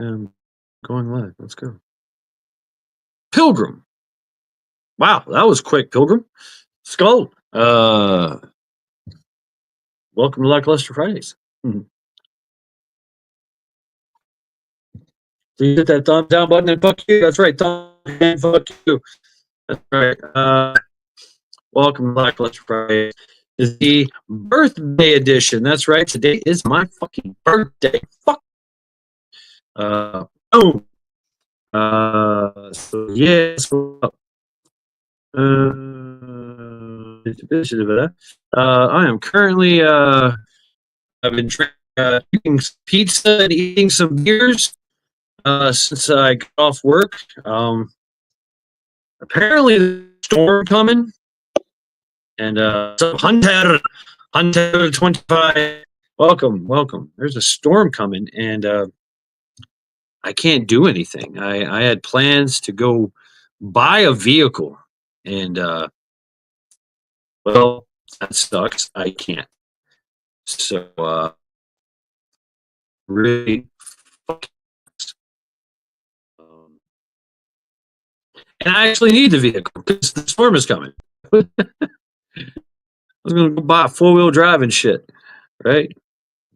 And going live. Let's go. Pilgrim. Wow, that was quick, Pilgrim. Skull. Welcome to Lackluster Fridays. Mhm. So you hit that thumb down button and fuck you. That's right. Thumb and fuck you. That's right. Welcome to Lackluster Fridays. Is the birthday edition. That's right. Today is my fucking birthday. Fuck. Oh. So yes. I am currently I've been eating pizza and eating some beers since I got off work. Apparently, there's a storm coming, and so Hunter 25. Welcome. There's a storm coming, and I can't do anything. I had plans to go buy a vehicle, and well, that sucks. I can't. So really, um, and I actually need the vehicle because the storm is coming. I was gonna go buy 4-wheel drive and shit, right?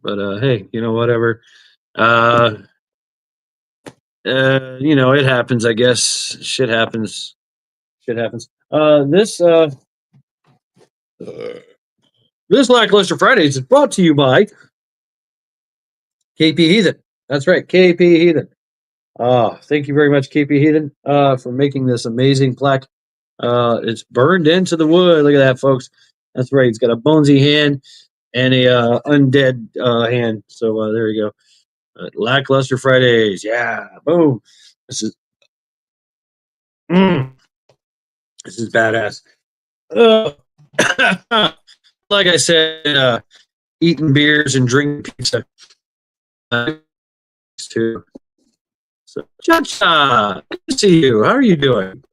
But hey, whatever. Uh, it happens. I guess shit happens. Shit happens. This Lackluster Fridays is brought to you by KP Heathen. That's right, KP Heathen. Thank you very much, KP Heathen, for making this amazing plaque. It's burned into the wood. Look at that, folks. That's right. It's got a bonesy hand and a undead hand. So there you go. Lackluster Fridays. Yeah. Boom. This is mm, this is badass. Uh, like I said, eating beers and drinking pizza. Too. So, Cha-cha, good to see you. How are you doing?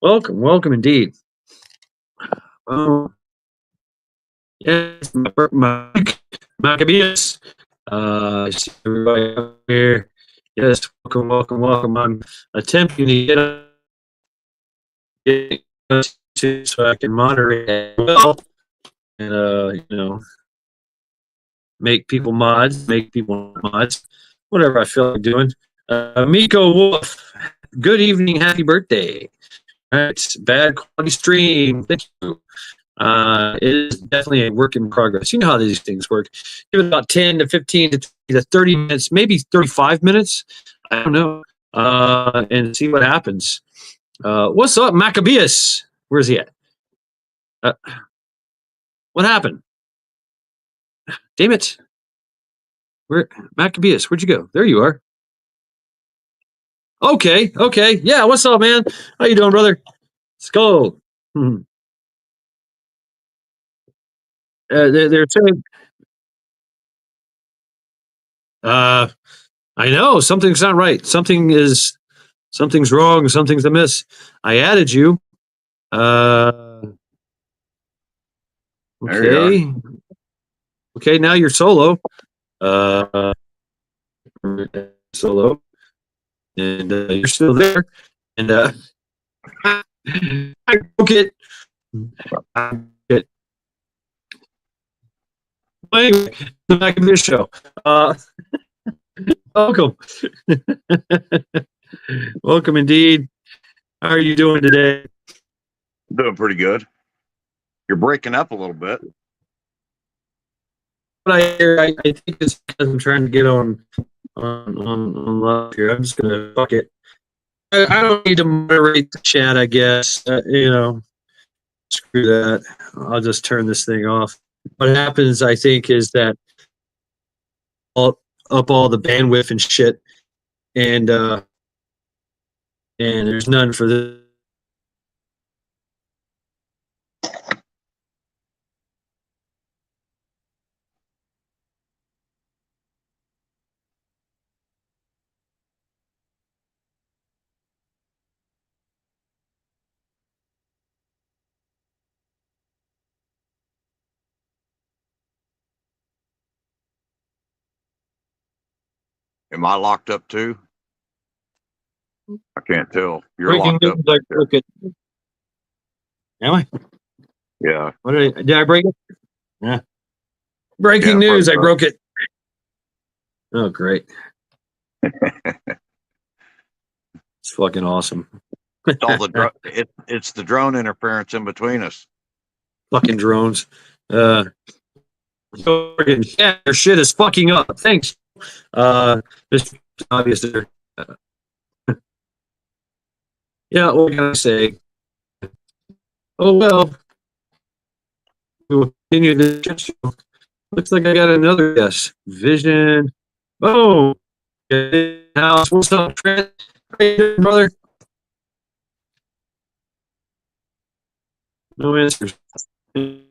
Welcome indeed. Oh, yes, my Maccabeus. I see everybody up here. Yes, welcome. I'm attempting to get to so I can moderate as well, and make people mods, whatever I feel like doing. Miko Wolf, good evening, happy birthday. All right, bad quality stream. Thank you. It is definitely a work in progress. You know how these things work. Give it about 10 to 15 to 30 minutes, maybe 35 minutes. I don't know. And see what happens. What's up, Maccabeus? Where's he at? What happened? Damn it. Where Maccabeus, where'd you go? There you are. Okay. Yeah, what's up, man? How you doing, brother? Skull. They're saying, I know something's not right. Something's wrong. Something's amiss. I added you. Okay. Okay, now you're solo. Solo, and you're still there. And I broke it. Anyway, the back of this show. Welcome. Welcome indeed. How are you doing today? Doing pretty good. You're breaking up a little bit. What I hear, I think it's because I'm trying to get on live here. I'm just gonna fuck it. I don't need to moderate the chat. I guess screw that. I'll just turn this thing off. What happens, I think, is that all the bandwidth and shit, and there's none for this. Am I locked up too? I can't tell. You're Breaking locked up. news, I broke it. Am I? Yeah. What did I break it? Yeah. Breaking Yeah, news, I broke broke it. Oh, great. It's fucking awesome. It's all the it's the drone interference in between us. Fucking drones. Yeah, your shit is fucking up. Thanks. This obvious there. Yeah, what can I say? Oh well. We will continue the shit show. Looks like I got another guess. Vision. Oh, house. What's up, Trent? How you doing, brother? No answers. Could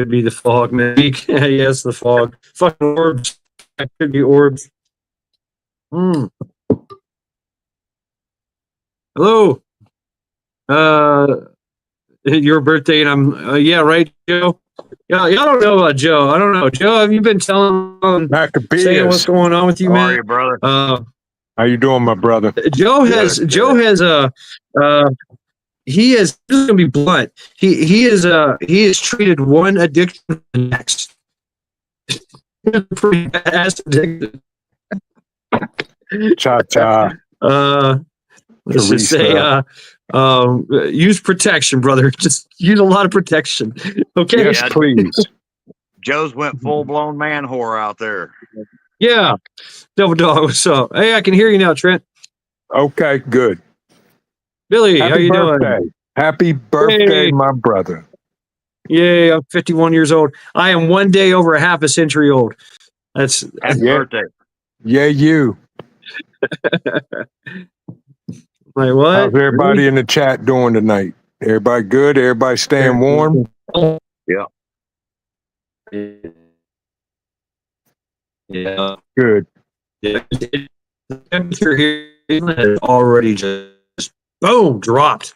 be the fog, maybe. Yes, the fog. Fucking orbs. That could be orbs. Hello. Your birthday, and I'm. Yeah, right, Joe. Yeah, y'all don't know about Joe. I don't know, Joe. Have you been telling saying what's going on with you, How man? are you, brother? How you doing, my brother? Joe has he is just gonna be blunt. He has treated one addiction to the next. Pretty badass addiction. Cha-cha. Let's just say use protection, brother. Just use a lot of protection. Okay. Yes, please. Joe's went full blown man whore out there. Yeah. Double dog, what's up? Hey, I can hear you now, Trent. Okay, good. Billy, Happy how you birthday. doing? Happy birthday, Hey. my brother. Yay, I'm 51 years old. I am one day over a half a century old. That's Happy Yeah. birthday. Yeah, you. like what? How's everybody in the chat doing tonight? Everybody good? Everybody staying warm? Yeah. Yeah. Good. Yeah. The temperature here has already just boom dropped.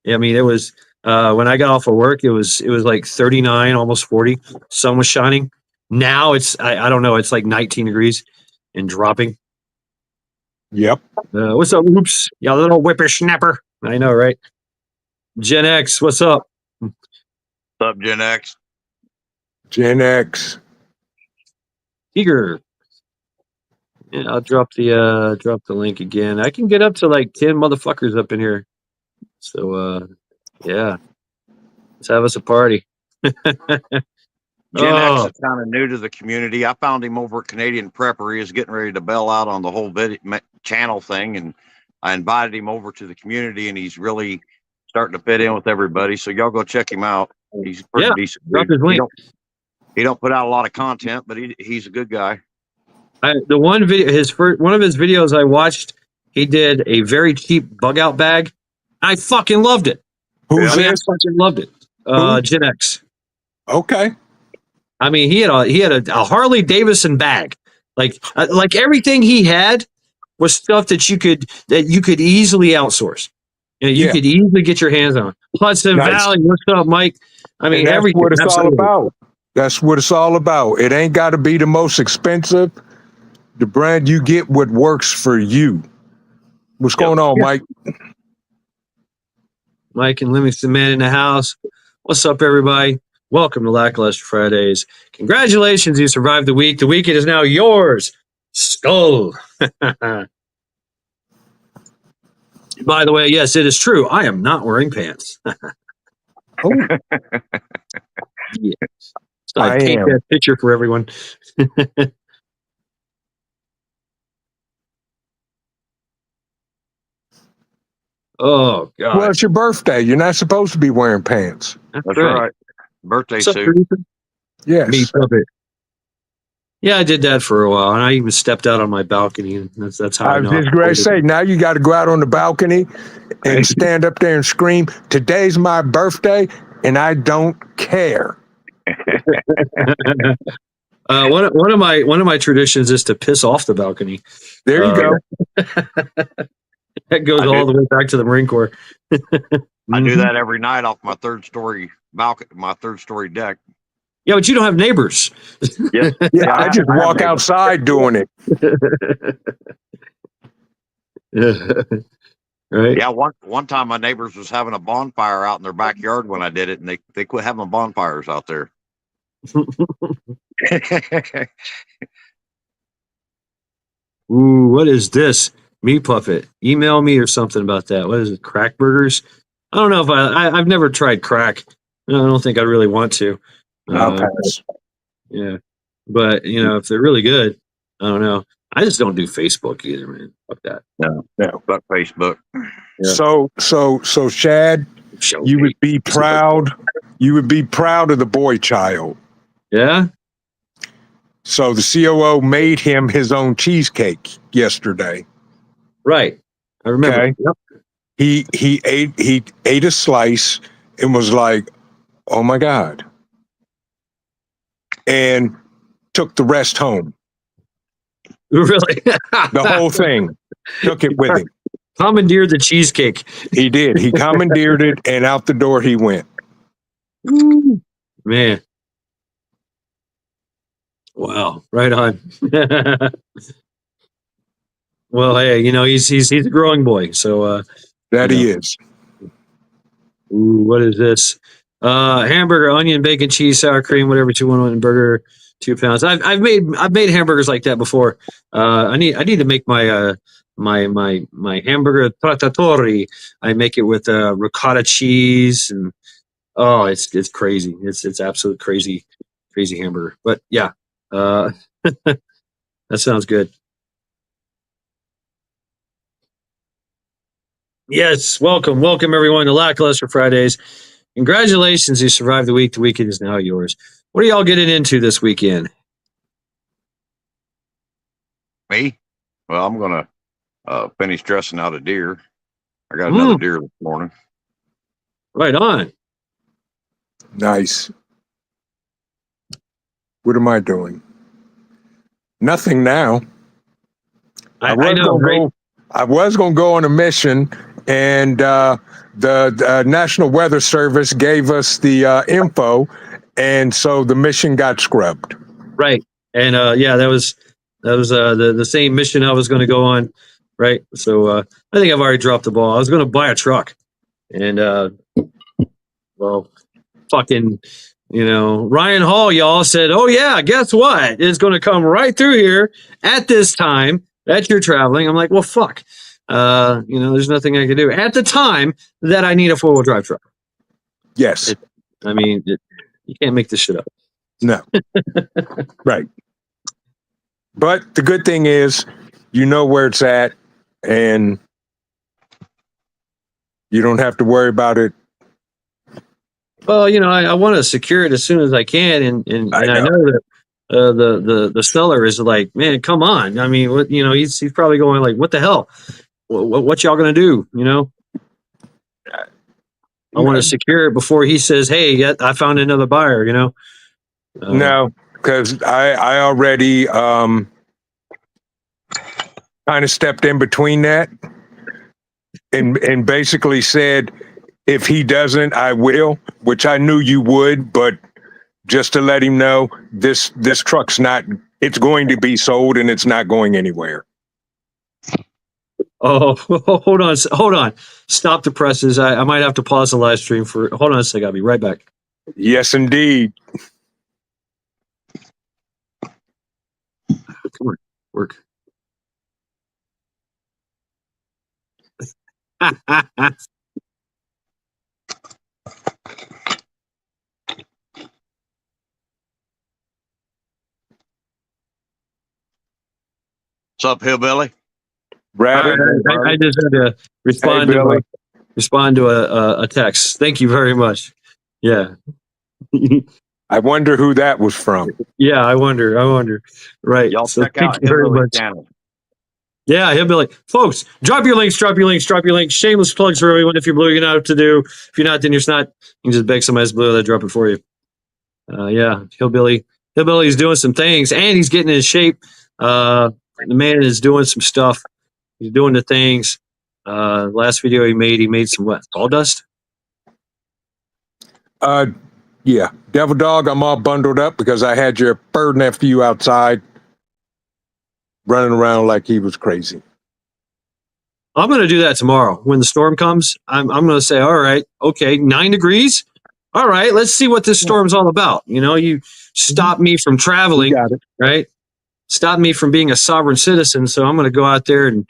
I mean, it was when I got off of work, it was like 39, almost 40. Sun was shining. Now it's I don't know, it's like 19 degrees and dropping. Yep. What's up, Oops? You little whippersnapper. I know, right? Gen X, what's up? What's up, Gen X? Gen X. Eager. Yeah, I'll drop the link again. I can get up to like 10 motherfuckers up in here. So yeah. Let's have us a party. Gen X is kind of new to the community. I found him over at Canadian Prepper. He is getting ready to bail out on the whole channel thing, and I invited him over to the community, and he's really starting to fit in with everybody. So y'all go check him out. He's a pretty decent drop dude. his link. He don't put out a lot of content, but he's a good guy. The one video, one of his videos I watched, he did a very cheap bug out bag. I fucking loved it. Who's I this? fucking loved it. Who? Gen X. Okay. I mean, he had a Harley Davidson bag. Like everything he had was stuff that you could easily outsource. You could easily get your hands on. Hudson Valley, what's up, Mike? I mean, and that's everything. what it's Absolutely. all about. That's what it's all about. It ain't got to be the most expensive. The brand you get what works for you. What's going on, Mike? Mike and Livingston Man in the house. What's up, everybody? Welcome to Lackluster Fridays. Congratulations, you survived the week. The weekend is now yours. Skull. By the way, yes, it is true. I am not wearing pants. Oh. Yes. So I paint that picture for everyone. Oh, God. Well, it's your birthday. You're not supposed to be wearing pants. That's right. Birthday suit. Yes. Me puppet. Yeah, I did that for a while, and I even stepped out on my balcony. And that's how I was just going to say, now you got to go out on the balcony and stand up there and scream, "Today's my birthday, and I don't care." One of my traditions is to piss off the balcony. There you go. That goes all the way back to the Marine Corps. I do that every night off my third story balcony, my third story deck. Yeah, but you don't have neighbors. Yeah, Yeah, I just walk outside doing it. Right. Yeah, one time my neighbors was having a bonfire out in their backyard when I did it, and they quit having bonfires out there. Ooh, what is this? Meat Puppet. Email me or something about that. What is it? Crack burgers? I don't know if I've never tried crack. I don't think I really want to. I'll pass. Yeah. But, if they're really good, I don't know. I just don't do Facebook either, man. Fuck that. No, No. but Facebook. Yeah. So Shad, Show you me. would be proud. You would be proud of the boy child. Yeah? So the COO made him his own cheesecake yesterday. Right. I remember. Okay. Yep. He ate a slice and was like, "Oh my God," and took the rest home. Really? The whole thing. Took it with him. Commandeered the cheesecake. He did. He commandeered it, and out the door he went. Man. Wow. Right on. Well, hey, he's a growing boy. So That he is. ooh, what is this? Hamburger, onion, bacon, cheese, sour cream, whatever 211 burger, 2 pounds. I've made hamburgers like that before. I need to make my my hamburger trattori. I make it with ricotta cheese and it's crazy. It's absolute crazy hamburger. But yeah, that sounds good. Yes, welcome everyone to Lackluster Fridays. Congratulations, you survived the week. The weekend is now yours. What are y'all getting into this weekend? Me? Well, I'm gonna finish dressing out a deer. I got another deer this morning. Right on. Nice. What am I doing? Nothing now. I know, right? I was going to go on a mission, and the National Weather Service gave us the info, and so the mission got scrubbed. Right. And yeah, that was the same mission I was going to go on. Right. So I think I've already dropped the ball. I was going to buy a truck, and well, fucking, Ryan Hall, y'all said, "Oh yeah, guess what? It's going to come right through here at this time that you're traveling." I'm like, "Well, fuck." There's nothing I can do at the time that I need a 4-wheel drive truck. Yes. You can't make this shit up. No. Right. But the good thing is, you know where it's at, and you don't have to worry about it. Well, I want to secure it as soon as I can, and I know that the seller is like, "Man, come on." I mean, what he's probably going like, "What the hell? What y'all gonna do?" I want to secure it before he says, "Hey, yeah, I found another buyer." No, because I already kind of stepped in between that, and basically said, if he doesn't, I will, which I knew you would, but just to let him know, this truck's it's going to be sold, and it's not going anywhere. Oh, hold on. Stop the presses. I might have to pause the live stream hold on a second. I'll be right back. Yes, indeed. Come on, work. What's up, Hillbilly? Rabbit. I just had to respond to a text. Thank you very much. Yeah. I wonder who that was from. Yeah, I wonder. Right. Y'all So check thank out you very Hillbilly's much. channel. Yeah, he'll be like, folks, drop your links. Shameless plugs for everyone. If you're blue, you know what to do. If you're not, then you're not. You can just beg somebody's blue, they'll drop it for you. Yeah, Hillbilly's doing some things, and he's getting in shape. The man is doing some stuff. He's doing the things. Last video he made some what? Sawdust? Yeah, Devil Dog, I'm all bundled up because I had your bird nephew outside running around like he was crazy. I'm going to do that tomorrow when the storm comes. I'm going to say, all right, okay, 9 degrees. All right, let's see what this storm's all about. You know, you stop me from traveling, Got it. right? Stop me from being a sovereign citizen. So I'm going to go out there and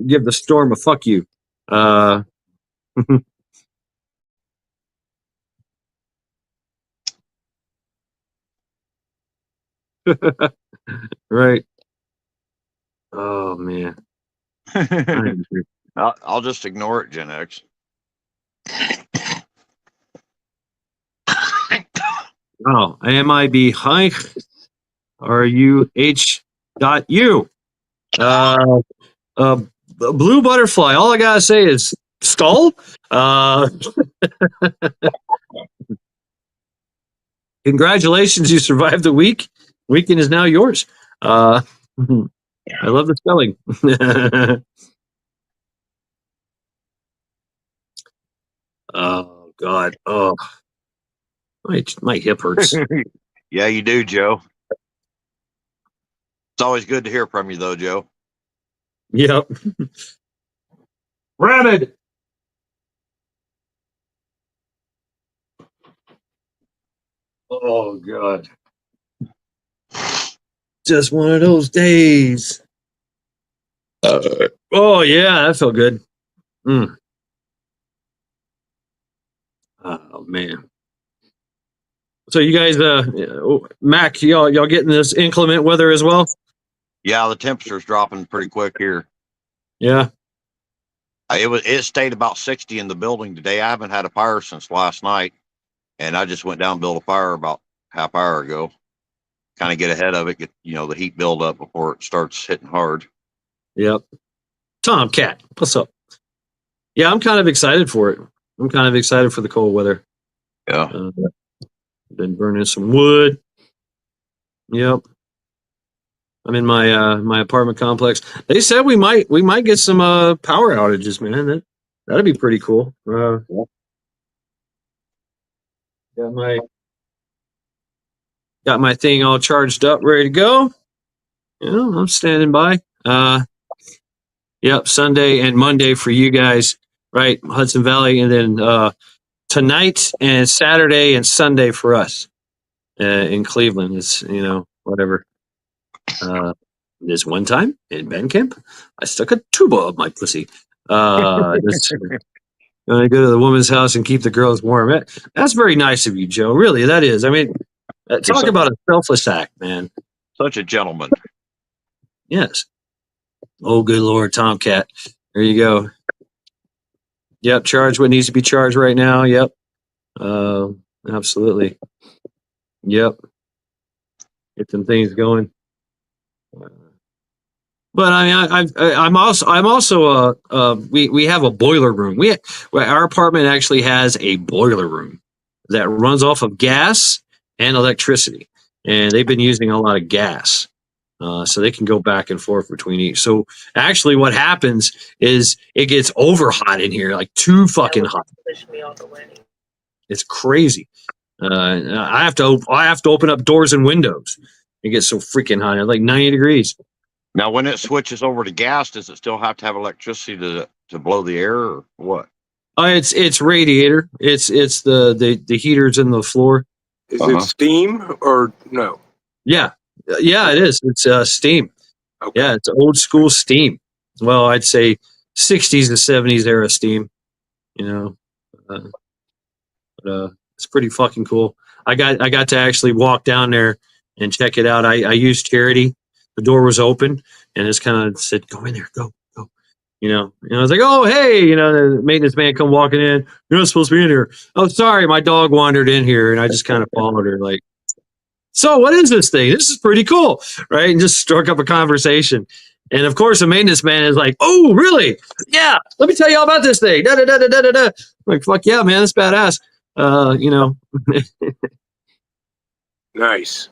give the storm a fuck you. Right. Oh, man. I'll just ignore it, Gen X. Oh, am I behind? RUH.U. Blue butterfly. All I gotta say is skull. Congratulations, you survived the week. Weekend is now yours. I love the spelling. Oh God. Oh, my hip hurts. Yeah, you do, Joe. It's always good to hear from you, though, Joe. Yep. Rabid. Oh God. Just one of those days. Oh yeah, that felt good. Oh man. So you guys, Mac, y'all getting this inclement weather as well? Yeah, the temperature's dropping pretty quick here. Yeah. It stayed about 60 in the building today. I haven't had a fire since last night, and I just went down and built a fire about half hour ago. Kind of get ahead of it, get the heat build up before it starts hitting hard. Yep. Tomcat, what's up? Yeah, I'm kind of excited for it. I'm kind of excited for the cold weather. Yeah. Been burning some wood. Yep. I'm in my my apartment complex. They said we might get some power outages, man. That'd be pretty cool. Got my thing all charged up, ready to go. I'm standing by. Yep, Sunday and Monday for you guys, right? Hudson Valley, and then tonight and Saturday and Sunday for us in Cleveland. It's whatever. This one time in band camp, I stuck a tuba up my pussy. Just gonna go to the woman's house and keep the girls warm. That's very nice of you, Joe. Really, that is. I mean, talk about a selfless act, man. Such a gentleman. Yes. Oh, good Lord, Tomcat. There you go. Yep, charge what needs to be charged right now. Yep. Absolutely. Yep. Get some things going. But I mean, I'm also we have a boiler room. Our apartment actually has a boiler room that runs off of gas and electricity, and they've been using a lot of gas, so they can go back and forth between each. So actually, what happens is it gets over hot in here, like too fucking hot. It's crazy. I have to open up doors and windows. It gets so freaking hot. It's like 90 degrees. Now, when it switches over to gas, does it still have to have electricity to blow the air, or what? It's radiator. It's the heaters in the floor. Is it steam or no? Yeah, it is. It's steam. Okay. Yeah, it's old school steam. Well, I'd say 60s to 70s era steam. But it's pretty fucking cool. I got to actually walk down there and check it out. I used Charity. The door was open, and it's kind of said, "Go in there, go." And I was like, "Oh, hey!" The maintenance man come walking in. You're not supposed to be in here. Oh, sorry, my dog wandered in here, and I just kind of followed her. Like, so what is this thing? This is pretty cool, right? And just struck up a conversation. And of course, the maintenance man is like, "Oh, really? Yeah, let me tell you all about this thing." Da da da da da da. Like, fuck yeah, man, that's badass. Nice.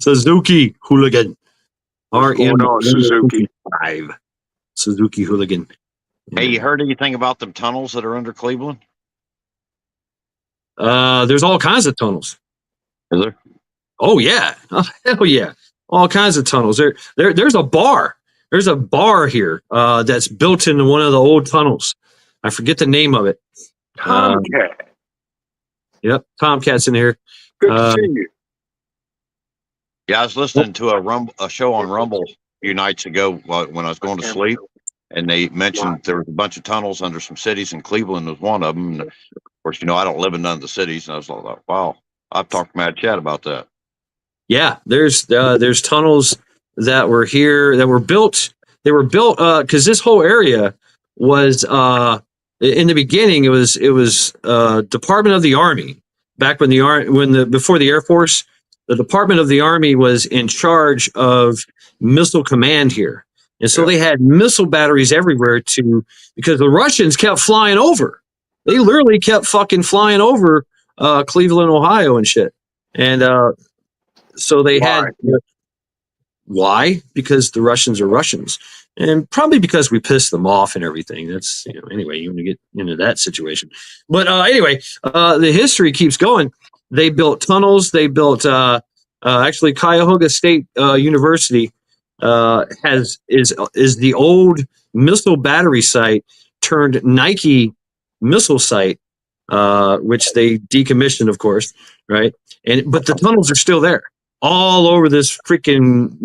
Suzuki Hooligan. Suzuki 5. Suzuki Hooligan. Hey, you heard anything about them tunnels that are under Cleveland? There's all kinds of tunnels. Is there? Oh yeah, oh, hell yeah, all kinds of tunnels. There's a bar. There's a bar here that's built into one of the old tunnels. I forget the name of it. Tomcat. Yep, Tomcat's in here. Good to see you. Yeah, I was listening to a show on Rumble a few nights ago when I was going to sleep, and they mentioned there was a bunch of tunnels under some cities, and Cleveland was one of them. And of course, I don't live in none of the cities, and I was like, wow, I've talked to Mad Chat about that. Yeah, there's tunnels that were here that were built. They were built because this whole area was in the beginning. It was Department of the Army back when before the Air Force. The Department of the Army was in charge of missile command here. And so they had missile batteries everywhere because the Russians kept flying over. They literally kept fucking flying over Cleveland, Ohio and shit. And so they had... Why? Because the Russians are Russians. And probably because we pissed them off and everything. That's, anyway, you want to get into that situation. But anyway, the history keeps going. They built tunnels. They built actually Cuyahoga State University is the old missile battery site turned Nike missile site, which they decommissioned, of course, right? But the tunnels are still there, all over this freaking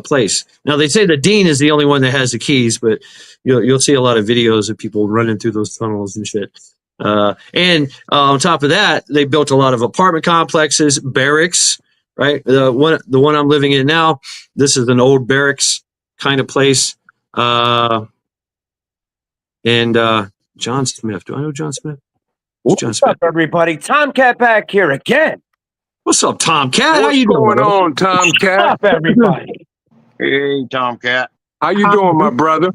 place. Now they say the dean is the only one that has the keys, but you'll see a lot of videos of people running through those tunnels and shit. And on top of that, they built a lot of apartment complexes, barracks, right? The one I'm living in now, this is an old barracks kind of place. And John Smith. Do I know John Smith? What's up, everybody? Tomcat back here again. What's up, Tomcat? What's How you doing? going on, Tomcat? What's up, everybody? Hey, Tomcat. How you doing, my brother?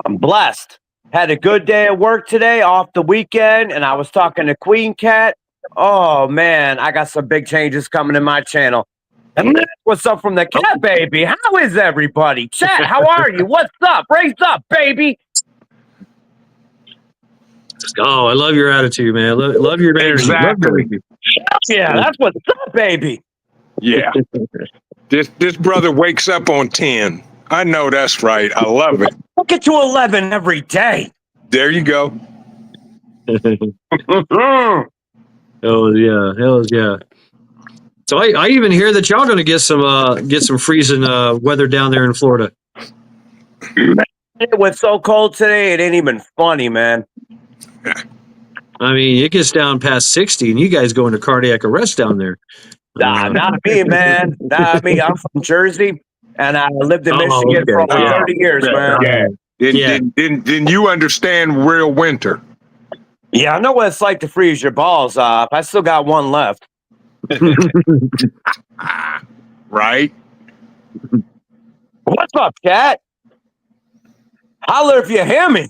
I'm blessed. Had a good day at work today, off the weekend, and I was talking to Queen Cat. Oh, man, I got some big changes coming in my channel. And what's up from the cat, baby? How is everybody? Chat, how are you? What's up? Raise up, baby. Oh, I love your attitude, man. Love your energy. Exactly. Yeah, that's what's up, baby. Yeah. This brother wakes up on 10. I know that's right. I love it. We'll get to 11 every day. There you go. Hell yeah. So I even hear that y'all going to get some freezing weather down there in Florida. It was so cold today, it ain't even funny, man. I mean, it gets down past 60, and you guys go into cardiac arrest down there. Nah, not me, man. Not me. I'm from Jersey, and I lived in Michigan for over 30 years, man. Yeah. Didn't you understand real winter? Yeah, I know what it's like to freeze your balls off. I still got one left. Right? What's up, cat? Holler if you hear me.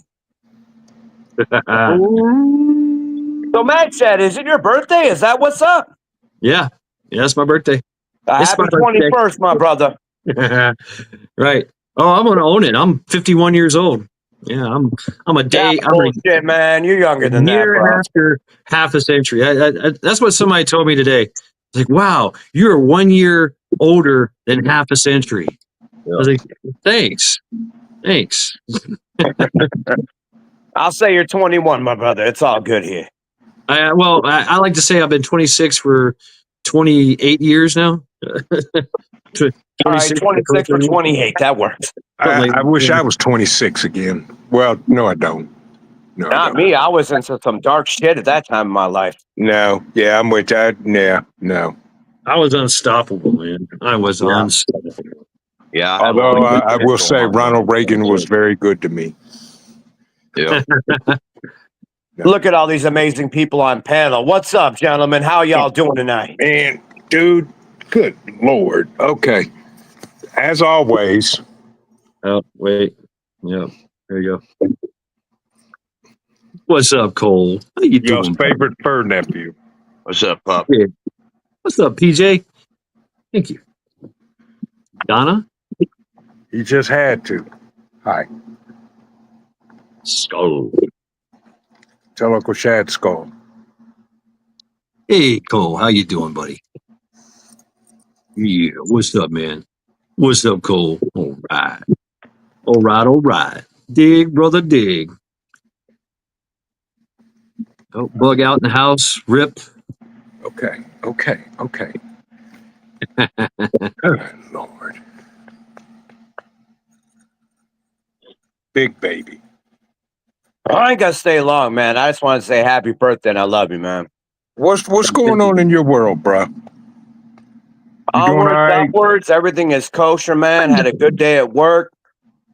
So, Matt said, is it your birthday? Is that what's up? Yeah, it's my birthday. Happy 21st, my brother. Right. Oh, I'm gonna own it. I'm 51 years old. Yeah, I'm a day. I'm bullshit, man. You're younger than that, bro. After half a century. That's what somebody told me today. It's like, wow, you're 1 year older than half a century. Yeah. I was like, thanks. I'll say you're 21, my brother. It's all good here. I like to say I've been 26 for 28 years now. 26 All right, 26 or 28. That works. I wish I was 26 again. Well, no, I don't. No, Not me. I was into some dark shit at that time in my life. No. Yeah, I'm with that. Yeah, no. I was unstoppable, man. I was unstoppable. Yeah. Although I will say Ronald Reagan was very good to me. Yeah. Look at all these amazing people on panel. What's up, gentlemen? How y'all doing tonight? Man, dude, good Lord. Okay. As always. Oh, wait. Yeah, there you go. What's up, Cole? How you doing? Your favorite fur nephew. What's up, pup? Yeah. What's up, PJ? Thank you. Donna? He just had to. Hi. Skull. Tell Uncle Shad Skull. Hey, Cole, how you doing, buddy? Yeah, what's up, man? What's up, Cole? All right. All right, all right. Dig, brother, dig. Oh, bug out in the house. Rip. Okay. Good Lord. Big baby. I ain't gonna stay long, man. I just want to say happy birthday and I love you, man. What's going on in your world, bro? You doing all Onwards, right? upwards, everything is kosher, man. Had a good day at work.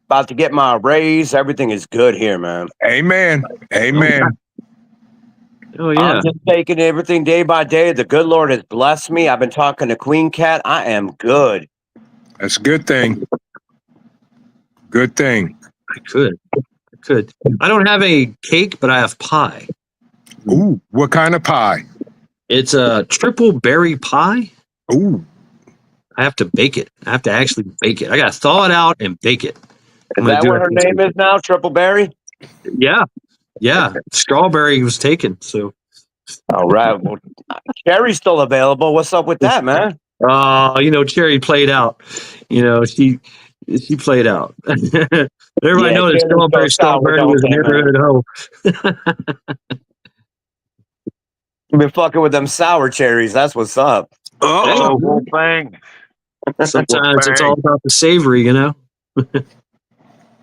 About to get my raise. Everything is good here, man. Amen. Oh, yeah. I'm just taking everything day by day. The good Lord has blessed me. I've been talking to Queen Cat. I am good. That's a good thing. Good thing. I could. I don't have a cake, but I have pie. Ooh, what kind of pie? It's a triple berry pie. Ooh. I have to bake it. I have to actually bake it. I got to thaw it out and bake it. Is that what her name is now? Triple Berry? Yeah. Strawberry was taken. So, All right. Well, Cherry's still available. What's up with that, man? Cherry played out. She played out. Everybody knows that Strawberry was a neighborhood hoe. You've been fucking with them sour cherries. That's what's up. Oh, whole thing. Sometimes it's all about the savory, All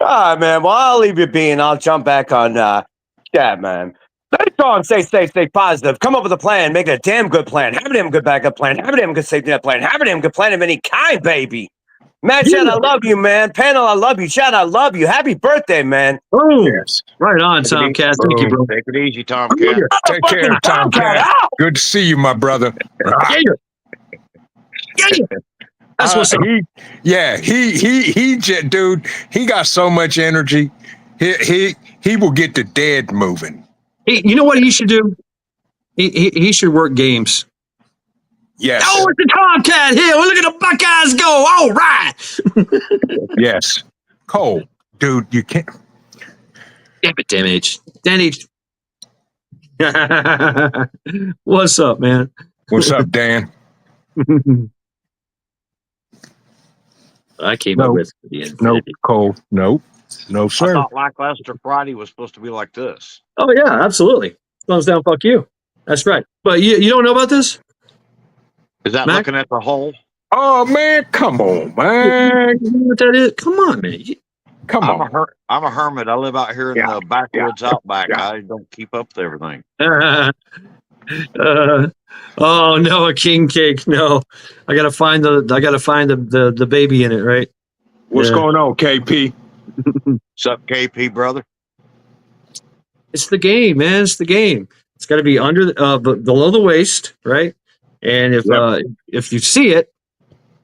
right, man. Well, I'll leave you be and I'll jump back on chat, man. Stay strong, stay positive. Come up with a plan. Make it a damn good plan. Have a damn good backup plan. Have a damn good safety net plan. Have a damn good plan of any kind, baby. Matt, Chad, I love you, man. Panel, I love you. Chad, I love you. Happy birthday, man. Oh, yes. Right on, Tomcat. Thank you, bro. Take it easy, Tomcat. Take care, Tomcat. Good to see you, my brother. Yeah. That's what's up. Dude, he got so much energy. He will get the dead moving. Hey, you know what he should do? He should work games. Yes. Oh, it's the Tomcat here. Well, look at the Buckeyes go. All right. Yes. Cole, dude, you can't. Damn it. What's up, man? What's up, Dan? I came up with the infinity. Cole. No, sir. I thought Lackluster Friday was supposed to be like this. Oh, yeah, absolutely. Thumbs down, fuck you. That's right. But you don't know about this? Is that Mac? looking at the hole? Oh, man, come on, man. You know what that is? Come on, man. I'm a hermit. I live out here in the backwoods outback. I don't keep up with everything. Oh no, a king cake. No, I gotta find the baby in it, right? What's going on, KP? What's up, KP, brother? It's the game, man. It's the game. It's got to be under below the waist, right? And if you see it,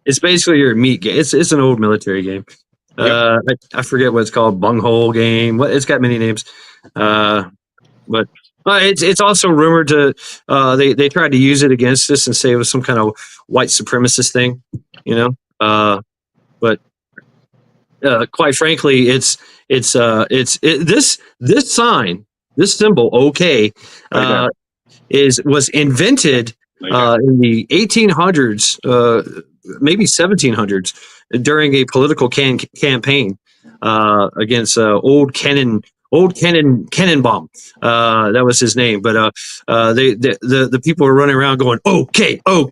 it's basically your meat game. It's an old military game. I forget what it's called, bunghole game. It's got many names. But it's also rumored to they tried to use it against us and say it was some kind of white supremacist thing, but quite frankly, this sign, this symbol, okay, was invented in the 1800s, maybe 1700s, during a political campaign against old Kennenbaum. That was his name. But the people were running around going, okay. And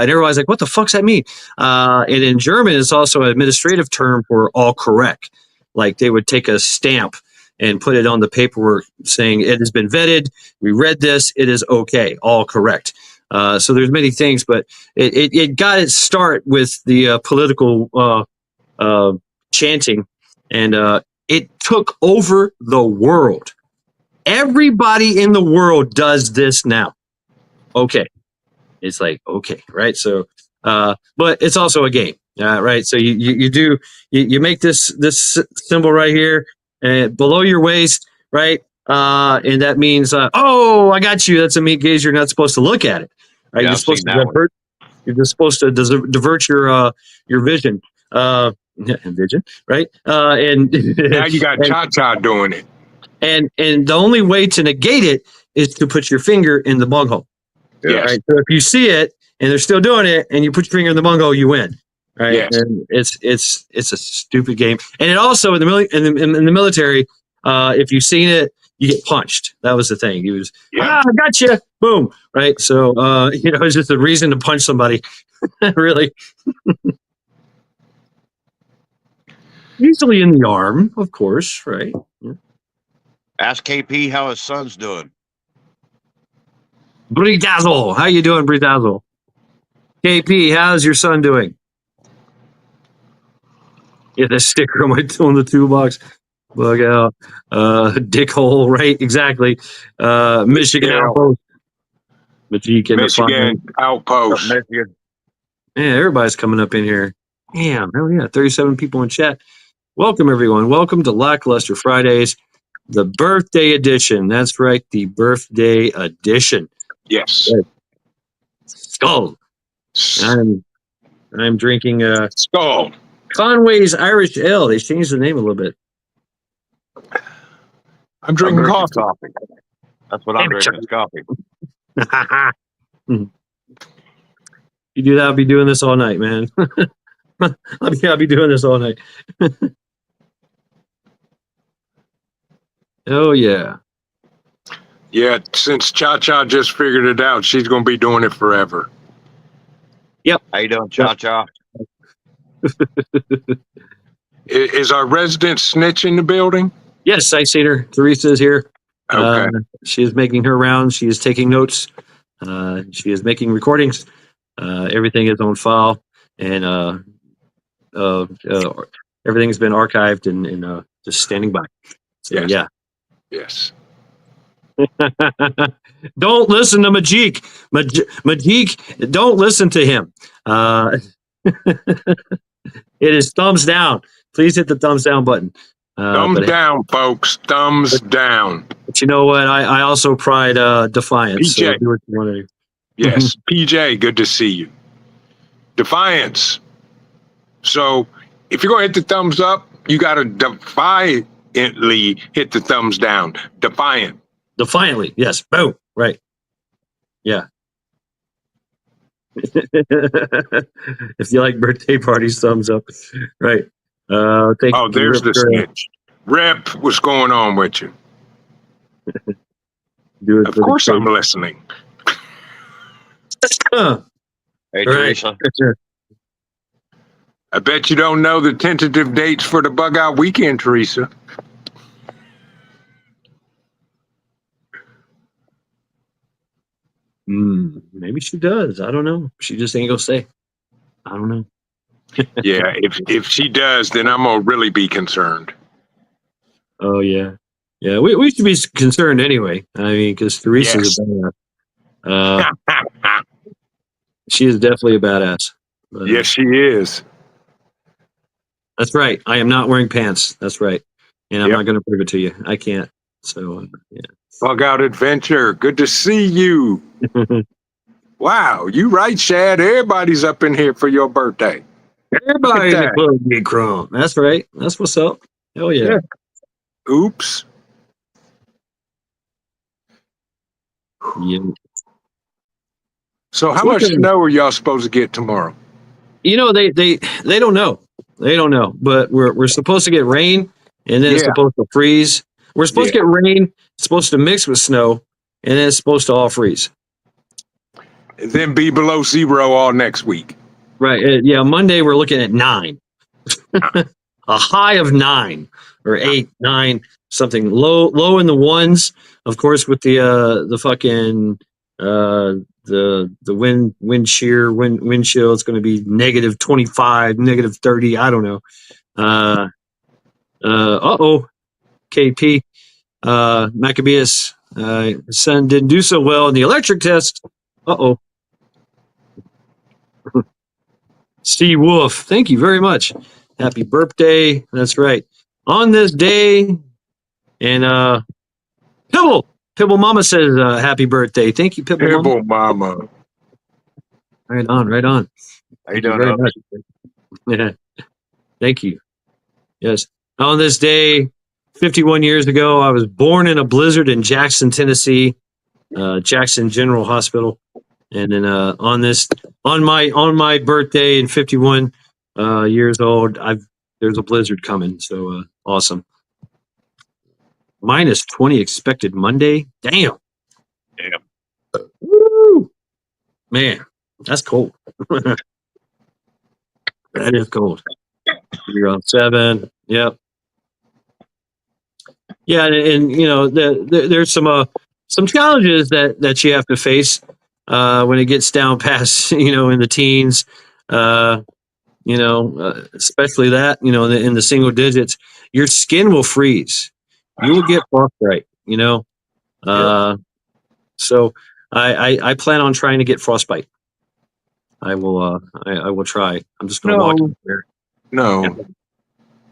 everybody's like, what the fuck's that mean? And in German, it's also an administrative term for all correct. Like they would take a stamp and put it on the paperwork saying it has been vetted. We read this. It is okay. All correct. So there's many things, but it got its start with the political chanting. And it took over the world. Everybody in the world does this now. Okay. It's like, okay, right? So, but it's also a game, right? So you make this symbol right here below your waist, right? And that means, I got you. That's a meat gaze. You're not supposed to look at it, right? Yeah, You're just supposed to divert your vision. Vision, right? And now you got Cha-Cha doing it. And the only way to negate it is to put your finger in the bung hole. Yes. Right. So if you see it and they're still doing it, and you put your finger in the bung hole, you win. Right. Yes. And it's a stupid game. And it also in the military, if you've seen it, you get punched. That was the thing. He was, I gotcha. Boom. Right. So it's just a reason to punch somebody. Really. Usually in the arm, of course, right? Yeah. Ask KP how his son's doing. Bridazzle, how you doing, Bridazzle? KP, how's your son doing? Yeah, the sticker on the toolbox. Bug out. Dick hole, right? Exactly. Michigan outpost. Michigan outpost. Michigan. Yeah, everybody's coming up in here. Damn, hell yeah. 37 people in chat. Welcome, everyone. Welcome to Lackluster Fridays, the birthday edition. That's right, the birthday edition. Yes. Right. Skull. I'm drinking Skull. Conway's Irish Ale. They changed the name a little bit. I'm drinking coffee. That's what I'm drinking, is coffee. You do that, I'll be doing this all night, man. I'll be doing this all night. Oh, yeah. Yeah, since Cha-Cha just figured it out, she's going to be doing it forever. Yep. How you doing, Cha-Cha? Is our resident snitch in the building? Yes, I seen her. Teresa is here. Okay. She is making her rounds. She is taking notes. She is making recordings. Everything is on file. And everything's been archived and just standing by. So, Yes. yeah. Yes. Don't listen to Majik. Majik, don't listen to him. It is thumbs down. Please hit the thumbs down button. Thumbs down, folks. Thumbs down. But you know what? I also pride defiance. So PJ. do what you want to do. Yes. PJ, good to see you. Defiance. So if you're going to hit the thumbs up, you got to defiantly hit the thumbs down. Defiant. Defiantly. Yes. Boom. Right. Yeah. If you like birthday parties, thumbs up. Right. Thank you, there's Rip, the snitch. Rip, what's going on with you? do it Of for the course I'm cake. listening. Hey, Right. Teresa. I bet you don't know the tentative dates for the bug out weekend, Teresa. Maybe she does. I don't know. She just ain't gonna say. I don't know. Yeah, if she does, then I'm gonna really be concerned. Oh yeah, yeah. We should be concerned anyway. I mean, because Teresa's Yes. a badass. She is definitely a badass. But, Yes, she is. that's right. I am not wearing pants. That's right, and I'm Yep. not going to prove it to you. I can't. So yeah. Bug out adventure. Good to see you. Wow, you right, Shad. Everybody's up in here for your birthday. Everybody in the that. club get crumb. That's right. That's what's up. Hell yeah. Yeah. Oops. Yeah. So how So much what the- snow are y'all supposed to get tomorrow? You know, they don't know. They don't know. But we're supposed to get rain, and then it's Yeah. supposed to freeze. We're supposed to get rain. It's supposed to mix with snow, and then it's supposed to all freeze. Then be below zero all next week. Right. Yeah. Monday we're looking at 9. A high of 9 or 8, 9, something low in the ones. Of course, with the fucking the wind shear, wind chill, it's going to be negative 25, negative 30. I don't know. KP Maccabeus son didn't do so well in the electric test. Steve Wolf, thank you very much. Happy birthday. That's right. On this day, and Pibble Mama says happy birthday. Thank you, Pibble Mama. Pibble mama. Right on, right on. How you Thank you doing, very Hubs? much. Yeah. Thank you. Yes. On this day, 51 years ago, I was born in a blizzard in Jackson, Tennessee. Jackson General Hospital, and then on my birthday in 51 years old, there's a blizzard coming. So awesome. -20 expected Monday. Damn. Woo! Man, that's cold. That is cold. You're on 7. Yep. Yeah, and you know, there's some challenges that you have to face when it gets down past, you know, in the teens. Especially that, you know, in the single digits, your skin will freeze. You will get frostbite, you know. So I plan on trying to get frostbite. I will try. I'm just gonna walk in there. No.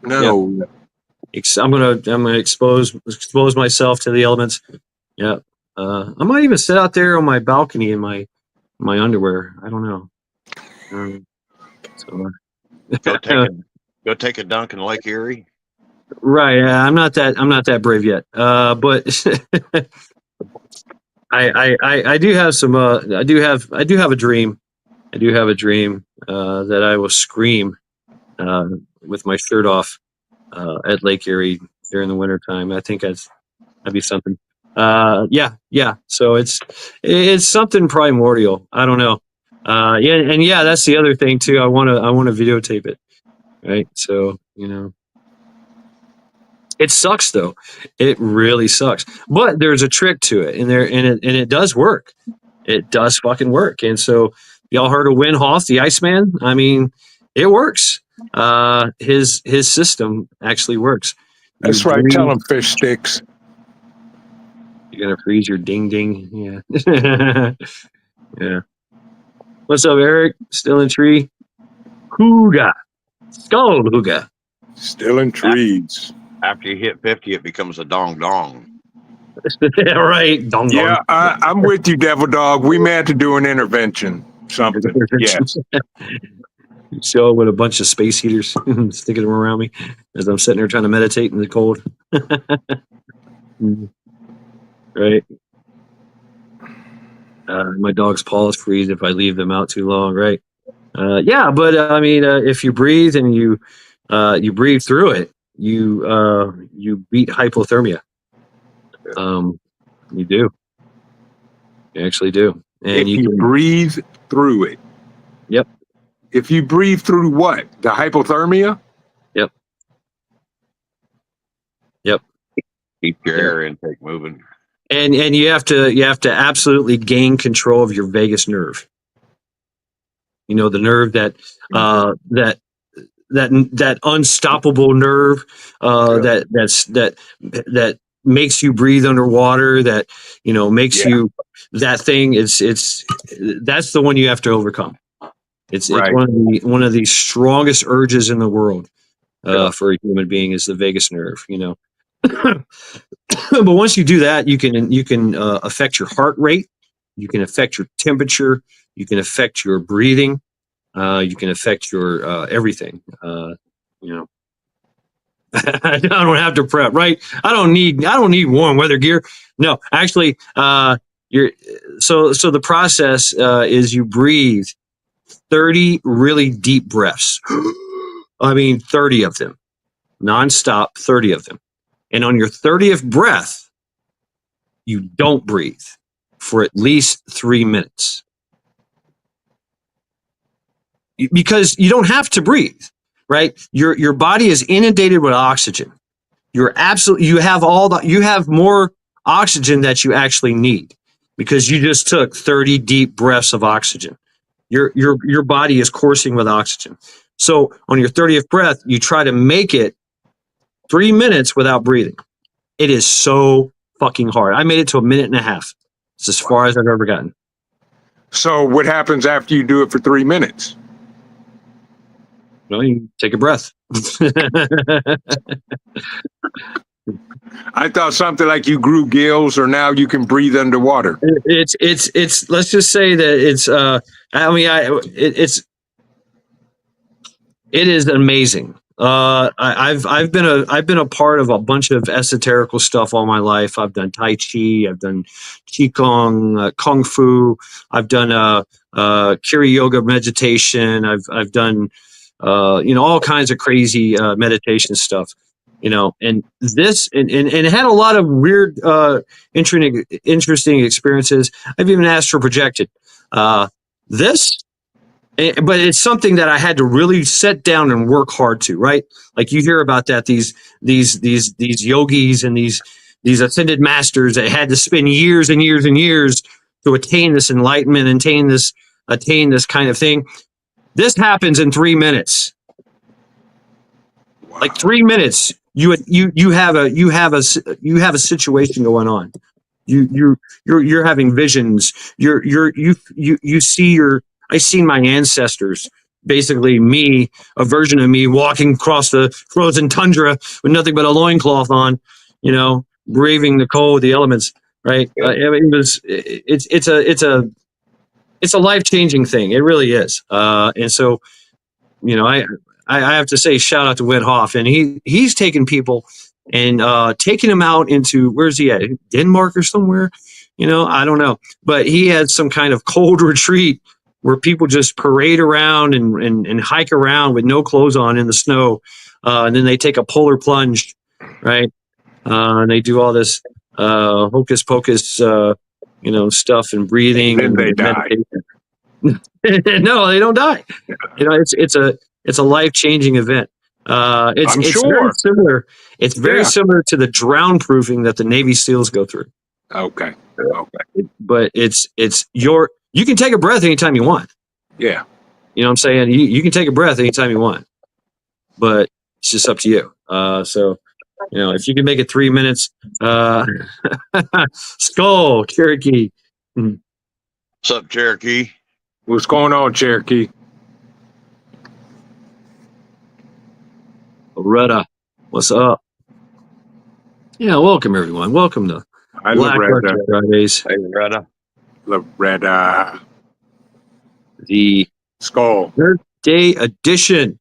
I'm gonna expose myself to the elements. Yeah. I might even sit out there on my balcony in my underwear. I don't know. Go take a dunk in Lake Erie. Right. I'm not that brave yet. But I do have some. I do have a dream. I do have a dream that I will scream with my shirt off at Lake Erie during the wintertime. I think that'd be something. Yeah. So it's something primordial. I don't know. That's the other thing too. I want to videotape it. Right. So, you know, it sucks though. It really sucks. But there's a trick to it, and it does work. It does fucking work. And so y'all heard of Win Hoff, the Iceman? I mean, it works. His system actually works. That's right. Tell him fish sticks. You're gonna freeze your ding ding. Yeah. Yeah. What's up, Eric? Still in tree? Hooga. Skull hooga. Still in trees. After you hit 50, it becomes a dong dong. Yeah, right. Dong dong. Yeah, I'm with you, Devil Dog. We may have to do an intervention. Something. Yeah. Show with a bunch of space heaters, sticking them around me as I'm sitting there trying to meditate in the cold. Right. My dog's paws freeze if I leave them out too long. Right. But I mean, if you breathe and you breathe through it, you beat hypothermia. You do. You actually do. And if you breathe through it. Yep. If you breathe through what? The hypothermia? Yep. Keep your air intake moving. And you have to absolutely gain control of your vagus nerve. You know, the nerve that unstoppable nerve that makes you breathe underwater, that, you know, makes you that thing. That's the one you have to overcome. It's one of the strongest urges in the world for a human being is the vagus nerve, you know. But once you do that, you can affect your heart rate, you can affect your temperature, you can affect your breathing, you can affect your everything. You know, I don't have to prep, right? I don't need warm weather gear. No, actually, so the process is you breathe 30 really deep breaths. I mean, 30 of them, nonstop, 30 of them. And on your 30th breath, you don't breathe for at least 3 minutes. Because you don't have to breathe, right? Your body is inundated with oxygen. You have more oxygen that you actually need because you just took 30 deep breaths of oxygen. Your body is coursing with oxygen. So on your 30th breath, you try to make it 3 minutes without breathing. It is so fucking hard. I made it to 1.5 minutes. It's as far as I've ever gotten. So what happens after you do it for 3 minutes? Well, you take a breath. I thought something like you grew gills, or now you can breathe underwater. It's let's just say that it is amazing. I've been a part of a bunch of esoterical stuff all my life. I've done Tai Chi, I've done Qigong, Kung Fu, I've done Kiri Yoga meditation. I've done all kinds of crazy meditation stuff. And this and it had a lot of weird, interesting experiences. I've even astral projected. This. But it's something that I had to really sit down and work hard to, right? Like you hear about that, these yogis and these ascended masters that had to spend years and years and years to attain this enlightenment, attain this kind of thing. This happens in 3 minutes. Wow. Like 3 minutes, you have a situation going on. You're having visions. You see I seen my ancestors, basically me, a version of me walking across the frozen tundra with nothing but a loincloth on, braving the cold, the elements, right? It's a life-changing thing. It really is. And so, I have to say, shout out to Win Hoff, and he's taken people and taking them out into, where's he at? Denmark or somewhere? I don't know, but he had some kind of cold retreat where people just parade around and hike around with no clothes on in the snow. And then they take a polar plunge, right? And they do all this hocus pocus, stuff and breathing. And they die. No, they don't die. It's a life-changing event. It's sure. Very similar. It's very similar to the drown proofing that the Navy SEALs go through. Okay. But you can take a breath anytime you want. Yeah. You know what I'm saying? You can take a breath anytime you want, but it's just up to you. So, if you can make it 3 minutes, Skull, Cherokee. What's up, Cherokee? What's going on, Cherokee? Loretta, what's up? Yeah, welcome everyone. Welcome to Black Archer Fridays. Hey, Loretta. Loretta. The Skull birthday edition.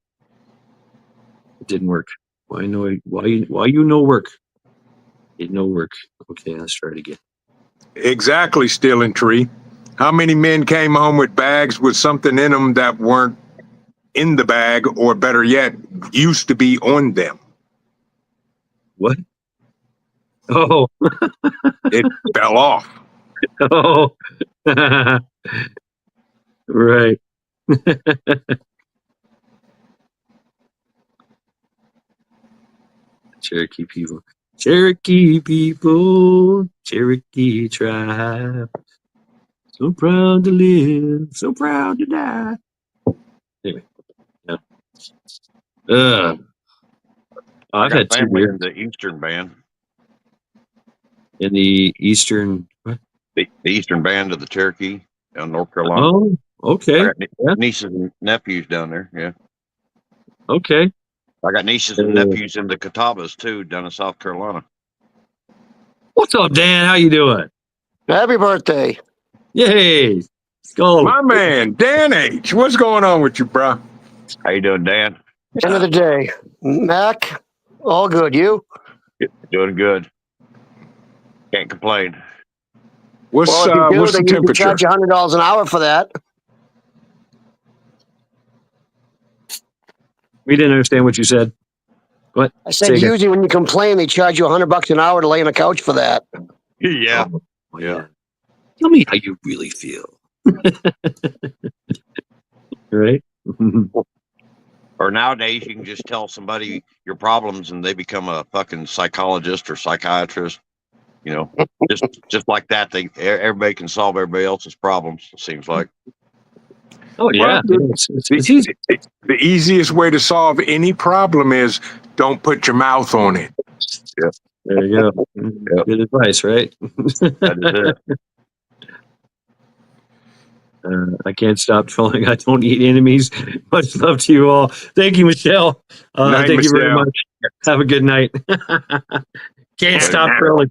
It didn't work. Why you no work? It no work. Okay, let's try it again. Exactly, Stealing Tree. How many men came home with bags with something in them that weren't in the bag, or better yet, used to be on them? What? Oh. It fell off. Oh. Right. Cherokee people, Cherokee tribe. So proud to live, so proud to die. Anyway, yeah. I've had two family beers. in the Eastern band. In the Eastern, what? The Eastern band of the Cherokee down in North Carolina. Oh, okay. I got nieces and nephews down there. Yeah. Okay. I got nieces and nephews in the Catawbas too, down in South Carolina. What's up, Dan? How you doing? Happy birthday. Yay. Skull. My man, Dan H. What's going on with you, bro? How you doing, Dan? End of the day. Mac, all good. You? Doing good. Can't complain. What's Well, if you do, the then you can temperature? charge you $100 an hour for that. We didn't understand what you said. What? I said usually when you complain, they charge you $100 an hour to lay on a couch for that. Yeah. Oh, yeah. Tell me how you really feel. Right? Or nowadays, you can just tell somebody your problems and they become a fucking psychologist or psychiatrist. Just like that, everybody can solve everybody else's problems. It seems like. Oh yeah, Well, it's easy. The easiest way to solve any problem is don't put your mouth on it. Yeah. There you go. Yep. Good advice, right? That is it. I can't stop trolling. I don't eat enemies. Much love to you all. Thank you, Michelle. Night, thank you very Michelle. much. Have a good night. Can't stop trolling.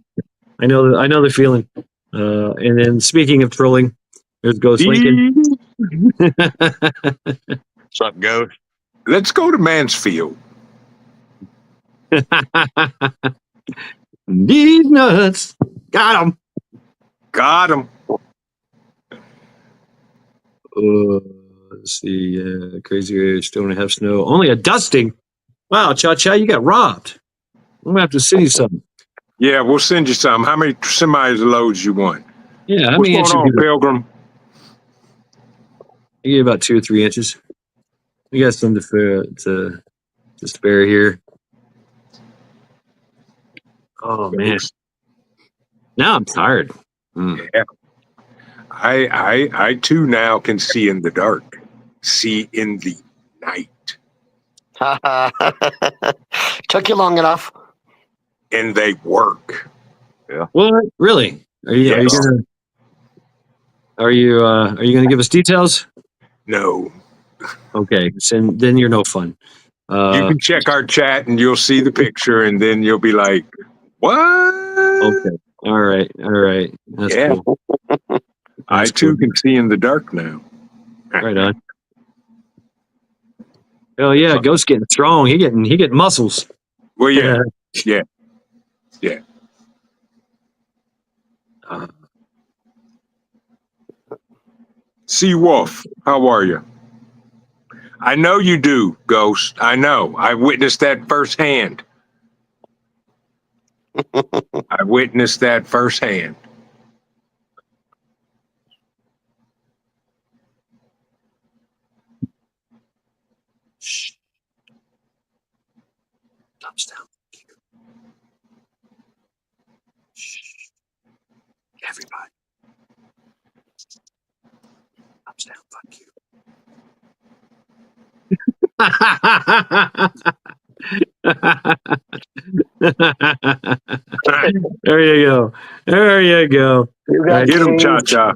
I know the feeling. And then speaking of trolling, there's Ghost Lincoln. What's up, Ghost? Let's go to Mansfield. These nuts. Got them. Got him. Let's see. Crazy area, still don't have snow. Only a dusting. Wow, Cha-Cha, you got robbed. I'm going to have to send you something. Yeah, we'll send you some. How many semi-loads you want? Yeah, how What's many going inches? on, Pilgrim? I get about 2 or 3 inches. We got some to spare here. Oh man, now I'm tired. Yeah. I too now can see in the dark, see in the night, Took you long enough. and they work. What? Really? Are you Yes. gonna give us details? No. Okay, so then you're no fun. You can check our chat and you'll see the picture, and then you'll be like, "What?" Okay. All right. That's Yeah. cool. I That's too cool. can see in the dark now. Right on. Oh yeah, Ghost's getting strong. He getting muscles. Well, yeah, yeah. Sea Wolf, how are you? I know you do, Ghost. I know. I witnessed that firsthand. I witnessed that firsthand. Shh. Thumbs down. Shh. Everybody. Thumbs down. Fuck you. There you go. There you go. You got Get him, changed. Cha-Cha.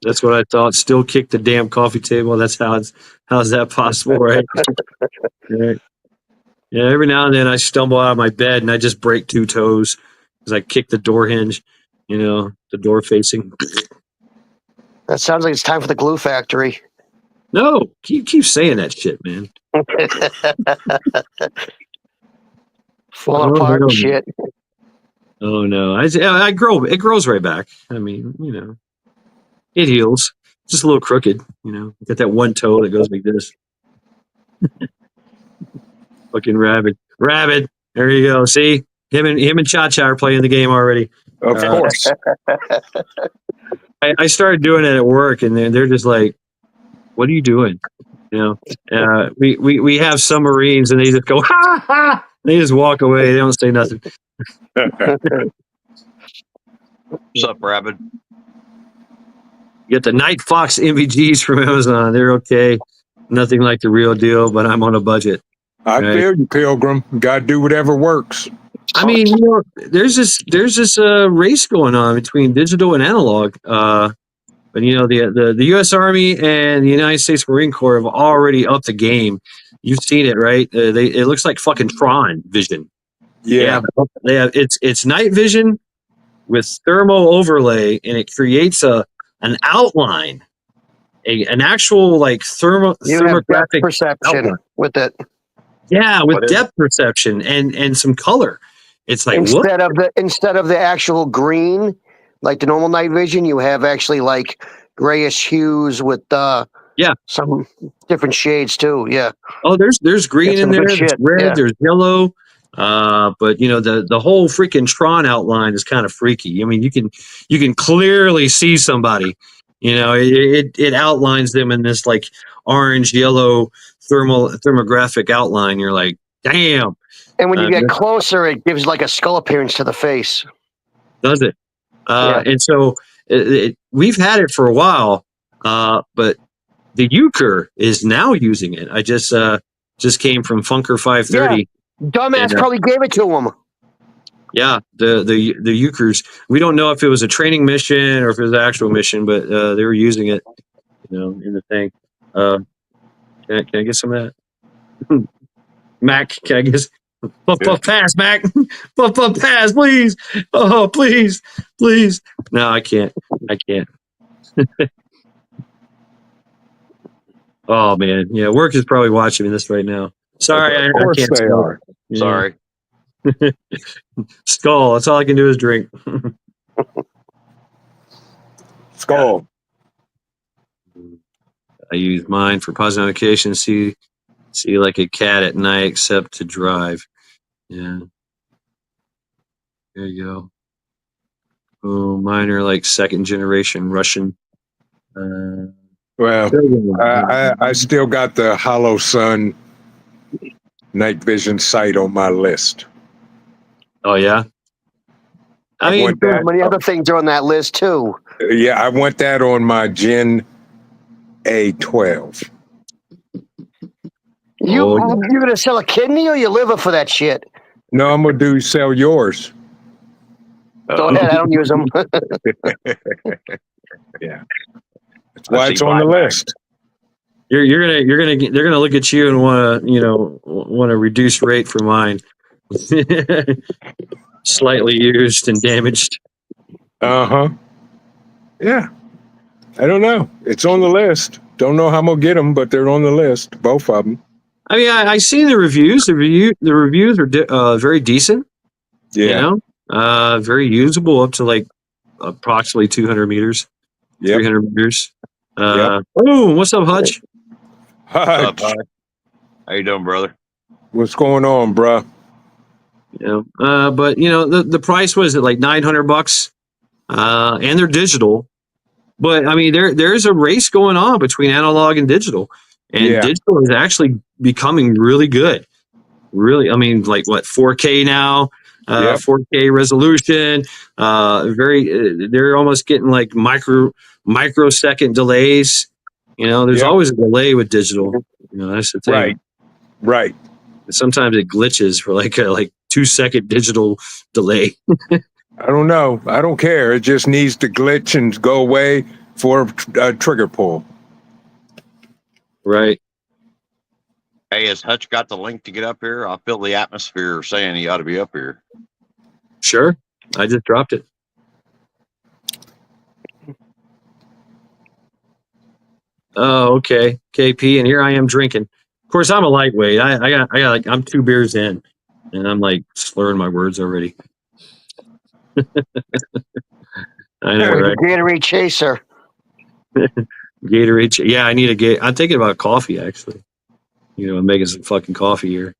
That's what I thought. Still kick the damn coffee table. How's that possible, right? Right. Yeah, every now and then I stumble out of my bed and I just break 2 toes because I kick the door hinge, the door facing. That sounds like it's time for the glue factory. No, keep saying that shit, man. Falling Oh, apart no. and shit. Oh no, I grow. It grows right back. I mean, it heals. Just a little crooked, Got that one toe that goes like this. Fucking rabbit. There you go. See, him and Cha-Cha are playing the game already. Of course. I started doing it at work, and they're just like, "What are you doing?" We have submarines, and they just go ha ha. They just walk away. They don't say nothing. What's up, Rabbit? Get the Night Fox MVGs from Amazon. They're okay. Nothing like the real deal, but I'm on a budget. I Right. feel you, Pilgrim. Got to do whatever works. I mean, there's this race going on between digital and analog. But the U.S. Army and the United States Marine Corps have already upped the game. You've seen it, right? It looks like fucking Tron vision. Yeah. They have it's night vision with thermal overlay, and it creates an outline, an actual like You have depth thermographic perception outline. with it. Yeah, with What is depth perception and some color. It's like what? Instead of the actual green, like the normal night vision, you have actually like grayish hues with some different shades too. Yeah. Oh, there's green That's in some there. good There's shit, red. yeah. There's yellow. But the whole freaking Tron outline is kind of freaky. I mean, you can clearly see somebody. It outlines them in this like orange yellow thermographic outline. You're like, damn. And when you get closer, it gives like a skull appearance to the face. Does it? Yeah. And so we've had it for a while, but the Euchre is now using it. I just came from Funker 530. Dumbass probably gave it to him. Yeah, the Euchres. We don't know if it was a training mission or if it was an actual mission, but they were using it, in the thing. Can I get some of that? Mac, can I get puff pass, Mac? puff pass, please. Oh, please. No, I can't. Oh man, yeah, work is probably watching this right now. Sorry, I Of course can't they smoke. are. Yeah. Sorry. Skull. That's all I can do is drink. Skull. I use mine for pause notification. See like a cat at night, except to drive. Yeah. There you go. Oh, mine are like second generation Russian. Well, I still got the Hollow Sun night vision sight on my list. Oh yeah. I mean, want that. Many other things are on that list too. Yeah, I want that on my Gen A12. You're gonna sell a kidney or your liver for that shit? No, I'm gonna sell yours. Go ahead. I don't use them. Yeah, that's why it's on the list. they're gonna look at you and want to reduce rate for mine. Slightly used and damaged. Uh-huh. Yeah. I don't know. It's on the list. Don't know how I'm gonna get them, but they're on the list. Both of them. I mean, I seen the reviews. The reviews are very decent. Yeah. You know, very usable up to like approximately 200 meters, 300 meters. Oh, what's up, Hutch? Hutch. How you doing, brother? What's going on, bruh? You know, but you know, the price was at like $900, and they're digital. But I mean, there's a race going on between analog and digital, and digital is actually becoming really good. Really, I mean, like what 4K now, 4K resolution. They're almost getting like microsecond delays. You know, there's always a delay with digital. You know, that's the thing. Right. Sometimes it glitches for like a 2-second digital delay. I don't know. I don't care. It just needs to glitch and go away for a trigger pull. Right. Hey, has Hutch got the link to get up here? I feel the atmosphere saying he ought to be up here. Sure. I just dropped it. Oh, okay. KP, and here I am drinking. Of course, I'm a lightweight. I got like I'm 2 beers in, and I'm like slurring my words already. I know, right? Gatorade chaser. Gatorade. Yeah, I need a Gatorade. I'm thinking about coffee actually. You know, I'm making some fucking coffee here.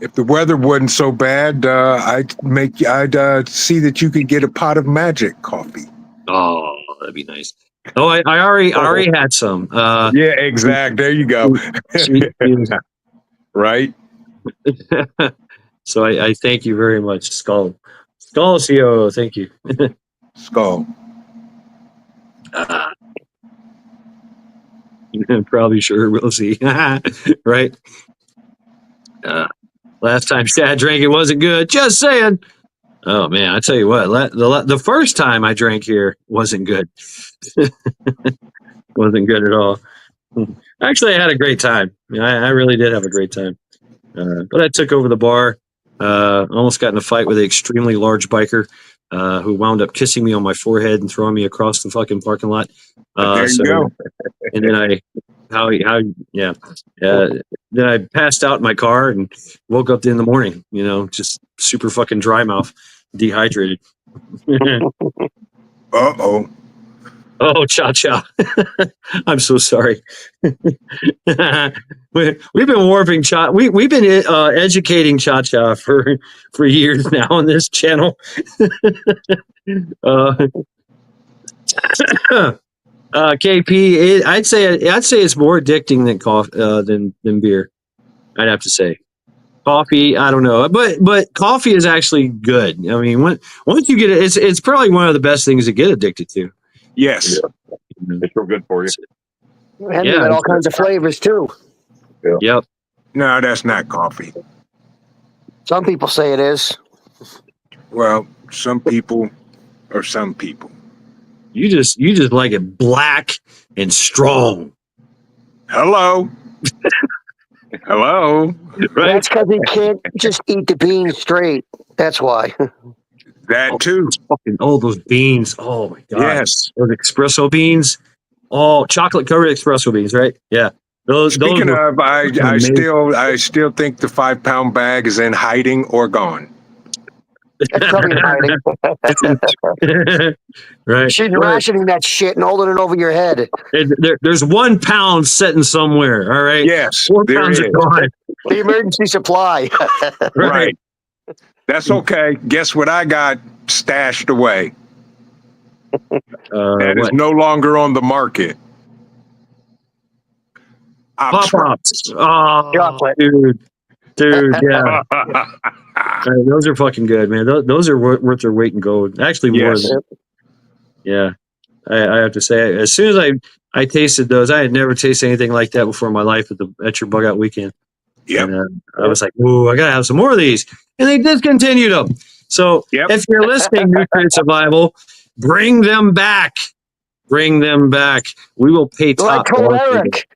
If the weather wasn't so bad, I'd see that you could get a pot of magic coffee. Oh, that'd be nice. Oh, I already had some. Yeah, exact. There you go. Right. So I thank you very much, Skull. Skull CEO, thank you. Skull. Probably sure we'll see. Right. Last time Chad drank, it wasn't good. Just saying. Oh man, I tell you what, the first time I drank here wasn't good. Wasn't good at all. Actually, I had a great time. I really did have a great time. But I took over the bar. Almost got in a fight with an extremely large biker who wound up kissing me on my forehead and throwing me across the fucking parking lot. There you go. And then then I passed out in my car and woke up in the morning, you know, just super fucking dry mouth, dehydrated. Uh-oh. Oh, Cha-Cha. I'm so sorry. We've been warping Cha. We've been educating Cha-Cha for years now on this channel. KP, I'd say it's more addicting than coffee than beer. I'd have to say. Coffee, I don't know, but coffee is actually good. I mean, once you get it, it's probably one of the best things to get addicted to. Yes, it's real good for you. And you got all kinds of flavors too. Yep. No, that's not coffee. Some people say it is. Well, some people are some people. You just like it black and strong. Hello. Hello. Right? That's because he can't just eat the beans straight. That's why. That too. Fucking those beans. Oh my god. Yes. Those espresso beans. Oh, chocolate covered espresso beans, right? Yeah. Speaking were of, I still think the 5-pound bag is in hiding or gone. It's probably in hiding. Right. She's rationing that shit and holding it over your head. There's 1 pound sitting somewhere. All right. Yes, 4 there pounds is. are gone. The emergency supply. Right. That's okay. Guess what I got stashed away? That is What? no longer on the market. Pop-Ups. Oh, Chocolate. dude, yeah. Those are fucking good, man. Those are worth their weight in gold. Actually, more Yes. than. Yeah, I have to say, as soon as I tasted those, I had never tasted anything like that before in my life at your bug out weekend. Yep. And, I was like, "Ooh, I gotta have some more of these," and they discontinued them. So if you're listening, Nutrient Survival, bring them back. Bring them back. We will pay top. Like Cole Eric.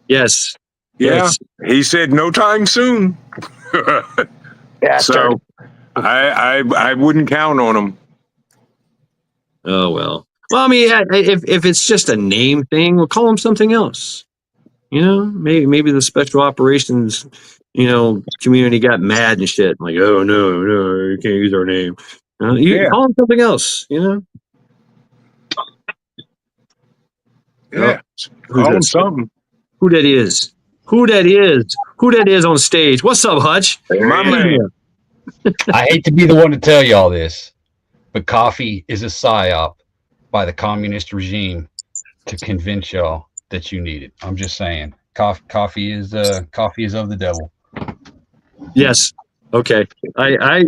Yes. Yeah. Yes. He said no time soon. So I wouldn't count on him. Oh well. Well, I mean, if it's just a name thing, we'll call them something else. You know, maybe the special operations, community got mad and shit. Like, oh no, you can't use our name. You call them something else. Yeah. Call them something. Who that is? Who that is? Who that is on stage? What's up, Hutch? My man. I hate to be the one to tell you all this, but coffee is a psyop by the communist regime to convince y'all that you need it. I'm just saying, coffee is of the devil. Yes. Okay. I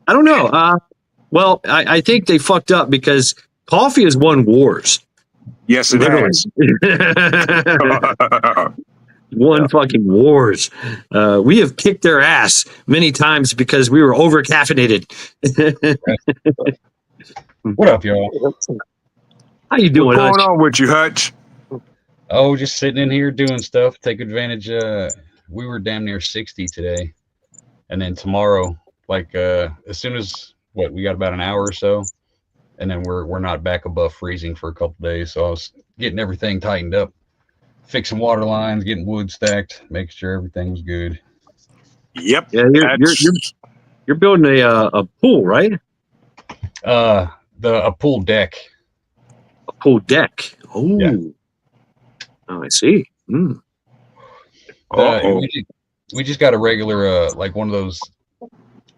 don't know. Well, I think they fucked up because coffee has won wars. Yes, it has. Won fucking wars. We have kicked their ass many times because we were over caffeinated. What up, y'all? How you doing? What's going on with you, Hutch? Oh, just sitting in here doing stuff. Take advantage. We were damn near 60 today, and then tomorrow, as soon as we got about an hour or so, and then we're not back above freezing for a couple days. So I was getting everything tightened up, fixing water lines, getting wood stacked, making sure everything was good. Yep. Yeah, you're building a pool, right? A pool deck. A pool deck. Oh. Yeah. Oh, I see. We just got a regular one of those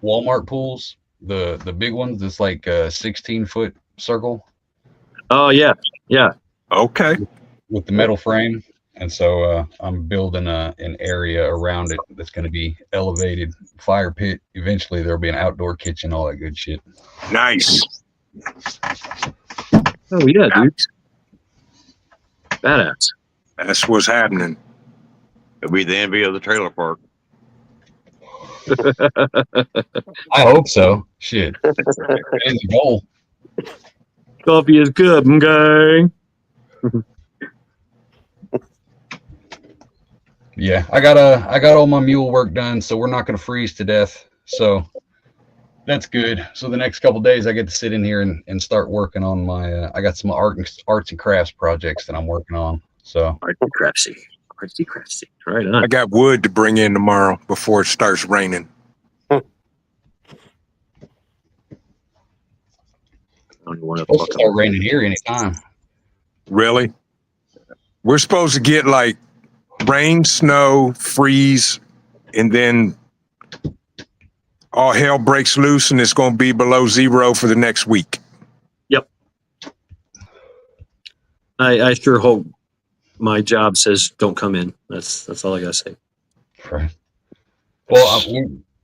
Walmart pools, the big ones. It's like a 16-foot circle. Oh yeah. Okay. With the metal frame, and so I'm building an area around it that's going to be elevated, fire pit. Eventually, there'll be an outdoor kitchen, all that good shit. Nice. Oh yeah, dude. Badass. That's what's happening. It'll be the envy of the trailer park. I hope so. Shit. That's the goal. Coffee is good, gang. Yeah, I got all my mule work done, so we're not going to freeze to death. So that's good. So the next couple of days, I get to sit in here and start working on my. I got some arts and crafts projects that I'm working on. So artsy craftsy. Right on. I got wood to bring in tomorrow before it starts raining. It's supposed to start raining here anytime. Really? We're supposed to get like rain, snow, freeze, and then all hell breaks loose and it's going to be below zero for the next week. Yep. I sure hope my job says don't come in. That's all I gotta say. Right. Well,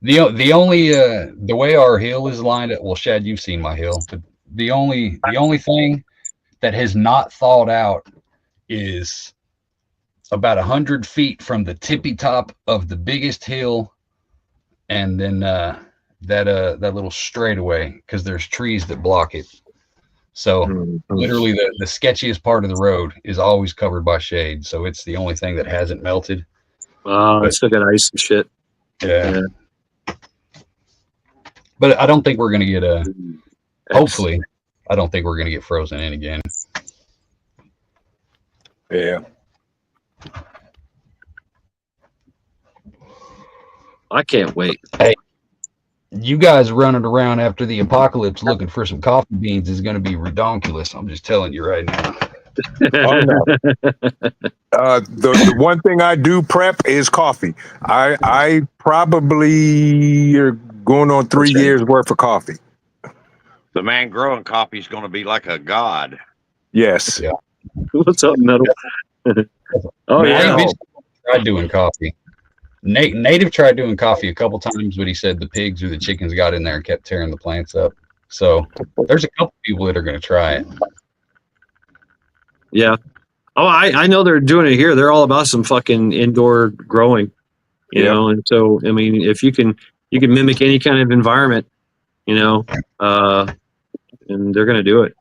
the only the way our hill is lined up. Well, Shad, you've seen my hill. But the only thing that has not thawed out is about 100 feet from the tippy top of the biggest hill, and then that little straightaway, because there's trees that block it. So literally the sketchiest part of the road is always covered by shade. So it's the only thing that hasn't melted. I still got ice and shit. Yeah. But I don't think we're going to get hopefully, I don't think we're going to get frozen in again. Yeah. I can't wait. Hey, you guys running around after the apocalypse looking for some coffee beans is going to be redonkulous. I'm just telling you right now. Oh no. The one thing I do prep is coffee. I probably are going on 3 years worth of coffee. The man growing coffee is going to be like a god. Yes. Yeah. What's up, Metal? Oh, Man, yeah. Native tried doing coffee. Native tried doing coffee a couple times, but he said the pigs or the chickens got in there and kept tearing the plants up. So there's a couple people that are going to try it. Yeah. Oh, I know they're doing it here. They're all about some fucking indoor growing, you know. And so, I mean, if you can mimic any kind of environment, you know, and they're going to do it.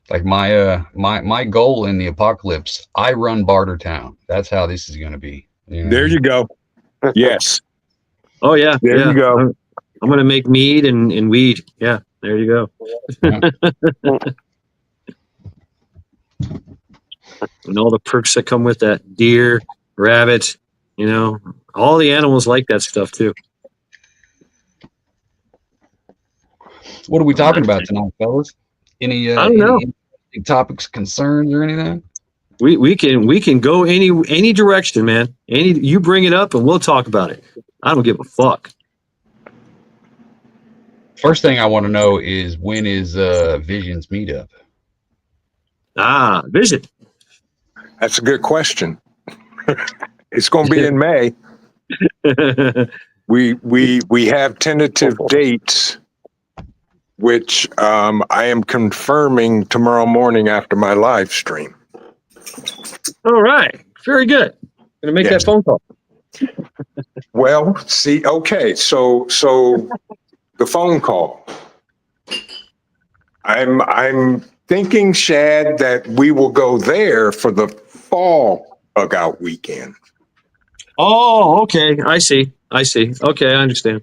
Like my goal in the apocalypse, I run Bartertown. That's how this is going to be. You know? There you go. Yes. Oh yeah. There you go. I'm going to make mead and weed. Yeah. There you go. And all the perks that come with that: deer, rabbit, you know, all the animals like that stuff too. What are we talking about tonight, fellas? Any I don't know. Any topics, concerns, or anything? We can go any direction, man. You bring it up and we'll talk about it. I don't give a fuck. First thing I want to know is, when is Vision's meetup? Vision. That's a good question. It's going to be in May. We have tentative dates, which I am confirming tomorrow morning after my live stream. All right. Very good. Gonna make that phone call. Well, see, okay, so the phone call. I'm thinking, Shad, that we will go there for the fall bug out weekend. Oh, okay. I see. Okay, I understand.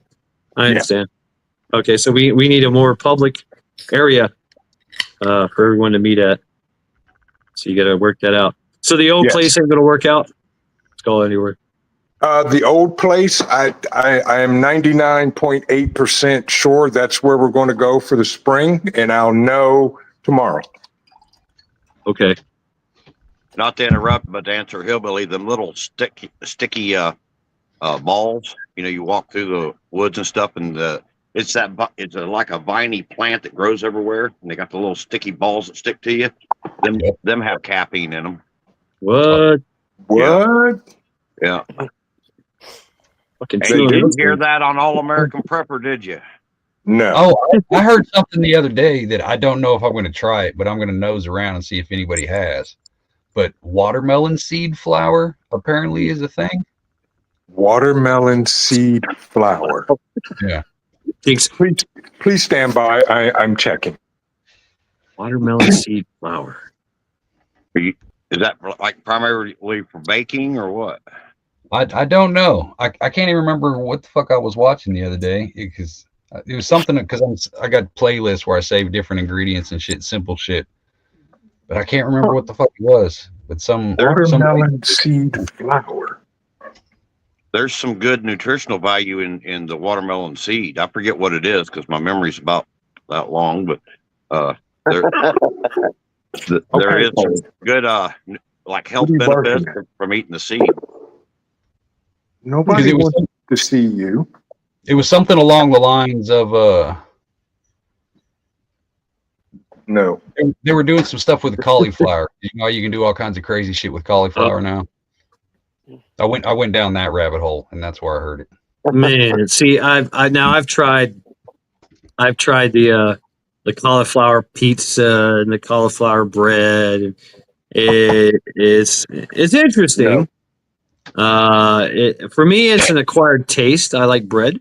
Okay, so we need a more public area for everyone to meet at. So you got to work that out. So the old place ain't going to work out? Let's go anywhere. The old place, I am 99.8% sure that's where we're going to go for the spring, and I'll know tomorrow. Okay. Not to interrupt, but to answer Hillbilly, them little sticky balls. You know, you walk through the woods and stuff, and it's like a viney plant that grows everywhere, and they got the little sticky balls that stick to you. Them have caffeine in them. What? Yeah. Fucking And you didn't hear that on All American Prepper, did you? No. Oh, I heard something the other day that I don't know if I'm going to try it, but I'm going to nose around and see if anybody has. But watermelon seed flour apparently is a thing. Watermelon seed flour. Yeah. Thanks. Please stand by. I'm checking. Watermelon seed flour. Is that like primarily for baking or what? I don't know. I can't even remember what the fuck I was watching the other day, because it was something, because I got playlists where I save different ingredients and shit, simple shit. But I can't remember what the fuck it was. But watermelon seed flour. There's some good nutritional value in the watermelon seed. I forget what it is because my memory's about that long, but there is some good like health benefits from eating the seed. Nobody wants to see you. It was something along the lines of no. They were doing some stuff with cauliflower. You know, you can do all kinds of crazy shit with cauliflower now. I went down that rabbit hole, and that's where I heard it. Man, see, I've tried the cauliflower pizza and the cauliflower bread. It's interesting. For me, it's an acquired taste. I like bread.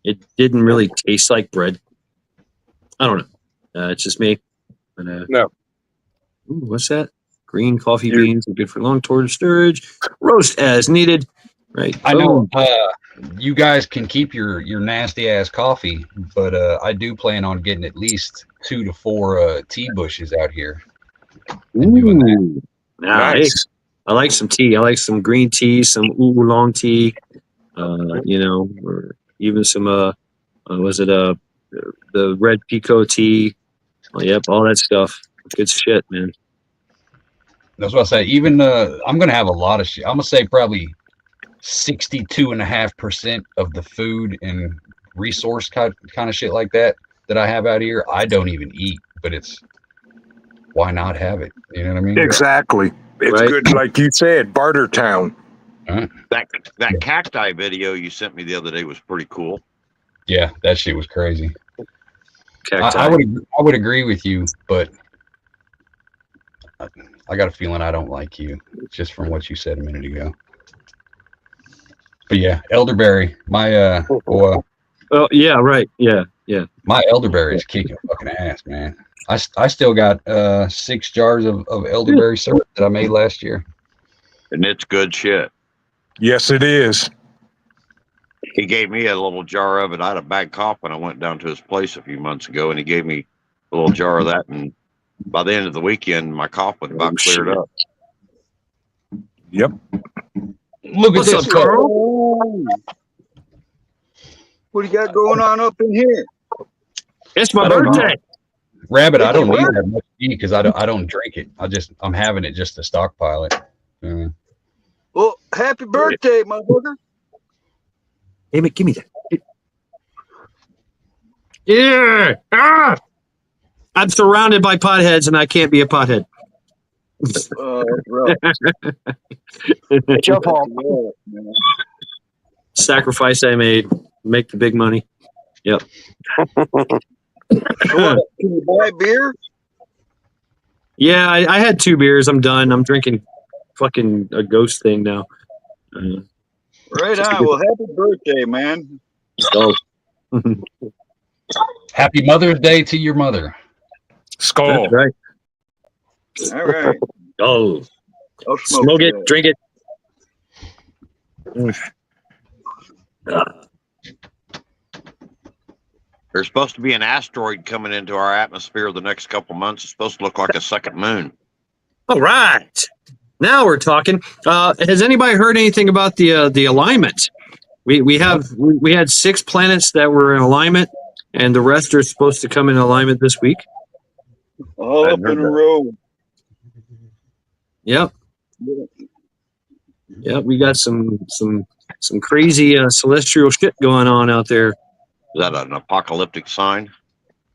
It didn't really taste like bread. I don't know. It's just me. But, no. Ooh, what's that? Green coffee beans are good for long storage. Roast as needed. Right. I know you guys can keep your nasty ass coffee, but I do plan on getting at least 2 to 4 tea bushes out here. and doing that. Ooh, nice. I like some tea. I like some green tea, some oolong tea. You know, or even some was it the red pico tea? Oh, yep, all that stuff. Good shit, man. That's what I say. Even I'm gonna have a lot of shit. I'm gonna say probably 62.5% of the food and resource kind of shit like that I have out here, I don't even eat. But it's why not have it? You know what I mean? Exactly. It's Right. good, like you said, barter town. That cacti video you sent me the other day was pretty cool. Yeah, that shit was crazy. Cacti. I would agree with you, but I got a feeling I don't like you just from what you said a minute ago. But yeah, elderberry. My Oh yeah, right. Yeah. my elderberry is kicking fucking ass, man. I still got 6 jars of elderberry syrup that I made last year. And it's good shit. Yes, it is. He gave me a little jar of it. I had a bad cough when I went down to his place a few months ago, and he gave me a little jar of that. And by the end of the weekend, my cough was about cleared up. Yep. Look at What's this, up, Carl? What do you got going on up in here? It's my I don't know. birthday. Rabbit. I don't need that much tea because I don't drink it. I'm having it just to stockpile it. Well, happy birthday, motherfucker. Hey, give me that. Yeah. Ah! I'm surrounded by potheads, and I can't be a pothead. Right. It's your fault. Sacrifice I made. Make the big money. Yep. So what, can you buy beer? Yeah, I had 2 beers. I'm done. I'm drinking fucking a ghost thing now. Right on. Well, happy birthday, man. So. Happy Mother's Day to your mother. Skull. That's right. All right. Oh, I'll smoke it, drink it. There's supposed to be an asteroid coming into our atmosphere the next couple months. It's supposed to look like a second moon. All right. Now we're talking. Has anybody heard anything about the alignment? We had 6 planets that were in alignment, and the rest are supposed to come in alignment this week. All up in a row. Yep. Yep. We got some crazy celestial shit going on out there. Is that an apocalyptic sign?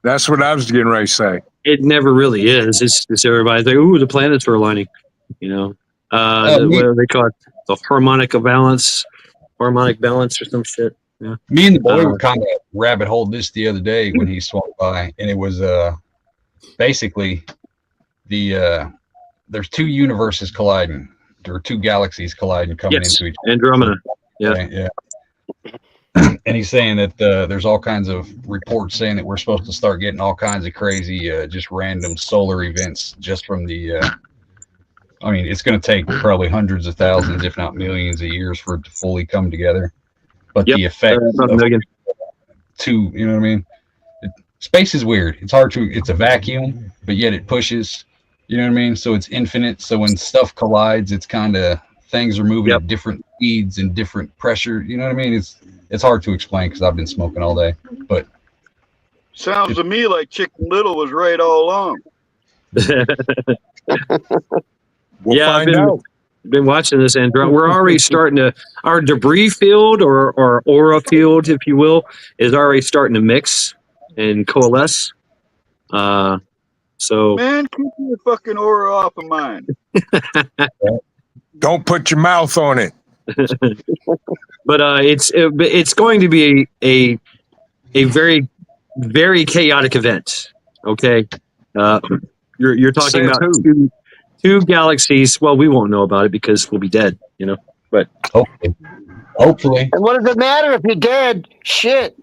That's what I was getting ready to say. It never really is. It's just everybody's like, "Ooh, the planets are aligning." You know, what do they call it? The harmonic balance or some shit. Yeah. Me and the boy were kind of rabbit holed this the other day when he swung by, and it was basically there's 2 universes colliding, or 2 galaxies colliding coming into each other. Andromeda. Yeah. Yeah. And he's saying that there's all kinds of reports saying that we're supposed to start getting all kinds of crazy, just random solar events just from the. I mean, it's going to take probably hundreds of thousands, if not millions, of years for it to fully come together. But the effect of 2, you know what I mean? Space is weird. It's hard to. It's a vacuum, but yet it pushes. You know what I mean? So it's infinite. So when stuff collides, it's kind of things are moving at different speeds and different pressure. You know what I mean? It's hard to explain because I've been smoking all day. But sounds to me like Chicken Little was right all along. We'll find out. Been watching this, and we're already starting to. Our debris field or aura field, if you will, is already starting to mix and coalesce. So man, keep your fucking aura off of mine. Don't put your mouth on it. But it's going to be a very, very chaotic event. Okay, you're talking about two galaxies. Well, we won't know about it because we'll be dead. You know, but hopefully. And what does it matter if you're dead? Shit.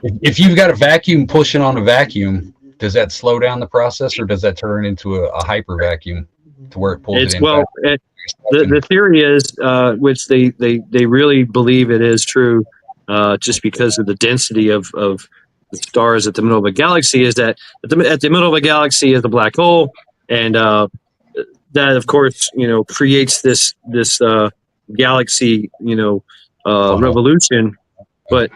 If you've got a vacuum pushing on a vacuum, does that slow down the process, or does that turn into a hyper vacuum to where it pulls it in? Well, the theory is, which they really believe it is true, just because of the density of the stars at the middle of a galaxy, is that at the middle of a galaxy is a black hole, and that of course, creates this galaxy, revolution. But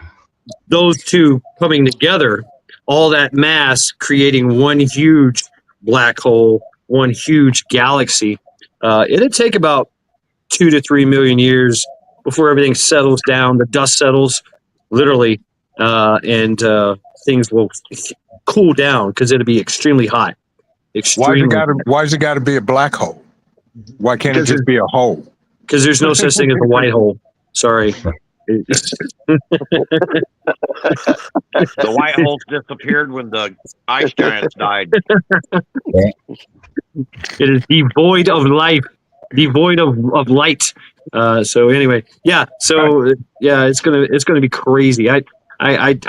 those two coming together, all that mass creating one huge black hole, one huge galaxy. It'd take about 2 to 3 million years before everything settles down. The dust settles, literally, and things will cool down because it'll be extremely hot. Why's it got to be a black hole? Why can't it just be a hole? Because there's no such thing as a white hole. Sorry. The white holes disappeared when the ice giants died. It is devoid of life, devoid of light. So anyway, yeah. So yeah, it's gonna be crazy. I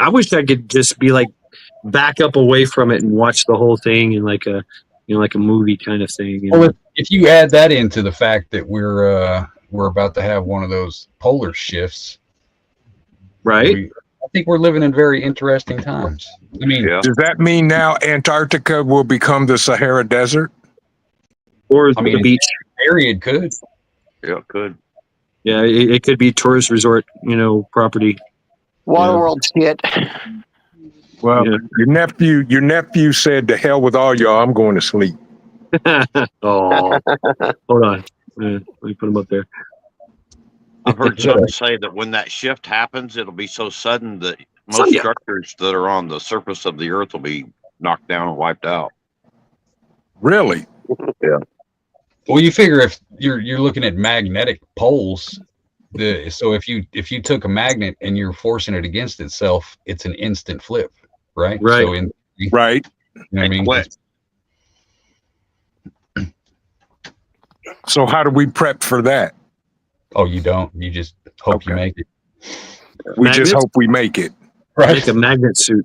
wish I could just be like back up away from it and watch the whole thing in like a like a movie kind of thing. Well, if you add that into the fact that we're about to have one of those polar shifts, right? I think we're living in very interesting times. I mean, does that mean now Antarctica will become the Sahara Desert? Or the beach? Area it could. Yeah, it could. Yeah, it could be tourist resort, property. Waterworld shit. Well, your nephew said, "To hell with all y'all. I'm going to sleep." Oh, hold on. Let me put him up there. I've heard some say that when that shift happens, it'll be so sudden that most structures that are on the surface of the Earth will be knocked down and wiped out. Really? Yeah. Well, you figure if you're looking at magnetic poles, so if you took a magnet and you're forcing it against itself, it's an instant flip, right? Right. So right. You know what I mean? So how do we prep for that? Oh, you don't. You just hope you make it. We just hope we make it. Right. Make a magnet suit.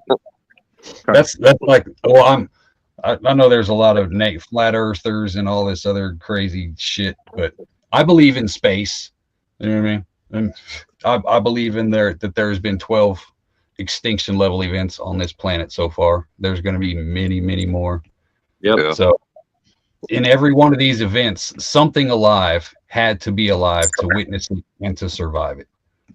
That's like, well, I know there's a lot of flat earthers and all this other crazy shit, but I believe in space. You know what I mean? And I believe in that there's been 12 extinction level events on this planet so far. There's going to be many, many more. Yep. Yeah. So in every one of these events, something alive had to be alive to witness it and to survive it.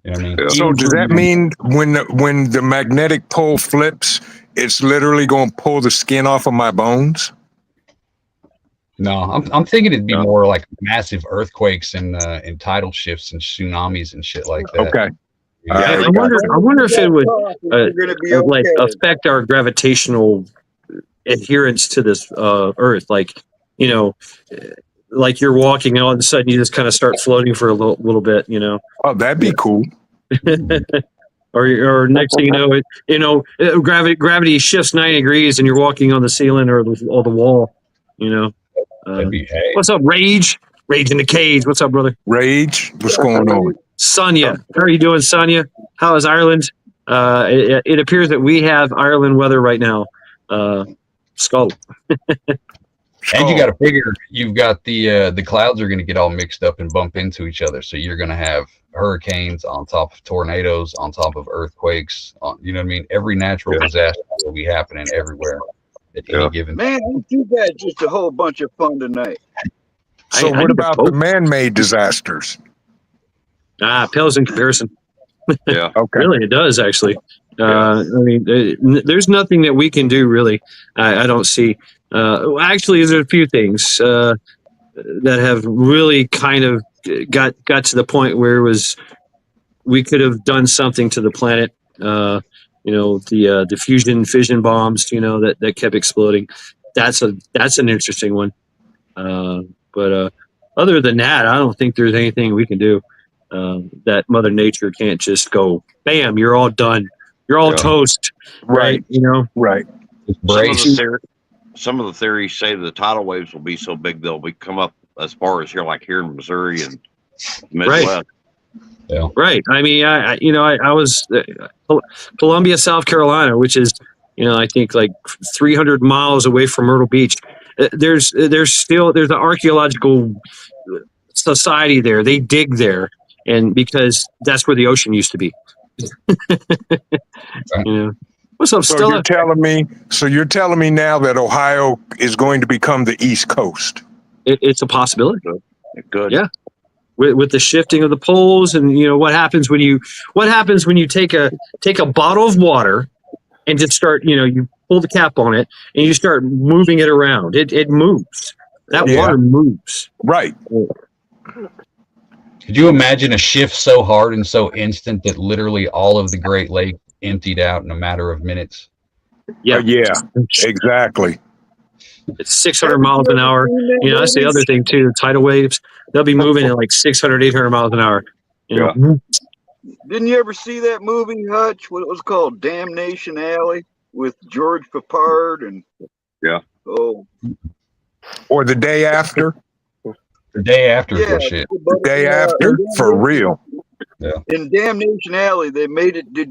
You know what I mean? So does that mean when the magnetic pole flips, it's literally going to pull the skin off of my bones? No, I'm thinking it'd be more like massive earthquakes and tidal shifts and tsunamis and shit like that. Okay. Yeah, I wonder if it would like affect our gravitational adherence to this Earth. Like, like you're walking and all of a sudden you just kind of start floating for a little bit. Oh, that'd be cool. Or next thing you know, gravity shifts 90 degrees and you're walking on the ceiling or the wall. What's up, Rage? Rage in the cage. What's up, brother? Rage. What's going on? Sonia, how are you doing, Sonia? How is Ireland? It appears that we have Ireland weather right now. Skull. And you got to figure you've got the clouds are going to get all mixed up and bump into each other. So you're going to have hurricanes on top of tornadoes, on top of earthquakes. You know what I mean? Every natural disaster will be happening everywhere at any given time. Man, ain't you guys just a whole bunch of fun tonight? So what about the man-made disasters? Pales in comparison. Yeah. Okay. Really, it does actually. I mean, there's nothing that we can do really. I don't see. Actually, there's a few things that have really kind of got to the point where we could have done something to the planet. The fission bombs, that kept exploding. That's an interesting one. But other than that, I don't think there's anything we can do. That Mother Nature can't just go, bam, you're all done. You're all toast. Right. Right. Some of the theories say the tidal waves will be so big they'll come up as far as here in Missouri and Midwest. Right. Yeah. Right. I mean, I was Columbia, South Carolina, which is, I think like 300 miles away from Myrtle Beach. There's an archaeological society there. They dig there, and because that's where the ocean used to be. What's up, Stella? You're telling me now that Ohio is going to become the East Coast? it's a possibility. Good. Yeah. With the shifting of the poles, and what happens when you take a bottle of water and just start, you pull the cap on it and you start moving it around. It moves. That water moves. Right. Could you imagine a shift so hard and so instant that literally all of the Great Lakes emptied out in a matter of minutes? Yeah. Yeah. Exactly. It's 600 miles an hour. That's the other thing too. Tidal waves, they'll be moving at like 600, 800 miles an hour. Didn't you ever see that movie, Hutch? What it was called, Damnation Alley, with George Papard and or The Day After. The Day After shit. The Day After, for real. Yeah. In Damnation Alley, they made it to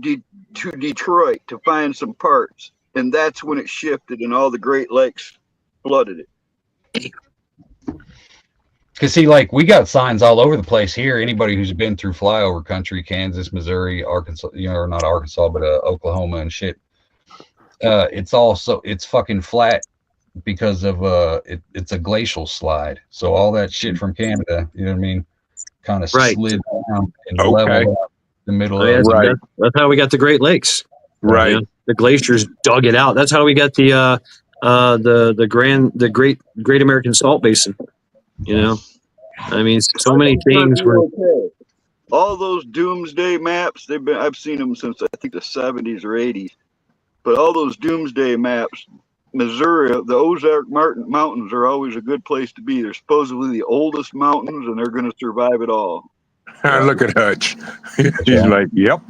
Detroit to find some parts, and that's when it shifted and all the Great Lakes flooded it. Because see, like, we got signs all over the place here. Anybody who's been through flyover country, Kansas, Missouri, Arkansas, or not Arkansas, but Oklahoma and shit. It's fucking flat because of it's a glacial slide. So all that shit from Canada, you know what I mean, kind of slid down and leveled up the middle of it. That's how we got the Great Lakes. Right. The glaciers dug it out. That's how we got the Great American Salt Basin. I mean, so many things were. All those doomsday maps, I've seen them since I think the 70s or 80s. But all those doomsday maps, Missouri, the Ozark Mountains are always a good place to be. They're supposedly the oldest mountains, and they're going to survive it all. Look at Hutch. He's like, yep.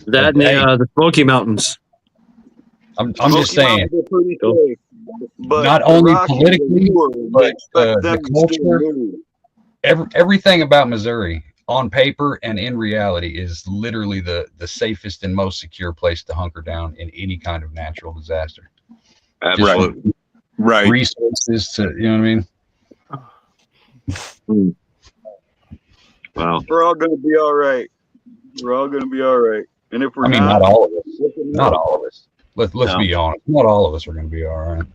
That and the Smoky Mountains. I'm just saying. But not only politically, but the culture, everything about Missouri on paper and in reality is literally the safest and most secure place to hunker down in any kind of natural disaster. Absolutely. Right. Resources to, you know what I mean? Wow. We're all going to be all right. We're all going to be all right. And if we're not all of us. Not all of us. Let's be honest. Not all of us are going to be all right.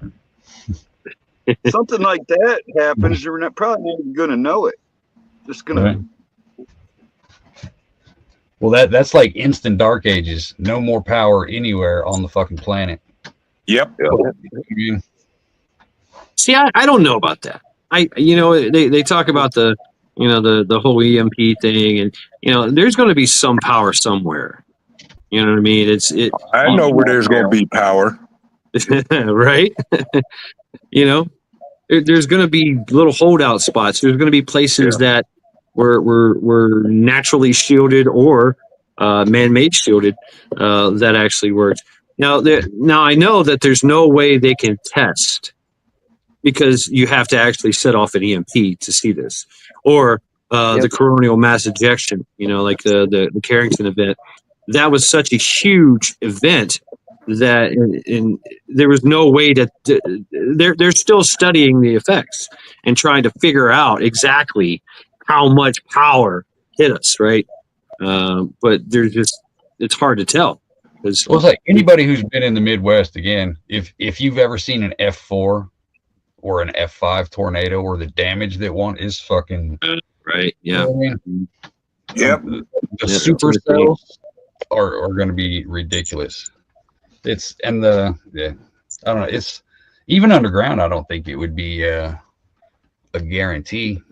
Something like that happens, you're probably not even going to know it. Just going to. Well, that's like instant dark ages. No more power anywhere on the fucking planet. Yep. See, I don't know about that. They talk about the whole EMP thing, and there's going to be some power somewhere. You know what I mean? I know where there's going to be power. Right? There's going to be little holdout spots. There's going to be places that were naturally shielded or man-made shielded that actually works. Now I know that there's no way they can test, because you have to actually set off an EMP to see this, or the coronal mass ejection. Like the Carrington event. That was such a huge event that there was no way to. They're still studying the effects and trying to figure out exactly how much power hit us, right? But it's hard to tell. Well, it's like anybody who's been in the Midwest, again, if you've ever seen an F4 or an F5 tornado, or the damage that one is fucking right. Yeah. You know what I mean? Yep. The supercells are going to be ridiculous. I don't know. It's even underground. I don't think it would be a guarantee,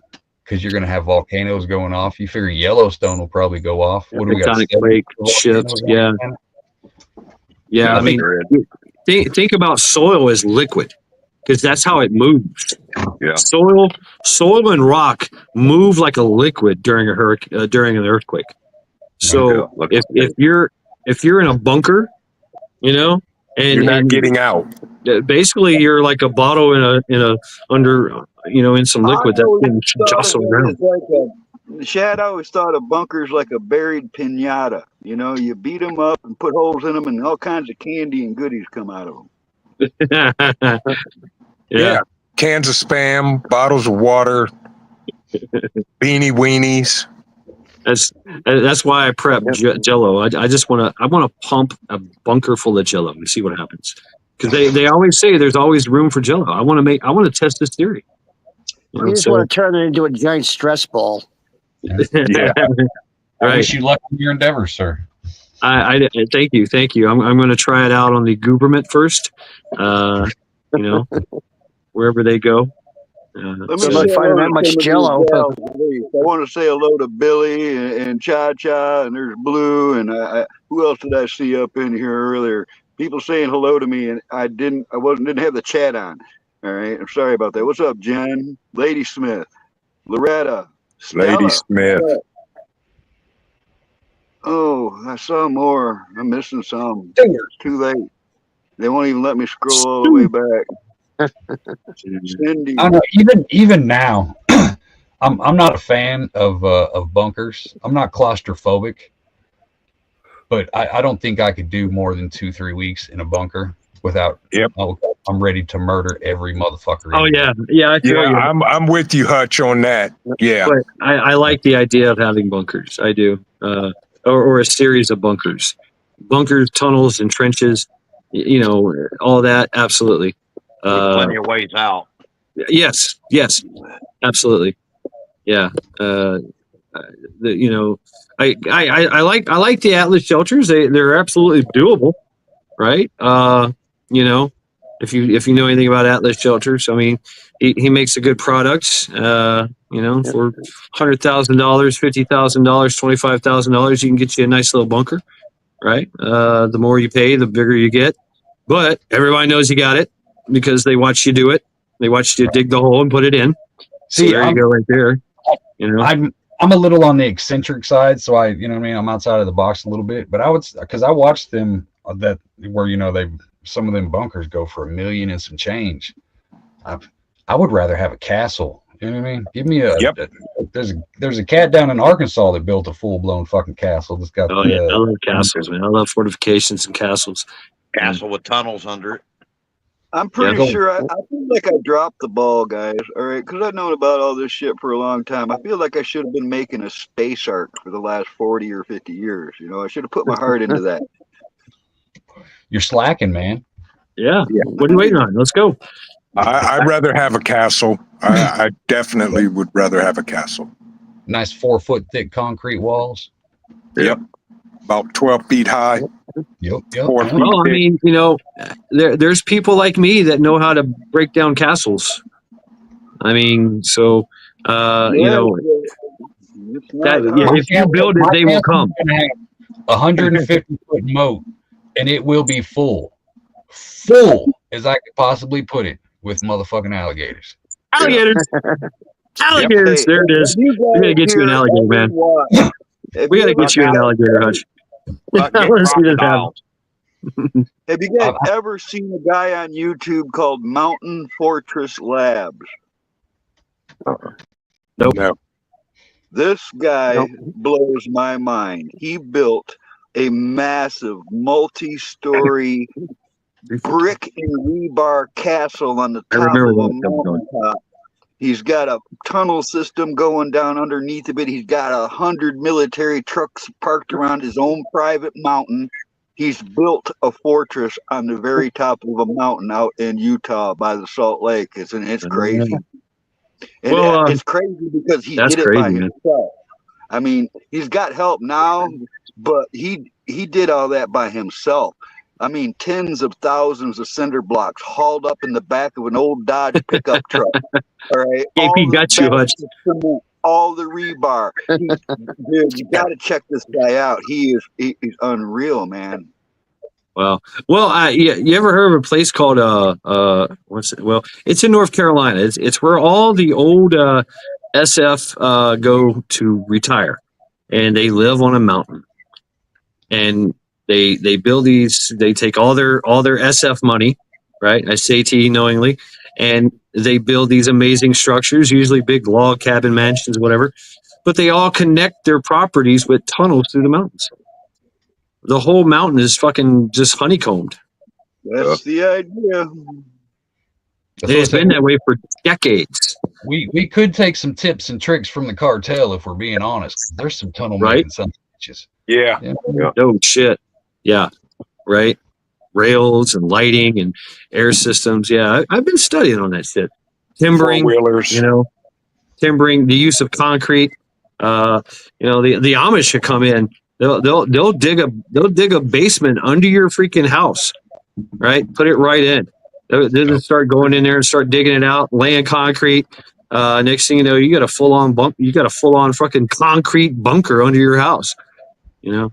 because you're going to have volcanoes going off. You figure Yellowstone will probably go off. What do we got? Plate shifts. Yeah. Yeah. I mean, think about soil as liquid, because that's how it moves. Yeah. Soil and rock move like a liquid during an earthquake. So if you're in a bunker, and you're not getting out. Basically, you're like a bottle in some liquid that can jostle around. Shad always thought of bunkers like a buried pinata. You beat them up and put holes in them, and all kinds of candy and goodies come out of them. Yeah. Cans of Spam, bottles of water, beanie weenies. That's why I prep Jello. I want to pump a bunker full of Jello and see what happens, because they always say there's always room for Jello. I want to test this theory. You just want to turn it into a giant stress ball. Yeah. I Right. wish you luck in your endeavors, sir. I thank you. I'm going to try it out on the government first. Wherever they go. Let So me like say finding hello that to much some of Jello. these gals, please. I want to say hello to Billy and Cha Cha, and there's Blue, and who else did I see up in here earlier? People saying hello to me, and I didn't have the chat on. All right, I'm sorry about that. What's up, Jen, Lady Smith, Loretta, Lady Stella? Smith. Oh, I saw more. I'm missing some. Too late. They won't even let me scroll all the way back. Cindy. I don't know. Even now, I'm not a fan of bunkers. I'm not claustrophobic, but I don't think I could do more than 2-3 weeks in a bunker without. Yep. I'm ready to murder every motherfucker. Oh yeah, I feel you. I'm with you, Hutch, on that. Yeah. But I like the idea of having bunkers. I do, or a series of bunkers, tunnels, and trenches. All that. Absolutely. With plenty of ways out. Yes, absolutely. Yeah. I like the Atlas shelters. They're absolutely doable, right? If you know anything about Atlas shelters, I mean, he makes a good product. For $100,000, $50,000, $25,000, you can get you a nice little bunker, right? The more you pay, the bigger you get. But everybody knows you got it because they watch you do it. They watch you dig the hole and put it in. See, so there you go, right there. I'm a little on the eccentric side, so I'm outside of the box a little bit. But because I watched them where some of them bunkers go for $1 million and some change. I would rather have a castle. You know what I mean? Give me there's a cat down in Arkansas that built a full blown fucking castle that's got. I love castles, man. I love fortifications and castles. Castle with tunnels under it. I'm pretty sure I feel like I dropped the ball, guys. All right, because I've known about all this shit for a long time. I feel like I should have been making a space arc for the last 40 or 50 years. I should have put my heart into that. You're slacking, man. Yeah. What are you waiting on? Let's go. I'd rather have a castle. I definitely would rather have a castle. Nice 4 foot thick concrete walls. Yep. About 12 feet high. Yep. 4 feet Well, I thick. mean, there's people like me that know how to break down castles. I mean, so if you build it, they will come. 150 foot moat, and it will be full as I could possibly put it with motherfucking alligators. Alligators. Alligators. There it is. We gotta get you an alligator, man. We gotta get you an alligator, Hutch. Let's see this happen. Have you guys ever seen a guy on YouTube called Mountain Fortress Labs? Nope. No. This guy blows my mind. He built a massive multi-story brick and rebar castle on the top of a mountaintop. He's got a tunnel system going down underneath of it. He's got 100 military trucks parked around his own private mountain. He's built a fortress on the very top of a mountain out in Utah by the Salt Lake. It's crazy. And it's crazy because he did it by himself. I mean, he's got help now, but he did all that by himself. I mean, tens of thousands of cinder blocks hauled up in the back of an old Dodge pickup truck. All right. AP got you, Hutch. All the rebar. Dude, you got to check this guy out. He's unreal, man. Well, you ever heard of a place called what's it? Well, it's in North Carolina. It's where all the old SF go to retire, and they live on a mountain, and they build these. They take all their SF money, right? I say to you knowingly, and they build these amazing structures, usually big log cabin mansions, whatever. But they all connect their properties with tunnels through the mountains. The whole mountain is fucking just honeycombed. That's the idea. It's been that way for decades. We could take some tips and tricks from the cartel if we're being honest. There's some tunnel making some bitches. Yeah. Oh shit. Yeah. Right. Rails and lighting and air systems. Yeah, I've been studying on that shit. Timbering. Four-wheelers. timbering, the use of concrete. The Amish should come in. They'll dig a basement under your freaking house, right? Put it right in. They'll just start going in there and start digging it out, laying concrete. Next thing you know, you got a full on fucking concrete bunker under your house. Yeah.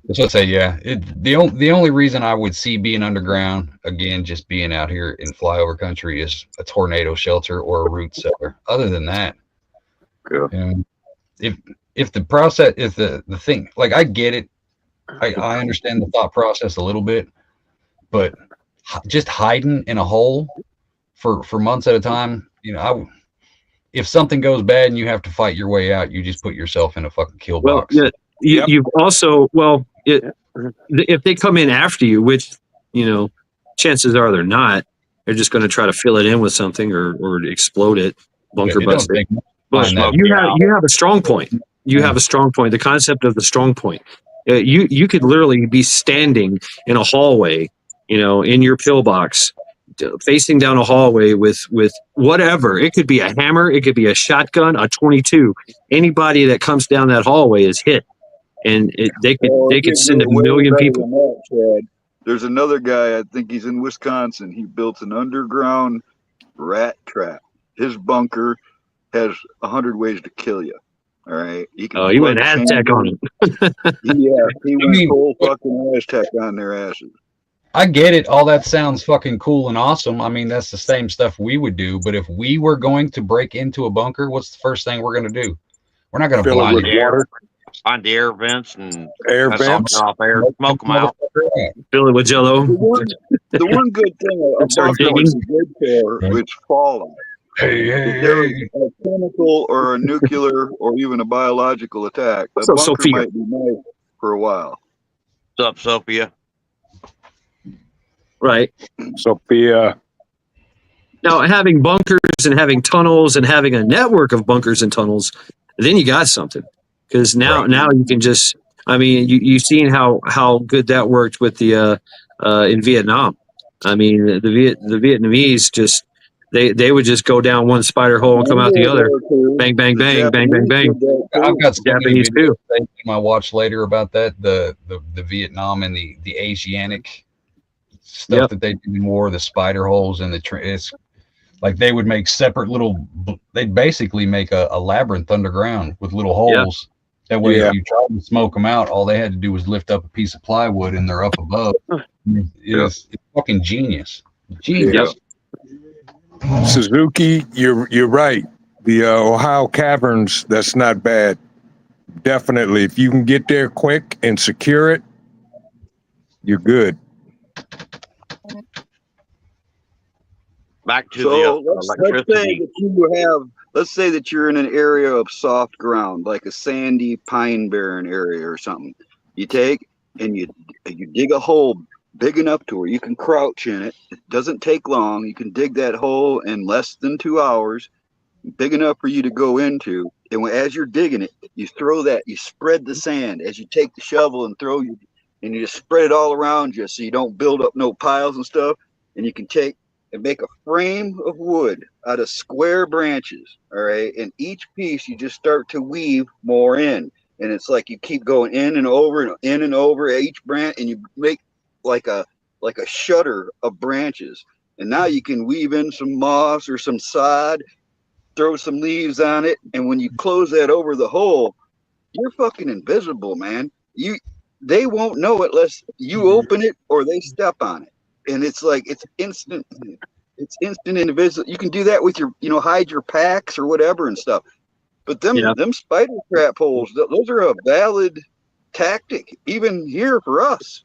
That's what I say. Yeah. The only reason I would see being underground again, just being out here in flyover country, is a tornado shelter or a root cellar. Other than that, if the process is the thing, like, I get it. I understand the thought process a little bit, but just hiding in a hole for months at a time, if something goes bad and you have to fight your way out, you just put yourself in a fucking kill box. Well, yeah, you've also, if they come in after you, which, chances are they're not, they're just going to try to fill it in with something or explode it, bunker bust it. But you have a strong point. You have a strong point. The concept of the strong point. You could literally be standing in a hallway, in your pillbox, facing down a hallway with whatever. It could be a hammer, it could be a shotgun, a 22. Anybody that comes down that hallway is hit, and they could send a million people. There's another guy, I think he's in Wisconsin. He built an underground rat trap. His bunker has 100 ways to kill you. All right. You went Aztec on him. He went full fucking Aztec on their asses. I get it. All that sounds fucking cool and awesome. I mean, that's the same stuff we would do. But if we were going to break into a bunker, what's the first thing we're going to do? We're not going to fill it with water. Find the air vents and off air, smoke them out. Fill it with Jello. The one good thing about bunker is good for it's fallout. If there is a chemical or a nuclear or even a biological attack, a bunker Sophia might be nice for a while. What's up, Sophia? Right. Sophia. Now, having bunkers and having tunnels and having a network of bunkers and tunnels, then you got something. Because now you can just, you've seen how good that worked with the in Vietnam. I mean, the Vietnamese just, they would just go down one spider hole and come out the other. Bang, bang, bang, bang, bang, bang. I've got Japanese too. I watched later about that, the Vietnam and the Asiatic stuff that they do in war, the spider holes and it's like they would make separate little. They'd basically make a labyrinth underground with little holes. That way, if you tried to smoke them out, all they had to do was lift up a piece of plywood and they're up above. It's fucking genius. Genius. Suzuki, you're right. The Ohio Caverns, that's not bad. Definitely, if you can get there quick and secure it, you're good. Back to the electricity. Let's say that you're in an area of soft ground, like a sandy pine barren area or something. You take and you dig a hole big enough to where you can crouch in it. It doesn't take long. You can dig that hole in less than 2 hours, big enough for you to go into. And as you're digging it, you spread the sand as you take the shovel and and you just spread it all around you so you don't build up no piles and stuff. And you can take and make a frame of wood out of square branches. All right. And each piece you just start to weave more in. And it's like you keep going in and over each branch, and you make like a shutter of branches. And now you can weave in some moss or some sod, throw some leaves on it, and when you close that over the hole, you're fucking invisible, man. They won't know it unless you open it or they step on it. And it's like it's instant invisible. You can do that with your hide your packs or whatever and stuff. But them spider trap holes, those are a valid tactic even here for us.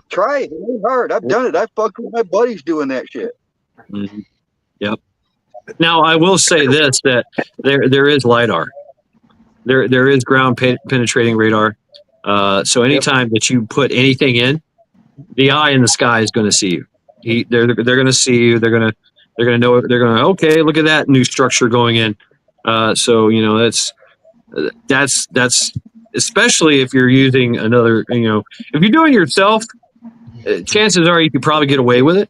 Try it. It's hard. I've done it. I fucked with my buddies doing that shit. Mm-hmm. Yep. Now I will say this: that there is LiDAR. There is ground penetrating radar. So anytime that you put anything in, the eye in the sky is going to see you. They're going to see you. They're going to know. They're going to okay. Look at that new structure going in. So that's especially if you're using another. If you're doing it yourself, chances are you could probably get away with it.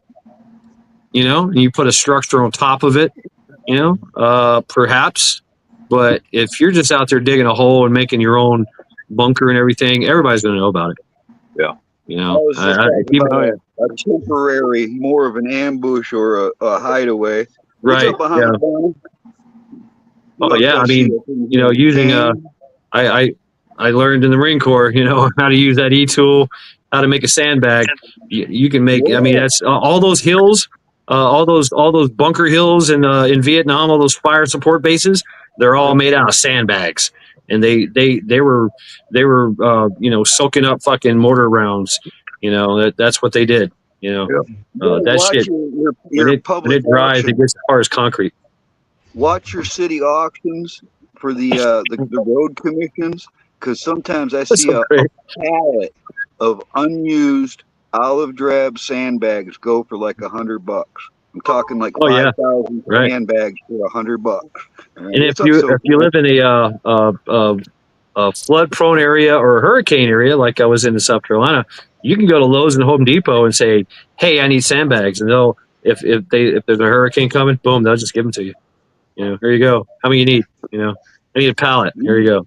and you put a structure on top of it, perhaps. But if you're just out there digging a hole and making your own bunker and everything, everybody's going to know about it. Yeah. I was just talking about a temporary, more of an ambush or a hideaway. What's right. up behind the barn? Oh yeah, I mean, using I learned in the Marine Corps, how to use that E-tool, how to make a sandbag. You can make. I mean, that's all those hills, all those bunker hills in Vietnam, all those fire support bases. They're all made out of sandbags, and they were soaking up fucking mortar rounds. That's what they did. That shit. When it dries, it gets as far as concrete. Watch your city auctions for the road commissions, because sometimes I see a pallet of unused olive drab sandbags go for like $100. I'm talking like 5,000 sandbags for $100. And if you live in a flood prone area or a hurricane area, like I was in South Carolina, you can go to Lowe's and Home Depot and say, "Hey, I need sandbags," and they'll if there's a hurricane coming, boom, they'll just give them to you. Here you go. How many you need? I need a pallet. Here you go.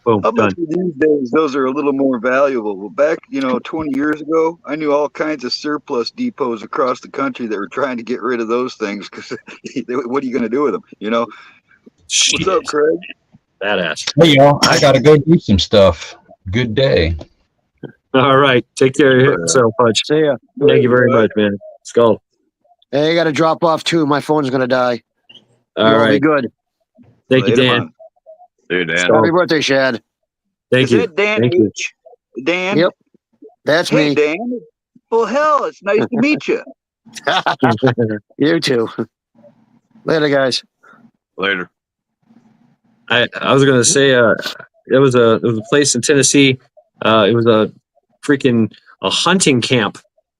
Boom, done. These days, those are a little more valuable. Well, back, 20 years ago, I knew all kinds of surplus depots across the country that were trying to get rid of those things because what are you going to do with them? What's up, Craig? Badass. Hey, y'all, I got to go do some stuff. Good day. All right. Take care of yourself, Punch. See ya. Thank you very much, man. Let's go. Hey, I got to drop off too. My phone's going to die. All right. Be good. Thank you, Dan. Dude, Dan. Happy birthday, Shad. Thank you. Is that Dan? Thank you. Dan? Yep. That's hey, me. Dan. Well, hell, it's nice to meet you. You too. Later, guys. Later. I was going to say there was a place in Tennessee. It was a hunting camp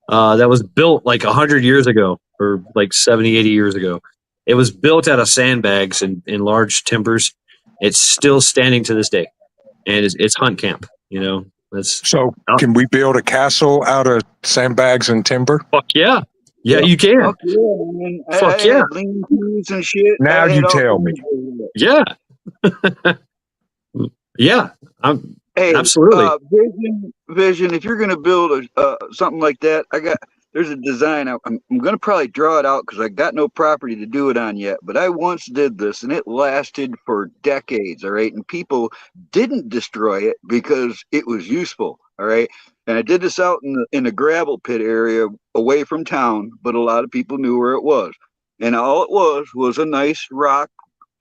that was built like 100 years ago or like 70, 80 years ago. It was built out of sandbags and large timbers. It's still standing to this day, and it's hunt camp. So can we build a castle out of sandbags and timber? Fuck yeah, you can. Fuck yeah, man. Fuck yeah. Lean-tos and shit. Now you tell me. Yeah. Yeah. Absolutely. Vision. If you're gonna build something like that, there's a design. I'm gonna probably draw it out because I got no property to do it on yet. But I once did this, and it lasted for decades. All right, and people didn't destroy it because it was useful. All right, and I did this out in the gravel pit area away from town, but a lot of people knew where it was. And all it was a nice rock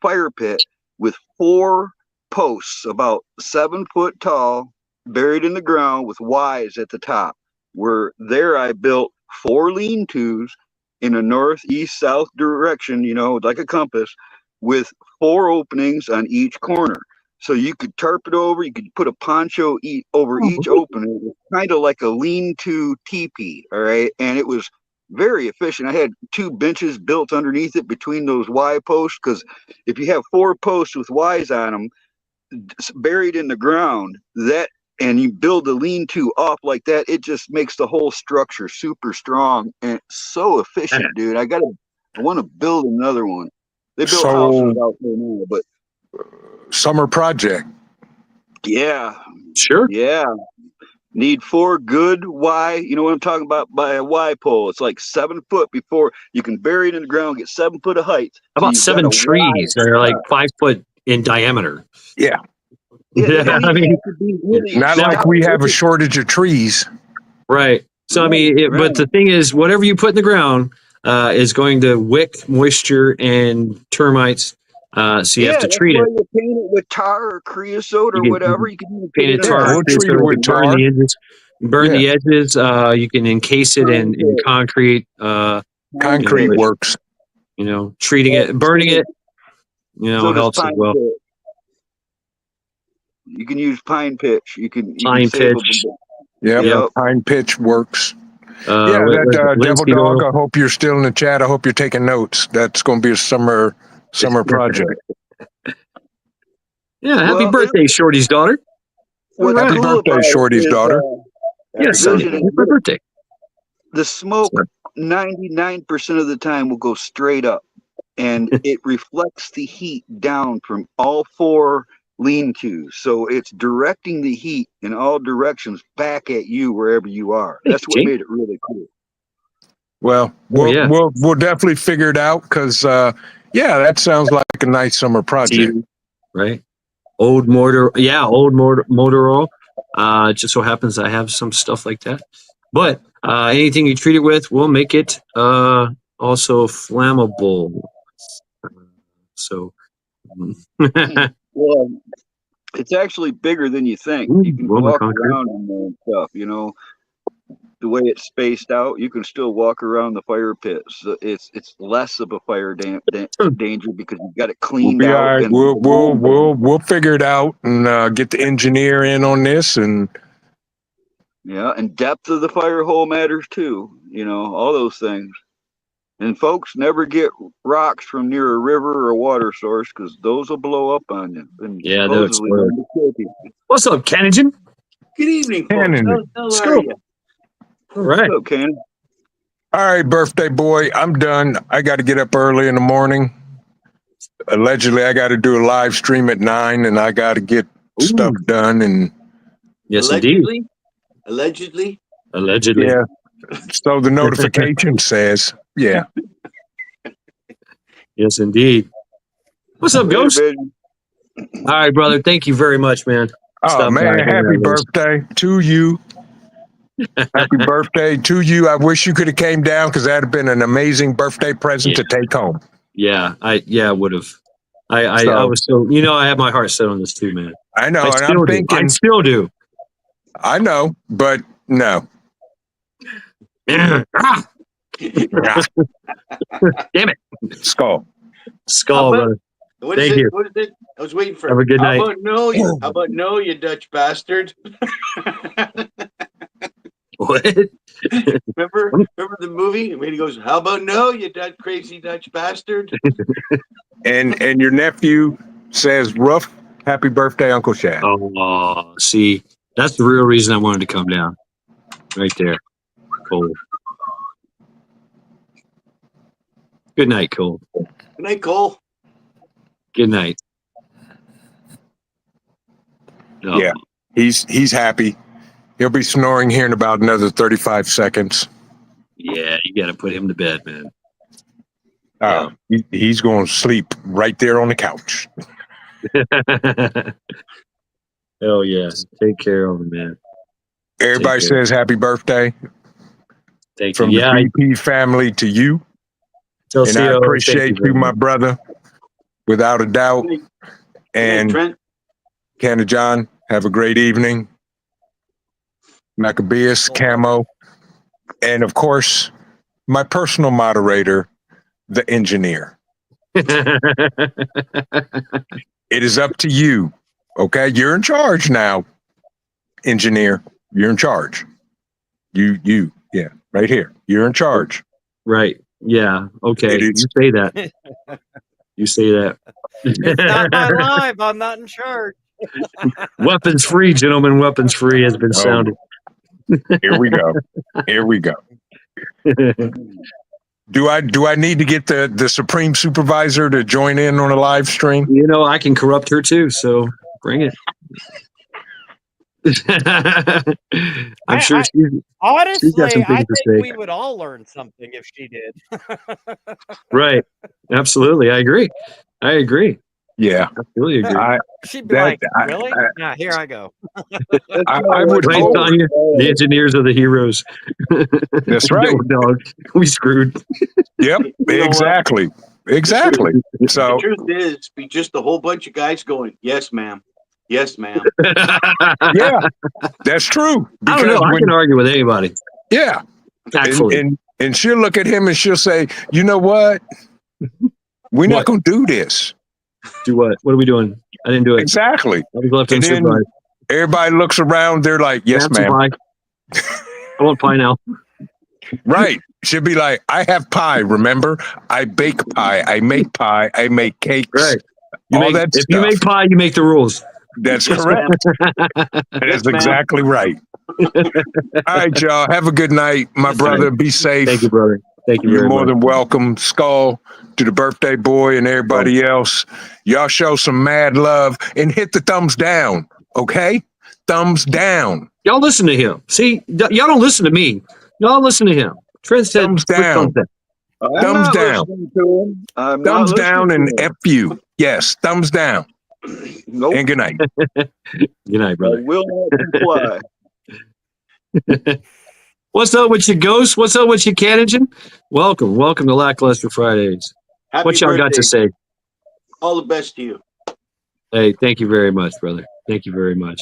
fire pit with 4 posts about 7 foot tall, buried in the ground with Ys at the top. Where there I built 4 lean-tos in a north, east, south direction, like a compass, with 4 openings on each corner. So you could tarp it over, you could put a poncho over each opening. It was kind of like a lean-to teepee, all right? And it was very efficient. I had 2 benches built underneath it between those Y posts, because if you have 4 posts with Ys on them, buried in the ground, and you build the lean-to off like that, it just makes the whole structure super strong and so efficient, dude. I want to build another one. They built houses out there now, but summer project. Yeah. Sure. Yeah. Need 4 good Y. You know what I'm talking about? By a Y pole. It's like 7 foot before you can bury it in the ground, get 7 foot of height. How about 7 trees that are like 5 foot in diameter? Yeah. Yeah, I mean, not like we have a shortage of trees. Right. So, I mean, but the thing is, whatever you put in the ground is going to wick moisture and termites. So you have to treat it. You paint it with tar or creosote or whatever. You can paint it tar. Treat it with tar. Burn the edges. You can encase it in concrete. Concrete works. Treating it, burning it, helps as well. You can use pine pitch. You can pitch. Yeah, pine pitch works. Devil Dog, I hope you're still in the chat. I hope you're taking notes. That's going to be a summer project. Yeah, happy birthday, Shorty's daughter. Happy birthday, Shorty's daughter. Yes, happy birthday. The smoke 99% of the time will go straight up, and it reflects the heat down from all 4 lean-tos. So it's directing the heat in all directions back at you wherever you are. That's what made it really cool. Well, we'll definitely figure it out because that sounds like a nice summer project. Right. Old motor oil. Just so happens I have some stuff like that. But anything you treat it with will make it also flammable. So well, it's actually bigger than you think. You can walk around in there and stuff, you know. The way it's spaced out, you can still walk around the fire pit. So it's less of a fire danger because you've got it cleaned out. All right. We'll figure it out and get the engineer in on this. And and depth of the fire hole matters too. You know, all those things. And folks, never get rocks from near a river or water source because those will blow up on you. And they'll explode. What's up, Canagan? Good evening, folks. How are you? All right. Okay. All right, birthday boy, I'm done. I got to get up early in the morning. Allegedly, I got to do a live stream at 9, and I got to get stuff done. And yes, allegedly? indeed. Allegedly. Yeah. So the notification says, yeah. Yes, indeed. What's up, Ghost? All right, brother. Thank you very much, man. Oh, man, happy birthday to you. Happy birthday to you. I wish you could have came down because that'd have been an amazing birthday present to take home. Yeah, I would have. I was so, I had my heart set on this too, man. I know, and I'm thinking I still do. I know, but no. Damn it. Skull, brother. Thank you. What is it? I was waiting for. Have a good night. How about no, you Dutch bastard? What? Remember the movie when he goes, "How about no, you crazy Dutch bastard?" and your nephew says, "Rough, happy birthday, Uncle Shad." Oh, see, that's the real reason I wanted to come down. Right there, Cole. Good night, Cole. Good night, Cole. Good night. Oh. Yeah, he's happy. He'll be snoring here in about another 35 seconds. Yeah, you got to put him to bed, man. He's going to sleep right there on the couch. Hell yeah. Take care of him, man. Everybody says happy birthday. Thank From you. the BP family to you. And I appreciate you, my brother, without a doubt. And Trent. Canada John, have a great evening. Maccabeus, Camo, and of course, my personal moderator, the engineer. It is up to you. Okay, you're in charge now, engineer. You're in charge. You, right here. You're in charge. Right. Yeah. Okay. You say that. You say that. It's not my live. I'm not in charge. Weapons free, gentlemen. Weapons free has been sounded. Here we go. Here we go. Do I need to get the Supreme Supervisor to join in on a live stream? I can corrupt her too, so bring it. I'm sure honestly, she's got some things to say. We would all learn something if she did. Right. Absolutely. I agree. Yeah. Absolutely agree. She'd be like, really? Yeah, here I go. I would hope. Tanya, the engineers are the heroes. That's right. Dog. We screwed. Yep. Exactly. Exactly. So the truth is, be just a whole bunch of guys going, "Yes, ma'am. Yes, ma'am." Yeah, that's true. I don't know. I can argue with anybody. Yeah. Actually. And she'll look at him and she'll say, "You know what? We're not going to do this." Do what? What are we doing? I didn't do it. Exactly. I was left and then everybody looks around. They're like, "Yes, ma'am." I want pie now. Right. She'll be like, "I have pie. Remember, I bake pie. I make pie. I make cakes." Right. If you make pie, you make the rules. That's correct. That's exactly right. All right, y'all. Have a good night. My brother, be safe. Thank you, brother. Thank you You're very more much. than welcome. Skull, to the birthday boy and everybody else. Y'all show some mad love and hit the thumbs down, okay? Thumbs down. Y'all listen to him. See, y'all don't listen to me. Y'all listen to him. Trent said, Thumbs down. Thumbs down. Thumbs down and F you. Yes, thumbs down. Nope. And good night. Good night, brother. I will not comply. What's up with you, Ghost? What's up with you, Canagen? Welcome to Lackluster Fridays. Happy What y'all got to birthday. say? All the best to you. Hey, thank you very much, brother. Thank you very much.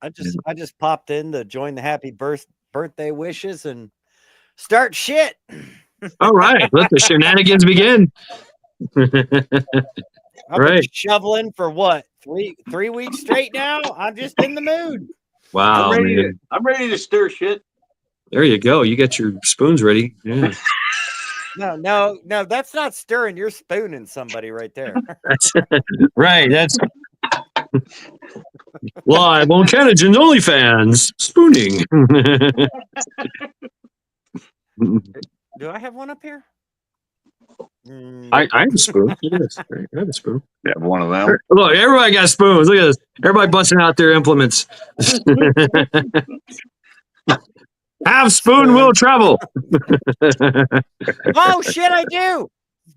I just popped in to join the happy birthday wishes and start shit. All right, let the shenanigans begin. I've been shoveling for what, three weeks straight now. I'm just in the mood. Wow, I'm ready to stir shit. There you go. You got your spoons ready. Yeah. No, that's not stirring. You're spooning somebody right there. That's right. That's live on Canagen's OnlyFans. Spooning. Do I have one up here? I have a spoon. Yes, I have a spoon. You have one of them. Look, everybody got spoons. Look at this. Everybody busting out their implements. Have spoon will travel. Oh shit, I do.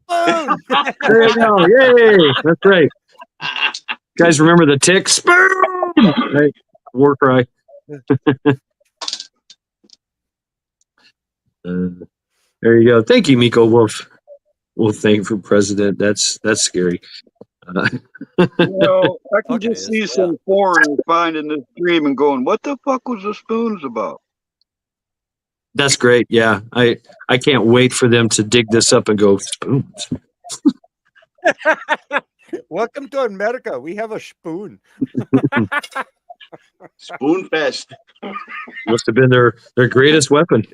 Spoon. There you go. Yay. That's right. Guys, remember the tick? Spoon. Right. War cry. There you go. Thank you, Miko Wolf. Wolf thing for president. That's scary. I can just see some foreigners finding this stream and going, "What the fuck was the spoons about?" That's great. Yeah, I can't wait for them to dig this up and go spoons. Welcome to America. We have a spoon. Spoon fest. Must have been their greatest weapon.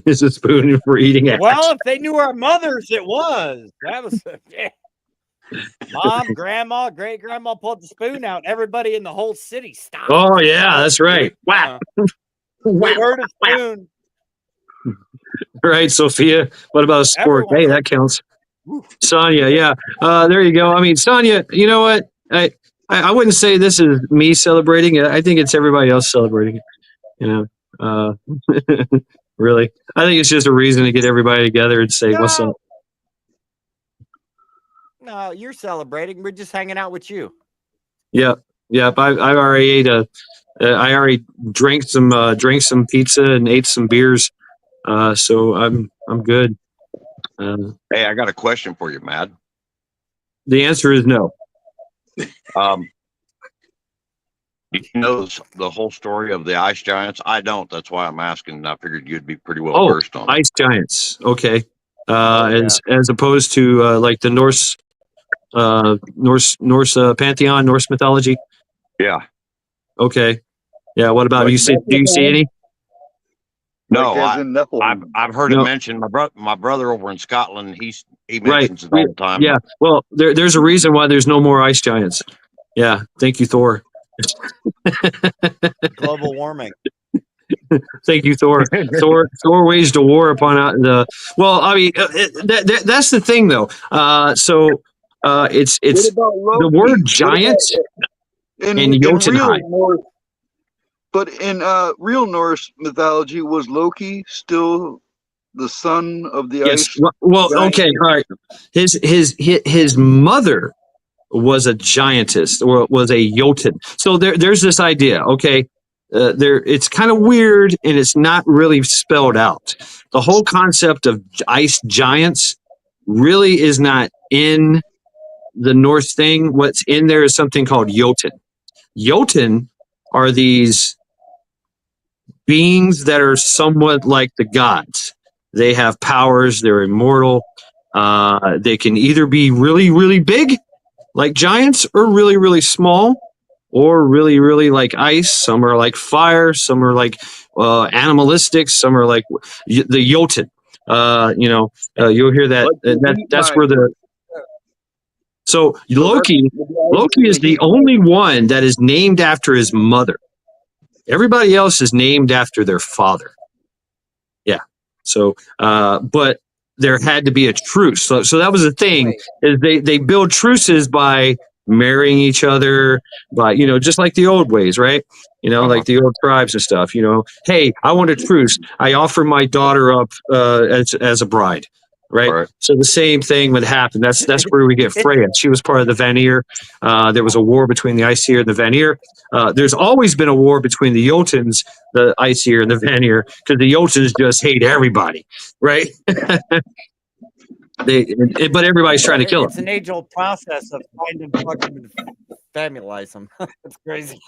Is a spoon for eating ass. Well, if they knew our mothers, it was. That was Mom, grandma, great grandma pulled the spoon out. Everybody in the whole city stopped. Oh yeah, that's right. Wow. We heard a spoon. Right, Sophia. What about a spork? Hey, that counts. Sonia, yeah. There you go. I mean, Sonia, you know what? I wouldn't say this is me celebrating it. I think it's everybody else celebrating it. You know, really. I think it's just a reason to get everybody together and say, "What's up?" No, you're celebrating. We're just hanging out with you. Yep. I already ate I already drank some pizza and ate some beers. So I'm good. Hey, I got a question for you, Matt. The answer is no. You know the whole story of the ice giants? I don't. That's why I'm asking. I figured you'd be pretty well versed on it. Ice giants. Okay. As opposed to like the Norse pantheon, Norse mythology. Yeah. Okay. Yeah. What about you? Do you see any? No, I've heard it mentioned. My brother over in Scotland, he mentions it all the time. Yeah. Well, there's a reason why there's no more ice giants. Yeah. Thank you, Thor. Global warming. Thank you, Thor. Thor waged a war upon the. Well, I mean, that's the thing, though. It's the word giant in Jotunheim. But in real Norse mythology, was Loki still the son of the ice? Well, okay, all right. His mother was a giantess, or was a Jotun. So there's this idea. Okay, it's kind of weird, and it's not really spelled out. The whole concept of ice giants really is not in the Norse thing. What's in there is something called Jotun. Jotun are these beings that are somewhat like the gods. They have powers. They're immortal. They can either be really, really big, like giants, or really, really small, or really, really like ice. Some are like fire. Some are like animalistic. Some are like the Jotun. You'll hear that. That's where the. So Loki is the only one that is named after his mother. Everybody else is named after their father. Yeah. So, but there had to be a truce. So that was the thing, is they build truces by marrying each other, by, just like the old ways, right? Like the old tribes and stuff, hey, I want a truce. I offer my daughter up as a bride. Right. So the same thing would happen. That's where we get Freya. She was part of the Vanir. There was a war between the Aesir and the Vanir. There's always been a war between the Jotuns, the Aesir, and the Vanir, because the Jotuns just hate everybody, right? But everybody's trying to kill It's them. an age-old process of trying to fucking familiarize them. That's crazy.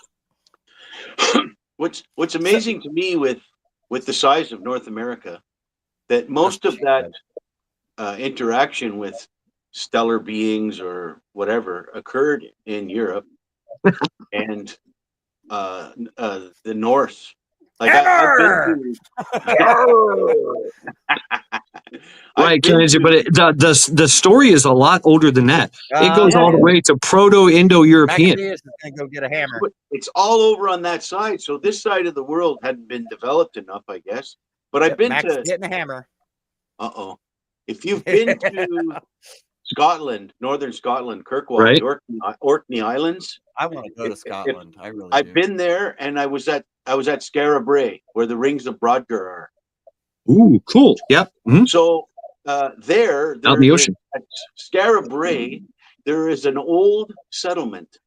What's amazing to me with the size of North America, that most of that interaction with stellar beings or whatever occurred in Europe and the Norse. Like I've been to, right, but the story is a lot older than that. It goes all the way to Proto-Indo-European. Maccabeus is gonna go get a hammer. It's all over on that side. So this side of the world hadn't been developed enough, I guess. But I've been Max to getting a hammer. If you've been to Scotland, northern Scotland, Kirkwall, right. Orkney Islands, I want to go to Scotland. I've been there, and I was at Skara Brae, where the rings of Brodgar are. Ooh, cool. Yep. Mm-hmm. So there out in the ocean at Skara Brae, there is an old settlement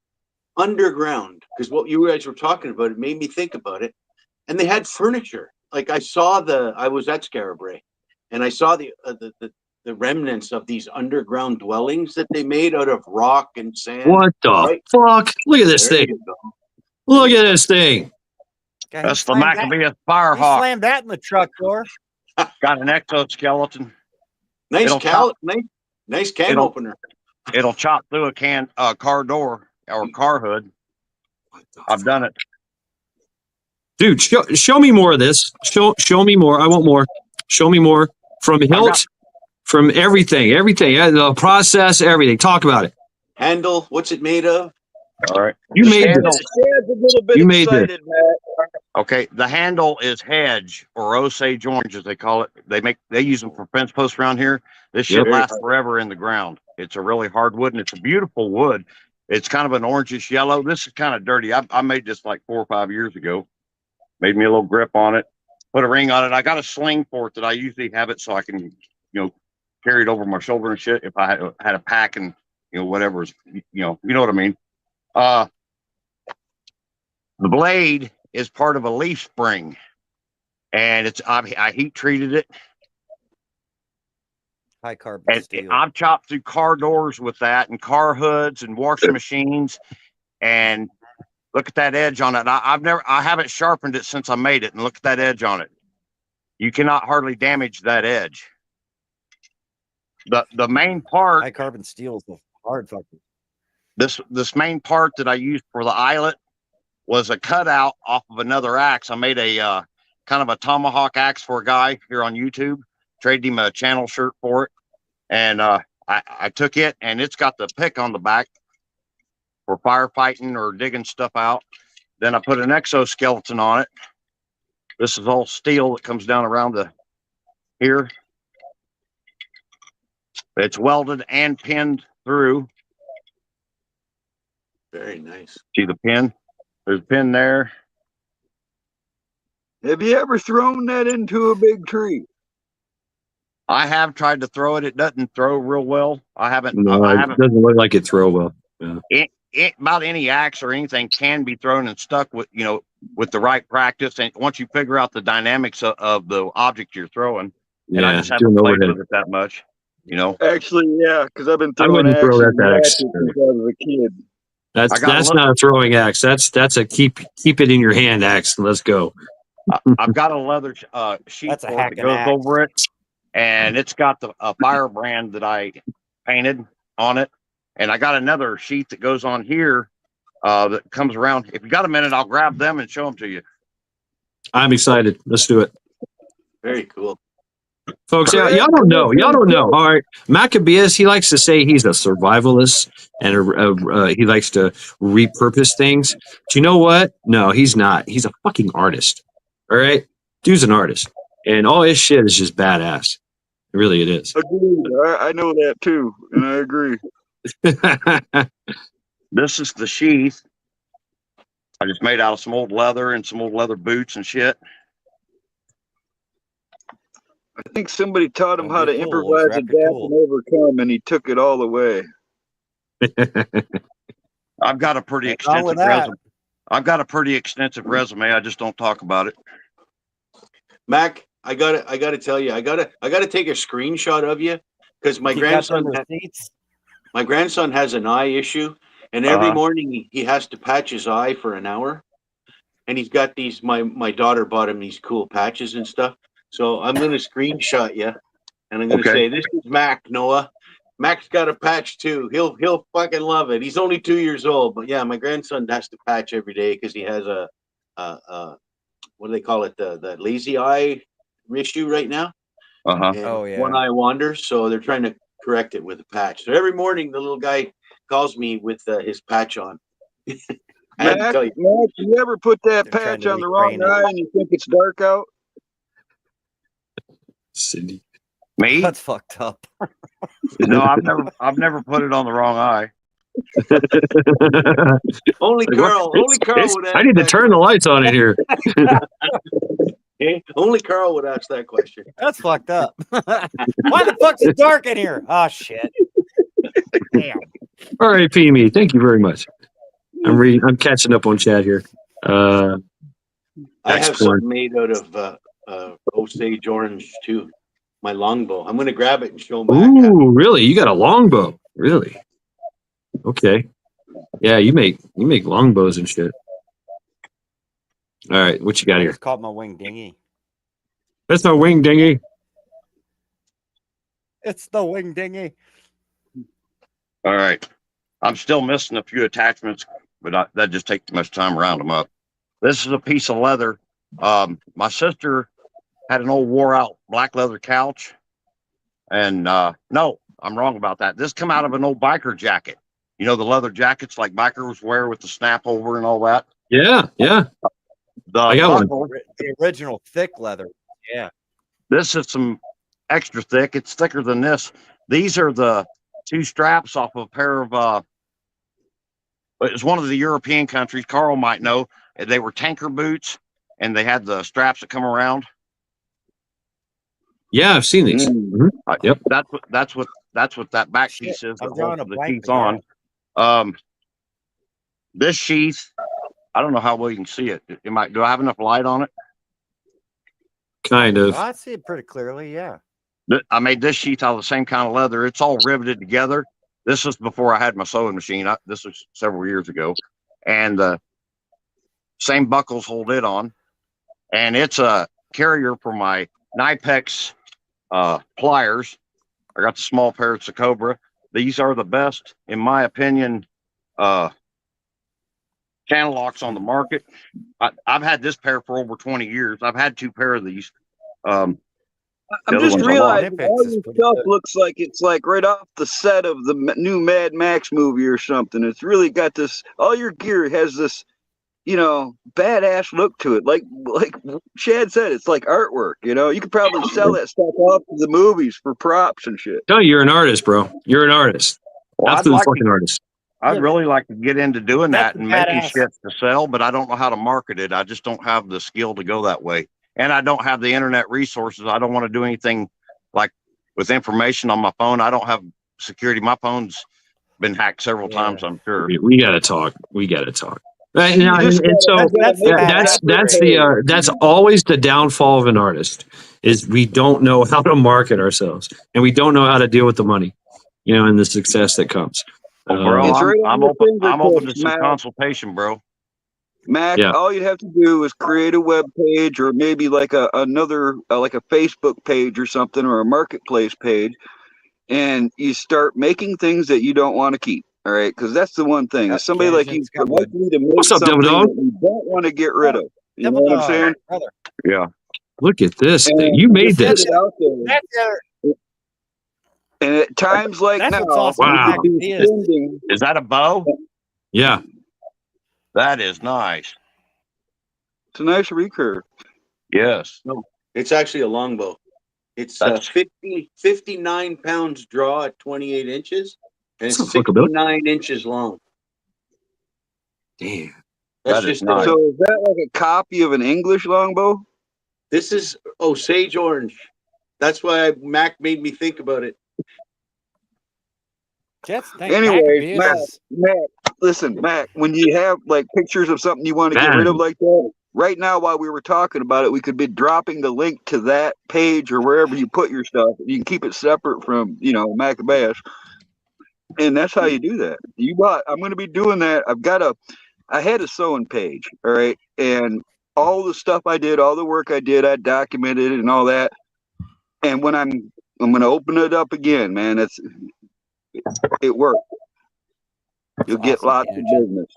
underground, because what you guys were talking about, it made me think about it. And they had furniture. Like I was at Skara Brae, and I saw the remnants of these underground dwellings that they made out of rock and sand. What the fuck? Look at this thing. Look at this thing. That's the Maccabeus Firehawk. Slam that in the truck door. Got an exoskeleton. Nice can opener. It'll chop through a car door or car hood. I've done it. Dude, show me more of this. Show me more. I want more. Show me more from hilt, from everything, the process, everything. Talk about it. Handle, what's it made of? All right. You made this. You made this. Okay, the handle is hedge or Osage orange, as they call it. They use them for fence posts around here. This shit lasts forever in the ground. It's a really hard wood, and it's a beautiful wood. It's kind of an orangish yellow. This is kind of dirty. I made this like 4 or 5 years ago. Made me a little grip on it. Put a ring on it. I got a sling for it that I usually have it so I can, carry it over my shoulder and shit if I had a pack and whatever. You know what I mean. The blade is part of a leaf spring, and I heat treated it. High carbon steel. I've chopped through car doors with that, and car hoods, and washing machines. And look at that edge on it. I haven't sharpened it since I made it, and look at that edge on it. You cannot hardly damage that edge. The main part. High carbon steel is the hard fucker. This main part that I used for the eyelet was a cutout off of another axe. I made a kind of a tomahawk axe for a guy here on YouTube. Traded him a channel shirt for it, and I took it, and it's got the pick on the back for firefighting or digging stuff out. Then I put an exoskeleton on it. This is all steel that comes down around here. It's welded and pinned through. Very nice. See the pin? There's a pin there. Have you ever thrown that into a big tree? I have tried to throw it. It doesn't throw real well. I haven't. No, it doesn't look like it throw well. Yeah. About any axe or anything can be thrown and stuck with the right practice, and once you figure out the dynamics of the object you're throwing. And I just haven't played with it that much. Actually, yeah, because I've been throwing I wouldn't throw that axe since I was a kid. That's not a throwing axe. That's a keep it in your hand axe. Let's go. I've got a leather sheet that goes over it, and it's got a firebrand that I painted on it, and I got another sheet that goes on here that comes around. If you got a minute, I'll grab them and show them to you. I'm excited. Let's do it. Very cool. Folks, y'all don't know. Y'all don't know. All right. Maccabeus, he likes to say he's a survivalist and he likes to repurpose things. But you know what? No, he's not. He's a fucking artist. All right? Dude's an artist. And all his shit is just badass. Really, it is. Agreed. I know that too, and I agree. This is the sheath. I just made out of some old leather and some old leather boots and shit. I think somebody taught him how to Cool. improvise, adapt, and overcome, and he took it all away. I've got a pretty extensive resume. I've got a pretty extensive resume. I just don't talk about it. Mac, I gotta tell you, I gotta take a screenshot of you because my grandson has an eye issue, and every morning he has to patch his eye for an hour, and he's got these. My daughter bought him these cool patches and stuff. So I'm gonna screenshot you, and I'm gonna say this is Mac, Noah. Mac's got a patch too. He'll fucking love it. He's only 2 years old, but yeah, my grandson has to patch every day because he has a what do they call it? The lazy eye issue right now. One eye wanders, so they're trying to correct it with a patch. So every morning the little guy calls me with his patch on. Mac, you ever put that patch on the wrong eye and you think it's dark out? Cindy. Me? That's fucked up. No, I've never put it on the wrong eye. Only Carl would ask I need to turn the lights on in here. Okay? Only Carl would ask that question. That's fucked up. Why the fuck's it dark in here? Oh shit. Damn. R.I.P. me. Thank you very much. I'm catching up on chat here. I have something made out of Osage orange too. My longbow. I'm gonna grab it and show Mac. Ooh, really? You got a longbow? Really? Okay. Yeah, you make longbows and shit. All right, what you got here? It's called my wing dinghy. That's my wing dinghy. It's the wing dinghy. All right. I'm still missing a few attachments, but that just takes too much time to round them up. This is a piece of leather. My sister had an old wore out black leather couch. And no, I'm wrong about that. This come out of an old biker jacket. You know, the leather jackets like bikers wear with the snap over and all that? Yeah. I got one. The original thick leather. Yeah. This is some extra thick. It's thicker than this. These are the two straps off of a pair of, it's one of the European countries. Carl might know. They were tanker boots, and they had the straps that come around. Yeah, I've seen these. Yep. That's what that back piece is. I'm drawing a The blank sheath on. This sheath, I don't know how well you can see it. Do I have enough light on it? Kind of. I see it pretty clearly. Yeah. I made this sheath out of the same kind of leather. It's all riveted together. This was before I had my sewing machine. This was several years ago, and the same buckles hold it on. And it's a carrier for my Nipex pliers. I got the small pair of Cobra. These are the best, in my opinion, channel locks on the market. I've had this pair for over 20 years. I've had two pair of these. I'm just realizing all your stuff looks like it's like right off the set of the new Mad Max movie or something. It's really got this, all your gear has this, badass look to it. Like Chad said, it's like artwork, you could probably sell that stuff off to the movies for props and shit. No, you're an artist, bro. You're an artist. Well, Absolute fucking artist. I'd really like to get into doing that and making shit to sell, but I don't know how to market it. I just don't have the skill to go that way. And I don't have the internet resources. I don't want to do anything like with information on my phone. I don't have security. My phone's been hacked several times, I'm sure. We got to talk. Right, and so that's always the downfall of an artist is we don't know how to market ourselves and we don't know how to deal with the money, and the success that comes. Well, bro, I'm open to some consultation, bro. Mac, all you have to do is create a web page or maybe like another like a Facebook page or something or a marketplace page, and you start making things that you don't want to keep. All right, because that's the one thing. If somebody like you likely to make something that you don't want to get rid of. You know what I'm saying? Yeah. Look at this thing. And You made just this. put it out there. And at times like That's now, what's awesome Wow. about Maccabeus. Is that a bow? Yeah. That is nice. It's a nice recurve. Yes. No, it's actually a longbow. It's That's- 59 pounds draw at 28 inches, and That's it's a fuckable. 69 inches long. Damn. That's That is just nice. So is that like a copy of an English longbow? This is Sage Orange. That's why Mac made me think about it. Anyway, Maccabeus. Mac, listen, Mac, when you have like pictures of something you want to get rid of like that, right now while we were talking about it, we could be dropping the link to that page or wherever you put your stuff. You can keep it separate from, Maccabeus. And that's how you do that. I'm going to be doing that. I had a sewing page, all right, and all the stuff I did, all the work I did, I documented it and all that. And when I'm going to open it up again, man, it worked. You'll get lots of business.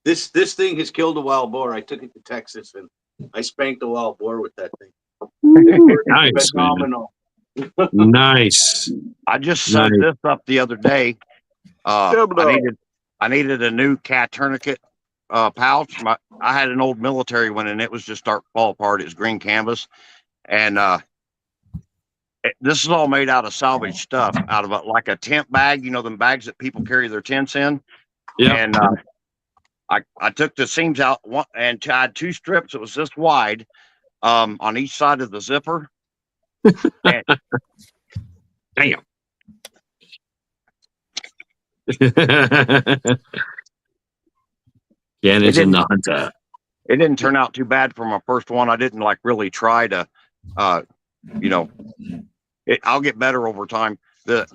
This thing has killed a wild boar. I took it to Texas and I spanked a wild boar with that thing. Nice, Phenomenal. Nice. I just sewed this up the other day. I needed a new cat tourniquet pouch. I had an old military one, and it was just starting to fall apart. It was green canvas, and this is all made out of salvage stuff, out of like a tent bag. Them bags that people carry their tents in. Yeah. And I took the seams out and tied 2 strips. It was this wide on each side of the zipper. And, damn. Gannon and the hunter. It didn't turn out too bad for my first one. I didn't really try to, I'll get better over time. The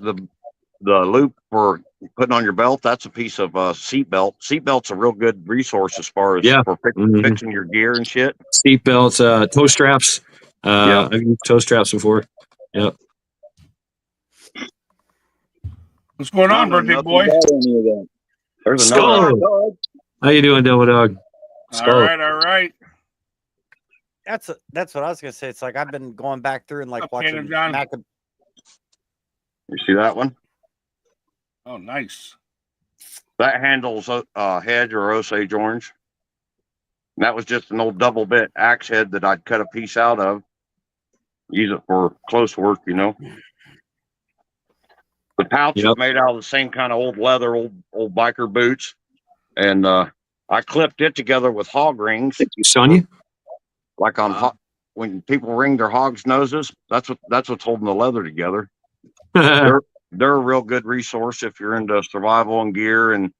loop for putting on your belt, that's a piece of seat belt. Seat belt's a real good resource as far as for fixing your gear and shit. Seat belts, toe straps. I've used toe straps before. Yep. What's going on, birthday boy? There's another dog. How you doing, Double Dog? All right. That's what I was gonna say. It's like I've been going back through and like watching You see that one? Oh, nice. That handles hedge or Osage orange. And that was just an old double bit axe head that I'd cut a piece out of. Use it for close work, The pouch is made out of the same kind of old leather, old biker boots. And I clipped it together with hog rings. Thank you, Sonia. Like when people ring their hogs' noses, that's what's holding the leather together. They're a real good resource if you're into survival and gear and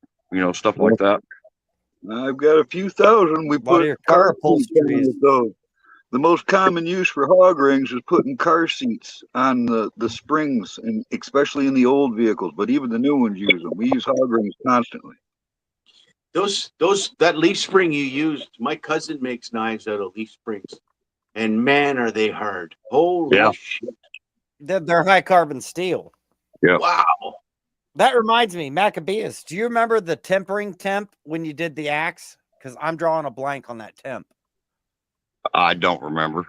stuff like that. I've got a few thousand. We put car seats on those. The most common use for hog rings is putting car seats on the springs, and especially in the old vehicles. But even the new ones use them. We use hog rings constantly. That leaf spring you used, my cousin makes knives out of leaf springs, and man, are they hard! Holy shit! They're high carbon steel. Yeah. Wow. That reminds me, Maccabeus. Do you remember the tempering temp when you did the axe? Because I'm drawing a blank on that temp. I don't remember.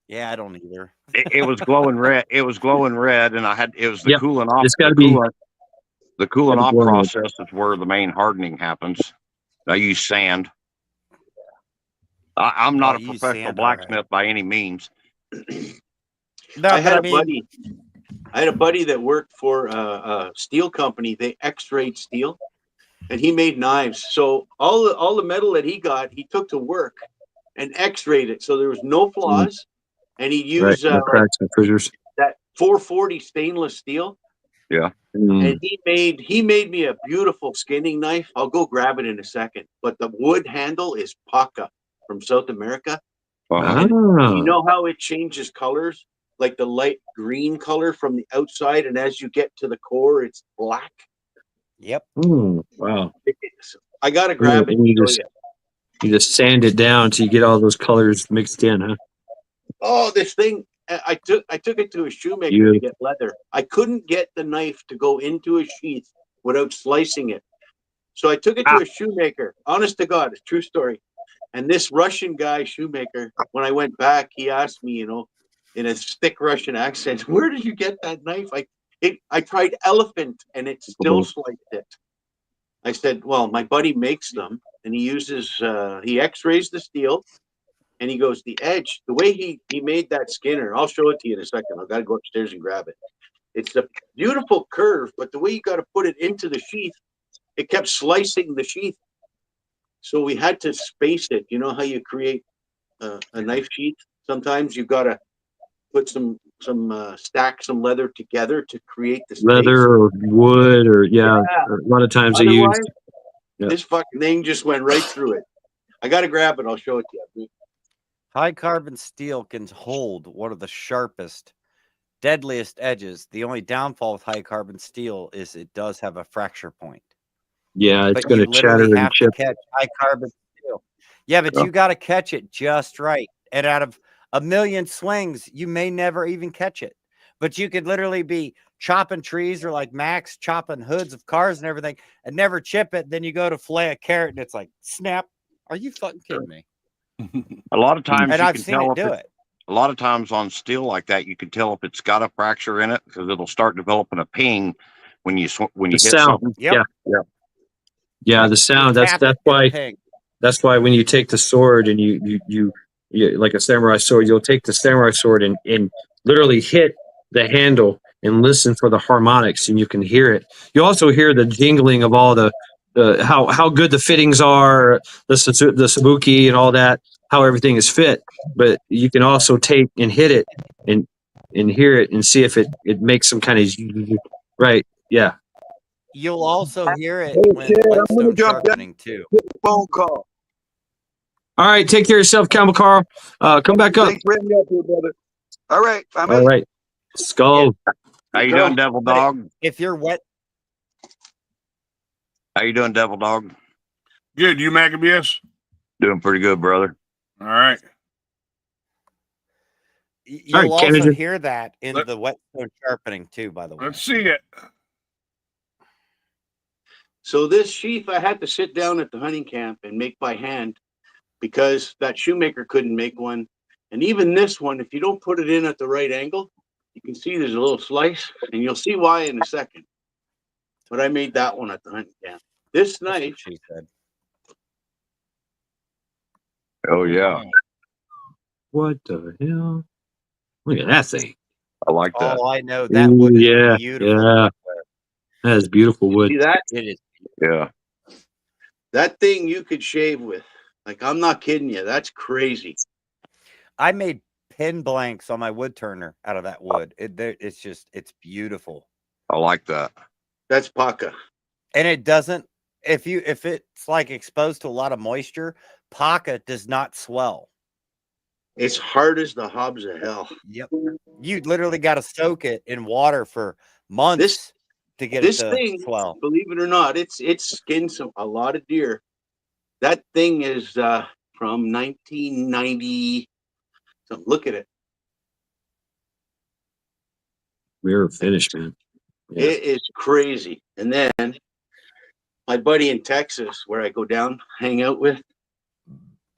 Yeah, I don't either. It was glowing red. It was glowing red, and it was the cooling off. It's got to be. The cooling off process is where the main hardening happens. I use sand. I'm not a professional blacksmith by any means. I had a buddy that worked for a steel company. They X-rayed steel, and he made knives. So all the metal that he got, he took to work and X-rayed it, so there was no flaws. And he used cracks and fissures. That 440 stainless steel. Yeah. And he made me a beautiful skinning knife. I'll go grab it in a second. But the wood handle is Paca from South America. And you know how it changes colors? Like the light green color from the outside, and as you get to the core, it's black. Yep. Wow. I gotta grab it. You just sand it down so you get all those colors mixed in, huh? Oh, this thing! I took it to a shoemaker to get leather. I couldn't get the knife to go into a sheath without slicing it. So I took it to a shoemaker. Honest to God, it's a true story. And this Russian guy, shoemaker, when I went back, he asked me, in a thick Russian accent, where did you get that knife? I tried elephant and it still sliced it. I said, well, my buddy makes them and he uses, he x-rays the steel and he goes, the edge, the way he made that skinner, I'll show it to you in a second. I've got to go upstairs and grab it. It's a beautiful curve, but the way you got to put it into the sheath, it kept slicing the sheath. So we had to space it. You know how you create a knife sheath? Sometimes you got to put stack some leather together to create the space. Leather or wood or a lot of times they use. This fucking thing just went right through it. I got to grab it. I'll show it to you. High carbon steel can hold one of the sharpest, deadliest edges. The only downfall with high carbon steel is it does have a fracture point. Yeah, it's going to shatter and have chip. to catch high carbon steel. Yeah, but you got to catch it just right. And out of a million swings, you may never even catch it. But you could literally be chopping trees or like Max chopping hoods of cars and everything and never chip it. Then you go to fillet a carrot and it's like, snap. Are you fucking kidding me? A lot of times, and I've seen it do it. A lot of times on steel like that, you can tell if it's got a fracture in it because it'll start developing a ping when you hit sound. something. Yeah. The sound. That's why when you take the sword and you like a samurai sword, you'll take the samurai sword and literally hit the handle and listen for the harmonics, and you can hear it. You also hear the jingling of all the how good the fittings are, the sabuki and all that, how everything is fit. But you can also take and hit it and hear it and see if it makes some kind of right. Yeah. You'll also hear it when whetstone sharpening too. Phone call. All right, take care of yourself, Campbell Carl. Come back up. Thanks for bringing me up here, brother. All right, All right. Skull. How you doing, Devil Dog? If you're wet. How you doing, Devil Dog? Good. You, Maccabeus? Doing pretty good, brother. All right. You'll also hear that in the whetstone sharpening too, by the way. Let's see it. So this sheath I had to sit down at the hunting camp and make by hand because that shoemaker couldn't make one. And even this one, if you don't put it in at the right angle, you can see there's a little slice, and you'll see why in a second. But I made that one at the hunting camp. This knife. She said. Oh, yeah. What the hell? Look at that thing. I like that. Oh, I know. That wood is beautiful. Yeah. That is beautiful wood. See that? It is. Yeah. That thing you could shave with. Like, I'm not kidding you. That's crazy. I made pin blanks on my wood turner out of that wood. It's beautiful. I like that. That's paca. And it doesn't, if it's like exposed to a lot of moisture, paca does not swell. It's hard as the hobs of hell. Yep. You literally got to soak it in water for months to get it to swell. Believe it or not, it's skinned a lot of deer. That thing is from 1990. So look at it. We're finished, man. Yeah. It is crazy. And then my buddy in Texas, where I go down, hang out with,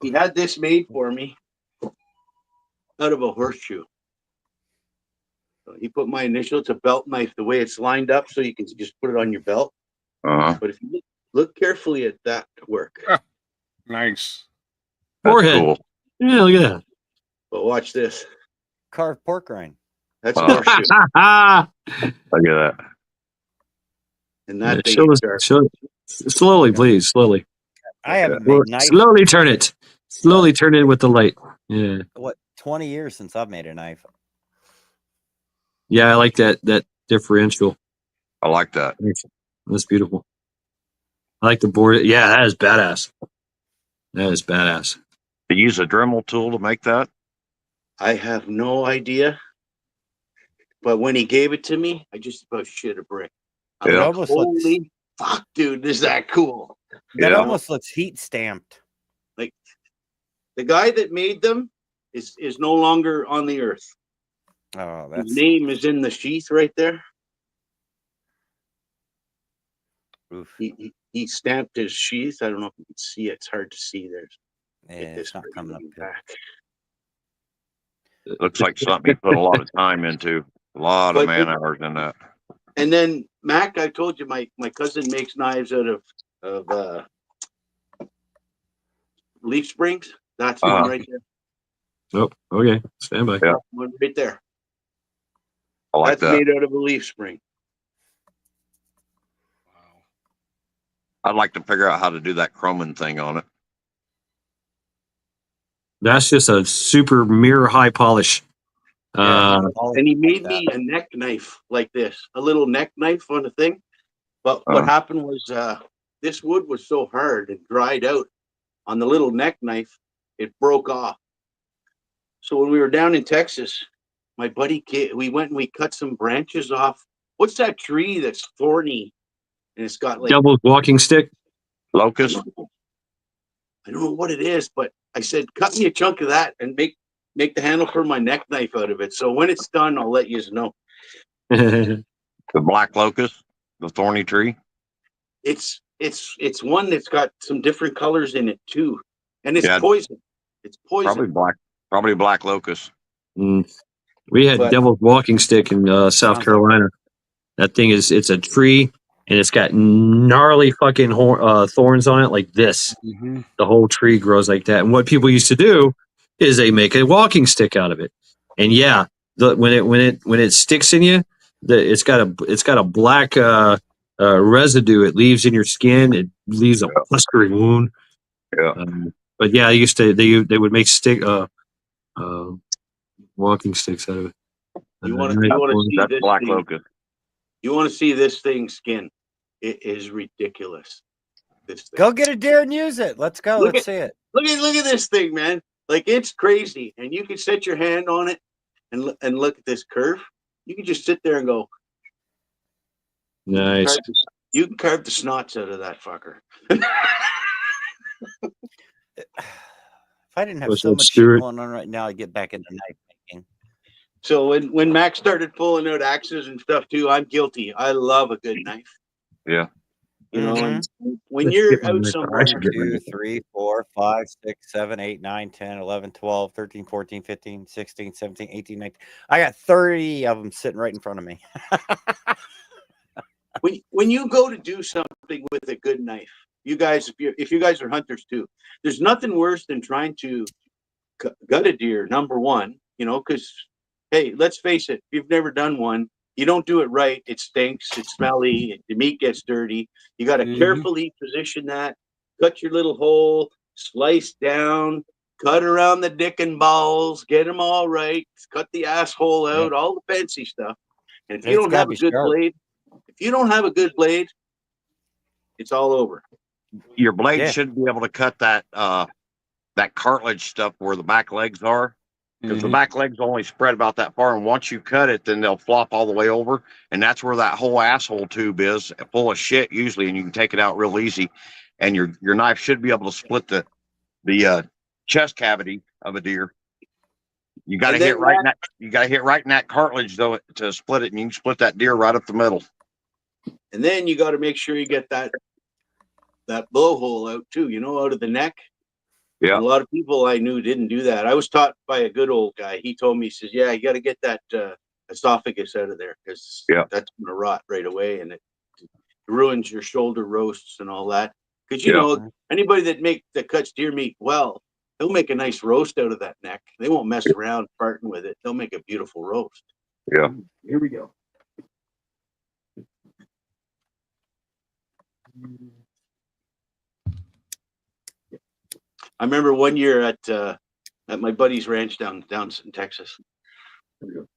he had this made for me out of a horseshoe. So he put my initial. It's a belt knife. The way it's lined up, so you can just put it on your belt. But if you look carefully at that work, nice. Forehead. Cool. Yeah, look at that. But watch this. Carved pork rind. That's a horseshoe. Look at that. And that thing. Show it. Slowly, please. Slowly. I haven't made knife. Slowly turn it. Slowly turn it with the light. Yeah. What? 20 years since I've made a knife. Yeah, I like that differential. I like that. That's beautiful. I like the board. Yeah, that is badass. That is badass. You use a Dremel tool to make that? I have no idea. But when he gave it to me, I just about shit a brick. Yeah. Like, holy fuck, dude, is that cool? That almost looks heat stamped. Like the guy that made them is no longer on the earth. Oh, his name is in the sheath right there. Oof. He stamped his sheath. I don't know if you can see it. It's hard to see there. Yeah, it's not coming up good. It looks like something you put a lot of time into, a lot of man hours in that. And then Mac, I told you my cousin makes knives out of leaf springs. That's one right there. Oh, okay. Stand by. Yeah. One right there. I like That's that. made out of a leaf spring. I'd like to figure out how to do that chroming thing on it. That's just a super mirror high polish. And he made me a neck knife like this, a little neck knife on the thing. But what happened was this wood was so hard and dried out on the little neck knife, it broke off. So when we were down in Texas, my buddy, we went and we cut some branches off. What's that tree that's thorny? And it's got like Devil's walking stick. Locust. I don't know what it is, but I said, cut me a chunk of that and make the handle for my neck knife out of it. So when it's done, I'll let you know. The black locust, the thorny tree. It's one that's got some different colors in it too, and it's poison. It's poison. Probably black locust. We had Devil's walking stick in South Carolina. That thing it's a tree and it's got gnarly fucking thorns on it like this. Mm-hmm. The whole tree grows like that. And what people used to do is they make a walking stick out of it. And yeah, when it sticks in you, it's got a black residue. It leaves in your skin. It leaves a blistering wound. Yeah. But yeah, they would make walking sticks out of it. You want to see that's this black thing? locust. You want to see this thing skin? It is ridiculous. This thing. Go get a deer and use it. Let's go. Let's see it. Look at this thing, man. Like it's crazy, and you can set your hand on it and look at this curve. You can just sit there and go. Nice. You can carve the snots out of that fucker. If I didn't have so much shit going on right now, I'd get back into knife making. So when Max started pulling out axes and stuff too, I'm guilty. I love a good knife. Yeah. You know, and when you're out somewhere, 2, 3, 4, 5, 6, 7, 8, 9, 10, 11, 12, 13, 14, 15, 16, 17, 18, 19. I got 30 of them sitting right in front of me. when you go to do something with a good knife, you guys, if you guys are hunters too, there's nothing worse than trying to gut a deer. Number one, you know, because hey, let's face it, if you've never done one, you don't do it right, it stinks, it's smelly, the meat gets dirty. You got to carefully position that, cut your little hole, slice down, cut around the dick and balls, get them all right, cut the asshole out, all the fancy stuff. And if you don't have a good blade, it's all over. Your blade should be able to cut that that cartilage stuff where the back legs are. Because the back legs only spread about that far, and once you cut it, then they'll flop all the way over, and that's where that whole asshole tube is, full of shit usually, and you can take it out real easy. And your knife should be able to split the chest cavity of a deer. You got to hit right in that. You got to hit right in that cartilage though to split it, and you can split that deer right up the middle. And then you got to make sure you get that blowhole out too. You know, out of the neck. Yeah. A lot of people I knew didn't do that. I was taught by a good old guy. He told me, he says, yeah, you got to get that esophagus out of there because that's going to rot right away and it ruins your shoulder roasts and all that. Because, you know, anybody that cuts deer meat well, they'll make a nice roast out of that neck. They won't mess around farting with it. They'll make a beautiful roast. Yeah. Here we go. I remember one year at my buddy's ranch down in Texas.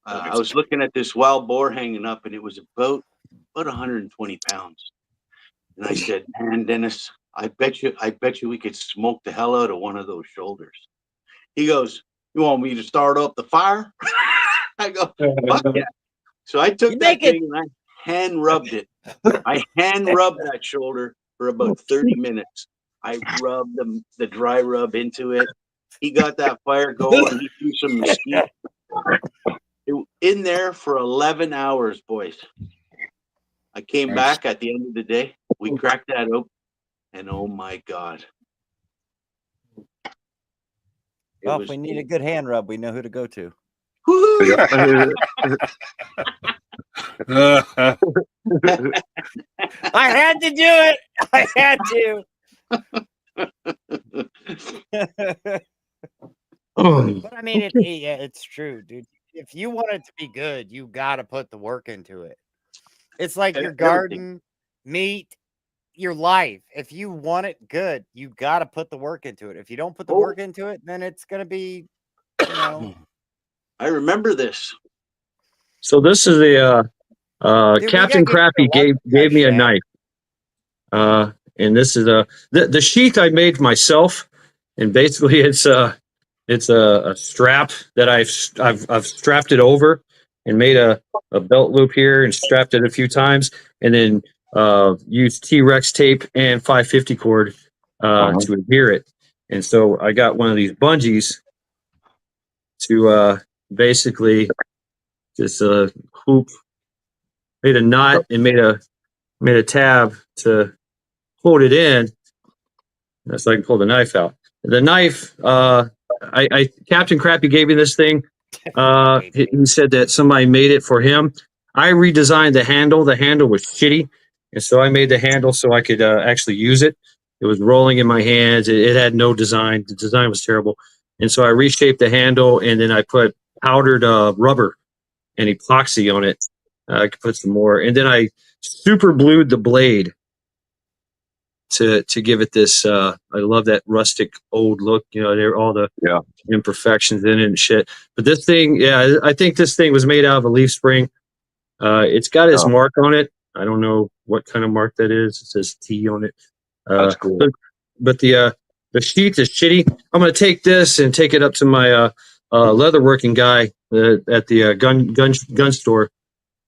I was looking at this wild boar hanging up, and it was about 120 pounds. And I said, "Man, Dennis, I bet you we could smoke the hell out of one of those shoulders." He goes, "You want me to start up the fire?" I go, "Fuck yeah!" So I took that thing and I hand rubbed it. I hand rubbed that shoulder for about 30 minutes. I rubbed the dry rub into it. He got that fire going. He threw some mesquite in there for 11 hours, boys. I came back at the end of the day. We cracked that open, and oh my God. Well, if we need a good hand rub, we know who to go to. I had to do it. I had to. But I mean, it's true, dude. If you want it to be good, you got to put the work into it. It's like your garden, meat, your life. If you want it good, you got to put the work into it. If you don't put the work into it, then it's going to be, you know. I remember this. So this is Dude, Captain Crappy gave me a knife. And this is the sheath I made myself, and basically it's a strap that I've strapped it over and made a belt loop here and strapped it a few times, and then used T-Rex tape and 550 cord to adhere it. And so I got one of these bungees to basically just hoop, made a knot and made a tab to hold it in. That's so I can pull the knife out. The knife, Captain Crappy gave me this thing. He said that somebody made it for him. I redesigned the handle. The handle was shitty, and so I made the handle so I could actually use it. It was rolling in my hands. It had no design. The design was terrible, and so I reshaped the handle, and then I put powdered rubber and epoxy on it. I could put some more, and then I super blued the blade to give it this. I love that rustic old look. You know, there all the imperfections in it and shit. But this thing, I think this thing was made out of a leaf spring. It's got his mark on it. I don't know what kind of mark that is. It says T on it. That's cool. But the sheath is shitty. I'm gonna take this and take it up to my leatherworking guy at the gun store.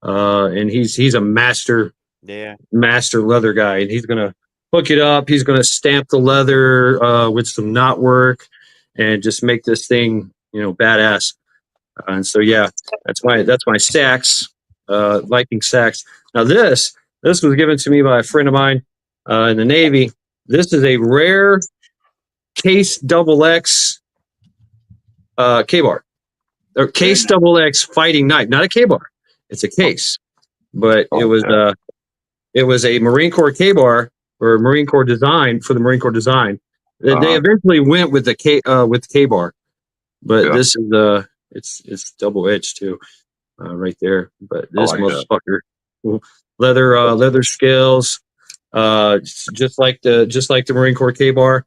And he's a master leather guy, and he's gonna hook it up. He's gonna stamp the leather with some knot work and just make this thing, badass. And so that's my stacks, Viking stacks. Now this was given to me by a friend of mine in the Navy. This is a rare case XX K-bar, or case XX fighting knife, not a K-bar. It's a case, but it was a Marine Corps K-bar, or a Marine Corps design for the Marine Corps design. They eventually went with the K-bar, but this is it's double edged too, right there. But this motherfucker, leather scales, just like the Marine Corps K-bar.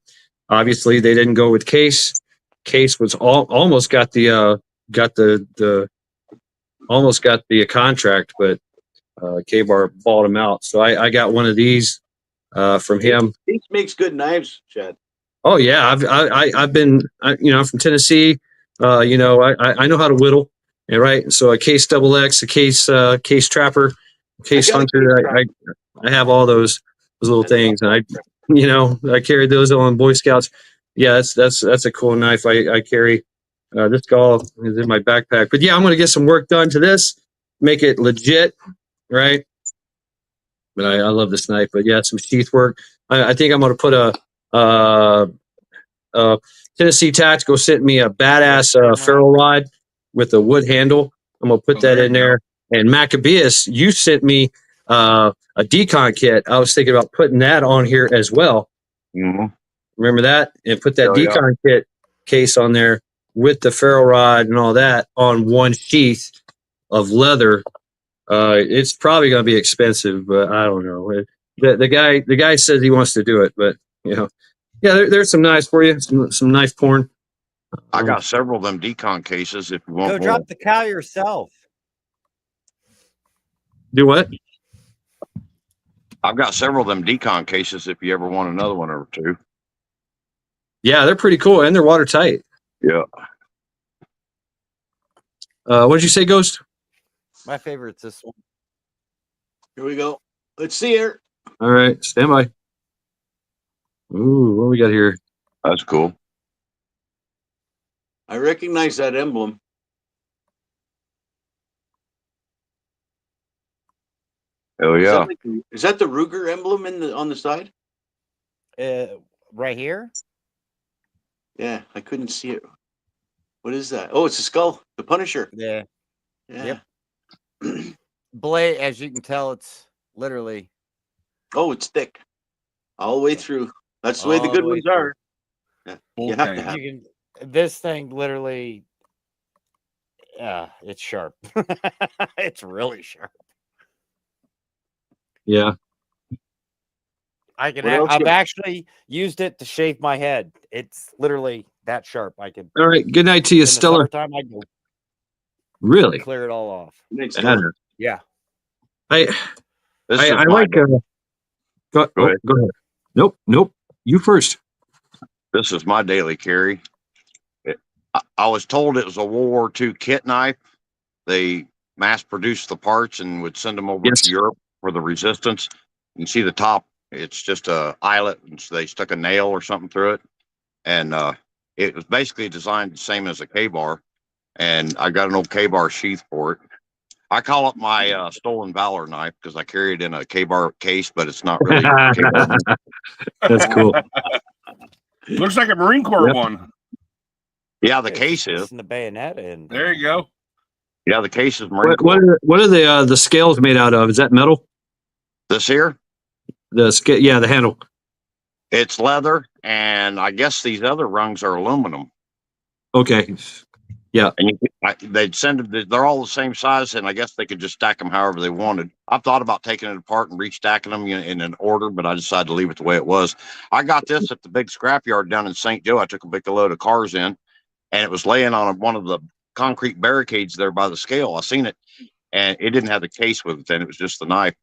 Obviously, they didn't go with case. Case was almost got the contract, but K-bar bought him out. So I got one of these from him. He makes good knives, Chad. Oh yeah, I've been I'm from Tennessee. I know how to whittle. Yeah, right. So a case XX, a case trapper, case hunter. I have all those little things, and I carried those on Boy Scouts. Yeah, that's a cool knife. I carry. This gall is in my backpack. But yeah, I'm gonna get some work done to this, make it legit, right? But I love this knife. But yeah, some sheath work. I think I'm gonna put Tennessee Tactical sent me a badass ferro rod with a wood handle. I'm gonna put that in there. And Maccabeus, you sent me a decon kit. I was thinking about putting that on here as well. Mm-hmm. Remember that? And put that decon kit case on there with the ferro rod and all that on one sheath of leather. It's probably going to be expensive, but I don't know. The guy says he wants to do it, but there's some knives for you, some knife porn. I got several of them decon cases. If you want, go drop the cow yourself. Do what? I've got several of them decon cases. If you ever want another one or two. Yeah, they're pretty cool, and they're watertight. Yeah. What did you say, Ghost? My favorite's this one. Here we go. Let's see here. All right, stand by. Ooh, what do we got here? That's cool. I recognize that emblem. Oh yeah. Is that the Ruger emblem on the side? Right here. Yeah, I couldn't see it. What is that? Oh, it's a skull. The Punisher. Yeah. Yeah. Yep. Blade, as you can tell, it's literally. Oh, it's thick. All the way through. That's the way the good ones are. Yeah. You have to have. This thing literally, it's sharp. It's really sharp. Yeah. I've actually used it to shave my head. It's literally that sharp. I can. All right. Good night to you, Stellar. Time I go really clear it all off. Yeah. This I is like. Go ahead. Go ahead. Nope. You first. This is my daily carry. I was told it was a World War II kit knife. They mass-produced the parts and would send them over to Europe for the resistance. You can see the top. It's just a eyelet, and so they stuck a nail or something through it. And it was basically designed the same as a K-bar. And I got an old K-bar sheath for it. I call it my stolen valor knife because I carry it in a K-bar case, but it's not really a K-bar. That's cool. Looks like a Marine Corps one. Yeah, the case is. The bayonet in. There you go. Yeah, the case is Marine Corps. What are the scales made out of? Is that metal? This here? The scale, yeah, the handle. It's leather, and I guess these other rungs are aluminum. Okay. Yeah. And they'd send them. They're all the same size, and I guess they could just stack them however they wanted. I've thought about taking it apart and restacking them in an order, but I decided to leave it the way it was. I got this at the big scrapyard down in St. Joe. I took a big load of cars in, and it was laying on one of the concrete barricades there by the scale. I seen it, and it didn't have the case with it. Then it was just the knife.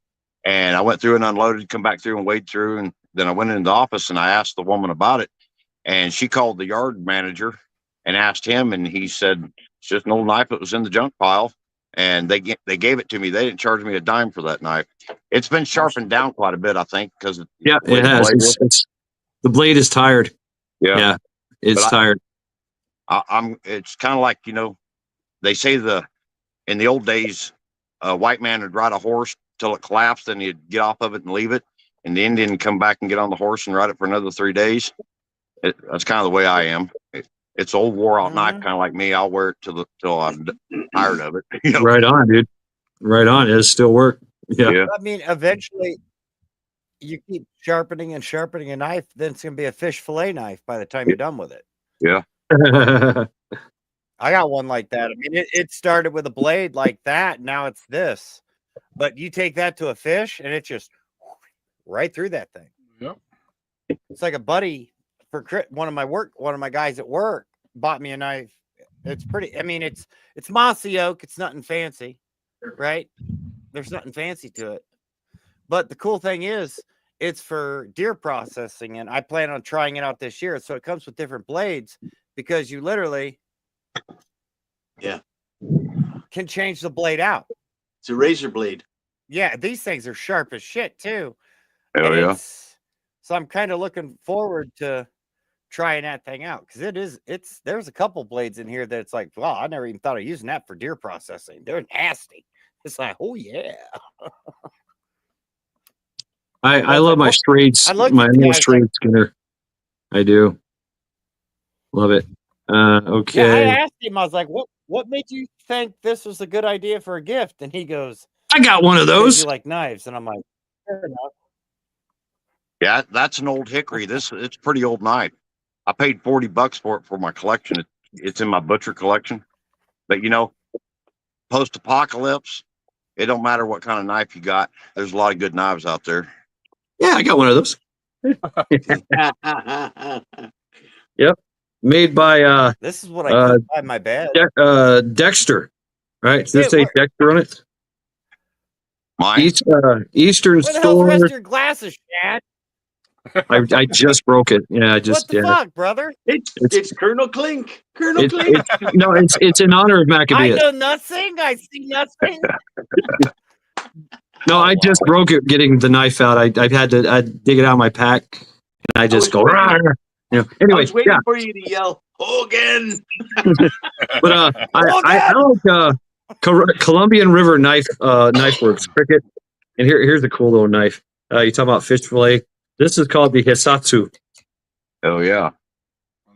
And I went through and unloaded, come back through and weighed through, and then I went into the office and I asked the woman about it, and she called the yard manager and asked him, and he said it's just an old knife that was in the junk pile, and they gave it to me. They didn't charge me a dime for that knife. It's been sharpened down quite a bit, I think, because it has. The blade is tired. Yeah, it's tired. It's kind of like, they say in the old days, a white man would ride a horse till it collapsed, and he'd get off of it and leave it, and the Indian come back and get on the horse and ride it for another 3 days. That's kind of the way I am. It's old wore out knife, kind of like me. I'll wear it till I'm tired of it. Right on, dude. Right on. It'll still work. Yeah. I mean, eventually, you keep sharpening and sharpening a knife, then it's gonna be a fish fillet knife by the time you're done with it. Yeah. I got one like that. I mean, it started with a blade like that. Now it's this, but you take that to a fish, and it just right through that thing. Yep. It's like a buddy for one of my guys at work bought me a knife. It's pretty. I mean, it's mossy oak. It's nothing fancy, right? There's nothing fancy to it. But the cool thing is, it's for deer processing, and I plan on trying it out this year. So it comes with different blades because you literally, can change the blade out. It's a razor blade. Yeah, these things are sharp as shit too. Hell yeah. So I'm kind of looking forward to trying that thing out because there's a couple blades in here that it's like, wow, I never even thought of using that for deer processing. They're nasty. It's like, oh yeah. I love my straights. My straight skinner. I do. Love it. Okay. Yeah, I asked him, I was like, what made you think this was a good idea for a gift? And he goes, I got one of those. You like knives? And I'm like, fair enough. Yeah, that's an old hickory. It's a pretty old knife. I paid $40 for it for my collection. It's in my butcher collection. But post-apocalypse, it don't matter what kind of knife you got. There's a lot of good knives out there. Yeah, I got one of those. Yep. Made by this is what I keep by my bed. Dexter. Right? Does this say Dexter on it? Mine? Eastern Where the hell's Store. the rest of your glasses, Chad? I just broke it. Yeah, what the fuck, brother? It's Colonel Clink. Colonel Clink. It's in honor of Maccabeus. I know nothing. I see nothing. No, I just broke it getting the knife out. I had to dig it out of my pack, and I just go. Anyway, I was waiting for you to yell Hogan. But I like Columbian River Knife Works cricket, and here's a cool little knife. You talk about fish fillet. This is called the Hisatsu. Oh yeah,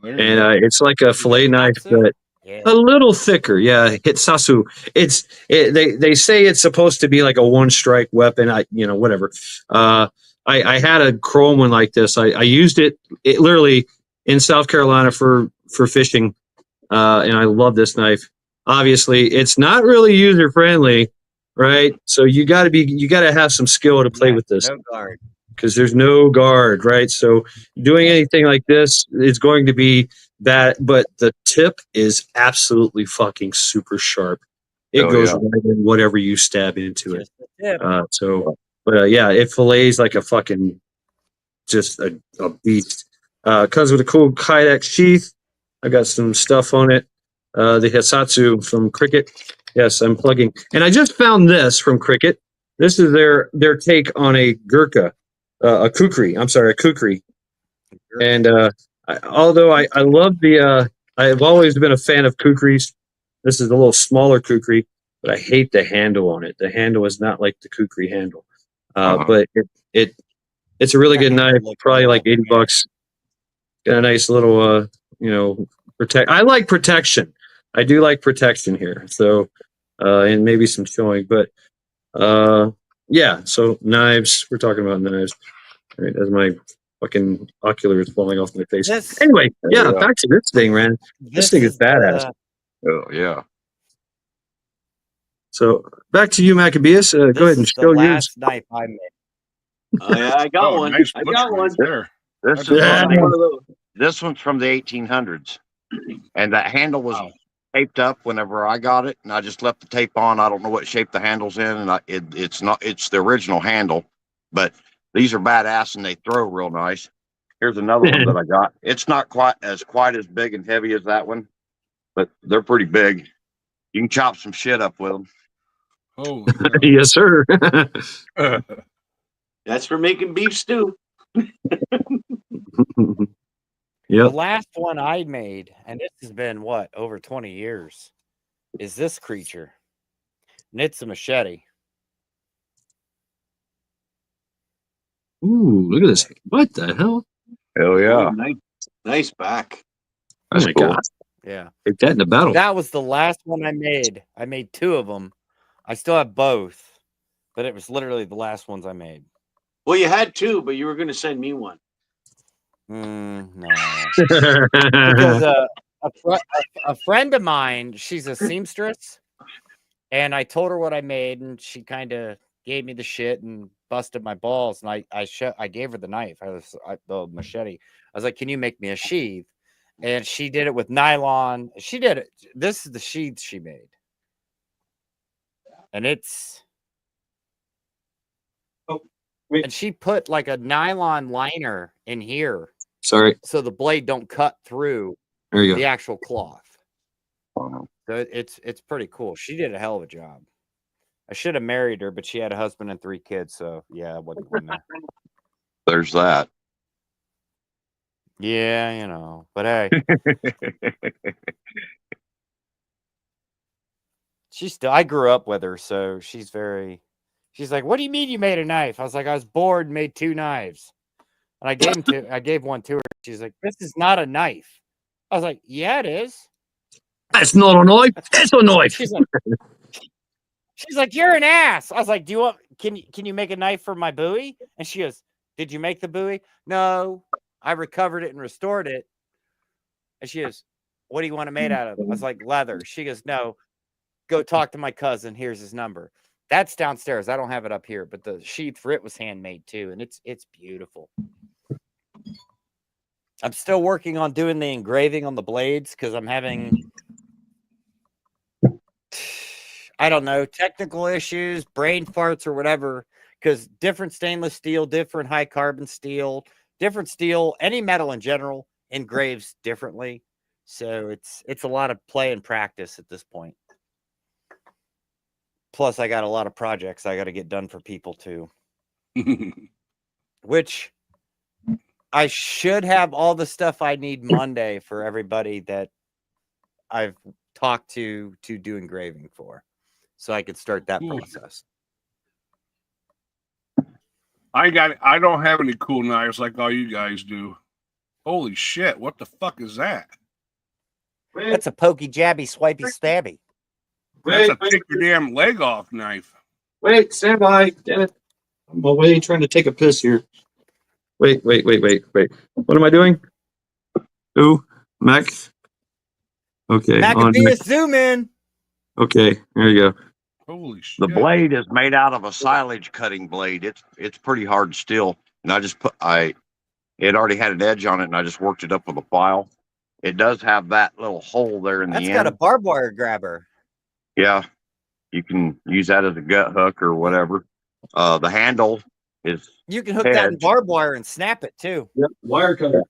and it's like a fillet knife that A little thicker, yeah. Hitsasu. They say it's supposed to be like a one strike weapon. Whatever. I had a chrome one like this. I used it literally in South Carolina for fishing, and I love this knife. Obviously, it's not really user friendly, right? So you got to have some skill to play with this. No guard. Because there's no guard, right? So doing anything like this is going to be bad, but the tip is absolutely fucking super sharp. It goes right in whatever you stab into it. It fillets like a fucking just a beast. Comes with a cool Kydex sheath. I got some stuff on it. The Hisatsu from Cricket. Yes, I'm plugging. And I just found this from Cricket. This is their take on a Gurkha. A kukri. I'm sorry, a kukri. And although I love I've always been a fan of kukris. This is a little smaller kukri, but I hate the handle on it. The handle is not like the kukri handle. But it's a really good knife. Probably like $80. Got a nice little protect. I like protection. I do like protection here. So and maybe some showing, but yeah. So knives. We're talking about knives. All right, as my fucking ocular is falling off my face. Anyway, back to this thing, man. This thing is badass. Oh yeah. So back to you, Maccabeus. Go ahead and show yours. Last knife I made. I got one. Nice I got one. there. This one's from the 1800s, and that handle was taped up whenever I got it, and I just left the tape on. I don't know what shape the handle's in, and it's the original handle, but these are badass and they throw real nice. Here's another one that I got. It's not quite as big and heavy as that one, but they're pretty big. You can chop some shit up with them. Oh, yes, sir. That's for making beef stew. The last one I made, and this has been over 20 years, is this creature. And it's a machete. Ooh, look at this. What the hell? Hell yeah. Oh, nice back. That's cool. God. Yeah. Take that in the battle. That was the last one I made. I made 2 of them. I still have both, but it was literally the last ones I made. Well, you had 2, but you were going to send me one. No. Because a friend of mine, she's a seamstress, and I told her what I made, and she kind of gave me the shit and busted my balls. And I gave her the knife, the machete. I was like, "Can you make me a sheath?" And she did it with nylon. She did it. This is the sheath she made, and it's. And she put like a nylon liner in here. Sorry. So the blade don't cut through the actual cloth. So it's pretty cool. She did a hell of a job. I should have married her, but she had a husband and 3 kids. So yeah, I wasn't going there. There's that. Yeah, but hey. I grew up with her, so she's like, "What do you mean you made a knife?" I was like, "I was bored and made 2 knives." And I gave one to her. She's like, "This is not a knife." I was like, "Yeah, it is." That's not a knife. It's a knife. She's like, "You're an ass." I was like, can you make a knife for my buoy? And she goes, "Did you make the buoy?" "No, I recovered it and restored it." And she goes, "What do you want it made out of?" I was like, "Leather." She goes, "No, go talk to my cousin. Here's his number." That's downstairs. I don't have it up here, but the sheath for it was handmade too, and it's beautiful. I'm still working on doing the engraving on the blades because I'm having, I don't know, technical issues, brain farts or whatever, because different stainless steel, different high carbon steel, different steel, any metal in general engraves differently. So it's a lot of play and practice at this point. Plus, I got a lot of projects I got to get done for people too, which I should have all the stuff I need Monday for everybody that I've talked to do engraving for, so I could start that process. I don't have any cool knives like all you guys do. Holy shit! What the fuck is that? That's a pokey, jabby, swipey, stabby. That's a take your damn leg off knife. Wait, stand by. Damn it. I'm away trying to take a piss here. Wait. What am I doing? Who? Mac? Okay. Maccabeus, zoom in. Okay, there you go. Holy shit. The blade is made out of a silage cutting blade. It's pretty hard steel. And I just it already had an edge on it, and I just worked it up with a file. It does have that little hole there in the end. That's got a barbed wire grabber. Yeah, you can use that as a gut hook or whatever. The handle is You can hook that in barbed wire and snap it too. Yep, wire cutter.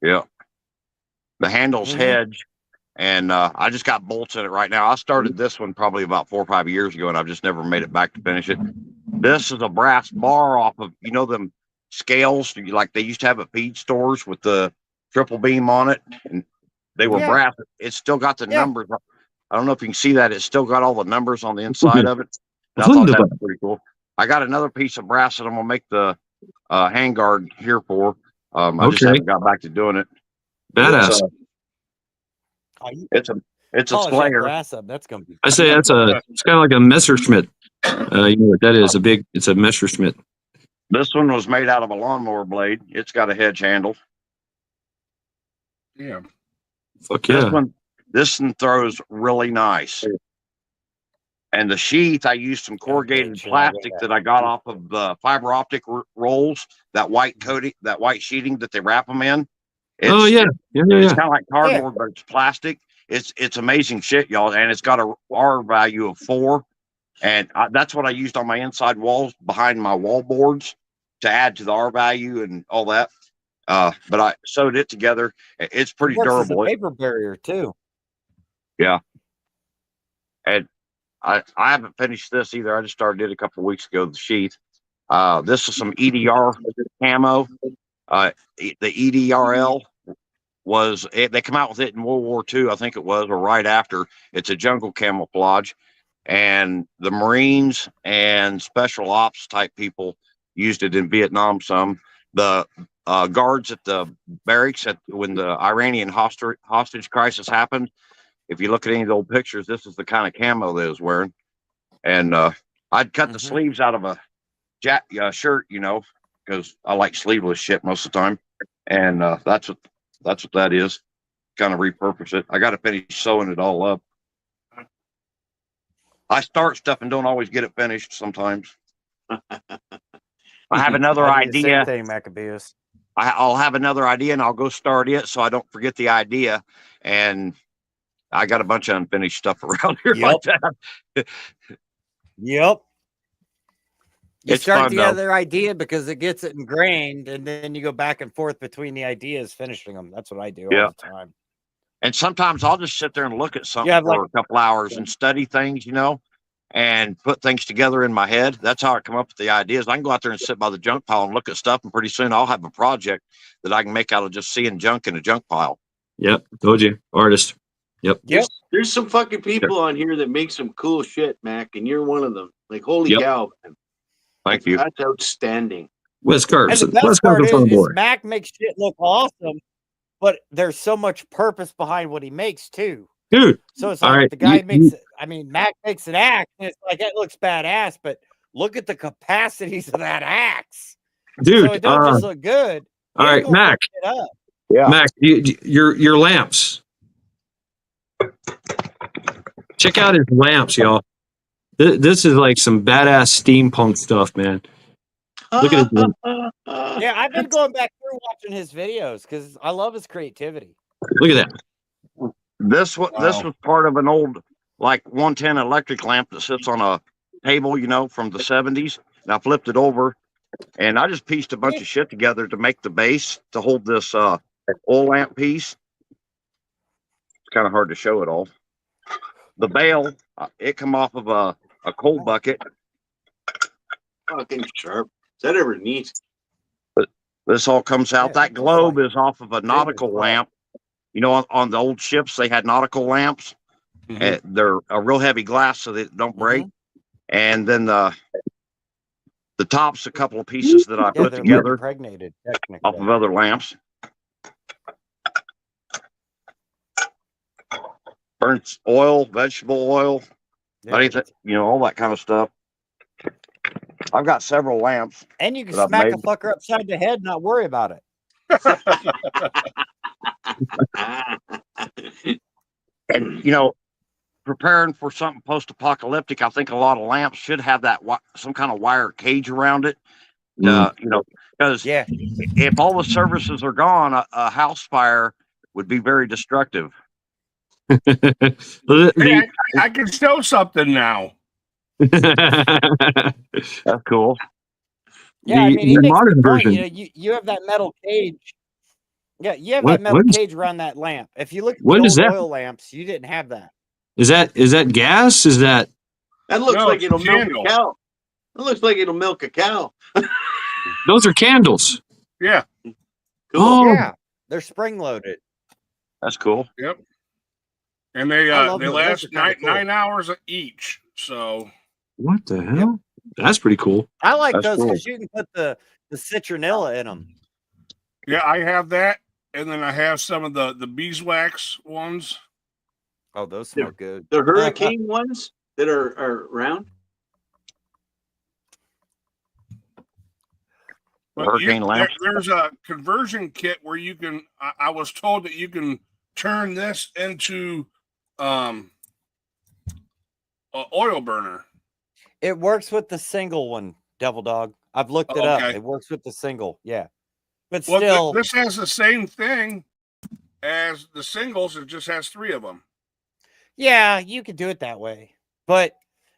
Yeah. The handle's hedge, and I just got bolts in it right now. I started this one probably about 4 or 5 years ago, and I've just never made it back to finish it. This is a brass bar off of, them scales like they used to have at feed stores with the triple beam on it, and they were brass. It's still got the numbers. I don't know if you can see that. It's still got all the numbers on the inside of it. I thought that was pretty cool. I got another piece of brass that I'm gonna make the handguard here for. I just haven't got back to doing it. Badass. It's a Slayer. That's gonna be. I say it's kind of like a Messerschmitt. You know what that is? It's a Messerschmitt. This one was made out of a lawnmower blade. It's got a hedge handle. Yeah. Fuck yeah. This one throws really nice. And the sheath, I used some corrugated plastic that I got off of the fiber optic rolls, that white coating, that white sheeting that they wrap them in. It's kind of like cardboard, but it's plastic. It's amazing shit, y'all. And it's got a R value of 4. And that's what I used on my inside walls behind my wall boards to add to the R value and all that. But I sewed it together. It's pretty durable. As a paper barrier too. Yeah. And I haven't finished this either. I just started it a couple of weeks ago, the sheath. This is some EDR camo. The EDRL they come out with it in World War II, I think it was, or right after. It's a jungle camouflage. And the Marines and special ops type people used it in Vietnam some. The guards at the barracks when the Iranian hostage crisis happened, if you look at any of the old pictures, this is the kind of camo they was wearing. And I'd cut the sleeves out of a shirt, because I like sleeveless shit most of the time. And that's what that is. Kind of repurpose it. I got to finish sewing it all up. I start stuff and don't always get it finished sometimes. I have another idea. Same thing, Maccabeus. I'll have another idea and I'll go start it so I don't forget the idea. And I got a bunch of unfinished stuff around here like that. Yep. You It's start fun, the other idea because it gets it ingrained, and then you go back and forth between the ideas, finishing them. That's what I do all the time. And sometimes I'll just sit there and look at something for a couple hours and study things, and put things together in my head. That's how I come up with the ideas. I can go out there and sit by the junk pile and look at stuff, and pretty soon I'll have a project that I can make out of just seeing junk in a junk pile. Yep, told you, artist. Yep. There's some fucking people on here that make some cool shit, Mac, and you're one of them. Like, holy cow, man. Thank you. That's outstanding. Wes Carson. And the best part is Mac makes shit look awesome, but there's so much purpose behind what he makes too. Dude. So it's like the guy Mac makes an axe, and it's like, it looks badass, but look at the capacities of that axe. Dude. So it don't just look good. All right, Mac. Yeah. Mac, your lamps. Check out his lamps, y'all. This is like some badass steampunk stuff, man. Look at his Yeah, I've been going back through watching his videos because I love his creativity. Look at that. This was part of an old 110 electric lamp that sits on a table, from the 70s. And I flipped it over, and I just pieced a bunch of shit together to make the base to hold this oil lamp piece. It's kind of hard to show it all. The bail, it come off of a coal bucket. Fucking sharp. Is that ever neat? But this all comes out. That globe is off of a nautical lamp. On the old ships, they had nautical lamps. They're a real heavy glass so they don't break. And then the top's a couple of pieces that I put together off of other lamps. burns oil, vegetable oil, Yeah. anything, all that kind of stuff. I've got several lamps. And you can that I've smack made. a fucker upside the head and not worry about it. And, preparing for something post-apocalyptic, I think a lot of lamps should have that some kind of wire cage around it. Because if all the services are gone, a house fire would be very destructive. Hey, I can show something now. That's cool. Yeah, I mean, he makes modern the point. version. You have that metal cage. Yeah, you have that metal cage around that lamp. If you look at what the is old that? oil lamps, you didn't have that. Is that gas? Is that? That looks No, like it's it'll milk candle. a cow. It looks like it'll milk a cow. Those are candles. Yeah. Cool. Oh, Yeah, they're spring loaded. That's cool. Yep. And they love they those. last Those are kinda cool. 9 hours each. So what the hell? That's pretty cool. I like That's those cool. because you can put the citronella in them. yeah, I have that, and then I have some of the beeswax ones. Oh, those smell good. The hurricane ones that are round. But Hurricane lamps. there's a conversion kit where you can. I was told that you can turn this into a oil burner. It works with the single one, Devil Dog. I've looked it up. It works with the single. Yeah. But Well, still, this has the same thing as the singles. It just has 3 of them. yeah, you could do it that way. But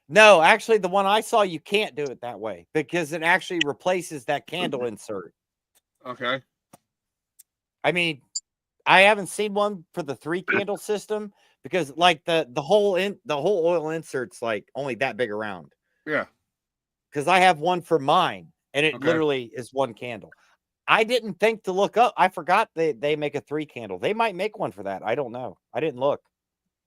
no, actually, the one I saw, you can't do it that way because it actually replaces that candle insert. Okay. I mean, I haven't seen one for the 3 candle system because like the whole oil insert's like only that big around. Yeah. Because I have one for mine and it Okay. literally is 1 candle. I didn't think to look up. I forgot they make a 3 candle. They might make one for that. I don't know. I didn't look.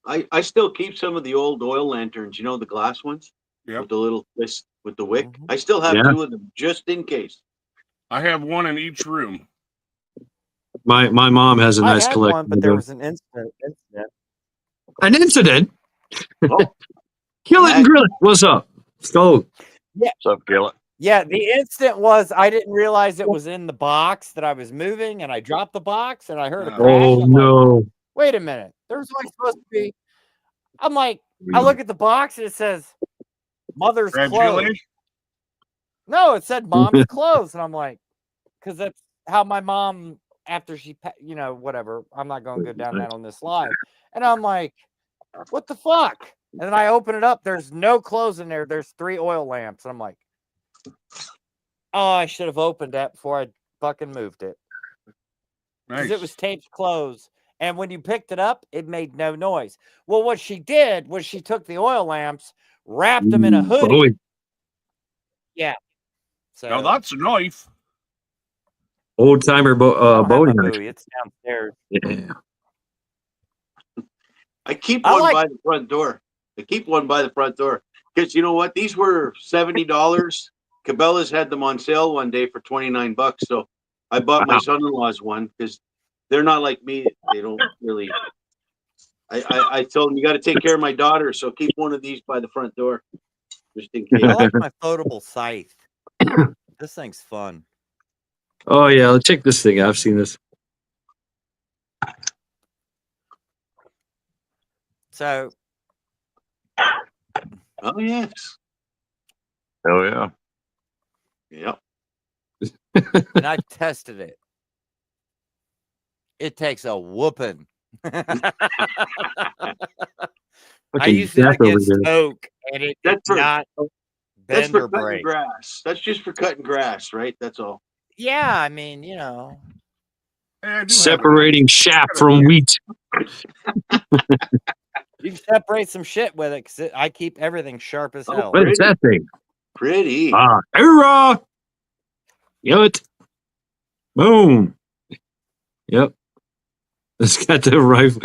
I still keep some of the old oil lanterns, the glass ones with the little twist with the wick. I still have 2 of them just in case. I have one in each room. My mom has a nice I had collection. one, but there was an incident. An incident. Oh, Kill it and grill it. What's up? Stove. Yeah. What's up, Gillett? Yeah, the incident was I didn't realize it was in the box that I was moving, and I dropped the box, and I heard a crash. Oh I'm like, no. wait a minute. There's only supposed to be. I'm like, I look at the box and it says mother's clothes. Gradually? No, it said mom's clothes, and I'm like, because that's how my mom after she, whatever. I'm not going to go down that on this live, and I'm like, what the fuck? And then I open it up. There's no clothes in there. There's 3 oil lamps, and I'm like, oh, I should have opened that before I fucking moved it. Because Nice. it was taped closed. And when you picked it up, it made no noise. Well, what she did was she took the oil lamps, wrapped them in a hoodie. Bowie. Yeah. So Now that's a knife. Old timer I don't have Bowie my knife. Bowie. It's downstairs. Yeah. I keep I one like- by the front door. I keep one by the front door because you know what? These were $70. Cabela's had them on sale one day for $29. So I bought my son-in-law's one because they're not like me. They don't really. I told him you got to take care of my daughter, so keep one of these by the front door, just in case. I like my foldable scythe. This thing's fun. Oh yeah, let's check this thing out. I've seen this. So Oh yes. Oh yeah. Yep. and I tested it. It takes a whooping. I Fucking used it death over against here. oak, and it did That's for- not That's bend for or cutting break. grass. That's just for cutting grass, right? That's all. Yeah, I mean, Hey, I do have Separating chaff from wheat. you can separate some shit with it because I keep everything sharp as Oh, hell. What is that thing? Pretty. Hurrah! Yep. Boom. Yep. It's got the rifle.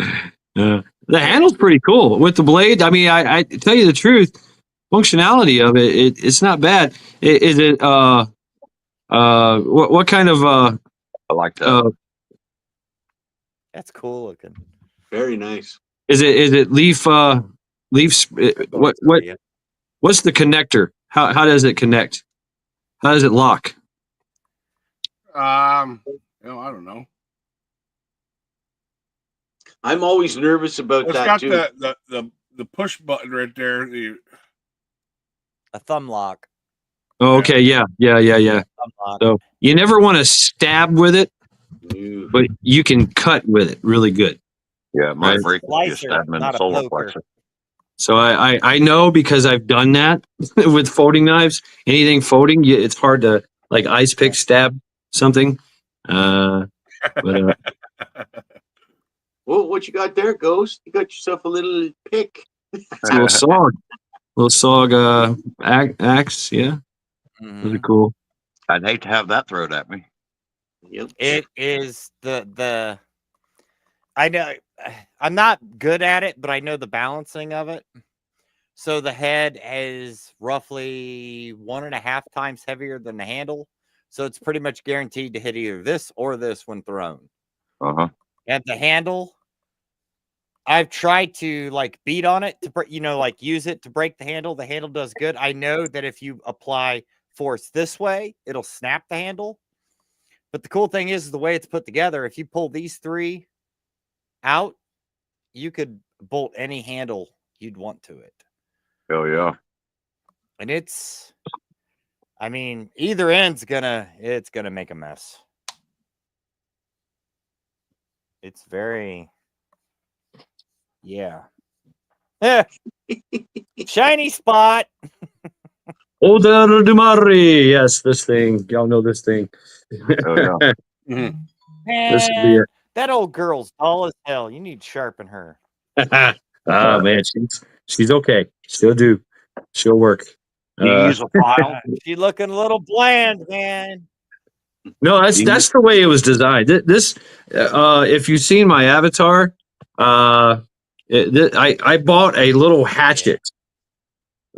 The handle's pretty cool with the blade. I mean, I tell you the truth, functionality of it's not bad. Is it what kind of I like that. That's cool looking. Very nice. Is it leaf? Leaf? What's the connector? How does it connect? How does it lock? I don't know. I'm always nervous about It's that got too. the push button right there. A thumb lock. Oh, okay, yeah. Thumb lock. So you never want to stab with it, Ooh. but you can cut with it really good. Yeah, it might Right. break if you Slicer, stab them in the not a solar poker. plexus. So I know because I've done that with folding knives. Anything folding, it's hard to like ice pick stab something. But Well, what you got there, Ghost? You got yourself a little pick. it's a little sog axe. Yeah, really cool. I'd hate to have that thrown at me. Yep. It is the. I know I'm not good at it, but I know the balancing of it. So the head is roughly 1.5 times heavier than the handle. So it's pretty much guaranteed to hit either this or this when thrown. Uh-huh. And the handle, I've tried to like beat on it to like use it to break the handle. The handle does good. I know that if you apply force this way, it'll snap the handle. But the cool thing is the way it's put together. If you pull these 3 out, you could bolt any handle you'd want to it. Oh yeah. And I mean, either end's it's gonna make a mess. It's very, yeah. Shiny spot. Oda de Mari. Yes, this thing. Y'all know this thing. Oh yeah. This would be That old girl's dull as hell. You need to sharpen her. Oh man, she's okay. She'll work. You use a file? She looking a little bland, man. No, that's the way it was designed. This, if you've seen my avatar, I bought a little hatchet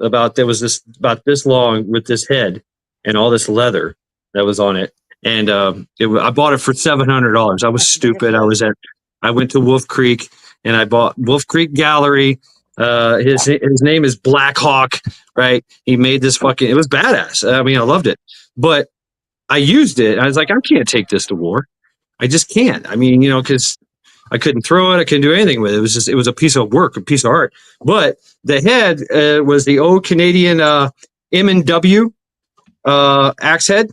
about this long with this head and all this leather that was on it, and I bought it for $700. I was stupid. I went to Wolf Creek and I bought Wolf Creek Gallery. His name is Black Hawk, right? He made this it was badass. I mean, I loved it, but I used it. I was like, I can't take this to war. I just can't. I mean, because I couldn't throw it. I couldn't do anything with it. It was a piece of work, a piece of art. But the head was the old Canadian M&W axe head.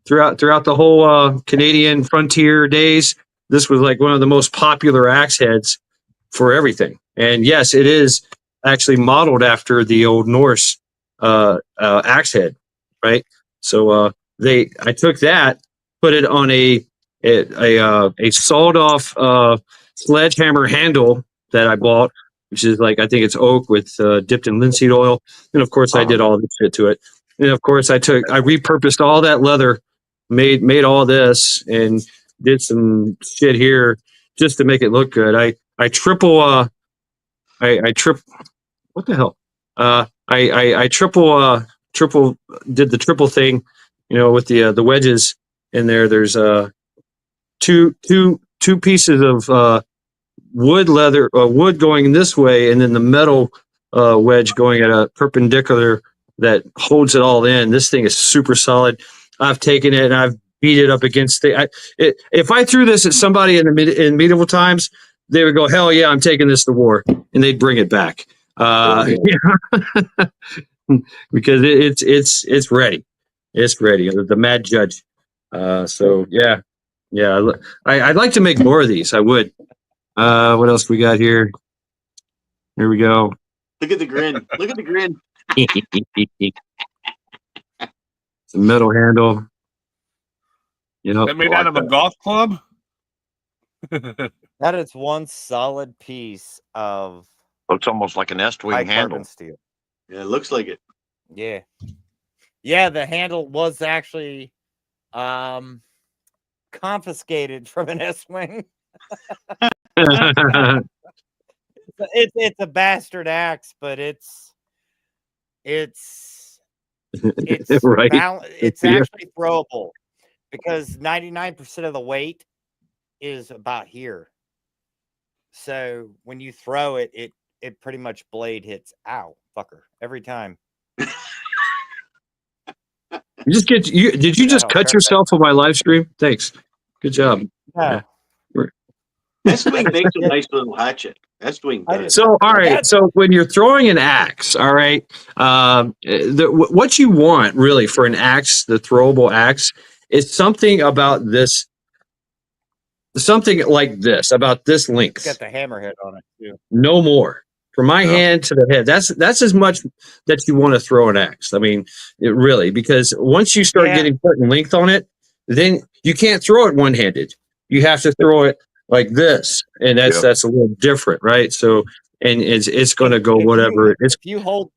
Throughout the whole Canadian frontier days, this was like one of the most popular axe heads for everything. And yes, it is actually modeled after the old Norse axe head, right? So I took that, put it on a sawed off sledgehammer handle that I bought, which is I think it's oak with dipped in linseed oil, and of course I did all this shit to it, and of course I repurposed all that leather, made all this, and did some shit here just to make it look good. I triple what the hell? I triple did the triple thing, with the wedges in there. There's two pieces of wood going this way, and then the metal wedge going at a perpendicular that holds it all in. This thing is super solid. I've taken it and I've beat it up against if I threw this at somebody in medieval times, they would go, hell yeah, I'm taking this to war, and they'd bring it back. Because it's ready. It's ready. The Mad Judge. So yeah. I'd like to make more of these. I would. What else we got here? Here we go. Look at the grin. Look at the grin. It's a metal handle. That made out of a golf club? That is one solid piece of. Looks almost like an S-wing handle. Steel. Yeah, it looks like it. Yeah. Yeah, the handle was actually confiscated from an S-wing. It's a bastard axe, but it's right. It's actually throwable because 99% of the weight is about here. So when you throw it, it pretty much blade hits ow fucker every time. You just get you. Did you just cut yourself on my live stream? Thanks. Good job. No. Yeah. Estwing makes a nice little hatchet. Estwing does. So, all right. So, when you're throwing an axe, all right, what you want really for an axe, the throwable axe, is something about this, something like this, about this length. It's got the hammerhead on it too. No more. From my hand to the head. That's as much that you want to throw an axe. I mean, really, because once you start getting certain length on it, then you can't throw it one-handed. You have to throw it like this, and that's a little different, right? So, and it's going to go whatever if you hold.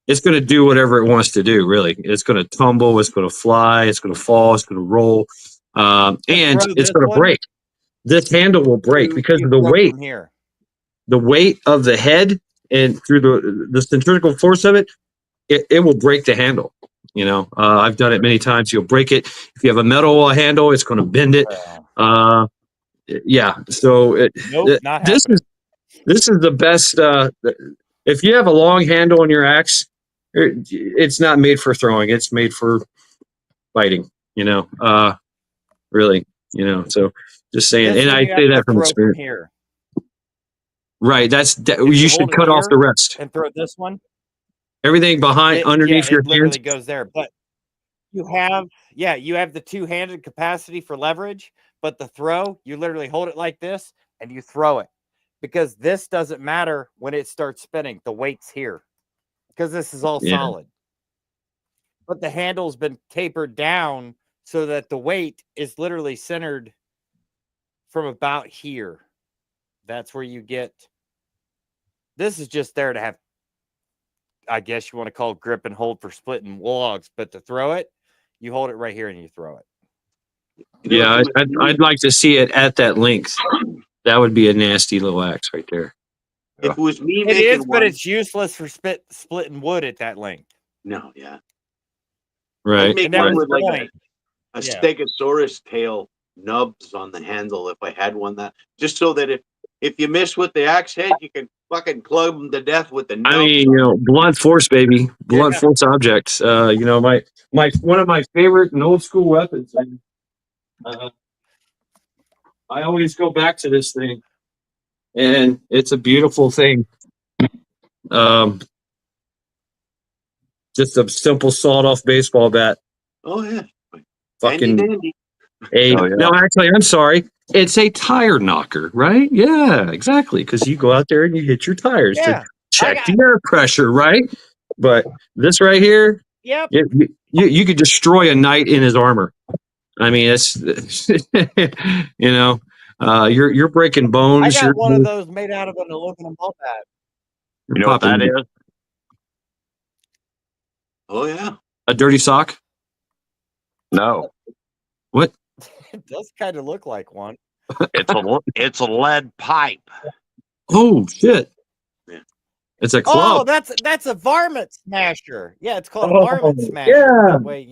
It's going to do whatever it wants to do. Really, it's going to tumble. It's going to fly. It's going to fall. It's going to roll, and it's going to break. This handle will break because of the weight. Here. The weight of the head and through the centrifugal force of it, it will break the handle. You know, I've done it many times. You'll break it. If you have a metal handle, it's going to bend it. Yeah. So this is the best. If you have a long handle on your axe, it's not made for throwing. It's made for fighting. You know, really. You know, so just saying. And I say that from experience. Here. Right, you should cut off the rest and throw this one. Everything underneath your literally hands goes there. But you have the two-handed capacity for leverage, but the throw, you literally hold it like this and you throw it, because this doesn't matter when it starts spinning. The weight's here because this is all solid. But the handle's been tapered down so that the weight is literally centered from about here. That's where you get. This is just there to have, I guess you want to call it grip and hold for splitting logs, but to throw it, you hold it right here and you throw it. Yeah, I'd like to see it at that length. That would be a nasty little axe right there. If it was me, it is, but it's useless for splitting wood at that length. No, yeah, right. I'd make one with like a Stegosaurus tail nubs on the handle if I had one, that just so that if you miss with the axe head, you can fucking club them to death with the nubs. I mean, blunt force, baby, blunt force objects. My one of my favorite and old school weapons. I always go back to this thing, and it's a beautiful thing. Just a simple sawed-off baseball bat. Oh yeah, fucking dandy. No, actually, I'm sorry. It's a tire knocker, right? Yeah, exactly. Because you go out there and you hit your tires to check the air pressure, right? But this right here, you could destroy a knight in his armor. I mean, it's you're breaking bones. I got one of those made out of an aluminum ball bat. You know what that is? Oh yeah, a dirty sock. No. What? It does kind of look like one. It's a lead pipe. Oh shit! Yeah. It's a club. Oh, that's a varmint smasher. Yeah, it's called a varmint smasher. Yeah. That way,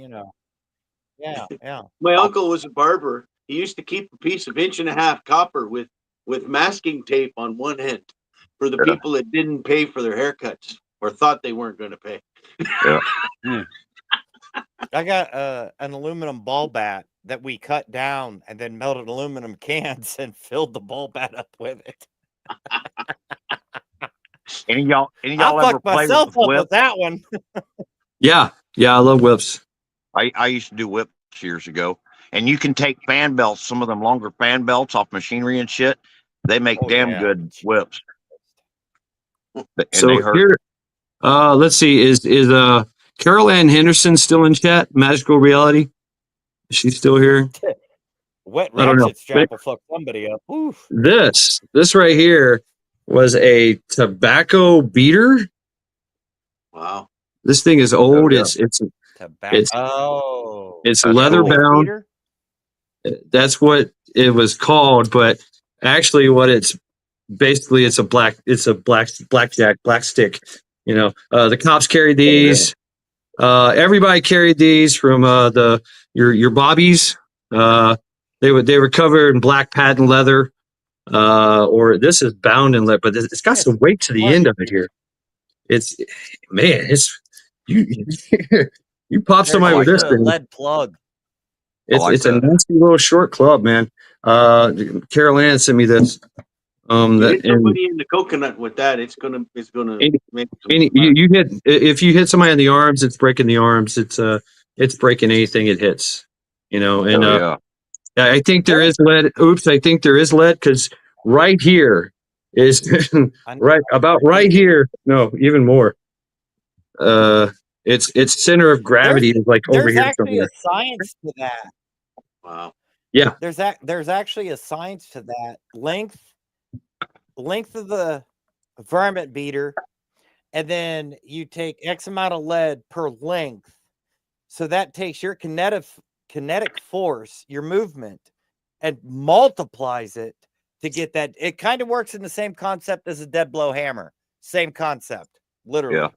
Yeah. My uncle was a barber. He used to keep a piece of 1.5 inch copper with masking tape on one end for the people that didn't pay for their haircuts or thought they weren't going to pay. Yeah. I got an aluminum ball bat that we cut down and then melted aluminum cans and filled the ball bat up with it. Any of y'all I ever fucked play myself with up whips? with that one. Yeah, I love whips. I used to do whips years ago, and you can take fan belts, some of them longer fan belts off machinery and shit. They make good whips. And So they hurt. here, let's see, is Carol Ann Henderson still in chat? Magical Reality, is she still here? Wet I don't know. ratchet strap will fuck somebody up. Oof. This right here was a tobacco beater. Wow. This thing is old. yeah. It's leather bound. That's what it was called, but actually, what it's basically it's a black stick. The cops carried these. Everybody carried these from your bobbies. They were covered in black patent leather. or this is bound in lead, but it's got some weight to the end of it here. It's you you pop somebody with this thing. Lead plug. It's a nasty little short club, man. Carol Ann sent me this. Hit somebody in the coconut with that, it's gonna make you hit if you hit somebody in the arms, it's breaking the arms. It's breaking anything it hits. And I think there is lead. Oops, I think there is lead because right here is right here. No, even more. Its center of gravity is like over here somewhere. There's actually a science to that. Wow. Yeah. There's actually a science to that. Length of the varmint beater, and then you take X amount of lead per length. So that takes your kinetic force, your movement, and multiplies it to get that. It kind of works in the same concept as a dead blow hammer. Same concept, literally. Yeah.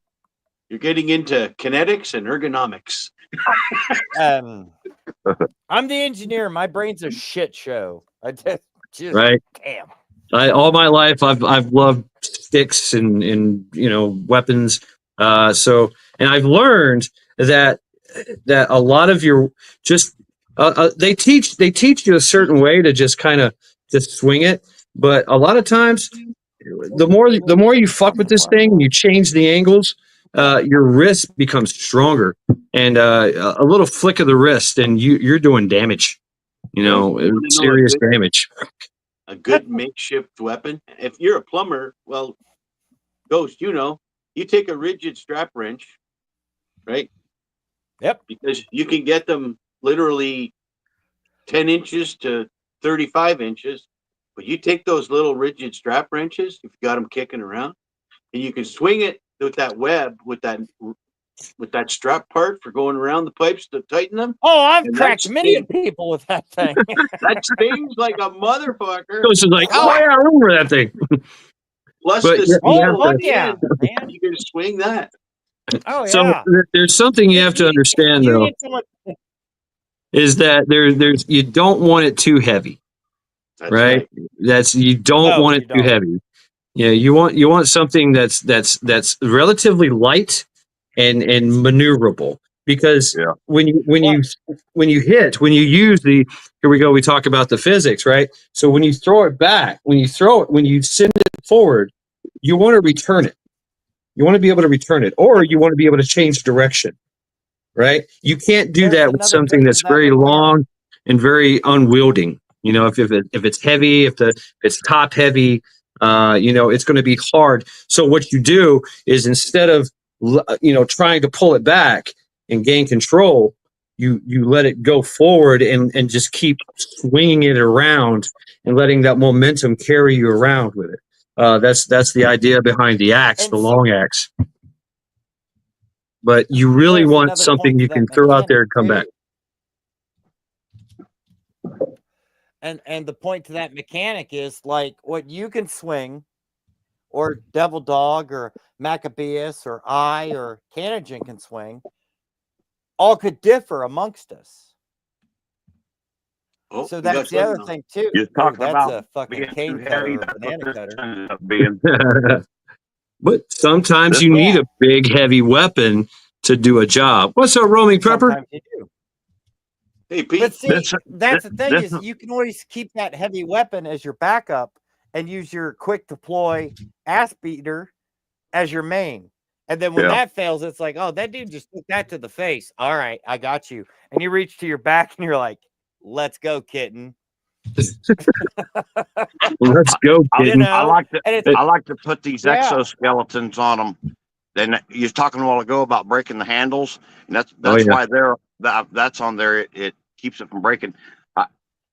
You're getting into kinetics and ergonomics. I'm the engineer. My brain's a shit show. I just right. Damn. All my life, I've loved sticks and weapons. And I've learned that a lot of your they teach you a certain way to just kind of just swing it, but a lot of times, the more you fuck with this thing and you change the angles, your wrist becomes stronger, and a little flick of the wrist and you're doing damage. Serious damage. A good makeshift weapon. If you're a plumber, well, Ghost, you take a rigid strap wrench, right? Yep. Because you can get them literally 10 inches to 35 inches, but you take those little rigid strap wrenches, if you got them kicking around, and you can swing it with that web, with that strap part for going around the pipes to tighten them. Oh, I've cracked many people with that thing. That stings like a motherfucker. So it's like, oh yeah, I remember that thing. Plus But yeah, man, you can swing that. Oh so yeah. There's something you have to understand though, is that there's you don't want it too heavy, right? You don't want it too heavy. Yeah, you want something that's relatively light and maneuverable, because when you use the, here we go, we talk about the physics, right? So when you throw it back, when you send it forward, you want to return it. You want to be able to return it, or you want to be able to change direction, right? You can't do that with something that's very long and very unwielding. If it's heavy, if it's top heavy, it's going to be hard. So what you do is, instead of trying to pull it back and gain control, you let it go forward and just keep swinging it around and letting that momentum carry you around with it. That's the idea behind the axe, the long axe. But you really want something you can throw out there and come back. And the point to that mechanic is, like, what you can swing, or Devil Dog or Maccabeus or I or Canogen can swing, all could differ amongst us. Oh, so that's the other thing too. You're talking that's about a fucking cane heavy, cutter or banana cutter. But sometimes you need a big, heavy weapon to do a job. What's up, Roaming Prepper? Sometimes you do. Hey, Pete. But see, that's the thing, is you can always keep that heavy weapon as your backup and use your quick deploy ass beater as your main. And then when that fails, it's like, oh, that dude just took that to the face. All right, I got you. And you reach to your back and you're like, let's go, kitten. Let's go, kitten. I like to put these exoskeletons on them. Then you was talking a while ago about breaking the handles, and that's why that's on there. It keeps it from breaking.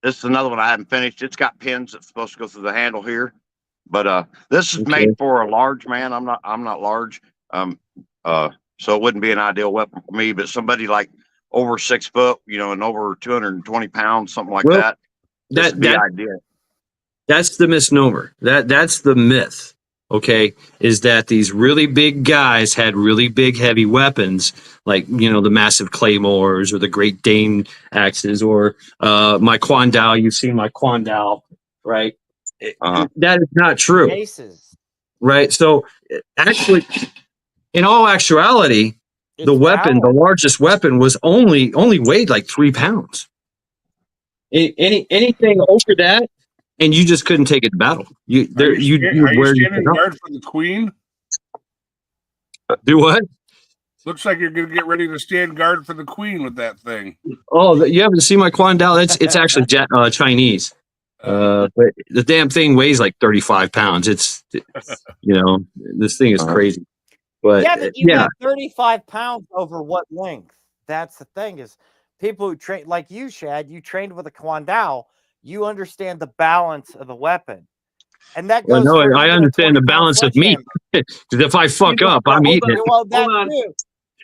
This is another one I haven't finished. It's got pins that's supposed to go through the handle here, but this is made for a large man. I'm not large, so it wouldn't be an ideal weapon for me. But somebody like over 6 foot, and over 220 pounds, something like that. That's the idea. That's the misnomer. That's the myth. Okay, is that these really big guys had really big, heavy weapons, like, the massive claymores or the Great Dane axes, or my Quandao. You've seen my Quandao, right? That is not true. Cases. Right. So actually, in all actuality, the weapon, the largest weapon, was only weighed like 3 pounds. Anything over that, and you just couldn't take it to battle. You Are you standing guard for the queen? Do what? Looks like you're going to get ready to stand guard for the queen with that thing. Oh, you haven't seen my Quandal? It's actually Chinese. But the damn thing weighs like 35 pounds. It's this thing is crazy. But you have 35 pounds over what length? That's the thing, is people who train like you, Shad, you trained with a Quandal, you understand the balance of the weapon. And that goes I understand the balance of meat. Because if I fuck up, I'm eating it. Well,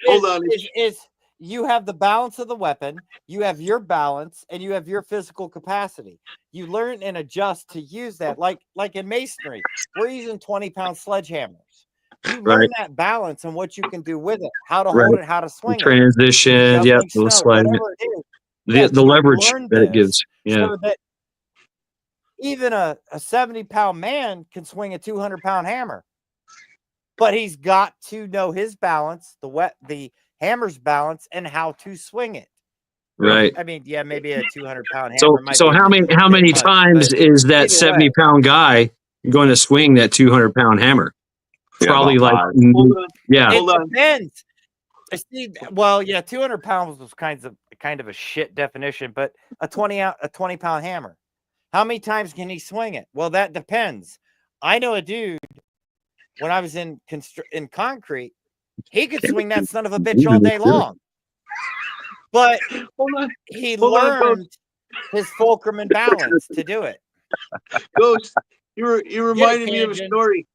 hold on. Is you have the balance of the weapon, you have your balance, and you have your physical capacity. You learn and adjust to use that. Like in masonry, we're using 20-pound sledgehammers. You learn that balance and what you can do with it, how to hold it, how to swing transition, the sliding, the leverage that it gives. Yeah. So that even a 70-pound man can swing a 200-pound hammer, but he's got to know his balance, the hammer's balance, and how to swing it. Right. I mean, yeah, maybe a 200-pound hammer. So how many times is that 70-pound guy going to swing that 200-pound hammer? Probably like It depends. See, well, 200 pounds was kind of a shit definition, but a 20-pound hammer. How many times can he swing it? Well, that depends. I know a dude when I was in concrete, he could swing that son of a bitch all day long. But he learned his fulcrum and balance to do it. Ghost, you reminded me of a story.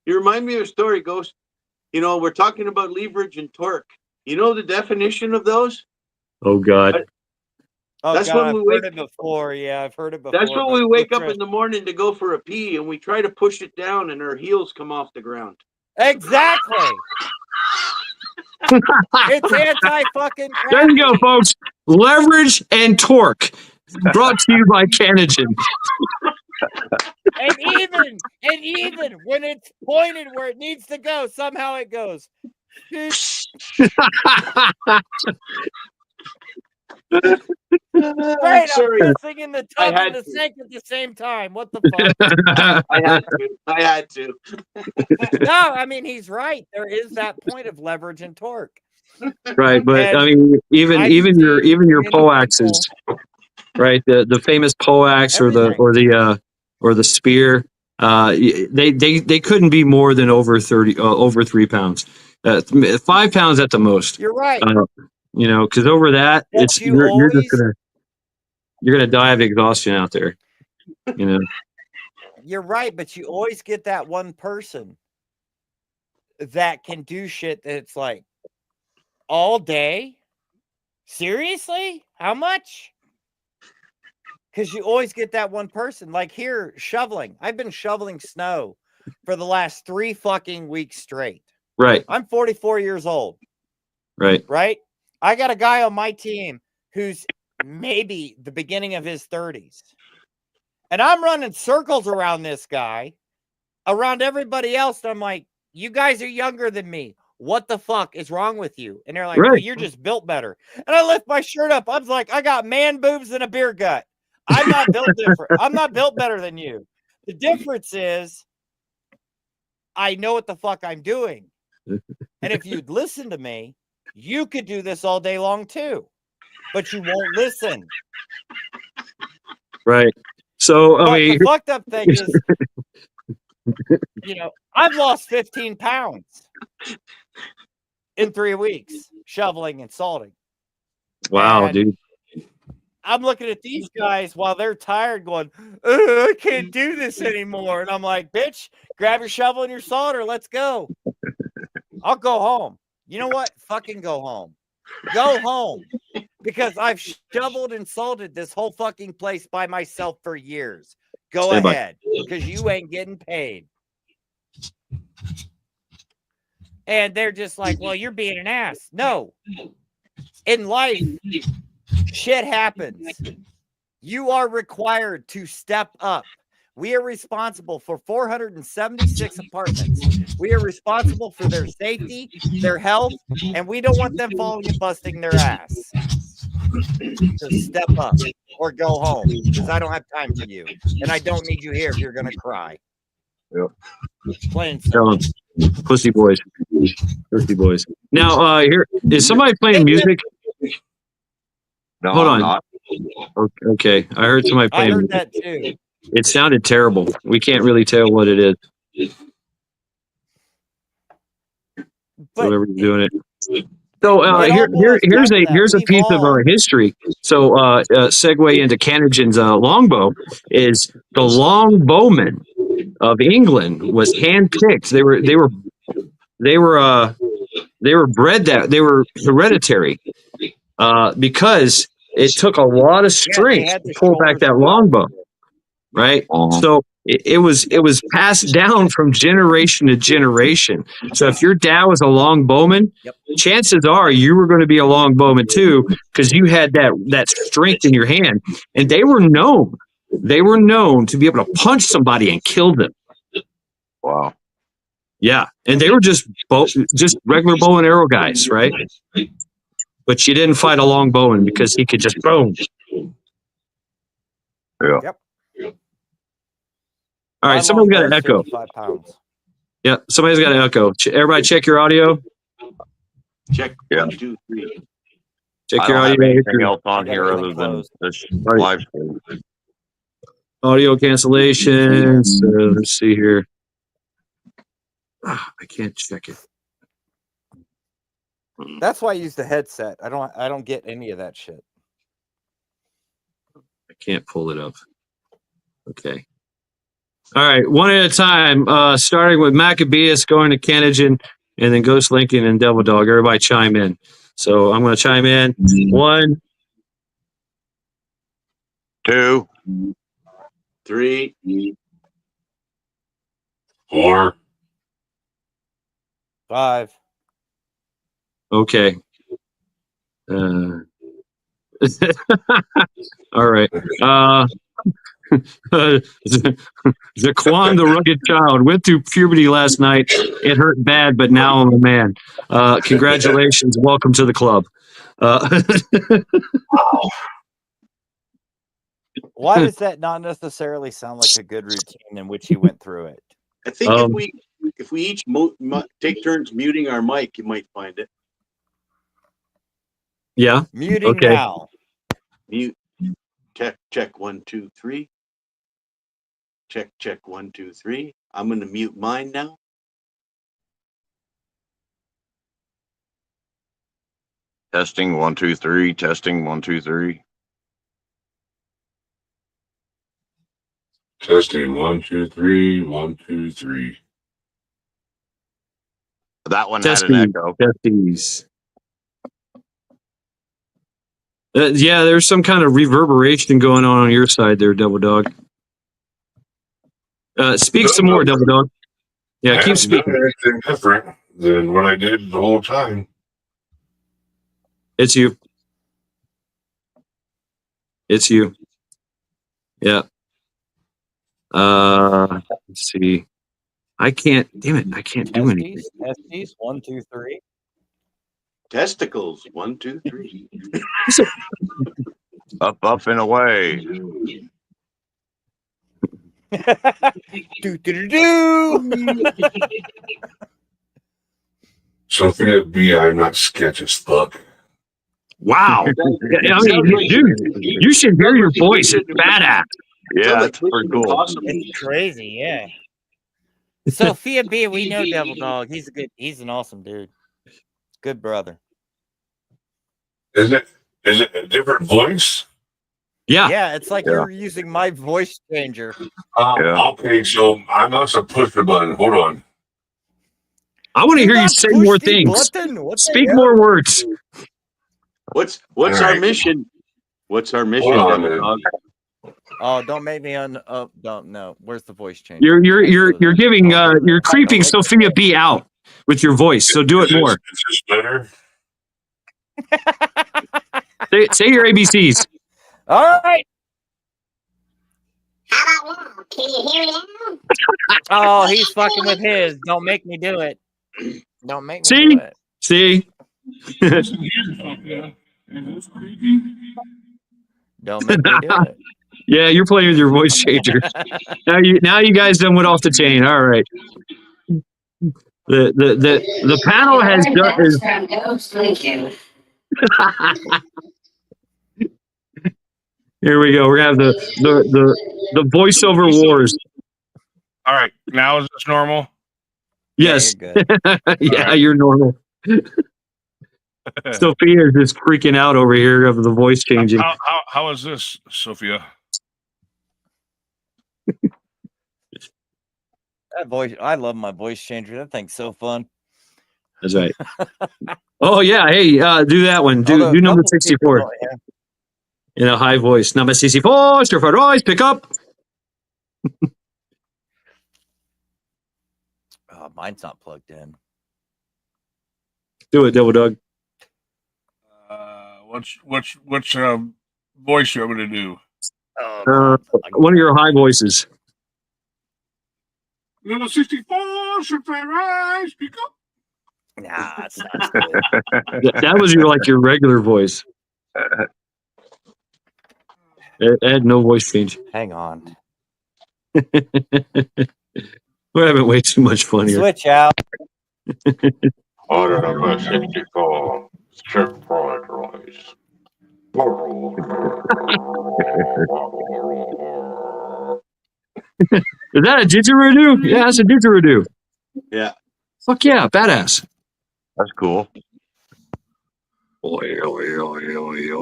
You remind me of a story, Ghost. We're talking about leverage and torque. You know the definition of those? Oh, God. I've heard it before. Yeah, I've heard it before. That's when we wake up in the morning to go for a pee, and we try to push it down, and our heels come off the ground. Exactly. It's anti-fucking crap. There you go, folks. Leverage and torque. Brought to you by Canogen. And even when it's pointed where it needs to go, somehow it goes. Right, I'm singing the tub and the sink at the same time. What the fuck? I had to. No, I mean, he's right. There is that point of leverage and torque. Right, but I mean, even your poleaxes, right? The famous poleaxe or the spear, they couldn't be more than over 3 pounds, 5 pounds at the most. You're right. Because over that, you're gonna die of exhaustion out there. You're right, but you always get that one person that can do shit that's like all day. Seriously? How much? Because you always get that one person. Like here, shoveling. I've been shoveling snow for the last 3 fucking weeks straight. Right. I'm 44 years old. Right. Right? I got a guy on my team who's maybe the beginning of his 30s. And I'm running circles around this guy, around everybody else. And I'm like, you guys are younger than me. What the fuck is wrong with you? And they're like, well, you're just built better. And I lift my shirt up. I was like, I got man boobs and a beer gut. I'm not built different. I'm not built better than you. The difference is I know what the fuck I'm doing. And if you'd listen to me, you could do this all day long too, but you won't listen. Right. So, I mean, the fucked up thing is, I've lost 15 pounds in 3 weeks shoveling and salting. Wow, dude. I'm looking at these guys while they're tired going, I can't do this anymore. And I'm like, bitch, grab your shovel and your salter. Let's go. I'll go home. You know what? Fucking go home. Go home. Because I've shoveled and salted this whole fucking place by myself for years. Go ahead. Because you ain't getting paid. And they're just like, well, you're being an ass. No. In life, shit happens. You are required to step up. We are responsible for 476 apartments. We are responsible for their safety, their health, and we don't want them falling and busting their ass. So step up or go home, because I don't have time for you. And I don't need you here if you're going to cry. Yep. Plain Tell simple. 'em. Pussy boys. Pussy boys. Now, here is somebody playing music? No, Hold I'm on. not. Okay, I heard somebody I playing heard music. that too. It sounded terrible. We can't really tell what it is. But Whoever's doing it. So It all here's boils down to that. a We've piece of all- our history. So segue into Canagin's longbow is the longbowman of England was handpicked. They were bred that they were hereditary because it took a lot of strength had to the pull back shoulders that longbow, right? Uh-huh. So it was passed down from generation to generation. So if your dad was a longbowman, chances are you were going to be a longbowman too, because you had that strength in your hand. And they were known to be able to punch somebody and kill them. Wow. Yeah, and they were just regular bow and arrow guys, right? But you didn't fight a longbowman because he could just boom. Yeah. Yep. All right, somebody's got an echo. 55 pounds. Yeah, somebody's got an echo. Everybody, check your audio. Check. Yeah. 1, 2, 3. Check I your don't have audio. anything else on I got here everything other than closed. this Right. live stream. Audio cancellations. Let's see here. I can't check it. That's why I use the headset. I don't get any of that shit. I can't pull it up. Okay. All right, one at a time. Starting with Maccabeus, going to Canagin, and then Ghost Lincoln and Devil Dog. Everybody chime in. So I'm going to chime in. 1, 2, 3, 4. 5. Okay. All right. Zaquan, the rugged child, went through puberty last night. It hurt bad, but now I'm a man. Congratulations. Welcome to the club. Why does that not necessarily sound like a good routine in which you went through it? I think if we each take turns muting our mic, you might find it. Yeah. Muting Okay. now. Mute. Check 1, 2, 3. Check 1, 2, 3. I'm going to mute mine now. testing 1, 2, 3, testing 1, 2, 3. Testing 1, 2, 3, 1, 2, 3. That one had an echo. Testies. Yeah, there's some kind of reverberation going on your side there, Devil Dog. Speak some more, Devil Dog. Yeah, keep speaking. Anything different than what I did the whole time. It's you. It's you. Yeah. Let's see. I can't. Damn it! I can't do anything. Testes. 1, 2, 3. Testicles. 1, 2, 3. Up and away. Do. Sophia B, I'm not sketch as fuck. Wow. I mean, dude, you should hear your voice. It's badass. Yeah, it's pretty cool. It's crazy, yeah. Sophia B, we know Devil Dog. He's an awesome dude. Good brother. Is it a different voice? Yeah. Yeah, it's like you're using my voice changer. Okay, so I must have pushed the button. Hold on. I want to hear you say more things. Speak more words. What's All our right. mission? What's our mission, Hold on, Devil man. Dog? Oh, don't make me don't know. Where's the voice changer? You're giving you're creeping Sophia B out with your voice. So do it more. Is this better? Say your ABCs. All right. How about now? Can you hear me now? Oh, he's fucking with his. Don't make me do it. Don't make me See? do it. See? Don't make me do it. Yeah, you're playing with your voice changer. Now you guys done went off the chain. All right. The panel has done is here we go. We're gonna have the voiceover wars. All right, now is this normal? Yes. Yeah, Yeah, right. you're normal. Sophia is just freaking out over here of the voice changing. How is this, Sophia? That voice, I love my voice changer. That thing's so fun. That's right. Oh yeah, hey, do that one. Although Do a number couple 64 people, yeah. in a high voice. Number 64, stir fried rice, pick up. Oh, mine's not plugged in. Do it, Devil Dog. Which voice you want me to do? One of your high voices. Number 64, surprise, pick up. Nah, that's not good. That was your regular voice. It had no voice change. Hang on. We're having way too much fun here. Switch out. Order number 64, strip fried rice. Is that a didgeridoo? Yeah, that's a didgeridoo. Yeah, Fuck yeah, badass. that's cool.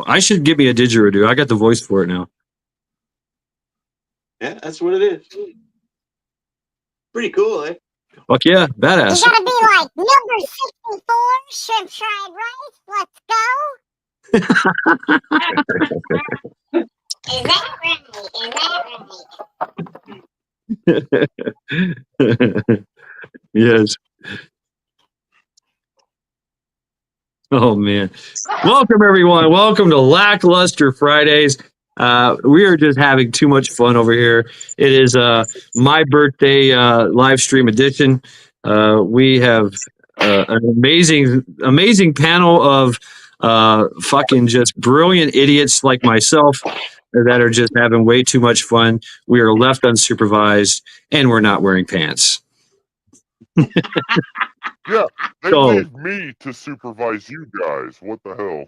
I should give me a didgeridoo. I got the voice for it now. Yeah, that's what it is. Pretty cool, eh? Fuck yeah, You badass. gotta be like number 64, shrimp fried rice. Let's go. Is that right? Yes. Oh man. Welcome everyone. Welcome to Lackluster Fridays. We are just having too much fun over here. It is my birthday live stream edition. We have an amazing panel of fucking just brilliant idiots like myself that are just having way too much fun. We are left unsupervised and we're not wearing pants. Yeah, they So- leave me to supervise you guys. What the hell?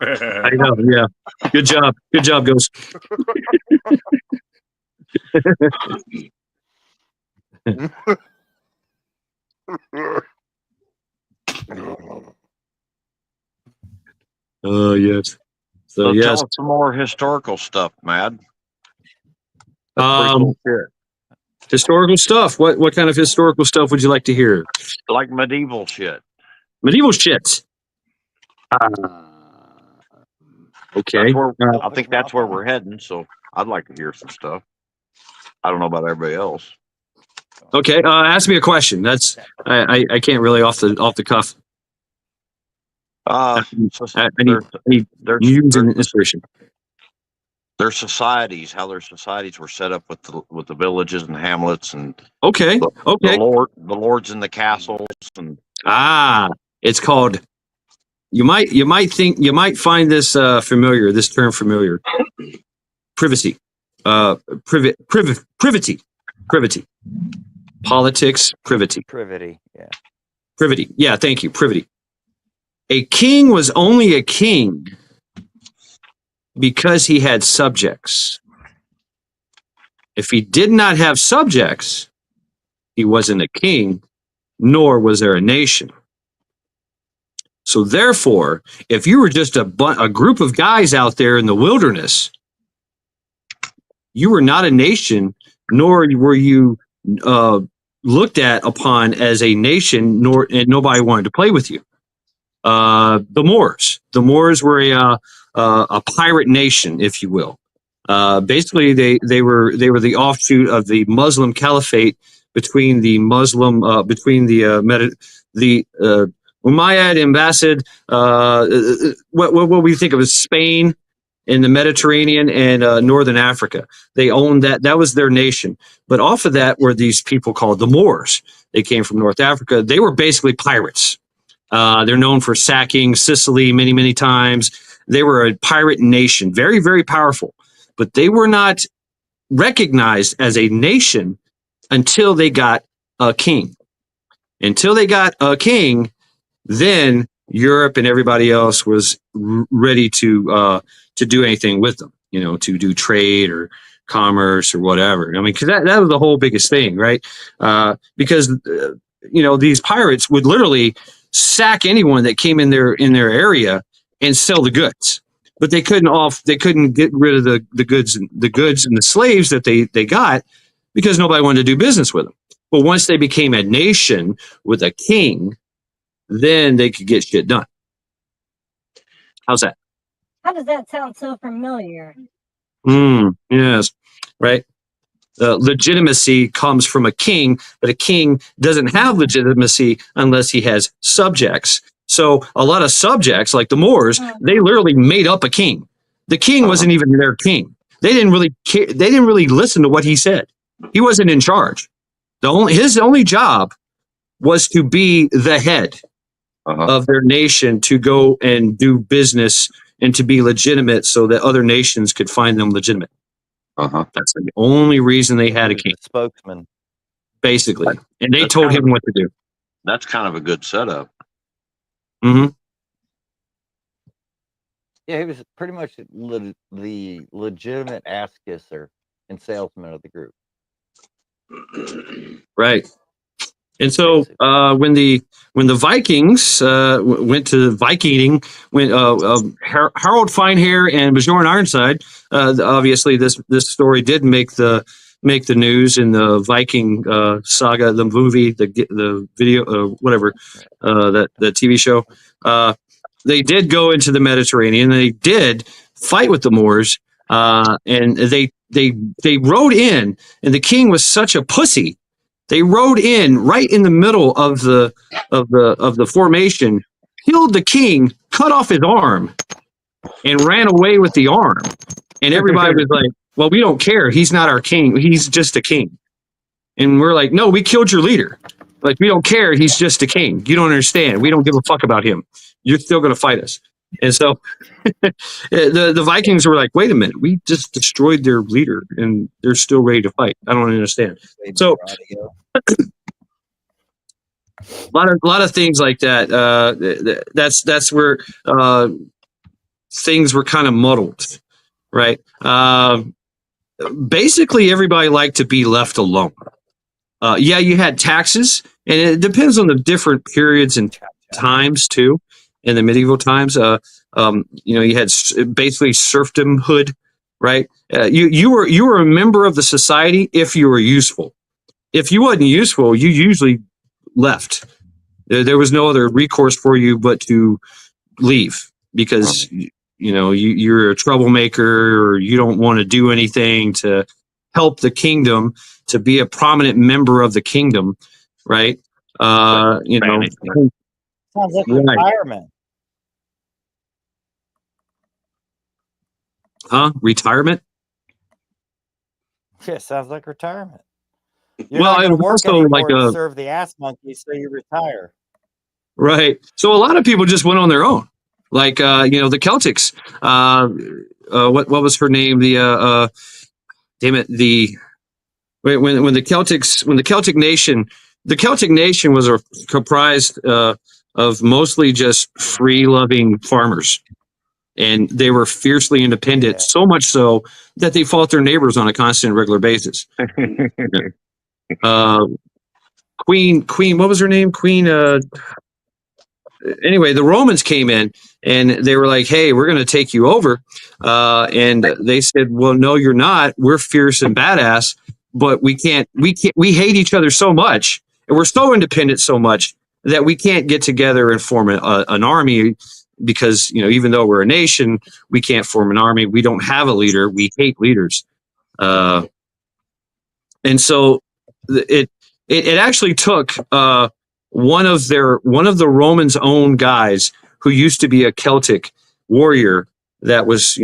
I know, yeah. Good job. Good job, Ghost. Oh yes. So So yes. tell us some more historical stuff, Mad. Pretty Um, cool shit. historical stuff. What kind of historical stuff would you like to hear? Like medieval shit. Medieval shit. Okay. That's where, I think that's where we're heading. So I'd like to hear some stuff. I don't know about everybody else. Okay. Ask me a question. That's I can't really off the cuff. So I need news and inspiration. their societies, how their societies were set up with the villages and hamlets and Okay. Okay. the lords in the castles and It's called. You might find this familiar. This term familiar. Privacy. Privity. Politics. Privity. Privity. Yeah. Privity. Yeah. Thank you. Privity. A king was only a king because he had subjects. If he did not have subjects, he wasn't a king, nor was there a nation. So therefore, if you were just a group of guys out there in the wilderness, you were not a nation, nor were you looked at upon as a nation, and nobody wanted to play with you. The Moors were a pirate nation, if you will. Basically, they were the offshoot of the Muslim Caliphate between the Umayyad and Abbasid. What we think of as Spain in the Mediterranean and northern Africa. They owned that. That was their nation. But off of that were these people called the Moors. They came from North Africa. They were basically pirates. They're known for sacking Sicily many, many times. They were a pirate nation, very, very powerful. But they were not recognized as a nation until they got a king. Until they got a king, then Europe and everybody else was ready to do anything with them, to do trade or commerce or whatever. I mean, because that was the whole biggest thing, right? Because these pirates would literally sack anyone that came in their area and sell the goods, but they couldn't get rid of the goods and the slaves that they got because nobody wanted to do business with them. But once they became a nation with a king, then they could get shit done. How's that? How does that sound so familiar? Yes, right. Legitimacy comes from a king, but a king doesn't have legitimacy unless he has subjects. So a lot of subjects, like the Moors, they literally made up a king. The king wasn't even their king. They didn't really care. They didn't really listen to what he said. He wasn't in charge. His only job was to be the head of their nation, to go and do business and to be legitimate so that other nations could find them legitimate. That's the only reason they had a king. Spokesman. Basically. And they told him what to do. That's kind of a good setup. Mm-hmm. Yeah, he was pretty much the legitimate ass kisser and salesman of the group. Right. And so when the Vikings went to Viking, when Harold Finehair and Bjorn Ironside, obviously this story did make the news in the Viking saga, the movie, the video, whatever, that TV show. They did go into the Mediterranean. They did fight with the Moors, and they rode in, and the king was such a pussy. They rode in right in the middle of the formation, killed the king, cut off his arm, and ran away with the arm. And everybody was like, "Well, we don't care. He's not our king. He's just a king." And we're like, "No, we killed your leader. Like, we don't care. He's just a king. You don't understand. We don't give a fuck about him. You're still going to fight us." And so the Vikings were like, "Wait a minute. We just destroyed their leader, and they're still ready to fight. I don't understand." So a lot of things like that. That's where things were kind of muddled, right? Basically, everybody liked to be left alone. Yeah, you had taxes, and it depends on the different periods and times too. In the medieval times, you had basically serfdomhood, right? You were a member of the society if you were useful. If you wasn't useful, you usually left. There was no other recourse for you but to leave because you're a troublemaker or you don't want to do anything to help the kingdom, to be a prominent member of the kingdom, right? Sounds like retirement. Retirement? Yeah, sounds like retirement. Well, it was also like to serve the ass monkey, so you retire. Right. So a lot of people just went on their own. Like the Celtics. What was her name? When the Celtic nation was comprised of mostly just free-loving farmers, and they were fiercely independent. So much so that they fought their neighbors on a constant, regular basis. Queen, what was her name? Queen. Anyway, the Romans came in and they were like, "Hey, we're going to take you over," and they said, "Well, no, you're not. We're fierce and badass, but we can't. We hate each other so much, and we're so independent so much that we can't get together and form an army because even though we're a nation, we can't form an army. We don't have a leader. We hate leaders." And so it actually took one of the Romans' own guys who used to be a Celtic warrior that was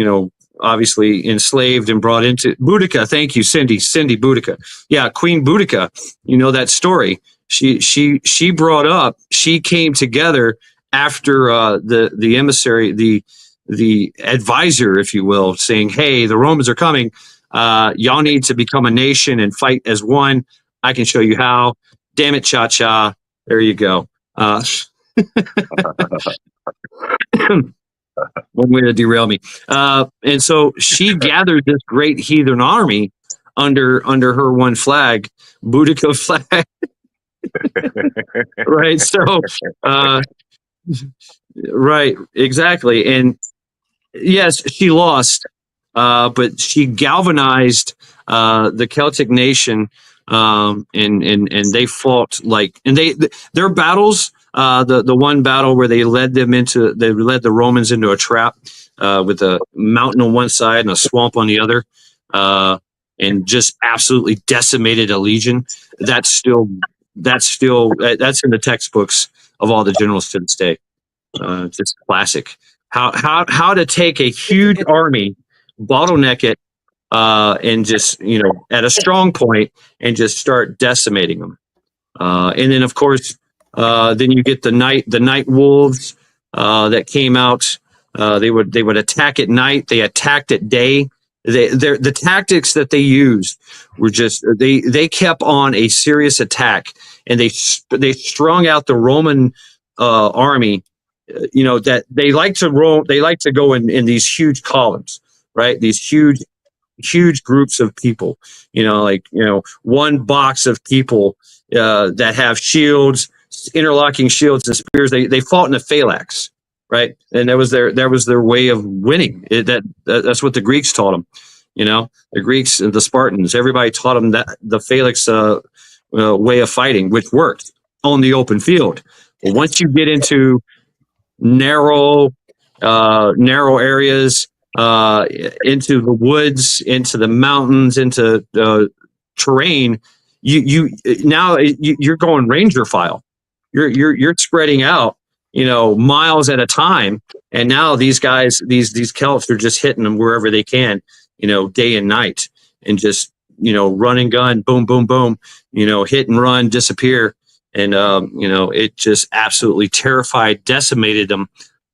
obviously enslaved and brought into Boudica. Thank you, Cindy Boudica. Yeah, Queen Boudica. You know that story. She brought up. She came together after the emissary, the advisor, if you will, saying, "Hey, the Romans are coming. Y'all need to become a nation and fight as one. I can show you how. Damn it, cha-cha. There you go." One way to derail me. And so she gathered this great heathen army under her one flag, Boudica flag. Right. So, right, exactly. And yes, she lost, but she galvanized the Celtic nation, and they fought their battles. The one battle where they led the Romans into a trap with a mountain on one side and a swamp on the other, and just absolutely decimated a legion. That's in the textbooks of all the generals to this day. Just classic. How to take a huge army, bottleneck it, and just at a strong point and just start decimating them. And then of course, then you get the night wolves that came out. They would attack at night. They attacked at day. The tactics that they used were just they kept on a serious attack, and they strung out the Roman army. That they like to roll. They like to go in these huge columns, right? These huge groups of people. One box of people that have shields, interlocking shields and spears. They fought in a phalanx, right? And that was their way of winning. That's what the Greeks taught them. The Greeks, the Spartans, everybody taught them that the phalanx way of fighting, which worked on the open field. But once you get into narrow areas, into the woods, into the mountains, into terrain, you're going ranger file. You're spreading out, miles at a time, and now these guys, these Celts are just hitting them wherever they can, day and night, and just run and gun, boom, boom, boom, hit and run, disappear. And, it just absolutely terrified, decimated them.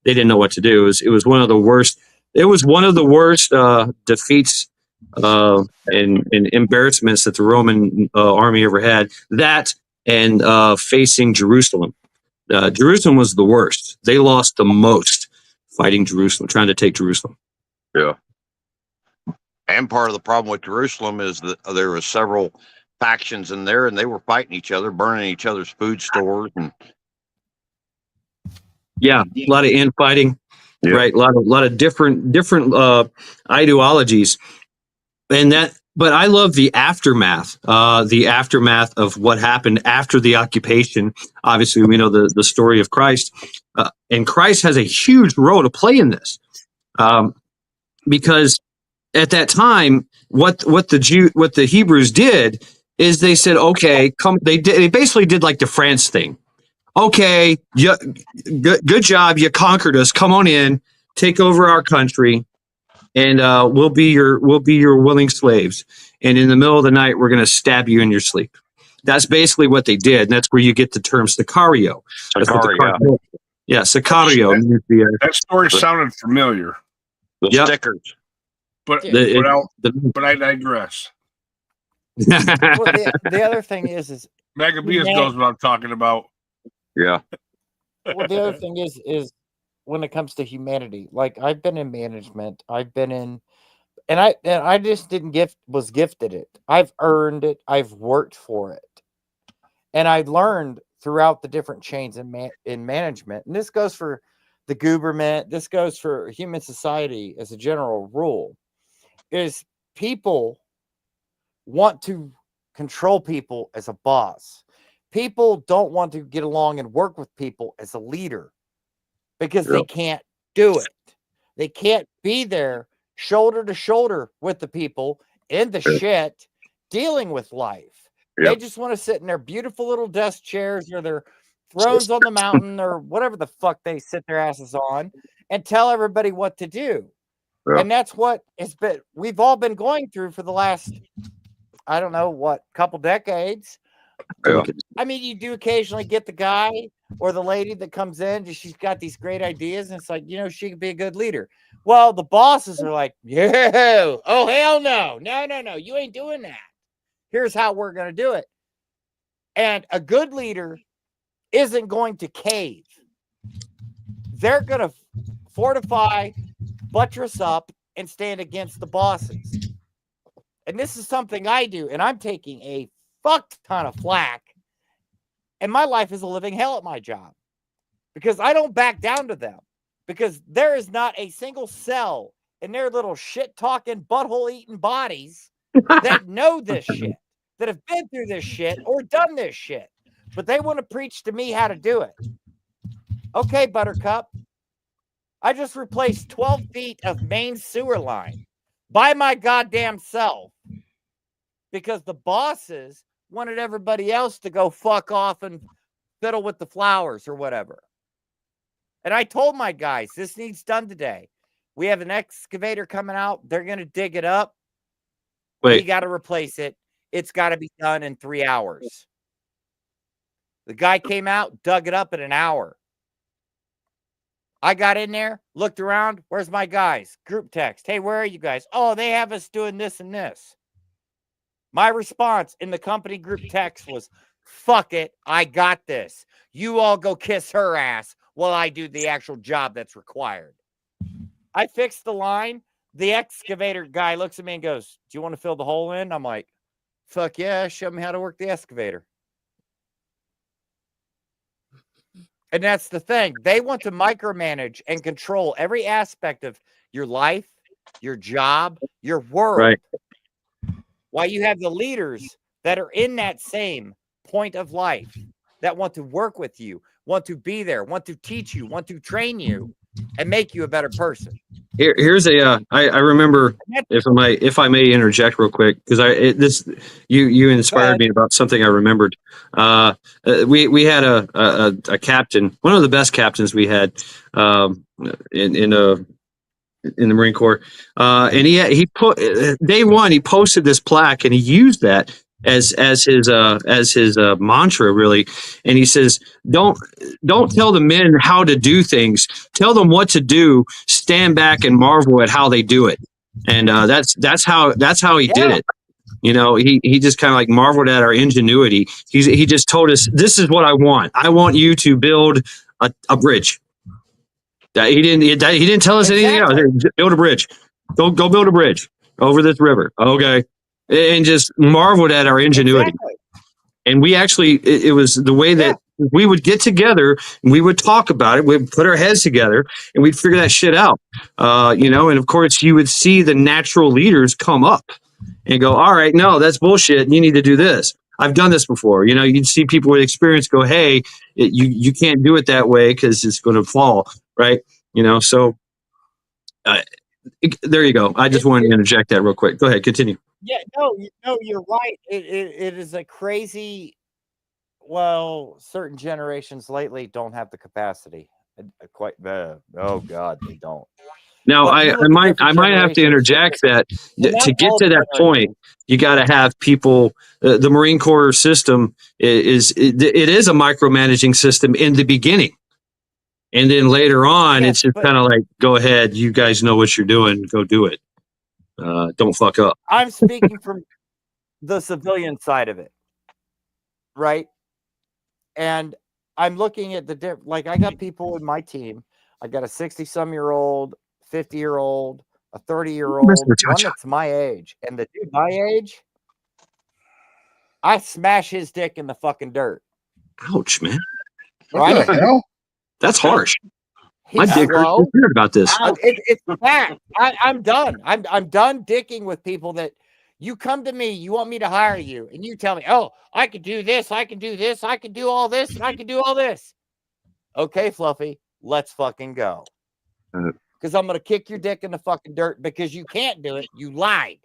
They didn't know what to do. It was one of the worst. It was one of the worst defeats and embarrassments that the Roman army ever had. That and facing Jerusalem. Jerusalem was the worst. They lost the most fighting Jerusalem, trying to take Jerusalem. Yeah. And part of the problem with Jerusalem is that there were several factions in there, and they were fighting each other, burning each other's food stores, and a lot of infighting, right? A lot of different ideologies, but I love the aftermath of what happened after the occupation. Obviously, we know the story of Christ, and Christ has a huge role to play in this, because at that time, what the Hebrews did is they said, okay, come. They basically did like the France thing. Okay, good job. You conquered us. Come on in, take over our country, and we'll be your willing slaves. And in the middle of the night, we're going to stab you in your sleep. That's basically what they did, and that's where you get the term Sicario. Sicario. Yeah, Sicario. That story sounded familiar. The stickers. But I digress. Well, the other thing is Magabius knows what I'm talking about. Yeah. Well, the other thing is when it comes to humanity, like I've been in management, I've been in, and I just was gifted it. I've earned it. I've worked for it, and I learned throughout the different chains in management. And this goes for the government. This goes for human society as a general rule. Is people want to control people as a boss. People don't want to get along and work with people as a leader because they can't do it. They can't be there shoulder to shoulder with the people in the shit dealing with life. They just want to sit in their beautiful little desk chairs or their thrones on the mountain or whatever the fuck they sit their asses on and tell everybody what to do. Yeah. And that's what we've all been going through for the last, I don't know what, couple decades. Yeah. I mean, you do occasionally get the guy or the lady that comes in, and she's got these great ideas, and it's like, she could be a good leader. Well, the bosses are like, yeah, oh, hell no. No, you ain't doing that. Here's how we're going to do it. And a good leader isn't going to cave. They're going to fortify, buttress up, and stand against the bosses. And this is something I do, and I'm taking a fuck ton of flack. And my life is a living hell at my job because I don't back down to them, because there is not a single cell in their little shit-talking, butthole-eating bodies that know this shit, that have been through this shit or done this shit. But they want to preach to me how to do it. Okay, Buttercup. I just replaced 12 feet of main sewer line by my goddamn self because the bosses wanted everybody else to go fuck off and fiddle with the flowers or whatever. And I told my guys, this needs done today. We have an excavator coming out. They're going to dig it up. We got to replace it. It's got to be done in 3 hours. The guy came out, dug it up in an hour. I got in there, looked around. Where's my guys? Group text. Hey, where are you guys? Oh, they have us doing this and this. My response in the company group text was, fuck it, I got this. You all go kiss her ass while I do the actual job that's required. I fixed the line. The excavator guy looks at me and goes, do you want to fill the hole in? I'm like, fuck yeah, show me how to work the excavator. And that's the thing. They want to micromanage and control every aspect of your life, your job, your world. Right. While you have the leaders that are in that same point of life that want to work with you, want to be there, want to teach you, want to train you, and make you a better person. Here's a I remember, if I may interject real quick, because you inspired me about something I remembered. We had a captain, one of the best captains we had in the Marine Corps, and he put day one, he posted this plaque and he used that as his mantra, really. And he says, don't tell the men how to do things, tell them what to do, stand back and marvel at how they do it. And that's how he did it. He just kind of like marveled at our ingenuity. He just told us, this is what I want you to build a bridge. He didn't tell us anything else. Build a bridge. Go build a bridge over this river. Okay. And just marveled at our ingenuity. Exactly. And we actually, it was the way that we would get together and we would talk about it. We'd put our heads together and we'd figure that shit out. And of course you would see the natural leaders come up and go, all right, no, that's bullshit. You need to do this. I've done this before. You'd see people with experience go, hey, you can't do it that way because it's going to fall. Right. So there you go. I just wanted to interject that real quick. Go ahead. Continue. Yeah, no, you're right. It is a crazy. Well, certain generations lately don't have the capacity. Quite bad. Oh God, they don't. Now, I might have to interject that to get to that point, you got to have people. The Marine Corps system is a micromanaging system in the beginning, and then later on, it's just kind of like, go ahead, you guys know what you're doing, go do it. Don't fuck up. I'm speaking from the civilian side of it, right? And I'm looking at I got people in my team. I got a 60-some-year-old, 50-year-old, a 30-year-old, one that's my age. And the dude my age, I smash his dick in the fucking dirt. Ouch, man. What the hell? That's harsh. My dick hurts to hear about this. It's fact. I'm done. I'm done dicking with people that you come to me, you want me to hire you, and you tell me, oh, I can do this, I can do this, I can do all this, and I can do all this. Okay, Fluffy, let's fucking go. Because I'm going to kick your dick in the fucking dirt because you can't do it. You lied.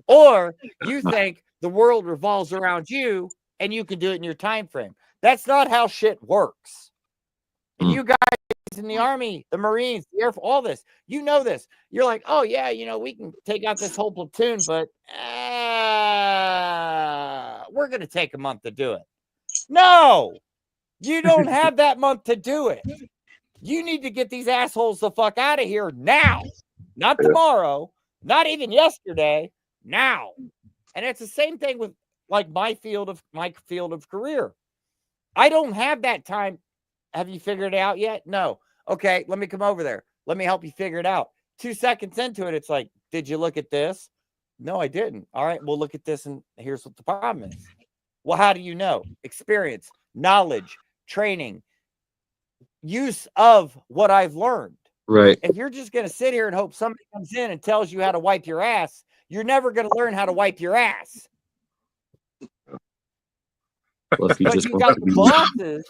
Or you think the world revolves around you and you can do it in your time frame. That's not how shit works. And you guys in the Army, the Marines, the Air Force, all this. You know this. You're like, oh, yeah, we can take out this whole platoon, but we're going to take a month to do it. No, you don't have that month to do it. You need to get these assholes the fuck out of here now, not tomorrow, not even yesterday, now. And it's the same thing with like my field of career. I don't have that time. Have you figured it out yet? No. Okay, let me come over there. Let me help you figure it out. 2 seconds into it, it's like, did you look at this? No, I didn't. All right, well, look at this, and here's what the problem is. Well, how do you know? Experience, knowledge, training, use of what I've learned. Right. If you're just going to sit here and hope somebody comes in and tells you how to wipe your ass, you're never going to learn how to wipe your ass. Well, if you But just you want got to the be- bosses.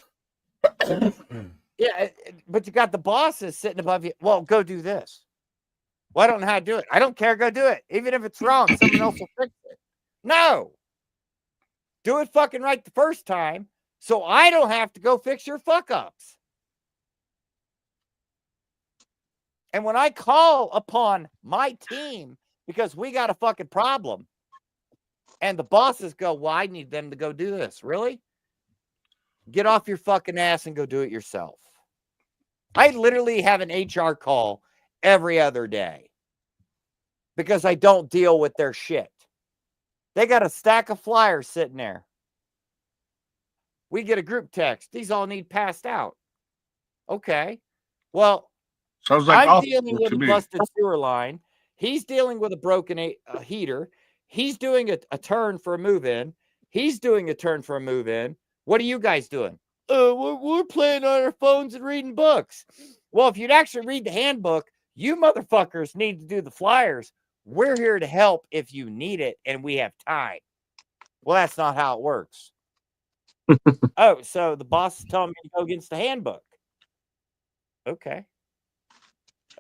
Yeah, but you got the bosses sitting above you. Well, go do this. Well, I don't know how to do it. I don't care. Go do it. Even if it's wrong, someone else will fix it. No. Do it fucking right the first time so I don't have to go fix your fuck ups. And when I call upon my team because we got a fucking problem and the bosses go, well, I need them to go do this. Really? Get off your fucking ass and go do it yourself. I literally have an HR call every other day because I don't deal with their shit. They got a stack of flyers sitting there. We get a group text. These all need passed out. Okay. Well, sounds like I'm dealing with to a me. busted sewer line. He's dealing with a broken heater. He's doing a turn for a move-in. He's doing a turn for a move-in. What are you guys doing? We're playing on our phones and reading books. Well, if you'd actually read the handbook, you motherfuckers need to do the flyers. We're here to help if you need it, and we have time. Well, that's not how it works. Oh, so the boss is telling me to go against the handbook. Okay.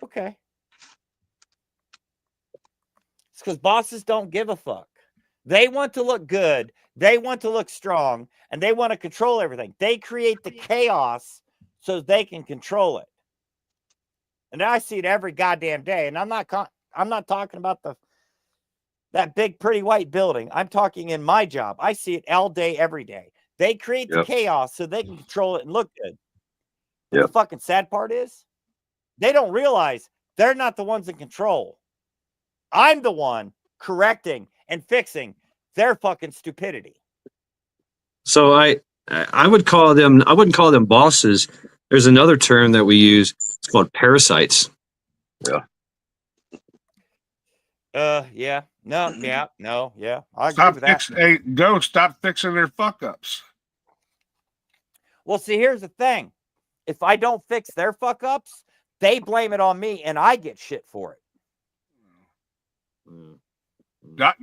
Okay. It's because bosses don't give a fuck. They want to look good. They want to look strong, and they want to control everything. They create the chaos so they can control it. And I see it every goddamn day. And I'm not talking about that big, pretty white building. I'm talking in my job. I see it all day, every day. They create the chaos so they can control it and look good. But the fucking sad part is they don't realize they're not the ones in control. I'm the one correcting and fixing their fucking stupidity. So I would call them. I wouldn't call them bosses. There's another term that we use. It's called parasites. Yeah. Yeah. No. Yeah. No. Yeah. I agree Stop with that. Stop fixing their fuck ups. Well, see, here's the thing. If I don't fix their fuck ups, they blame it on me, and I get shit for it.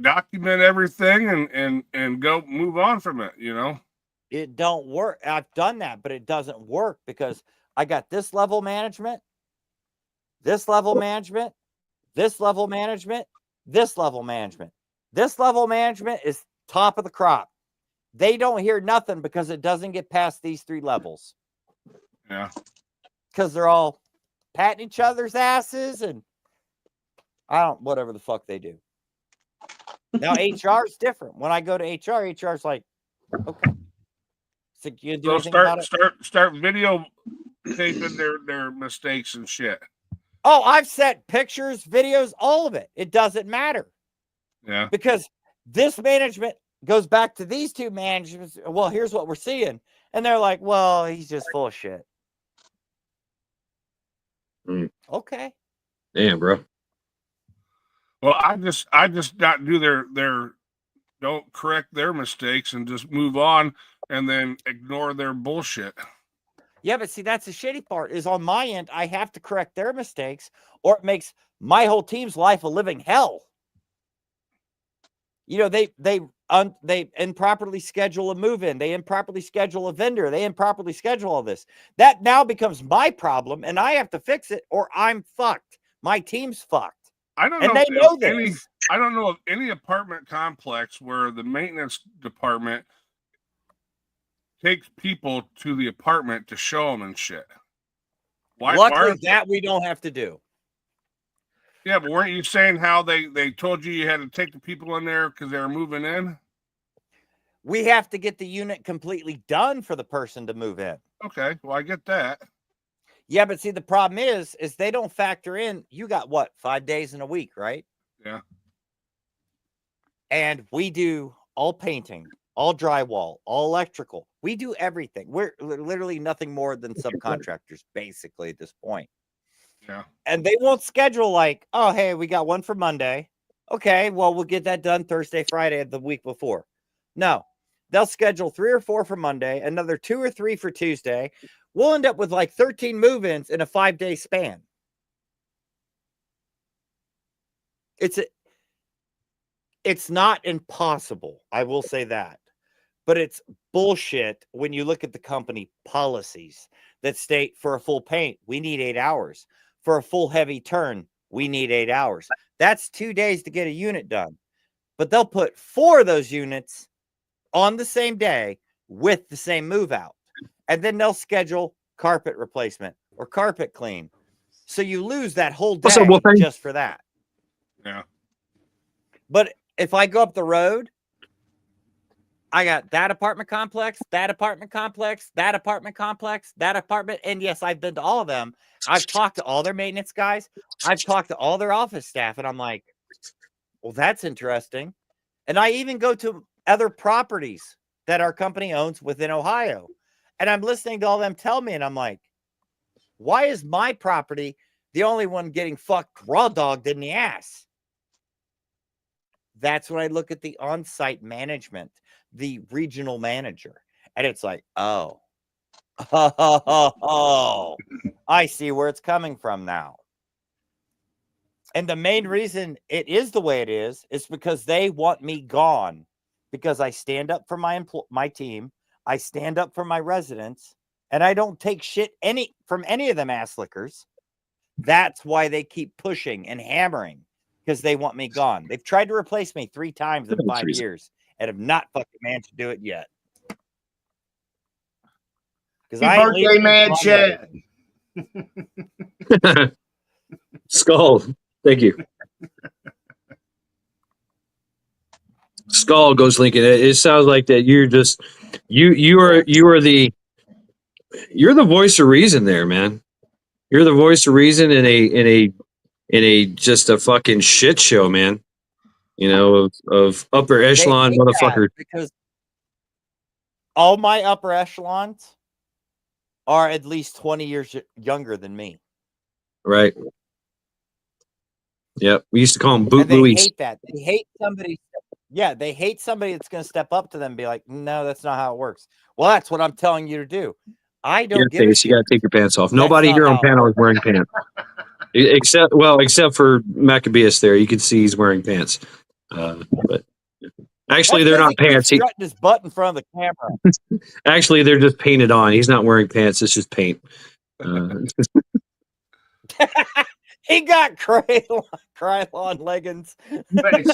Document everything and go move on from it. It don't work. I've done that, but it doesn't work because I got this level management, this level management, this level management, this level management. This level management is top of the crop. They don't hear nothing because it doesn't get past these 3 levels. Yeah. Because they're all patting each other's asses and whatever the fuck they do. Now HR is different. When I go to HR is like, okay. So you do anything about it? Start video taping their mistakes and shit. Oh, I've set pictures, videos, all of it. It doesn't matter. Yeah. Because this management goes back to these 2 managements. Well, here's what we're seeing. And they're like, well, he's just full of shit. Okay. Damn, bro. Well, I just not do their don't correct their mistakes and just move on and then ignore their bullshit. Yeah, but see, that's the shitty part is on my end, I have to correct their mistakes or it makes my whole team's life a living hell. They improperly schedule a move-in. They improperly schedule a vendor. They improperly schedule all this. That now becomes my problem, and I have to fix it, or I'm fucked. My team's fucked. I don't know of any apartment complex where the maintenance department takes people to the apartment to show them and shit. Luckily, that we don't have to do. Yeah, but weren't you saying how they told you had to take the people in there because they were moving in? We have to get the unit completely done for the person to move in. Okay, well, I get that. Yeah, but see, the problem is they don't factor in, you got what, 5 days in a week, right? Yeah. And we do all painting, all drywall, all electrical. We do everything. We're literally nothing more than subcontractors, basically, at this point. Yeah. And they won't schedule like, oh, hey, we got one for Monday. Okay, well, we'll get that done Thursday, Friday of the week before. No, they'll schedule 3 or 4 for Monday, another 2 or 3 for Tuesday. We'll end up with like 13 move-ins in a 5-day span. It's not impossible, I will say that. But it's bullshit when you look at the company policies that state for a full paint, we need 8 hours. For a full heavy turn, we need 8 hours. That's 2 days to get a unit done. But they'll put 4 of those units on the same day with the same move out. And then they'll schedule carpet replacement or carpet clean. So you lose that whole day just for that. Yeah. But if I go up the road, I got that apartment complex, that apartment complex, that apartment complex, that apartment. And yes, I've been to all of them. I've talked to all their maintenance guys. I've talked to all their office staff. And I'm like, well, that's interesting. And I even go to other properties that our company owns within Ohio. And I'm listening to all them tell me. And I'm like, why is my property the only one getting fucked raw dogged in the ass? That's when I look at the on-site management, the regional manager. And it's like, oh, I see where it's coming from now. And the main reason it is the way it is because they want me gone. Because I stand up for my team. I stand up for my residents. And I don't take shit from any of them ass lickers. That's why they keep pushing and hammering. Because they want me gone. They've tried to replace me 3 times in 5 years and have not fucking managed to do it yet. Happy birthday, man, Chad. Skull. Thank you. Skull goes Lincoln. It sounds like that you're just you're the voice of reason there, man. You're the voice of reason in a just a fucking shit show, man. You know, of upper echelon motherfucker. Because all my upper echelons are at least 20 years younger than me. Right. Yep. We used to call them Boot Louis. They hate that. They hate somebody. Yeah, they hate somebody that's going to step up to them and be like, no, that's not how it works. Well, that's what I'm telling you to do. I don't give a shit. You got to take your pants off. Nobody here on panel is wearing pants. Except for Maccabeus there. You can see he's wearing pants. But actually, they're not pants. He's his butt in front of the camera. Actually, they're just painted on. He's not wearing pants. It's just paint. He got Krylon leggings. But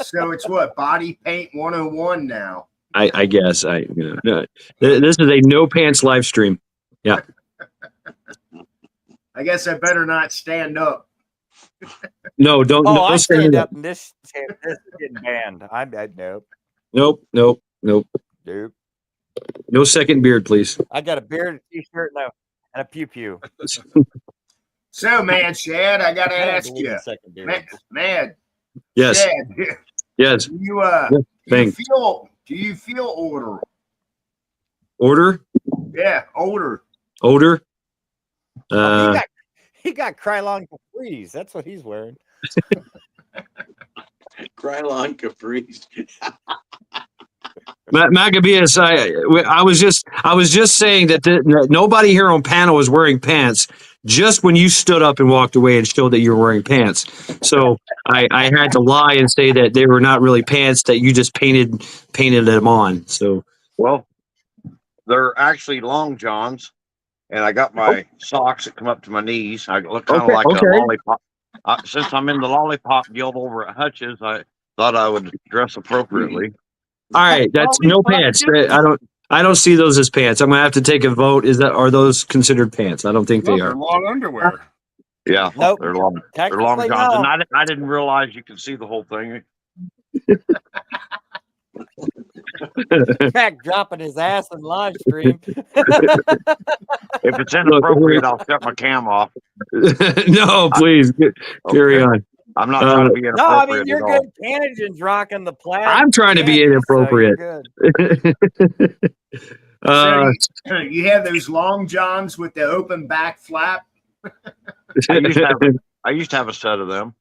so it's what, body paint 101 now. I guess this is a no pants live stream. Yeah. I guess I better not stand up. No, don't. Oh, I stand up. This is getting banned. I bet nope. Nope. Nope. No second beard, please. I got a beard, a t-shirt, and a pew pew. So, man, Shad, I got to ask you, man. Yes. Shad, yes. Do you feel odor? Order? Yeah, odor. Odor? He got Krylon capris. That's what he's wearing. Krylon capris. Maccabeus, I was just saying that nobody here on panel is wearing pants. Just when you stood up and walked away and showed that you were wearing pants, so I had to lie and say that they were not really pants, that you just painted them on. So well, they're actually long johns, and I got my socks that come up to my knees. I look kind of like a lollipop. Since I'm in the lollipop guild over at Hutch's, I thought I would dress appropriately. All right, that's no pants. I don't see those as pants. I'm gonna have to take a vote. Are those considered pants? I don't think No, they they're are. long underwear. Yeah, Nope. they're long Technically, johns, no. and I didn't realize you could see the whole thing. Mac dropping his ass in live stream. If it's inappropriate, I'll shut my cam off. No, please carry on. I'm not trying to be No, inappropriate I mean you're at all. good. Canogen's rocking the plaid. I'm trying to be canvas, inappropriate. So you're good. So you have those long johns with the open back flap. I used to have a set of them.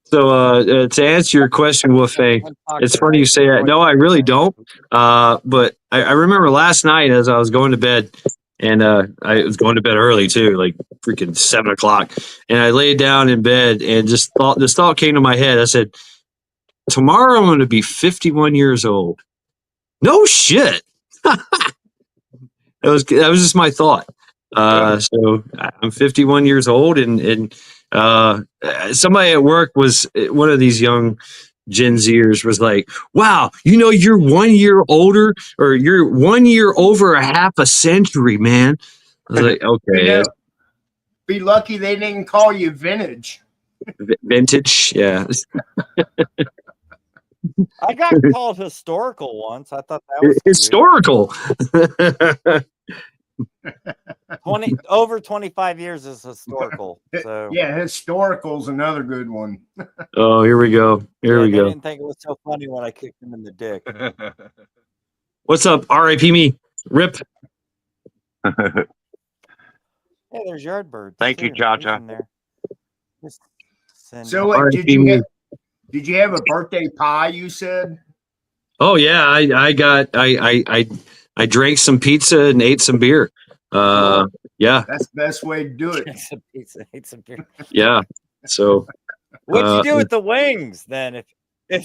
So to answer your question, Wolfang, it's funny you say that. No, I really don't. But I remember last night as I was going to bed, and I was going to bed early too, like freaking 7 o'clock. And I laid down in bed and this thought came to my head. I said, tomorrow I'm going to be 51 years old. No shit. that was just my thought. So I'm 51 years old, and somebody at work was one of these young Gen Zers was like, wow, you're 1 year older, or you're 1 year over a half a century, man. I was like, okay. Be lucky they didn't call you vintage. Vintage, yeah. I got called historical once. I thought that was historical. 25 years is historical. So yeah, historical's another good one. Oh, here we go. Here we they go. didn't think it was so funny when I kicked him in the dick. What's up? R.I.P. me. Rip. Hey, there's Yardbird. Thank you, Cha-Cha. So did you have a birthday pie? You said. Oh yeah, I drank some pizza and ate some beer. Yeah, that's the best way to do it. Some pizza, ate some beer. Yeah. So what'd you do with the wings then? If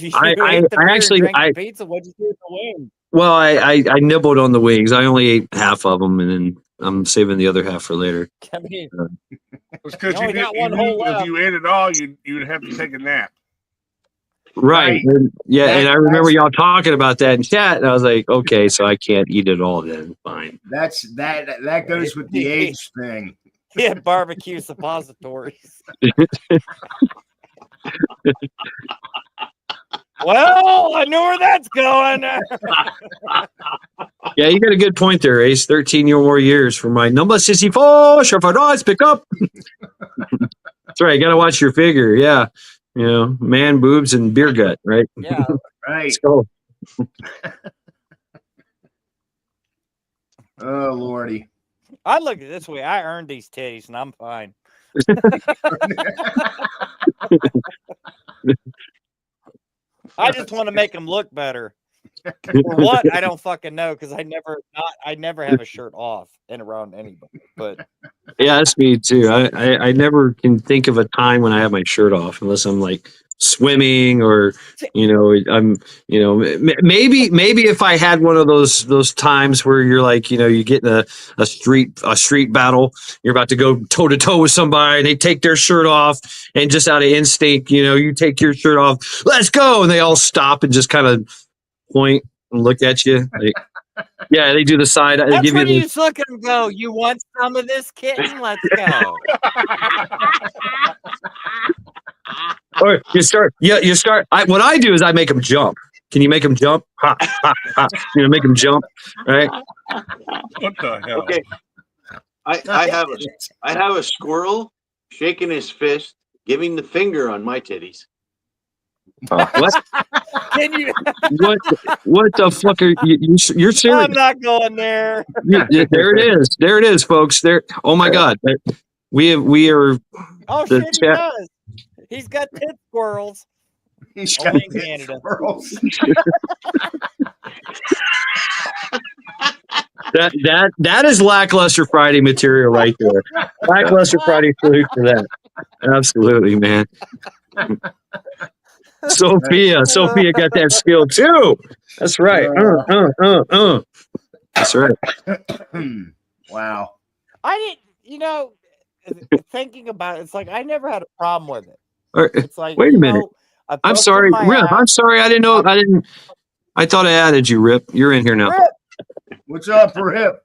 you ate the beer and drank the pizza, what'd you do with the wings? Well, I nibbled on the wings. I only ate half of them, and then I'm saving the other half for later. I mean, it's because you you knew if you ate it all, you'd have to take a nap. Right. And, and I remember y'all talking about that in chat, and I was like, okay, so I can't eat it all then. Fine. That goes with the age thing. He had barbecue suppositories. Well, I know where that's going. Yeah, you got a good point there, Ace. 13 more years for my number 64. Sure, pick up. That's right. Got to watch your figure. Yeah. Man, boobs, and beer gut, right? Yeah, right. Let's go. Oh, Lordy. I look at it this way. I earned these titties, and I'm fine. I just want to make them look better. For what? I don't fucking know, because I never have a shirt off and around anybody. But yeah, that's me too. I never can think of a time when I have my shirt off unless I'm like swimming or I'm maybe if I had one of those times where you're like you get in a street battle, you're about to go toe to toe with somebody and they take their shirt off, and just out of instinct you take your shirt off, let's go, and they all stop and just kind of point and look at you like, yeah, they do the side. They that's give when you you just look at them and go, you want some of this kitten? Let's go. Or you start. What I do is I make them jump. Can you make them jump? Ha, ha, ha. Make them jump, right? What the hell? Okay. I have a squirrel shaking his fist, giving the finger on my titties. What? Can you? What the fuck are you're serious? I'm not going there. There it is, folks. There. Oh my God. We are. Oh shit, he does. He's got tit squirrels. He's only got in Canada. Squirrels. That is lackluster Friday material right there. Lackluster Friday salute for that. Absolutely, man. Sophia got that skill too. That's right. That's right. Wow. I didn't, thinking about it, it's like I never had a problem with it. It's like, wait a minute. I'm sorry, Rip. I'm sorry. I didn't know. I thought I added you, Rip. You're in here now. Rip. What's up, Rip?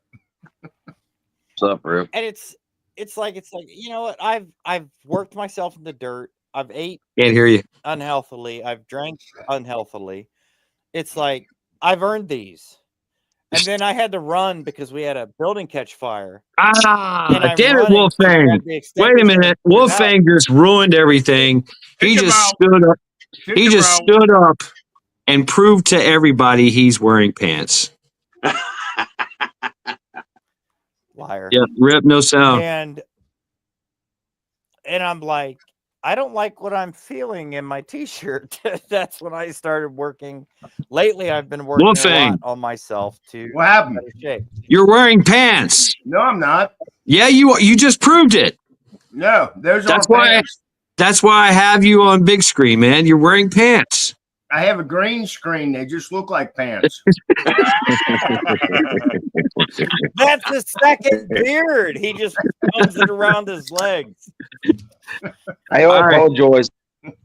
What's up, Rip? And it's like you know what? I've worked myself in the dirt. I've ate Can't hear you. unhealthily. I've drank unhealthily. It's like I've earned these. And then I had to run because we had a building catch fire. Ah, damn it, Wolfang. Wait a minute. Wolfang just ruined everything. He just stood up. He just stood up and proved to everybody he's wearing pants. Liar. Yeah, Rip, no sound. And I'm like, I don't like what I'm feeling in my t-shirt. That's when I started working. Lately, I've been working a lot on myself to what happened? Shape. You're wearing pants. No, I'm not. Yeah, you just proved it. No, those That's aren't why. pants. That's why I have you on big screen, man. You're wearing pants. I have a green screen. They just look like pants. That's his second beard. He just runs it around his legs. I apologize.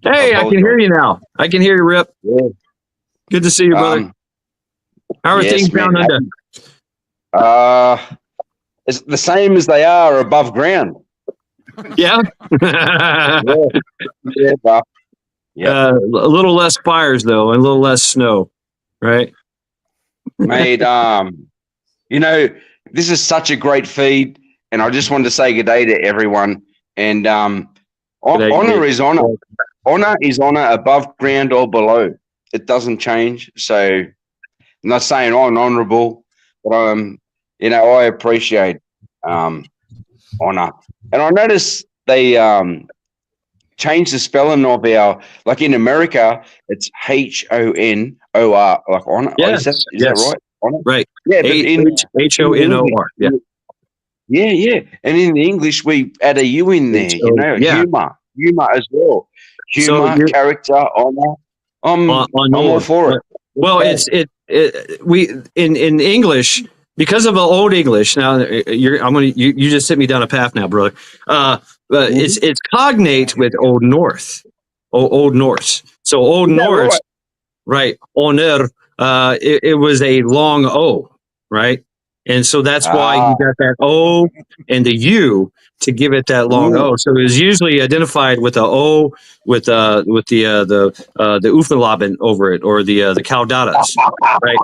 Hey, I can hear you now. I can hear you, Rip. Yeah. Good to see you, brother. How are things down under? It's the same as they are above ground. Yeah. Yeah. A little less fires though, and a little less snow, right? Mate, you know, this is such a great feed, and I just wanted to say good day to everyone. And honor is honor. Honor is honor above ground or below. It doesn't change. So I'm not saying I'm honorable, but you know, I appreciate honor. And I noticed they changed the spelling of our, like in America, it's HONOR, like honor. Yes, Is that right? Honor? Right. Yeah, but in HONOR. Yeah. Yeah. And in English, we add a U in there, you know, humor as well. Humor, character, honor. I'm all for it. Well, we in English, because of the old English. Now you just sent me down a path now, brother. It's cognate with Old North, Old Norse. So Old Norse, right? Honor. It was a long O, right? And so that's why you got that O and the U to give it that long O. So it was usually identified with the O with the Ufenlaben over it, or the Caudatas, right?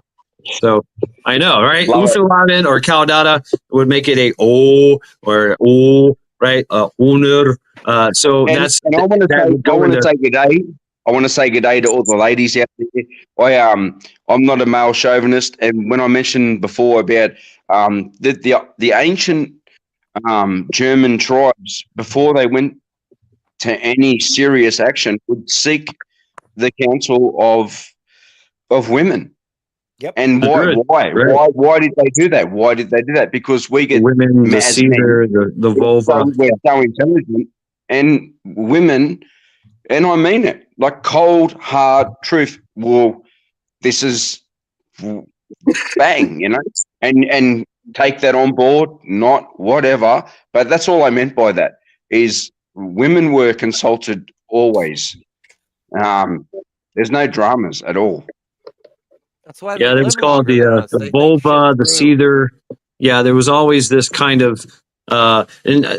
So I know, right? Ufenlaben or Caudata would make it a O or O, right? Honor. So that's. And I want to say good day. I want to say good day to all the ladies out there. I'm not a male chauvinist, and when I mentioned before about the ancient German tribes, before they went to any serious action, would seek the counsel of women. Yep. And why did they do that? Why did they do that? Because we get women, the cedar, the vulva. We're so intelligent, and women. And I mean it, like cold, hard truth. Well, this is bang, you know, and take that on board, not whatever. But that's all I meant by that is women were consulted always. There's no dramas at all. That's why. Yeah, it was called the vulva, the cedar. Yeah, there was always this kind of, and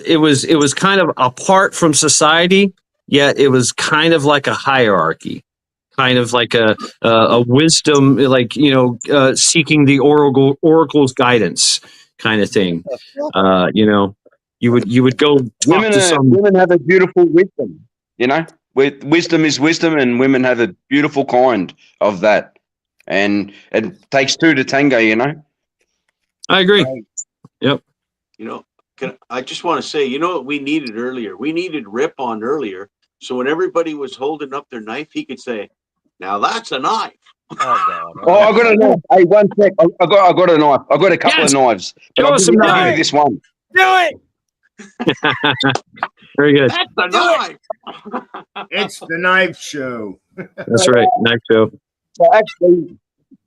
it was kind of apart from society. Yet it was kind of like a hierarchy, kind of like a wisdom, like, you know, seeking the oracle's guidance kind of thing. You know, you would go talk to some. Women have a beautiful wisdom, you know. Wisdom is wisdom, and women have a beautiful kind of that, and it takes two to tango, you know. I agree. Yep. You know, I just want to say, you know what we needed earlier? We needed Rip on earlier. So when everybody was holding up their knife, he could say, "Now that's a knife." Oh, I got a knife. Hey, one sec. I got a knife. I got a couple of knives. Show us some knives. This one. Do it. Very good. That's the knife. It's the knife show. That's right. Knife show. So actually,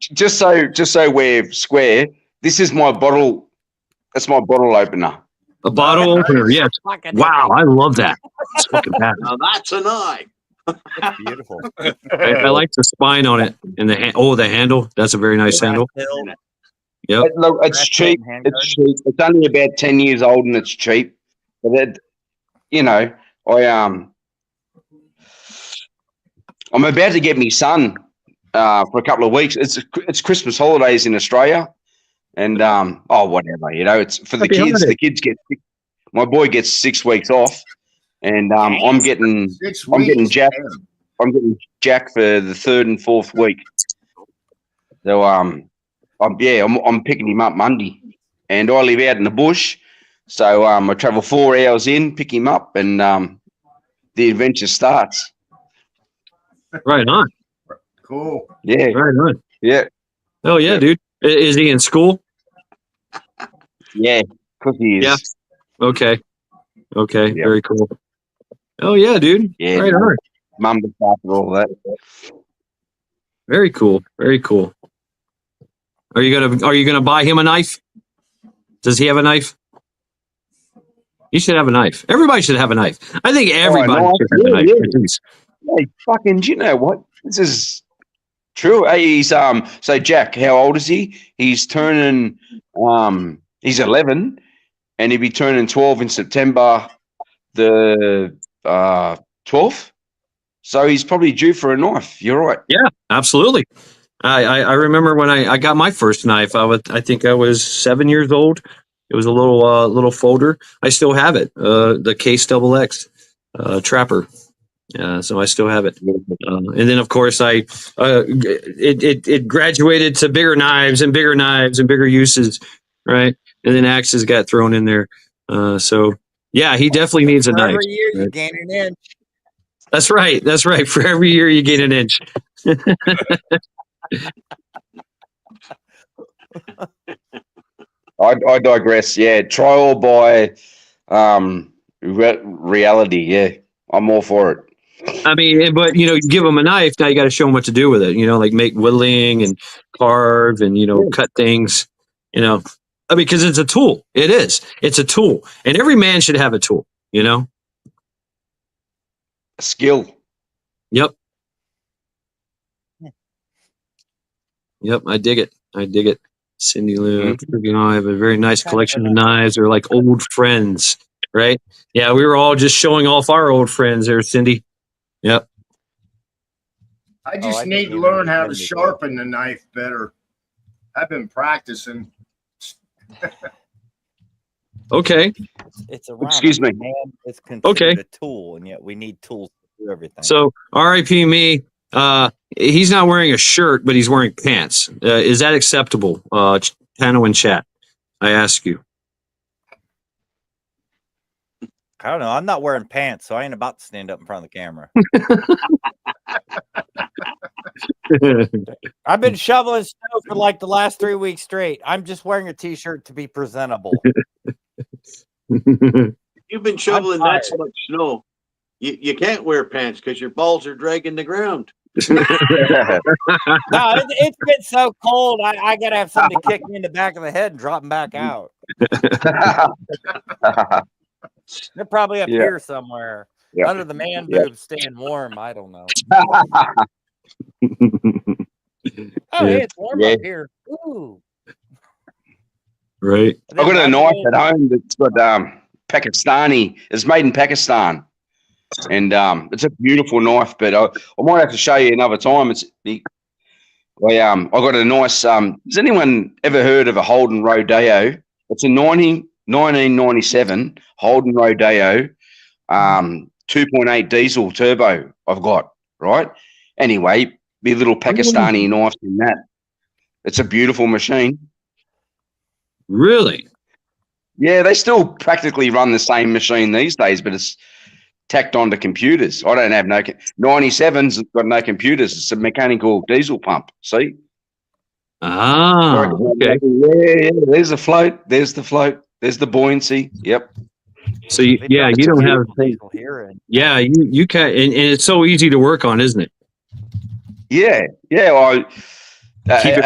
just so we're square, this is my bottle. That's my bottle opener. A bottle opener, yes. Wow, I love that. It's fucking bad. Now that's a knife. It's beautiful. I like the spine on it and the the handle. That's a very nice handle. Yep. Look, it's cheap. It's cheap. It's only about 10 years old and it's cheap. But it, you know, I'm about to get my son for a couple of weeks. It's Christmas holidays in Australia, and whatever, you know. It's for the kids. The kids get. My boy gets 6 weeks off, and I'm getting Jack. I'm getting Jack for the 3rd and 4th week. So I'm picking him up Monday, and I live out in the bush, so I travel 4 hours in, pick him up, and the adventure starts. Right on. Cool. Yeah. Right on. Yeah. Oh yeah, dude. Is he in school? Yeah, because he is. Yeah. Okay. Yep. Very cool. Oh yeah, dude. Yeah. Right on. Mum looks after all that. Very cool. Very cool. Are you gonna buy him a knife? Does he have a knife? He should have a knife. Everybody should have a knife. I think everybody should have a knife. Hey, fucking, do you know what? This is true. Hey, he's so Jack, how old is he? He's turning he's 11 and he'll be turning 12 in September the 12th. So he's probably due for a knife. You're right. Yeah, absolutely. I remember when I got my first knife. I think I was 7 years old. It was a little folder. I still have it. The Case XX Trapper. So I still have it. And then of course it graduated to bigger knives and bigger uses, right? And then axes got thrown in there. So yeah, he definitely needs a knife. Every year you Right? gain an inch. That's right. That's right. For every year you gain an inch. I digress. Yeah, trial by reality. Yeah, I'm all for it. I mean, but you give them a knife. Now you got to show them what to do with it. Like make whittling and carve and cut things. I mean, because it's a tool. It is. It's a tool, and every man should have a tool. A skill. Yep. Yep. I dig it. Cindy Lou. I have a very nice collection of knives. They're like old friends, right? Yeah, we were all just showing off our old friends there, Cindy. Yep. I just need to learn how to sharpen the knife better. I've been practicing. Okay. It's a Excuse me. Man, it's considered a tool, and yet we need tools to do everything. So, R.I.P. me. He's not wearing a shirt, but he's wearing pants. Is that acceptable? Tano and chat, I ask you. I don't know. I'm not wearing pants, so I ain't about to stand up in front of the camera. I've been shoveling snow for like the last 3 weeks straight. I'm just wearing a t-shirt to be presentable. You've been shoveling that so much snow. You can't wear pants because your balls are dragging the ground. No, it's been so cold. I gotta have somebody kick me in the back of the head and drop them back out. They're probably up here somewhere under the man boobs, staying warm. I don't know. Hey, it's warm up here. Ooh. Right. I've got a knife at home that's got Pakistani. It's made in Pakistan. And it's a beautiful knife, but I might have to show you another time. I got a nice. Has anyone ever heard of a Holden Rodeo? It's a 1997 Holden Rodeo, 2.8 diesel turbo. I've got right. Anyway, be little Pakistani knives in that. It's a beautiful machine. Really? Yeah, they still practically run the same machine these days, but it's tacked onto computers. I don't have 97's got no computers. It's a mechanical diesel pump. See? Okay. Yeah. There's the float. There's the float. There's the buoyancy. Yep. So you don't have. Yeah, you can, and it's so easy to work on, isn't it? Yeah. A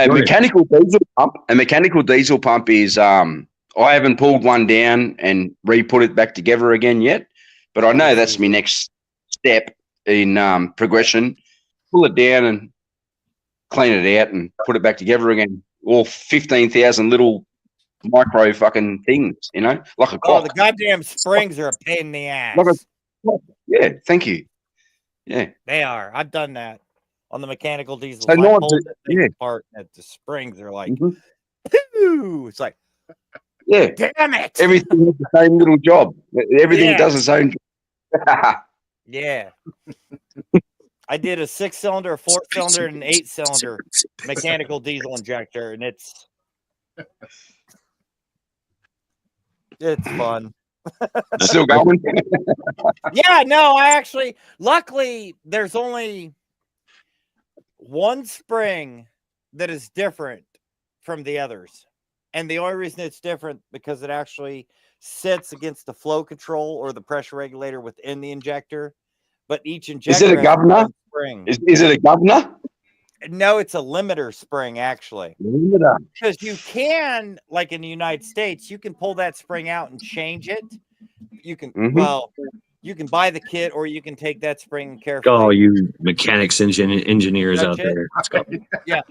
mechanical diesel pump. A mechanical diesel pump is. I haven't pulled one down and re-put it back together again yet. But I know that's my next step. in progression, pull it down and clean it out and put it back together again. All 15,000 little micro fucking things, you know, like a clock. Oh, the goddamn springs are a pain in the ass. Yeah, thank you. Yeah, they are. I've done that on the mechanical diesels. So I not pulled to- the thing yeah. apart, and the springs are like, Mhm. "Phew." It's like, yeah. damn it. Everything has the same little job. Everything Yeah. does its own job. Yeah. I did a 6-cylinder, a 4-cylinder, and an 8-cylinder mechanical diesel injector, and it's fun. Still going? Yeah, no, I actually, luckily, there's only one spring that is different from the others. And the only reason it's different because it actually sits against the flow control or the pressure regulator within the injector. But each injector Is it a has governor? one spring. Is it a governor? No, it's a limiter spring, actually. Limiter. Because you can, like in the United States, you can pull that spring out and change it. You can, well, you can buy the kit or you can take that spring and carefully. Oh, you mechanics engineers out touch it. there. Let's go. Yeah.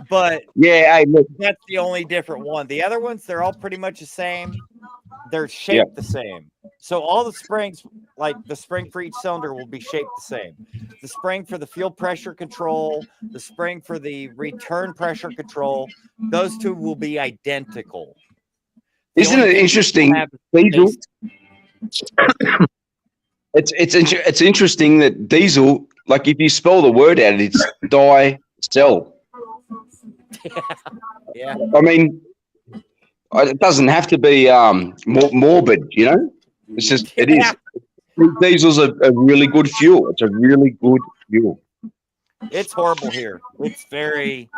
But yeah, hey, look. That's the only different one. The other ones, they're all pretty much the same. They're shaped the same. So all the springs, like the spring for each cylinder, will be shaped the same. The spring for the fuel pressure control, the spring for the return pressure control, those two will be identical. Isn't it interesting, diesel? It's interesting that diesel, like if you spell the word out, it's die-cell. Yeah. I mean, it doesn't have to be morbid, you know. It's just it is. Diesel's a really good fuel. It's a really good fuel. It's horrible here. It's very.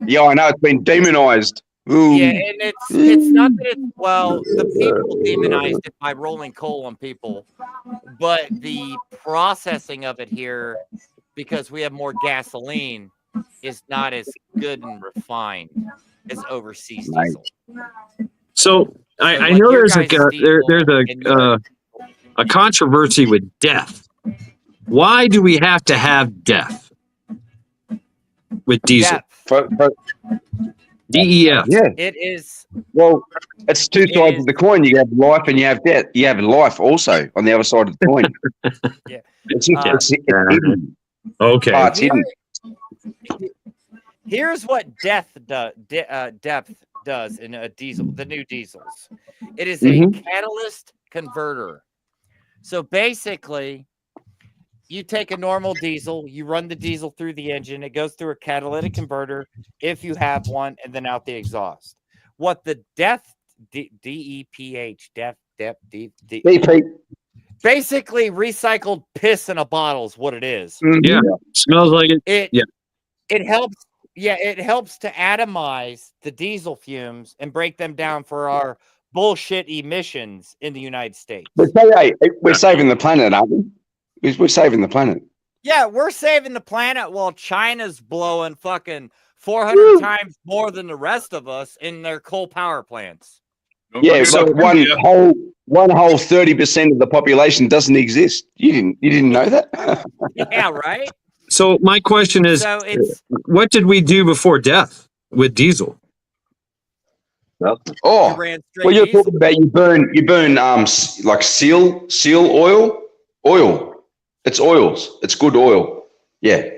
Yeah, I know it's been demonized. Ooh. Yeah, and it's not that it's, well, the people demonized it by rolling coal on people, but the processing of it here, because we have more gasoline, is not as good and refined as overseas diesel. So I know there's a controversy with death. Why do we have to have death with diesel? DEF. Yeah. It is. Well, it's two sides of the coin. You have life and you have death. You have life also on the other side of the coin. Yeah. It's hidden. Okay. Oh, it's hidden. Here's what depth does in a diesel, the new diesels. It is a catalyst converter. So basically, you take a normal diesel, you run the diesel through the engine, it goes through a catalytic converter if you have one, and then out the exhaust. What the DEPH, basically recycled piss in a bottle is what it is. Yeah, smells like it. It helps. Yeah, it helps to atomize the diesel fumes and break them down for our bullshit emissions in the United States. But hey, we're saving the planet, aren't we? We're saving the planet. Yeah, we're saving the planet while China's blowing fucking 400 times more than the rest of us in their coal power plants. Yeah, so one whole 30% of the population doesn't exist. You didn't know that? Yeah, right. So my question is, what did we do before death with diesel? Oh, well, you're talking about you burn like seal oil. It's oils. It's good oil. Yeah,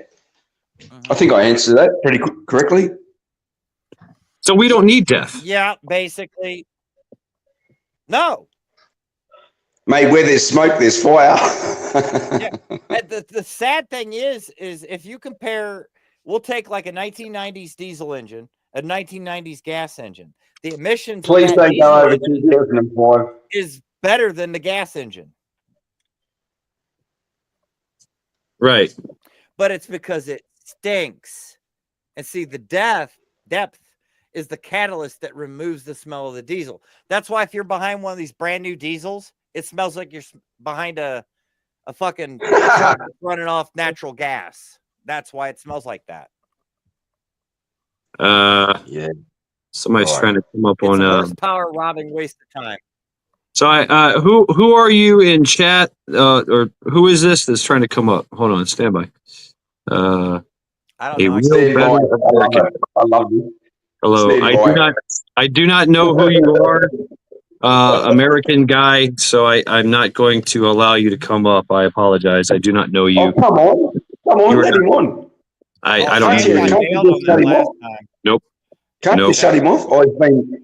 I think I answered that pretty correctly. So we don't need death. Yeah, basically. No. Mate, where there's smoke, there's fire. Yeah. The sad thing is if you compare, we'll take like a 1990s diesel engine, a 1990s gas engine. The emissions. Please don't go over 2005. Is better than the gas engine. Right. But it's because it stinks. And see, the depth is the catalyst that removes the smell of the diesel. That's why if you're behind one of these brand new diesels, it smells like you're behind a fucking truck running off natural gas. That's why it smells like that. Yeah. Somebody's trying to come up It's on a horsepower robbing waste of time. So who are you in chat? Or who is this that's trying to come up? Hold on, stand by. I don't A know. real better American. I love you. Hello. I do not know who you are, American guy. So I'm not going to allow you to come up. I apologize. I do not know you. Oh, come on, let him on. I don't Can't know you you. just shut him off? Nope. Can't you Nope. shut him off? I mean,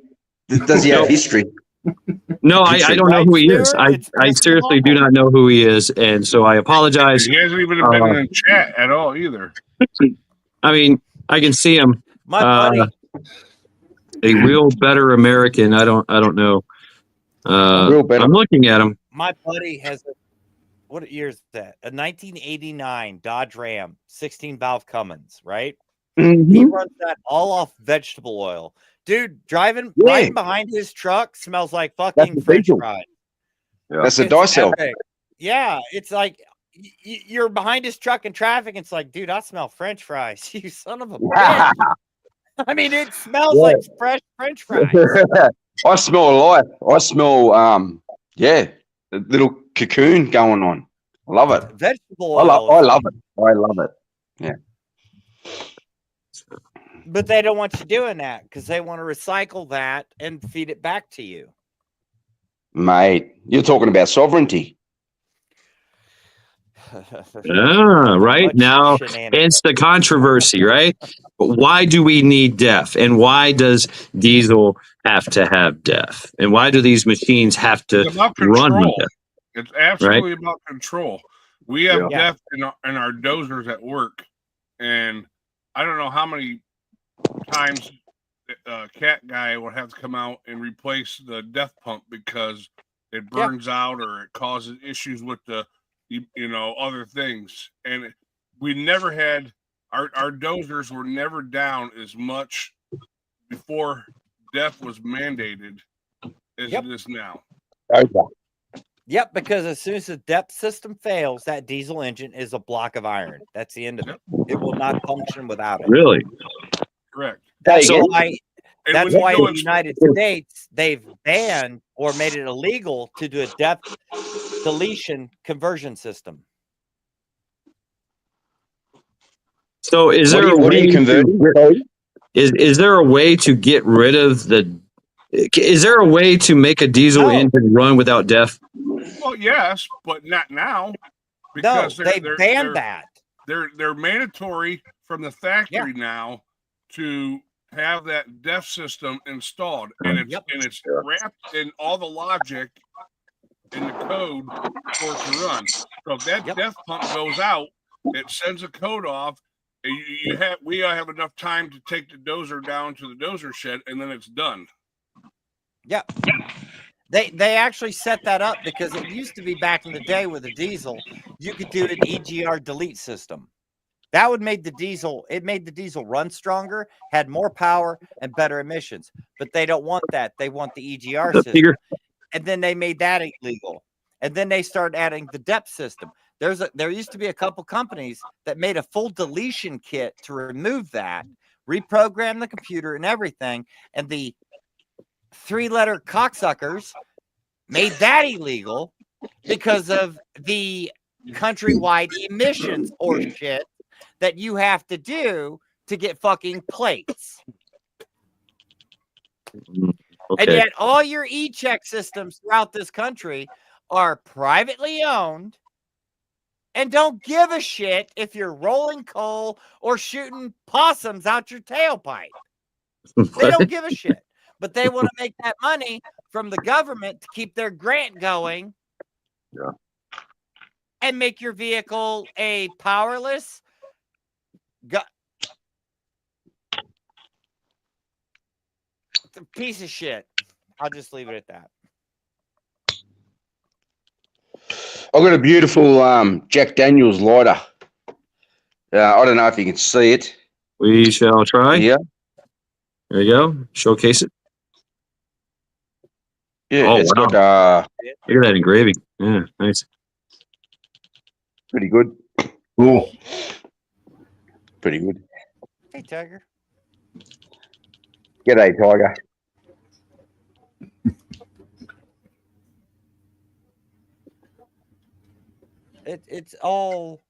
does he have history? No, I don't know who he is. I seriously do not know who he is, and so I apologize. He hasn't even been in chat at all either. I mean, I can see him. My buddy. A real better American. I don't know. Real better. I'm looking at him. My buddy has what year is that? A 1989 Dodge Ram, 16 valve Cummins, right? Mm-hmm. He runs that all off vegetable oil. Dude, driving behind his truck smells like fucking French fries. Yeah. That's a dicel. Yeah, it's like you're behind his truck in traffic. And it's like, dude, I smell French fries. You son of a bitch. I mean, it smells like fresh French fries. I smell life. I smell, a little cocoon going on. I love it. Vegetable oil. I love it. I love it. Yeah. But they don't want you doing that because they want to recycle that and feed it back to you. Mate, you're talking about sovereignty. Right now, it's the controversy, right? But why do we need DEF? And why does diesel have to have DEF? And why do these machines have to run with DEF? It's absolutely about control. We have DEF in our dozers at work, and I don't know how many times cat guy will have to come out and replace the DEF pump because it burns out or it causes issues with the other things. And we never had our dozers were never down as much before DEF was mandated as it is now. Yep, because as soon as the depth system fails, that diesel engine is a block of iron. That's the end of it. It will not function without it. Really? Correct. That's why in the United States they've banned or made it illegal to do a depth deletion conversion system. So is there a way is there a way to get rid of is there a way to make a diesel engine run without DEF? Well, yes, but not now. Because they banned that. They're mandatory from the factory now to have that DEF system installed, and it's wrapped in all the logic in the code for it to run. So if that DEF pump goes out, it sends a code off. And we have enough time to take the dozer down to the dozer shed, and then it's done. Yep. They actually set that up because it used to be back in the day with a diesel, you could do an EGR delete system. That would make the diesel run stronger, had more power and better emissions. But they don't want that. They want the EGR system. And then they made that illegal. And then they started adding the depth system. There used to be a couple companies that made a full deletion kit to remove that, reprogram the computer and everything. And the 3-letter cocksuckers made that illegal because of the countrywide emissions or shit that you have to do to get fucking plates. And yet all your e-check systems throughout this country are privately owned and don't give a shit if you're rolling coal or shooting possums out your tailpipe. They don't give a shit. But they want to make that money from the government to keep their grant going and make your vehicle a powerless piece of shit. I'll just leave it at that. I've got a beautiful Jack Daniels lighter. I don't know if you can see it. We shall try. Yeah. There you go. Showcase it. Yeah, it's got look at that engraving. Yeah, nice. Pretty good. Cool. Pretty good. Hey, Tiger. G'day, Tiger. It's all.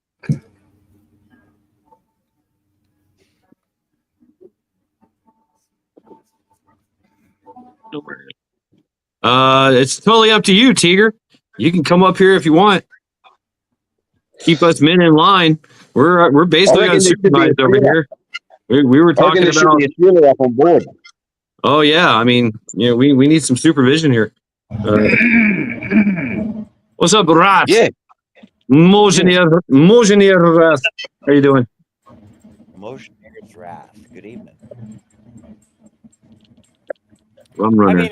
It's totally up to you, Tiger. You can come up here if you want. Keep us men in line. We're basically unsupervised over here. We were talking about. Should be a trailer up on board. Oh yeah, I mean, we need some supervision here. What's up, Rat? Yeah. Motioneer Rat. How you doing? Motioneer's Wrath. Good evening. Rum runner.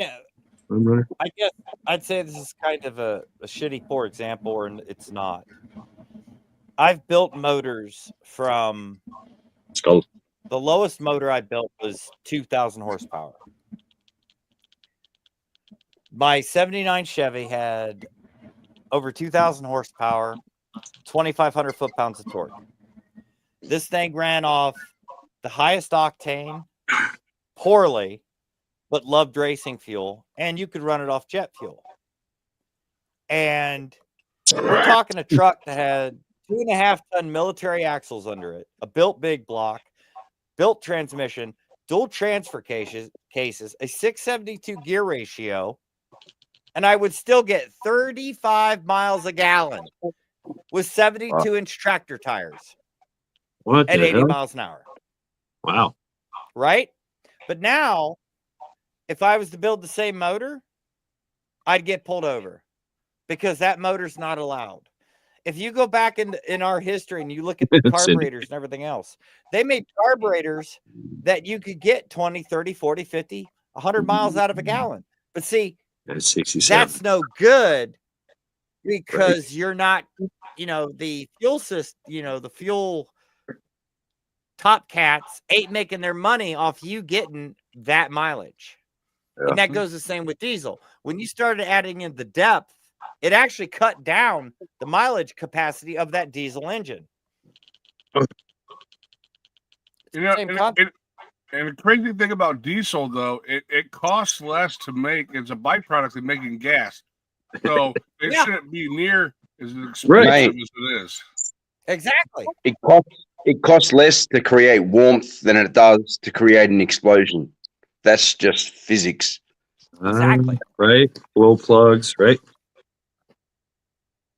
I mean, I guess I'd say this is kind of a shitty poor example, or it's not. I've built motors from. Skull. The lowest motor I built was 2,000 horsepower. My 79 Chevy had over 2,000 horsepower, 2,500 foot-pounds of torque. This thing ran off the highest octane, poorly, but loved racing fuel, and you could run it off jet fuel. And we're talking a truck that had 2.5-ton military axles under it, a built big block, built transmission, dual transfer cases, a 672 gear ratio, and I would still get 35 miles a gallon with 72-inch tractor tires What at the 80 hell? miles an hour. Wow. Right? But now, if I was to build the same motor, I'd get pulled over because that motor's not allowed. If you go back in our history and you look at the carburetors and everything else, they made carburetors that you could get 20, 30, 40, 50, 100 miles out of a gallon. But see, That's 67. that's no good because you're not, the fuel system, the fuel top cats ain't making their money off you getting that mileage. And that goes the same with diesel. When you started adding in the depth, it actually cut down the mileage capacity of that diesel engine. And the crazy thing about diesel, though, it costs less to make. It's a byproduct of making gas. So it shouldn't be near as expensive Right. as it is. Exactly. It costs less to create warmth than it does to create an explosion. That's just physics. Exactly. Right. Glow plugs. Right.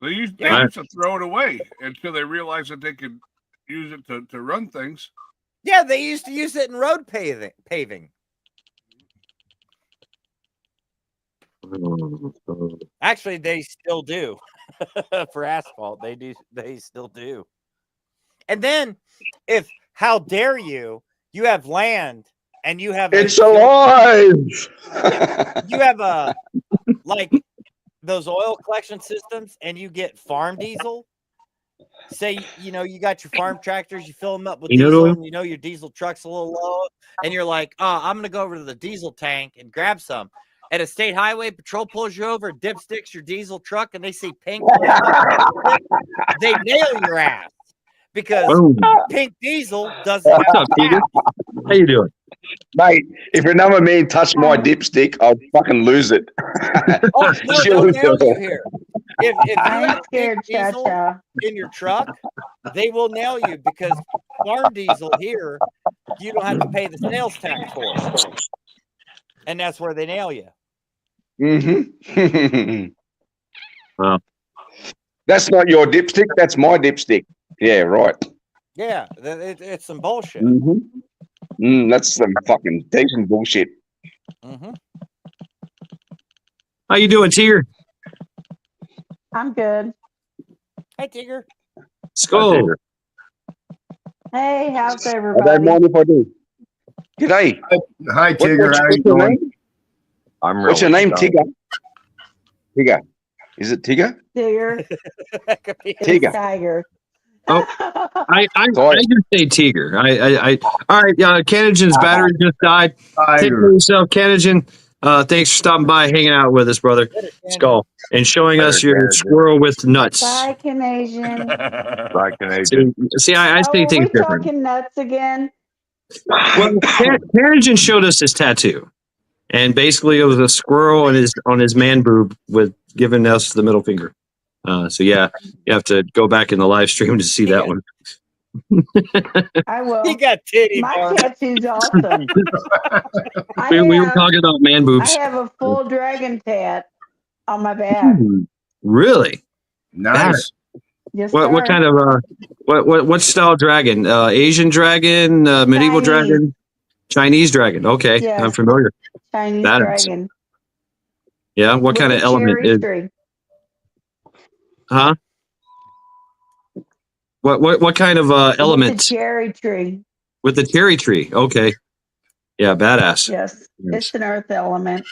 They used to throw it away until they realized that they could use it to run things. Yeah, they used to use it in road paving. Actually, they still do. For asphalt, they still do. And then, how dare you have land and you have It's alive. You have like those oil collection systems and you get farm diesel. Say, you got your farm tractors, you fill them up with diesel, and your diesel truck's a little low, and you're like, oh, I'm going to go over to the diesel tank and grab some. At a state highway, patrol pulls you over, dipsticks your diesel truck, and they see pink. They nail your ass because pink diesel doesn't have What's up, Peter? How you doing? Mate, if another man touched my dipstick, I'll fucking lose it. Oh, no, they'll nail you here. If you have pink diesel in your truck, they will nail you because farm diesel here, you don't have to pay the sales tax for it. And that's where they nail you. Mm-hmm. Wow. That's not your dipstick. That's my dipstick. Yeah, right. Yeah, it's some bullshit. That's some fucking decent bullshit. How you doing, Tiger? I'm good. Hey, Tigger. Skull. Hey, how's I everybody? don't mind if I do. G'day. Hi, Tigger. How you your doing? name? What's your name, Tigger? Tigger. Is it Tigger? Tigger. Tigger. Tiger. Oh, I just say Tiger. All right. Canagen's battery just died. Take care of yourself, Canagen. Thanks for stopping by, hanging out with us, brother. Skull, and showing us your squirrel with nuts. Bye, Canadian. Bye, Canadian. See, I say Are things we different. talking nuts again? Well, Canagen showed us his tattoo, and basically it was a squirrel on his man boob with giving us the middle finger. So yeah, you have to go back in the live stream to see that one. I will. He got titty. My bar. tattoo's awesome. We were talking about man I boobs. have a full dragon tat on my back. Really? Nice. Yes, What sir. kind of what style dragon? Asian dragon, medieval Chinese. dragon, Chinese dragon. Okay, Yes. I'm familiar. Chinese That is- dragon. Yeah, what With kind a of element cherry is? tree. Huh? What kind of With element? the cherry tree. With the cherry tree. Okay. Yeah, badass. Yes. It's an earth element.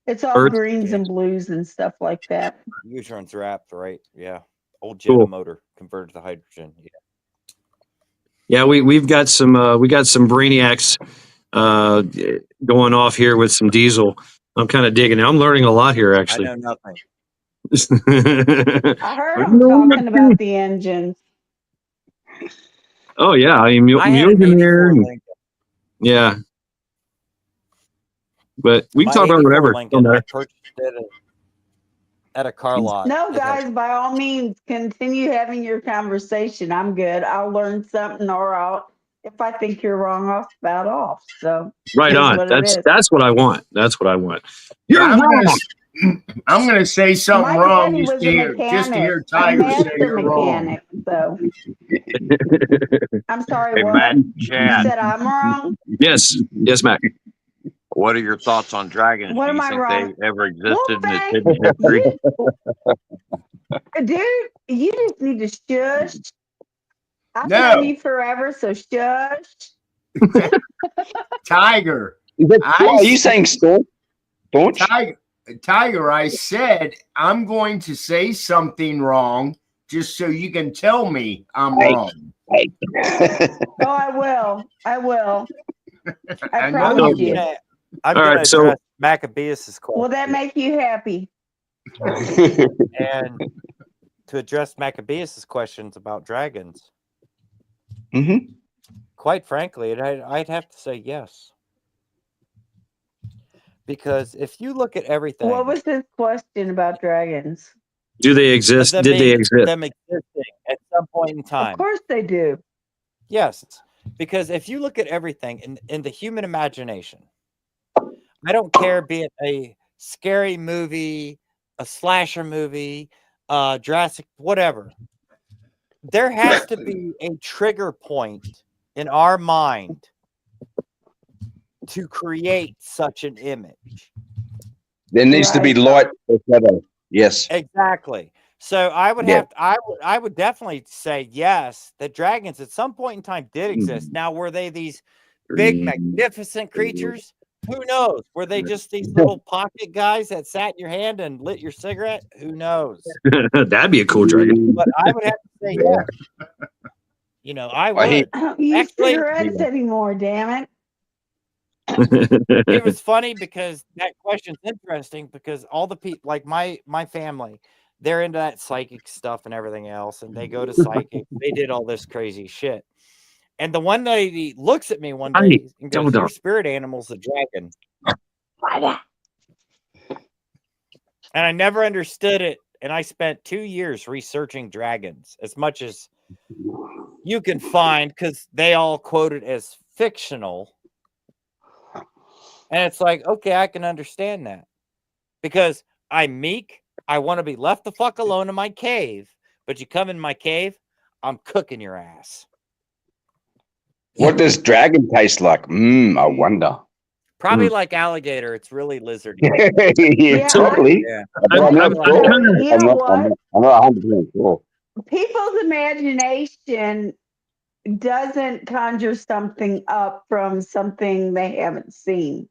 It's all Earth? greens and blues and stuff like that. Neutron's wrapped, right? Yeah. Old Cool. Jetta motor converted to hydrogen. Yeah. Yeah, we've got some brainiacs going off here with some diesel. I'm kind of digging it. I'm learning a lot here, actually. I know nothing. I heard them talking about the engines. Oh yeah, I mean, I had an Mjolnir 84 and- Lincoln. yeah. But we can My talk about 84 whatever. Lincoln, I purchased it at a car lot. No, guys, by all means, continue having your conversation. I'm good. I'll learn something, or if I think you're wrong, I'll spout off. So Right it is on. what it is. That's what I want. That's what I want. You're I'm wrong. I'm gonna say something My wrong daddy just was to a hear mechanic, Tiger a say master you're wrong. mechanic. So I'm sorry. Hey, What? Matt, You Chad, said I'm wrong. Yes, Mac. what are your thoughts on dragons? What Do am you I think wrong? they ever existed Well, in the thank hidden history? Dude, you just need to shush. I've No. known you forever, so shush. Tiger. What are you saying, Storm? Tiger, I said I'm going to say something wrong just so you can tell me I'm wrong. Oh, I will. I will. I know promise you you. will. I'm All going right, to so- address Maccabeus' question. Will that make you happy? And to address Maccabeus' questions about dragons, Mm-hmm. quite frankly, I'd have to say yes. Because if you look at everything, What was this question about dragons? Do they exist? them Did they being- exist? them existing at some point in time. Of course they do. Yes, because if you look at everything in the human imagination, I don't care, be it a scary movie, a slasher movie, Jurassic, whatever. There has to be a trigger point in our mind to create such an image. There needs to be light or shadow. Yes. Exactly. So I would Yeah. I would definitely say yes, that dragons at some point in time did exist. Now, were they these big, magnificent creatures? Who knows? Were they just these little pocket guys that sat in your hand and lit your cigarette? Who knows? That'd be a cool dragon. But I would have to say yes. You know, I would. I don't use Actually, cigarettes anymore, damn it. it was funny because that question's interesting because all the people, like my family, they're into that psychic stuff and everything else, and they go to psychic. They did all this crazy shit. And the one lady looks at me one day and goes, "Your spirit animal's a dragon." And I never understood it. And I spent 2 years researching dragons as much as you can find because they all quote it as fictional. And it's like, okay, I can understand that because I'm meek. I want to be left the fuck alone in my cave. But you come in my cave, I'm cooking your ass. What does dragon taste like? I wonder. Probably like alligator. It's really lizardy. Yeah, totally. Yeah. But I'm not sure. You know what? I'm not 100% sure. People's imagination doesn't conjure something up from something they haven't seen.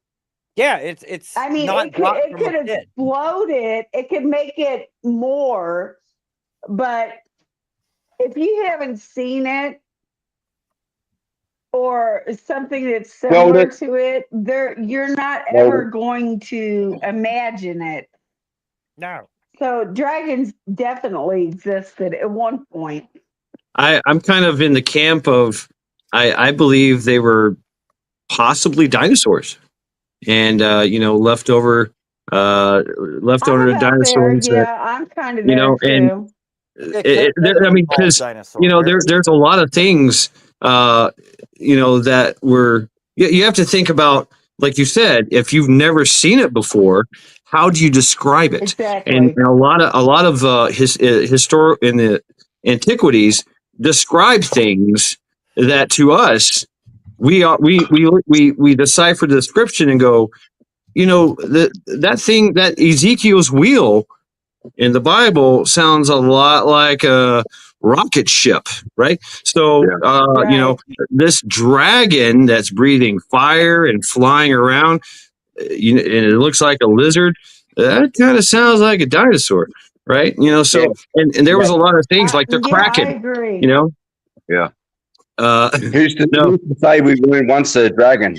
Yeah, it's. I mean, not it could, dropped it from a could pit. explode it. It could make it more, but if you haven't seen it or something that's similar to it, you're not ever going to imagine it. No. So dragons definitely existed at one point. I'm kind of in the camp of I believe they were possibly dinosaurs, and left over leftover I'm about there. dinosaurs. Yeah, I'm kind of You there know, and too. I mean, because there's a lot of things, that were. You have to think about, like you said, if you've never seen it before, how do you describe it? Exactly. And a lot of historic in the antiquities describe things that to us we decipher the description and go, that thing, that Ezekiel's wheel in the Bible sounds a lot like a rocket ship, right? So, this dragon that's breathing fire and flying around, and it looks like a lizard, that kind of sounds like a dinosaur, right? So, and there was a lot of things like the Kraken, I agree. Yeah. Who's to say we weren't once a dragon?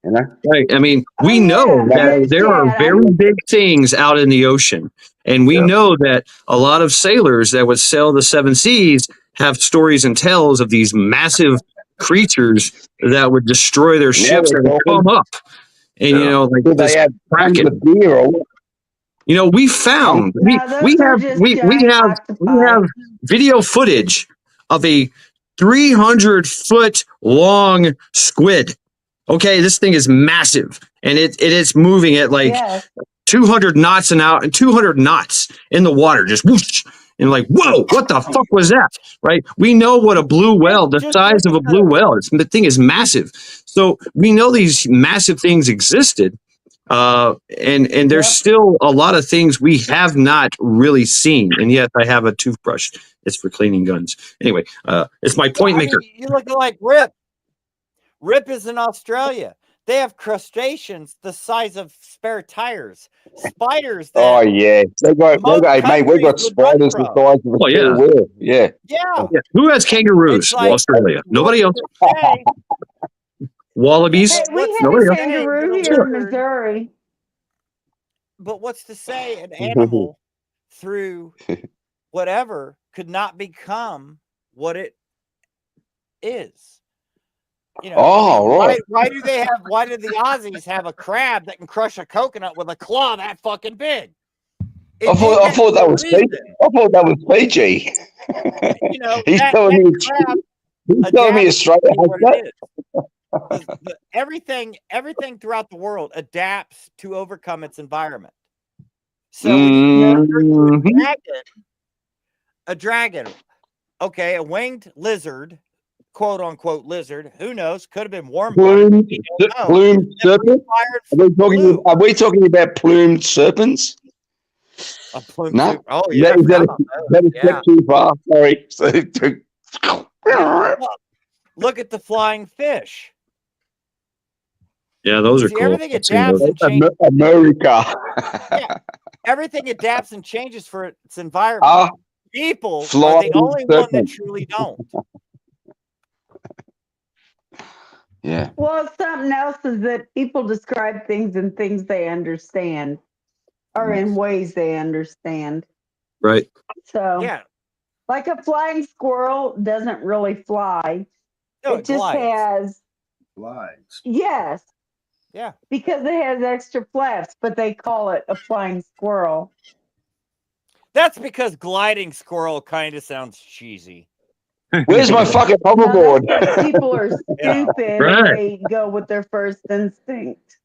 Right. I mean, we know that there are very big things out in the ocean. And we know that a lot of sailors that would sail the seven seas have stories and tales of these massive creatures that would destroy their ships and come up. And, like this Kraken. We found, we have video footage of a 300-foot long squid. Okay, this thing is massive, and it is moving at like 200 knots an hour and 200 knots in the water, just whoosh, and like, whoa, what the fuck was that? Right? We know what a blue whale, the size of a blue whale, the thing is massive. So we know these massive things existed, and there's still a lot of things we have not really seen, and yet I have a toothbrush. It's for cleaning guns. Anyway, it's my point maker. You look like Rip. Rip is in Australia. They have crustaceans the size of spare tires. Spiders. Oh yeah, they got mate. We've got spiders the size of a spare wheel. Yeah. Who has kangaroos? Like, Australia. Nobody else. Wallabies. Hey, we have Nobody a else. kangaroo here in Missouri. But what's to say an animal through whatever could not become what it is? Right. Why do the Aussies have a crab that can crush a coconut with a claw that fucking big? I thought that was Fiji. He's telling me Australia has that. Everything throughout the world adapts to overcome its environment. So a dragon, okay, a winged lizard, quote unquote lizard, who knows? Could have been warm. Plumed serpent? Are we talking about plumed serpents? A plumed no. Oh yeah. That is step too far. Sorry. Look at the flying fish. Yeah, those are cool. Everything adapts and changes. America. Everything adapts and changes for its environment. People are the only one that truly don't. Yeah. Well, something else is that people describe things in things they understand, or in ways they understand. Right. So, like a flying squirrel doesn't really fly. No, it just has flies. Yes. Yeah. Because it has extra flaps, but they call it a flying squirrel. That's because gliding squirrel kind of sounds cheesy. Where's my fucking hoverboard? People are stupid and they go with their first instinct.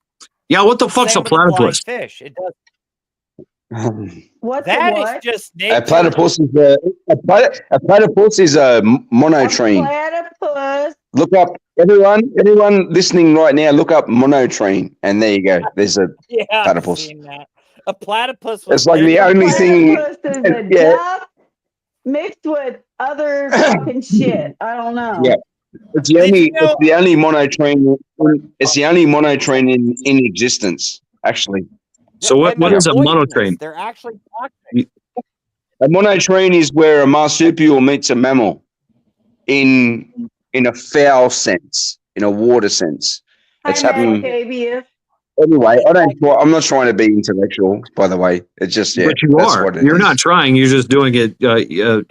Yeah, what the fuck's a platypus? Fish. It does. What's that? What? Is just nature. A platypus is a monotreme. Platypus. Look up anyone listening right now. Look up monotreme, and there you go. There's a platypus. I've seen that. A platypus. It's like the only thing. Duck mixed with other fucking shit. I don't know. Yeah, it's the only monotreme. It's the only monotreme in existence, actually. So what is a monotreme? They're actually toxic. A monotreme is where a marsupial meets a mammal in a foul sense, in a water sense. It's happening. Anyway, I'm not trying to be intellectual, by the way. It's just but you are. You're not trying. You're just doing it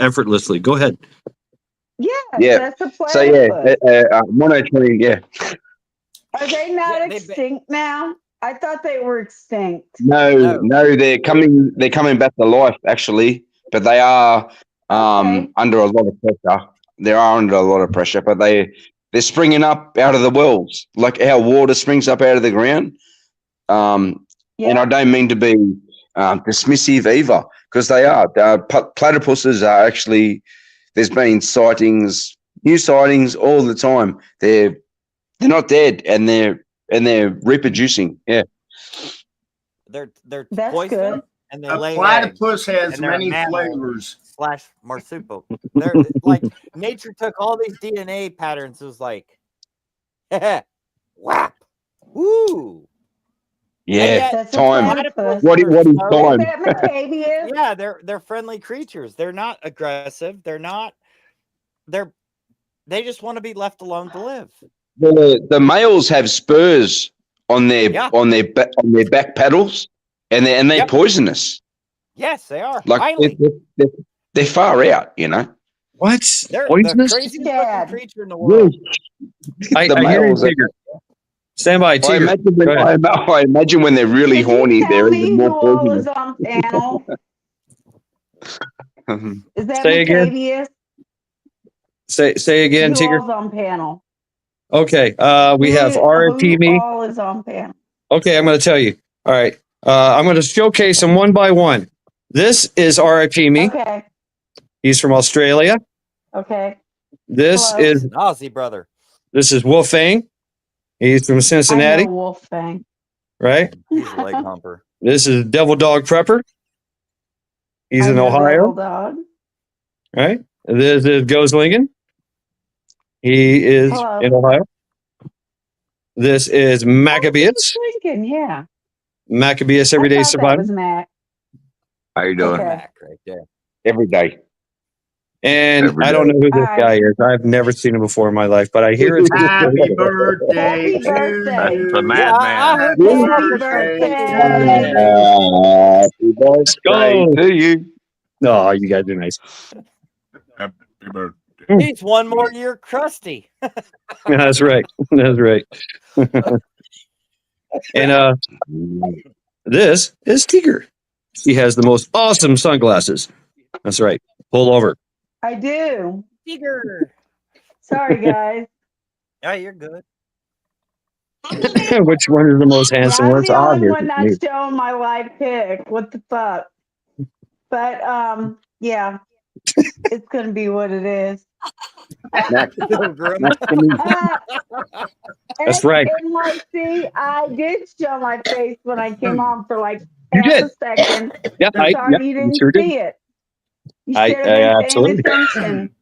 effortlessly. Go ahead. Yeah. That's a platypus. So monotreme. Yeah. Are they not extinct now? I thought they were extinct. No, they're coming back to life actually, but they are under a lot of pressure. They are under a lot of pressure, but they're springing up out of the wells, like how water springs up out of the ground. And I don't mean to be dismissive either, because they are. Platypuses are actually. There's been sightings, new sightings all the time. They're not dead, and they're reproducing. Yeah. They're That's poisonous good. and they A lay platypus eggs, has and they're a many mammal flavors. / marsupial. They're like nature took all these DNA patterns. It was like, whap, woo. Yeah, That's a time. platypus. What is Is time? that Maccabeus? Yeah, they're friendly creatures. They're not aggressive. They're not. They just want to be left alone to live. The males have spurs on their back paddles, and they're poisonous. Yes, they are. Like Highly. they're far out, you know. What? They're Poisonous? the craziest looking creature in the world. I The hear you, males are- Tigger. Stand by, I Tigger. imagine, Go ahead. I imagine when they're really horny, Tell they're me even who more all poisonous. is on panel. Is that Say again. Maccabeus? Say again, Who Tigger. all's on panel? Okay. We have Who RIP me. all is on panel? Okay, I'm going to tell you. All right. I'm going to showcase them one by one. This is RIP me. Okay. He's from Australia. Okay. This Hello. is Aussie brother. This is Wolfang. He's from Cincinnati. I know Wolfgang. Right? He's a leg humper. This is Devil Dog Prepper. He's I in know Ohio. Devil Dog. Right? This is Gozlingen. He is Hello. in Ohio. This is Maccabeus. Lincoln, yeah. Maccabeus I Everyday thought that Survivor. was Mac. How you doing? Okay. Mac right there. Every day. And Every I don't day. know who this Hi. guy is. I've never seen him before in my life, but I hear it's Happy birthday Happy to birthday. you. The I madman. heard Happy Happy birthday birthday. Happy birthday Go. to you. Oh, you guys are nice. Happy birthday. He's one more year crusty. That's right. That's right. And this is Tigger. He has the most awesome sunglasses. That's right. Pull over. I do. Tigger. Sorry, guys. Yeah, you're good. Which one is the most Yeah, handsome? I'm What's the only obvious? one not showing my live pic. What the fuck? But yeah, it's gonna be what it is. That's And, right. and like, see, I did show my face when I came on for like You half did. a second. Yeah, Sorry you didn't sure did. see it. You I should have been paying absolutely. attention.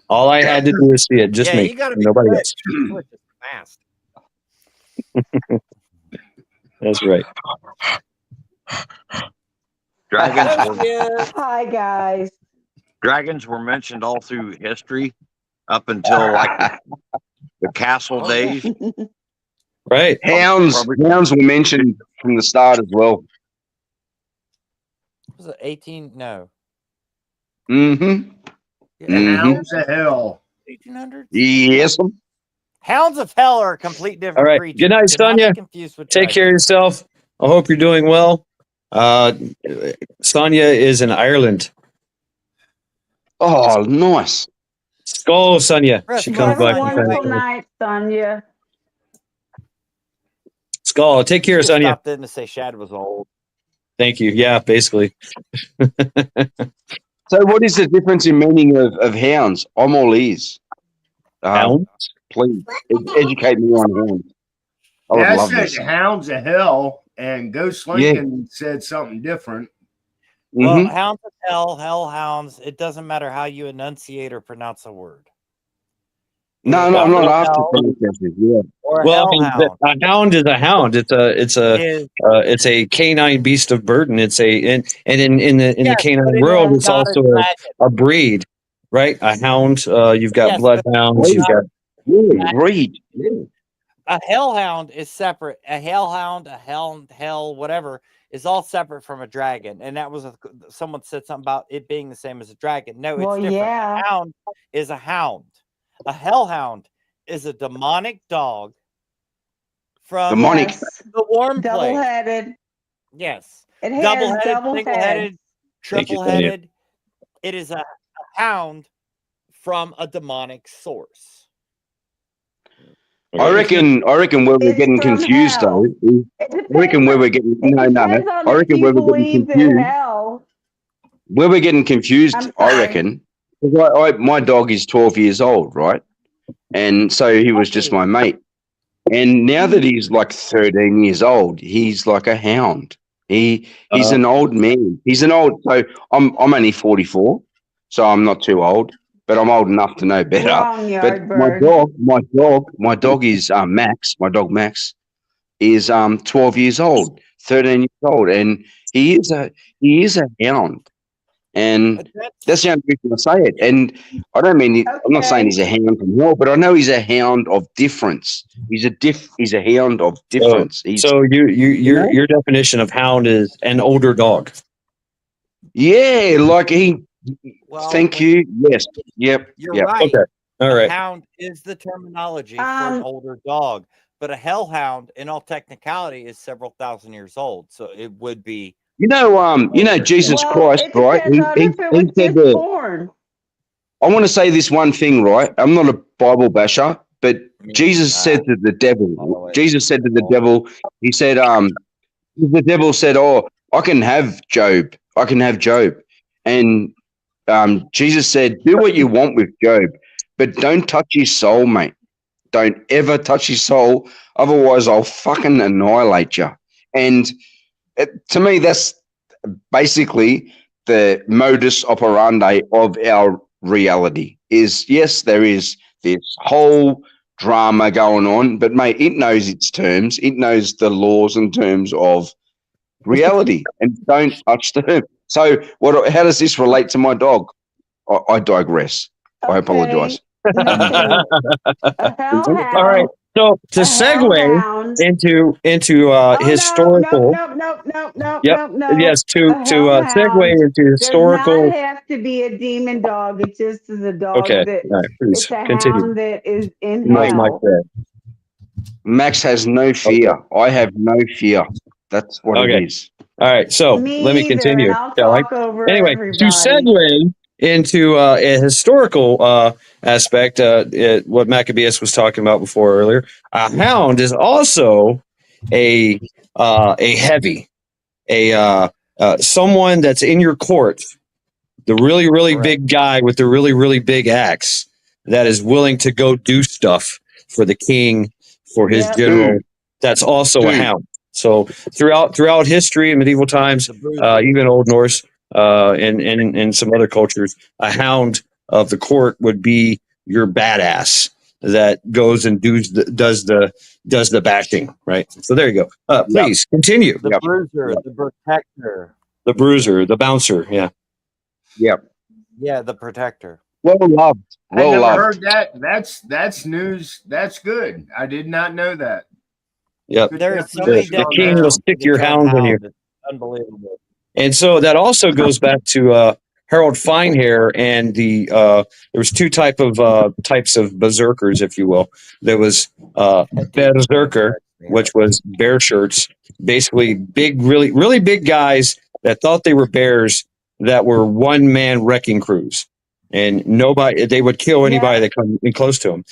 All I had to do is see it. Just Yeah, me. you gotta be Nobody quick. else. Quick is fast. That's right. Hi, guys. Dragons were mentioned all through history up until like the castle days. Right. Hounds were mentioned from the start as well. Was it 18? No. Mm-hmm. Hounds of hell. 1800s? Yes. Hounds of hell are a complete different All right. creature. Good night, Do not be Sonia. confused with Take care of dragons. yourself. I hope you're doing well. Sonia is in Ireland. Oh, nice. Go, Sonia. She comes Have a back from wonderful Vancouver. night, Sonia. Skull. Take care, Just Sonia. stopped in to say Shad was old. Thank you. Yeah, basically. So, what is the difference in meaning of hounds? I'm all ears. Hounds? Please educate me on hounds. I would Yeah, I love said this. hounds of hell, and Ghost Lincoln said something different. Well, Mhm. hounds of hell, hellhounds, it doesn't matter how you enunciate or pronounce a word. No, I'm not after pronunciation. Yeah. Or Well, hellhound. a hound is a hound. It's a canine beast of burden. It's and in the canine world, it's also a breed, right? A hound. You've got Yes, but bloodhounds. You've got breed. A hellhound is separate. A hellhound, a hell, whatever, is all separate from a dragon. And that was someone said something about it being the same as a dragon. No, it's Well, different. yeah. A hound is a hound. A hellhound is a demonic dog from Demonic. the warm place. Double-headed. Yes. It has Double-headed, double single-headed, heads. Thank you, Tanya. triple-headed. It is a hound from a demonic source. I reckon where we're It's getting from confused hell. though. Is, It I reckon where we're getting no. depends on I if reckon you where we're getting believe in confused. hell. Where we're getting confused, I'm I sorry. reckon. 'Cause my dog is 12 years old, right? And so he was just my mate. And now that he's like 13 years old, he's like a hound. He's an old man. He's an old. So I'm only 44, so I'm not too old, but I'm old enough to know better. Wrong, But Yardbird. my dog is Max. My dog Max is 12 years old, 13 years old, and he is a hound. And that's the only reason I say it. And I don't mean I'm not saying he's a hound from hell, but I know he's a hound of difference. He's a hound of difference. So your definition of hound is an older dog. Yeah, like thank you. Yes. Yep. You're Yep. right. Okay. All right. A hound is the terminology for an older dog, but a hellhound, in all technicality, is several thousand years old. So it would be. Jesus Well, Christ, it right? depends on if it was said just that. born. I want to say this one thing, right? I'm not a Bible basher, but Jesus said to the devil. Jesus said to the devil, he said, the devil said, "Oh, I can have Job. I can have Job." And Jesus said, "Do what you want with Job, but don't touch his soul, mate. Don't ever touch his soul. Otherwise, I'll fucking annihilate you." And to me, that's basically the modus operandi of our reality. Is yes, there is this whole drama going on, but mate, it knows its terms. It knows the laws and terms of reality, and don't touch them. So, how does this relate to my dog? I digress. I apologize. A hellhound. All right. So to segue into historical. Yep. Yes. To segue into historical. Does not have to be a demon dog. It just is a dog Okay. that All right. Please it's a continue. hound that is in Like hell. Max has no fear. Okay. I have no fear. That's what it is. All right. So Me let me either, continue. and I'll talk over Anyway, everybody. to segue into a historical aspect, what Maccabeus was talking about before earlier, a hound is also a heavy, someone that's in your court, the really, really big guy with the really, really big axe that is willing to go do stuff for the king, for his general. That's also a hound. So throughout history and medieval times, even Old Norse, and some other cultures, a hound of the court would be your badass that goes and does the bashing, right? So there you go. Please continue. The bruiser, the protector. The bruiser, the bouncer, yeah. Yep. Yeah, the protector. Well loved. I never heard that. That's news. That's good. I did not know that. Yep. There is so many the king will stick your hound on you. It's unbelievable. And so that also goes back to Harold Finehair and there was two types of berserkers, if you will. There was berserker, which was bear shirts, basically big, really, really big guys that thought they were bears that were one-man wrecking crews, and they would kill anybody that come in close to them.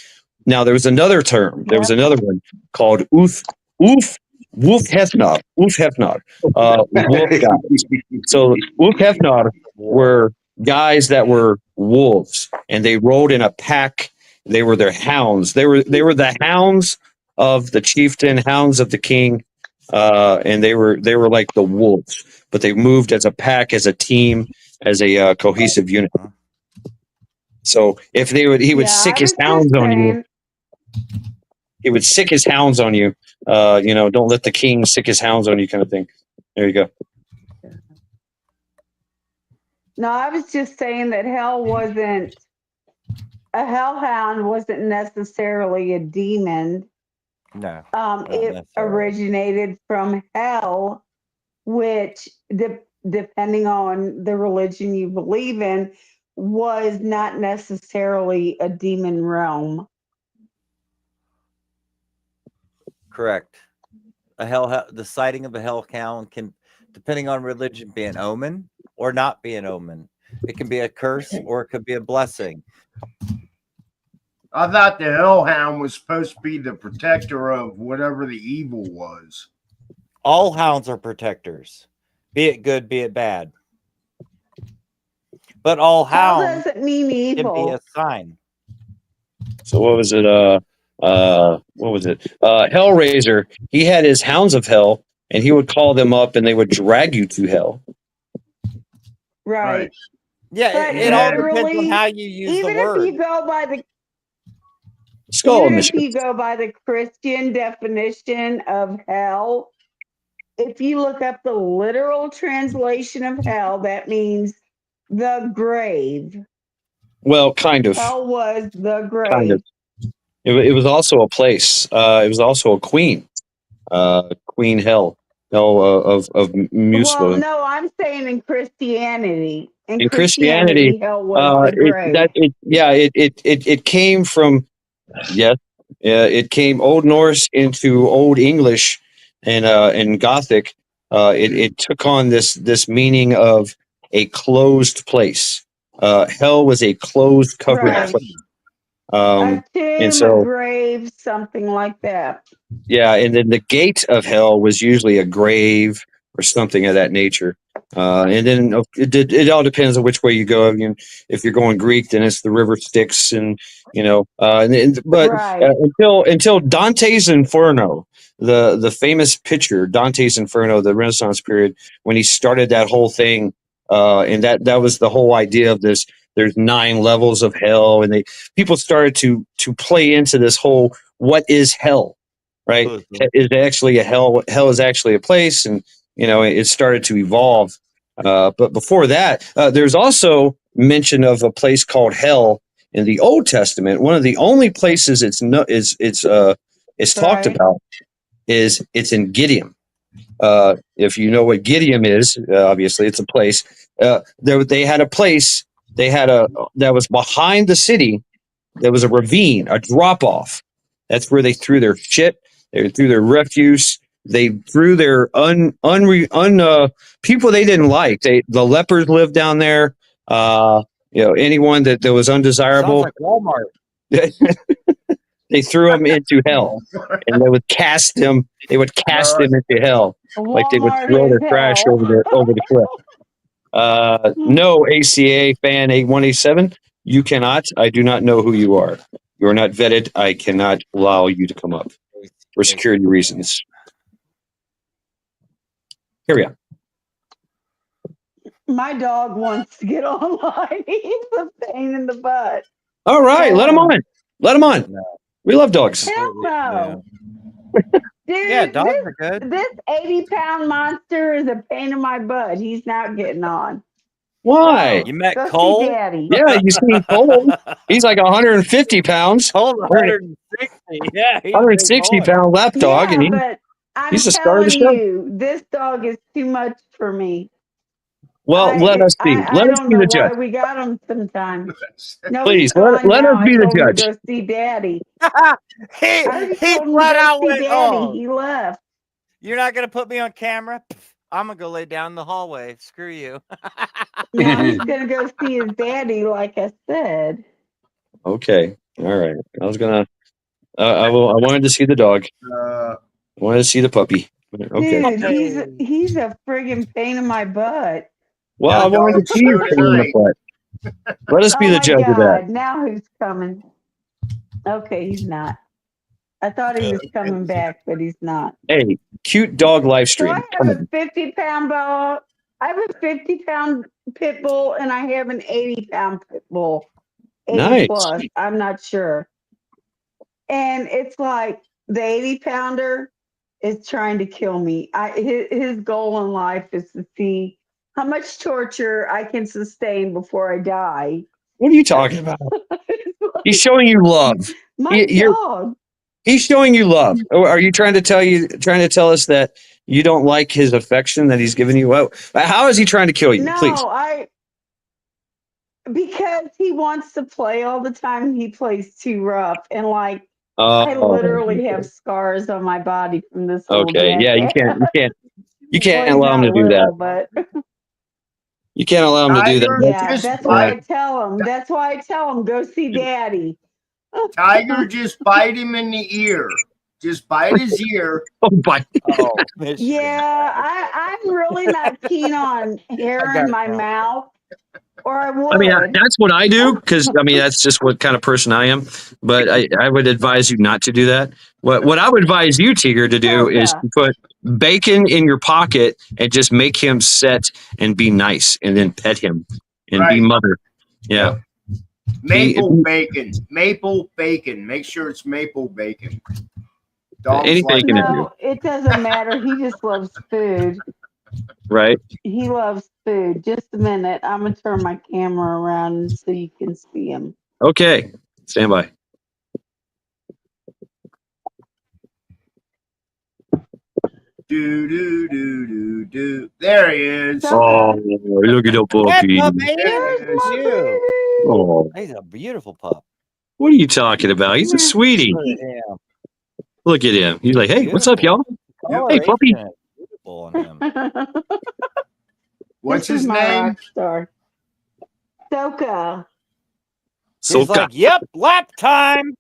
Now there was another term. There was another one called Wolf Hefnar. Wolf Hefnar. Wolf guys. So Wolf Hefnar were guys that were wolves, and they rode in a pack. They were their hounds. They were the hounds of the chieftain, hounds of the king, and they were like the wolves, but they moved as a pack, as a team, as a cohesive unit. So if he would sick his hounds on you. He would sick his hounds on you. Don't let the king sick his hounds on you, kind of thing. There you go. No, I was just saying that a hellhound wasn't necessarily a demon. No. It originated from hell, which, depending on the religion you believe in, was not necessarily a demon realm. Correct. The sighting of a hellhound can, depending on religion, be an omen or not be an omen. It can be a curse or it could be a blessing. I thought the hellhound was supposed to be the protector of whatever the evil was. All hounds are protectors, be it good, be it bad. But all Hell hounds doesn't mean can be evil. a sign. So what was it? What was it? Hellraiser. He had his hounds of hell, and he would call them up, and they would drag you to hell. Right. Yeah, But it all depends on literally, how you use the even word. if you go by the Skull even if Michigan. you go by the Christian definition of hell, if you look up the literal translation of hell, that means the grave. Well, kind of. Hell was the grave. Kind of. It was also a place. It was also a queen. Queen Hell. Hell of Musa. Well, no, I'm saying in Christianity. In Christianity, hell was the grave. it came from, yes, it came Old Norse into Old English and Gothic. It took on this meaning of a closed place. Hell was a closed, covered Right. place. A And tomb, a so, grave, something like that. yeah, and then the gate of hell was usually a grave or something of that nature. And then it all depends on which way you go. I mean, if you're going Greek, then it's the river Styx, and but Right. until Dante's Inferno, the famous picture Dante's Inferno, the Renaissance period, when he started that whole thing, and that was the whole idea of this. There's 9 levels of hell, and people started to play into this whole what is hell, right? Is actually a hell? Hell is actually a place, and it started to evolve. But before that, there's also mention of a place called hell in the Old Testament. One of the only places it's talked about is it's in Gideon. If you know what Gideon is, obviously it's a place. They had a place. That was behind the city. There was a ravine, a drop off. That's where they threw their shit. They threw their refuse. They threw their people they didn't like. The lepers lived down there. Anyone that was undesirable. Sounds like Walmart. They threw them into hell, and they would cast them. They would cast them into hell, like they would throw their trash over the cliff. No, ACA fan 8187. You cannot. I do not know who you are. You are not vetted. I cannot allow you to come up for security reasons. Here we are. My dog wants to get online. He's a pain in the butt. All right, let him on. Let him on. We love dogs. Hell no. Dude, Yeah, dogs are good. This 80-pound monster is a pain in my butt. He's not getting on. Why? You met Go see Cole? Daddy. Yeah, you seen Cole. He's like 150 pounds. Cole's 160. Yeah, he's a big 160 boy. pound lap dog, Yeah, and but I'm he's the star of the telling show. you, this dog is too much for me. Well, let us see. I Let us don't be know the why judge. we got him sometimes. No, Please, he's gone let now. us be I the told him to judge. go see Daddy. he I already told him to flat go out see went Daddy. on. He left. You're not gonna put me on camera? I'm gonna go lay down in the hallway. Screw you. Now he's gonna go see his daddy, like I said. Okay. All right. I was gonna. I wanted to see the dog. I wanted to see the puppy. Okay. Dude, he's a friggin' pain in my butt. Well, I wanted to see your pain in the butt. Let us be Oh the my judge of that. God! Now who's coming? Okay, he's not. I thought he was coming back, but he's not. Hey, cute dog live So stream. I Come have a on. 50-pound dog. I have a 50-pound pit bull, and I have an 80-pound pit bull. 80 Nice. plus. I'm not sure. And it's like the 80-pounder is trying to kill me. His goal in life is to see how much torture I can sustain before I die. What are you talking about? He's showing you love. My dog. He's showing you love. Are you trying to tell us that you don't like his affection that he's giving you? How is he trying to kill you? No, Please. because he wants to play all the time. He plays too rough, and like I Oh, literally have scars on my body from this little okay. Yeah, you jackass. can't Well, he's allow him not to do that. little, but You can't allow him to do that. Tiger, yeah, just that's why I bite. tell him. That's why I tell him go see Daddy. Tiger, just bite him in the ear. Just bite his ear. Oh, bite. Oh, Michigan. Yeah, I'm really not keen on hair in my mouth, or I would. I mean, that's what I do because I mean that's just what kind of person I am. But I would advise you not to do that. What I would advise you, Tigger, to do is to put bacon in your pocket and just make him sit and be nice, and then pet him and be Right. mother. Yeah. Maple bacon. Maple bacon. Make sure it's maple bacon. Dogs Any like bacon is that. No, it doesn't matter. He just loves food. right. He loves food. Just a minute. I'm gonna turn my camera around so you can see him. Okay. Stand by. Do do do do do. There he is. Oh, look at that puppy. Oh, He's a beautiful pup. what are you talking about? He's a sweetie. Look at him. Look at him. He's like, hey, what's up, y'all? Hey, puppy. Coloration is beautiful on him. What's This is his my name? rock star. Soka. He's like, yep, lap time.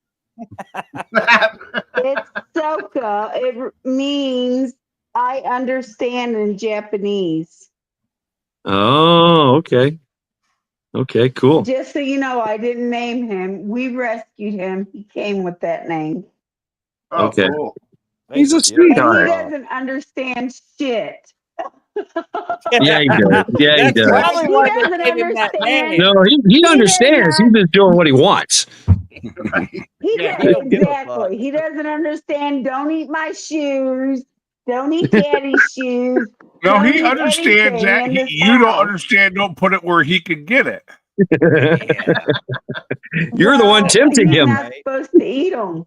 It's Soka. It means I understand in Japanese. Oh, okay. Okay, cool. Just so you know, I didn't name him. We rescued him. He came with that name. Oh, Okay. cool. He's a And he sweetheart. doesn't understand shit. Yeah, he does. Yeah, he That's does. probably He why doesn't they gave him that understand. name. No, he understands. He's just doing what he wants. He Yeah, does, he don't give a fuck. exactly. He doesn't understand. Don't eat my shoes. Don't eat Daddy's shoes. No, Don't he eat understands anything that. in this You don't house. understand. Don't put it where he can get it. You're the one Well, tempting he's him. not supposed to eat them.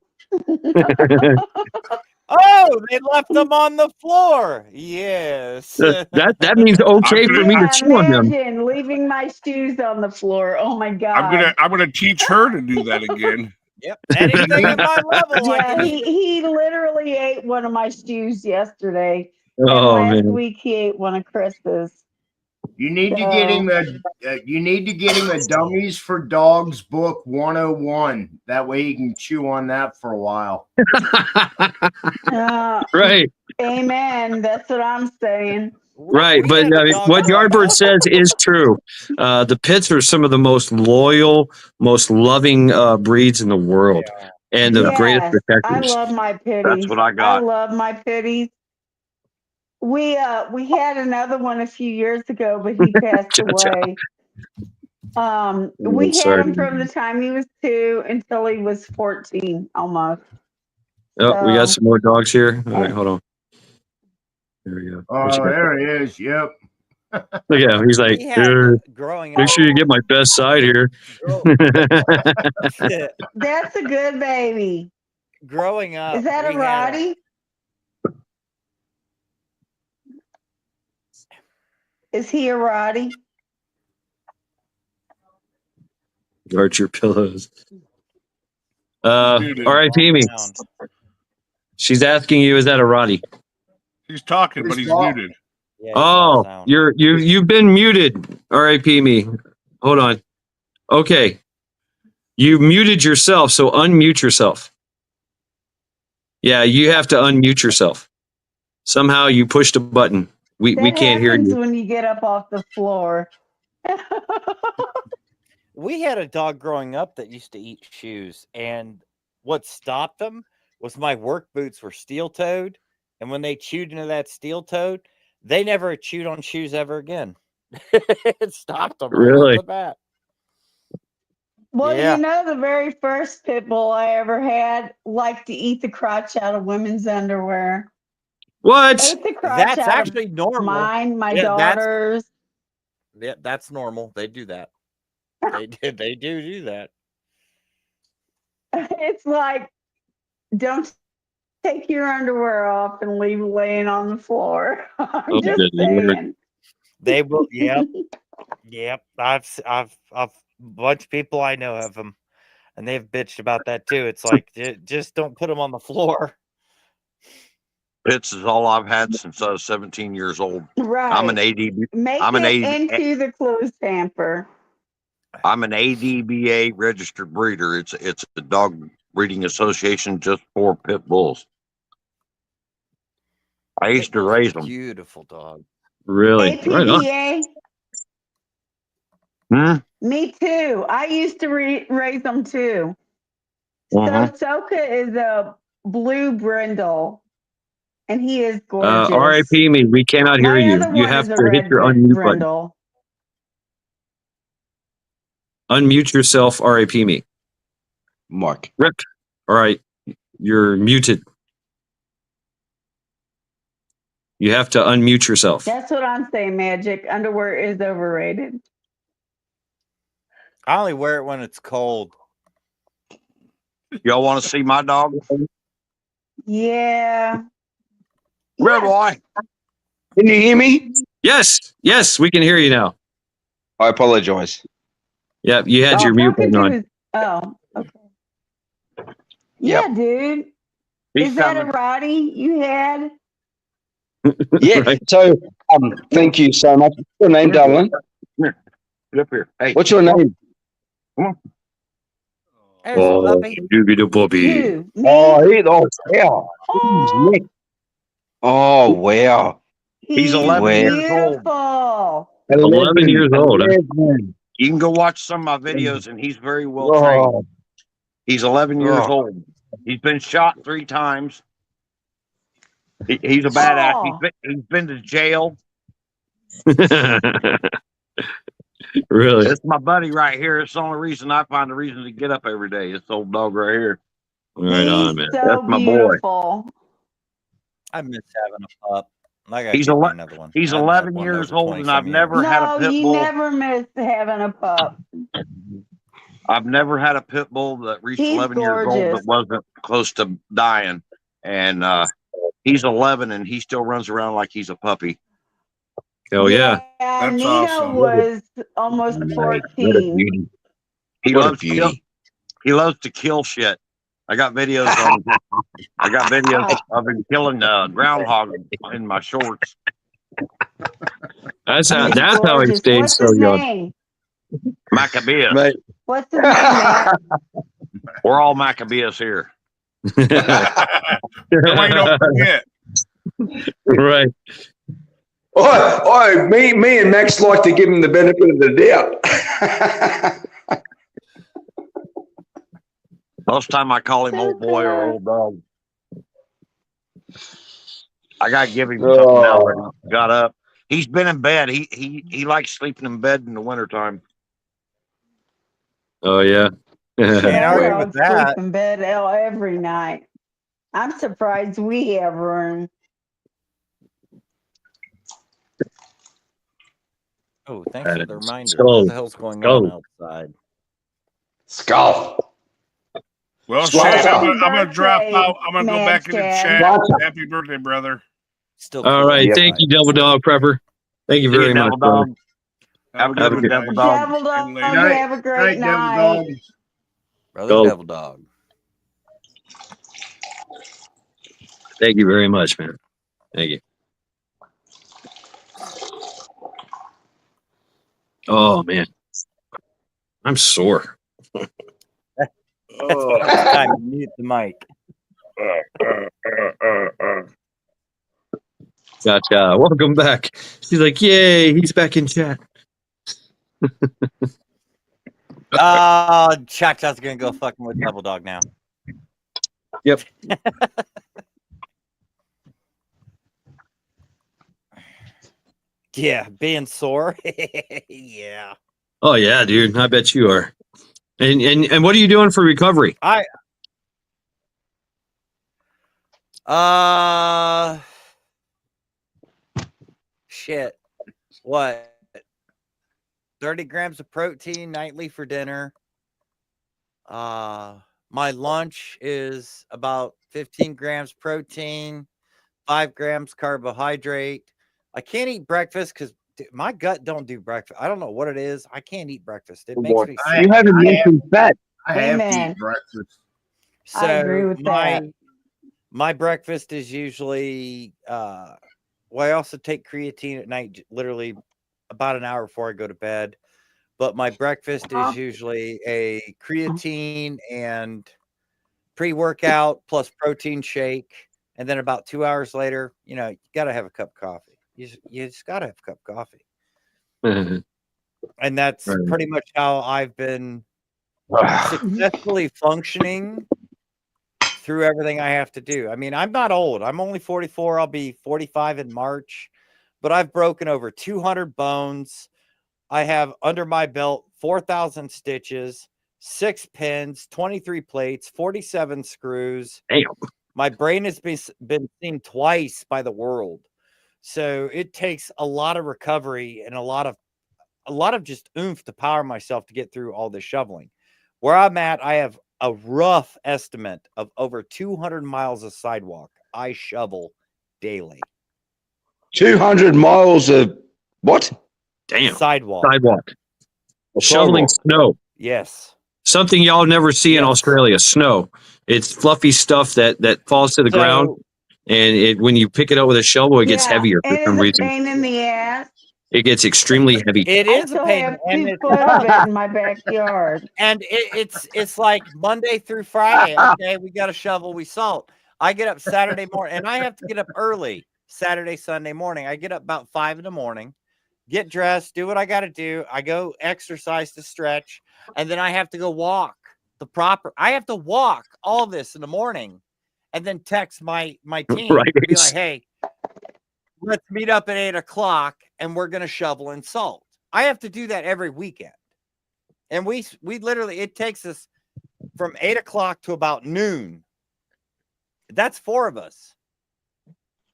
Oh, they left them on the floor. Yes. that means okay for me to Yeah, chew on them. imagine leaving my shoes on the floor. Oh my God. I'm gonna teach her to do that again. Yep. Anything at my level, I Yeah, can he literally ate one of my shoes yesterday. And Oh last man. week he ate one of Chris's. You need to get him a Dummies for Dogs book 101. That way he can chew on that for a while. Right. Amen. That's what I'm saying. Right, but what Yardbird says is true. The pits are some of the most loyal, most loving breeds in the world, and the greatest Yes, I protectors. love my pitties. That's what I got. I love my pitties. We had another one a few years ago, but he passed away. We had sorry. him from the time he was 2 until he was 14 almost. Oh, we got So- some more dogs here. All right, hold on. There we go. Oh, there he is. Yep. Look at him. He's like, We had growing make sure you get my best side here. That's a good baby. Growing up. Is that a we had Roddy? Is he a Roddy? Guard your pillows. R.I.P. me. She's asking you, is that a Roddy? He's talking, but he's muted. Oh, you've been muted. R.I.P. me. Hold on. Okay. You muted yourself, so unmute yourself. Yeah, you have to unmute yourself. Somehow you pushed a button. We can't hear happens you. when you get up off the floor. We had a dog growing up that used to eat shoes, and what stopped them was my work boots were steel-toed, and when they chewed into that steel-toed, they never chewed on shoes ever again. It stopped them. right Really? off the bat. Well, Yeah. you know, the very first pit bull I ever had liked to eat the crotch out of women's underwear. What? Ate the crotch That's out actually of normal. mine, my Yeah, that's- daughters. Yeah, that's normal. They do that. They do that. It's like, don't take your underwear off and leave it laying on the floor. I'm Oh, just good Lord. saying. They will. Yep. Yep. I've a bunch of people I know have them. And they've bitched about that too. It's like, just don't put them on the floor. Pits is all I've had since I was 17 years old. Right. I'm an ADB. Make I'm an it AD, into the clothes hamper. I'm an ADBA registered breeder. It's a dog breeding association just for pit bulls. I used to raise them. Beautiful dog. Really? APBA. Hmm? Me too. I used to raise them too. Mhm. So Soka is a blue brindle, and he is gorgeous. R.I.P. me. We cannot hear My you. other You one have is a to hit red your unmute button. brindle. Unmute yourself. R.I.P. me. Mike. Rip. All right. You're muted. You have to unmute yourself. That's what I'm saying, Magic. Underwear is overrated. I only wear it when it's cold. Y'all want to see my dog? Yeah. Red boy. Can you hear me? Yes. Yes, we can hear you now. I apologize. Yeah, you had your mute button on. Oh, okay. Yeah, dude. He's is that coming. a Roddy you had? Yeah. Right. So, thank you so much. What's your name, darling? Come here. Get up here. Hey. What's your name? Come on. There's a puppy. Doobie puppy. Who? Me? Oh, wow. Oh, Oh, wow. He's 11 Wow. years old. beautiful. 11 years old. Huh? 11. You can go watch some of my videos, and he's very well Oh. trained. He's 11 years Oh. old. He's been shot 3 times. He's a badass. Oh. He's been to jail. Really? It's my buddy right here. It's the only reason I find a reason to get up every day. This old dog right here. Right on, man. So That's my boy. beautiful. I miss having a pup. I gotta He's get me 11 another one. He's I haven't 11 had one years over old, and 20-some I've never had a No, pit you bull. never miss having a pup. I've never had a pit bull that reached He's 11 years old gorgeous. that wasn't close to dying. And he's 11, and he still runs around like he's a puppy. Oh, yeah. Yeah, That's Nita awesome. was almost 14. He What a loves to beauty. kill. He loves to kill shit. I got videos on. I got videos of him killing groundhog in my shorts. That's how. He's That's how he gorgeous. stays What's so his young. name? Maccabeus. Mate. What's his name, Matt? We're all Maccabeus here. There ain't no forget. Right. Me and Max like to give him the benefit of the doubt. Most time I call him old boy or old dog. I gotta give him something now that he got up. He's been in bed. He likes sleeping in bed in the wintertime. Oh, yeah. Can't argue I'll with that. sleep in bed every night. I'm surprised we have room. Oh, thanks for the reminder. Skull. What the hell's going on outside? Skull. Well, Slicer. Shane, I'm gonna drop Birthday, out. I'm gonna go back in the Madcap. chat. Slicer. Happy birthday, brother. Still All cool right. outside. Thank you, Double Dog Prepper. Thank you See you, very much, Devil brother. Dog. Have a good one, good Devil night. Dog. Devil Dog, Good night. have a great Devil night. Dog. Brother Go. Devil Dog. Thank you very much, man. Thank you. Oh, man. I'm sore. That's time to mute the mic. Gotcha. Welcome back. She's like, yay, he's back in chat. Chat's gonna go fucking with Devil Dog now. Yep. Yeah, being sore. Yeah. Oh, yeah, dude. I bet you are. And what are you doing for recovery? Shit. What? 30 grams of protein nightly for dinner. My lunch is about 15 grams protein, 5 grams carbohydrate. I can't eat breakfast because my gut don't do breakfast. I don't know what it is. I can't eat breakfast. It makes me sick. You haven't mentioned fat. I have to Amen. eat breakfast. I agree with that. My breakfast is usually well, I also take creatine at night, literally about an hour before I go to bed. But my breakfast is usually a creatine and pre-workout plus protein shake. And then about 2 hours later, you got to have a cup of coffee. You just got to have a cup of coffee. And that's pretty much how I've been successfully functioning through everything I have to do. I mean, I'm not old. I'm only 44. I'll be 45 in March, but I've broken over 200 bones. I have under my belt 4,000 stitches, 6 pins, 23 plates, 47 screws. Damn. My brain has been seen twice by the world. So it takes a lot of recovery and a lot of just oomph to power myself to get through all this shoveling. Where I'm at, I have a rough estimate of over 200 miles of sidewalk I shovel daily. 200 miles of what? Damn. Sidewalk. Shoveling snow. Yes. Something y'all never see in Australia, snow. It's fluffy stuff that falls to the ground, and when you pick it up with a shovel, it gets heavier for some It's a reason. pain in the ass. It gets extremely heavy. It I is a still pain. have And 2 foot of it in my backyard. And it's like Monday through Friday. Okay, we got a shovel, we salt. I get up Saturday morning, and I have to get up early Saturday, Sunday morning. I get up about 5 in the morning, get dressed, do what I got to do. I go exercise to stretch, and then I have to go walk I have to walk all this in the morning, and then text my team, be like, hey, let's meet up at 8 o'clock, and we're going to shovel and salt. I have to do that every weekend. And we literally, it takes us from 8 o'clock to about noon. That's 4 of us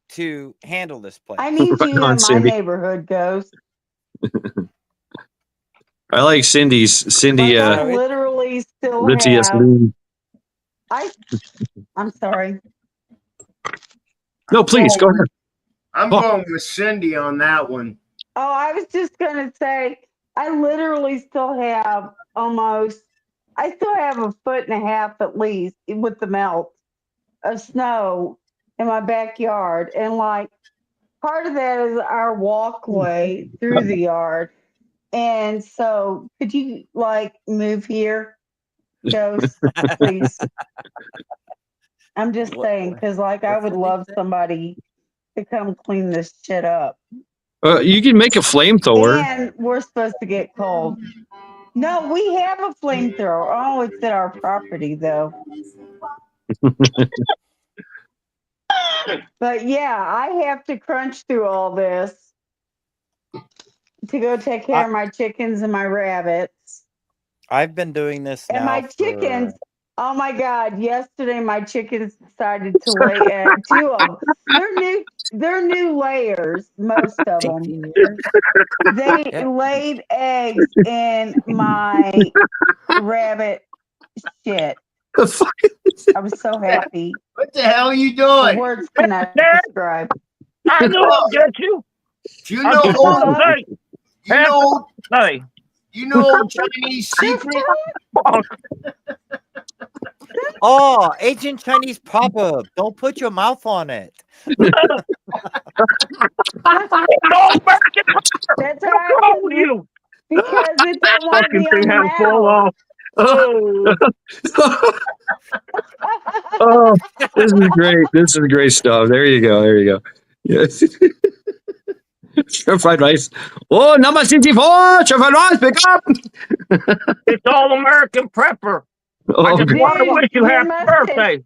to handle this place. I need you in my neighborhood, Ghost. I like Cindy. I literally still Litius have. Lee. I'm sorry. No, please go ahead. I'm going with Cindy on that one. Oh, I was just gonna say, I literally still have I still have 1.5 foot at least with the melt of snow in my backyard. And like part of that is our walkway through the yard. And so could you like move here, Ghost, please? I'm just saying, because like I would love somebody to come clean this shit up. You can make a flamethrower. And we're supposed to get cold. No, we have a flamethrower. Oh, it's at our property though. But yeah, I have to crunch through all this to go take care of my chickens and my rabbits. I've been doing this And now my chickens, oh my God, yesterday my chickens decided to lay eggs. 2 of them. They're new layers, most of them. They laid eggs in my rabbit shit. I was so happy. What the hell are you doing? The words cannot describe. I know I'll get you. Do you know old Chinese secret? Oh, ancient Chinese proverb. Don't put your mouth on it. That's right. You. Because it don't want Fucking me thing on had to fall off. Oh. Oh, this is great. This is great stuff. There you go. Yes. Fried rice. Oh, number 64. Fried rice, pick up. It's all American prepper. Oh, I just want to wish you happy birthday.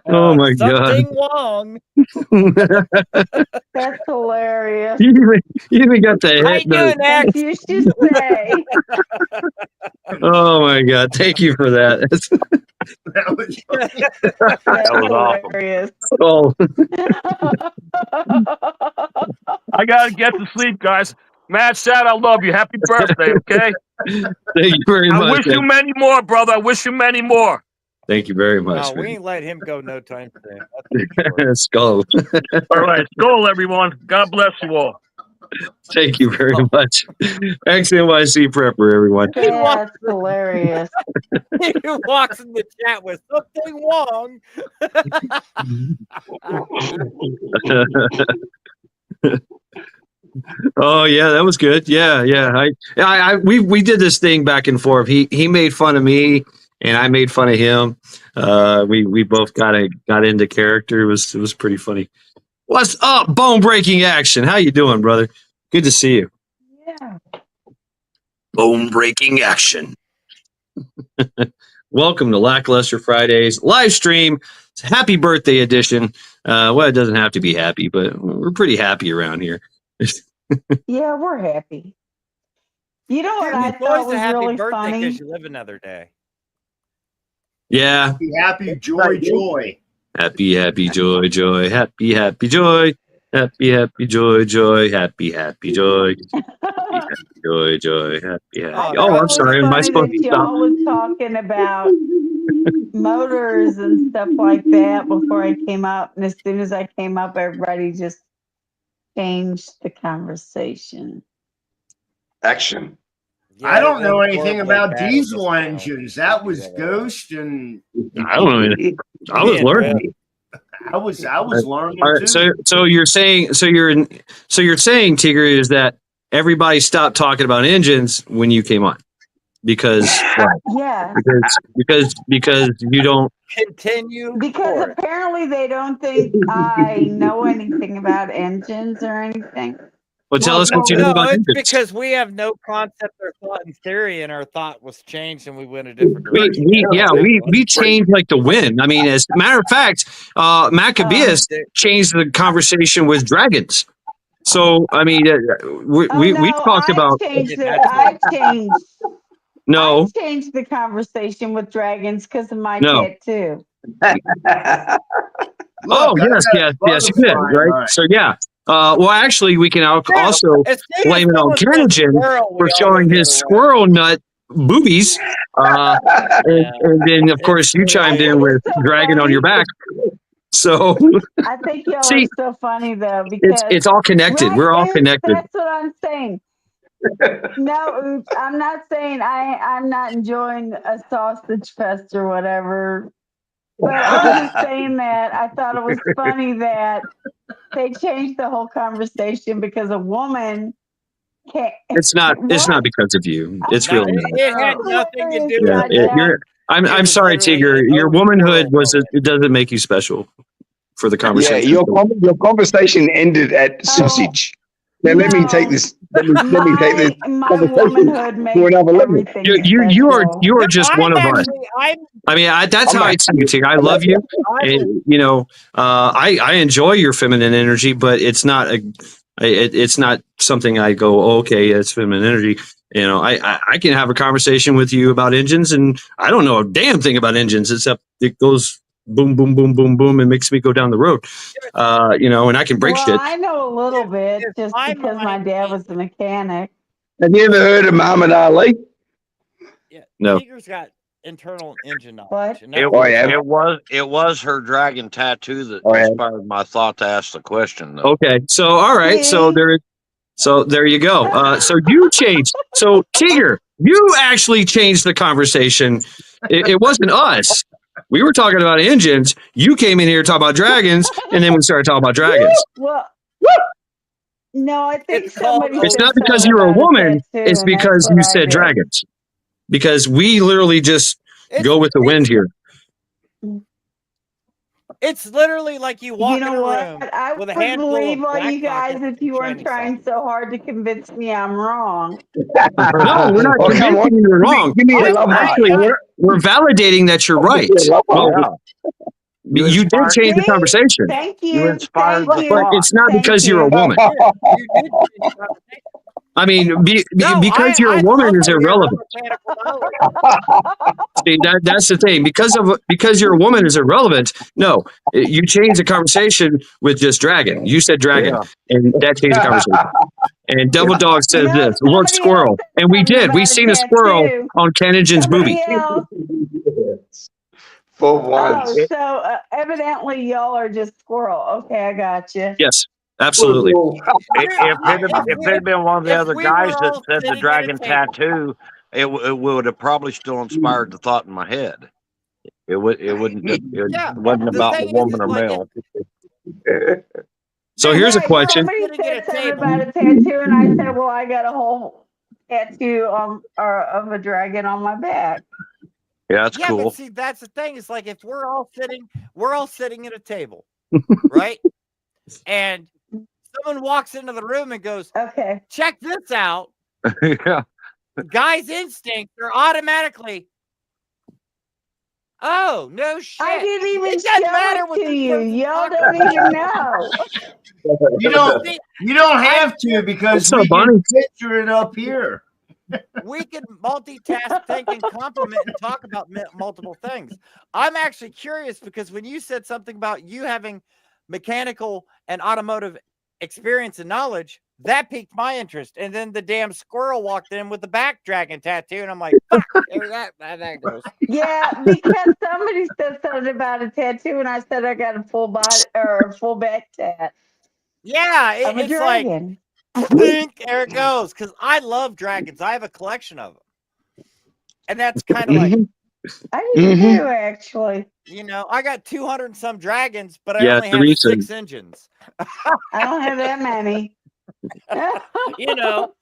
Oh my God. Something wrong. That's hilarious. You even got the How hit. you doing, Max? You should say. Oh my God. Thank you for that. That was hilarious. Oh. I gotta get to sleep, guys. Matt said I love you. Happy birthday, okay? Thank you very much. I wish you many more, brother. I wish you many more. Thank you very much. No, we ain't let him go no time today. Let's go. All right. Skull, everyone. God bless you all. Thank you very much. XNYC Prepper, everyone. That's hilarious. He walks in the chat with something wrong. Oh yeah, that was good. Yeah. We did this thing back and forth. He made fun of me, and I made fun of him. We both got into character. It was pretty funny. What's up, Bone Breaking Action? How you doing, brother? Good to see you. Yeah. Bone Breaking Action. Welcome to Lackluster Fridays live stream. It's a happy birthday edition. Well, it doesn't have to be happy, but we're pretty happy around here. Yeah, we're happy. You know what I It's thought always was a happy really birthday funny? because you live another day. Yeah. Happy, joy, joy. Happy, joy, joy. Happy, joy. Happy, joy, joy. Happy, joy. Happy, joy, joy. Happy. Oh, I'm sorry. Am I supposed to stop? Y'all was talking about motors and stuff like that before I came up, and as soon as I came up, everybody just changed the conversation. Action. I don't know anything about diesel engines. That was Ghost, and I don't know. I was learning. I was learning All right, too. so you're saying Tigger, is that everybody stopped talking about engines when you came on because Yeah. because you don't continue because apparently they don't think I know anything about engines or anything. Well, tell us what you know about it's engines. because we have no concept or thought in theory, and our thought was changed, and we went a different direction. We changed like the wind. I mean, as a matter of fact, Maccabeus changed the conversation with dragons. So I mean, we talked about. I changed. No. I changed the conversation with dragons because of my No. tattoo. Oh yes, you did, right? So yeah. Well, actually, we can also blame it on Kenogen for showing his squirrel nut boobies, and then of course you chimed in with dragon on your back. So I think y'all See, are so funny though because it's all connected. We're all connected. That's what I'm saying. No, I'm not saying I'm not enjoying a sausage fest or whatever. But I'm just saying that I thought it was funny that they changed the whole conversation because a woman can't. It's not because of you. It's really not. It had nothing to do Yeah, with it. I'm sorry, Tigger. Your womanhood it doesn't make you special for the conversation. Yeah, your conversation ended at sausage. Now let me take this. Let me take this conversation to another level. You are just one of us. I mean, that's how I see you, Tigger. I love you, and you know, I enjoy your feminine energy, but it's not it's not something I go, oh, okay, it's feminine energy. You know, I can have a conversation with you about engines, and I don't know a damn thing about engines except it goes boom, boom, boom, boom, boom, and makes me go down the road. You know, and I can break shit. I know a little bit just because my dad was a mechanic. Have you ever heard of Muhammad Ali? No. Tigger's got internal engine knowledge. What? And It was her dragon tattoo that inspired my thought to ask the question. Though. Okay, so all right, so there you go. So you changed. So Tigger, you actually changed the conversation. It wasn't us. We were talking about engines. You came in here talking about dragons, and then we started talking about dragons. Well, no, I think somebody. It's said not because something you're a about woman. tattoo, It's and that's because what you I said did. dragons. Because we literally just go with the wind here. It's literally like you walk in a room I with a would handful believe of all black you guys pockets if you weren't Chinese trying so hard to convince me I'm wrong. No, we're not Oh, come on. convincing you're wrong. Give me a love Actually, heart. we're validating that you're right. Well, you did change the conversation. Thank you. You inspired the Thank But thought. it's not Thank because you're a you. woman. I mean, because you're a woman is irrelevant. See, that's the thing. Because you're a woman is irrelevant. No, you changed the conversation with just dragon. You said dragon, and that changed the conversation. And Double Dog says this. Look, squirrel, and we did. We seen a squirrel on Kenogen's booby. For once. Oh, so evidently y'all are just squirrel. Okay, I got you. Yes. Absolutely. If there'd been one of the if other we guys were that all said the sitting at a dragon table. tattoo, it would have probably still inspired the thought in my head. It wouldn't it Yeah, wasn't the about the thing woman is or like male. So here's a Right, question. somebody sitting at said a something table. about a tattoo, and I said, "Well, I got a whole tattoo of a dragon on my back." Yeah, that's Yeah, cool. but see, that's the thing. It's like if we're all sitting at a table, right? And someone walks into the room and goes, "Okay, check this out." Yeah. Guys' instincts are automatically, oh no shit. I didn't even It doesn't show matter it what to this you. person's Y'all talking don't about. even know." You don't have to because What's up, we can Bonnie? picture it up here. We can multitask, think, and compliment and talk about multiple things. I'm actually curious because when you said something about you having mechanical and automotive experience and knowledge, that piqued my interest. And then the damn squirrel walked in with the back dragon tattoo, and I'm like, fuck, there that goes. Yeah, because somebody said something about a tattoo, and I said I got a full body or a full back tat. Yeah, I'm a it's like, dragon. think, there it goes. Because I love dragons. I have a collection of them. And that's kind of like, I do too, actually. you know, I got 200 and some dragons, but I Yeah, only have Teresa. 6 engines. I don't have that many. You know,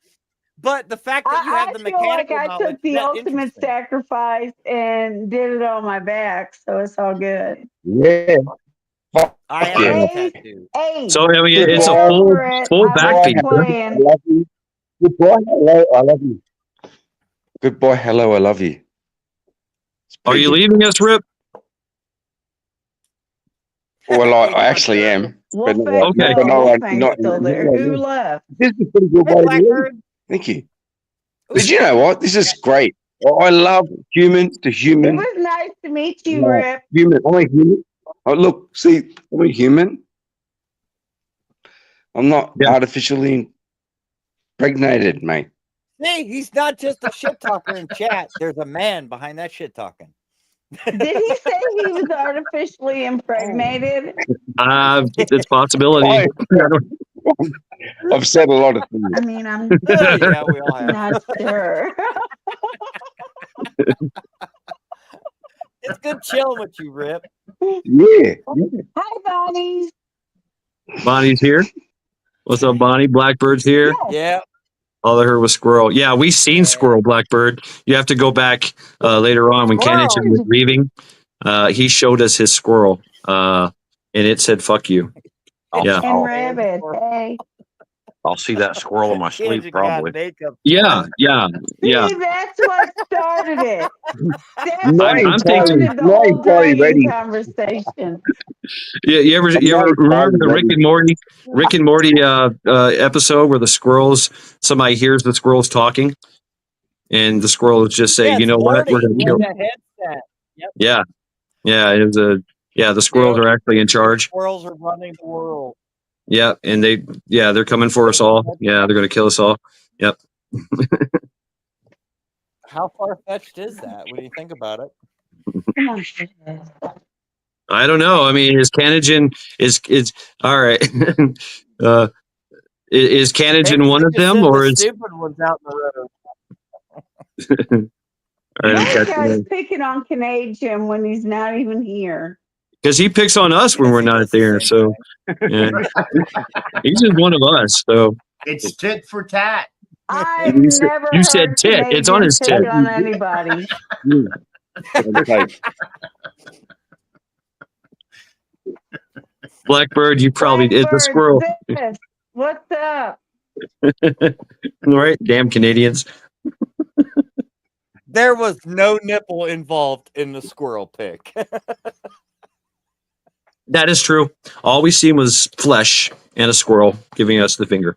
but the fact that you have I the feel like mechanical I knowledge, took the that's ultimate interesting. sacrifice and did it on my back, so it's all good. Yeah. I have Yeah. no tattoo. Hey, So I mean, it's a get full over it. full I back was piece. I playing. love you. Goodbye. Hello. I love you. Goodbye. Hello. I love you. It's Are pretty you good. leaving us, Rip? Well, I actually am. But Wolfgang, not, Okay. but not, Wolfgang's still there. Who left? This is a pretty good Hey, way to leave. Blackbird. Thank you. But you know what? This is great. I love human to It human. was nice to meet you, No, Rip. human. I'm a human. Oh, look, see, I'm a human. I'm not Yeah. artificially impregnated, mate. See, he's not just a shit talker in chat. There's a man behind that shit talking. Did he say he was artificially impregnated? It's a possibility. I've said a lot of things. I mean, I'm Yeah, we all have. not sure. It's good chilling with you, Rip. Yeah. Hi, Bonnie. Bonnie's here. What's up, Bonnie? Blackbird's here. Yeah. All I heard was squirrel. Yeah, we seen squirrel, Blackbird. You have to go back later on when Squirrel. Kennington was leaving. He showed us his squirrel, and it said "fuck you." Yeah. And Rabbit. Hey. I'll see that squirrel in my sleep probably. Yeah. See, that's what started it. That's I'm what thinking- started the whole entirely dragon ready. conversation. Yeah, you ever remember the Rick and Morty episode where the squirrels, somebody hears the squirrels talking, and the squirrels just say, Yeah, "You know what? We're Morty. gonna kill." That headset. Yep. Yeah. It was the squirrels are actually in charge. Squirrels are running the world. Yeah, and they're coming for us all. Yeah, they're gonna kill us all. Yep. How far fetched is that when you think about it? Come on. I don't know. I mean, is Canogen is all right? Is Canogen Maybe one we of just them, send or the is? stupid ones out in the road? All right, I'm That catching guy's him. picking on Canadian when he's not even here. Because he picks on us when we're not there. So yeah. He's just one of us. So It's tit for tat. I've You said- never you heard said tit. It's on his Canadian tit. pick on anybody. Blackbird, you probably it's a Blackbird, squirrel. this. What's up? Right? Damn Canadians. There was no nipple involved in the squirrel pick. That is true. All we seen was flesh and a squirrel giving us the finger.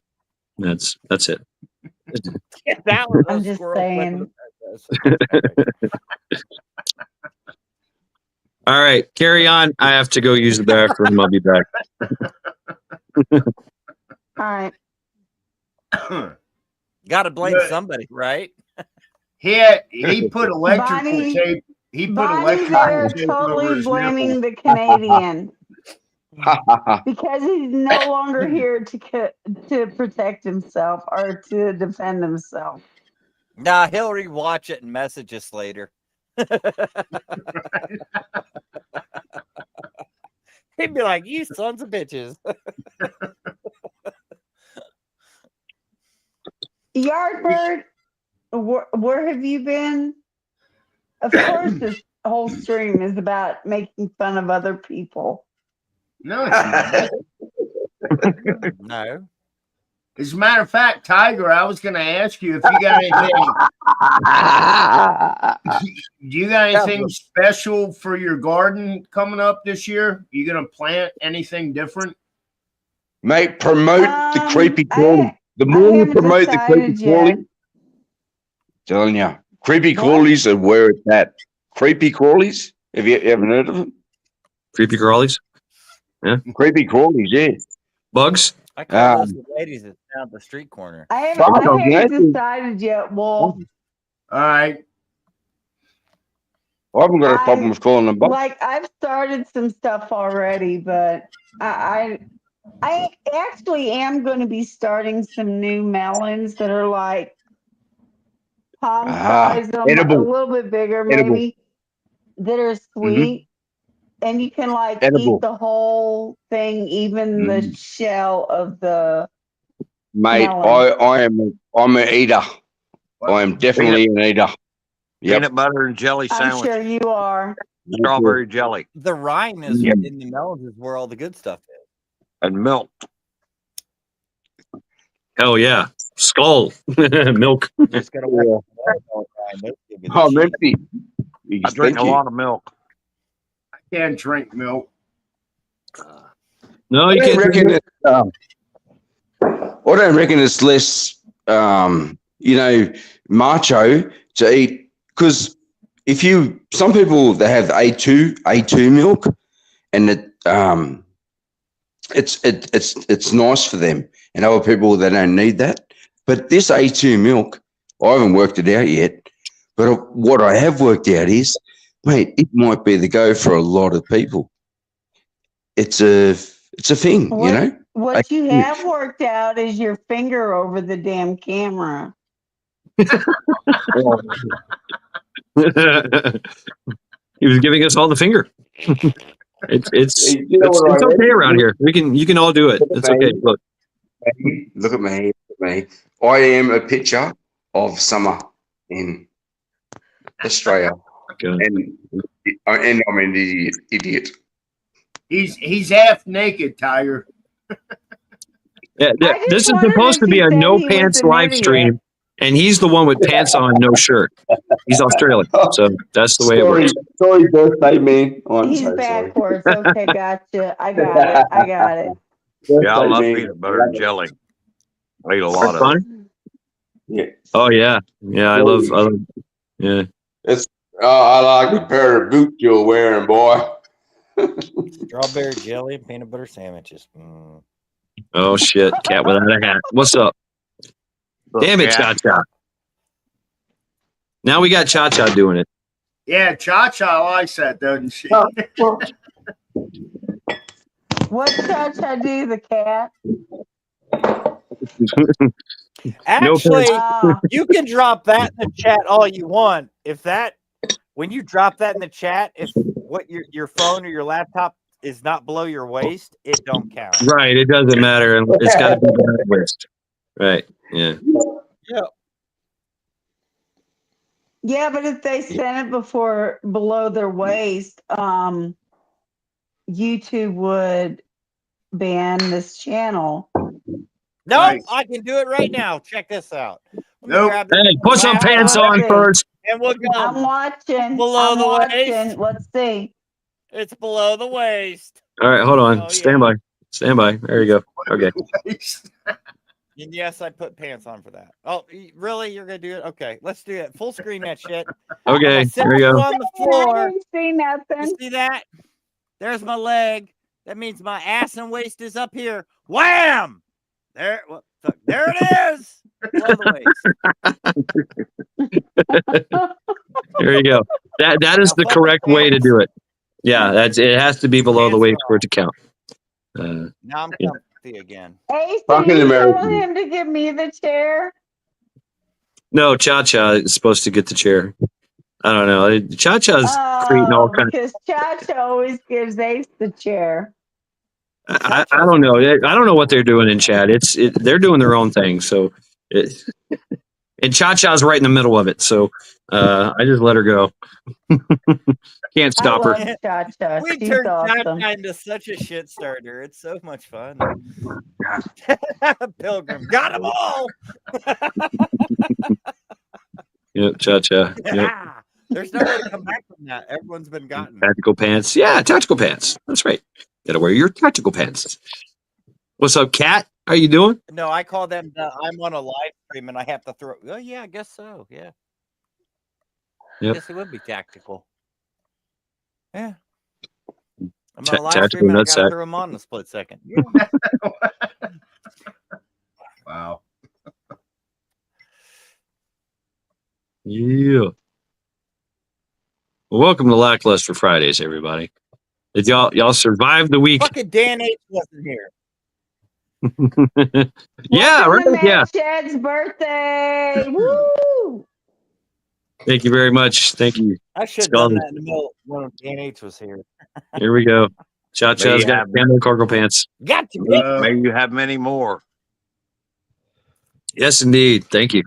That's it. That was I'm a just squirrel saying. All right, carry on. I have to go use the bathroom. I'll be back. All right. Got to blame Good. somebody, right? He put electrical Bonnie- tape. He put Bonnie, electrical they're tape over totally his blaming nipple. the Canadian. because he's no longer here to protect himself or to defend himself. Nah, he'll rewatch it and message us later. He'd be like, "You sons of bitches." Yardbird, where have you been? Of course, this whole stream is about making fun of other people. No, it's not. No. As a matter of fact, Tiger, I was going to ask you if you got anything. Do you got anything special for your garden coming up this year? You going to plant anything different? Mate, promote the creepy crawly. The more you promote the creepy crawly, telling you, creepy crawlies are where it's at. Creepy crawlies? Have you ever heard of them? Creepy crawlies? Yeah. Creepy crawlies, yeah. Bugs? I call those the ladies that down the street corner. I haven't decided yet, Wolf. All right. I haven't got a problem with calling them bugs. Like, I've started some stuff already, but I actually am going to be starting some new melons that are like palm size, a little bit bigger, maybe, that are sweet. And you can like eat the whole thing, even the shell of the mate. melon. I'm an eater. I am definitely an eater. Yep. Peanut butter and jelly I'm sandwich. sure you are. Strawberry jelly. The rind is in the melons is where all the good stuff is. And milk. Hell yeah. Skull. Milk. Just gotta wait. I'm empty. I drink a lot of milk. I can't drink milk. No, you can't drink milk. I don't reckon it's less, macho to eat, because some people they have A2 milk, and it's nice for them, and other people they don't need that. But this A2 milk, I haven't worked it out yet. But what I have worked out is, mate, it might be the go for a lot of people. It's a thing, you know. What you have worked out is your finger over the damn camera. He was giving us all the finger. It's okay around here. You can all do it. It's okay. Look at me. I am a picture of summer in Australia, and I'm an idiot. He's half naked, Tiger. Yeah, this is supposed to be a no pants live stream, and he's the one with pants on, no shirt. He's Australian, so that's the way it works. Sorry, birthday man. He's so backwards. Sorry. Okay, gotcha. I got it. Yeah, I love peanut butter and jelly. I eat a lot of it. Yeah. Oh yeah, yeah. I love. Yeah. It's. I like the pair of boots you're wearing, boy. Strawberry jelly and peanut butter sandwiches. Oh shit! Cat without a hat. What's up? Damn it, Cha Cha. Now we got Cha Cha doing it. Yeah, Cha Cha likes that, doesn't she? What Cha Cha do, the cat? Actually, you can drop that in the chat all you want. When you drop that in the chat, if what your phone or your laptop is not below your waist, it don't count. Right, it doesn't matter. It's got to be below your waist. Right. Yeah. Yeah. Yeah, but if they send it below their waist, YouTube would ban this channel. No, I can do it right now. Check this out. Nope. Hey, put some pants on first. And we'll go. I'm watching. Below the waist. Let's see. It's below the waist. All right, hold on. Oh, Stand by. Stand by. There you go. Okay. And yes, I put pants on for that. Oh, really? You're gonna do it? Okay, let's do it. Full screen that shit. Okay, there we go. On the floor. I didn't see nothing. You see that? There's my leg. That means my ass and waist is up here. Wham! There it is. Below the waist. There you go. That is the correct way to do it. Yeah, it has to be below the waist for it to count. Now I'm Yeah. comfy again. Ace, Fucking did you tell American. him to give me the chair? No, Cha Cha is supposed to get the chair. I don't know. Cha Cha's creating all Oh, kind. because Chacha always gives Ace the chair. I don't know. I don't know what they're doing in chat. They're doing their own thing. So, and Cha Cha's right in the middle of it. So, I just let her go. Can't stop her. I love Chacha. We She's turned awesome. Chacha into such a shit starter. It's so much fun. Pilgrim got them all. Yep, Cha Cha. Yep. There's no way to come back from that. Everyone's been gotten. Tactical pants. Yeah, tactical pants. That's right. Gotta wear your tactical pants. What's up, Kat? How you doing? No, I call them. I'm on a live stream and I have to throw. Oh yeah, I guess so. Yeah. I Yep. guess it would be tactical. Yeah. I'm on a Ta- live tactical stream and I nutsack. gotta throw them on in a split second. Yeah. Wow. Yeah. Well, welcome to Lackluster Fridays, everybody. Did y'all survive the week? Fucking Dan H wasn't here. Yeah, right. Welcome to Yeah. Matt Shed's birthday. Woo! Thank you very much. Thank you. I should have done Skull. that in the middle when Dan H was here. Here we go. Cha May Cha's you got have- camo cargo pants. Got you. May you have many more. Yes, indeed. Thank you.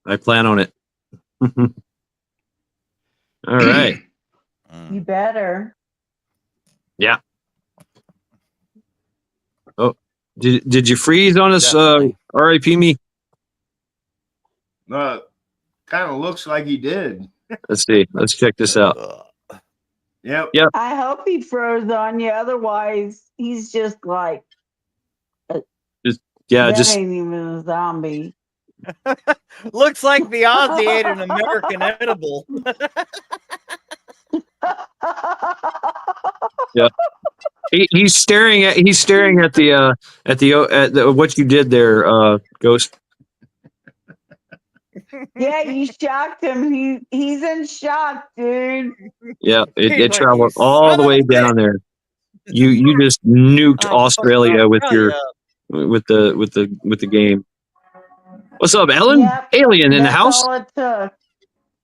I plan on it. All right. You better. Yeah. Oh, did you freeze on us? RIP me. Kind of looks like he did. Let's see. Let's check this out. Yep. Yep. I hope he froze on you. Otherwise, he's just like, Yeah. that Just ain't even a zombie. Looks like the Aussie ate an American edible. yeah. He's staring at the what you did there, Ghost. Yeah, you shocked him. He's in shock, dude. Yeah, He's it like, traveled "You all son the of way a down there. You just nuked I'm Australia with Australia. with the game. What's up, Ellen? Yep, Alien in the that's house. all it took.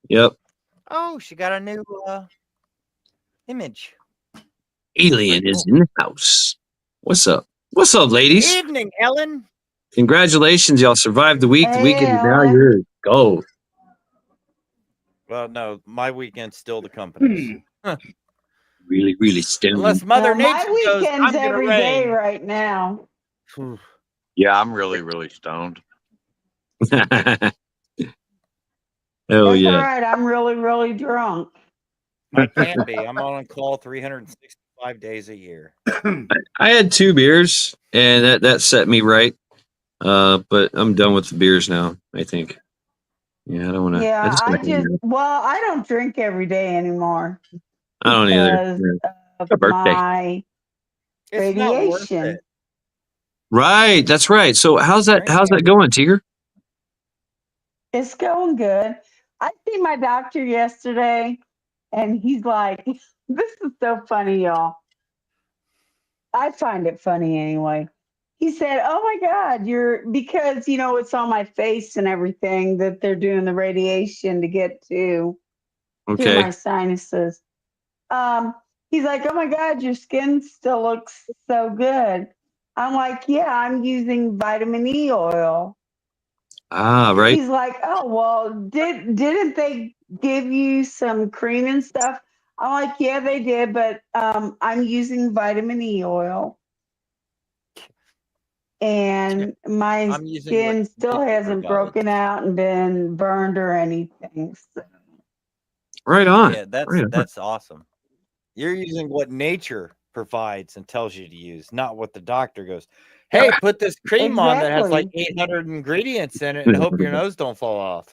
Yep, Oh, she got a new image. Alien is in the house. What's up? What's up, ladies? Evening, Ellen. Congratulations, y'all survived the week. The Hey, weekend is now Ellen. yours. Go. Well, no, my weekend's still the company's. Really, really stoned. Unless Mother Well, Nature my goes, weekend's I'm gonna every day rain. right now. Yeah, I'm really, really stoned. Hell That's Oh, yeah. all right. I'm really, really drunk. I can be. I'm on call 365 days a year. I had 2 beers and that set me right. But I'm done with the beers now, I think. Yeah, I don't want to. Yeah, I I don't drink every day anymore don't either. because Yeah. of A birthday. my It's not worth radiation. it. Right, that's right. So how's that going, Tigger? It's going good. I see my doctor yesterday, and he's like, "This is so funny, y'all." I find it funny anyway. He said, "Oh my God, because it's on my face and everything that they're doing the radiation to get to Okay. my sinuses." He's like, "Oh my God, your skin still looks so good." I'm like, "Yeah, I'm using vitamin E oil." Ah, right. He's like, "Oh well, didn't they give you some cream and stuff?" I'm like, "Yeah, they did, but I'm using vitamin E oil, and my I'm using skin what still nature hasn't provides. broken out and been burned or anything." So, Right on. Yeah, Right on. that's awesome. You're using what nature provides and tells you to use, not what the doctor goes, "Hey, put this cream on that has like 800 ingredients in it and hope your nose don't fall off."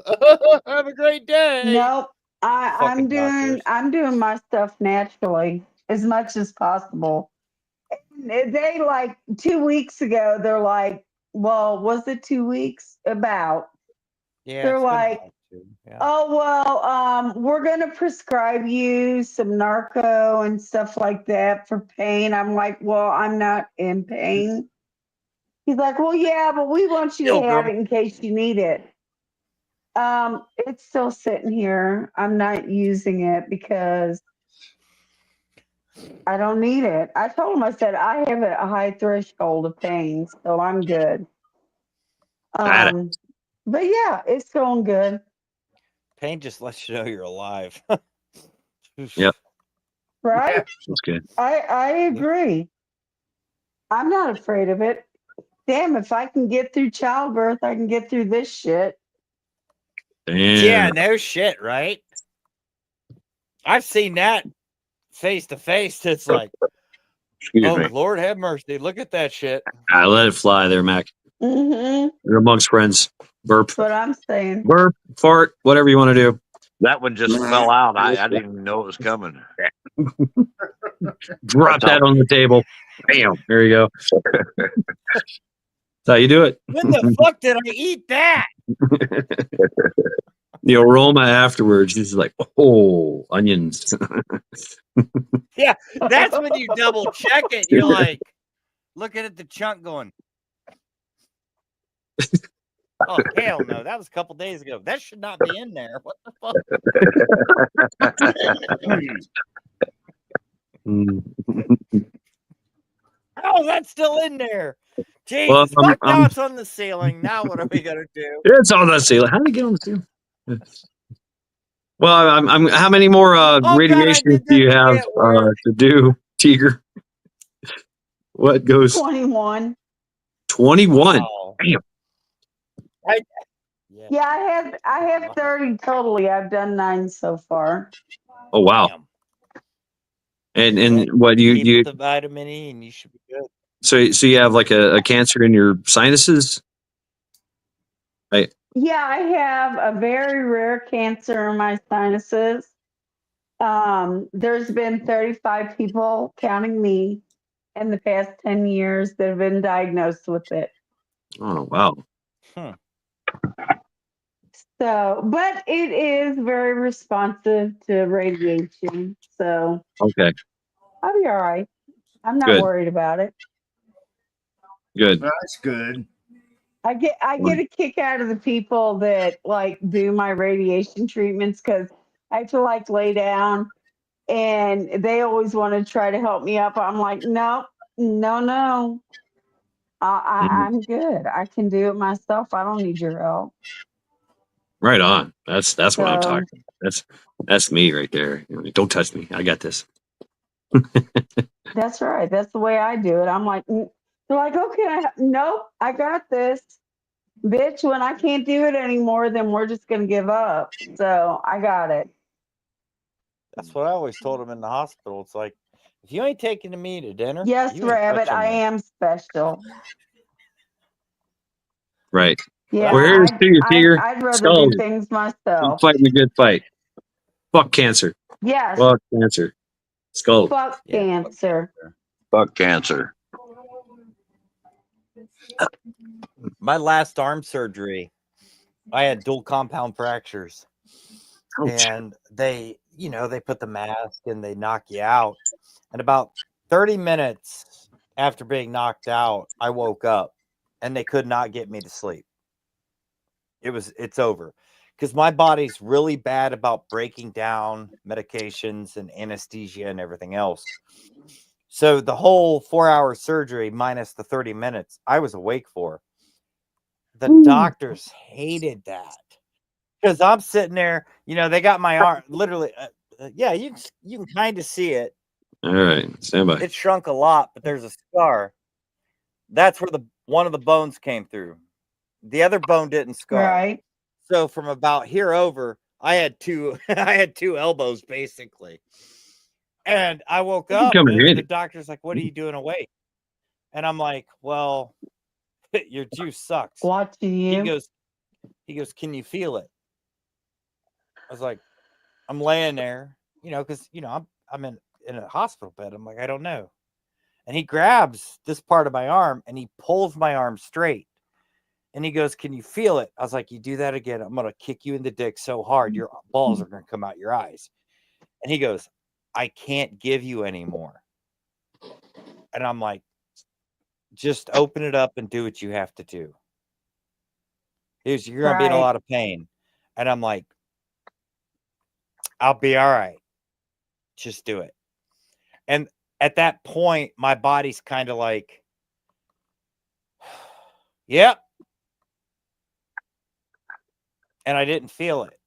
Have a great day. nope, I'm Fucking doing my stuff naturally as much as possible. They like 2 weeks ago, they're like, well, was it 2 weeks? About. Yeah, They're it's been like, Yeah. Oh well, we're gonna prescribe you some narco and stuff like that for pain. I'm like, well, I'm not in pain. He's like, well, yeah, but we want you to have it in case you need it. It's still sitting here. I'm not using it because I don't need it. I told him, I said, I have a high threshold of pain, so I'm good. Got it. But yeah, it's going good. Pain just lets you know you're alive. Yep. Right? That's good. I agree. I'm not afraid of it. Damn, if I can get through childbirth, I can get through this shit. Damn. Yeah, no shit, right? I've seen that face to face. It's like, Excuse me. Lord have mercy. Look at that shit. I let it fly there, Mac. Mm-hmm. You're amongst friends. Burp. That's what I'm saying. Burp, fart, whatever you want to do. That one just fell out. I didn't even know it was coming. Drop that on the table. Bam. There you go. That's how you do it. When the fuck did I eat that? The aroma afterwards is like, oh, onions. Yeah, that's when you double check it. You're like looking at the chunk going, oh, hell no. That was a couple days ago. That should not be in there. What the fuck? Oh, that's still in there. Jesus, fuck, now it's on the ceiling. Now what are we going to do? It's on the ceiling. How did it get on the ceiling? Well, I'm. How many more radiations do you have to do, Tiger? What goes? 21. 21. Damn. Yeah, I have 30 totally. I've done 9 so far. Oh wow. And what you the vitamin E and you should be good. so you have like a cancer in your sinuses, right? Yeah, I have a very rare cancer in my sinuses. There's been 35 people, counting me, in the past 10 years that have been diagnosed with it. Oh wow. So, but it is very responsive to radiation. So Okay. I'll be all right. I'm not Good. worried about it. Good. That's good. I get a kick out of the people that like do my radiation treatments because I have to like lay down and they always want to try to help me up. I'm like, no. I'm good. I can do it myself. I don't need your help. Right on. That's what I'm talking about. That's me right there. Don't touch me. I got this. That's right. That's the way I do it. I'm like, they're like, okay, nope, I got this. Bitch, when I can't do it anymore, then we're just going to give up. So I got it. That's what I always told them in the hospital. It's like, if you ain't taking me to dinner. Yes, you ain't Rabbit, touching I me. am special. Right. Yeah, Well, here's to you, Tiger. I'd rather Skull. do things Keep myself. fighting a good fight. Fuck cancer. Yes. Fuck cancer. Skull. Fuck cancer. Fuck cancer. My last arm surgery, I had dual compound fractures. Ouch. And they put the mask and they knock you out. And about 30 minutes after being knocked out, I woke up and they could not get me to sleep. It's over. Because my body's really bad about breaking down medications and anesthesia and everything else. So the whole 4-hour surgery minus the 30 minutes, I was awake for. The doctors hated that. Because I'm sitting there, they got my arm literally. Yeah, you can kind of see it. All right, stand by. It shrunk a lot, but there's a scar. That's where one of the bones came through. The other bone didn't scar. Right. So from about here over, I had two elbows basically. And I woke up and the doctor's like, "What are you doing awake?" And I'm like, "Well, your juice sucks." Watching you. He goes, "Can you feel it?" I was like, I'm laying there, because I'm in a hospital bed. I'm like, I don't know. And he grabs this part of my arm and he pulls my arm straight. And he goes, can you feel it? I was like, you do that again, I'm going to kick you in the dick so hard, your balls are going to come out your eyes. And he goes, I can't give you any more. And I'm like, just open it up and do what you have to do. You're going to be in a lot of pain. And I'm like, I'll be all right. Just do it. And at that point, my body's kind of like, yep. And I didn't feel it.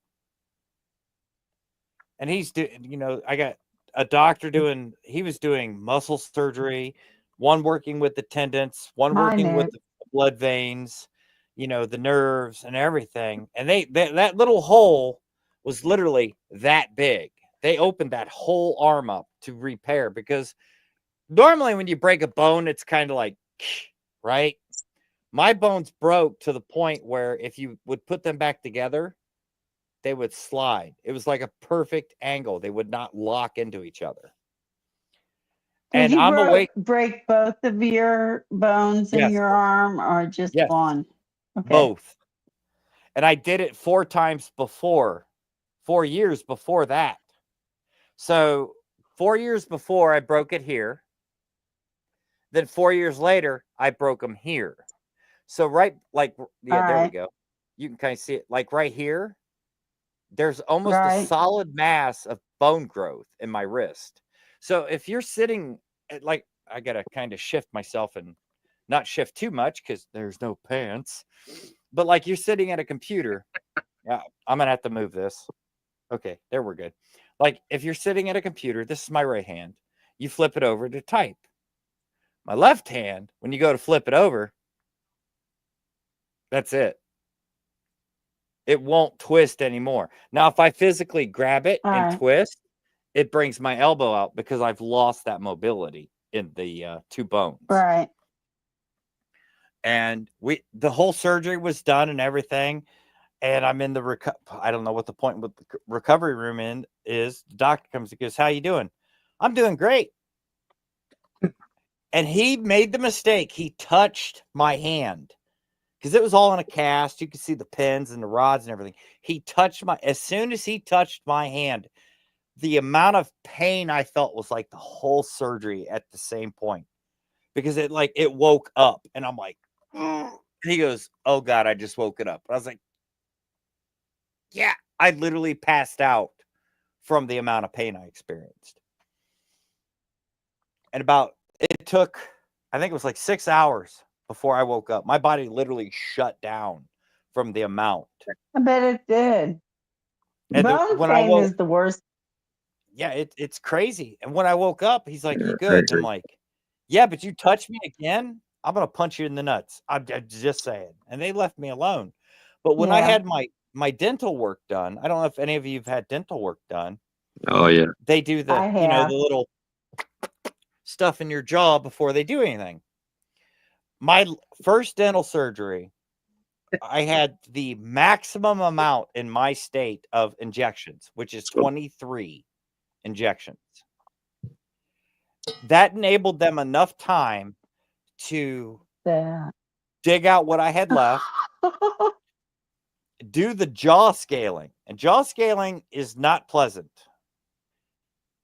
And he's doing, you know, I got a doctor doing, he was doing muscle surgery, one working with the tendons, one working with the blood veins, you know, the nerves and everything. And that little hole was literally that big. They opened that whole arm up to repair, because normally when you break a bone, it's kind of like, right? My bones broke to the point where if you would put them back together, they would slide. It was like a perfect angle. They would not lock into each other. Did you break both of your bones in your arm, or just one? Okay. Both. And I did it 4 times before, 4 years before that. So 4 years before, I broke it here. Then 4 years later, I broke them here. So there we go. You can kind of see it. Like right here, there's almost a solid mass of bone growth in my wrist. So if you're sitting like, I got to kind of shift myself and not shift too much because there's no pants. But like you're sitting at a computer. Yeah, I'm going to have to move this. Okay, there we're good. Like if you're sitting at a computer, this is my right hand. You flip it over to type. My left hand, when you go to flip it over, that's it. It won't twist anymore. Now, if I physically grab it and twist, it brings my elbow out because I've lost that mobility in the 2 bones. Right. And the whole surgery was done and everything. And I'm in the I don't know what the point with the recovery room is. The doctor comes and goes, how you doing? I'm doing great. And he made the mistake. He touched my hand because it was all in a cast. You could see the pins and the rods and everything. He touched as soon as he touched my hand, the amount of pain I felt was like the whole surgery at the same point, because it woke up and I'm like, he goes, oh God, I just woke it up. I was like, yeah, I literally passed out from the amount of pain I experienced. And it took, I think it was like 6 hours before I woke up. My body literally shut down from the amount. I bet it did. And bone pain is the worst. Yeah, it's crazy. And when I woke up, he's like, you good? I'm like, yeah, but you touch me again, I'm going to punch you in the nuts. I'm just saying. And they left me alone. But when I had my dental work done, I don't know if any of you have had dental work done. Oh, yeah. They do the little stuff in your jaw before they do anything. My first dental surgery, I had the maximum amount in my state of injections, which is 23 injections. That enabled them enough time to dig out what I had left, do the jaw scaling. And jaw scaling is not pleasant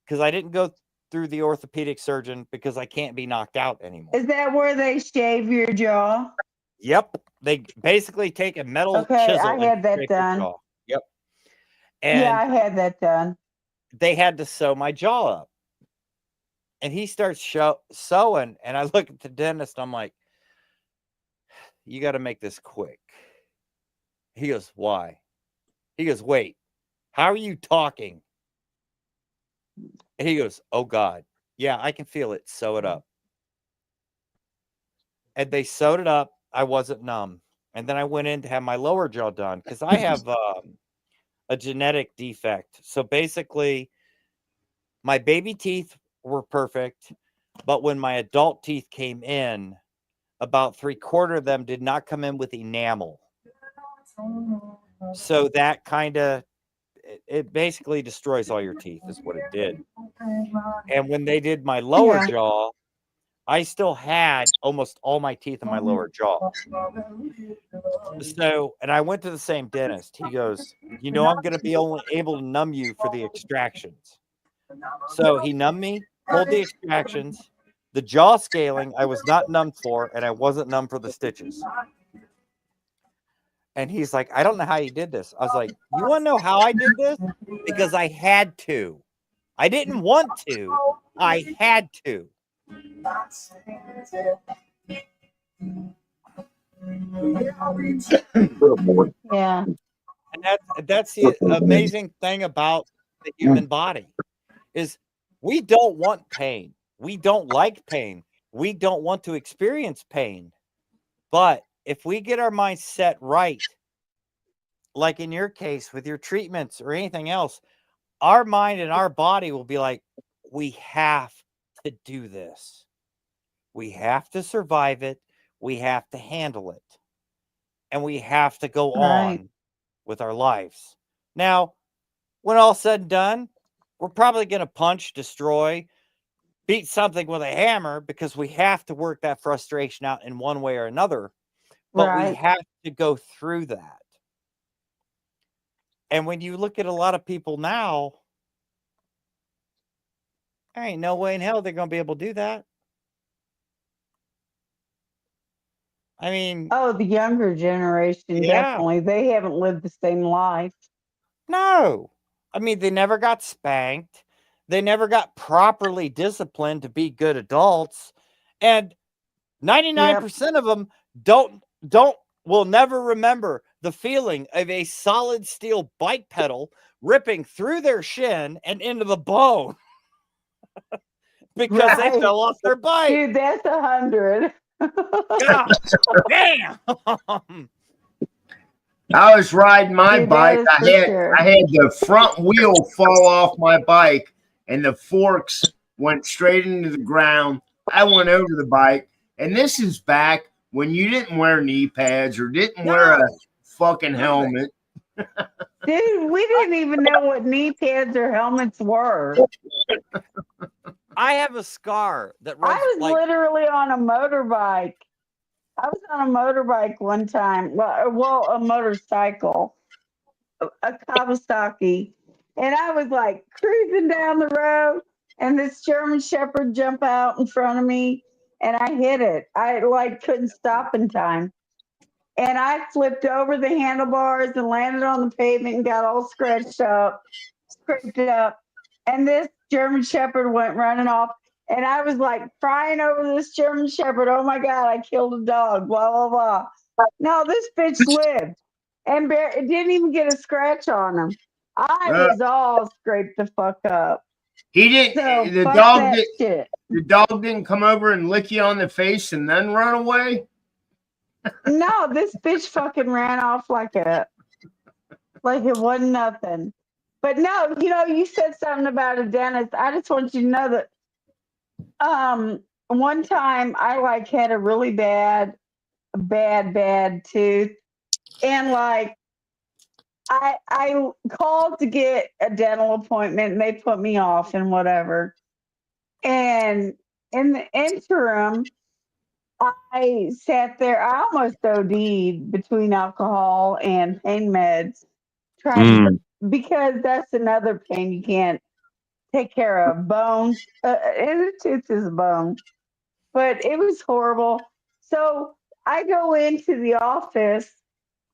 because I didn't go through the orthopedic surgeon because I can't be knocked out anymore. Is that where they shave your jaw? Yep. They basically take a metal chisel. I had that done. Yep. And I had that done. They had to sew my jaw up. And he starts sewing, and I look at the dentist. I'm like, you got to make this quick. He goes, why? He goes, wait, how are you talking? And he goes, oh God. Yeah, I can feel it. Sew it up. And they sewed it up. I wasn't numb. And then I went in to have my lower jaw done because I have a genetic defect. So basically, my baby teeth were perfect. But when my adult teeth came in, about 3/4 of them did not come in with enamel. So that kind of, it basically destroys all your teeth is what it did. And when they did my lower jaw, I still had almost all my teeth in my lower jaw. So, and I went to the same dentist. He goes, you know, I'm going to be only able to numb you for the extractions. So he numbed me, pulled the extractions, the jaw scaling I was not numbed for, and I wasn't numb for the stitches. And he's like, I don't know how you did this. I was like, you want to know how I did this? Because I had to. I didn't want to. I had to. Yeah. And that's the amazing thing about the human body is we don't want pain. We don't like pain. We don't want to experience pain. But if we get our mind set right, like in your case with your treatments or anything else, our mind and our body will be like, we have to do this. We have to survive it. We have to handle it. And we have to go on with our lives. Now, when all said and done, we're probably going to punch, destroy, beat something with a hammer because we have to work that frustration out in one way or another. But we have to go through that. And when you look at a lot of people now, there ain't no way in hell they're going to be able to do that. I mean, oh, the younger generation, definitely. They haven't lived the same life. No. I mean, they never got spanked. They never got properly disciplined to be good adults. And 99% of them will never remember the feeling of a solid steel bike pedal ripping through their shin and into the bone because they fell off their bike. Dude, that's 100. God damn. I was riding my bike. I had the front wheel fall off my bike, and the forks went straight into the ground. I went over the bike, and this is back when you didn't wear knee pads or didn't wear a fucking helmet. Dude, we didn't even know what knee pads or helmets were. I have a scar that runs. I was literally on a motorbike. I was on a motorbike one time. Well, a motorcycle, a Kawasaki, and I was like cruising down the road, and this German Shepherd jumped out in front of me, and I hit it. I couldn't stop in time, and I flipped over the handlebars and landed on the pavement and got all scratched up, scraped up, and this German Shepherd went running off. And I was like crying over this German Shepherd. Oh my God, I killed a dog, blah, blah, blah. No, this bitch lived and it didn't even get a scratch on him. I was all scraped the fuck up. He didn't, so the dog didn't come over and lick you on the face and then run away? No, this bitch fucking ran off like it wasn't nothing. But no, you said something about a dentist. I just want you to know that one time I had a really bad tooth, and I called to get a dental appointment and they put me off and whatever. And in the interim, I sat there. I almost OD'd between alcohol and pain meds, because that's another pain you can't take care of. Bones, and the tooth is a bone, but it was horrible. So I go into the office,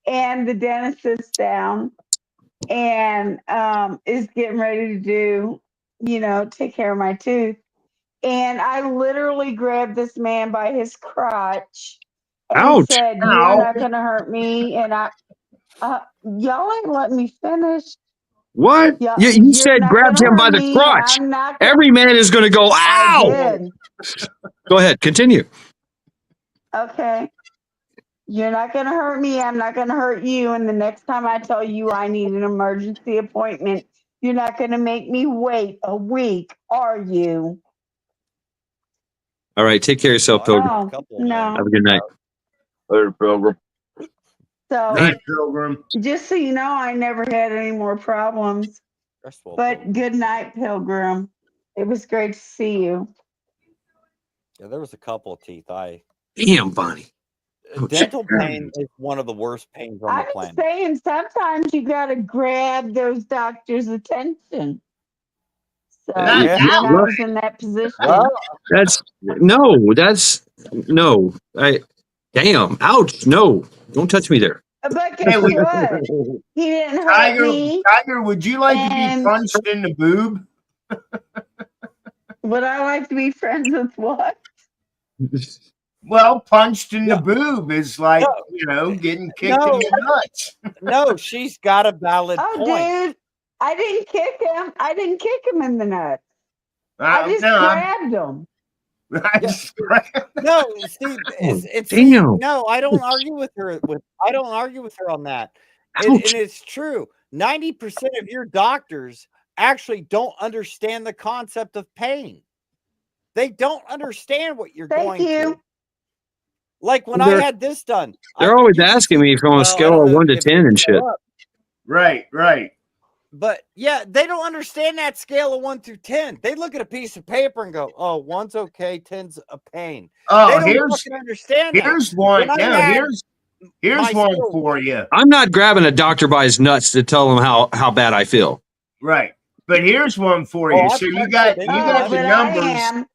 and the dentist sits down and is getting ready to take care of my tooth. And I literally grabbed this man by his crotch and said, "You're not going to hurt me." And y'all ain't letting me finish. What? You said grabbed him by the crotch. Every man is going to go, ow! I did. Go ahead. Continue. Okay. You're not going to hurt me. I'm not going to hurt you. And the next time I tell you I need an emergency appointment, you're not going to make me wait a week, are you? All right. Take care of yourself, Pilgrim. No. Have a good night. Later, Pilgrim. So, Night, Pilgrim. Just so you know, I never had any more problems. But good night, Pilgrim. It was great to see you. Yeah, there was a couple of teeth. Damn, Bonnie. Dental pain is one of the worst pains on the I'm planet. saying sometimes you got to grab those doctors' attention. So Yeah. when I was in that position, No. Damn. Ouch. No. Don't touch me there. but guess what? He didn't hurt me. Tiger, would you like to be punched in the boob? Would I like to be friends with what? Well, punched in the boob is like, getting kicked in the nuts. No, she's got a valid point. Dude, I didn't kick him. I didn't kick him in the nuts. I just grabbed him. No, see, no, I don't argue with her. I don't argue with her on that. And it's true. 90% of your doctors actually don't understand the concept of pain. They don't understand what you're going through. Like when I had this done, They're always asking me if on a scale of 1 to 10 and shit. Right. But yeah, they don't understand that scale of 1 through 10. They look at a piece of paper and go, "Oh, 1's okay, 10's a pain." Oh, they don't fucking understand that. Here's one. No, here's one for you. I'm not grabbing a doctor by his nuts to tell him how bad I feel. Right. But here's one for you. So you got the numbers.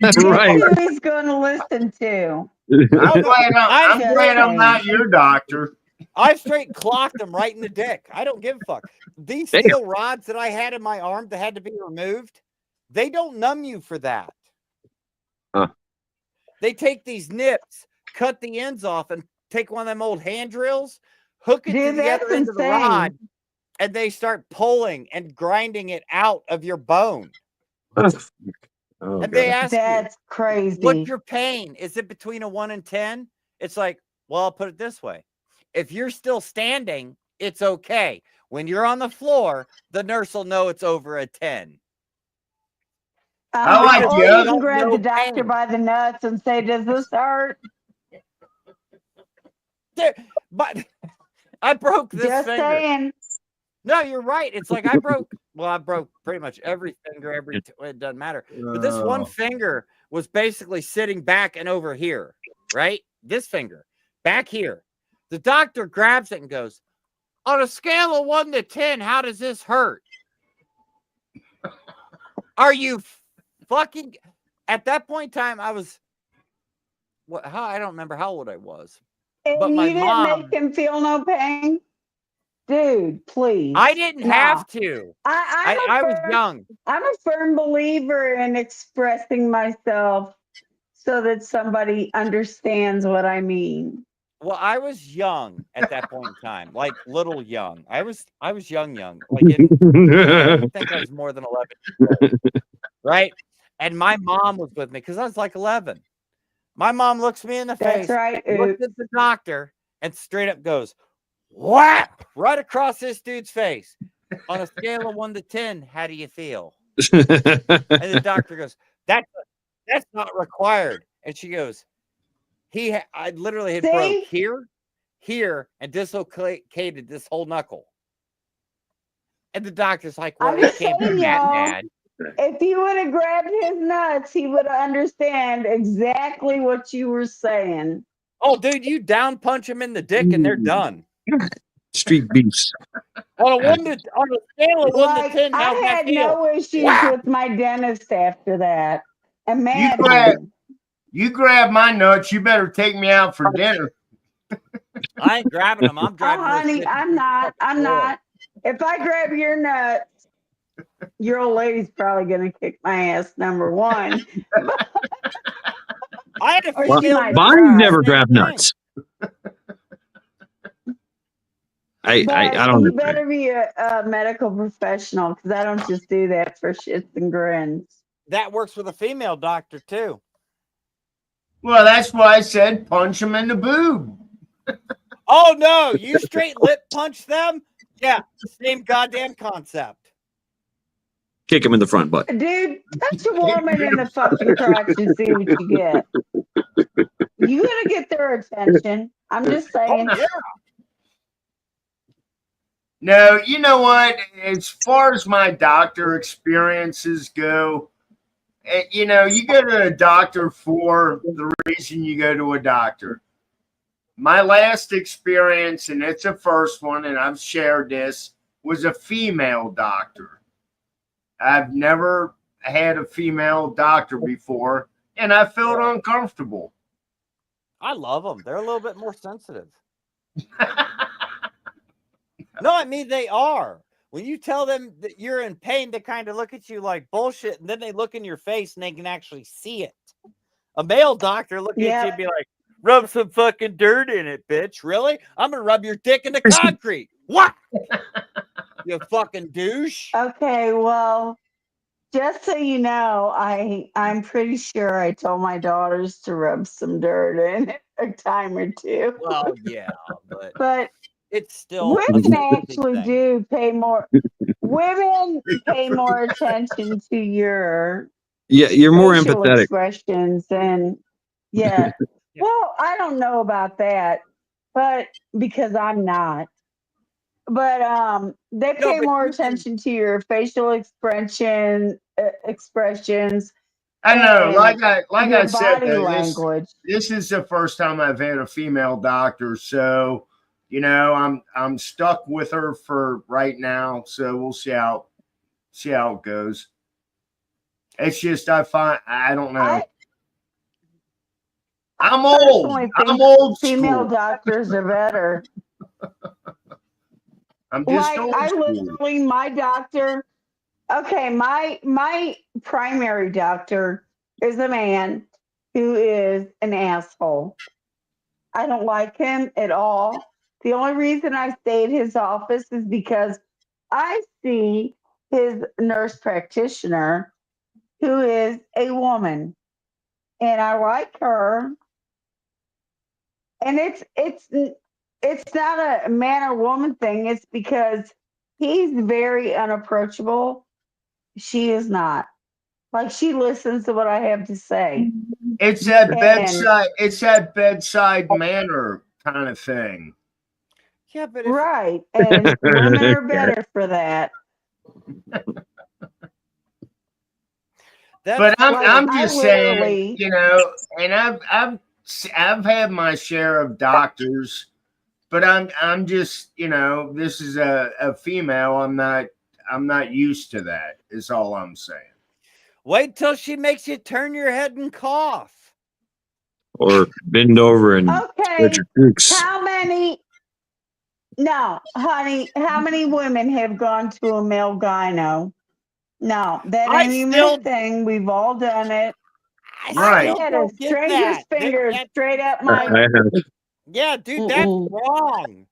That's right. Who he's going to listen to? I'm glad I'm not your doctor. I straight clocked them right in the dick. I don't give a fuck. These steel rods that I had in my arm that had to be removed, they don't numb you for that. They take these nips, cut the ends off, and take one of them old hand drills, hook it to the other end of the rod, and they start pulling and grinding it out of your bone. And they ask That's crazy. What's your pain? Is it between a 1 and 10? It's like, well, I'll put it this way. If you're still standing, it's okay. When you're on the floor, the nurse will know it's over a 10. Or you can grab the doctor by the nuts and say, "Does this hurt?" But I broke this Just finger. saying. No, you're right. It's like I broke pretty much every finger, it doesn't matter. But this one finger was basically sitting back and over here, right? This finger, back here. The doctor grabs it and goes, "On a scale of 1 to 10, how does this hurt?" Are you fucking... At that point in time, I was... I don't remember how old I was. And but my you didn't mom... make him feel no pain? Dude, please. I didn't have to. I was young. I'm a firm believer in expressing myself so that somebody understands what I mean. Well, I was young at that point in time, like little young. I was young. Like I think I was more than 11, right? And my mom was with me because I was like 11. My mom looks me in the face, looks at the doctor, and straight up goes, whap, right across this dude's face. On a scale of 1 to 10, how do you feel? And the doctor goes, that's not required. And she goes, I literally had broke here, and dislocated this whole knuckle. And the doctor's like, well, it can't be that bad. If you would have grabbed his nuts, he would understand exactly what you were saying. Oh, dude, you down punch him in the dick and they're done. Street beefs. On a scale of 1 to 10, how's I that had feel? no issues with my dentist after that. Imagine. You grab my nuts, you better take me out for dinner. I ain't grabbing them. I'm driving. Honey, I'm not. If I grab your nuts, your old lady's probably gonna kick my ass, number one. I had to Bonnie's never grabbed nuts. I don't You know. better be a medical professional because I don't just do that for shits and grins. That works with a female doctor too. Well, that's why I said punch him in the boob. Oh no, you straight lip punch them? Yeah, same goddamn concept. Kick him in the front butt. Dude, touch a woman in the fucking crotch and see what you get. You gotta get their attention. I'm just saying. Oh, yeah. No, you know what? As far as my doctor experiences go, you know, you go to a doctor for the reason you go to a doctor. My last experience, and it's a first one, and I've shared this, was a female doctor. I've never had a female doctor before, and I felt uncomfortable. I love them. They're a little bit more sensitive. No, I mean, they are. When you tell them that you're in pain, they kind of look at you like bullshit, and then they look in your face and they can actually see it. A male doctor look at you and be like, rub some fucking dirt in it, bitch. Really? I'm going to rub your dick in the concrete. What? You fucking douche. Okay, well, just so you know, I'm pretty sure I told my daughters to rub some dirt in it a time or two. Well, yeah, but it's still women actually do pay more. Women pay more attention to your you're more facial empathetic. expressions and yeah. Well, I don't know about that, but because I'm not. But they pay more attention to your facial expressions. I know, and like your I said, body though, language. this is the first time I've had a female doctor, so you know I'm stuck with her for right now. So we'll see how it goes. It's just I don't know. I'm old. I'm old Female school. doctors are better. I'm just old I school. literally, my doctor. Okay, my primary doctor is a man who is an asshole. I don't like him at all. The only reason I stay at his office is because I see his nurse practitioner, who is a woman, and I like her. And it's not a man or woman thing. It's because he's very unapproachable. She is not. Like, she listens to what I have to say. It's that bedside. It's that bedside manner kind of thing. Yeah, but right, and women are better for that. But I'm just saying, literally- you know, and I've had my share of doctors, but I'm just, you know, this is a female. I'm not used to that. Is all I'm saying. Wait till she makes you turn your head and cough. Or bend over and spread your cheeks. How many? No, honey. How many women have gone to a male gyno? No, that ain't even a thing. We've all done it. Right. I had a stranger's finger straight up my. Yeah, dude, that's wrong.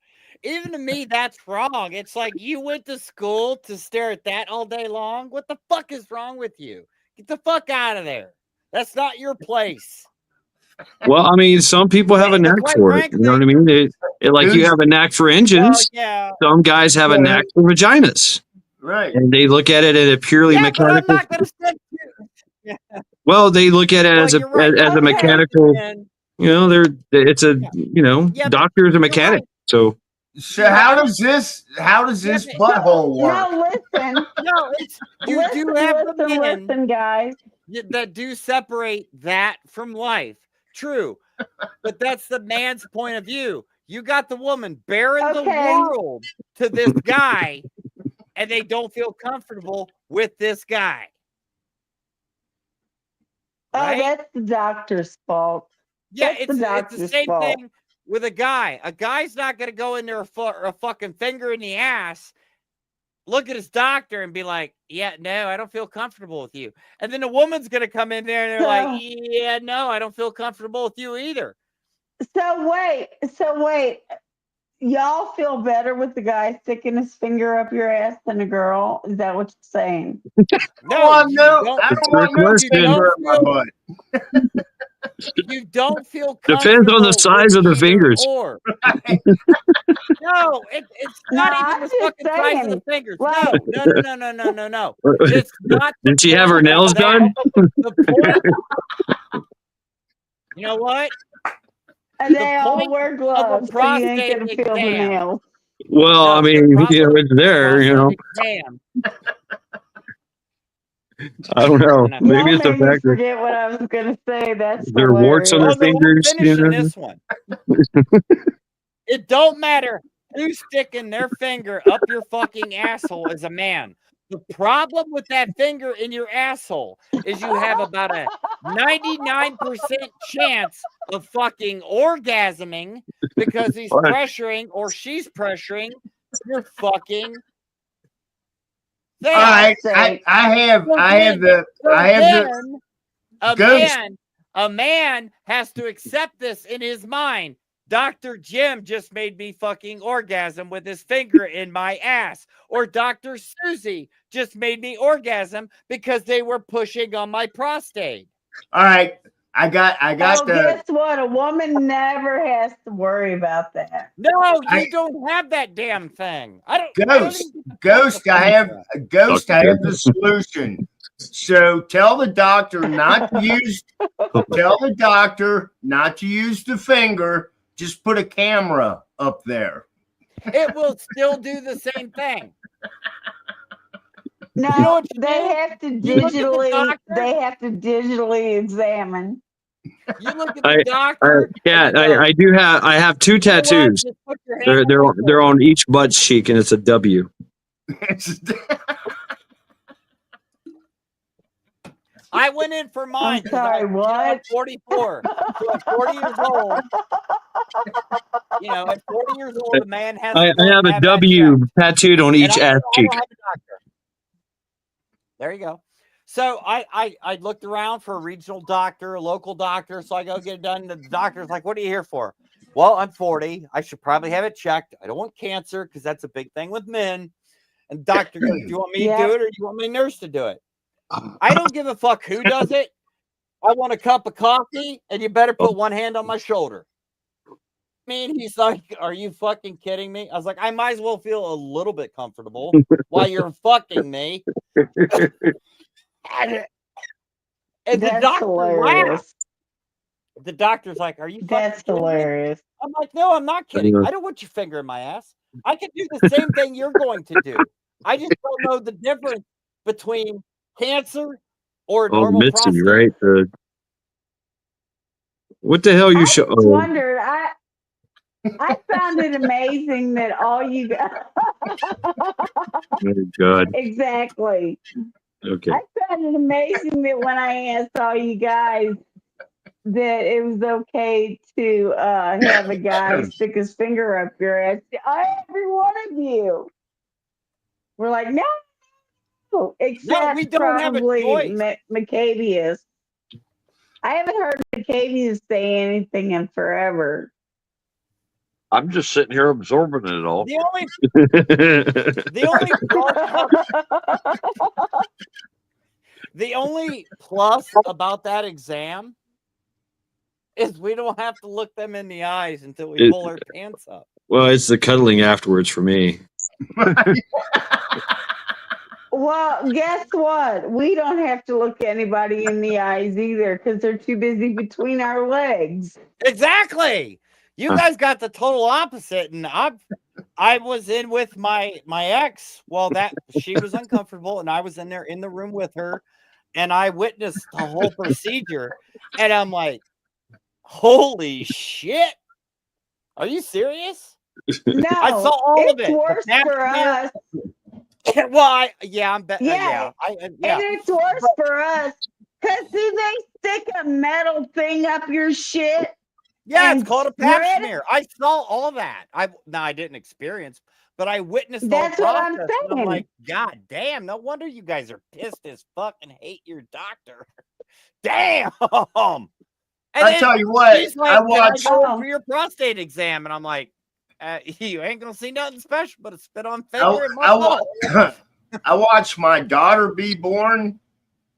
Even to me, that's wrong. It's like, you went to school to stare at that all day long. What the fuck is wrong with you? Get the fuck out of there. That's not your place. Well, I mean, some people have a knack for it. You know what I mean? Like you have a knack for engines. Yeah. Some guys have a knack for vaginas. Right. And they look at it in a purely mechanical. But I'm not going to stick to it. Well, they look at it as a mechanical. You know, it's a doctor is a mechanic. So how does this butthole work? No, listen. No, you do have the men listen, guys, that do separate that from life. True, but that's the man's point of view. You got the woman bearing the world to this guy, and they don't feel comfortable with this guy. Right? Oh, that's the doctor's fault. Yeah, it's the same thing with a guy. A guy's not going to go in there a fucking finger in the ass, look at his doctor and be like, yeah, no, I don't feel comfortable with you. And then the woman's going to come in there and they're like, yeah, no, I don't feel comfortable with you either. So wait. Y'all feel better with the guy sticking his finger up your ass than a girl? Is that what you're saying? No, I don't want no finger up my butt. You don't feel comfortable. Depends on the size of the fingers. No, it's not even the fucking size of the fingers. No. It's not. Did she have her nails done? You know what? And they all wear gloves, so you ain't gonna feel the nails. Well, I mean, it's there, I don't know. Maybe Y'all it's a made me factor. forget what I was gonna say. That's There are warts on their hilarious. fingers. I'm finishing this one. It don't matter who's sticking their finger up your fucking asshole as a man. The problem with that finger in your asshole is you have about a 99% chance of fucking orgasming because he's What? pressuring or she's pressuring your fucking thing. All right, I have A man has to accept this in his mind. Dr. Jim just made me fucking orgasm with his finger in my ass. Or Dr. Susie just made me orgasm because they were pushing on my prostate. All right. I got guess what? A woman never has to worry about that. No, you don't have that damn thing. I don't Ghost, I have the solution. So tell the doctor not to use the finger. Just put a camera up there. It will still do the same thing. No, You know what you they do? have to You look at the digitally. doctor. They have to digitally examine. You look at the doctor. I have two tattoos. Just put your hand They're on each butt cheek, and it's a W. I went in for mine. I'm sorry, what? I'm 44. So at 40 years old, at 40 years old, a man has I to have a W tattooed on each ass cheek. don't have a doctor. There you go. So I looked around for a regional doctor, a local doctor. So I go get it done. The doctor's like, "What are you here for?" Well, I'm 40. I should probably have it checked. I don't want cancer because that's a big thing with men. And the doctor goes, "Do you want me to do it or do you want my nurse to do it?" I don't give a fuck who does it. I want a cup of coffee, and you better put one hand on my shoulder. He's like, "Are you fucking kidding me?" I was like, "I might as well feel a little bit comfortable while you're fucking me." And the doctor laughed. The doctor's like, "Are you fucking kidding me?" I'm like, "No, I'm not kidding. I don't want your finger in my ass. I can do the same thing you're going to do. I just don't know the difference between cancer or normal Mitzi, prostate." right? What the hell you show? I wondered. I found it amazing that all you guys. Oh, God. Exactly. Okay. I found it amazing that when I asked all you guys that it was okay to have a guy stick his finger up your ass, every one of you were like, no, except we don't have a probably choice. Maccabeus. I haven't heard Maccabeus say anything in forever. I'm just sitting here absorbing it all. The only plus about that exam is we don't have to look them in the eyes until we pull our pants up. Well, it's the cuddling afterwards for me. Well, guess what? We don't have to look anybody in the eyes either because they're too busy between our legs. Exactly. You guys got the total opposite, and I was in with my ex. Well, she was uncomfortable, and I was in there in the room with her, and I witnessed the whole procedure, and I'm like, "Holy shit! Are you serious?" No, I saw all of it. It's worse for us. Well, I'm betting. Yeah, and it's worse for us because do they stick a metal thing up your shit? Yeah, it's called a pap smear. I saw all that. I didn't experience, but I witnessed the whole process. What I'm saying. And I'm like, God damn, no wonder you guys are pissed as fuck and hate your doctor. Damn. And I tell you what, she's like, I watched "Can I go for your prostate exam," and I'm like, "You ain't gonna see nothing special but a spit on finger and my I watched my daughter be born,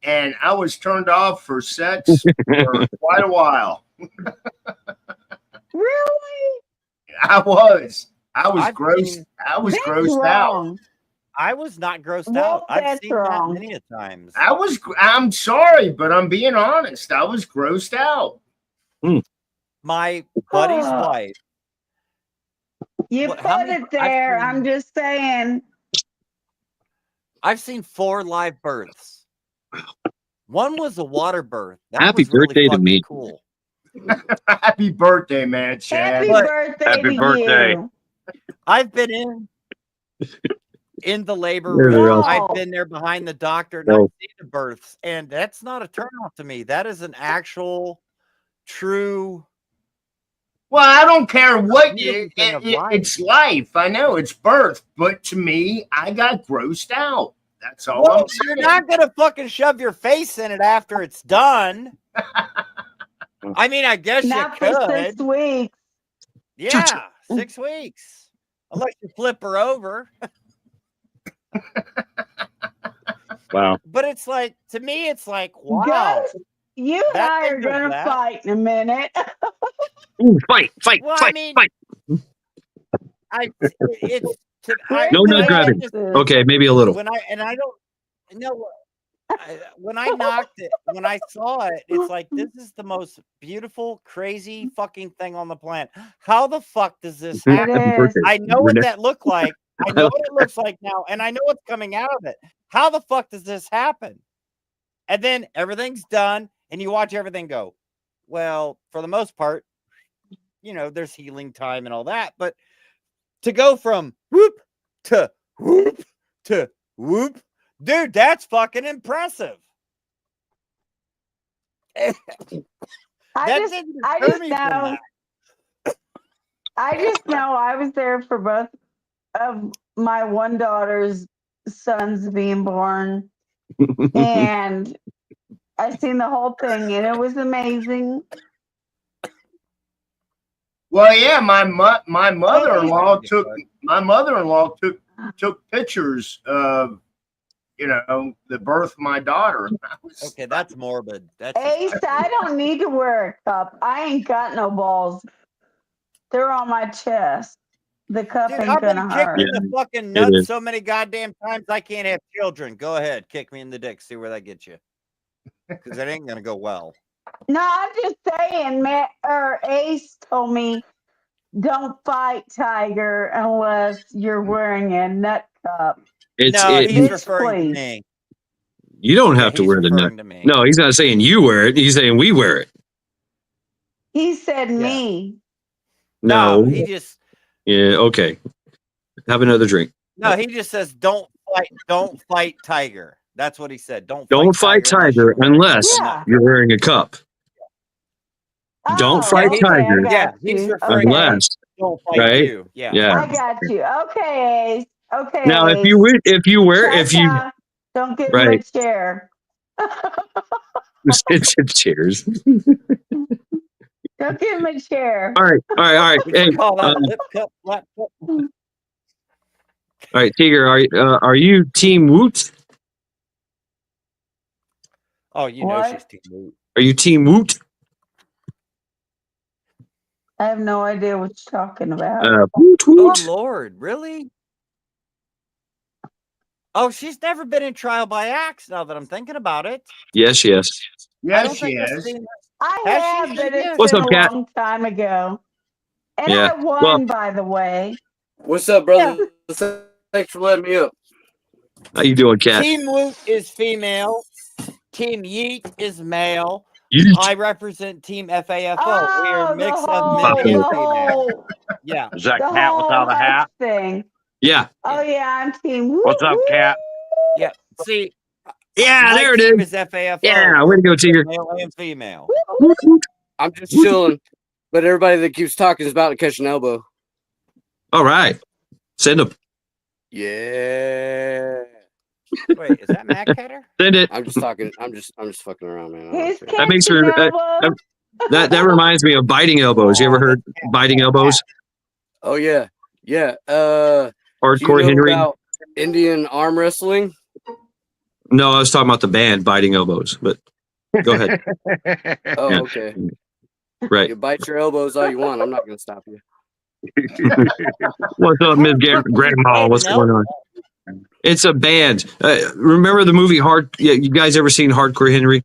and I was turned off for sex for quite a while. Really? I was grossed. I was grossed out. I was not grossed out. I've seen that many a times. I'm sorry, but I'm being honest. I was grossed out. My buddy's wife. You put it there. I'm just saying. I've seen 4 live births. One was a water birth. That Happy was really birthday to fucking me. cool. Happy birthday, man, Chad. Happy birthday Happy to birthday. you. I've been in the labor Yeah, they're room. awesome. I've been there behind the doctor and No. I've seen the births, and that's not a turnoff to me. That is an actual, true. Well, I don't care what Beautiful thing of it's life. I know it's birth, but to me, I got grossed out. That's all Well, I'm saying. you're not gonna fucking shove your face in it after it's done. I mean, I guess Not you for could. 6 weeks. Yeah, 6 weeks. Unless you flip her over. Wow. But it's like, to me, it's like, wow. Guys, you and That I thing are goes gonna back. fight in a minute. Ooh, fight. Well, I mean, it's No nut grabbing. Okay, maybe a little. When I don't know when I knocked it, when I saw it, it's like, this is the most beautiful, crazy fucking thing on the planet. How the fuck does this Happy happen? birthday. I know what that looked like. I know what it looks like now, and I know what's coming out of it. How the fuck does this happen? And then everything's done, and you watch everything go. Well, for the most part, there's healing time and all that, but to go from whoop to whoop to whoop, dude, that's fucking impressive. I just know I was there for both of my one daughter's sons being born, and I seen the whole thing, and it was amazing. Well, yeah, my mother-in-law took pictures of the birth of my daughter. Okay, that's morbid. That's Ace, I don't need to wear a cup. I ain't got no balls. They're on my chest. The cup Dude, ain't I've been gonna kicked hurt. in the fucking it nuts is. so many goddamn times I can't have children. Go ahead, kick me in the dick. See where that gets you. Because it ain't gonna go well. No, I'm just saying, Ace told me, don't fight Tiger unless you're wearing a nut cup. No, he's Bitch, referring to please. me. You don't have to he's wear the nut. referring to me. No, he's not saying you wear it. He's saying we wear it. He said me. No. he just Yeah. Okay. Have another drink. he just says don't fight Tiger. That's what he said. Don't fight Tiger unless you're wearing a cup. Don't fight okay, Tiger. Yeah, he's referring to Unless, don't fight right? you. Yeah. I got you. Okay, Ace. Okay. Now, if Ace. you Don't give him right. a chair. Chairs. Don't give him a chair. All right. Hey, Call that a lip cup, flat cup. all right, Tiger, are you Team Woot? Oh, you know she's Team Woot. Are you Team Woot? I have no idea what you're talking about. Woot, woot. Oh Lord, really? Oh, she's never been in trial by axe. Now that I'm thinking about it. Yes. I don't Yes, think she I've is. seen her. I Has have, she? but it's What's been up, a Kat? long time ago. And Yeah. I won, by the way. What's up, brother? Thanks for letting me up. How you doing, Kat? Team Woot is female. Team Yeet is male. Yeet. I represent Team FAFO. We are a mix of men whole- and the female. Yeah. Is that The cat whole without a hat? thing. Yeah. Oh yeah, I'm team. What's up, cat? Yeah. See. Yeah, my there it team is. FAFO. Yeah, way to go, Tigger. Male and female. I'm just chilling, but everybody that keeps talking is about to catch an elbow. All right. Send him. Yeah. Wait, is that Matt Cutter? Send it. I'm just talking. I'm just fucking around, man. I don't care. That makes her. That reminds me of biting elbows. You ever heard biting elbows? Oh yeah. Hardcore do you know Henry. about Indian arm wrestling? No, I was talking about the band biting elbows. But go ahead. Oh, Yeah. okay. Right. You bite your elbows all you want. I'm not going to stop you. What's up, Miss Grandma? What's going on? It's a band. Remember the movie Yeah, you guys ever seen Hardcore Henry?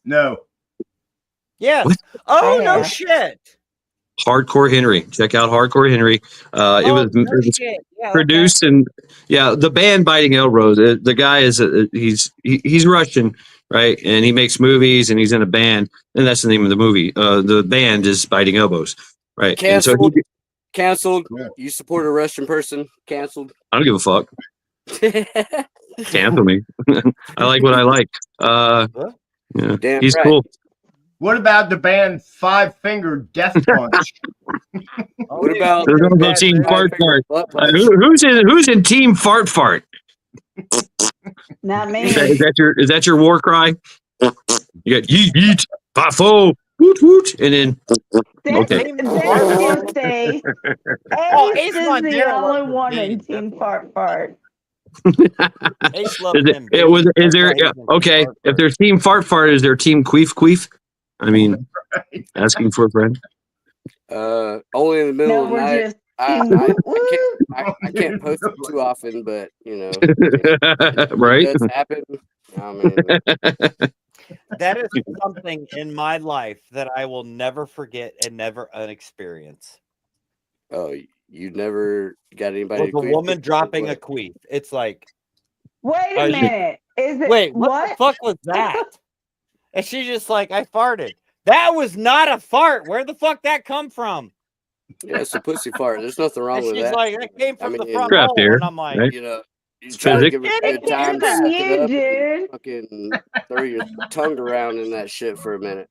No. Yes. What? Oh no Yeah. shit. Hardcore Henry. Check out Hardcore Henry. It was Yeah, produced and the band Biting Elbows. The guy is he's Russian, right? And he makes movies and he's in a band, and that's the name of the movie. The band is Biting Elbows, right? And so Canceled. Canceled. You support a Russian person? Canceled. I don't give a fuck. Cancel me. I like what I like. Yeah, Damn he's right. cool. What about the band Five Finger Death Punch? What about There's also Team Fart Fart. Who's in Team Fart Fart? Not me. Is that your war cry? You got yeet yeet, pafo, woot woot, and then okay. That's Ace. Oh, Ace Ace is Von the Dare only loves one the in game. Team Fart Fart. Ace loves him. Is there okay? If there's Team Fart Fart, is there Team Queef Queef? I mean, asking for a friend. Only in the middle No, of the we're night. just I can't post it too often, but you know, right? it does happen. I mean, That is something in my life that I will never forget and never unexperience. oh, you never got anybody? With a woman dropping a queef. It's like, Wait a minute. Is it wait, what the fuck was that? And she's just like, I farted. That was not a fart. Where the fuck that come from? Yeah, it's a pussy fart. There's nothing wrong And with she's that. like, that came from the front Craft hole. air, And I'm like, right? You know, you It's try to physics. give it a It good time came to from suck you, it up dude. and fucking throw your tongue around in that shit for a minute.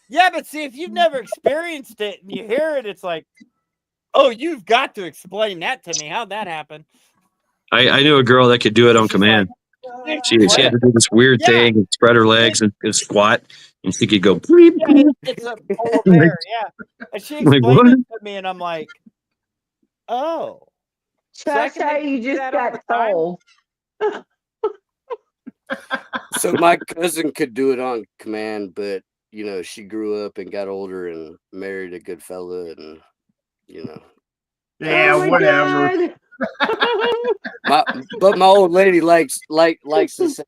yeah, but see, if you've never experienced it and you hear it, it's like, oh, you've got to explain that to me. How'd that happen? I knew a girl that could do it on command. She had to do this weird thing and spread her legs and squat, and she could go. Bleep, Yeah, it's a polar bear, yeah. And she Like, explained what? it to me, and I'm like, oh. That's how you just got told. So my cousin could do it on command, but you know, she grew up and got older and married a good fella, and you know. Yeah, Oh my whatever. But my old lady likes to say,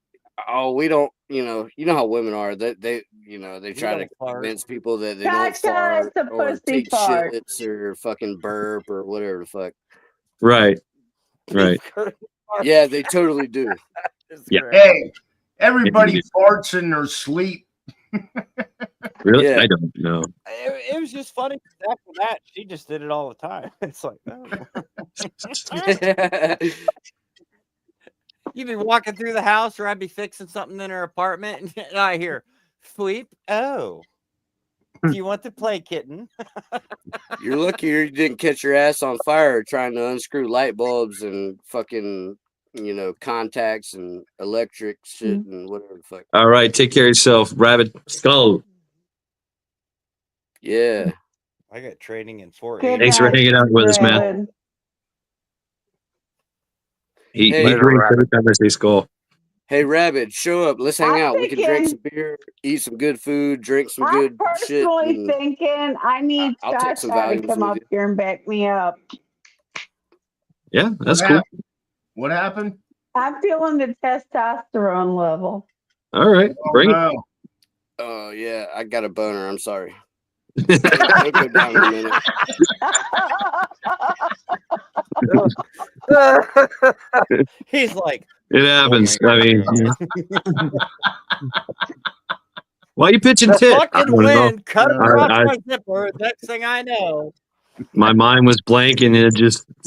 "Oh, we don't." You know how women are. They try to convince people that they don't fart it's a or pussy take fart. shits or fucking burp or whatever the fuck. Right. Right. Yeah, they totally do. Yeah. Hey, everybody farts in their sleep. Really? Yeah. I don't know. It was just funny. After that, she just did it all the time. It's like, oh. You'd be walking through the house, or I'd be fixing something in her apartment, and I hear, "Sweep, oh, do you want to play, kitten?" You're lucky you didn't catch your ass on fire trying to unscrew light bulbs and fucking, you know, contacts and electric shit and whatever the fuck. All right. Take care of yourself, Rabbit Skull. Yeah. I got training in 4 Thanks for hanging out with us, man. He drinks every time I say Skull. Hey, Rabbit, show up. Let's hang I'm out. We can drink thinking- some beer, eat some good food, drink some I'm good shit. personally and thinking I need I'll take some Shy to values come with up you. here and back me up. Yeah, that's What cool. happened? What happened? I'm feeling the testosterone level. All right. Bring it. Oh, yeah. I got a boner. I'm sorry. It'll go down in a minute. He's like, It happens. I mean, why are you pitching the tit? I fucking don't know. wind cut across I- my zipper. Next thing I know, My mind was blank, and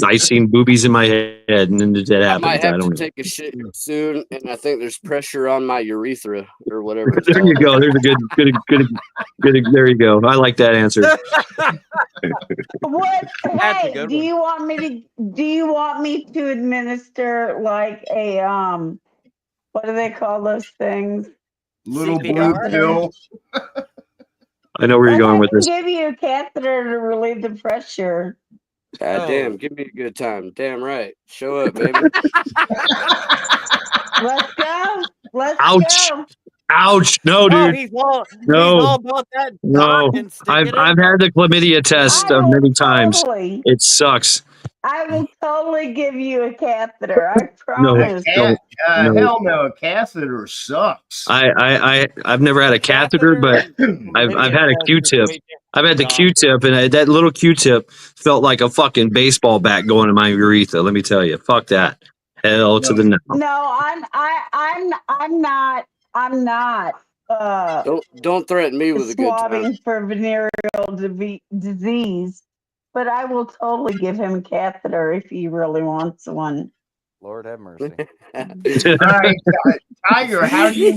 I seen boobies in my head, and then that I happened. might I have don't to know. take a shit soon, and I think there's pressure on my urethra or whatever. It's There you go. There's a good. There you go. I like that answer. What? That's a Hey, good do you want me to administer like a what do they call those things? Little blue CPR? pill. I know where you're going with I can this. give you a catheter to relieve the pressure. God damn, give me a good time. Damn right. Show up, baby. Let's go. Let's Ouch. go. Ouch! No, oh, dude. he's all No. about that. No. cock and stick I've it in. had the chlamydia test I will many times. totally- It sucks. I will totally give you a catheter. I No, promise. don't. No. Hell no, a catheter sucks. I've never had a catheter, but I've had a Q-tip. I've had the Q-tip, and that little Q-tip felt like a fucking baseball bat going in my urethra. Let me tell you, fuck that. Hell to the no. No, I'm not. Don't threaten me with a good time. Swabbing for venereal disease, but I will totally give him a catheter if he really wants one. Lord have mercy. All right, Tiger, how do you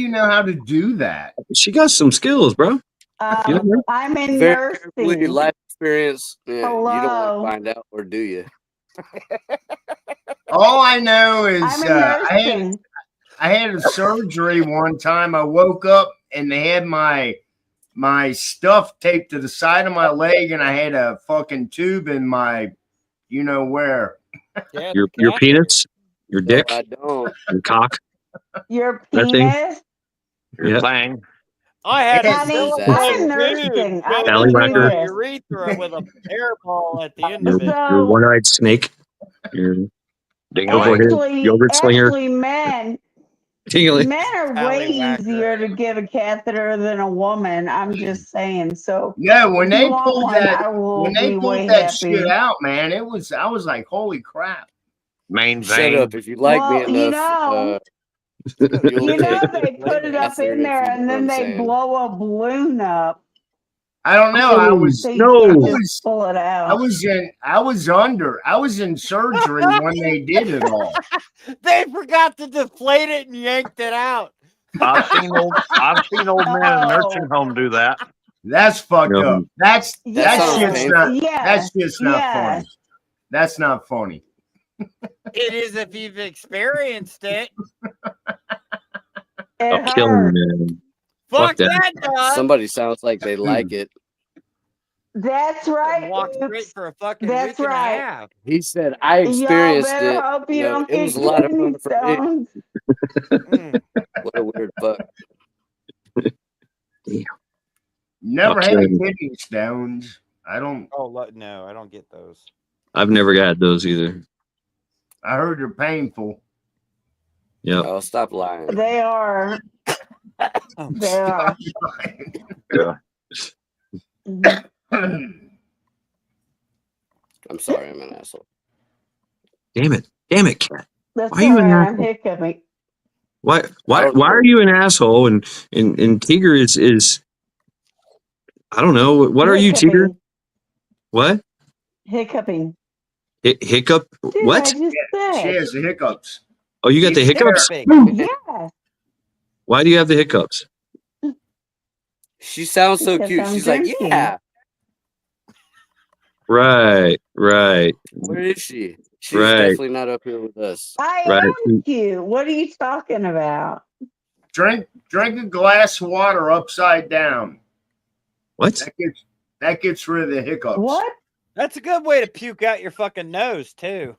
know how to do that? She got some skills, bro. I'm in nursing. Life experience. Yeah, you don't Hello. want to find out, or do you? All I know is I'm in nursing. I had a surgery one time. I woke up and they had my stuff taped to the side of my leg, and I had a fucking tube in my, you know where. Yeah, your penis, your dick, I don't. your cock, your that thing? penis. Your thing. I had Honey, I'm nursing. I Valley can do whacker. this. urethra with a hairball at the end of it. Your one-eyed snake, your Actually, yogurt slinger. men are way easier to get a catheter than a woman. I'm just saying. So yeah, when if they you want pulled one, that, I will when they be pulled way that happy. shit out, man, I was like, holy crap. Main Shut vein. up. If you like me you enough, know, you'll you know take they put it up in there and then they blow a balloon up. I don't know. I was So you just pull it out. I was in surgery when they did it all. They forgot to deflate it and yanked it out. I've seen old men in a nursing home do that. That's fucked up. That's just not Yeah. funny. That's not funny. It is if you've experienced it. It Kill hurts. me, man. Fuck that, dog. Somebody sounds like they like it. That's right. Walk straight for a fucking That's week right. and a half. He said, I experienced Y'all better it. hope you You know, don't it was get a lot of kidney fun for me. stones. What a weird fuck. Never I'll had kill you. kidney stones. I don't. Oh no, I don't get those. I've never had those either. I heard they're painful. Yeah. Oh, stop lying. They are. They are. Yeah. I'm sorry, I'm an asshole. Damn it, cat. That's Why are you all an right. I'm asshole? hiccuping. Why are you an asshole? And Tigger is I don't know. What are you, Tigger? Hiccuping. What? Hiccuping. Hiccup? Dude, What? I just said. She has the hiccups. Oh, you got the hiccups? Yeah. Why do you have the hiccups? She sounds so Because cute. I'm She's like, drinking. yeah. Right. Where is she? She's Right. definitely not up here with us. I Right. am cute. What are you talking about? Drink a glass of water upside down. What? That gets rid of the hiccups. What? That's a good way to puke out your fucking nose too.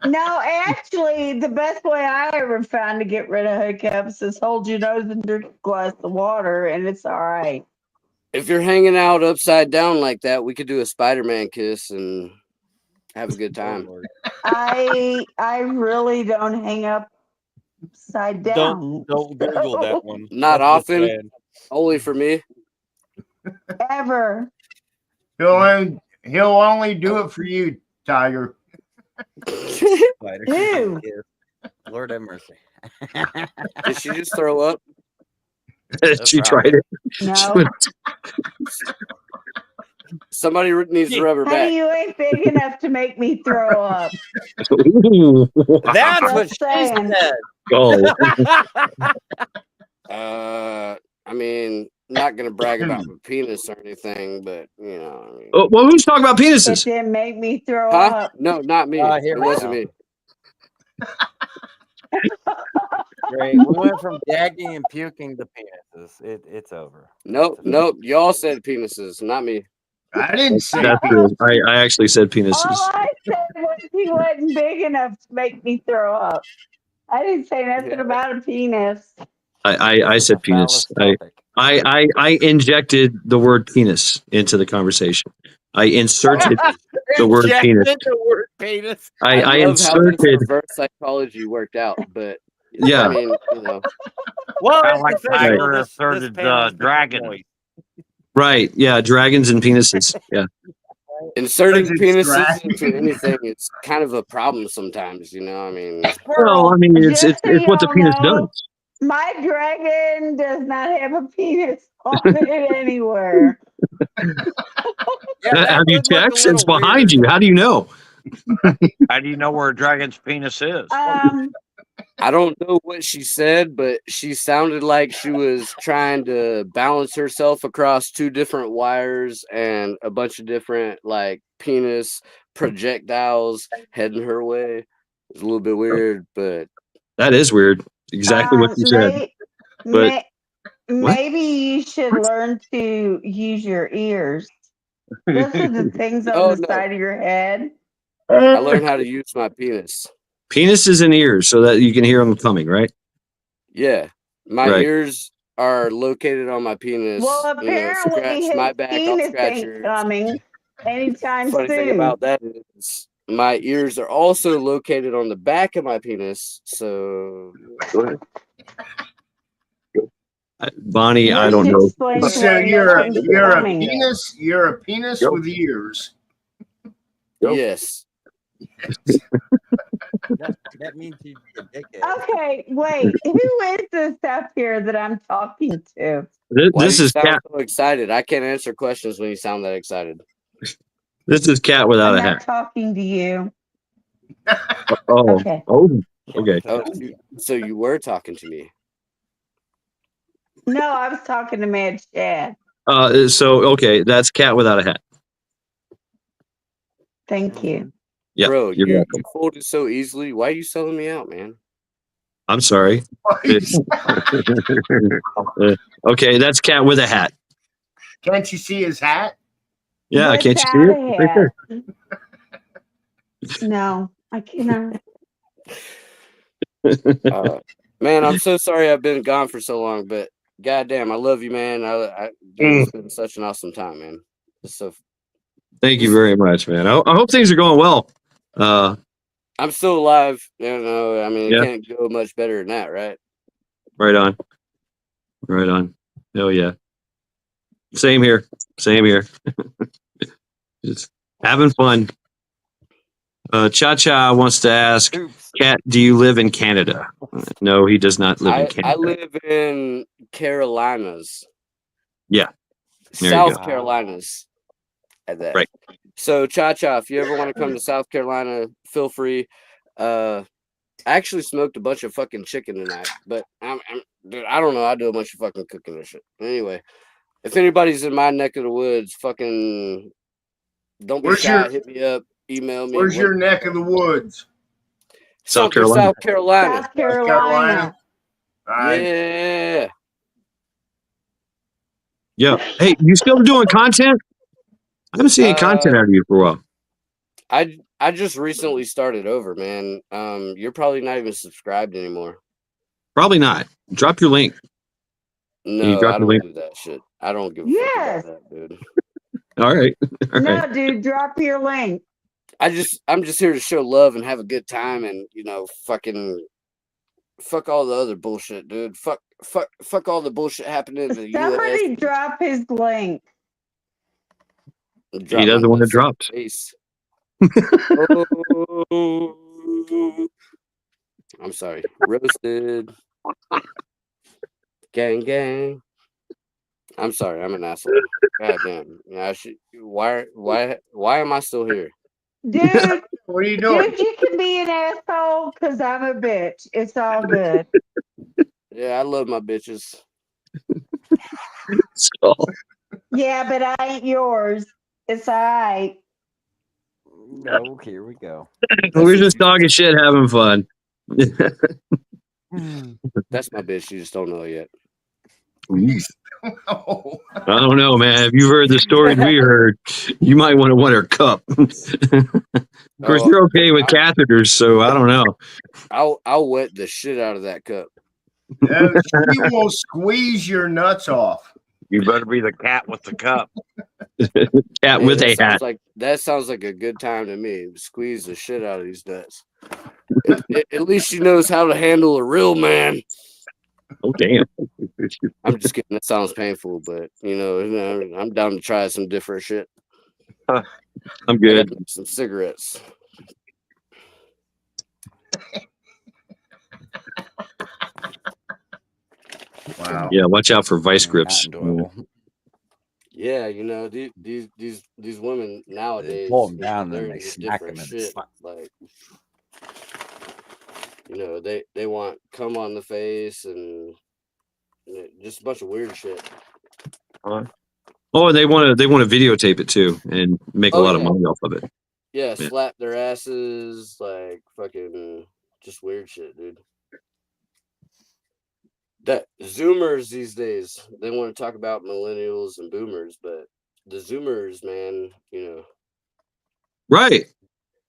No, actually, the best way I ever found to get rid of hiccups is hold your nose and drink a glass of water, and it's all right. If you're hanging out upside down like that, we could do a Spider-Man kiss and have a good time. I really don't hang upside down. Don't Google that one. Not That's just often. bad. Only for me. Ever. He'll only do it for you, Tiger. Ew. Lord have mercy. Did she just throw up? She tried it. No. Somebody needs to rub her back. Honey, you ain't big enough to make me throw up. Ooh. That's what Just she saying. said. Oh. I mean, not gonna brag about my penis or anything, but you know. I mean, Well, who's talking about It penises? didn't make me throw huh? up. No, not me. Here It we wasn't go. me. Great. We went from gagging and puking to penises. It's over. Nope. Y'all said penises, not me. I didn't say That's true. I actually said penises. All I said was he wasn't big enough to make me throw up. I didn't say nothing about a penis. I said penis. I injected the word penis into the conversation. I inserted the word penis. The word penis. I love how inserted. this reverse psychology worked out, but Yeah. I mean, you know. Well, Kinda like it's official. Tiger This asserted panel's dragon. noise. Right. Yeah. Dragons and penises. Yeah. Inserting Because it's penises drag- into anything is kind of a problem sometimes, you know. I mean, Well, I mean, Just so it's what the y'all penis know, does. my dragon does not have a penis on it anywhere. Yeah, that Have you would look a checked? It's little behind weird. you. How do you know? How do you know where a dragon's penis is? I don't know what she said, but she sounded like she was trying to balance herself across two different wires and a bunch of different like penis projectiles heading her way. It's a little bit weird, but That is weird. Exactly what you said. But what? Maybe you should learn to use your ears. Those are the things on the side of your head. I learned how to use my penis. Penises and ears so that you can hear them coming, right? Yeah, my Right. ears are located on my penis. Well, You know, apparently scratch his my back, I'll penis scratch ain't yours. coming anytime Funny soon. thing about that is my ears are also located on the back of my penis. So Bonnie, I don't Which know. explains So why you're a nothing's coming. penis. You're a penis with ears. yes. That means he'd be a dickhead. Okay, wait. Who is this up here that I'm talking to? Why This do you is sound cat. so excited? I can't answer questions when you sound that excited. This is cat without I'm a not hat. talking to you. Oh. Okay. Oh. Okay. Oh, so you were talking to me. No, I was talking to Mad Chad. So okay, that's cat without a hat. Thank you. Yeah, Bro, you're you welcome. folded so easily. Why are you selling me out, man? I'm sorry. Okay, that's cat with a hat. Can't you see his hat? Yeah, can't you see Without it? a Right there. No, I cannot. Man, I'm so sorry I've been gone for so long, but goddamn, I love you, man. Dude, it's been such an awesome time, man. It's so. Thank you very much, man. I hope things are going well. I'm still alive. You know, I mean, it Yeah. can't go much better than that, right? Right on. Right on. Oh yeah. Same here. Same here. Just having fun. Cha Cha wants to ask, Cat, do you live in Canada? No, he does not live in I Canada. live in Carolinas. Yeah. There you South go. Carolinas. At that. Right. So Cha Cha, if you ever want to come to South Carolina, feel free. I actually smoked a bunch of fucking chicken tonight, but dude, I don't know. I do a bunch of fucking cooking and shit. Anyway, if anybody's in my neck of the woods, fucking don't be shy. Hit me up. Email me. Where's your neck of the woods? South Something Carolina. South Carolina. South Carolina. All right. Yeah. Yeah. Hey, you still doing content? I haven't seen any content out of you for a while. I just recently started over, man. You're probably not even subscribed anymore. Probably not. Drop your link. Can you No, drop I your don't link? do that shit. I don't give a Yes. fuck about that, dude. All right. All No, right. dude, drop your link. I'm just here to show love and have a good time, and you know, fucking fuck all the other bullshit, dude. Fuck all the bullshit happening in the Somebody U.S. drop his link. He doesn't want it dropped. Oh, I'm sorry. Roasted. Gang. I'm sorry. I'm an asshole. God damn. Yeah, why am I still here? Dude, What are you doing? dude, you can be an asshole because I'm a bitch. It's all good. Yeah, I love my bitches. Yeah, but I ain't yours. It's all right. No, here we go. We're just talking shit, having fun. That's my bitch. You just don't know it yet. I don't know, man. If you heard the stories we heard, you might want her cup. Of course, you're okay with catheters, so I don't know. I'll wet the shit out of that cup. She will squeeze your nuts off. You better be the cat with the cup. Cat Hey, with that a sounds hat. that sounds like a good time to me. Squeeze the shit out of these nuts. At least she knows how to handle a real man. Oh damn! I'm just kidding. That sounds painful, but I'm down to try some different shit. I'm good. Some cigarettes. Wow. Yeah, watch out for vice grips. Yeah, these women nowadays, pull 'em down and they're then they into smack different 'em and shit. slap. Like, they want cum on the face and just a bunch of weird shit. Oh, and they want to videotape it too and make a lot of money off of it. Yeah, slap their asses, like fucking just weird shit, dude. That Zoomers these days, they want to talk about millennials and boomers, but the Zoomers, man, Right.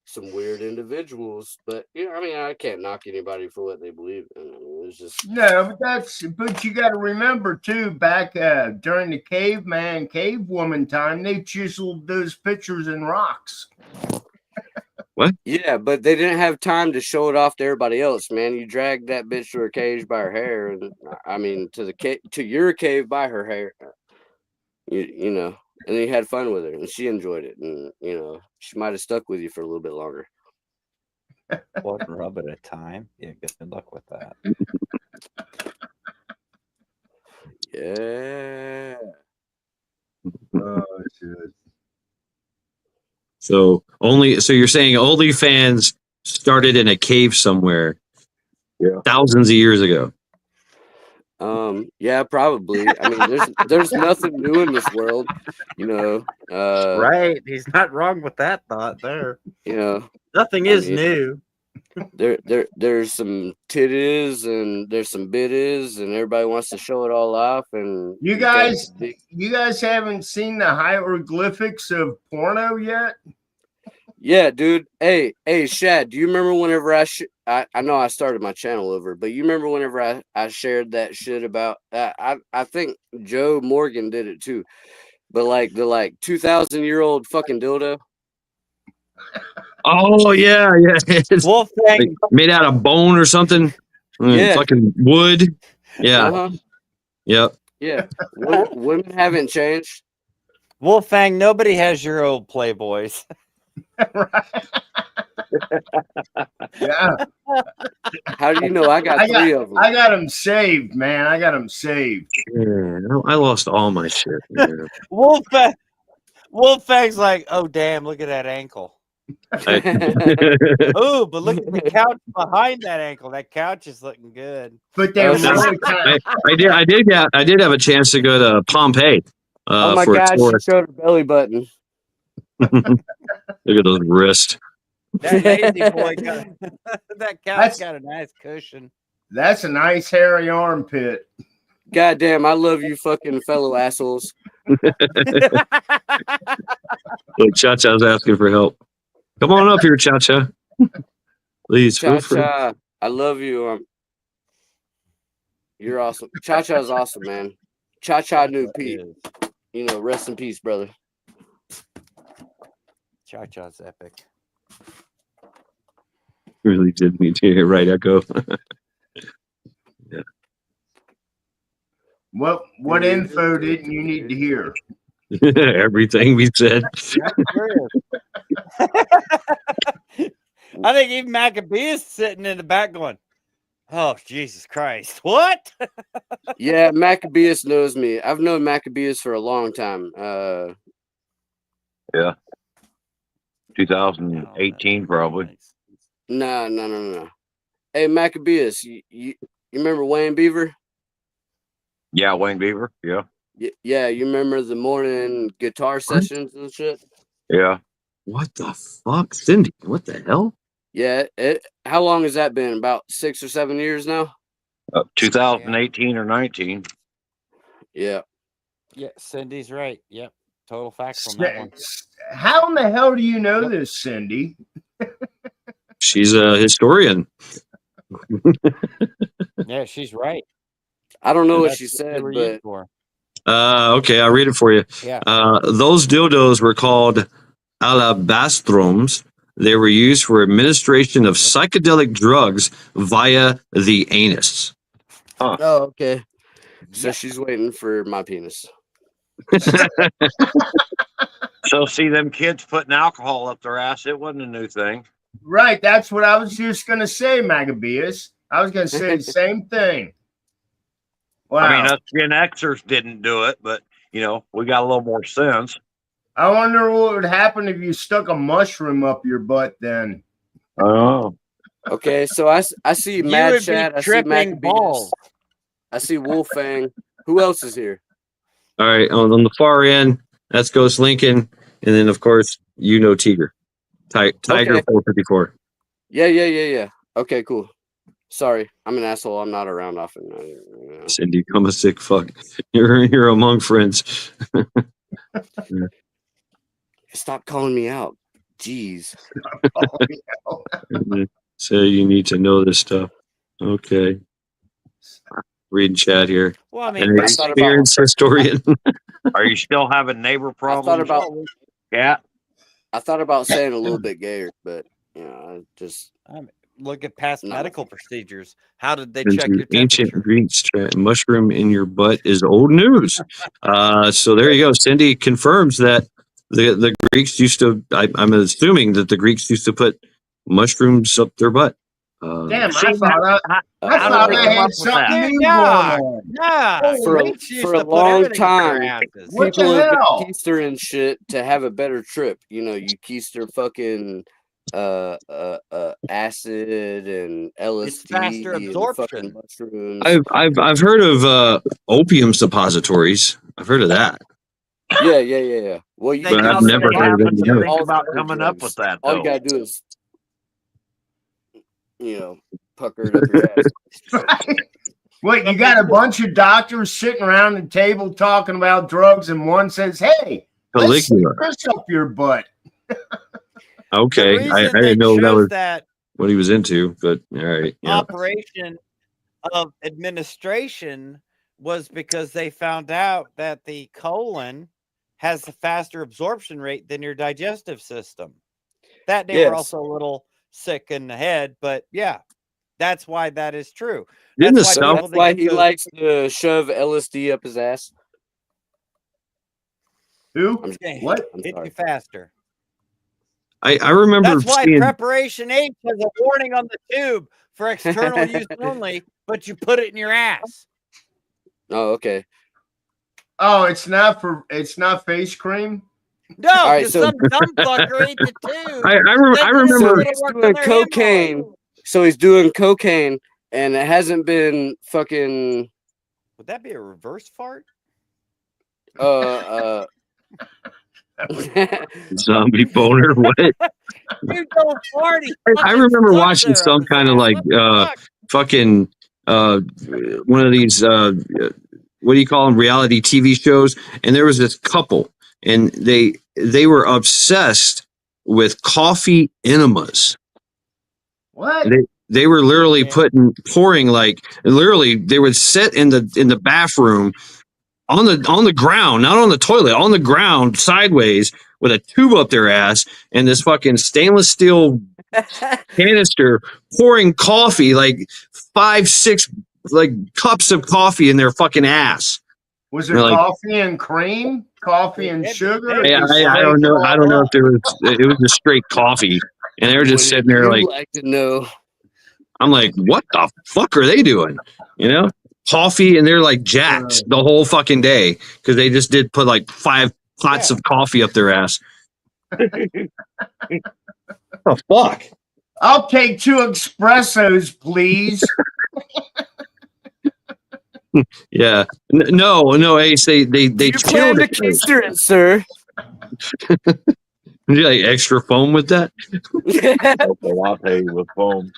some weird individuals. But I can't knock anybody for what they believe in. It's just No, but you got to remember too. Back during the caveman, cavewoman time, they chiseled those pictures in rocks. What? Yeah, but they didn't have time to show it off to everybody else, man. You dragged that bitch to her cage by her hair, and to your cave by her hair. And then you had fun with her, and she enjoyed it, and she might have stuck with you for a little bit longer. One rub at a time. Yeah, good luck with that. Yeah. Oh shit. So you're saying OnlyFans started in a cave somewhere, thousands of years ago. Yeah, probably. I mean, there's nothing new in this world, Right. He's not wrong with that thought there. Nothing is new. There's some titties and there's some bitties and everybody wants to show it all off. And you guys haven't seen the hieroglyphics of porno yet? Yeah, dude. Hey, Shad, do you remember whenever I know I started my channel over, but you remember whenever I shared that shit about I think Joe Morgan did it too, but like the 2,000-year-old fucking dildo. Oh yeah. Wolfgang made out of bone or something. Yeah. Fucking wood. Yeah. Uh-huh. Yep. Yeah. Women haven't changed. Wolfgang, nobody has your old Playboys. Yeah. How do you know? I got 3 of them. I got them saved, man. I got them saved. Yeah, I lost all my shit. Yeah. Wolfgang's like, oh damn, look at that ankle. Oh, but look at the couch behind that ankle. That couch is looking good. But they I did have a chance to go to Pompeii. Oh my God, she showed her belly button. Look at those wrists. That lazy boy that couch got a nice cushion. That's a nice hairy armpit. God damn, I love you fucking fellow assholes. Look, Cha-Cha's asking for help. Come on up here, Cha-Cha. Please, feel free. Cha-Cha, I love you. You're awesome. Cha-Cha's awesome, man. Cha-Cha knew Pete. Rest in peace, brother. Cha-Cha's epic. Really did need to hear right echo. Yeah. What info didn't you need to hear? Everything we said. I think even Maccabee is sitting in the back going, oh, Jesus Christ. What? Yeah, Maccabeus knows me. I've known Maccabeus for a long time. Yeah. 2018, probably. No. Hey, Maccabeus, you remember Wayne Beaver? Yeah, Wayne Beaver. Yeah. Yeah, you remember the morning guitar sessions and shit? Yeah. What the fuck? Cindy, what the hell? Yeah. How long has that been? About 6 or 7 years now? 2018 or 19. Yeah. Yeah, Cindy's right. Yep. Total facts on that one. How in the hell do you know this, Cindy? She's a historian. Yeah, she's right. I don't know what she said, but okay, I'll read it for you. Yeah. Those dildos were called alabastrums. They were used for administration of psychedelic drugs via the anus. Oh, okay. So she's waiting for my penis. So see them kids putting alcohol up their ass. It wasn't a new thing. Right. That's what I was just going to say, Magabius. I was going to say the same thing. Wow. I mean, us Gen Xers didn't do it, but, you know, we got a little more sense. I wonder what would happen if you stuck a mushroom up your butt then. Oh. Okay, so I see You Mad would be Chat. I see tripping Magabius. balls. I see Wolfang. Who else is here? All right, on the far end, that's Ghost Lincoln, and then of course Tiger, Tiger Okay. 454. Yeah. Okay, cool. Sorry, I'm an asshole. I'm not around often. Cindy, I'm a sick fuck. You're among friends. Stop calling me out. Jeez. So you need to know this stuff. Okay. Reading chat here. Well, I mean, an experienced historian. Are you still having neighbor problems? I thought about saying a little bit gayer, but I just look at past medical procedures. How did they check your Ancient temperature? Greeks, mushroom in your butt is old news. So there you go. Cindy confirms that the Greeks used to. I'm assuming that the Greeks used to put mushrooms up their butt. Damn, I thought I had something new going on. Yeah, for a long time, What people the have hell? been keistering shit to have a better trip. You keister fucking acid and LSD. It's faster and absorption. fucking mushrooms. I've heard of opium suppositories. I've heard of that. Yeah. Well, you But I've never heard of anything else. Think about coming up with that, All you though. gotta do is, pucker it up your ass. Wait, you got a bunch of doctors sitting around the table talking about drugs, and one says, "Hey, let's stick Caligula. this up your butt." Okay, I didn't know that was what he was into, but all right. Yeah. Operation of administration was because they found out that the colon has a faster absorption rate than your digestive system. That they were Yes. also a little sick in the head, but yeah, that's why that is true. Didn't That's the why South- people That's why think he those- likes to shove LSD up his ass. Who? What? Hit you faster. I remember That's why seeing. Preparation H has a warning on the tube for external use only, but you put it in your ass. Oh, okay. Oh, it's not face cream. No, All right, because so- some dumb fucker ate the tube. I remember. So he's doing cocaine. So he's doing cocaine, and it hasn't been fucking. Would that be a reverse fart? Zombie boner. What? You don't party. I remember watching some kind of like fucking one of these what do you call them, reality TV shows, and there was this couple, and they were obsessed with coffee enemas. What? They were literally pouring like literally they would sit in the bathroom on the ground, not on the toilet, on the ground sideways with a tube up their ass and this fucking stainless steel canister pouring coffee, like 5-6 like cups of coffee in their fucking ass. Was it They're like, coffee and cream? Coffee and sugar? I don't know. I don't know if it was just straight coffee, and they were just sitting there like to know. I'm like, what the fuck are they doing? Coffee, and they're like jacks the whole fucking day because they just did put like 5 pots of coffee up their ass. The fuck? I'll take 2 espressos, please. Yeah. No, Ace. They You plan chilled to it. keister it, sir. You like extra foam with that? Latte with foam.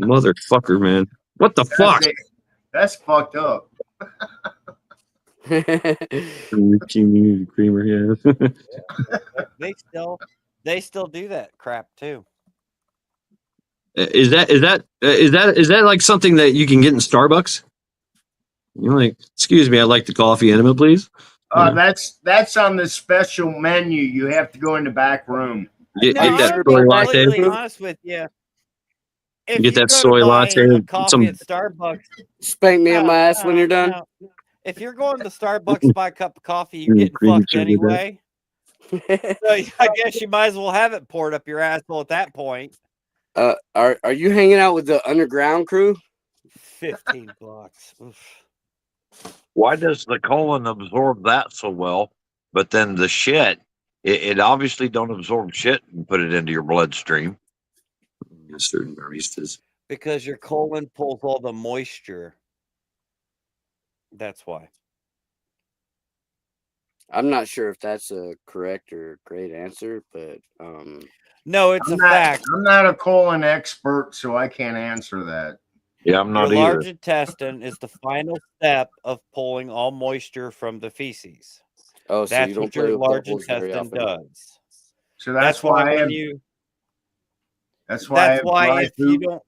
Motherfucker, man. What the fuck? That's fucked up. Community creamer, yeah. They still do that crap too. Is that like something that you can get in Starbucks? You're like, excuse me, I'd like the coffee enema, please. That's on the special menu. You have to go in the back room. Get that I'm Soy being latte. completely honest with you. if You get you that go to soy buy latte, a coffee some at Starbucks, Spank me in my ass when you're done. no. If you're going to Starbucks to buy a cup of coffee, you're getting cream fucked sugar with that. anyway. So I guess you might as well have it poured up your asshole at that point. Are you hanging out with the underground crew? 15 blocks. Oof. Why does the colon absorb that so well, but then the shit, it obviously don't absorb shit and put it into your bloodstream? Certain baristas. Because your colon pulls all the moisture. That's why. I'm not sure if that's a correct or great answer, but no, it's I'm a not, fact. I'm not a colon expert, so I can't answer that. Yeah, I'm not Your either. large intestine is the final step of pulling all moisture from the feces. Oh, so that's you don't what your play with large bubbles very intestine often. does. So that's why when I have, you. That's why That's why if you poop. don't.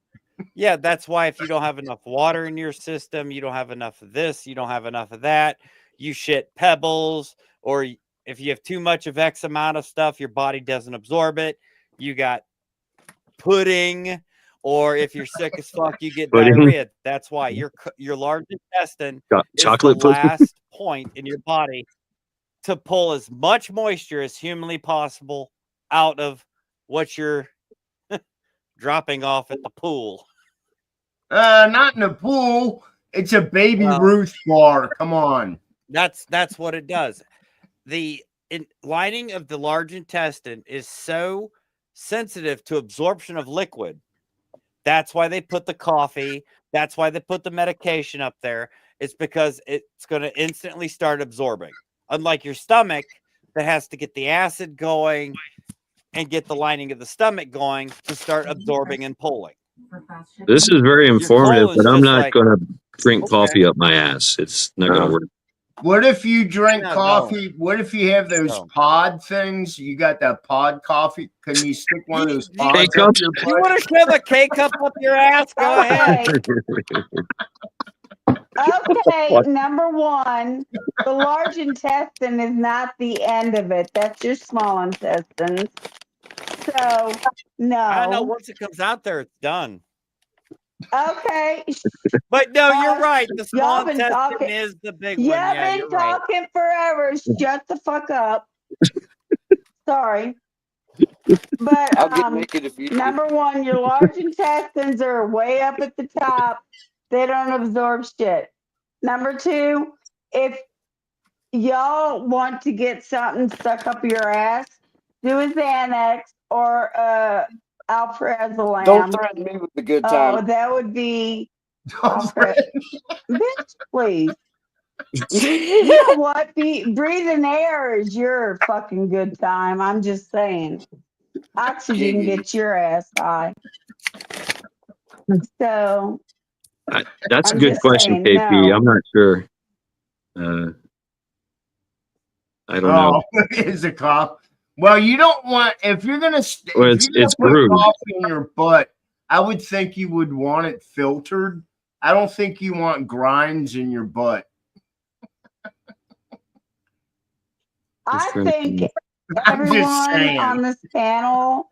Yeah, that's why if you don't have enough water in your system, you don't have enough of this, you don't have enough of that, you shit pebbles, or if you have too much of X amount of stuff, your body doesn't absorb it. You got pudding, or if you're sick as fuck, you get Pudding. diarrhea. That's why your large intestine Chocolate is the pudding. last point in your body to pull as much moisture as humanly possible out of what you're dropping off at the pool. Not in the pool. It's a baby Ruth bar. Come on. That's what it does. The lining of the large intestine is so sensitive to absorption of liquid. That's why they put the coffee. That's why they put the medication up there. It's because it's going to instantly start absorbing. Unlike your stomach that has to get the acid going and get the lining of the stomach going to start absorbing and pulling. This is very informative, colon's but I'm just not like, going to drink okay. coffee up my ass. It's not going to work. What if you drink No, coffee? What if you have those No. pod things? You got that pod coffee. Can you stick one of those pods up K-cups? your You butt? want to shove a K-cup up your ass? Go ahead. Okay, number one, the large intestine is not the end of it. That's your small intestines. So, no. I know once it comes out there, it's done. Okay. But no, you're right. The small Y'all been intestine talking. is the big Y'all one. Yeah, been you're right. talking forever. Shut the fuck up. Sorry. But I'll get naked if you number one, your large intestines are way up at the top. They don't absorb shit. Number two, if y'all want to get something stuck up your ass, do a Xanax or alprazolam. Don't threaten me with a good time. Oh, that would be Bitch, please. You know what? Breathing air is your fucking good time. I'm just saying. Oxygen gets your ass high. So That's I'm a good just question, saying, KP. no. I'm not sure. I don't know. Is a cop. Well, you don't want if you're gonna Well, if you're gonna it's put brewed. coffee in your butt. I would think you would want it filtered. I don't think you want grinds in your butt. I think everyone on this panel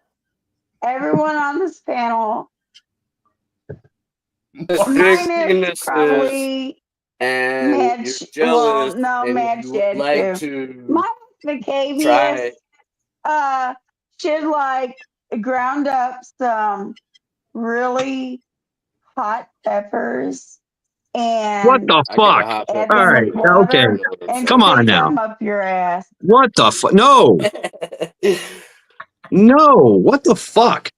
minus probably and Mad you're Sh- jealous well, no, and Mad you Shed would like too. to Minus try Micavius should like ground up some really hot peppers and What the fuck? add All them right. with water Okay. and Come on stick now. them up your ass. What the fuck? No. No. What the fuck?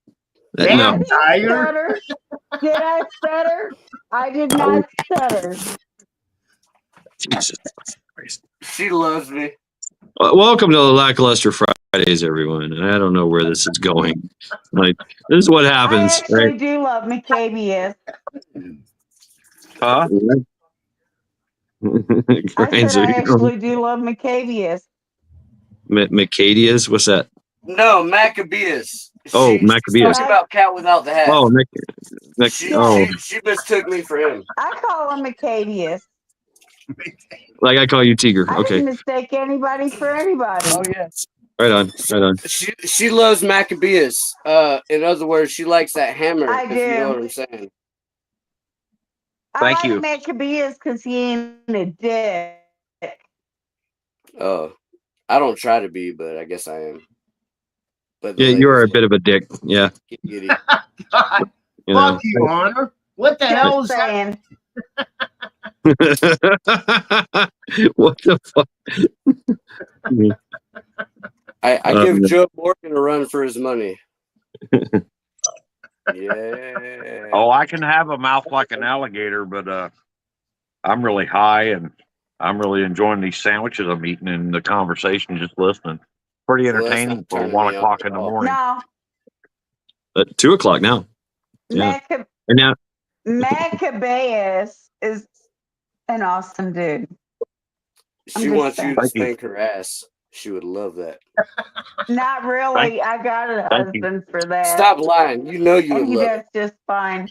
I No. didn't stutter. Did I stutter? I did not stutter. Jesus Christ. She loves me. Welcome to the Lackluster Fridays, everyone. And I don't know where this is going. Like, this is what I happens, actually right? do love Micavius. Huh? I said I actually do love Micavius. Macadius? What's that? No, Maccabeus. Oh, She's Maccabeus. talking about Cat Without the Hat. Oh, She mistook me for him. I call him Micavius. Like I call you Tiger. I Okay. didn't mistake anybody for anybody. Oh, yeah. Right on. Right on. She loves Maccabeus. In other words, she likes that hammer. I If you know do. what I'm saying. I like Maccabeus because he ain't a dick. Oh, I don't try to be, but I guess I am. But Yeah, you are a bit of a dick. Yeah. Giddy. God, You know. fuck you, Honor. What the hell is that? What the fuck? I give Joe Morgan a run for his money. Yeah. Oh, I can have a mouth like an alligator, but I'm really high and I'm really enjoying these sandwiches I'm eating and the conversation, just listening. Pretty Well, that's entertaining not for turning 1 me on o'clock at in the all. morning. No, At 2 o'clock now. Yeah. And now Maccabeus is an awesome dude. She wants you to spank her ass. She would love that. Not really. I got a husband for that. Stop lying. You know you would And he love does it. just fine.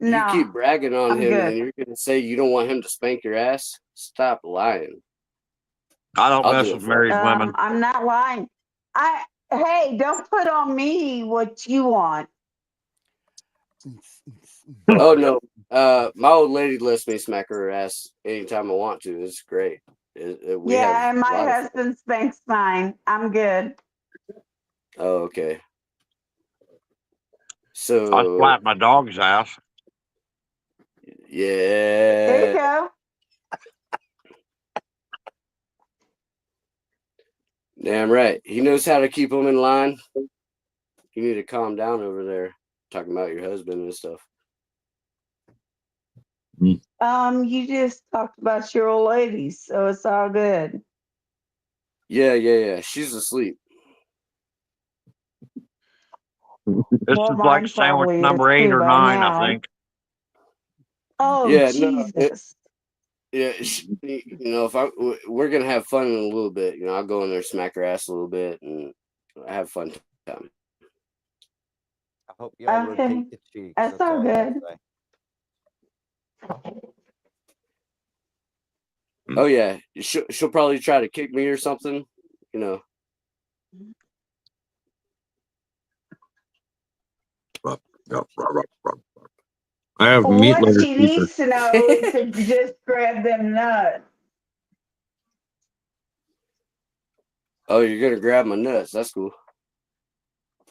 You No, keep bragging on I'm him, good. and you're gonna say you don't want him to spank your ass. Stop lying. I don't I'll mess do it with for married you. women. I'm not lying. Hey, don't put on me what you want. Oh no, my old lady lets me smack her ass anytime I want to. It's great. We have Yeah, and a my lot of fun. husband spanks mine. I'm good. Oh, okay. I So slap my dog's ass. There you yeah, go. damn right. He knows how to keep them in line. You need to calm down over there, talking about your husband and stuff. You just talked about your old lady, so it's all good. Yeah. She's asleep. This Well, is like mine sandwich probably number is 8 too or by 9, now. I think. Oh, Yeah, no, Jesus. if we're gonna have fun in a little bit. I'll go in there, smack her ass a little bit, and have fun time. I hope y'all Okay. rotate the cheeks. That's all all I gotta good. say. Oh yeah, she'll probably try to kick me or something. I have meat What lover she keeper. needs to know is to just grab them nuts. Oh, you're gonna grab my nuts? That's cool.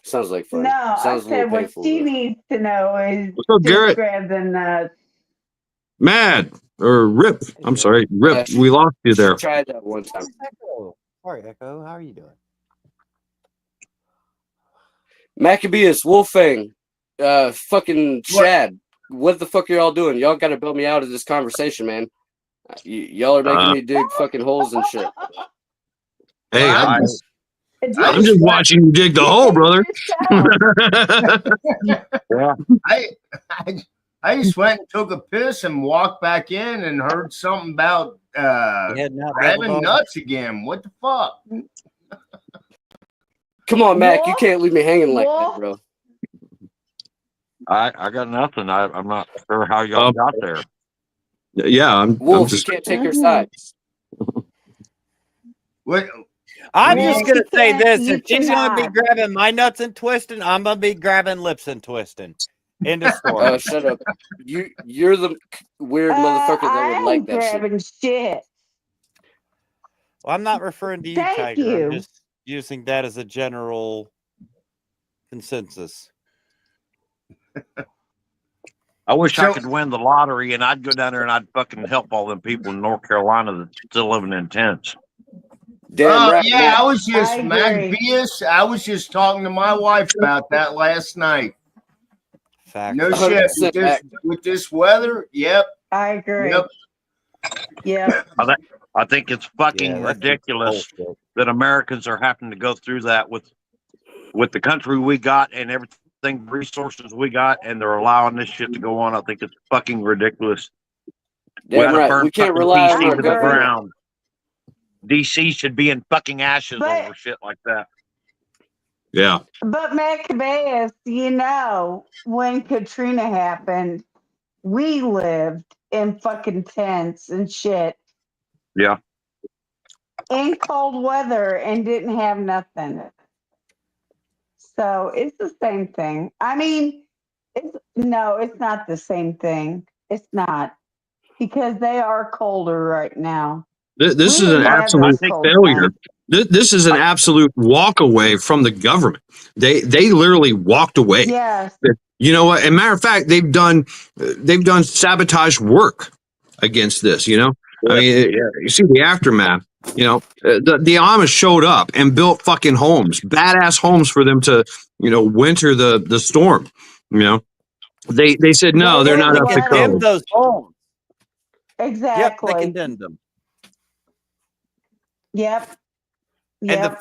Sounds like fun. No, I Sounds a little said what painful. she Though. needs to know is What's up, just Garrett? grab them nuts. Mad or Rip. I'm sorry, Rip. We lost you there. Tried that one time. Echo. Sorry, Echo. How are you doing? Maccabeus, Wolfang, fucking Chad. What the fuck are y'all doing? Y'all got to bail me out of this conversation, man. Y'all are making me dig fucking holes and shit. Hey, Well, I'm just watching you dig the hole, brother. I just went and took a piss and walked back in and heard something about grabbing nuts again. What the fuck? Come on, Mac. You can't leave me hanging like that, bro. I got nothing. I'm not sure how y'all got there. Yeah, I'm Wolf, just. you can't take your sides. What? I'm No, just gonna you say can't- this: you if she's gonna be cannot. grabbing my nuts and twisting, I'm gonna be grabbing lips and twisting. End of story. Oh, shut up! You're the weird motherfucker that would I like ain't that shit. grabbing shit. Well, I'm not referring to you, Thank Tiger. you. I'm just using that as a general consensus. I wish I could win the lottery and I'd go down there and I'd fucking help all them people in North Carolina that still living in tents. Damn right. Yeah, I was just I agree. Maccabeus. I was just talking to my wife about that last night. Fact. No shit. With this weather, yep. I agree. Yep. Yep. I think it's fucking Yeah, that's ridiculous bullshit. that Americans are having to go through that with the country we got and everything, resources we got, and they're allowing this shit to go on. I think it's fucking ridiculous. Damn gotta right. burn We can't fucking rely on DC our to the government. ground. DC should be in fucking ashes over shit like that. Yeah. But Maccabeus, when Katrina happened, we lived in fucking tents and shit. Yeah. in cold weather and didn't have nothing. So it's the same thing. I mean, it's not the same thing. It's not because they are colder right now. This is an absolute failure. This is an absolute walk away from the government. They literally walked away. Yes. You know what? As a matter of fact, they've done sabotage work against this. You know, I mean, you see the aftermath. You know, the Amish showed up and built fucking homes, badass homes for them to, winter the storm. You know, they said no, they're not up to code. Those homes. Exactly. Yep, they condemned them. Yep. And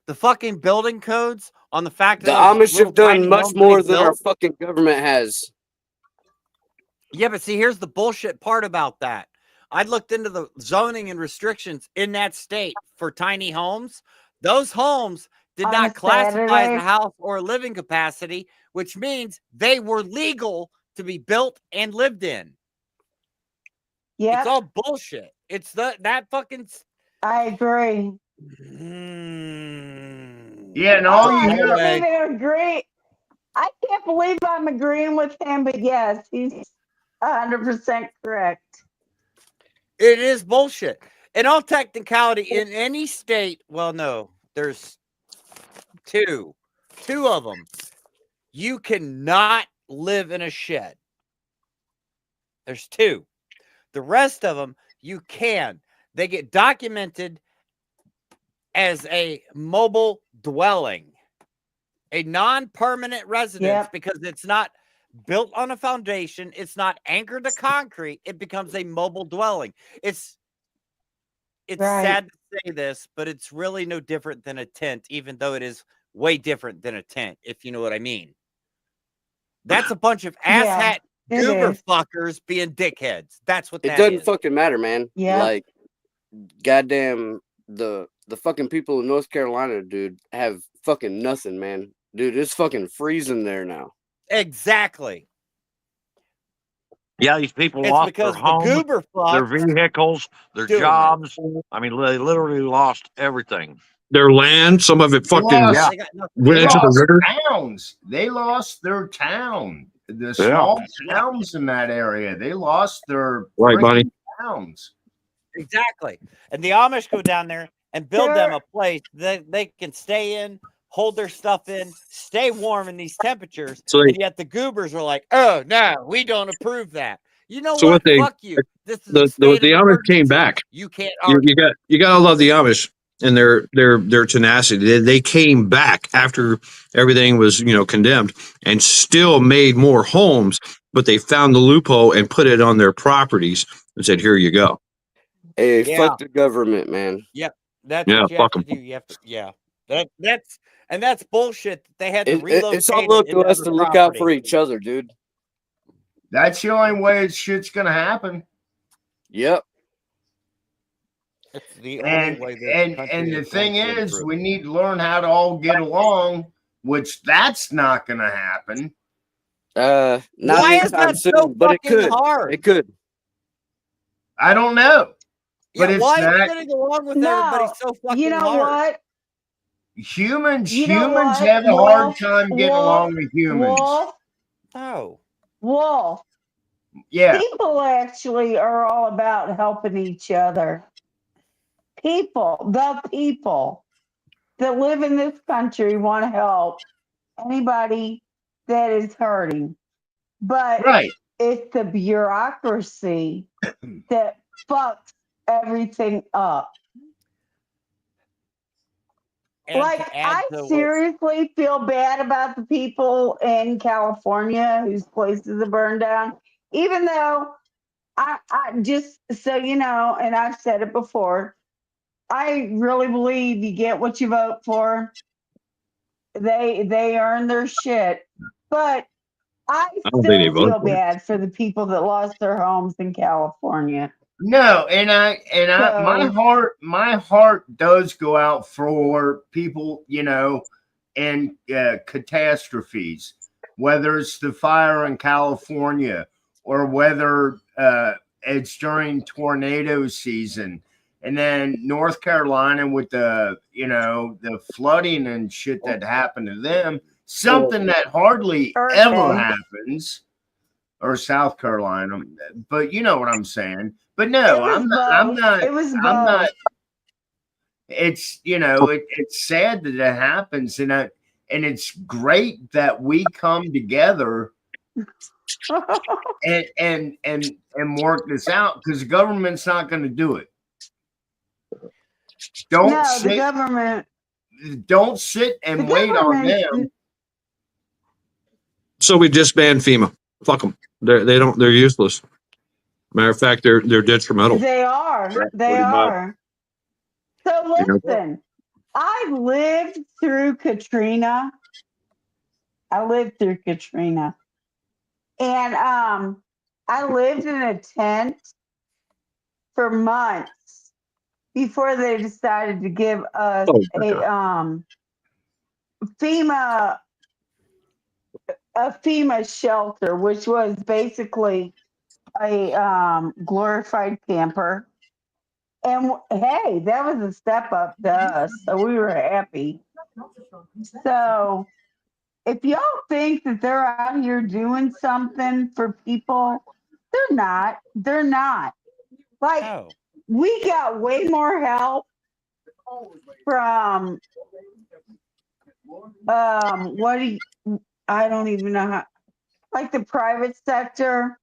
the fucking building codes on the fact The that Amish have done much more than our fucking government has. Yeah, but see, here's the bullshit part about that. I looked into the zoning and restrictions in that state for tiny homes. Those homes did On not a classify as Saturday? a house or a living capacity, which means they were legal to be built and lived in. Yeah. It's all bullshit. It's that fucking. I agree. Yeah, and all you I hear. can't even agree. I can't believe I'm agreeing with him, but yes, he's 100% correct. It is bullshit. In all technicality, in any state, well, no, there's two of them. You cannot live in a shed. There's two. The rest of them, you can. They get documented as a mobile dwelling, a non-permanent residence, because it's not built on a foundation. It's not anchored to concrete. It becomes a mobile dwelling. It's sad to say this, but it's really no different than a tent, even though it is way different than a tent, if you know what I mean. That's a bunch of asshat goober fuckers being dickheads. That's what It that doesn't is. fucking matter, man. Yeah. Like, goddamn, the fucking people in North Carolina, dude, have fucking nothing, man. Dude, it's fucking freezing there now. Exactly. Yeah, these people It's lost because their the homes, goober their fucks vehicles, their doing jobs. I mean, they literally lost everything. Their land, some of it fucking went into the river. Towns. They lost their town. The small towns in that area. They lost their buddy. towns. Exactly. And the Amish go down there and build them a place that they can stay in, hold their stuff in, stay warm in these temperatures. So and yet the goobers are like, oh, no, we don't approve that. You know So what? what they Fuck you. This is the a state the of Amish came emergency. back. You can't You argue. gotta love the Amish and their tenacity. They came back after everything was condemned and still made more homes, but they found the loophole and put it on their properties and said, "Here you go." Hey, Yeah. fuck the government, man. Yep. That's Yeah, what you fuck have to do. You have to, that's bullshit that they had to relocate. It's all up to us to look out for each other, dude. That's the only way shit's gonna happen. Yep. It's the only way And the thing is, we need to learn how to all get along, which that's not gonna happen. Not Why is anytime that soon, so but it fucking could. hard? It could. I don't know. Yeah, But it's why not is getting along with everybody so fucking You know hard? what? humans. You know Humans what? have a hard Wolf, time getting Wolf, along with humans. Wolf, Oh. Wolf. Yeah. People actually are all about helping each other. The people that live in this country want to help anybody that is hurting. But it's the bureaucracy that fucks everything up. And like, I seriously feel bad about the people in California whose places are burned down, even though I just, so you know, and I've said it before, I really believe you get what you vote for. They earn their shit. But I don't think they still voted feel for it. bad for the people that lost their homes in California. No, my heart does go out for people, and catastrophes, whether it's the fire in California or whether it's during tornado season. And then North Carolina with the, you know, the flooding and shit that happened to them, something that hardly ever happens, or South Carolina, but you know what I'm saying. But no, I'm not. It's, you know, it's sad that it happens, and it's great that we come together and work this out, because the government's not going to do it. Don't sit and wait on them. So we disband FEMA. Fuck them. They're useless. Matter of fact, they're detrimental. They are. They are. So listen, I lived through Katrina. And I lived in a tent for months before they decided to give us a FEMA shelter, which was basically a glorified camper. And hey, that was a step up to us, so we were happy. So if y'all think that they're out here doing something for people, they're not. They're not. Like, we got way more help from I don't even know how, like the private sector.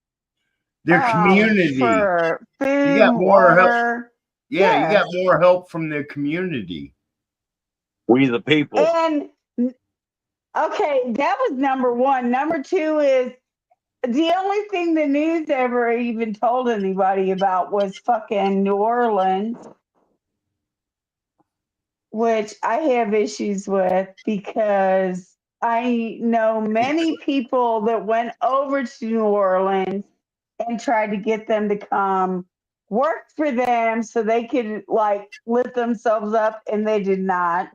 Their community. For food, you got more water. help. Yeah, you got more help from the community. We the people. And okay, that was number one. Number two is the only thing the news ever even told anybody about was fucking New Orleans, which I have issues with because I know many people that went over to New Orleans and tried to get them to come work for them so they could like lift themselves up, and they did not.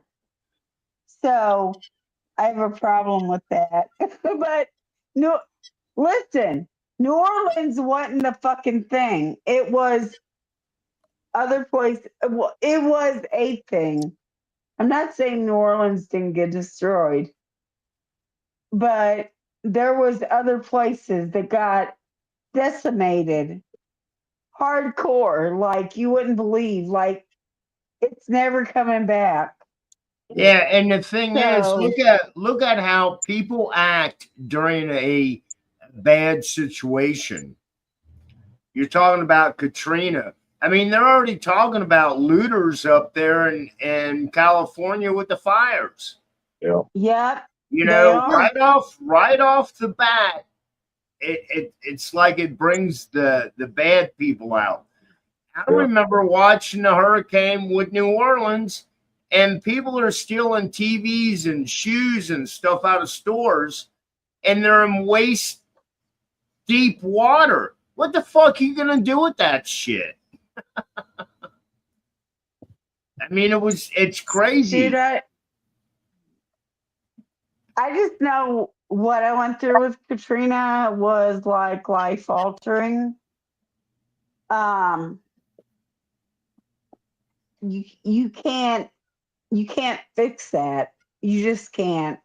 So I have a problem with that. But no, listen, New Orleans wasn't the fucking thing. It was other places. It was a thing. I'm not saying New Orleans didn't get destroyed, but there was other places that got decimated hardcore, like you wouldn't believe. Like, it's never coming back. Yeah, and the thing is, look at how people act during a bad situation. You're talking about Katrina. I mean, they're already talking about looters up there in California with the fires. Yeah. Yep. You know, right off the bat, it's like it brings the bad people out. I remember watching the hurricane with New Orleans, and people are stealing TVs and shoes and stuff out of stores, and they're in waist deep water. What the fuck are you gonna do with that shit? I mean, it's crazy. Dude, I just know what I went through with Katrina was like life altering. You can't fix that. You just can't.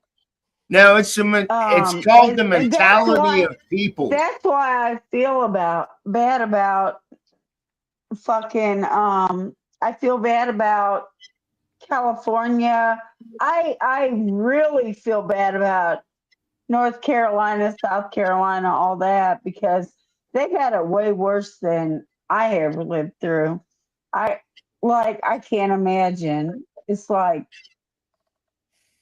No, it's called the mentality of people. That's why I feel bad about fucking I feel bad about California. I really feel bad about North Carolina, South Carolina, all that, because they've had it way worse than I ever lived through. I can't imagine. It's like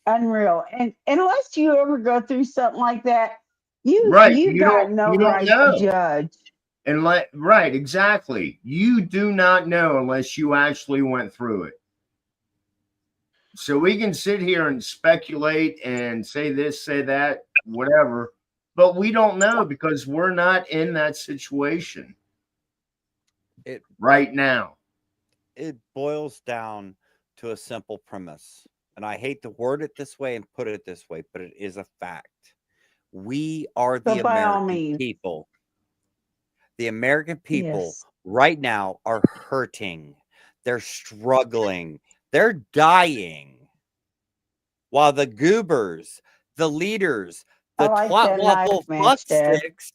unreal. And unless you ever go through something like that, you got no right to judge. And right, exactly. You do not know unless you actually went through it. So we can sit here and speculate and say this, say that, whatever, but we don't know because we're not in that situation right now. It boils down to a simple premise. And I hate to word it this way and put it this way, but it is a fact. We are the American people. The American people right now are hurting. They're struggling. They're dying. While the goobers, the leaders, the twat waffle fuck sticks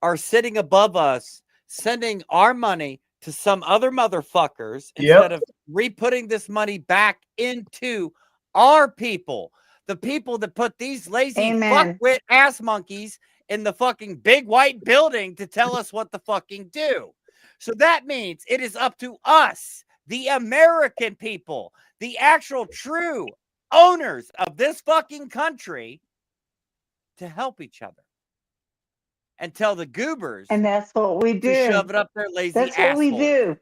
are sitting above us, sending our money to some other motherfuckers instead of re-putting this money back into our people. The people that put these lazy fuckwit ass monkeys in the fucking big white building to tell us what to fucking do. So that means it is up to us, the American people, the actual true owners of this fucking country, to help each other and tell the goobers, and that's what we do, to shove it up their lazy that's what we do.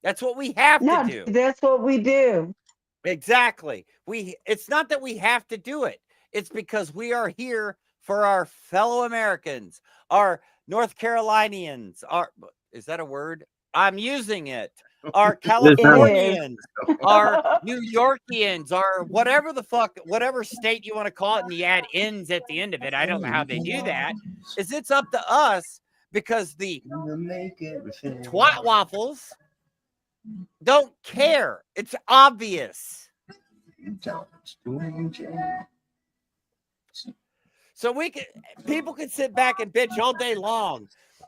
That's what we have to do. That's what we do. Exactly. It's not that we have to do it. It's because we are here for our fellow Americans, our North Carolinians, is that a word? I'm using it. Our Californians, our New Yorkians, our whatever state you want to call it, and you add ins at the end of it. I don't know how they do that. It's up to us because the twat waffles don't care. It's obvious. So people can sit back and bitch all day long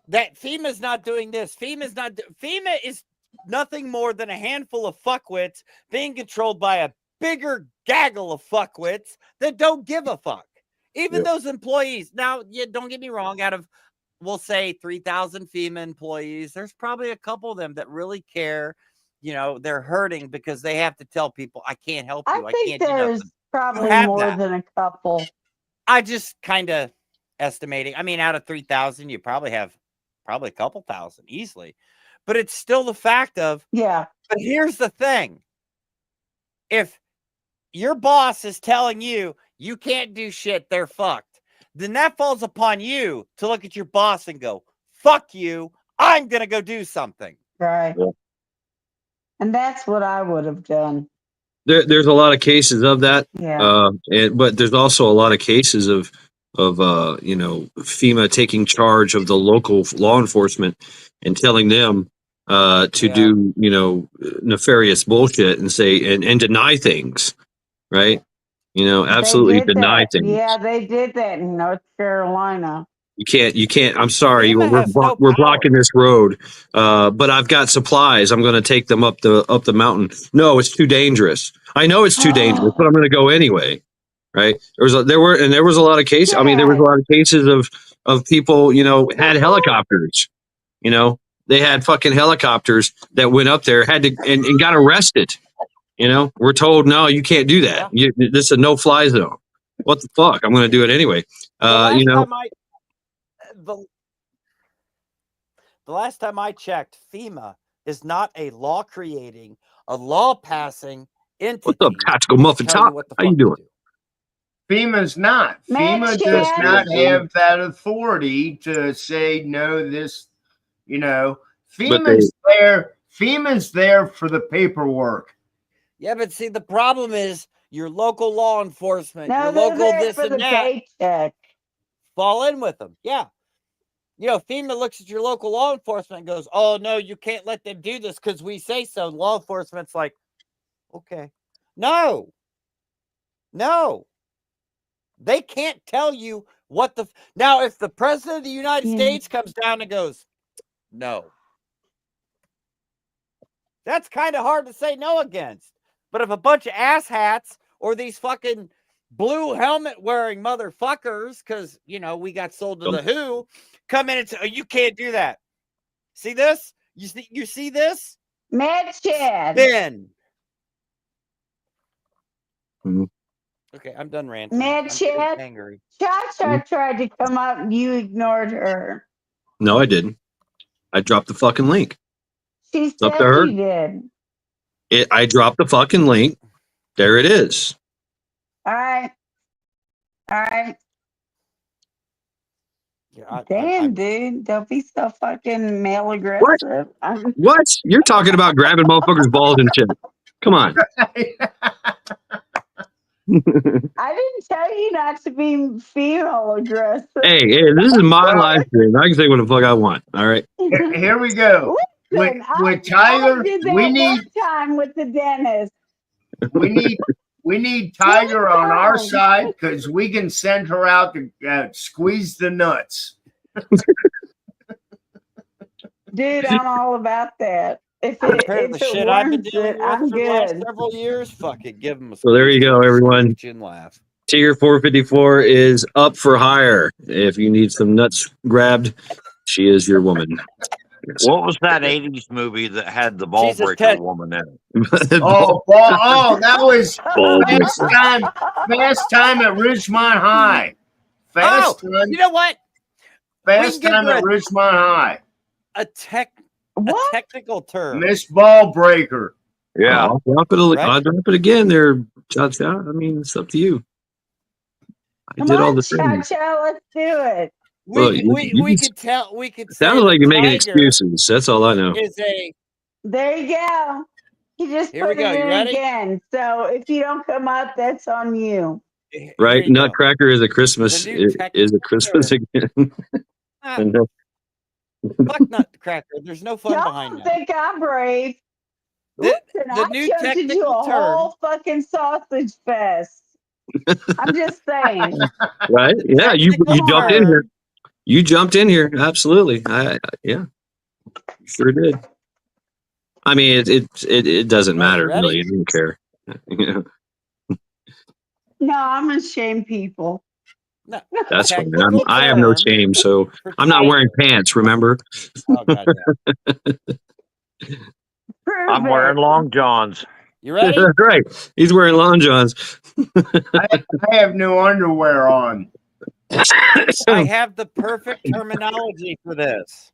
that FEMA's not doing this. FEMA is nothing more than a handful of fuckwits being controlled by a bigger gaggle of fuckwits that don't give a fuck. Even those employees. Now, don't get me wrong, out of, we'll say 3,000 FEMA employees, there's probably a couple of them that really care. You know, they're hurting because they have to tell people, I can't help you. I can't do nothing. There's probably more than a couple. I just kind of estimating. I mean, out of 3,000, you probably have a couple thousand easily. But it's still the fact of, But here's the thing. If your boss is telling you you can't do shit, they're fucked, then that falls upon you to look at your boss and go, fuck you, I'm going to go do something. Right. Yeah. And that's what I would have done. There's a lot of cases of that. Yeah. But there's also a lot of cases of FEMA taking charge of the local law enforcement and telling them to do, nefarious bullshit and say and deny things, right? Absolutely deny things. Yeah, they did that in North Carolina. You can't. I'm sorry, we're blocking this road, but I've got supplies. I'm going to take them up the mountain. No, it's too dangerous. I know it's too dangerous, but I'm going to go anyway. Right? There was a lot of cases. I mean, there was a lot of cases of people, had helicopters. They had fucking helicopters that went up there, had to and got arrested. We're told, no, you can't do that. This is a no-fly zone. What the fuck? I'm going to do it anyway. The last time I checked, FEMA is not a law-creating, a law-passing entity. What's up, Tactical Muffin Top? How you doing? FEMA's not. FEMA does not have that authority to say no. FEMA's there. FEMA's there for the paperwork. Yeah, but see, the problem is your local law enforcement, your local this and that. Paycheck. Fall in with them. Yeah. FEMA looks at your local law enforcement and goes, oh, no, you can't let them do this because we say so. Law enforcement's like, okay. No. They can't tell you what now, if the president of the United States comes down and goes, no. That's kind of hard to say no against. But if a bunch of asshats or these fucking blue helmet wearing motherfuckers, because, we got sold to the WHO, come in and say, oh, you can't do that. See this? You see this? Mad Chad. Then. Mm-hmm. Okay, I'm done ranting. Mad Chad. Angry. Cha-Cha tried to come up and you ignored her. No, I didn't. I dropped the fucking link. She It's said up to her. she did. I dropped the fucking link. There it is. All right. Yeah, Damn, dude. Don't be so fucking male aggressive. What? You're talking about grabbing motherfuckers' balls and shit. Come on. I didn't tell you not to be female aggressive. Hey, this is my live stream. I can say what the fuck I want. All right. Here we go. with Tiger, I did that we need one time with the dentist. we need Tiger on our side because we can send her out to squeeze the nuts. Dude, I'm all about that. If Compared to the shit I've been dealing with I'm for the last good. several years, fuck it, give them a So there you go, everyone. chin laugh. Tier 454 is up for hire. If you need some nuts grabbed, she is your woman. What was that 80s movie that had the ball breaker woman in it? That was Fast Time at Ridgemont High. Fast Time. You know what? Fast Time at Ridgemont High. A technical term. Miss Ball Breaker. Yeah. I'll drop it again there, Cha-Cha. I mean, it's up to you. I did all the things. Cha-Cha, let's do it. We could tell. We could. Sounded like you're making excuses. That's all I know. There you go. You just Here we put go. it You in ready? again. So if you don't come up, that's on you. Right? Nutcracker is a Christmas. Is a Christmas again. And, Fuck Nutcracker. There's no fun behind Don't that. think I'm brave. The I new jumped into technical a term. whole fucking sausage fest. I'm just saying. right? Yeah, you jumped in here. You jumped in here. Absolutely. Yeah. Sure did. I mean, it doesn't matter really. I don't care. You know? No, I'm gonna shame people. No, that's fine. I have no shame, so I'm not wearing pants. Remember? Oh, God, I'm wearing long johns. You ready? That's right. He's wearing long johns. I have no underwear on. I have the perfect terminology for this.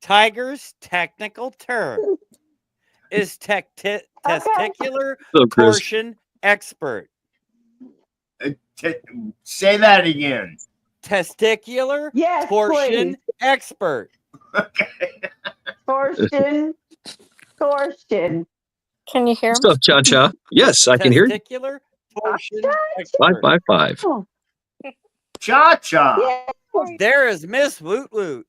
Tiger's technical term is testicular torsion expert. Say that again. Testicular torsion expert. Torsion. Can you hear What's up, Cha-Cha? Yes, I can hear you. Testicular torsion 555. Cha-Cha. Yeah. There is Miss Woot Woot.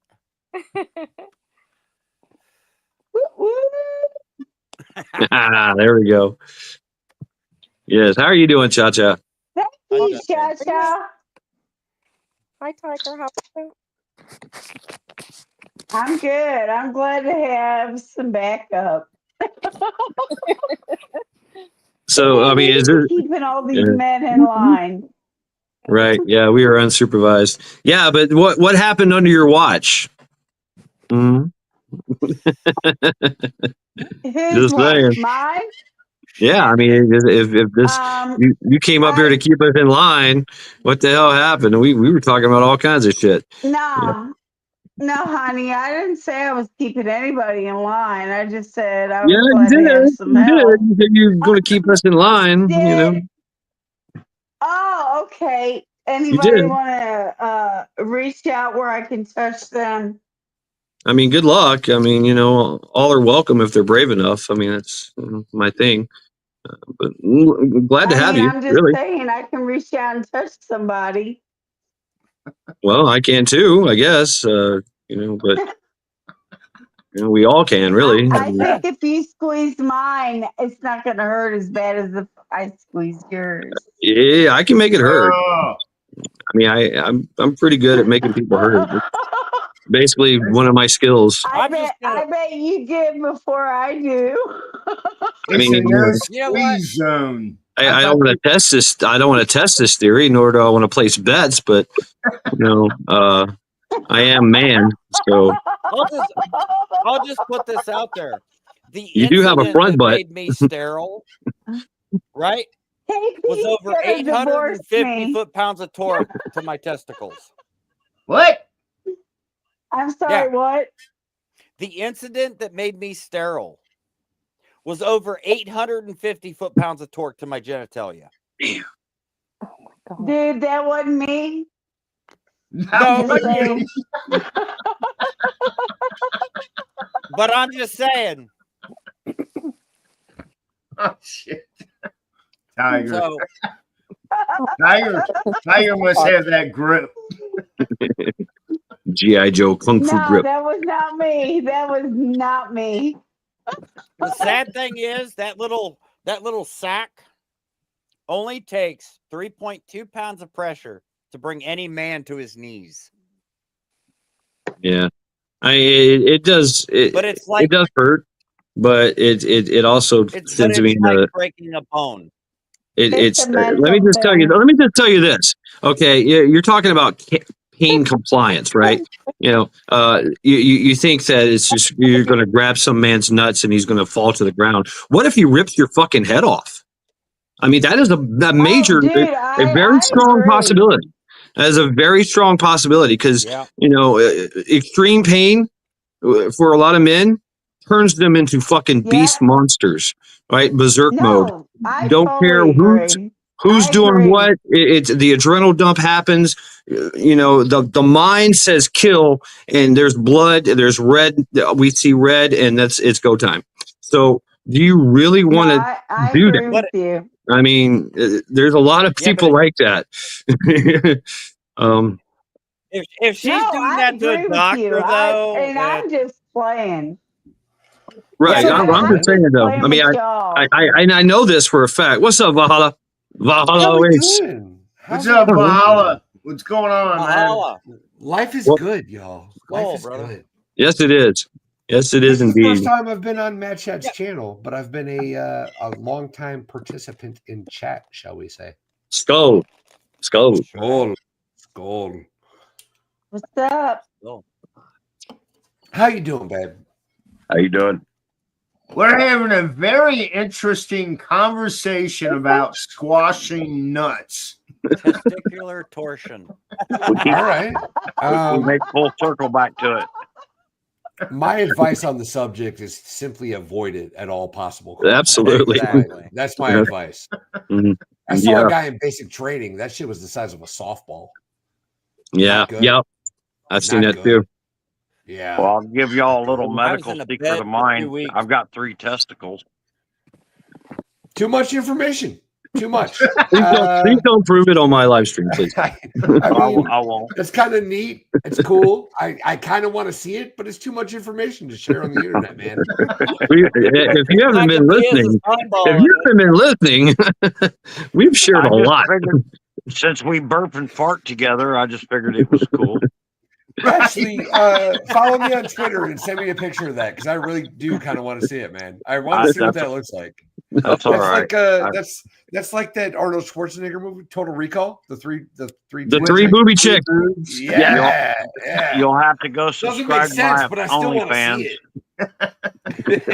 There we go. Yes. How are you doing, Cha-Cha? Thank you, Cha-Cha. Hi, Tiger. How are you? I'm good. I'm glad to have some backup. So, I mean, is there keeping all these men in line? Right. Yeah, we were unsupervised. Yeah, but what happened under your watch? Whose Just saying. watch? Mine? Yeah, I mean, if this you came up here to keep us in line, what the hell happened? We were talking about all kinds of shit. No, honey, I didn't say I was keeping anybody in line. I just said I was Yeah, glad you to have did. some You help. did. You said you're going to keep us in line. You know. Oh, okay. did. Anybody want to reach out where I can touch them? I mean, good luck. I mean, you know, all are welcome if they're brave enough. I mean, that's my thing. But glad to have you. I'm just Really. saying I can reach out and touch somebody. Well, I can too, I guess. You know, but you know, we all can really. I think if you squeeze mine, it's not going to hurt as bad as if I squeeze yours. Yeah, I can make it hurt. I mean, I'm pretty good at making people hurt. It's basically one of my skills. I bet you get before I do. I mean, squeeze zone. I don't want to test this. I don't want to test this theory, nor do I want to place bets. But you know, I am man, so I'll just put this out there. You do have a incident front that butt. made me sterile, right? Was over could have divorced 850 me. foot-pounds of torque to my testicles. What? I'm sorry, what? The incident that made me sterile was over 850 foot-pounds of torque to my genitalia. Damn. Dude, that wasn't me. No, but you. But I'm just saying. Oh shit. Tiger. So, Tiger must have that grip. G.I. Joe Kung Fu No, grip. that was not me. That was not me. The sad thing is that little sack only takes 3.2 pounds of pressure to bring any man to his knees. Yeah, it does. But it's like it does hurt, but it also sends me like breaking a bone. It's a let mental me just tell you. thing. Let me just tell you this. Okay, you're talking about pain compliance, right? You think that it's just you're going to grab some man's nuts and he's going to fall to the ground. What if he rips your fucking head off? I mean, that is a major, dude, a very strong agree. possibility. That is a very strong possibility because extreme pain for a lot of men turns them into fucking beast monsters, right? Berserk mode. I Don't care totally who's agree. doing what. It's the adrenal dump happens. The mind says kill, and there's blood. There's red. We see red, and it's go time. So, do you really want to I do agree that? with you. I mean, there's a lot of people like that. If she's doing that to a doctor, though, I'm just playing. Right. Yeah, I'm just saying though. I mean, I know this for a fact. What's up, Valhalla? Valhalla How we awaits. doing? What's up, Valhalla? What's going on, Valhalla. man? Life is Well- good, y'all. Life is good. Yes, it is. Yes, it is This is the indeed. first time I've been on Matt Chat's channel, but I've been a long-time participant in chat, shall we say? Skull. Skull. What's up? How you doing, babe? How you doing? We're having a very interesting conversation about squashing nuts. Testicular torsion. All right. We make full circle back to it. My advice on the subject is simply avoid it at all possible. Absolutely. Exactly. That's my advice. Mhm. I saw Yeah. a guy in basic training. That shit was the size of a softball. Yeah. Not good. Yep. I've seen Not that good. too. Yeah. Well, I'll give y'all a little I was medical in a secret bed of for 2 mine. weeks. I've got 3 testicles. Too much information. Too much. Please don't prove it on my live stream, please. I mean, I won't. it's kind of neat. It's cool. I kind of want to see it, but it's too much information to share on the internet, man. If you haven't been listening, we've shared I a just lot. figured since we burp and fart together, I just figured it was cool. Actually, follow me on Twitter and send me a picture of that because I really do kind of want to see it, man. I want to see what that looks like. That's all right. That's like that Arnold Schwarzenegger movie, Total Recall. The three booby chicks. Yeah, You'll have to go Doesn't subscribe make sense, to but I my still want to OnlyFans. see it.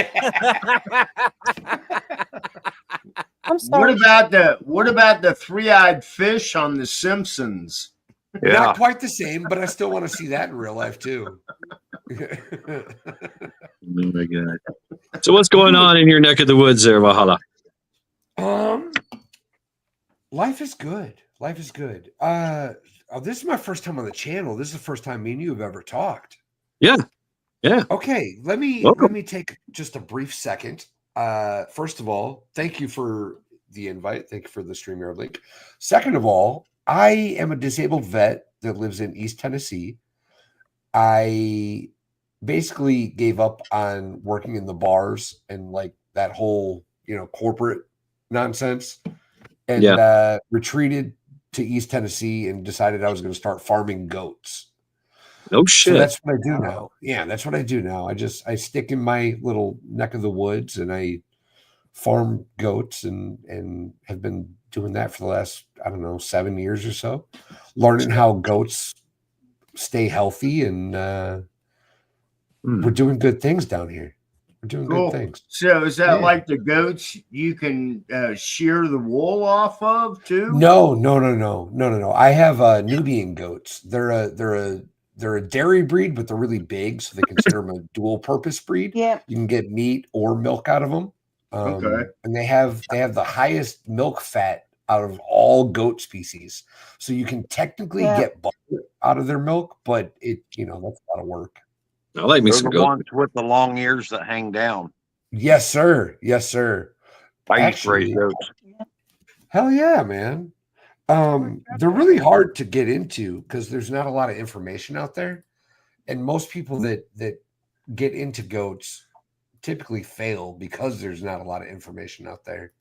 I'm sorry. What about the three-eyed fish on The Simpsons? Not quite the same, but I still want to see that in real life too. Oh my god! So what's going on in your neck of the woods, there, Valhalla? Life is good. Life is good. This is my first time on the channel. This is the first time me and you have ever talked. Yeah. Okay, let me take just a brief second. First of all, thank you for the invite. Thank you for the Streamyard link. Second of all, I am a disabled vet that lives in East Tennessee. I basically gave up on working in the bars and like that whole, corporate nonsense and retreated to East Tennessee and decided I was going to start farming goats. No shit. So that's what I do now. Yeah, that's what I do now. I stick in my little neck of the woods and I farm goats and have been doing that for the last, 7 years or so, learning how goats stay healthy and we're doing good things down here. We're doing good things. So is that like the goats you can shear the wool off of too? No. I have Nubian goats. They're a dairy breed, but they're really big, so they consider them a dual purpose breed. Yeah. You can get meat or milk out of them. Okay. And they have the highest milk fat out of all goat species. So you can technically get butter out of their milk, but that's a lot of work. I like me They're some the goat. ones with the long ears that hang down. Yes, sir. Yes, sir. I used to raise goats. Hell yeah, man. They're really hard to get into because there's not a lot of information out there. and most people that get into goats typically fail because there's not a lot of information out there.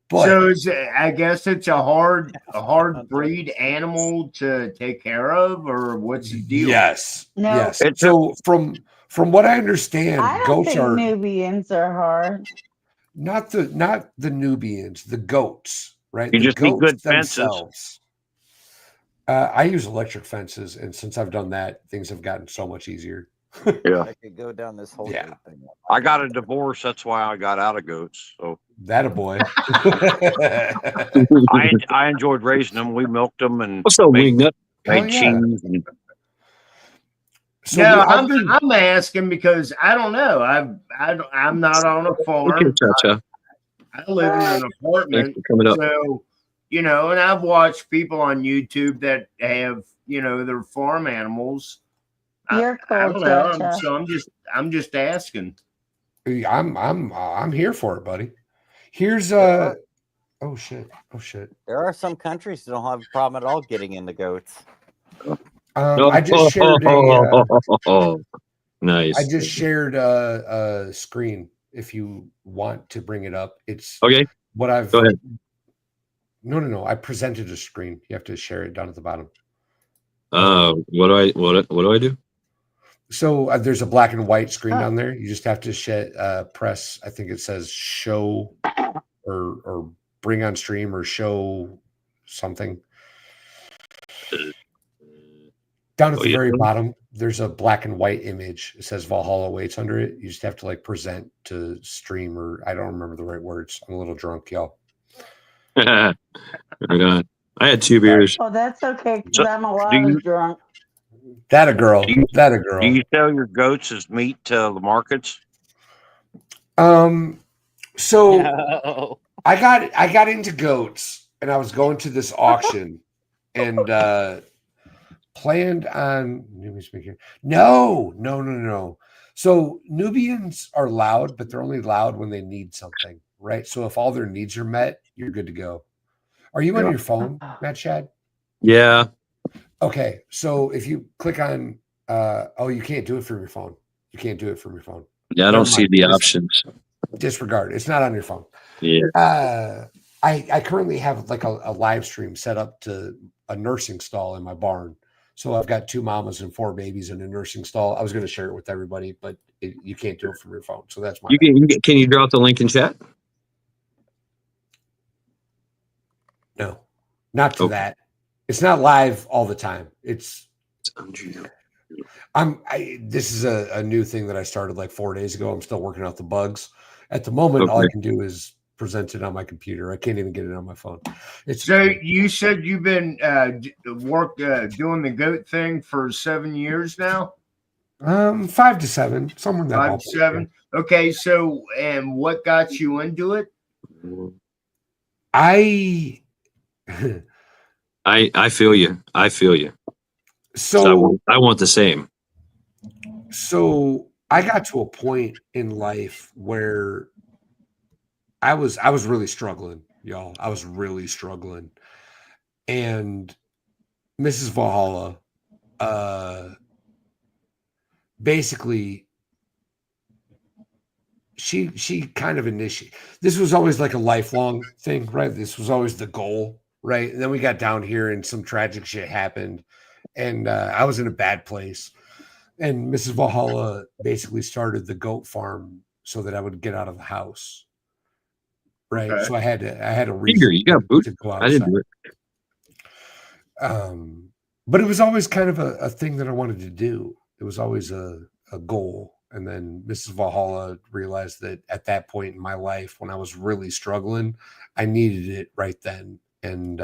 But so I guess it's a hard breed animal to take care of, or what's the deal? yes, No. yes. So from what I understand, I don't goats think are Nubians are hard. not the Nubians, the goats, right? You The just need goats good fences. themselves. I use electric fences, and since I've done that, things have gotten so much easier. Yeah. I could go down this whole Yeah. goat thing. I got a divorce. That's why I got out of goats. So That a boy. I enjoyed raising them. We milked them and What's up, made wingnut? Hell cheese. yeah. And So No, I've been I'm asking because I don't know. I'm not on a farm. Okay, Cha-Cha. I live in an apartment, for coming up. so and I've watched people on YouTube that have their farm animals. You're cool, I don't know. Cha-Cha. So I'm just asking. I'm here for it, buddy. Here's oh shit. There are some countries that don't have a problem at all getting into goats. I just shared nice. I just shared a screen. If you want to bring it up, it's Okay. what I've. Go ahead. No. I presented a screen. You have to share it down at the bottom. What do I do? So there's a black and white screen down there. You just have to press. I think it says show or bring on stream or show something. Down at the very bottom, there's a black and white image. It says Valhalla waits under it. You just have to present to stream, or I don't remember the right words. I'm a little drunk, y'all. Right on. I had 2 beers. Oh, that's okay because I'm a lot drunk. That a girl. Do you sell your goats as meat to the markets? So No. I got into goats, and I was going to this auction, and planned on Nubians speaking. No. So Nubians are loud, but they're only loud when they need something, right? So if all their needs are met, you're good to go. Are you on your phone, Matt Shad? Yeah. Okay, so if you click on you can't do it from your phone. You can't do it from your phone. Yeah, I don't see the options. Disregard. It's not on your phone. Yeah. I currently have a live stream set up to a nursing stall in my barn. So I've got 2 mamas and 4 babies in a nursing stall. I was going to share it with everybody, but you can't do it from your phone. So that's my. Can you drop the link in chat? No, not to that. It's not live all the time. This is a new thing that I started 4 days ago. I'm still working out the bugs. At the moment, all I can do is present it on my computer. I can't even get it on my phone. So you said you've been doing the goat thing for 7 years now? 5 to 7, somewhere in that 5 to 7. Okay, so and what got you into it? I feel you. I feel you. So I want the same. So I got to a point in life where I was really struggling, y'all. I was really struggling. And Mrs. Valhalla basically she kind of initiated. This was always a lifelong thing, right? This was always the goal, right? And then we got down here and some tragic shit happened, and I was in a bad place. And Mrs. Valhalla basically started the goat farm so that I would get out of the house. Right. Okay. So I had a reason You got boots. to go outside. I didn't do it. But it was always kind of a thing that I wanted to do. It was always a goal. And then Mrs. Valhalla realized that at that point in my life, when I was really struggling, I needed it right then. And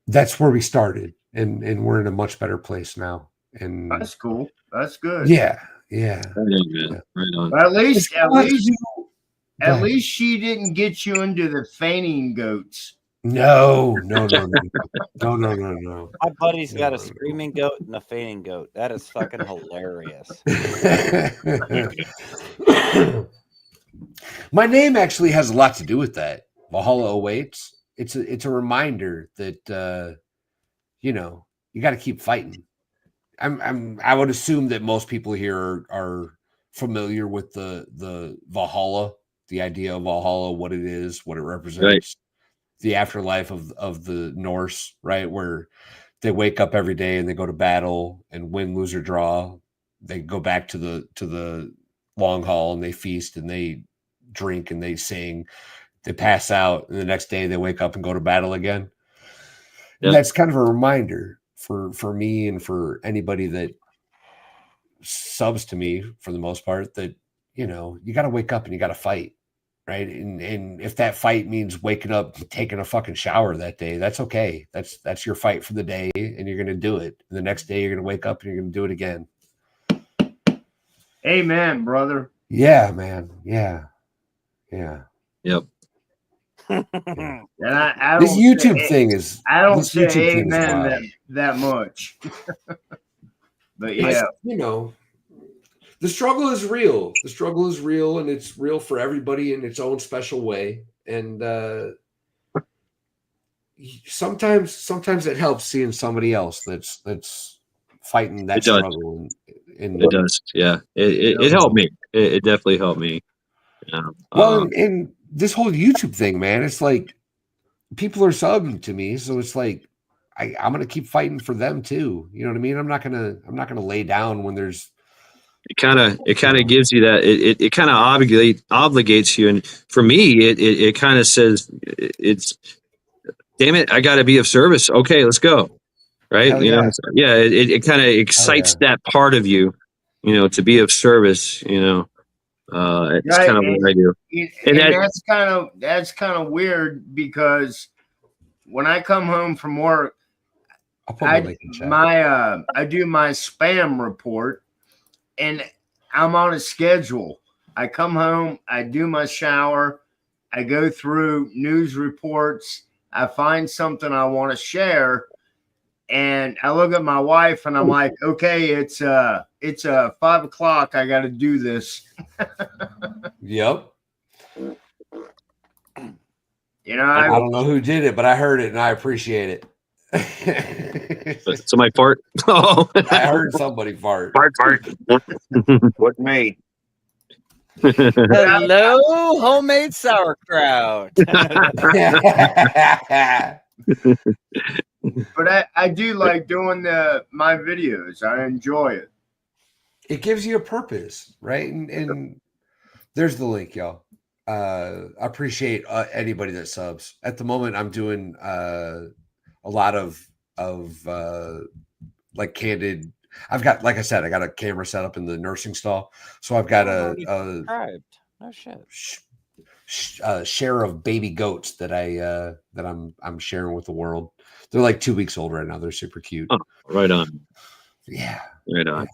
that's where we started. And we're in a much better place now. And that's cool. That's good. Yeah. Right on. But at least she didn't get you into the fainting goats. No. My buddy's got a screaming goat and a fainting goat. That is fucking hilarious. My name actually has a lot to do with that. Valhalla awaits. It's a reminder that you got to keep fighting. I would assume that most people here are familiar with the Valhalla, the idea of Valhalla, what it is, what it represents, the afterlife of the Norse, right? Where they wake up every day and they go to battle, and win, lose, or draw, they go back to the long haul and they feast and they drink and they sing, they pass out, and the next day they wake up and go to battle again. Yeah. And that's kind of a reminder for me and for anybody that subs to me, for the most part, that, you know, you got to wake up and you got to fight, right? And if that fight means waking up, taking a fucking shower that day, that's okay. That's your fight for the day, and you're going to do it. And the next day you're going to wake up and you're going to do it again. Amen, brother. Yeah, man. Yeah. Yep. And I this don't YouTube say, thing is. I don't this say YouTube thing is amen wild. that much. But yeah, you know, the struggle is real. The struggle is real, and it's real for everybody in its own special way. And sometimes it helps seeing somebody else that's fighting that struggle. And it does. Yeah. It helped me. It definitely helped me. Well, and this whole YouTube thing, man, it's like people are subbing to me, so it's like I'm gonna keep fighting for them too. You know what I mean? I'm not gonna lay down when there's. It kind of gives you that. It kind of obligates you, and for me, it kind of says it's. Damn it! I got to be of service. Okay, let's go. Right? Hell you yeah. know, yeah. It kind of excites that part of you, you know, to be of service. You know. It's kind of what I do. And that's kind of weird, because when I come home from work, I do my spam report, and I'm on a schedule. I come home, I do my shower, I go through news reports, I find something I want to share, and I look at my wife and I'm like, okay, it's 5 o'clock. I got to do this. Yep. You know, I don't know who did it, but I heard it and I appreciate it. Somebody fart. Oh, I heard somebody fart. Fart. What me? Hello, homemade sauerkraut. But I do like doing my videos. I enjoy it. It gives you a purpose, right? And there's the link, y'all. I appreciate anybody that subs. At the moment, I'm doing a lot of like candid. I've got, like I said, I got a camera set up in the nursing stall, so I've got a no shit. Share of baby goats that I'm sharing with the world. They're like 2 weeks old right now. They're super cute. Oh, right on. Yeah. Right on.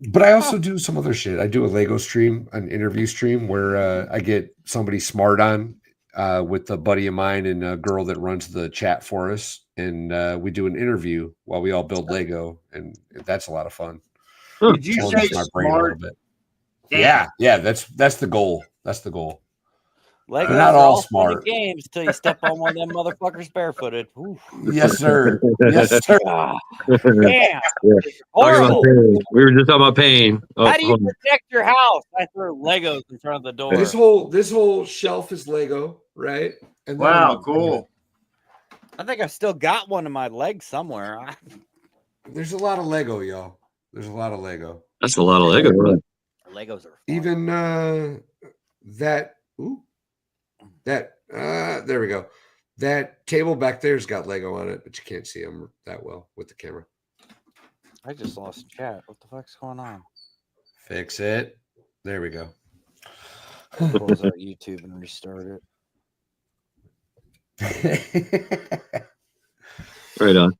But I also do some other shit. I do a Lego stream, an interview stream where I get somebody smart on with a buddy of mine and a girl that runs the chat for us. And we do an interview while we all build Lego. And that's a lot of fun. Did you say smart? Yeah. That's the goal. That's the goal. Legos They're not are all fun smart. games till you step on one of them motherfuckers barefooted. Ooh. Yes, sir. Yes, sir. Damn. Horrible. We were just talking about pain. Oh, How do you protect your house? I throw Legos in front of the door. This whole shelf is Lego, right? And wow, cool. I think I've still got one in my leg somewhere. There's a lot of Lego, y'all. There's a lot of Lego. That's a lot of Lego. Really. Legos are fun. Even that. Ooh. There we go. That table back there's got Lego on it, but you can't see them that well with the camera. I just lost chat. What the fuck's going on? Fix it. There we go. Close out YouTube and restart it. Right on.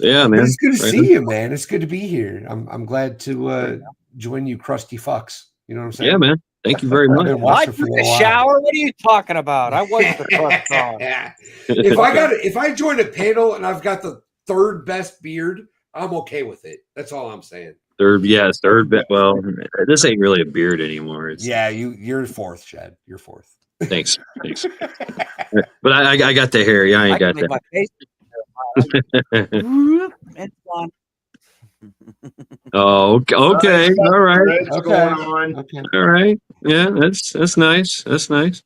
Yeah, man. But it's good to right see on. you, man. It's good to be here. I'm glad to join you, crusty fucks. You know what I'm saying? Yeah, man. Thank you very much. I took a shower. What are you talking about? I wasn't the crust on. If I join a panel and I've got the third best beard, I'm okay with it. That's all I'm saying. Third. Well, this ain't really a beard anymore. It's, yeah, you're fourth, Chad. You're fourth. Thanks. But I got the hair. Yeah, I ain't got that. My face. It's fun. Oh, okay. All right. Going on. Okay. All right. Yeah, that's nice. That's nice.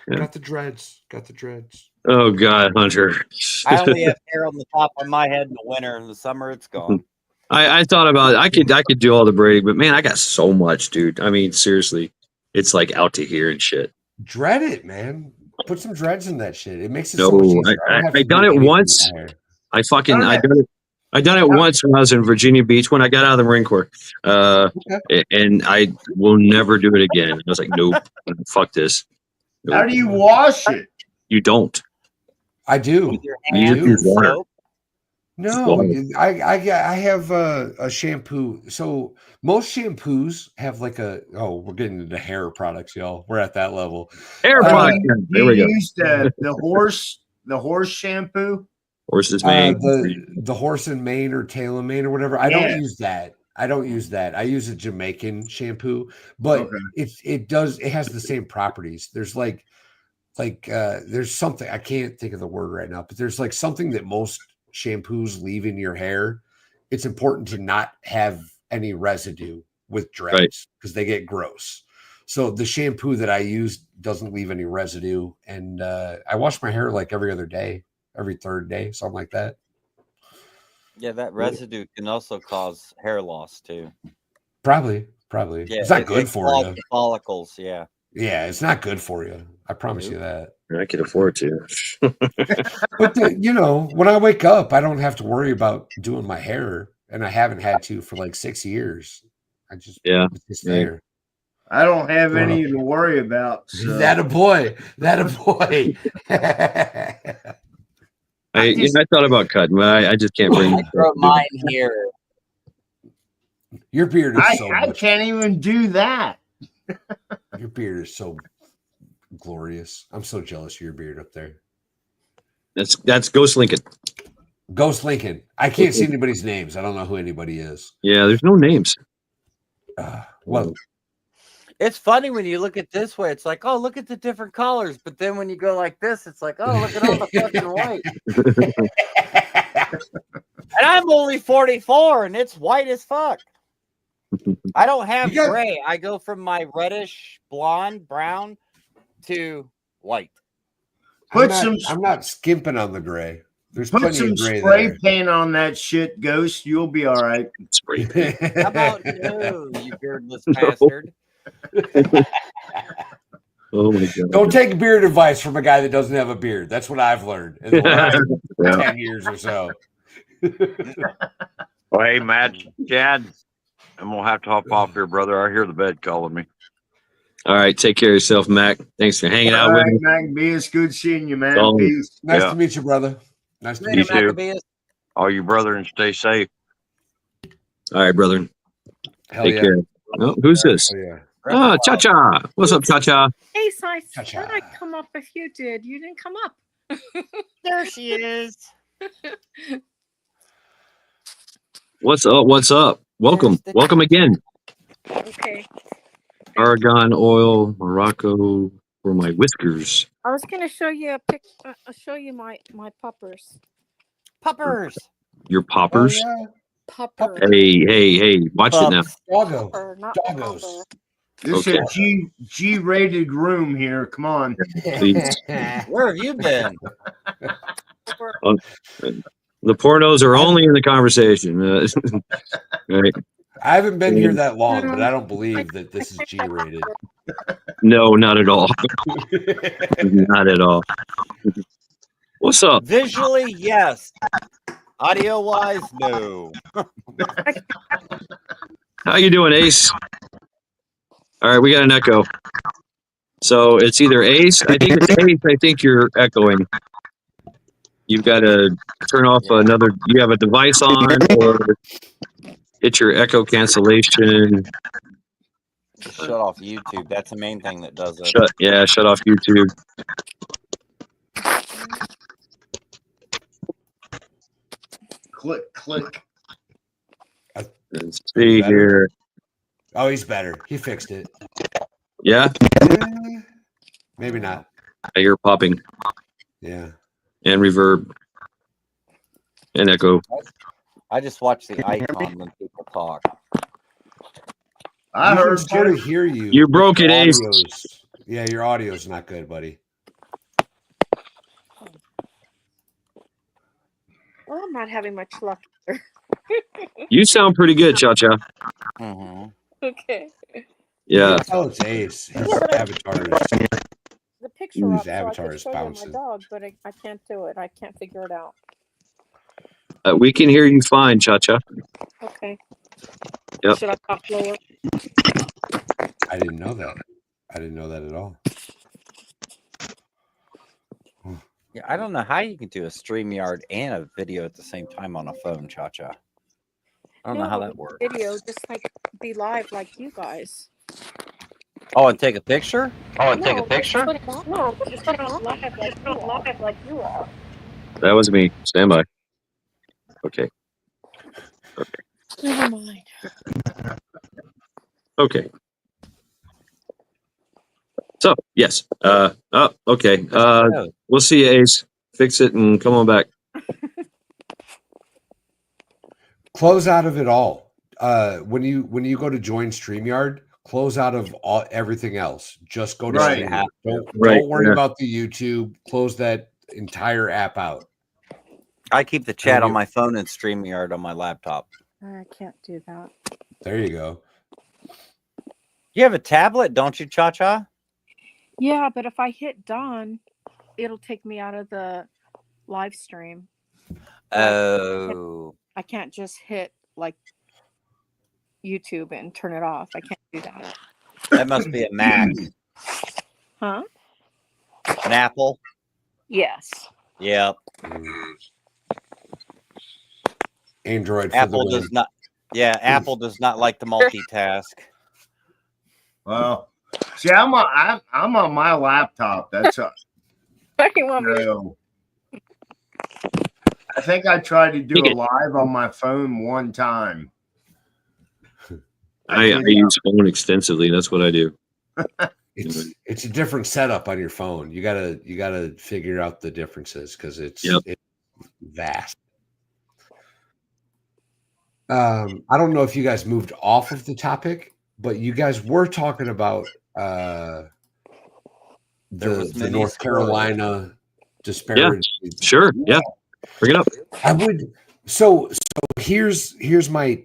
Yeah. Got the dreads. Got the dreads. Oh God, Hunter. I only have hair on the top of my head in the winter. In the summer, it's gone. I thought about I could do all the braiding, but man, I got so much, dude. I mean, seriously, it's like out to here and shit. Dread it, man. Put some dreads in that shit. It makes it No, so much easier. I don't have I to done do it anything once. with my hair. I done it once when I was in Virginia Beach when I got out of the Marine Corps. And I will never do it again. I was like, nope, fuck this. Nope. How do you wash it? You don't. I do. You just use water. No, I have a shampoo. So most shampoos have like we're getting into hair products, y'all. We're at that level. Hair products. There we go. Use the horse shampoo. Horse's mane. The horse and mane or tail and mane or whatever. I don't use that. I use a Jamaican shampoo, but it has the same properties. There's there's something, I can't think of the word right now, but there's like something that most shampoos leave in your hair. It's important to not have any residue with dreads because they get gross. So the shampoo that I use doesn't leave any residue, and I wash my hair like every other day, every third day, something like that. Yeah, that residue can also cause hair loss too. Probably. Yeah, It's not good for you. Follicles, yeah. Yeah, it's not good for you. I promise you that. I can afford to. But when I wake up, I don't have to worry about doing my hair, and I haven't had to for like 6 years. It's just there. I don't have any to worry about. So. That a boy. I thought about cutting, but I just can't bring. I grow mine here. Your beard is I can't even do that. Your beard is so glorious. I'm so jealous of your beard up there. That's Ghost Lincoln. Ghost Lincoln. I can't see anybody's names. I don't know who anybody is. Yeah, there's no names. Well, it's funny when you look at this way. It's like, oh, look at the different colors. But then when you go like this, it's like, oh, look at all the fucking white. And I'm only 44, and it's white as fuck. I don't have gray. I go from my reddish, blonde, brown to white. I'm not skimping on the gray. There's put plenty some of gray spray there. paint on that shit, Ghost. You'll be all right. Spray paint. How about you beardless bastard? Oh my God. Don't take beard advice from a guy that doesn't have a beard. That's what I've learned in the last 10 years or so. Well, hey, Matt, Chad, I'm going to have to hop off here, brother. I hear the bed calling me. All right. Take care of yourself, Mac. Thanks for hanging out with me. Mac, it's good seeing you, man. Oh, Peace. Nice to meet you, brother. Nice to meet you too. All you brother, and stay safe. All right, brother. Hell Take yeah. care. Oh, who's this? Hell yeah. Ah, Cha-Cha. What's up, Cha-Cha? Hey, so I thought I'd come up if you did. You didn't come up. There she is. What's up? What's up? Welcome. Welcome again. Okay. Argan oil, Morocco for my whiskers. I was going to show you show you my puppers. Puppers. Your poppers? Oh, yeah. Pupper. Hey. Watch it now. Doggo. Pupper, not Doggos. pupper. This is a G-rated room here. Come on. Please. Where have you been? The pornos are only in the conversation. Right? I haven't been here that long, but I don't believe that this is G-rated. No, not at all. Not at all. What's up? Visually, yes. Audio wise, no. How you doing, Ace? All right, we got an echo. So it's either Ace. I think it's Ace. I think you're echoing. You've got to turn off another. You have a device on, or hit your echo cancellation. Shut off YouTube. That's the main thing that does it. Shut off YouTube. Click. Let's see here. Oh, he's better. He fixed it. Yeah? Maybe not. I hear popping. Yeah. And reverb. And echo. I just watch the icon when people talk. I We heard can sort of hear you. You broke but it, your Ace. audio's- Yeah, your audio's not good, buddy. Well, I'm not having much luck either. You sound pretty good, Cha Cha. Okay. You Yeah. can tell it's Ace. His Yeah, but avatar is the picture up his so I avatar could is show you my bouncing. dog, but I can't do it. I can't figure it out. We can hear you fine, Cha Cha. Okay. Yep. Should I talk lower? I didn't know that. I didn't know that at all. Yeah, I don't know how you can do a StreamYard and a video at the same time on a phone, Cha Cha. I don't know how that works. Video, just like be live like you guys. Oh, and take a picture? No, just put it on. No, just put it on live like you are. That was me. Stand by. Okay. Never mind. Okay. So yes. Okay. We'll see you, Ace. Fix it and come on back. Close out of it all. When you go to join StreamYard, close out of everything else. Just go to StreamYard. Don't worry about the YouTube. Close that entire app out. I keep the chat on my phone and StreamYard on my laptop. I can't do that. There you go. You have a tablet, don't you, Cha Cha? Yeah, but if I hit done, it'll take me out of the live stream. Oh. I can't just hit like YouTube and turn it off. I can't do that. That must be a Mac. Huh? An Apple? Yes. Yep. Android. Apple does not. Yeah, Apple does not like to multitask. Well, see, I'm on my laptop. That's a. What do you want me to No. I think I tried to do a live on my phone one time. I use phone extensively. That's what I do. It's a different setup on your phone. You gotta figure out the differences because it's vast. I don't know if you guys moved off of the topic, but you guys were talking about the North Carolina disparity. Yeah, sure. Yeah. Bring it up. I would. So here's my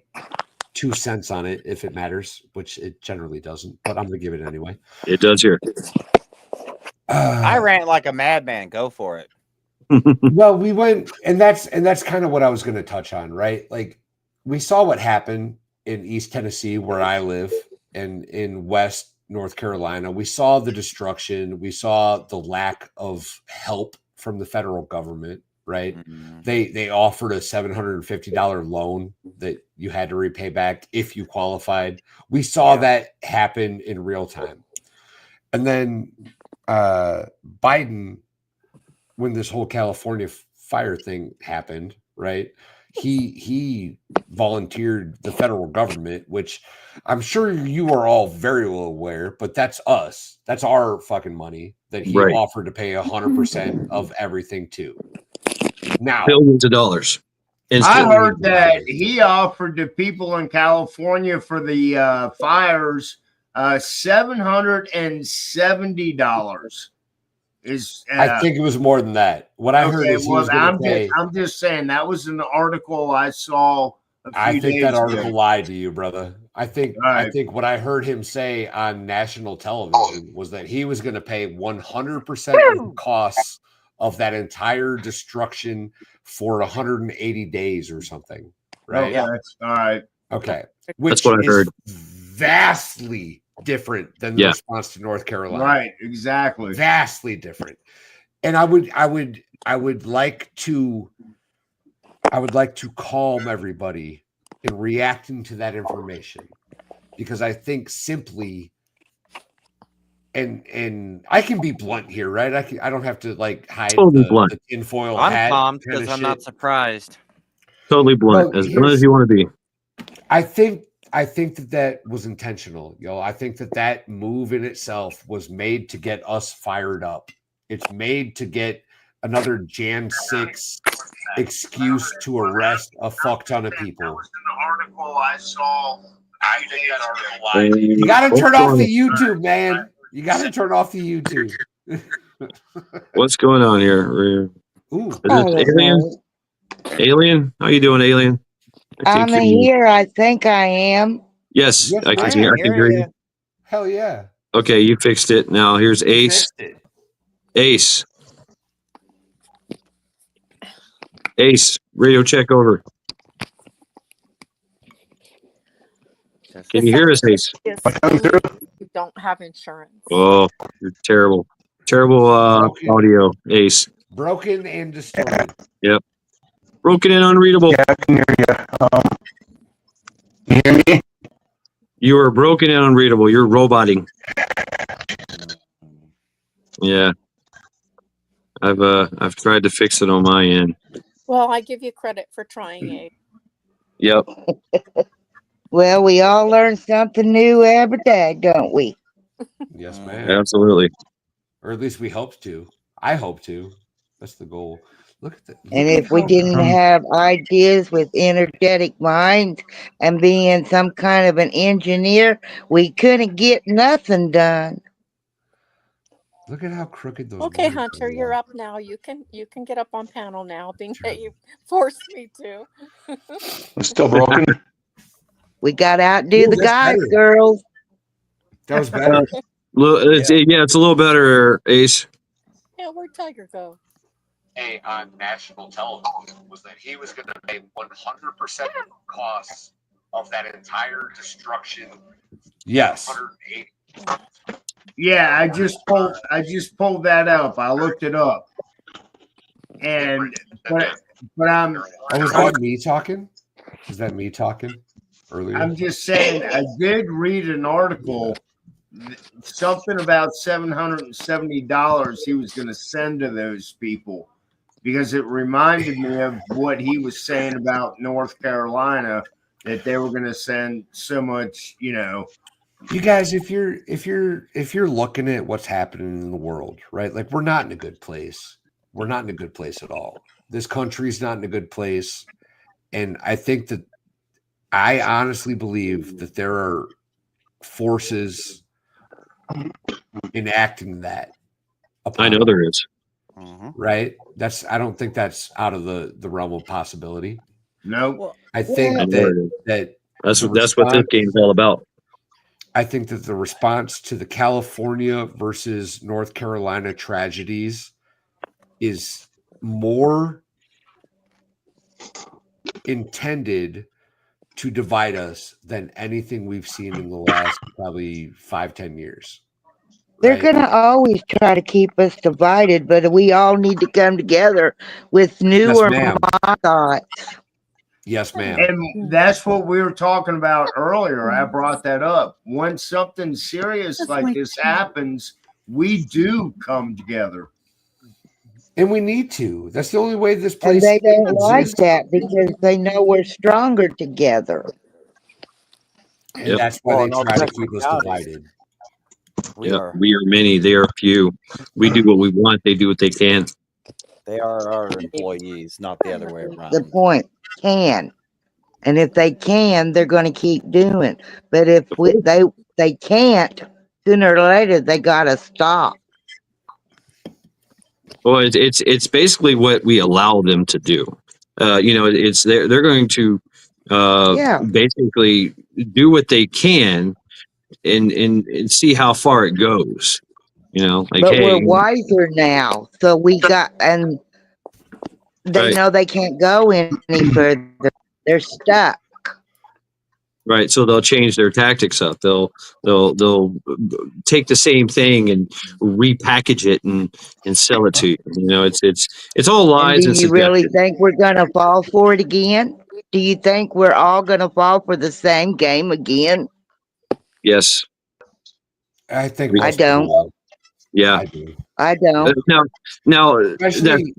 2 cents on it, if it matters, which it generally doesn't, but I'm gonna give it anyway. It does here. I rant like a madman. Go for it. Well, we went, and that's kind of what I was going to touch on, right? Like, we saw what happened in East Tennessee, where I live, and in West North Carolina. We saw the destruction. We saw the lack of help from the federal government, right? Mm-hmm. They offered a $750 loan that you had to repay back if you qualified. We saw that happen in real time. And then Biden, when this whole California fire thing happened, right? He volunteered the federal government, which I'm sure you are all very well aware, but that's us. That's our fucking money that he offered to pay 100% of everything to. Now, billions of dollars. I heard that he offered to people in California for the fires $770. I think it was more than that. What I heard is he was going to pay. I'm just saying that was an article I saw. I think that article lied to you, brother. I think what I heard him say on national television was that he was going to pay 100% of the costs of that entire destruction for 180 days or something. Right? Okay, that's all right. Okay, that's what I heard. Vastly different than the response to North Carolina. Right, exactly. Vastly different. And I would like to calm everybody in reacting to that information, because I think simply, and I can be blunt here, right? I don't have to like hide the tinfoil hat. I'm calm because I'm not surprised. Totally blunt, as blunt as you want to be. I think that was intentional, yo. I think that move in itself was made to get us fired up. It's made to get another Jan 6 excuse to arrest a fuck ton of people. In the article I saw, I think that article You got to turn off the YouTube, man. You got to turn off the YouTube. What's going on here? Ooh. Is this Alien? Alien? How you doing, Alien? I'm here. I think I am. Yes, I can hear you. Hell yeah. Okay, you fixed it. Now here's Ace. Ace. Ace, radio check over. Can you hear us, Ace? You don't have insurance. Oh, you're terrible. Terrible audio, Ace. Broken and destroyed. Yep. Broken and unreadable. Yeah, I can hear you. You hear me? You are broken and unreadable. You're roboting. Yeah. I've tried to fix it on my end. Well, I give you credit for trying it. Yep. Well, we all learn something new every day, don't we? Yes, ma'am. Absolutely. Or at least we hope to. I hope to. That's the goal. Look at that. And if we didn't have ideas with energetic minds and being some kind of an engineer, we couldn't get nothing done. Look at how crooked those. Okay, Hunter, you're up now. You can get up on panel now, being that you forced me to. I'm still broken. We got to outdo the guys, girls. That was better. It's a little better, Ace. Yeah, where'd Tiger go? On national television was that he was going to pay 100% costs of that entire destruction. Yes. 180. Yeah, I just pulled that up. I looked it up, and but I'm. Oh, was that me talking? Is that me talking earlier? I'm just saying. I did read an article, something about $770 he was going to send to those people, because it reminded me of what he was saying about North Carolina, that they were going to send so much, You guys, if you're looking at what's happening in the world, right? Like, we're not in a good place. We're not in a good place at all. This country's not in a good place. And I think that I honestly believe that there are forces enacting that. I know there is. Right? I don't think that's out of the realm of possibility. No. I think that's what this game's all about. I think that the response to the California versus North Carolina tragedies is more intended to divide us than anything we've seen in the last probably 5-10 years. They're going to always try to keep us divided, but we all need to come together with newer thoughts. Yes, ma'am. And that's what we were talking about earlier. I brought that up. When something serious like this happens, we do come together. And we need to. That's the only way this place. And they don't like that because they know we're stronger together. And that's why they try to keep us divided. We are many, they are few. We do what we want, they do what they can. They are our employees, not the other way around. The point, can. And if they can, they're going to keep doing. But if they can't, sooner or later, they got to stop. Well, it's basically what we allow them to do. It's they're going to basically do what they can and see how far it goes. But we're wiser now, so we got, and they know they can't go any further. They're stuck. Right, so they'll change their tactics up. They'll take the same thing and repackage it and sell it to you. It's all lies. And do you really think we're gonna fall for it again? Do you think we're all gonna fall for the same game again? Yes, I think I don't. Yeah, I don't. Now,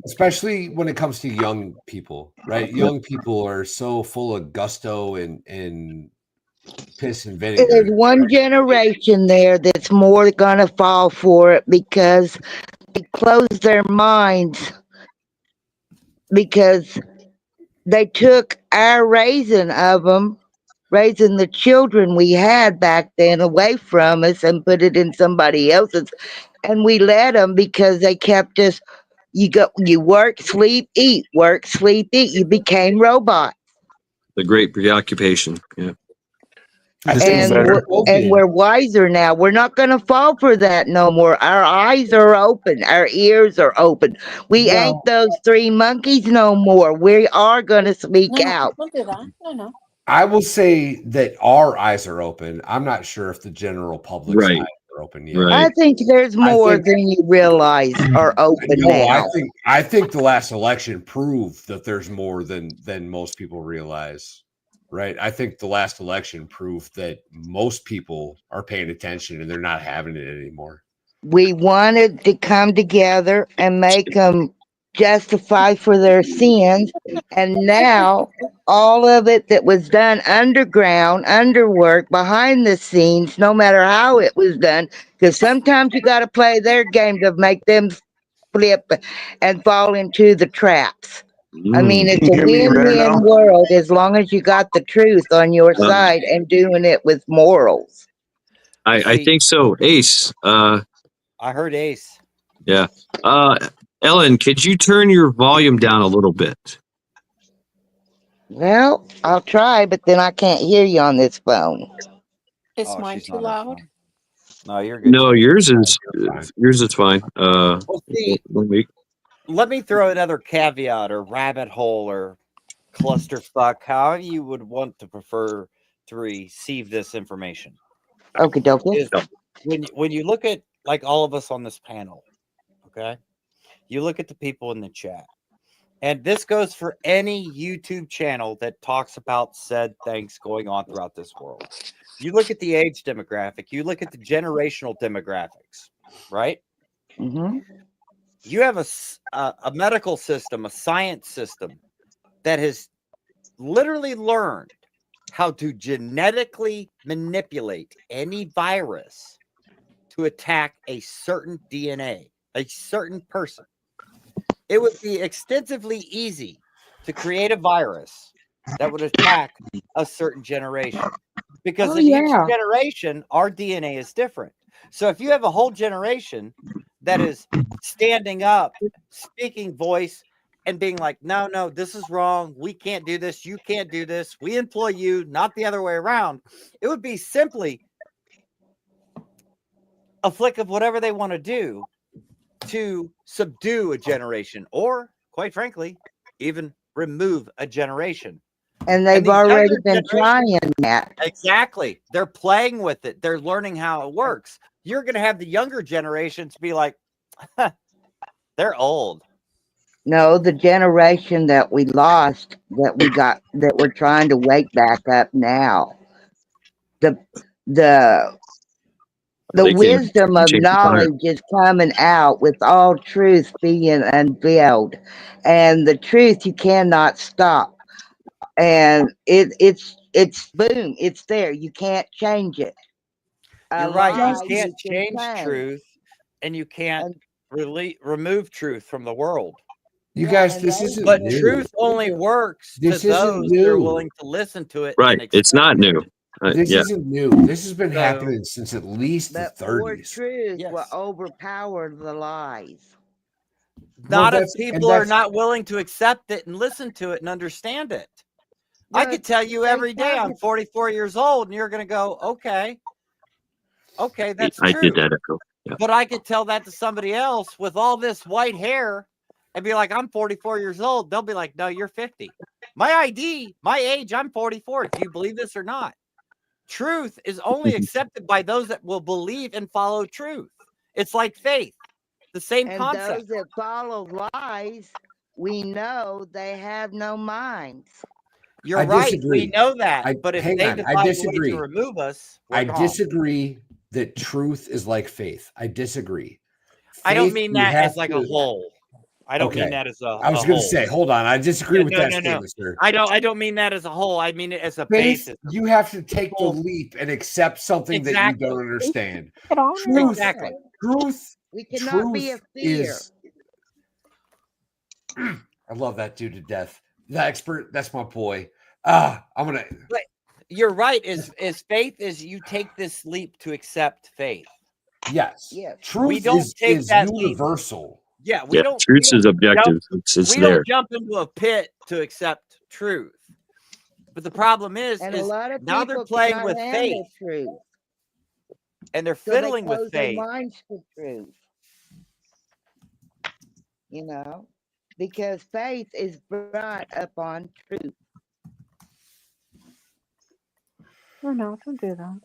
especially when it comes to young people, right? Young people are so full of gusto and piss and vinegar. There's one generation there that's more gonna fall for it because they close their minds because they took our raising of them, raising the children we had back then away from us and put it in somebody else's. And we let them because they kept us, you work, sleep, eat, work, sleep, eat. You became robots. The great preoccupation. Yeah. And we're wiser now. We're not going to fall for that no more. Our eyes are open. Our ears are open. We ain't those three monkeys no more. We are going to speak out. Don't do that. No. I will say that our eyes are open. I'm not sure if the general public's eyes are open yet. I think there's more than you realize are open now. I think the last election proved that there's more than most people realize. Right. I think the last election proved that most people are paying attention and they're not having it anymore. We wanted to come together and make them justify for their sins. And now all of it that was done underground, underwork, behind the scenes, no matter how it was done, because sometimes you got to play their game to make them flip and fall into the traps. I mean, it's a win-win world as long as you got the truth on your side and doing it with morals. I think so. Ace. I heard Ace. Yeah. Ellen, could you turn your volume down a little bit? Well, I'll try, but then I can't hear you on this phone. Is mine too loud? No, you're good. No, yours is fine. See, 1 week. let me throw another caveat or rabbit hole or clusterfuck, however you would want to prefer to receive this information. Okay, dokie. When you look at like all of us on this panel, okay, you look at the people in the chat, and this goes for any YouTube channel that talks about said things going on throughout this world. You look at the age demographic, you look at the generational demographics, right? Mm-hmm. You have a medical system, a science system that has literally learned how to genetically manipulate any virus to attack a certain DNA, a certain person. It would be extensively easy to create a virus that would attack a certain generation, because in each generation, our DNA is different. So if you have a whole generation that is standing up, speaking voice, and being like, no, this is wrong. We can't do this. You can't do this. We employ you, not the other way around. It would be simply a flick of whatever they want to do to subdue a generation, or quite frankly, even remove a generation. And they've already been trying that. Exactly. They're playing with it. They're learning how it works. You're going to have the younger generations be like, they're old. No, the generation that we lost, that we got, that we're trying to wake back up now. The wisdom of knowledge is coming out with all truth being unveiled, and the truth you cannot stop. And it's boom, it's there. You can't change it. You're right. You can't change truth, and you can't really remove truth from the world. You guys, this isn't But new. truth only works to those that are willing to listen to it. Right. It's not new. This isn't new. This has been happening since at least the 30s. Truth will overpower the lies. Not if people are not willing to accept it and listen to it and understand it. I could tell you every day I'm 44 years old, and you're going to go, okay, that's true. I did that echo. Yeah. But I could tell that to somebody else with all this white hair and be like, I'm 44 years old. They'll be like, no, you're 50. My ID, my age, I'm 44. Do you believe this or not? Truth is only accepted by those that will believe and follow truth. It's like faith, the same concept. Those that follow lies, we know they have no minds. You're right. We know that. But if they decide I disagree. to remove us, I disagree that truth is like faith. I disagree. I don't mean that as like a whole. I don't mean that as a I was going to say, hold on. I disagree with that statement, sir. I don't mean that as a whole. I mean it as a basis. You have to take the leap and accept something that you don't understand. Truth, We cannot be a fear. I love that dude to death. The expert, that's my boy. I'm gonna. But you're right. Is faith is you take this leap to accept faith. Yes. Yes. Truth We don't take is that leap. universal. Yeah, we don't. Truth is objective. Jump, It's we there. don't jump into a pit to accept truth. But the problem is a lot of now they're people playing cannot with handle faith, truth. and they're So they fiddling close with their faith. minds to truth. You know, because faith is brought upon truth. Oh no, don't do that.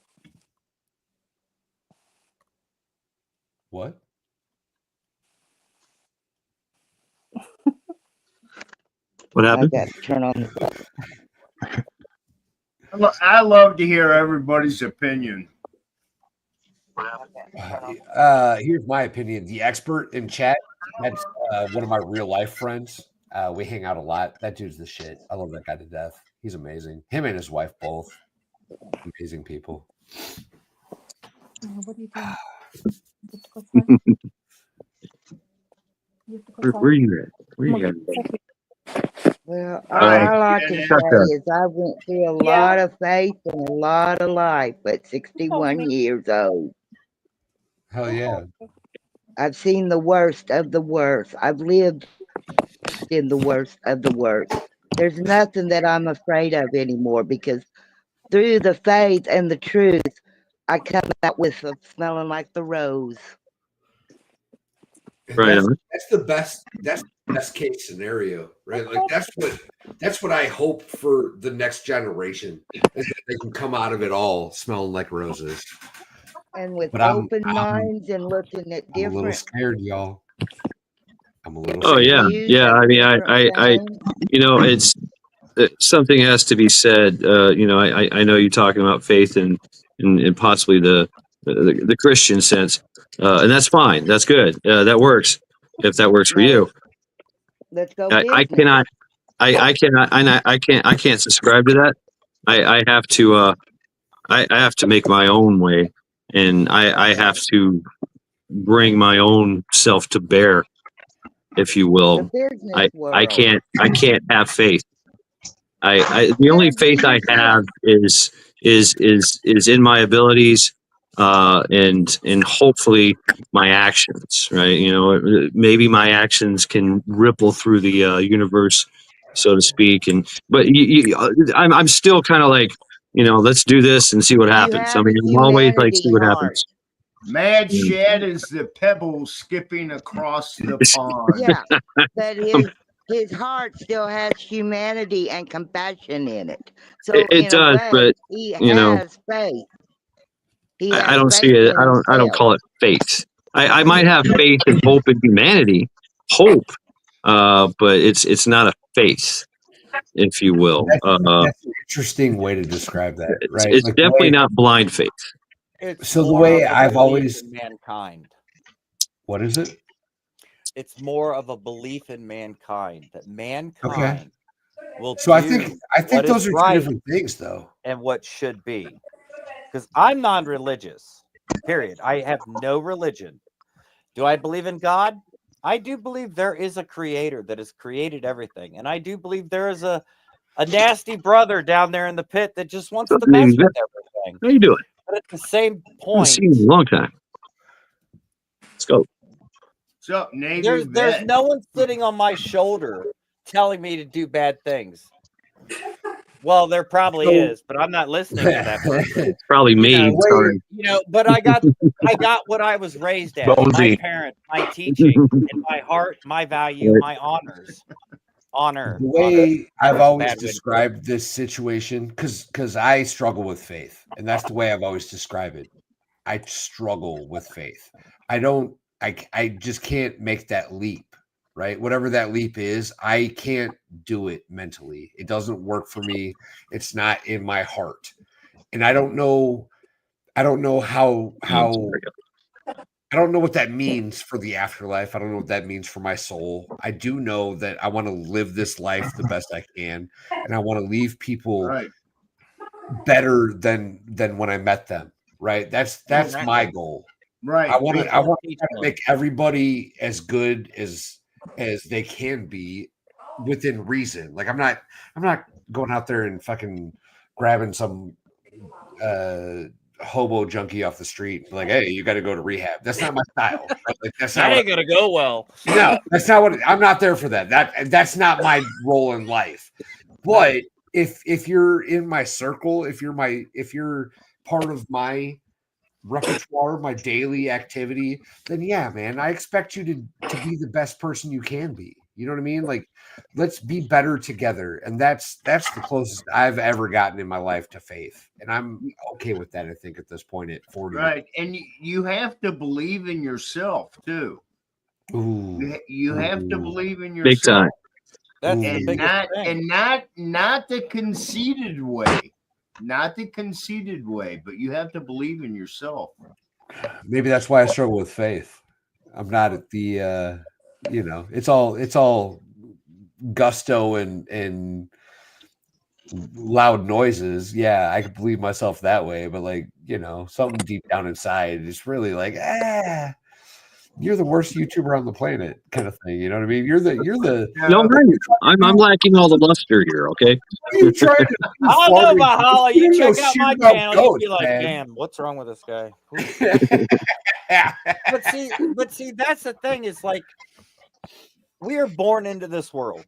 What? What happened? I got to turn on the I love to hear everybody's opinion. Here's my opinion. The expert in chat, that's one of my real life friends. We hang out a lot. That dude's the shit. I love that guy to death. He's amazing. Him and his wife both. Amazing people. What are you doing? Where are you at? Where are you at? Well, all I like to say is I went through a lot of faith and a lot of life at 61 years old. Hell yeah. I've seen the worst of the worst. I've lived in the worst of the worst. There's nothing that I'm afraid of anymore because through the faith and the truth, I come out with smelling like the rose. Right. That's the best. That's the best case scenario, right? Like that's what I hope for the next generation is that they can come out of it all smelling like roses. And with But open minds and looking at I'm a little different. scared, y'all. I'm a little. Oh scared. yeah. I mean, I you know, it's something has to be said. You know, I know you're talking about faith and possibly the Christian sense, and that's fine. That's good. That works if that works for you. Let's go. I cannot. I cannot. I can't subscribe to that. I have to. I have to make my own way, and I have to bring my own self to bear, if you will. I can't have faith. The only faith I have is in my abilities, and hopefully my actions. Right? You know, maybe my actions can ripple through the universe, so to speak. But I'm still kind of like, you know, let's do this and see what happens. I mean, I'm always like, see what happens. Mad Shed is the pebble skipping across the pond. Yeah, but his heart still has humanity and compassion in it. So it does, but he you know, has faith. I don't see it. I don't call it faith. I might have faith and hope in humanity, but it's not a faith, if you will. That's an interesting way to describe that, right? It's like definitely not blind faith. It's so the more way of a I've belief always in mankind. What is it? It's more of a belief in mankind that mankind will. So I do think what those is are two right different things, though. and what should be. Because I'm non-religious. Period. I have no religion. Do I believe in God? I do believe there is a creator that has created everything, and I do believe there is a nasty brother down there in the pit that just wants to mess with everything. How you doing? But at the same I haven't point, seen you in a long time. Let's go. What's up, Navy? there's no one sitting on my shoulder telling me to do bad things. Well, there probably is, but I'm not listening to that person. It's probably me. Sorry. You know, but I got what I was raised at. My Bonesy. parents, my teaching, and my heart, my value, my honors. Honor. The way I've always Bad way to described this situation, because I struggle with faith, and that's the way I've always described it. I struggle with faith. I just can't make that leap, right? Whatever that leap is, I can't do it mentally. It doesn't work for me. It's not in my heart. And I don't know how I don't know what that means for the afterlife. I don't know what that means for my soul. I do know that I want to live this life the best I can, and I want to leave people better than when I met them. Right? That's my goal. Right. I want to make everybody as good as they can be, within reason. Like I'm not going out there and fucking grabbing some hobo junkie off the street. Like, hey, you got to go to rehab. That's not my style. Like, that ain't gonna go well. No, that's not what I'm not there for that. That's not my role in life. But if you're in my circle, if you're part of my repertoire, my daily activity, then yeah, man, I expect you to be the best person you can be. You know what I mean? Like, let's be better together. And that's the closest I've ever gotten in my life to faith. And I'm okay with that, I think, at this point at 40. Right. And you have to believe in yourself too. Ooh. You have to believe in yourself. Big time. That's and the not thing. and not the conceited way. Not the conceited way, but you have to believe in yourself. Maybe that's why I struggle with faith. I'm not at the it's all gusto and loud noises. Yeah, I could believe myself that way, but like, something deep down inside is really like, you're the worst YouTuber on the planet, kind of thing. You know what I mean? You're the. No, I'm lacking all the luster here. Okay. You trying to? I don't know about Holly. You You're check out shooting my about channel, goats, you'd be like, man. damn, what's wrong with this guy? But see, that's the thing. Is like we are born into this world.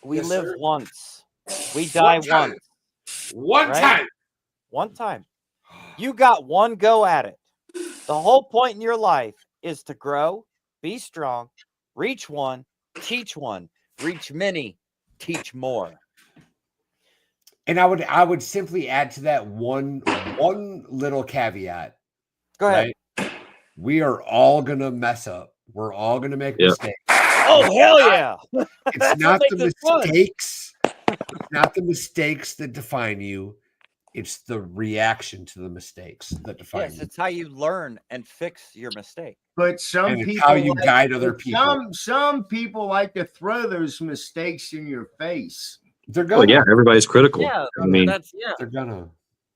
We Yes, live sir. once. We die time. once. One right? time. One time. You got one go at it. The whole point in your life is to grow, be strong, reach one, teach one, reach many, teach more. And I would simply add to that one little caveat. Go ahead. Right? We are all gonna mess up. We're all gonna make mistakes. Oh hell yeah! It's not the mistakes. It's not the mistakes that define you. It's the reaction to the mistakes that define Yes, you. it's how you learn and fix your mistake. But some And it's people how you guide other people. Some people like to throw those mistakes in your face. They're Well, yeah, everybody's critical. Yeah, I mean, they're gonna,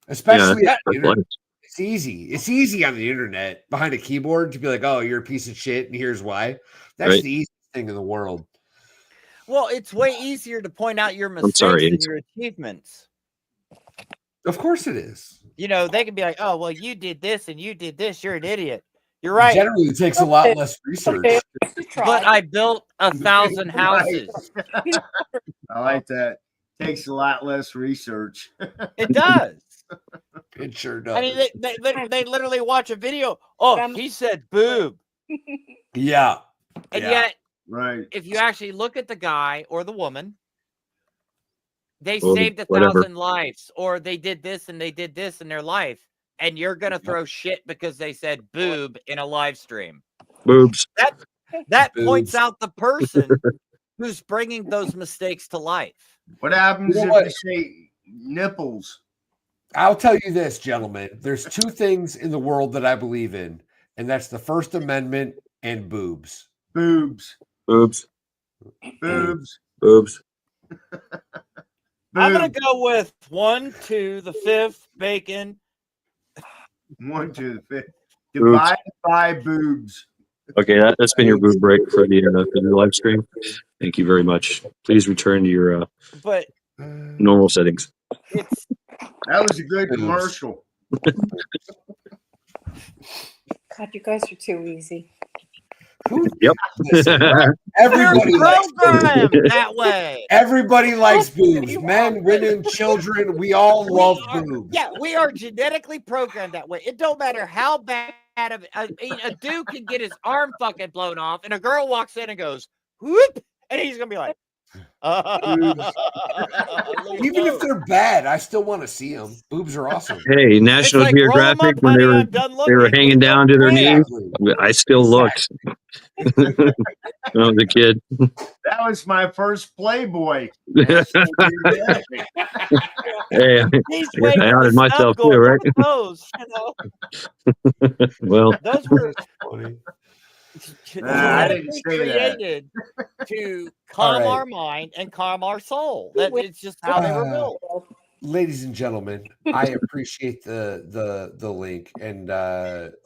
especially Yeah, on the that's internet. life. It's easy. It's easy on the internet behind a keyboard to be like, "Oh, you're a piece of shit," and here's why. That's Right. the easiest thing in the world. Well, it's way easier to point out your mistakes sorry, than it's- your achievements. Of course, it is. They can be like, "Oh, well, you did this and you did this. You're an idiot." You're right. Generally, it takes a lot less research. But I built 1,000 houses. I like that. Takes a lot less research. It does. It sure does. I mean, they literally watch a video. Oh, he said boob. Yeah. And Yeah. yet, right. if you actually look at the guy or the woman, they Well, saved whatever. 1,000 lives, or they did this and they did this in their life, and you're gonna throw shit because they said boob in a live stream. Boobs. That Boobs. points out the person who's bringing those mistakes to life. What happens You know if what? you say nipples? I'll tell you this, gentlemen. There's two things in the world that I believe in, and that's the First Amendment and boobs. Boobs. Boobs. Boobs. Boobs. I'm gonna go with 1, 2, the 5th, bacon. 1, 2, the 5th. Boobs. Divide by boobs. Okay, that's been your boob break for the live stream. Thank you very much. Please return to your But normal settings. it's That was a good commercial. God, you guys are too easy. Yep. Everybody likes programmed boobs. that way. Everybody likes boobs. Men, women, children. We all love boobs. Yeah, we are genetically programmed that way. It don't matter how bad of a dude can get his arm fucking blown off, and a girl walks in and goes whoop, and he's gonna be like, Even if they're bad, I still want to see them. Boobs are awesome. Hey, National like, roll 'em up, Geographic, when honey, I'm done they were looking. hanging down to their knees, Exactly. I still looked. When I was a kid. That was my first Playboy. Hey, He's I waiting for outed the myself snub too, going right? to the toes, Well, Those were Funny. I didn't genetically say that. created to calm right. our mind and calm our soul. That it's just how they were built. Ladies and gentlemen, I appreciate the link, and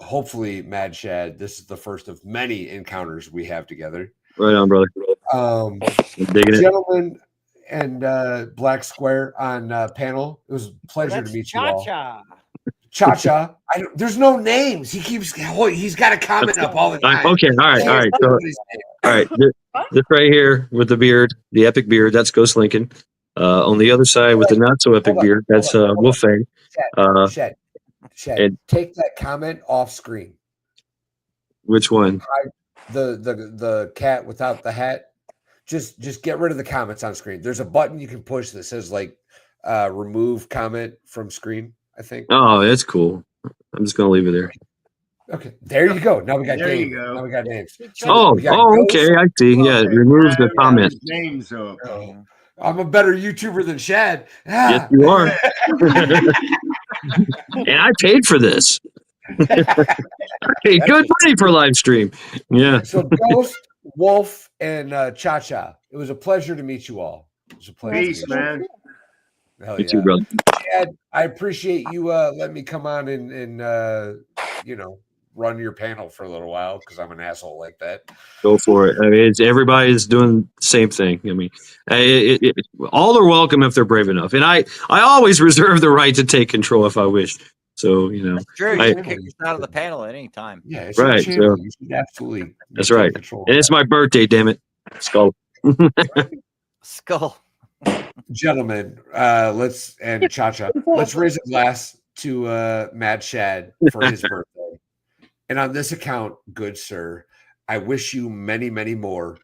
hopefully, Mad Shad, this is the first of many encounters we have together. right on, brother. Digging it. Gentlemen and Black Square on panel. It was a pleasure to meet you all. Cha-cha. There's no names. He's got a comment up all the time. Okay, all right. So, all right, this right here with the beard, the epic beard, that's Ghost Lincoln. On the other side with the not so epic beard, that's Wolfang. Shed, take that comment off screen. Which one? The cat without the hat. Just get rid of the comments on screen. There's a button you can push that says like remove comment from screen, I think. Oh, that's cool. I'm just gonna leave it there. Okay, there you go. Now we got There names. you go. Now we got names. Okay, I see. Yeah, remove the comment. Names up. I'm a better YouTuber than Shad. Yes, you are. And I paid for this. I paid good money for live stream. Yeah. So Ghost, Wolf, and Cha-Cha. It was a pleasure to meet you all. It was a pleasure. Peace, man. Hell You yeah. too, brother. Chad, I appreciate you letting me come on and run your panel for a little while because I'm an asshole like that. Go for it. I mean, everybody's doing the same thing. I mean, all are welcome if they're brave enough. And I always reserve the right to take control if I wish. So, That's true. You can kick us out of the panel at any time. Yeah, it's right. your channel. So, You should absolutely. that's right. And it's my birthday, damn it. Skull. Skull. Gentlemen, let's and Cha-Cha. Let's raise a glass to Mad Shad for his birthday. And on this account, good sir, I wish you many, many more.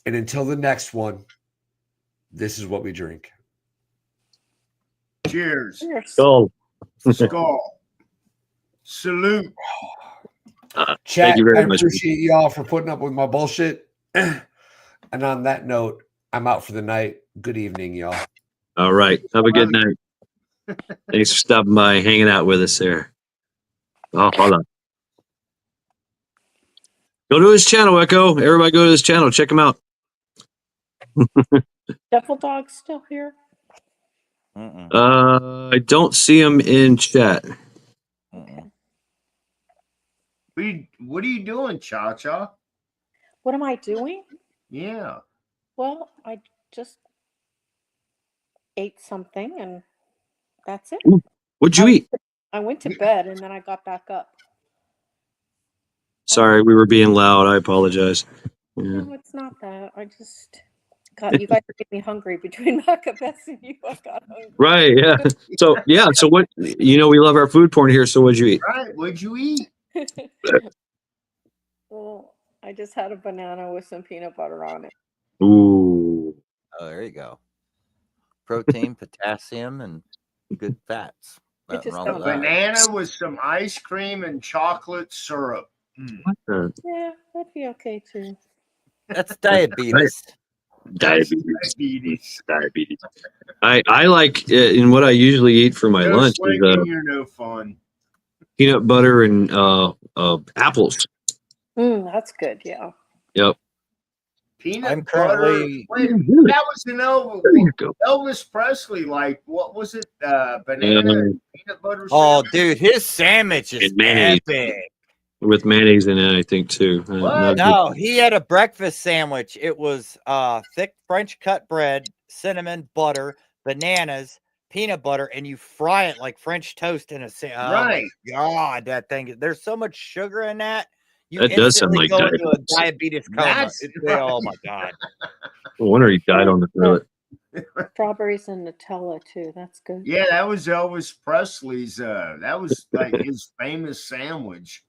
And until the next one, this is what we drink. Cheers. Skull. Skull. Salute. Chat, Thank you very I much. appreciate y'all for putting up with my bullshit. And on that note, I'm out for the night. Good evening, y'all. All right. Have a good night. Thanks for stopping by, hanging out with us there. Oh, hold on. Go to his channel, Echo. Everybody go to his channel. Check him out. Duffel Dog's still here? I don't see him in chat. What are you doing, Cha-Cha? What am I doing? Yeah. Well, I just ate something and that's it. What'd you eat? I went to bed and then I got back up. Sorry, we were being loud. I apologize. Yeah. No, it's not that. I just got you guys made me hungry between Macabeth and you. I got hungry. Right, yeah. So what, we love our food porn here, so what'd you eat? Right. What'd you eat? Well, I just had a banana with some peanut butter on it. Ooh. Oh, there you go. Protein, potassium, and good fats. Nothing wrong with that. Banana with some ice cream and chocolate syrup. Yeah, that'd be okay too. That's diabetes. Diabetes. I like in what I usually eat for my lunch is You're no fun. peanut butter and apples. That's good. Yeah. Yep. Peanut currently- butter. Wait, that was an Elvis Presley. Like, what was it? Banana and peanut butter. Oh, sandwich? dude, his sandwich is And mayonnaise. epic. With mayonnaise in it, I think too. No, he had a breakfast sandwich. It was thick French cut bread, cinnamon, butter, bananas, peanut butter, and you fry it like French toast in a sandwich. Right. Oh my God, that thing. There's so much sugar in that. You That does sound instantly like go into a diabetes. diabetes coma. That's Oh my God. No wonder he died on the toilet. Strawberries and Nutella too. That's good. Yeah, that was Elvis Presley's. That was like his famous sandwich.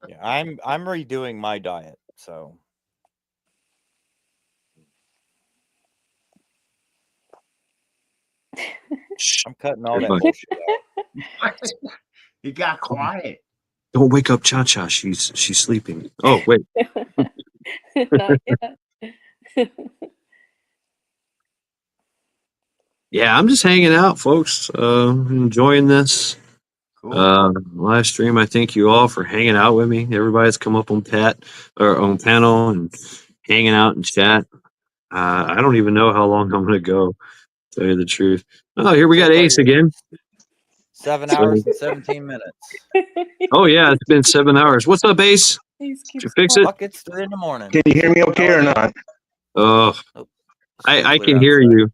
Yeah, I'm redoing my diet, so I'm cutting all that bullshit out. He got quiet. Don't wake up Cha-Cha. She's sleeping. Oh, wait. Not yet. Yeah, I'm just hanging out, folks. Enjoying this live stream. I thank you all for hanging out with me. Everybody's come up on on panel and hanging out and chat. I don't even know how long I'm going to go, to tell you the truth. Oh, here we got Ace again. 7 hours and 17 minutes. Oh, yeah, it's been 7 hours. What's up, Ace? Did you fix it? Fuck, it's 3 in the morning. Can you hear me okay or not? Oh, I can hear you.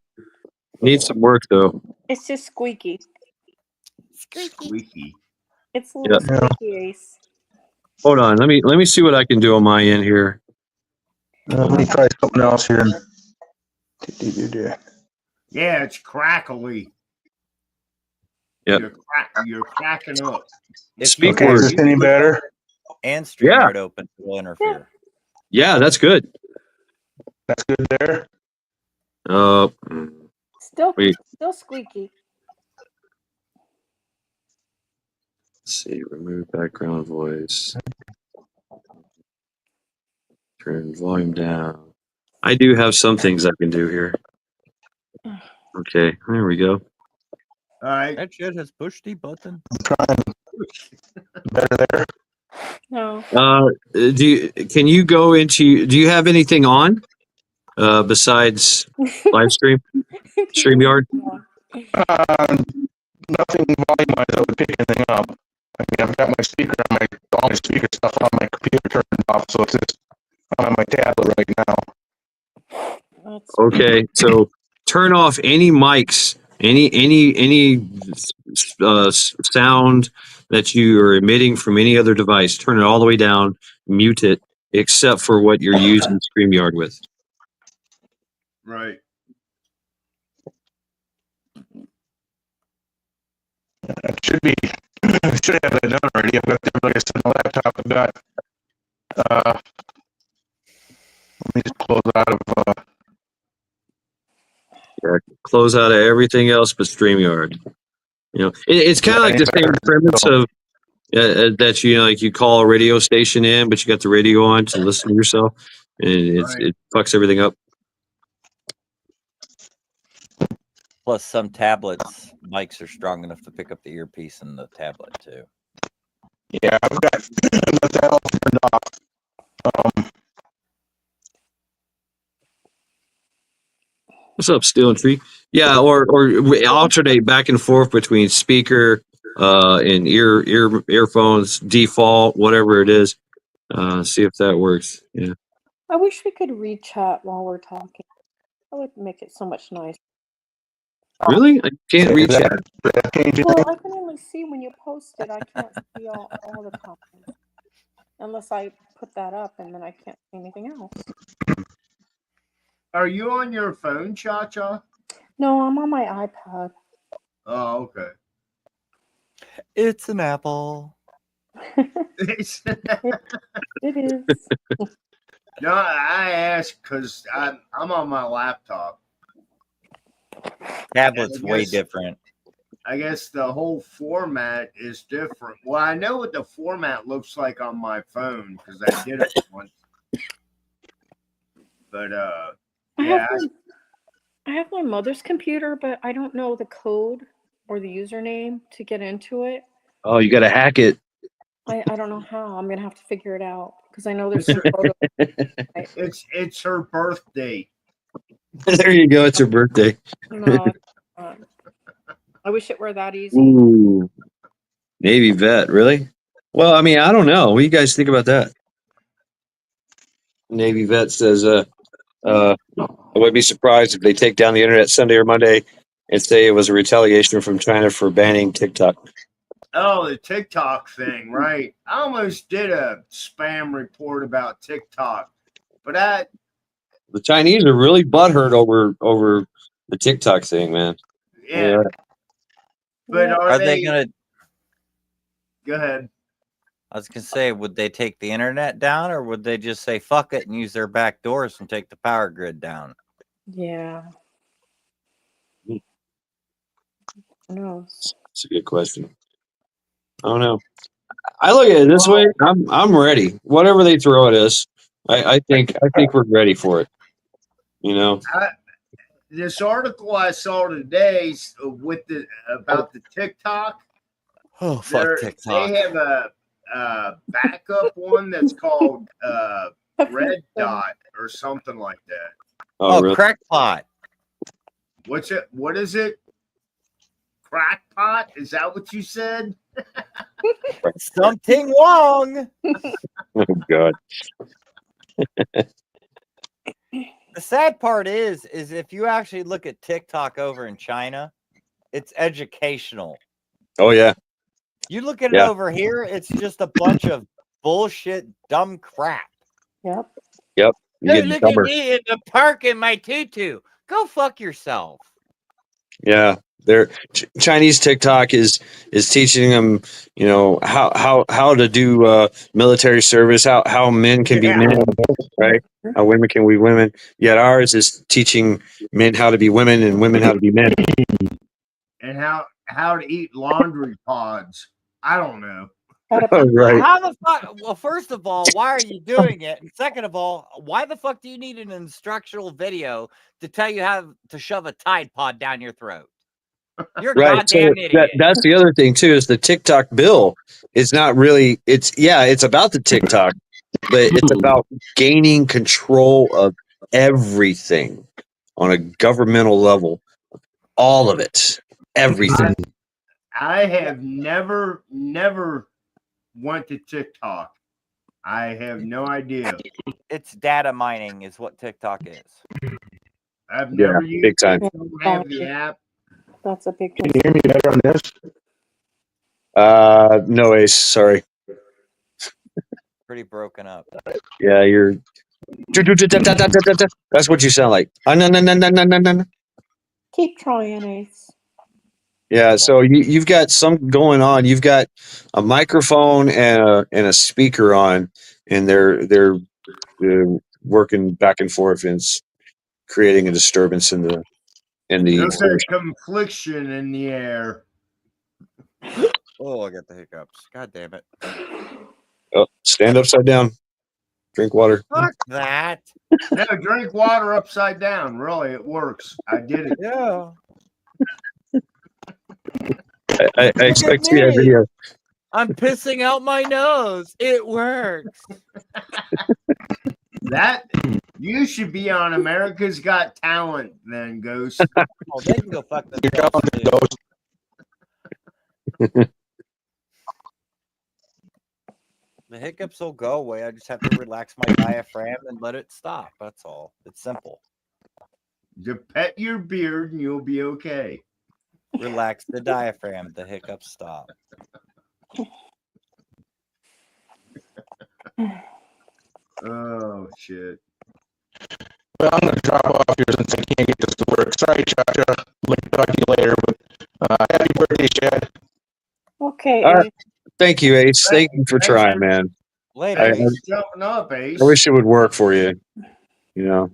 Need some work though. It's just squeaky. Squeaky. It's a little Yeah. squeaky, Ace. Hold on. Let me see what I can do on my end here. Let me try something else here. Yeah, it's crackly. Yep. You're cracking up. Speak Okay, is words. this any better? And StreamYard open will interfere. Yeah, that's good. That's good there. Still Wait. still squeaky. Let's see. Remove background voice. Turn volume down. I do have some things I can do here. Okay, there we go. All right. That shit has pushed the button. Better there. No. Can you go into? Do you have anything on besides live stream, StreamYard? Nothing volume-wise that would pick anything up. I mean, I've got my speaker on all my speaker stuff on my computer turned off, so it's just on my tablet right now. Okay, so turn off any mics, any sound that you are emitting from any other device. Turn it all the way down, mute it, except for what you're using StreamYard with. Right. It should be. Should have it done already. I've got like I said, on the laptop. I've got. Let me just close out of. Yeah, close out of everything else but StreamYard. You know, it's kind of like the same premise of that like you call a radio station in, but you got the radio on to listen to yourself, and it fucks everything up. Plus, some tablets mics are strong enough to pick up the earpiece in the tablet too. Yeah, I've got that all turned off. What's up, Steel and Tree? Yeah, or we alternate back and forth between speaker and earphones, default, whatever it is. See if that works. Yeah. I wish we could read chat while we're talking. That would make it so much nicer. Really? I can't reach it. Well, I can only see when you post it. I can't see all the comments. Unless I put that up and then I can't see anything else. Are you on your phone, Cha-Cha? No, I'm on my iPad. Oh, okay. It's an apple. It is. No, I asked because I'm on my laptop. Tablet's way different. I guess the whole format is different. Well, I know what the format looks like on my phone because I did it once. But yeah, I have my mother's computer, but I don't know the code or the username to get into it. Oh, you got to hack it. I don't know how. I'm gonna have to figure it out because I know there's some photos. It's her birthday. There you go. It's her birthday. No, I wish it were that easy. Ooh, Navy vet, really? Well, I mean, I don't know. What do you guys think about that? Navy vet says, I wouldn't be surprised if they take down the internet Sunday or Monday and say it was a retaliation from China for banning TikTok. Oh, the TikTok thing, right? I almost did a spam report about TikTok, but The Chinese are really butthurt over the TikTok thing, man. yeah. But Are they gonna? Go ahead. I was gonna say, would they take the internet down, or would they just say fuck it and use their back doors and take the power grid down? Yeah. No. That's a good question. I don't know. I look at it this way. I'm ready. Whatever they throw at us, I think we're ready for it. You know. This article I saw today with about the TikTok. Oh, fuck TikTok. They have a backup one that's called Red Dot or something like that. Oh, really? Crackpot. What's it? What is it? Crackpot? Is that what you said? Something wrong. Oh God. The sad part is if you actually look at TikTok over in China, it's educational. Oh yeah. You look at it Yeah. over here, it's just a bunch of bullshit, dumb crap. Yep. Yep. You Hey, get look dumber. at me in the park in my tutu. Go fuck yourself. Yeah. Their Chinese TikTok is teaching them, you know, how to do military service, how men can be men, right? How women can be women. Yet ours is teaching men how to be women and women how to be men. And how to eat laundry pods. I don't know. Right. How the fuck? Well, first of all, why are you doing it? And second of all, why the fuck do you need an instructional video to tell you how to shove a Tide Pod down your throat? You're a Right. goddamn So idiot. that's the other thing too, is the TikTok bill is not really, it's about the TikTok, but it's about gaining control of everything on a governmental level. All of it. Everything. I have never went to TikTok. I have no idea. It's data mining is what TikTok is. I've Yeah, never used big time. it. Don't have the app. That's a big Can you hear me better on this? No, Ace, sorry. Pretty broken up. Yeah, you're that's what you sound like. No. Keep trying, Ace. Yeah, so you've got some going on. You've got a microphone and a speaker on, and they're working back and forth, and it's creating a disturbance in the There's a confliction in the air. Oh, I got the hiccups. God damn it. Oh, stand upside down. Drink water. Fuck that. No, drink water upside down. Really, it works. I did it. Yeah. I expect to see that video. I'm pissing out my nose. It works. That you should be on America's Got Talent, then, Ghost. Oh, they can go fuck themselves. The hiccups will go away. I just have to relax my diaphragm and let it stop. That's all. It's simple. Just pet your beard and you'll be okay. Relax the diaphragm. The hiccups stop. Oh, shit. Well, I'm going to drop off here since I can't get this to work. Sorry, Chacha. We'll talk to you later. But happy birthday, Chad. Okay. All right. Thank you, Ace. Thank you for trying, man. Later. Thanks for jumping up, Ace. I wish it would work for you. You know.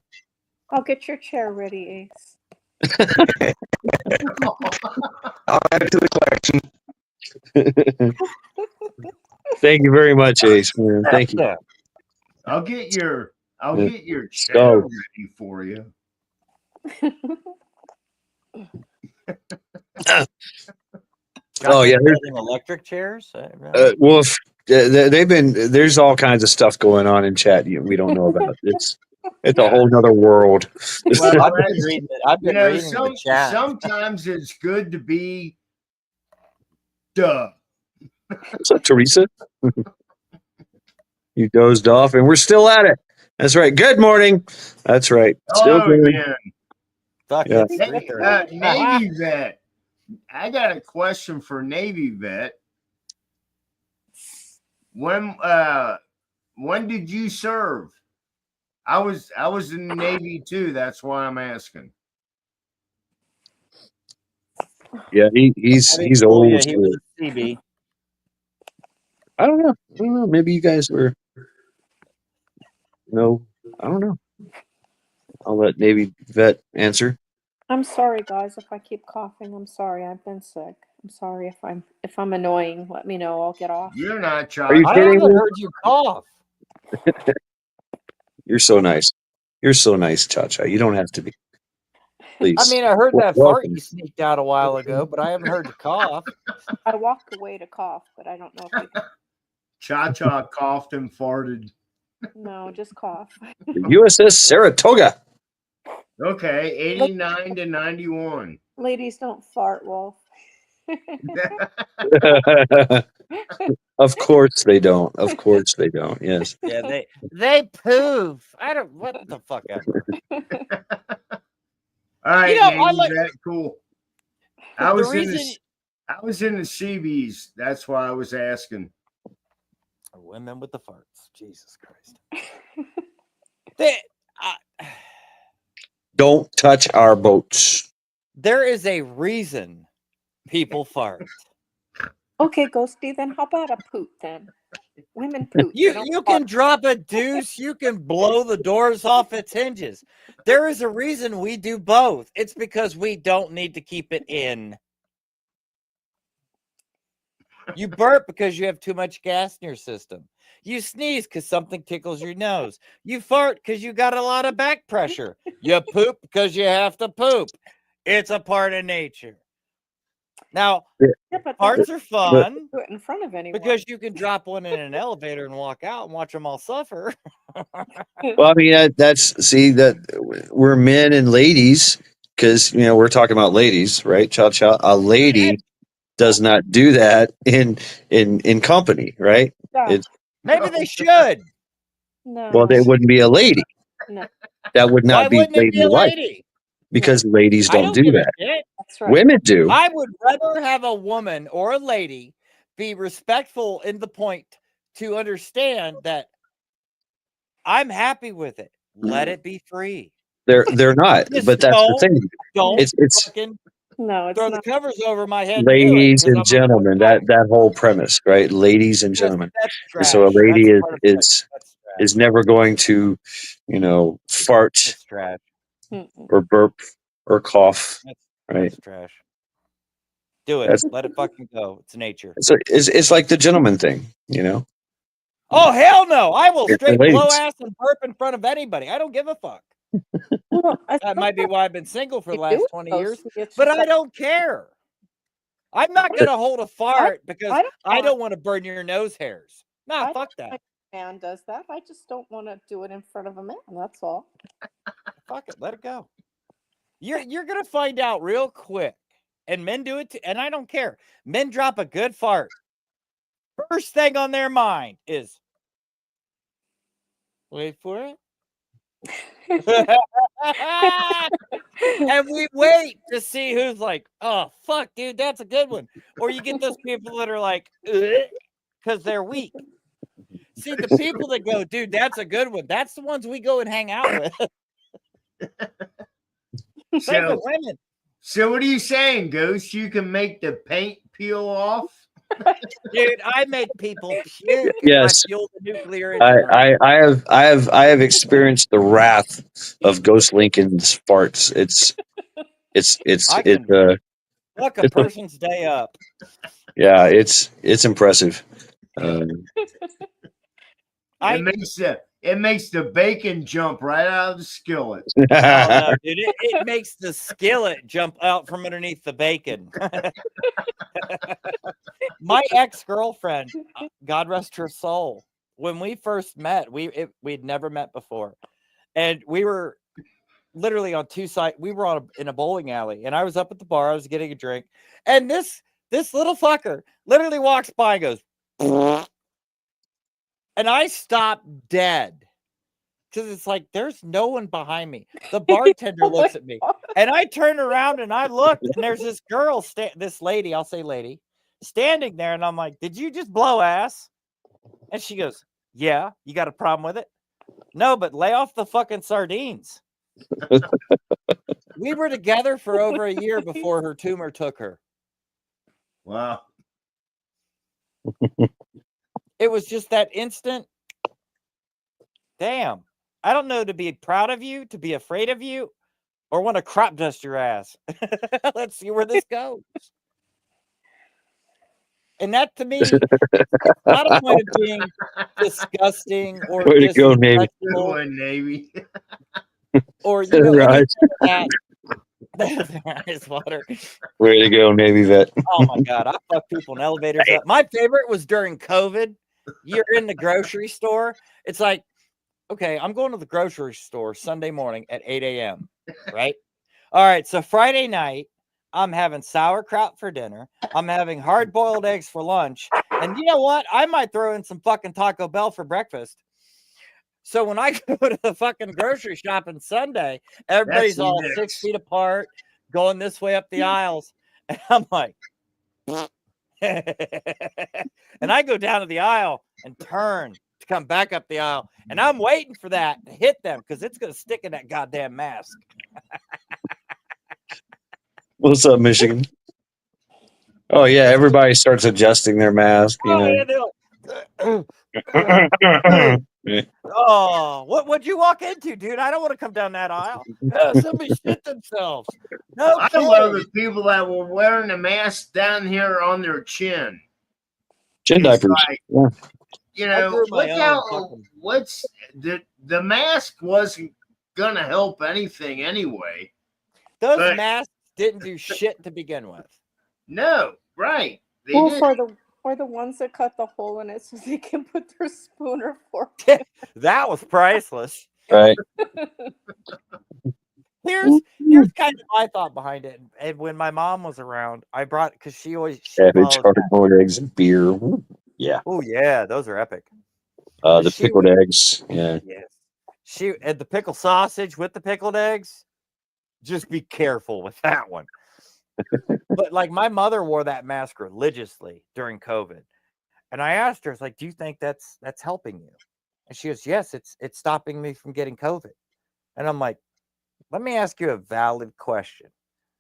I'll get your chair ready, Ace. I'll add it to the collection. Thank you very much, Ace. Man. Thank you. I'll get your chair Go. ready for you. Oh yeah, there's electric chairs. well, they've been. There's all kinds of stuff going on in chat we don't know about. It's a whole nother world. Well, I've been reading the chat. Sometimes it's good to be duh. What's up, Teresa? You dozed off, and we're still at it. That's right. Good morning. That's right. Still Hello doing. again. Fuck Yeah. it. Navy vet. I got a question for Navy vet. When did you serve? I was in the Navy too. That's why I'm asking. Yeah, he's old. Yeah, he was a CB. I don't know. Maybe you guys were. No, I don't know. I'll let Navy vet answer. I'm sorry, guys, if I keep coughing. I'm sorry. I've been sick. I'm sorry if I'm annoying. Let me know. I'll get off. You're not Are you trying. kidding me? heard you cough. You're so nice. You're so nice, Cha-Cha. You don't have to be. Please. I mean, I heard that fart Welcome. you sneaked out a while ago, but I haven't heard you cough. I walked away to cough, but I don't know if you Cha-Cha coughed and farted. No, just cough. The USS Saratoga. Okay, 89 to 91. Ladies don't fart, Wolf. Of course they don't. Of course they don't. Yes. Yeah, they poof. I don't what the fuck ever. All right, You know, Navy, I like that cool. I the was in reason the I was in the CBs. That's why I was asking. women with the farts. Jesus Christ. They, Don't touch our boats. there is a reason people fart. Okay, Ghosty, then how about a poot then? Women poot. They You don't you fart. can drop a deuce, you can blow the doors off its hinges. There is a reason we do both. It's because we don't need to keep it in. You burp because you have too much gas in your system. You sneeze because something tickles your nose. You fart because you got a lot of back pressure. You poop because you have to poop. It's a part of nature. Now, Yeah, but farts are fun do it in front of anyone. because you can drop one in an elevator and walk out and watch them all suffer. Well, I mean, that's see that we're men and ladies because we're talking about ladies, right? Cha cha. A lady does not do that in company, right? Yeah. It's Maybe they should. No. well, they wouldn't be a lady. No. That would Why not be wouldn't it be a ladylike lady? because ladies I don't don't do give a that. shit. That's right. Women do. I would rather have a woman or a lady be respectful in the point to understand that I'm happy with it. Let it be free. They're not, Just but that's the thing. don't It's fucking No, it's throw not. the covers over my head. To do it, ladies 'cause and I'm gentlemen. That whole premise, right? Ladies and gentlemen. that's And so a trash. lady That's part of is never going to, fart It's trash. or burp or cough, right? That's trash. Do it. That's Let it fucking go. It's nature. it's like the gentleman thing, Oh hell no! I will It's for straight blow ladies. ass and burp in front of anybody. I don't give a fuck. Well, That might be why I've been single for the you last do 20 it, years, Ghosty. It's but just I like, don't care. I'm not gonna hold a fart because I don't I want- don't want to burn your nose hairs. Nah, I fuck don't that. think a man does that. I just don't want to do it in front of a man. That's all. Fuck it. Let it go. You're gonna find out real quick. And men do it too, and I don't care. Men drop a good fart. First thing on their mind is wait for it. And we wait to see who's like, oh fuck, dude, that's a good one. Or you get those people that are like, because they're weak. See, the people that go, dude, that's a good one. That's the ones we go and hang out with. Same with women. So what are you saying, Ghost? You can make the paint peel off? Dude, I make people puke Yes. if I fuel the nuclear engine. I have experienced the wrath of Ghost Lincoln's farts. It's Fuck a it's person's day up. yeah, it's impressive. It makes the bacon jump right out of the skillet. Oh no, dude! It makes the skillet jump out from underneath the bacon. My ex-girlfriend, God rest her soul, when we first met, we'd never met before, and we were literally on two sides. We were in a bowling alley, and I was up at the bar. I was getting a drink, and this little fucker literally walks by and goes, and I stopped dead. Because it's like, there's no one behind me. The bartender looks at me. And I turn around and I look, and there's this girl, this lady, I'll say lady, standing there. And I'm like, did you just blow ass? And she goes, yeah. You got a problem with it? No, but lay off the fucking sardines. We were together for over a year before her tumor took her. Wow. It was just that instant. Damn. I don't know to be proud of you, to be afraid of you, or want to crop dust your ass. Let's see where this goes. And that to me, not a point of being disgusting or Way to go, Navy. Navy. Or you know, Right. Ice water. Way to go, Navy vet. Oh my god, I fuck people in elevators up. My favorite was during COVID. You're in the grocery store. It's like, okay, I'm going to the grocery store Sunday morning at 8 a.m. Right? All right. So Friday night, I'm having sauerkraut for dinner. I'm having hard-boiled eggs for lunch. And you know what? I might throw in some fucking Taco Bell for breakfast. So when I go to the fucking grocery shop on Sunday, everybody's all 6 feet apart, going this way up the aisles. And I'm like, and I go down to the aisle and turn to come back up the aisle. And I'm waiting for that to hit them because it's going to stick in that goddamn mask. What's up, Michigan? Oh yeah, everybody starts adjusting their mask. You know. Oh, what'd you walk into, dude? I don't want to come down that aisle. Somebody shit themselves. No, I love the people that were wearing the mask down here on their chin. Chin It's diapers. like, Yeah. you know, what's the mask wasn't gonna help anything anyway. Those masks didn't do shit to begin with. No, right. They Well, didn't. for the ones that cut the hole in it so they can put their spoon or fork. That was priceless. Right. Here's kind of my thought behind it. And when my mom was around, I brought because she Cabbage, follows that. hard-boiled eggs, and beer. Ooh, yeah. Oh yeah, those are epic. The pickled eggs. Yeah. Yes. And the pickled sausage with the pickled eggs. Just be careful with that one. But like my mother wore that mask religiously during COVID. And I asked her, it's like, do you think that's helping you? And she goes, yes, it's stopping me from getting COVID. And I'm like, let me ask you a valid question.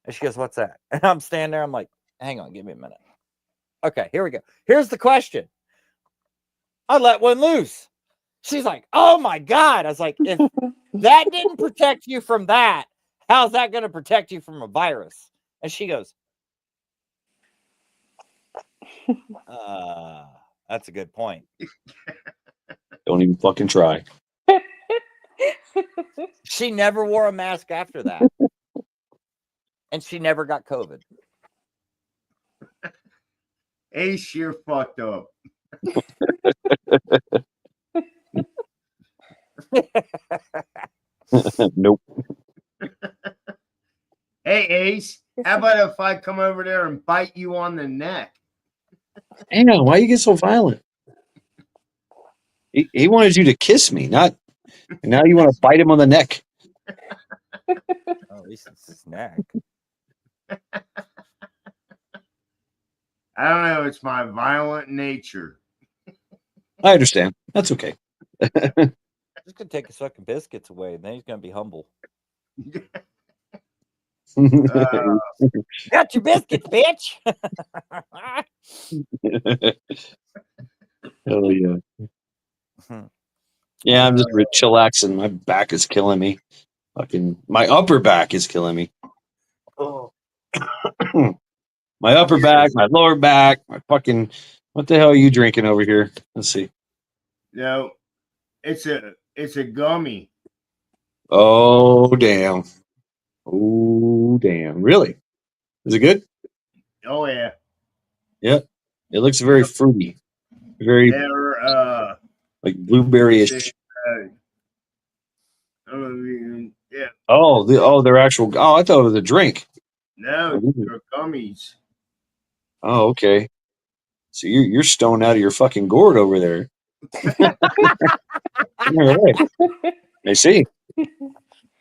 And she goes, what's that? And I'm standing there, I'm like, hang on, give me a minute. Okay, here we go. Here's the question. I let one loose. She's like, oh my God. I was like, if that didn't protect you from that, how's that going to protect you from a virus? And she goes, that's a good point. Don't even fucking try. She never wore a mask after that. And she never got COVID. Ace, you're fucked up. Nope. Hey, Ace, how about if I come over there and bite you on the neck? Damn, why you get so violent? He wanted you to kiss me, not. And now you want to bite him on the neck. Oh, at least it's his neck. I don't know. It's my violent nature. I understand. That's okay. Just gonna take his fucking biscuits away, and then he's gonna be humble. Got your biscuits, bitch. Hell yeah. Yeah, I'm just chillaxing. My back is killing me. Fucking, my upper back is killing me. Oh. My upper back, my lower back, my fucking. What the hell are you drinking over here? Let's see. No, it's a gummy. Oh damn! Oh damn! Really? Is it good? Oh yeah. Yep. It looks very fruity. Very like blueberry-ish. Yeah. Oh, they're actual. Oh, I thought it was a drink. No, they're gummies. Oh, okay. So you're stoned out of your fucking gourd over there. All right. I see.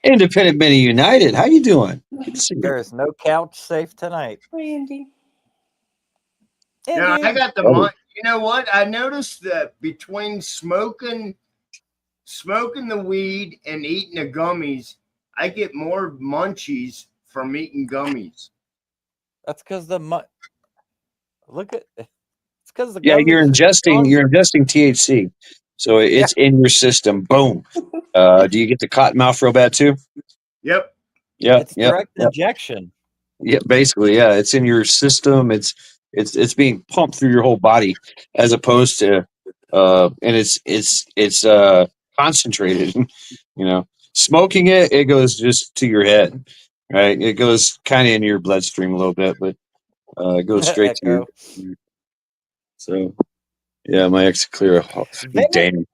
Independent Mini United. How you doing? There is no couch safe tonight. Randy. Yeah, I got the money. You know what? I noticed that between smoking the weed and eating the gummies, I get more munchies from eating gummies. That's because look at it's because the you're ingesting THC, so it's in your system. Boom. Do you get the cotton mouth real bad too? Yep. Yeah. It's direct injection. Yeah, basically, yeah. It's in your system. It's being pumped through your whole body, as opposed to and it's concentrated. You know, smoking it goes just to your head, right? It goes kind of into your bloodstream a little bit, but it goes straight to your. So, yeah, my ex clear. Damn.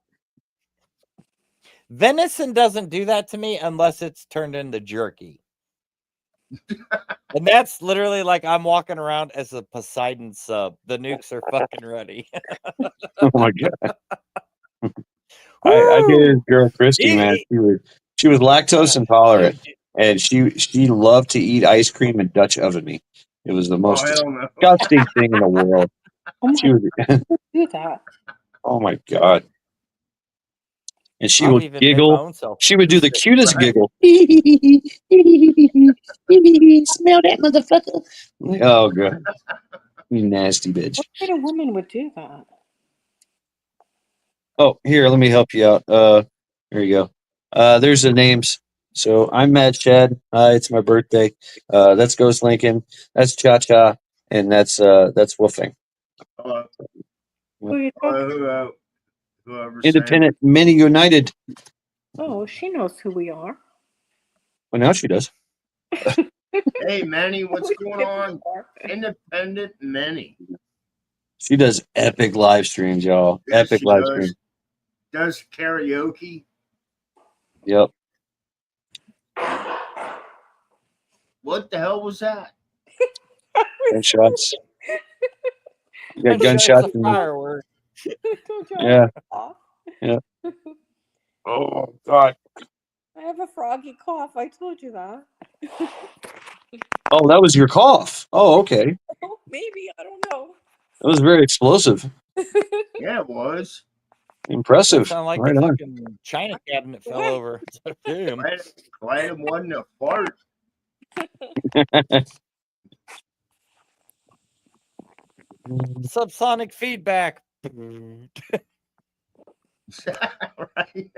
Venison doesn't do that to me unless it's turned into jerky. And that's literally like I'm walking around as a Poseidon sub. The nukes are fucking ready. Oh my god. I did this girl Christy, man. She was lactose intolerant, and she loved to eat ice cream and Dutch oven me. It was the most hell no. disgusting thing in the world. She was, do that. oh my god. And she I'll would even make my giggle. own self. She would do the cutest Right. giggle. Smell that motherfucker. Oh god. You nasty bitch. What kind of woman would do that? Oh, here, let me help you out. There you go. There's the names. So I'm Matt Shad. It's my birthday. That's Ghost Lincoln. That's Cha Cha, and that's Wolfing. Hello. Who are you talking Hello, whoever's Independent Mini United. Oh, she knows who we are. Well, now she does. Hey, Manny, what's going on? Independent Manny. She does epic live streams, y'all. Yes, Epic she live does. streams. Does karaoke. Yep. What the hell was that? Gunshots. You got I'm sure it's gunshots. a firework. Yeah. Yeah. Oh God. I have a froggy cough. I told you that. Oh, that was your cough. Oh, okay. Maybe. I don't know. That was very explosive. Yeah, it was. Impressive. Sound like Right the on. fucking china cabinet fell over. It's like, damn. Glad it wasn't a fart. Subsonic feedback. Right.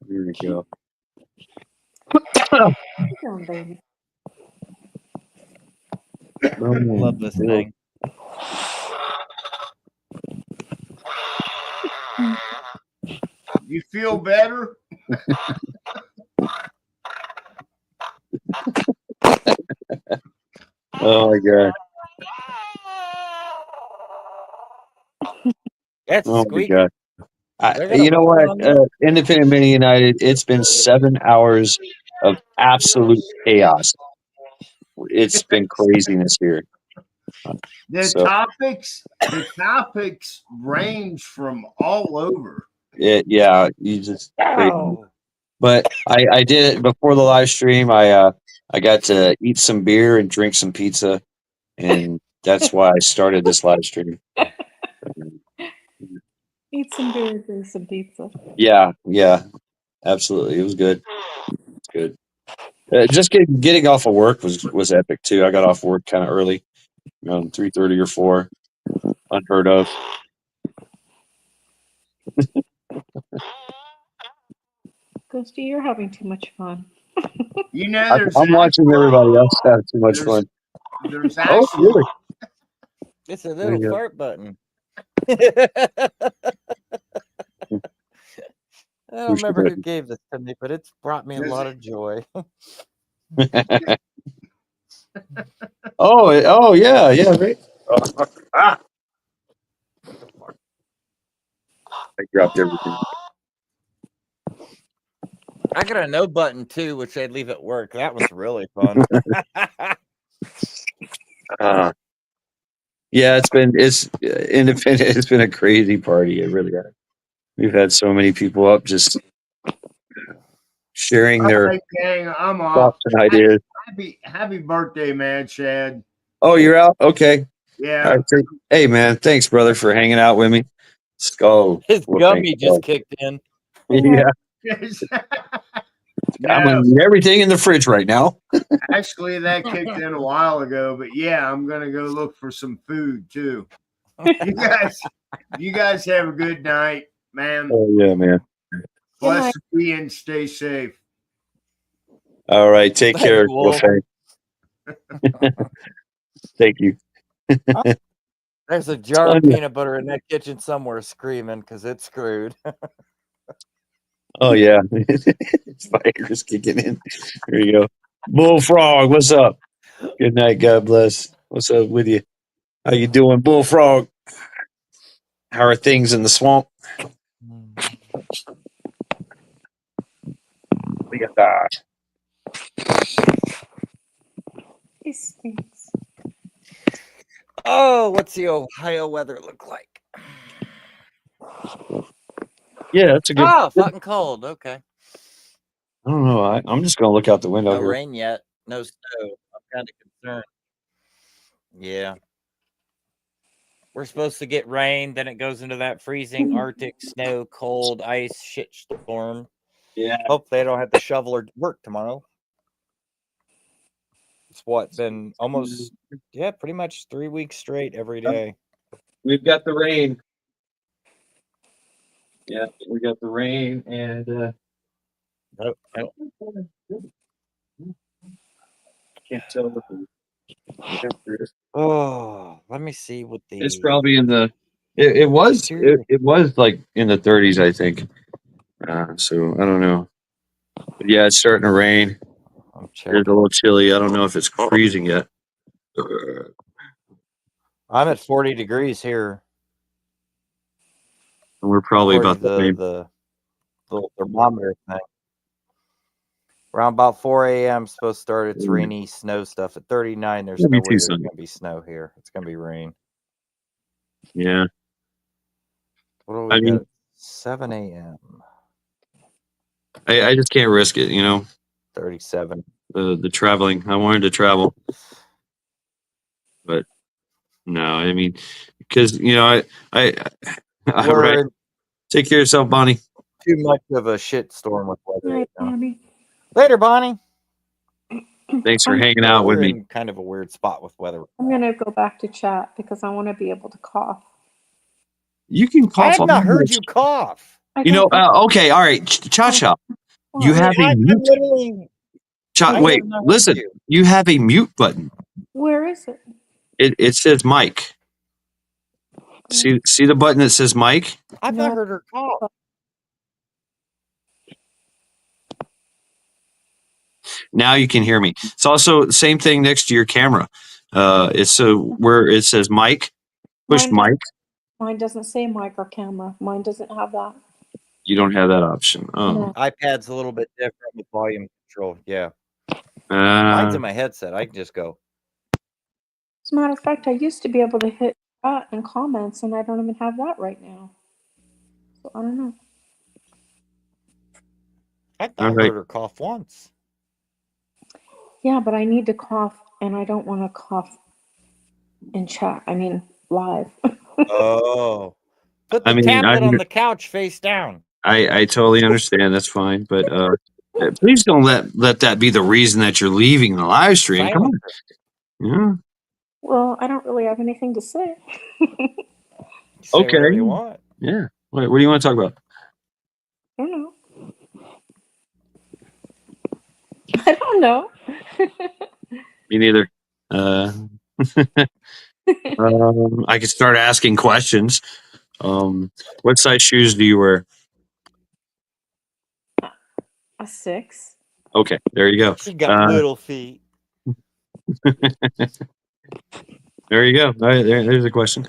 Here we go. Down, baby. Love this thing. You feel better? Oh my God. That's Oh my squeaky. God. You know what? Independent Mini United, it's been 7 hours of absolute chaos. It's been craziness here. The topics range from all over. Yeah, you just crazy. Oh. But I did it before the live stream. I got to eat some beer and drink some pizza, and that's why I started this live stream. Eat some beer, drink some pizza. Yeah, absolutely. It was good. It's good. Just getting off of work was epic too. I got off work kind of early, 3:30 or 4. Unheard of. Ghosty, you're having too much fun. You know, I'm watching everybody else have too much fun. There's Oh, actually really? It's a little you go. fart button. I don't remember who gave this to me, but it's brought me a lot of joy. Oh yeah, right. I dropped everything. I got a no button too, which I'd leave at work. That was really fun. Yeah, it's independent. It's been a crazy party. It really has. We've had so many people up just sharing all their right, gang, I'm off. thoughts and ideas. Happy birthday, man, Chad. Oh, you're out? Okay. Yeah. All right, hey, man, thanks, brother, for hanging out with me. Let's go. His gummy just kicked in. Yeah. I'm going to eat everything in the fridge right now. Actually, that kicked in a while ago, but yeah, I'm gonna go look for some food too. You guys have a good night, man. Oh, yeah, man. Bless to be and stay safe. All right. Take care. Wolf. Thank you. There's a jar of peanut butter in that kitchen somewhere screaming because it's screwed. Oh, yeah. Fire's kicking in. There you go. Bullfrog, what's up? Good night. God bless. What's up with you? How you doing, Bullfrog? How are things in the swamp? He stinks. Oh, what's the Ohio weather look like? Yeah, that's a good. Oh, fucking cold. Okay. I don't know. I'm just gonna look out the window No here. rain yet. No snow. I'm kind of concerned. Yeah. We're supposed to get rain, then it goes into that freezing Arctic snow, cold, ice shit storm. Yeah. Hopefully I don't have to shovel or work tomorrow. It's been almost, pretty much 3 weeks straight every day. We've got the rain. Yeah, we got the rain and can't tell what the temperature is. Oh, let me see what the. It's probably in the. It was like in the 30s, I think. So I don't know. But yeah, it's starting to rain. It's a little chilly. I don't know if it's freezing yet. I'm at 40 degrees here. We're probably about the same. The little thermometer thing. Around about 4 a.m. supposed to start its rainy snow stuff. At 39, there's no way there's going to be snow here. It's going to be rain. Yeah. What do we got? 7 a.m. I just can't risk it, 37. The traveling. I wanted to travel, but no. I mean, because I right. Take care of yourself, Bonnie. Too much of a shit storm with weather. Night, Bonnie. Later, Bonnie. Thanks for hanging out with me. In kind of a weird spot with weather. I'm gonna go back to chat because I want to be able to cough. You can cough. I have not heard you cough. Okay, all right, Cha-Cha. You have a mute. Wait, listen. You have a mute button. Where is it? It says mic. See the button that says mic? I've not heard her cough. Now you can hear me. It's also the same thing next to your camera. It's where it says mic. Push mic. Mine doesn't say mic or camera. Mine doesn't have that. You don't have that option. Oh. No. iPad's a little bit different with volume control. Yeah. Mine's in my headset. I can just go. As a matter of fact, I used to be able to hit chat and comments, and I don't even have that right now. So I don't know. I heard her cough once. Yeah, but I need to cough, and I don't want to cough in chat. I mean, live. Oh. Put the tablet on the couch face down. I totally understand. That's fine. But please don't let that be the reason that you're leaving the live stream. Come on. Yeah. Well, I don't really have anything to say. Say whatever you want. Yeah. What do you want to talk about? I don't know. I don't know. Me neither. I could start asking questions. What size shoes do you wear? A 6. Okay, there you go. She got little feet. There you go. All right, there's a question.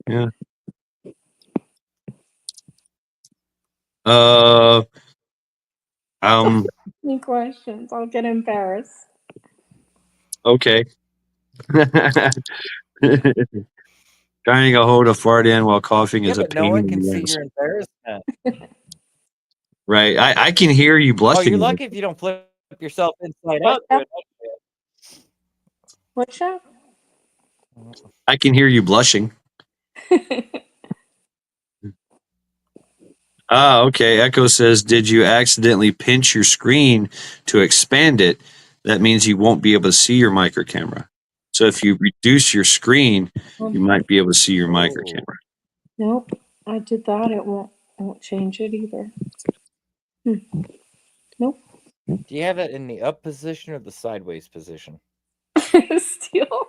Yeah. Any questions? I'll get embarrassed. Okay. Trying to hold a fart in while coughing is a pain. No one can see your embarrassment. Right. I can hear you blushing. Oh, you're lucky if you don't flip yourself inside out. What's that? I can hear you blushing. Okay. Echo says, did you accidentally pinch your screen to expand it? That means you won't be able to see your micro camera. So if you reduce your screen, you might be able to see your micro camera. Nope. I did that. It won't change it either. Nope. Do you have it in the up position or the sideways position? Still.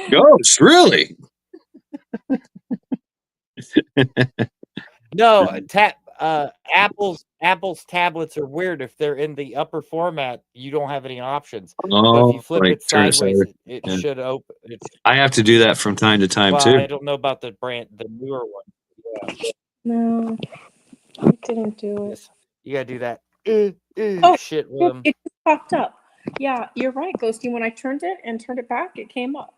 Ghost, really? No, Apple's tablets are weird. If they're in the upper format, you don't have any options. But if you flip it sideways, it should open. I have to do that from time to time too. I don't know about the newer one. Yeah. No, I didn't do it. You gotta do that. Oh, Shit with look, them. it just popped up. Yeah, you're right, Ghosty. When I turned it and turned it back, it came up.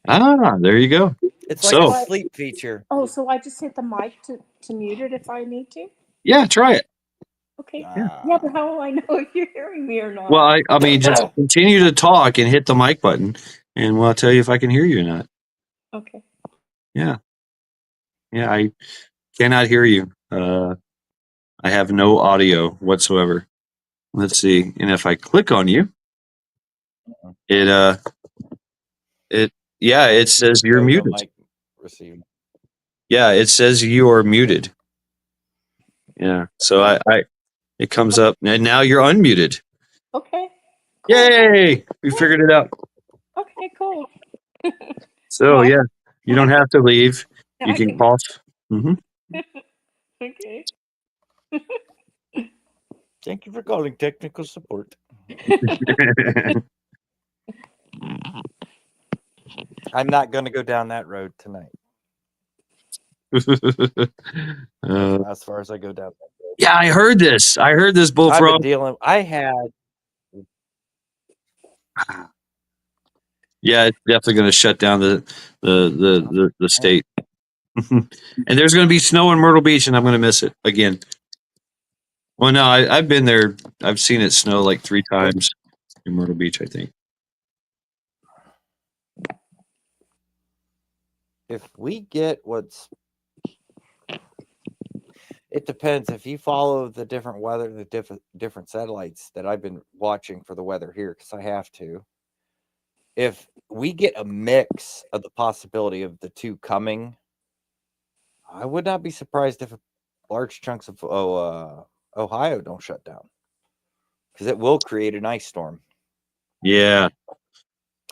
Ah, there you go. It's like So, a sleep feature. Oh, so I just hit the mic to mute it if I need to? yeah, try it. Okay. Yeah, but how will I know if you're hearing me or not? Well, I mean, just continue to talk and hit the mic button, and we'll tell you if I can hear you or not. Okay. Yeah. Yeah, I cannot hear you. I have no audio whatsoever. Let's see. And if I click on you, it says you're No muted. mic received. Yeah, it says you are muted. Yeah. So it comes up and now you're unmuted. Okay. Yay! We figured it out. Okay, cool. So Well, yeah, you don't have to leave. now You I can can- cough. Mm-hmm. Okay. Thank you for calling technical support. I'm not going to go down that road tonight. As far as I go down that road. Yeah, I heard this. I heard this I've been bullfrog. dealing. I had. Yeah, it's definitely going to shut down the state. And there's going to be snow in Myrtle Beach, and I'm going to miss it again. Well, no, I've been there. I've seen it snow like 3 times in Myrtle Beach, I think. If we get what's, it depends. If you follow the different weather, the different satellites that I've been watching for the weather here, because I have to. If we get a mix of the possibility of the two coming, I would not be surprised if large chunks of Ohio don't shut down, because it will create an ice storm. Yeah,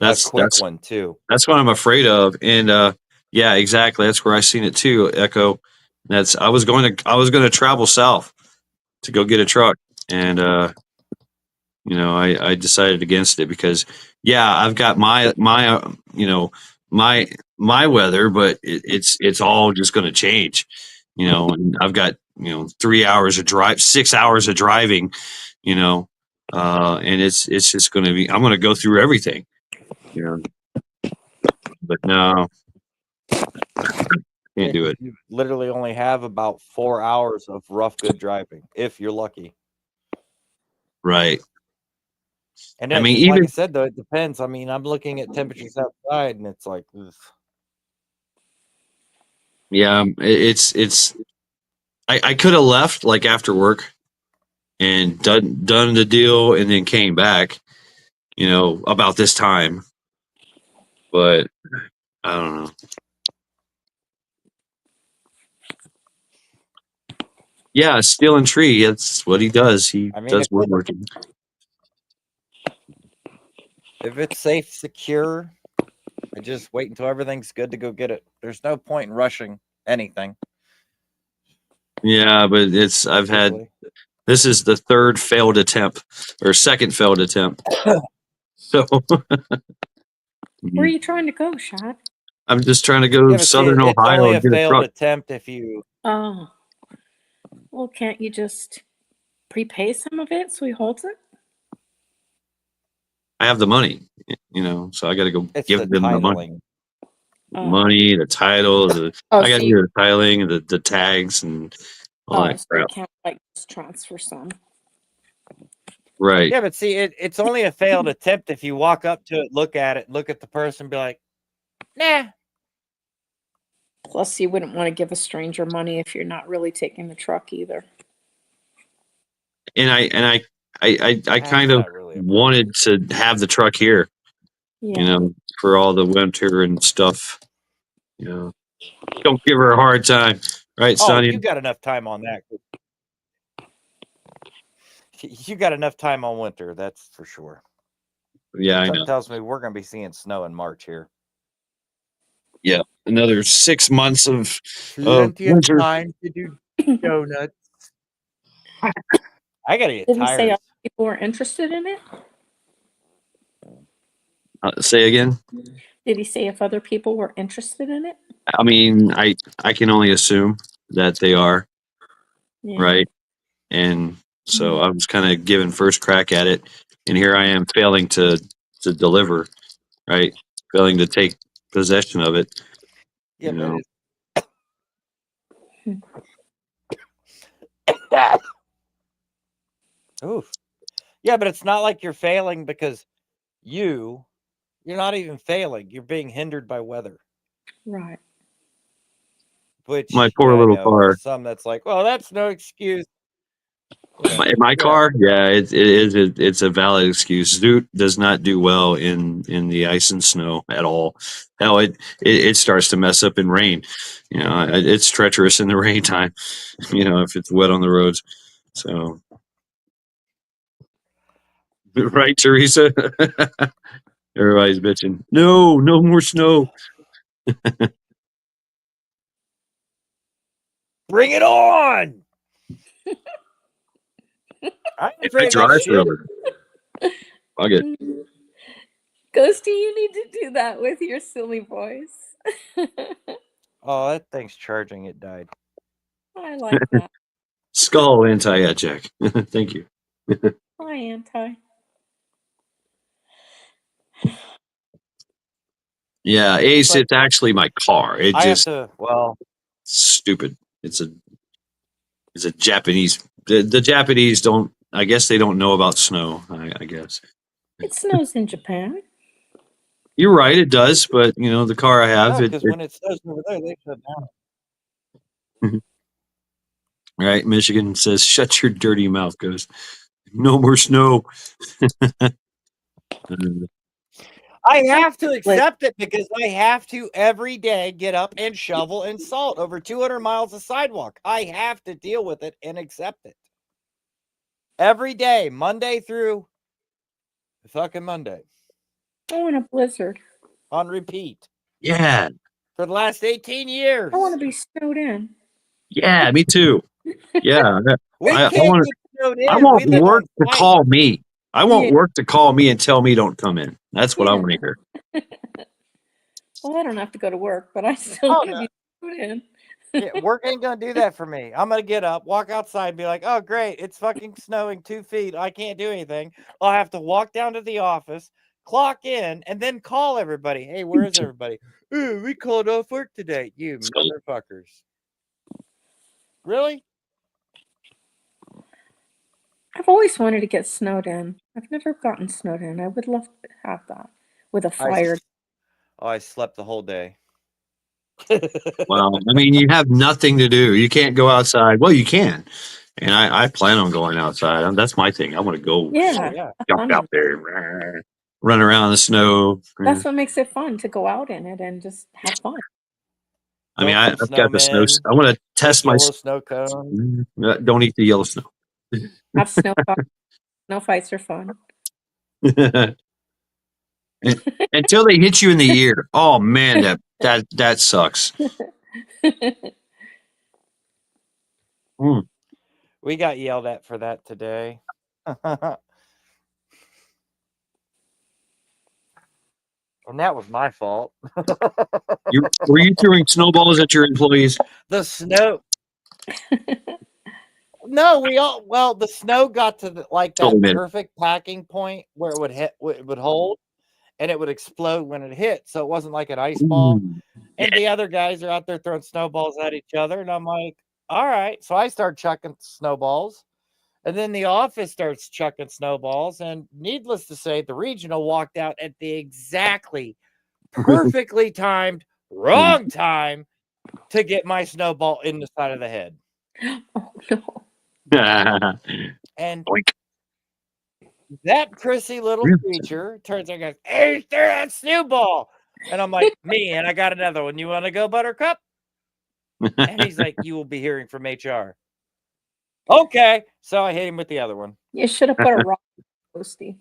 That's a quick one too. That's what I'm afraid of, and yeah, exactly. That's where I seen it too. Echo. I was going to travel south to go get a truck, and I decided against it because I've got my weather, but it's all just going to change, and I've got 3 hours of drive, 6 hours of driving, and it's just going to be, I'm going to go through everything, but no, can't do it. You literally only have about 4 hours of rough, good driving, if you're lucky. Right. And I mean, like even I said, though, it depends. I mean, I'm looking at temperatures outside, and it's like, ugh. yeah, I could have left like after work and done the deal and then came back, about this time, but I don't know. Yeah, stealing tree. That's what he does. He does woodworking. If it's safe, secure, I just wait until everything's good to go get it. There's no point in rushing anything. Yeah, but this is the third failed attempt or second failed attempt. So Where are you trying to go, Shad? I'm just trying to go southern it's Ohio only and a get a failed truck. attempt if you. Oh. Well, can't you just prepay some of it so he holds it? I have the money, so I got to go give them the money. Money, the title, I got to do the tiling, the tags, and all that So crap. you can't just transfer some. Right. Yeah, but see, it's only a failed attempt if you walk up to it, look at the person, be like, nah. Plus, you wouldn't want to give a stranger money if you're not really taking the truck either. And I kind of wanted to have the truck here, for all the winter and stuff. Don't give her a hard time, right, Sonny? You got enough time on that. You got enough time on winter, that's for sure. Yeah, I Something know. tells me we're going to be seeing snow in March here. Yeah, another 6 months of Plenty of winter. time to do donuts. I got to get Did he say tires. other people were interested in it? Say again? Did he say if other people were interested in it? I mean, I can only assume that they are, Yeah. right? and so I was kind of given first crack at it, and here I am failing to deliver, right? Failing to take possession of it. Yeah, you know. Oof. Yeah, but it's not like you're failing because you're not even failing. You're being hindered by weather. Right. Which My poor little car. some that's like, well, that's no excuse. My car, yeah, it is. It's a valid excuse. Zoot does not do well in the ice and snow at all. Hell, it starts to mess up in rain. It's treacherous in the rain time. If it's wet on the roads. So, right, Teresa. Everybody's bitching. No more snow. Bring it on. I'm I afraid of drive that shit. forever. Fuck it. Ghosty, you need to do that with your silly voice. Oh, that thing's charging. It died. I like that. Skull anti-eject. Thank you. Hi, Anti. Yeah, Ace. It's actually my car. It I have just to. stupid. It's a Japanese. The Japanese don't. I guess they don't know about snow. I guess It snows in Japan. you're right. It does, but the car I have. Because when it snows over there, they shut down. Right. Michigan says, "Shut your dirty mouth." Goes, no more snow. I have to accept it because I have to every day get up and shovel and salt over 200 miles of sidewalk. I have to deal with it and accept it. Every day, Monday through fucking Monday. I want a blizzard. On repeat. Yeah. For the last 18 years. I want to be snowed in. Yeah, me too. Yeah. We I can't want. get snowed in. I We want live work on to site. call me. I want Yeah. work to call me and tell me don't come in. That's what I want to hear. Well, I don't have to go to work, but I still want to be snowed in. Yeah, work ain't gonna do that for me. I'm gonna get up, walk outside, and be like, "Oh, great! It's fucking snowing 2 feet. I can't do anything." I'll have to walk down to the office, clock in, and then call everybody. Hey, where is everybody? Ooh, we called off work today. You motherfuckers! Really? I've always wanted to get snowed in. I've never gotten snowed in. I would love to have that with a fire. I slept the whole day. Well, I mean, you have nothing to do. You can't go outside. Well, you can, and I plan on going outside. That's my thing. I want to go jump out there, run around in the snow. That's what makes it fun, to go out in it and just have fun. I mean, I've got the snow. I want to test my snow cone. Don't eat the yellow snow. Have snow fights. Snow fights are fun. Until they hit you in the ear. Oh man, that sucks. We got yelled at for that today. And that was my fault. Were you throwing snowballs at your employees? The snow. No, the snow got to that perfect packing point where it would hit, it would hold, and it would explode when it hit. So it wasn't like an ice ball. And the other guys are out there throwing snowballs at each other, and I'm like, all right. So I start chucking snowballs, and then the office starts chucking snowballs. And needless to say, the regional walked out at the exactly perfectly timed wrong time to get my snowball in the side of the head. Oh no. And that prissy little creature turns and goes, "Hey, throw that snowball!" And I'm like, "Man, I got another one. You want to go, Buttercup?" And he's like, "You will be hearing from HR." Okay, so I hit him with the other one. You should have put a rock posty.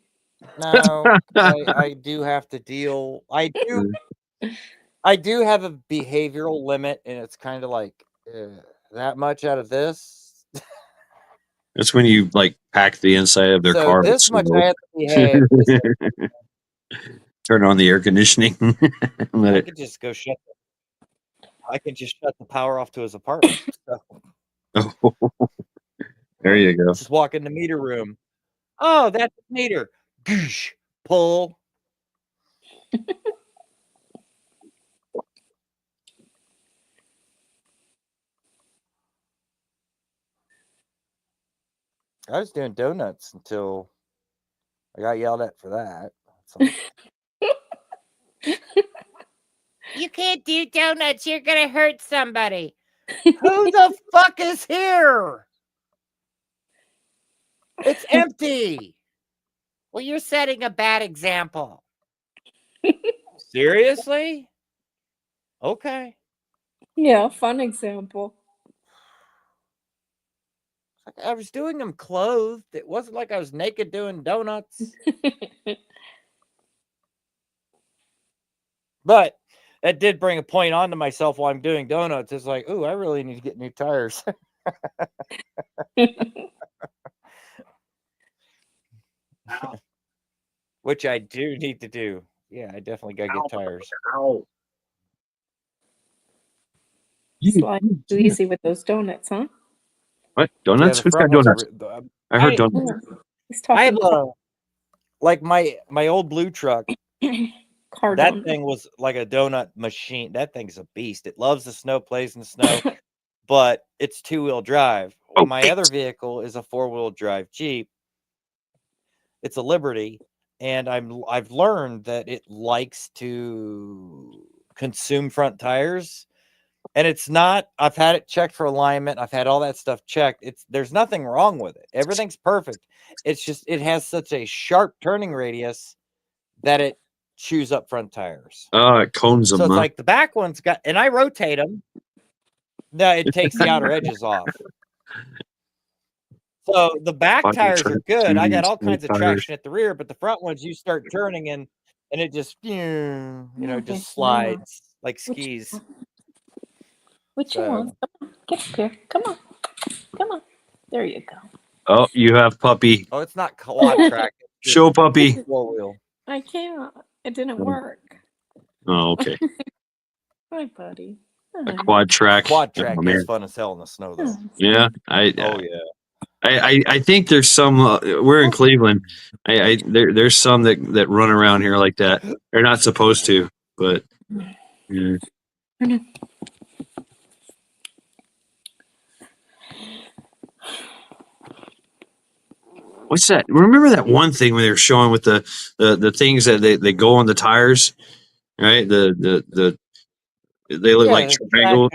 No, I do have to deal. I do have a behavioral limit, and it's kind of like that much out of this. That's when you pack the inside of their car. This much I have to behave. Turn on the air conditioning. I could just go shut. I can just shut the power off to his apartment. So. There you go. Just walk in the meter room. Oh, that's the meter. Goosh, pull. I was doing donuts until I got yelled at for that. You can't do donuts. You're going to hurt somebody. Who the fuck is here? It's empty. Well, you're setting a bad example. Seriously? Okay. Yeah, fun example. I was doing them clothed. It wasn't like I was naked doing donuts. But that did bring a point onto myself while I'm doing donuts. It's like, ooh, I really need to get new tires. Which I do need to do. Yeah, I definitely got to get tires. Slide too easy with those donuts, huh? What? Donuts? Yeah, Who's got donuts? I heard donuts. I have like my old blue truck. Car That donut. thing was like a donut machine. That thing's a beast. It loves the snow, plays in the snow, but it's 2-wheel drive. My other vehicle is a 4-wheel drive Jeep. It's a Liberty, and I've learned that it likes to consume front tires. And it's not, I've had it checked for alignment. I've had all that stuff checked. There's nothing wrong with it. Everything's perfect. It's just, it has such a sharp turning radius that it chews up front tires. Oh, it cones them. So it's like the back one's got, and I rotate them. No, it takes the outer edges off. So the back tires are good. I got all kinds of traction at the rear, but the front ones you start turning and it just, just slides like skis. Which one? Come on, get up here. Come on. Come on. There you go. Oh, you have puppy. Oh, it's not quad track. Show puppy. 4-wheel. I can't. It didn't work. Oh, okay. Hi, buddy. A quad track. Quad track Oh, is fun as hell in the snow, though. Yeah. Oh, yeah. I think there's some. We're in Cleveland. There's some that run around here like that. They're not supposed to, but yeah. What's that? Remember that one thing when they were showing with the things that they go on the tires, right? They look like triangle.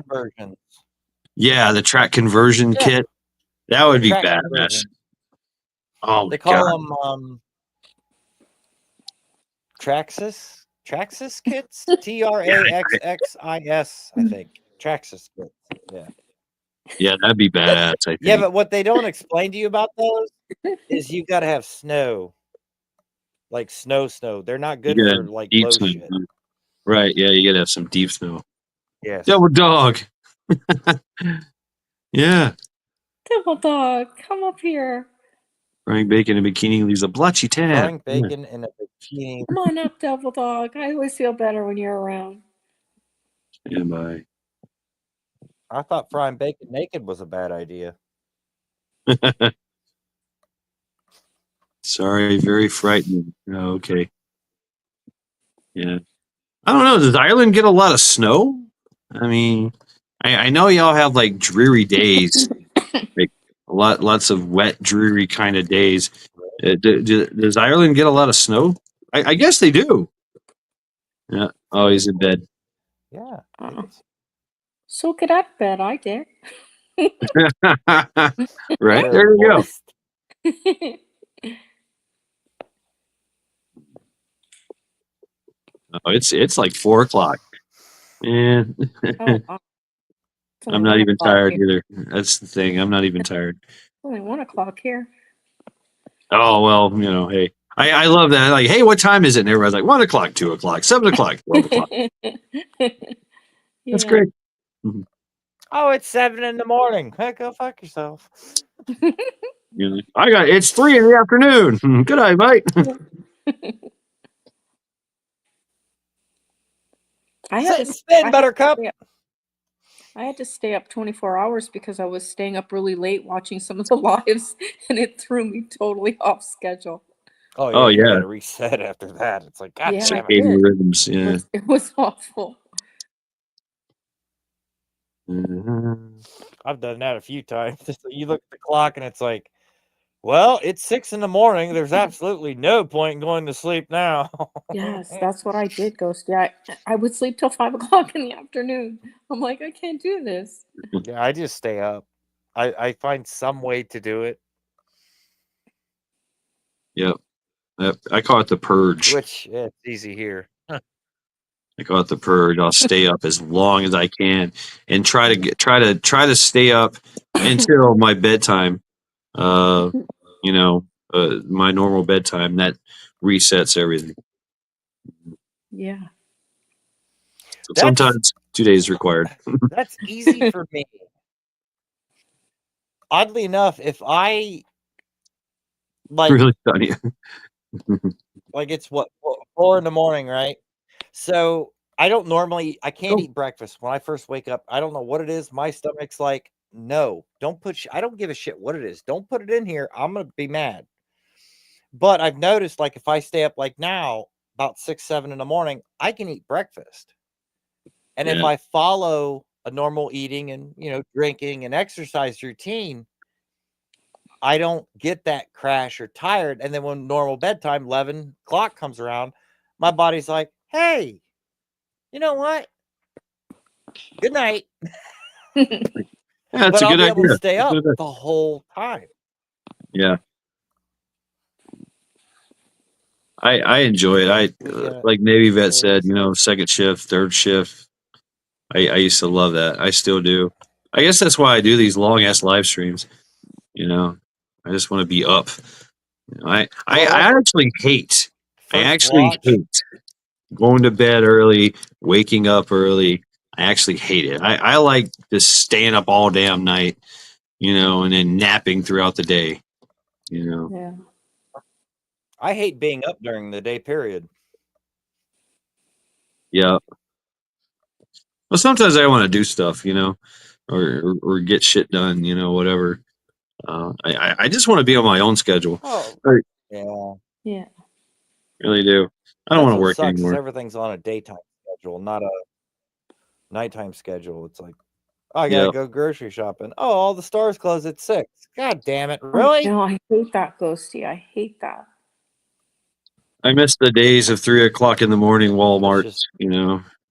Yeah, the track conversion kit. That would be badass. Conversion. Oh, they call them Traxxas kits. TRAXXIS, I think. Traxxas kits. Yeah. Yeah, that'd be badass. I think. Yeah, but what they don't explain to you about those is you got to have snow, like snow. They're not good for like deep low snow. shit. Right? Yeah, you gotta have some deep snow. Yes. Double dog. Yeah. Double dog, come up here. Frying bacon in a bikini leaves a blotchy tab. Frying bacon in a bikini. Come on up, double dog. I always feel better when you're around. Stand by. I thought frying bacon naked was a bad idea. Sorry, very frightening. Oh, okay. Yeah. I don't know. Does Ireland get a lot of snow? I mean, I know y'all have like dreary days, like lots of wet, dreary kind of days. Does Ireland get a lot of snow? I guess they do. Yeah. Oh, he's in bed. Yeah. So get out of bed. I did. Right there you go. Oh, it's like 4 o'clock. And I'm not even tired either. That's the thing. I'm not even tired. Only 1 o'clock here. Oh well, hey, I love that. Like, hey, what time is it? And everybody's like 1 o'clock, 2 o'clock, 7 o'clock, 12 o'clock. That's great. Oh, it's 7 in the morning. Heck, go fuck yourself. It's 3 in the afternoon. Good night, mate. Spin, Buttercup. I had to stay up 24 hours because I was staying up really late watching some of the lives, and it threw me totally off schedule. Oh yeah, Oh you yeah, gotta reset after that. It's like, God Yeah, damn I it. did. rhythms. It Yeah. was, it was awful. I've done that a few times. You look at the clock and it's like, well, it's 6 a.m. There's absolutely no point in going to sleep now. Yes, that's what I did, Ghosty. I would sleep till 5 o'clock in the afternoon. I'm like, I can't do this. Yeah, I just stay up. I find some way to do it. Yep. I call it the purge. Which it's easy here. I call it the purge. I'll stay up as long as I can and try to stay up until my bedtime. You know, my normal bedtime that resets everything. Yeah. So sometimes 2 days required. That's easy for me. Oddly enough, if I Really funny. like it's what 4 a.m, right? So I can't eat breakfast when I first wake up. I don't know what it is. My stomach's like, no, don't put. I don't give a shit what it is. Don't put it in here. I'm gonna be mad. But I've noticed, like, if I stay up like now, about 6, 7 in the morning, I can eat breakfast. And if Yeah. I follow a normal eating and drinking and exercise routine, I don't get that crash or tired. And then when normal bedtime, 11 o'clock comes around, my body's like, hey, you know what? Good night. Yeah, that's But a I'll good be able to idea. stay That's a up good idea. the whole time. Yeah. I enjoy it. Like Navy vet said, second shift, third shift. I used to love that. I still do. I guess that's why I do these long ass live streams. I just want to be up. I actually hate. Hate going to bed early, waking up early. I actually hate it. I like just staying up all damn night, and then napping throughout the day. Yeah. I hate being up during the day period. Yeah. Well, sometimes I want to do stuff, or get shit done, whatever. I just want to be on my own schedule. Oh, I yeah. Yeah. really do. I don't That's want to what work sucks is anymore. everything's on a daytime schedule, not a nighttime schedule. It's like, oh, I gotta Yep. go grocery shopping. Oh, all the stores close at 6. God damn it! I Really? know, I hate that, Ghosty. I hate that. I miss the days of 3 o'clock in the morning Walmart. just-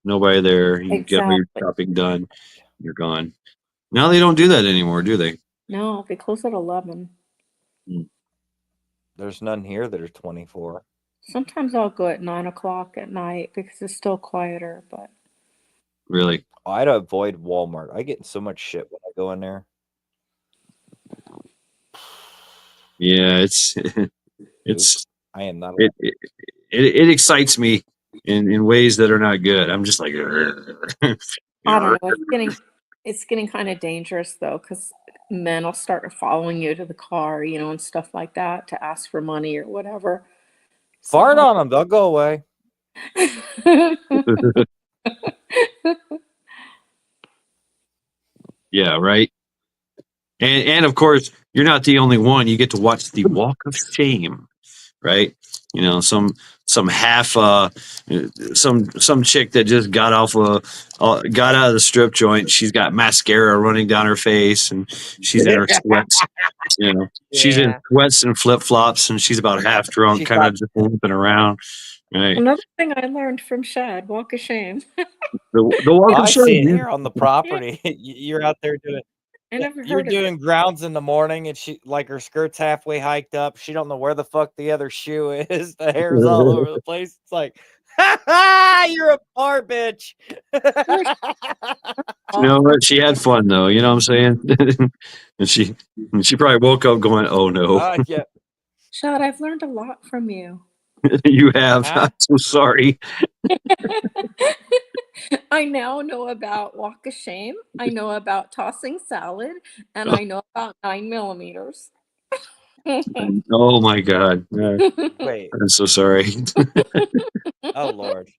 Nobody there. You get all your Exactly. shopping done. You're gone. Now they don't do that anymore, do they? No, they close at 11. There's none here that are 24. Sometimes I'll go at 9 o'clock at night because it's still quieter, but Really? I'd avoid Walmart. I get in so much shit when I go in there. Yeah, it's I am not. it excites me in ways that are not good. I'm just like, I don't know. It's getting kind of dangerous though, because men will start following you to the car, and stuff like that to ask for money or whatever. Fart on them, they'll go away. Yeah, right. And of course, you're not the only one. You get to watch the walk of shame, right? Some half some chick that just got out of the strip joint. She's got mascara running down her face, and she's in her sweats. She's in sweats and flip flops, and she's about half drunk, kind of just limping around. Right. Another thing I learned from Shad, walk of shame. The walk of I see it shame. here on the property. You're out there doing. I never You're heard of doing grounds in the morning, and she her skirt's halfway hiked up. She don't know where the fuck the other shoe is. The hair's all over the place. It's like, ha ha! You're a bar bitch. You know what? She had fun though. You know what I'm saying? and she probably woke up going, "Oh no." Yeah. Shad, I've learned a lot from you. You have. I'm so sorry. I now know about walk of shame. I know about tossing salad, and I know about 9mm. Oh my God. Wait. I'm so sorry. Oh Lord.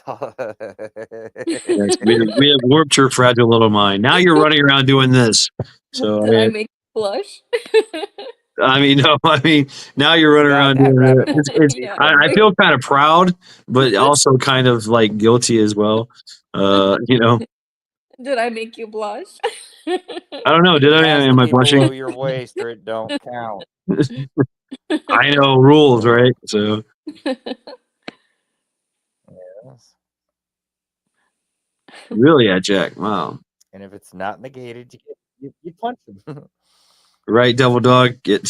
Yes, we have warped your fragile little mind. Now you're running around doing this. So Did I make you blush? no, now you're running around that doing rabbit it. hole It's, Yeah. I feel kind of proud, but also kind of like guilty as well. You know, Did I make you blush? I don't know. Did It I? has to Am I be below blushing? your waist or it don't count. I know rules, right? So Yes. really, yeah, Jack. Wow. And if it's not negated, you punch him. Right, Devil Dog. Get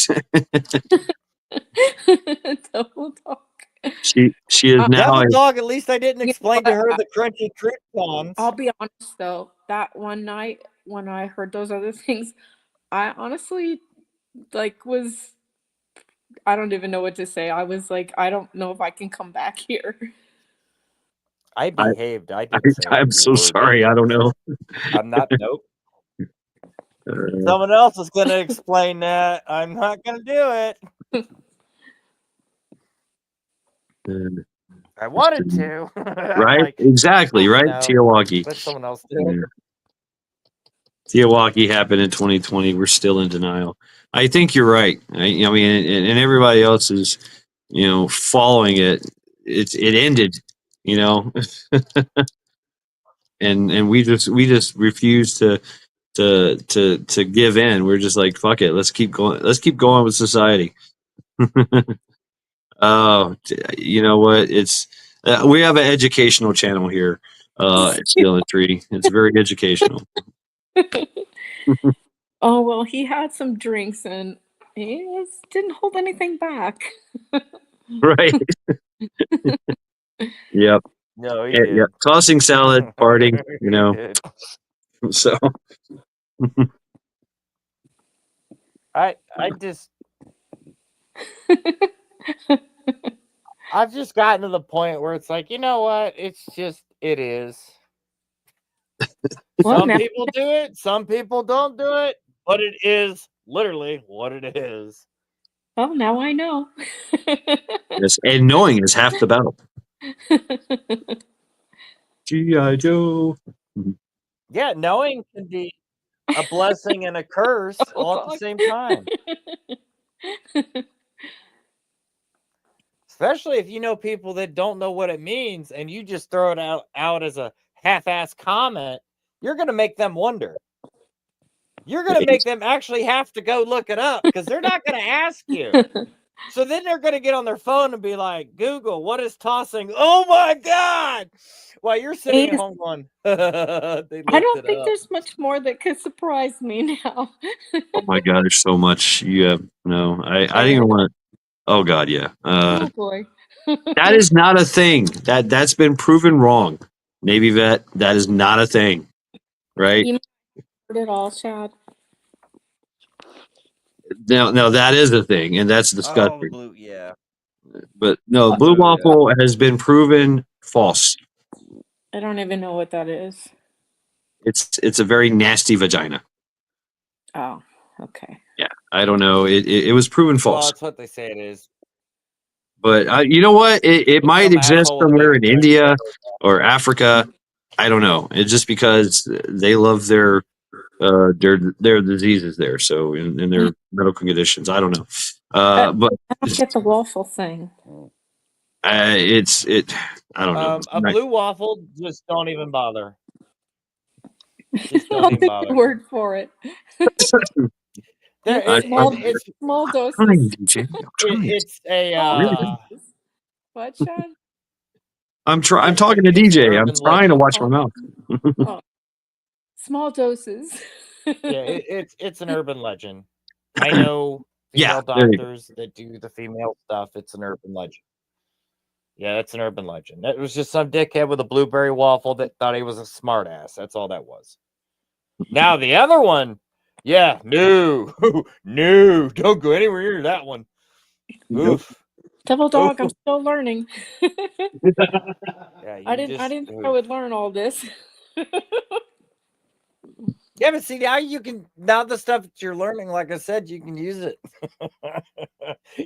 Double talk. she is now Devil a dog. At least I didn't You know explain to what? her the crunchy croutons. I'll be honest though, that one night when I heard those other things, I honestly was I don't even know what to say. I was like, I don't know if I can come back here. I behaved. I I, didn't say a I'm so word. sorry. I don't know. I'm not. Nope. Someone else is going to explain that. I'm not going to do it. I wanted to. Right? Like, Exactly. Right? no, Tiawaki. let someone else do it. Tiawaki happened in 2020. We're still in denial. I think you're right. And everybody else is, following it. It ended, and we just refuse to give in. We're just like, fuck it. Let's keep going. Let's keep going with society. Oh, you know what? It's we have an educational channel here. At Skill and Tree. It's very educational. Oh well, he had some drinks and didn't hold anything back. Right. Yep. No, he Yeah, did. yeah. Tossing salad, partying, He did. So I just I've just gotten to the point where it's like, you know what? It's just it is. Well, Some now- people do it, some people don't do it, but it is literally what it is. Well, now I know. yes, and knowing is half the battle. G.I. Joe. Yeah, knowing can be a blessing and a curse all at the same time. Especially if you know people that don't know what it means and you just throw it out as a half-ass comment, you're going to make them wonder. You're going to make them actually have to go look it up because they're not going to ask you. So then they're going to get on their phone and be like, Google, what is tossing? Oh my God. While you're sitting at home going, I don't think there's much more that could surprise me now. Oh my God, there's so much. You have no. I didn't even want to. Oh God, yeah. Oh boy. That is not a thing. That's been proven wrong. Navy vet. That is not a thing. Right? You heard it all, Chad. Now that is a thing, and that's disgusting. blue, yeah. But no, blue waffle has been proven false. I don't even know what that is. It's a very nasty vagina. Oh, okay. Yeah, I don't know. It was proven Well, false. that's what they say it is. But you know what? It might some exist asshole with a somewhere big in India or Africa. I don't know. It's just because they love their diseases there. So in their medical conditions, I don't know. But I don't get the waffle thing. I don't know. A blue waffle, just don't even bother. Just don't I'll even take bother. your word for it. It's Small doses. it's a What, Sean? I'm talking to DJ. I'm urban trying to legend. watch my mouth. Oh. Small doses. it's an urban legend. I know Yeah, female there you go. doctors that do the female stuff. It's an urban legend. Yeah, it's an urban legend. It was just some dickhead with a blueberry waffle that thought he was a smart ass. That's all that was. Now the other one, yeah, no, don't go anywhere near that one. Oof. Devil dog, I'm still learning. Yeah, I didn't think I would learn all this. Yeah, but see now the stuff that you're learning, like I said, you can use it.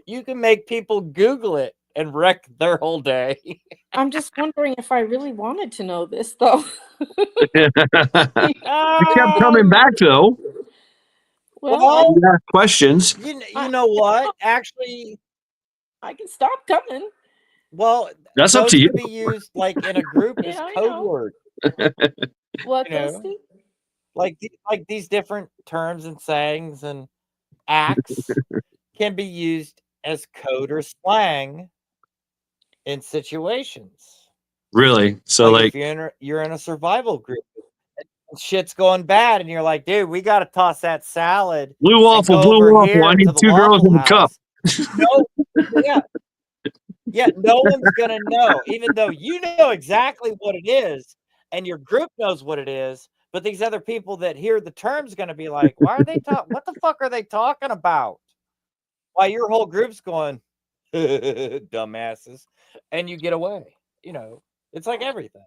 You can make people Google it and wreck their whole day. I'm just wondering if I really wanted to know this, though. You kept coming back though. Well, You asked questions. You know what? Actually, I can stop coming. Well, That's up those to you. could be used like in a group as Yeah, I code know. word. What, You know? Dusty? Like these different terms and sayings and acts can be used as code or slang in situations. Really? So Like like if you're in a survival group and shit's going bad and you're like, dude, we got to toss that salad blue and waffle, go blue over waffle. here I to need the 2 girls Waffle in a cup. House. No, yeah, no one's gonna know, even though you know exactly what it is and your group knows what it is. But these other people that hear the term's gonna be like, why are they talking? What the fuck are they talking about? Why your whole group's going, dumbasses, and you get away. You know, it's like everything.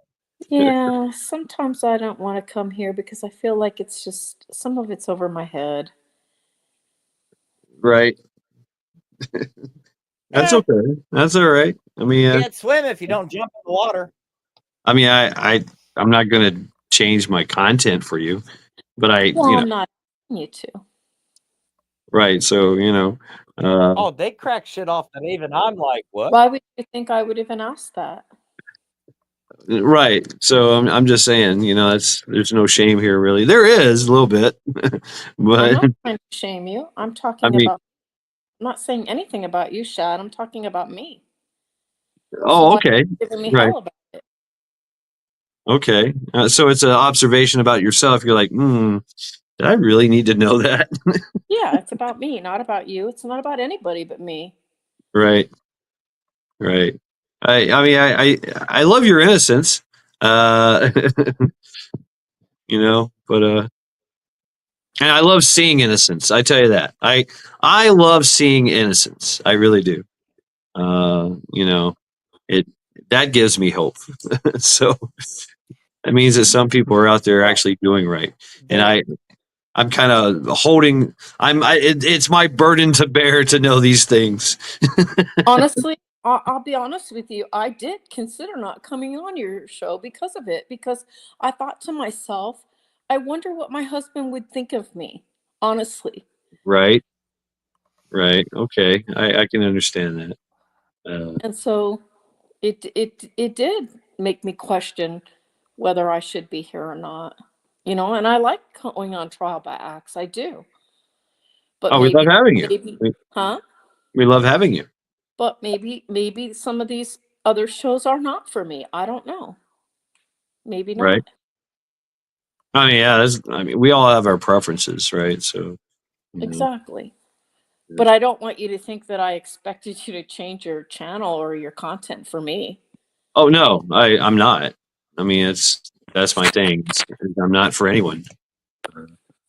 Yeah, sometimes I don't want to come here because I feel like it's just some of it's over my head. Right. That's okay. That's all right. I mean, You can't swim if you don't jump in the water. I'm not going to change my content for you, but Well, I'm not asking you to. right. So, Oh, they crack shit off that even I'm like, what? Why would you think I would even ask that? right. So I'm just saying, there's no shame here really. There is a little bit, I'm but not trying to shame you. I'm talking mean- about. I'm not saying anything about you, Shad. I'm talking about me. oh, So okay. you're giving me Right. hell about it. Okay. So it's an observation about yourself. You're like, did I really need to know that? Yeah, it's about me, not about you. It's not about anybody but me. Right. Right. I love your innocence. But and I love seeing innocence. I tell you that. I love seeing innocence. I really do. It that gives me hope. So that means that some people are out there actually doing right. And I'm kind of holding. It's my burden to bear to know these things. Honestly, I'll be honest with you. I did consider not coming on your show because of it, because I thought to myself, I wonder what my husband would think of me, honestly. Right. Right. Okay. I can understand that. And so it did make me question whether I should be here or not. And I like going on trial by acts. I do. But we love having you. Huh? We love having you. But maybe some of these other shows are not for me. I don't know. Maybe not. Right. I mean, yeah, we all have our preferences, right? So Exactly. But I don't want you to think that I expected you to change your channel or your content for me. Oh no, I'm not. I mean, that's my thing. I'm not for anyone.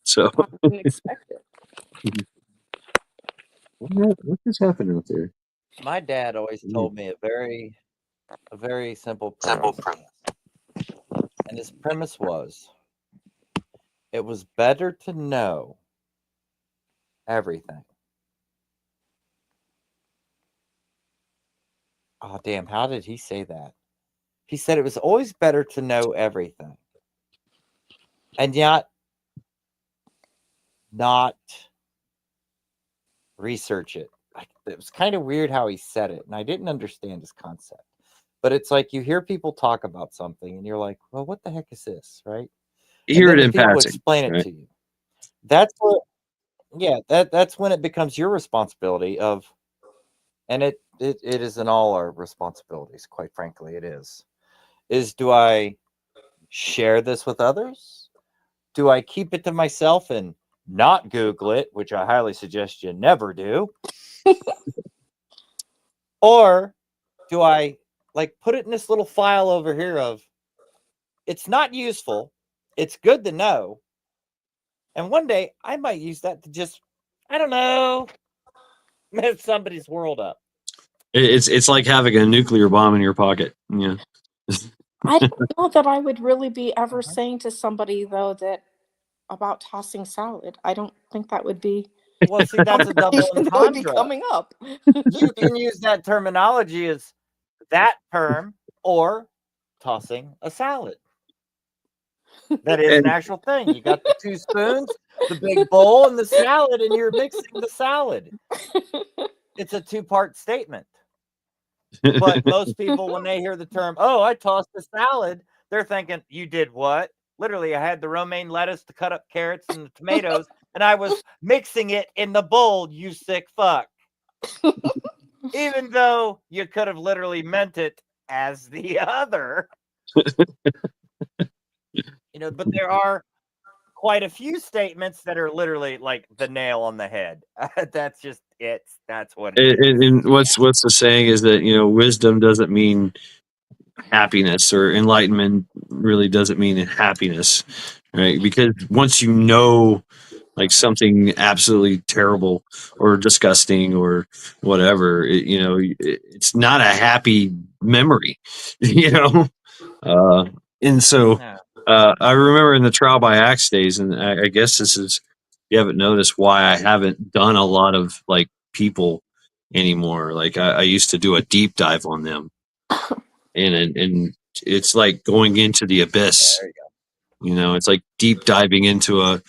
So I didn't expect it. What is happening out there? My dad always told me a very simple premise. And his premise was, it was better to know everything. Oh, damn. How did he say that? He said it was always better to know everything. And yet, not research it. It was kind of weird how he said it. And I didn't understand his concept. But it's like you hear people talk about something and you're like, well, what the heck is this? Right? You hear it in people passing. Explain it right? to you. That's what, yeah, that's when it becomes your responsibility of, and it is in all our responsibilities, quite frankly, it is do I share this with others? Do I keep it to myself and not Google it, which I highly suggest you never do? Or do I put it in this little file over here of, it's not useful, it's good to know, and one day I might use that to just, I don't know, mess somebody's world up. It's like having a nuclear bomb in your pocket. Yeah. I don't know that I would really be ever saying to somebody though that about tossing salad. I don't think that would be Well, see, that's a double That would be entendre. coming up. You can use that terminology as that term or tossing a salad. That is an actual thing. You got the 2 spoons, the big bowl, and the salad, and you're mixing the salad. It's a 2-part statement. But most people, when they hear the term, "Oh, I tossed a salad," they're thinking, "You did what?" Literally, I had the romaine lettuce to cut up carrots and the tomatoes, and I was mixing it in the bowl, you sick fuck. Even though you could have literally meant it as the other. But there are quite a few statements that are literally like the nail on the head. That's just it. That's what it is. And what's the saying is that wisdom doesn't mean happiness, or enlightenment really doesn't mean happiness, right? Because once you know like something absolutely terrible or disgusting or whatever, it's not a happy memory, and so I remember in the trial by axe days, and I guess this is, you haven't noticed why I haven't done a lot of like people anymore. Like I used to do a deep dive on them, and it's like going into the abyss. It's like deep diving into a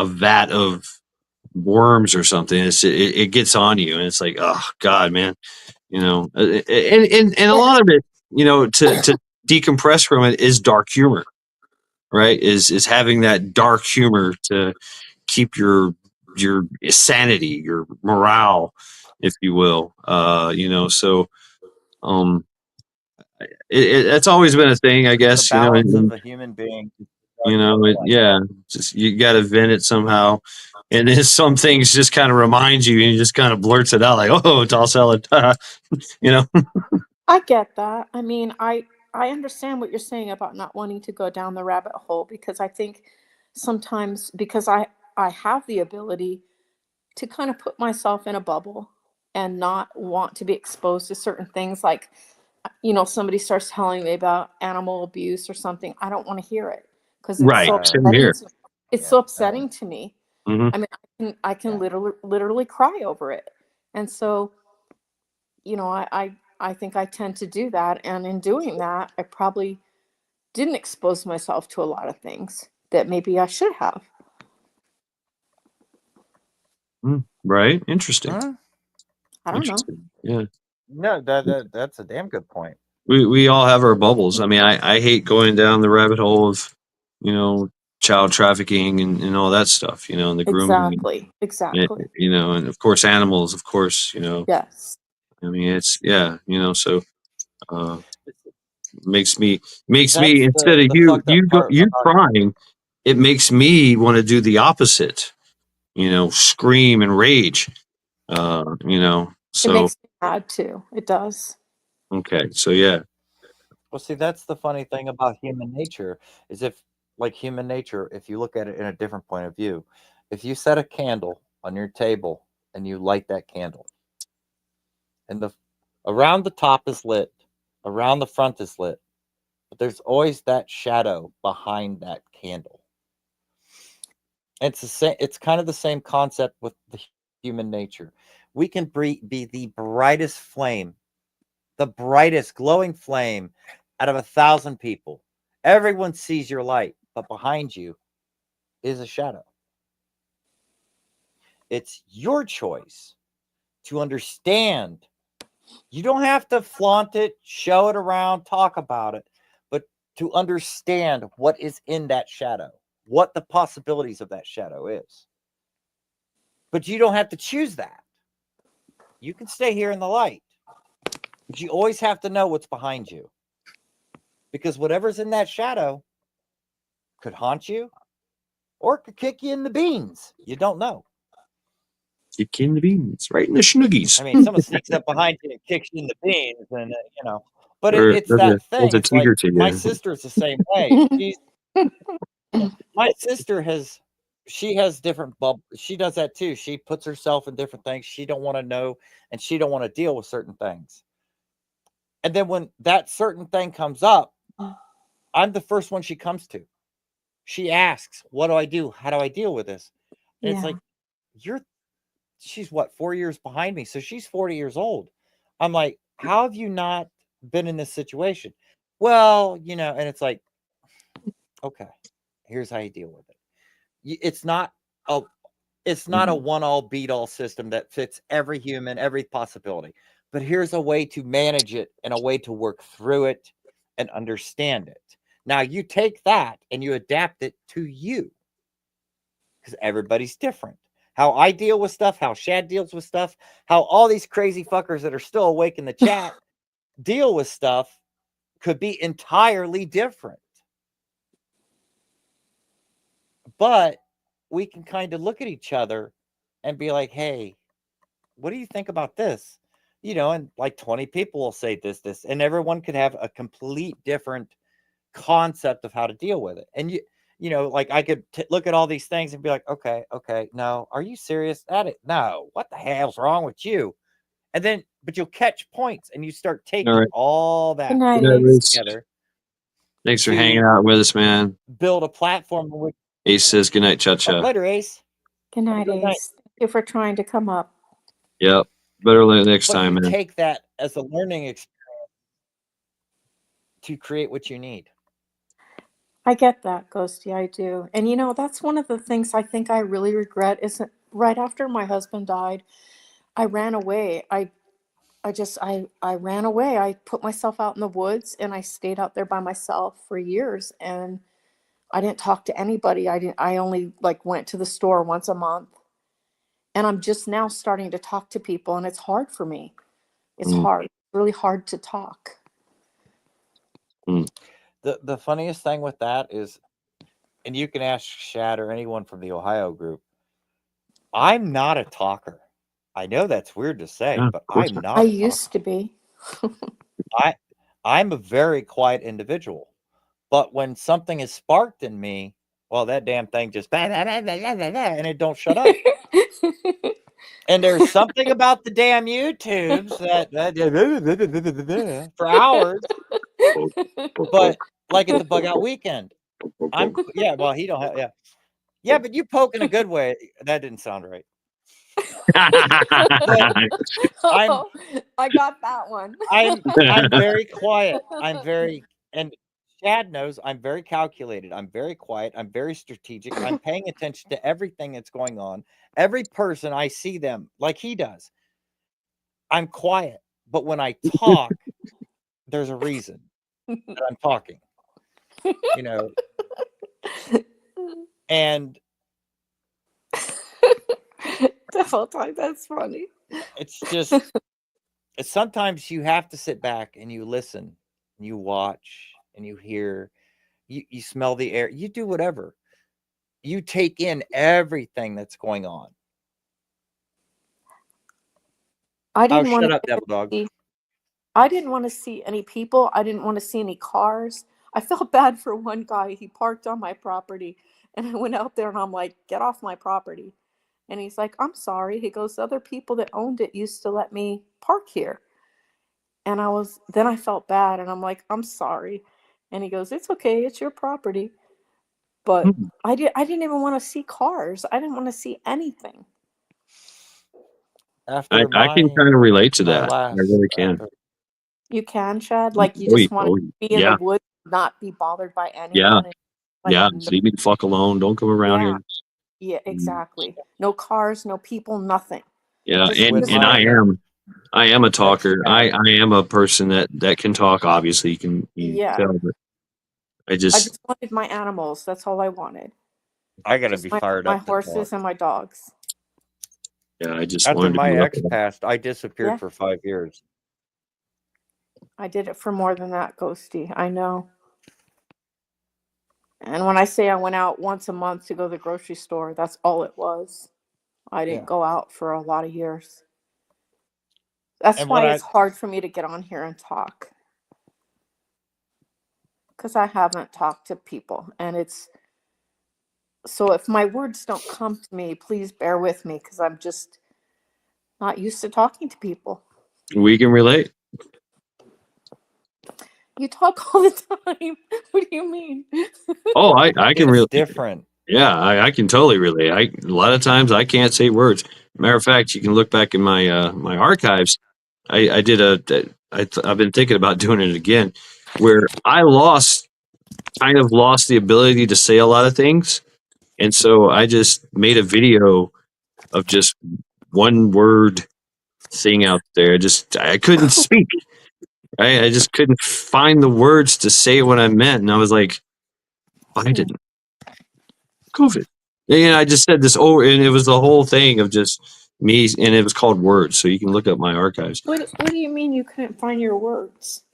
vat of worms or something. It gets on you, and it's like, oh God, man, and a lot of it, to decompress from it is dark humor, right? Is having that dark humor to keep your sanity, your morale, if you will. So it's always been a thing, I guess. The balance of a human being. Just you got to vent it somehow, and then some things just kind of remind you, and you just kind of blurts it out like, "Oh, toss salad," I get that. I mean, I understand what you're saying about not wanting to go down the rabbit hole, because I think sometimes, because I have the ability to kind of put myself in a bubble and not want to be exposed to certain things. Like, somebody starts telling me about animal abuse or something, I don't want to hear it because it's Right. so Same upsetting. here. It's so upsetting to me. Mhm. I mean, I can literally cry over it, and so I think I tend to do that, and in doing that, I probably didn't expose myself to a lot of things that maybe I should have. Right. Interesting. I don't know. Interesting. Yeah. No, that's a damn good point. We all have our bubbles. I mean, I hate going down the rabbit hole of, child trafficking and all that stuff, and the grooming. Exactly. And of course animals, of course, Yes. I mean, it's, so makes me That's instead of the you fucked up part you about crying, it makes me want to do the opposite, scream and rage. It So makes me mad too. It does. okay, so yeah. Well, see, that's the funny thing about human nature is if you look at it in a different point of view, if you set a candle on your table and you light that candle, and around the top is lit, around the front is lit, but there's always that shadow behind that candle. It's the same. It's kind of the same concept with the human nature. We can be the brightest flame, the brightest glowing flame out of 1,000 people. Everyone sees your light, but behind you is a shadow. It's your choice to understand. You don't have to flaunt it, show it around, talk about it, but to understand what is in that shadow, what the possibilities of that shadow is. But you don't have to choose that. You can stay here in the light, but you always have to know what's behind you. Because whatever's in that shadow could haunt you or could kick you in the beans. You don't know. Kick you in the beans, right in the schnoogies. I mean, someone sneaks up behind you and kicks you in the beans, and but Or it's that thing. holds a It's like teeter to my you. sister's the same way. My sister has different bubbles. She does that too. She puts herself in different things. She don't want to know, and she don't want to deal with certain things. And then when that certain thing comes up, I'm the first one she comes to. She asks, "What do I do? How do I deal with this?" And it's like, she's what, 4 years behind me. So she's 40 years old. I'm like, how have you not been in this situation? Well, and it's like, okay, here's how you deal with it. It's not a one all beat all system that fits every human, every possibility. But here's a way to manage it and a way to work through it and understand it. Now you take that and you adapt it to you, because everybody's different. How I deal with stuff, how Shad deals with stuff, how all these crazy fuckers that are still awake in the chat deal with stuff could be entirely different. But we can kind of look at each other and be like, hey, what do you think about this? And like 20 people will say this, and everyone could have a complete different concept of how to deal with it. And like I could look at all these things and be like, okay, no, are you serious? No, what the hell's wrong with you? And then, but you'll catch points and you start taking all that together. Thanks for hanging out with us, man. Build a platform. Which Ace says good night, Cha-Cha. Later, Ace. Good night, Ace. Thank you for trying to come up. Yep. Better learn next but time, you man. Take that as a learning experience to create what you need. I get that, Ghosty. I do. And that's one of the things I think I really regret is right after my husband died, I ran away. I ran away. I put myself out in the woods and I stayed out there by myself for years, and I didn't talk to anybody. I only went to the store once a month. And I'm just now starting to talk to people, and it's hard for me. It's hard. It's really hard to talk. The funniest thing with that is, and you can ask Shad or anyone from the Ohio group, I'm not a talker. I know that's weird to say, but I'm not. I used to be. I'm a very quiet individual. But when something is sparked in me, well, that damn thing just and it don't shut up. And there's something about the damn YouTubes that for hours. But like at the Bug Out Weekend, well, he don't have but you poke in a good way. That didn't sound right. I got that one. I'm very quiet. And Chad knows I'm very calculated. I'm very quiet. I'm very strategic. I'm paying attention to everything that's going on. Every person, I see them like he does. I'm quiet, but when I talk, there's a reason that I'm talking. And the whole time, that's funny. It's just sometimes you have to sit back and you listen, and you watch, and you hear, you smell the air, you do whatever. You take in everything that's going on. I didn't want shut up, Devil Dog. I didn't want to see any people. I didn't want to see any cars. I felt bad for one guy. He parked on my property, and I went out there and I'm like, get off my property. And he's like, I'm sorry. He goes, other people that owned it used to let me park here. And then I felt bad, and I'm like, I'm sorry. And he goes, it's okay. It's your property. But I didn't even want to see cars. I didn't want to see anything. I can kind of relate to that. I really can. You can, Chad? Like, you just want to be in the woods, not be bothered by anyone. Leave me the fuck alone. Don't come around here. Yeah, exactly. No cars, no people, nothing. Yeah, and I am a talker. I am a person that can talk. Obviously, you can tell, but I just wanted my animals. That's all I wanted. I gotta be fired up. My horses and my dogs. Yeah, I just after wanted my to ex passed, I disappeared for 5 years. I did it for more than that, Ghosty. I know. And when I say I went out once a month to go to the grocery store, that's all it was. I didn't go out for a lot of years. That's why it's hard for me to get on here and talk. Because I haven't talked to people. And so if my words don't come to me, please bear with me, because I'm just not used to talking to people. We can relate. You talk all the time. What do you mean? Oh, I can relate. Different. Yeah, I can totally relate. A lot of times I can't say words. Matter of fact, you can look back in my my archives. I did I've been thinking about doing it again, where I kind of lost the ability to say a lot of things, and so I just made a video of just one word thing out there. I couldn't speak. I just couldn't find the words to say what I meant, and I was like, Biden, COVID. And I just said this over, and it was the whole thing of just me, and it was called words. So you can look up my archives. What do you mean you couldn't find your words?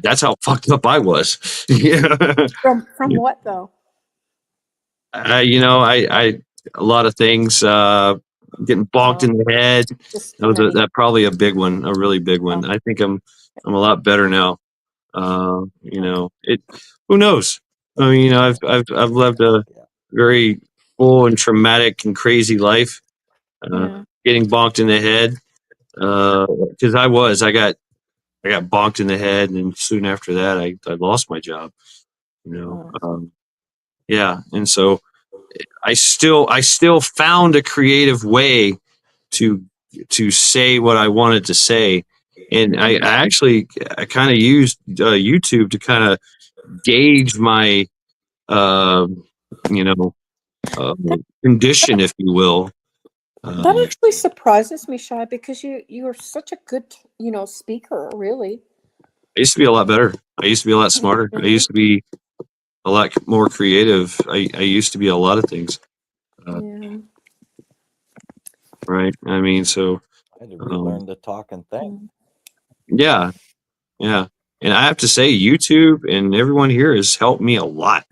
That's how fucked up I was. Yeah. From what though? I a lot of things. Getting bonked in the head. That probably a big one, a really big one. I think I'm a lot better now. It. Who knows? I mean, I've lived a very full and traumatic and crazy life. Getting bonked in the head, because I got bonked in the head, and soon after that, I lost my job. Yeah, and so I still found a creative way to say what I wanted to say, and I kind of used YouTube to kind of gauge my you know condition, if you will. That actually surprises me, Shy, because you are such a good speaker. Really, I used to be a lot better. I used to be a lot smarter. I used to be a lot more creative. I used to be a lot of things. yeah. Right. I mean, so I had to relearn to talk and think. yeah, yeah. And I have to say, YouTube and everyone here has helped me a lot.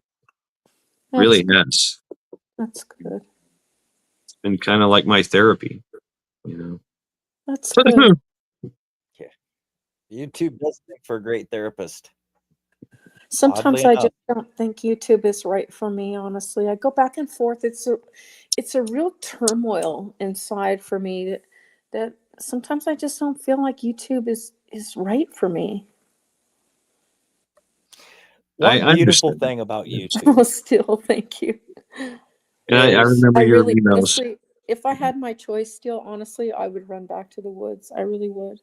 Really has. That's good. It's been kind of like my therapy. That's good. Yeah. YouTube does make for a great therapist. Sometimes Oddly I enough. just don't think YouTube is right for me. Honestly, I go back and forth. It's a real turmoil inside for me that sometimes I just don't feel like YouTube is right for me. One beautiful thing about YouTube. Still, thank you. And I remember your really, emails. honestly, if I had my choice, still, honestly, I would run back to the woods. I really would.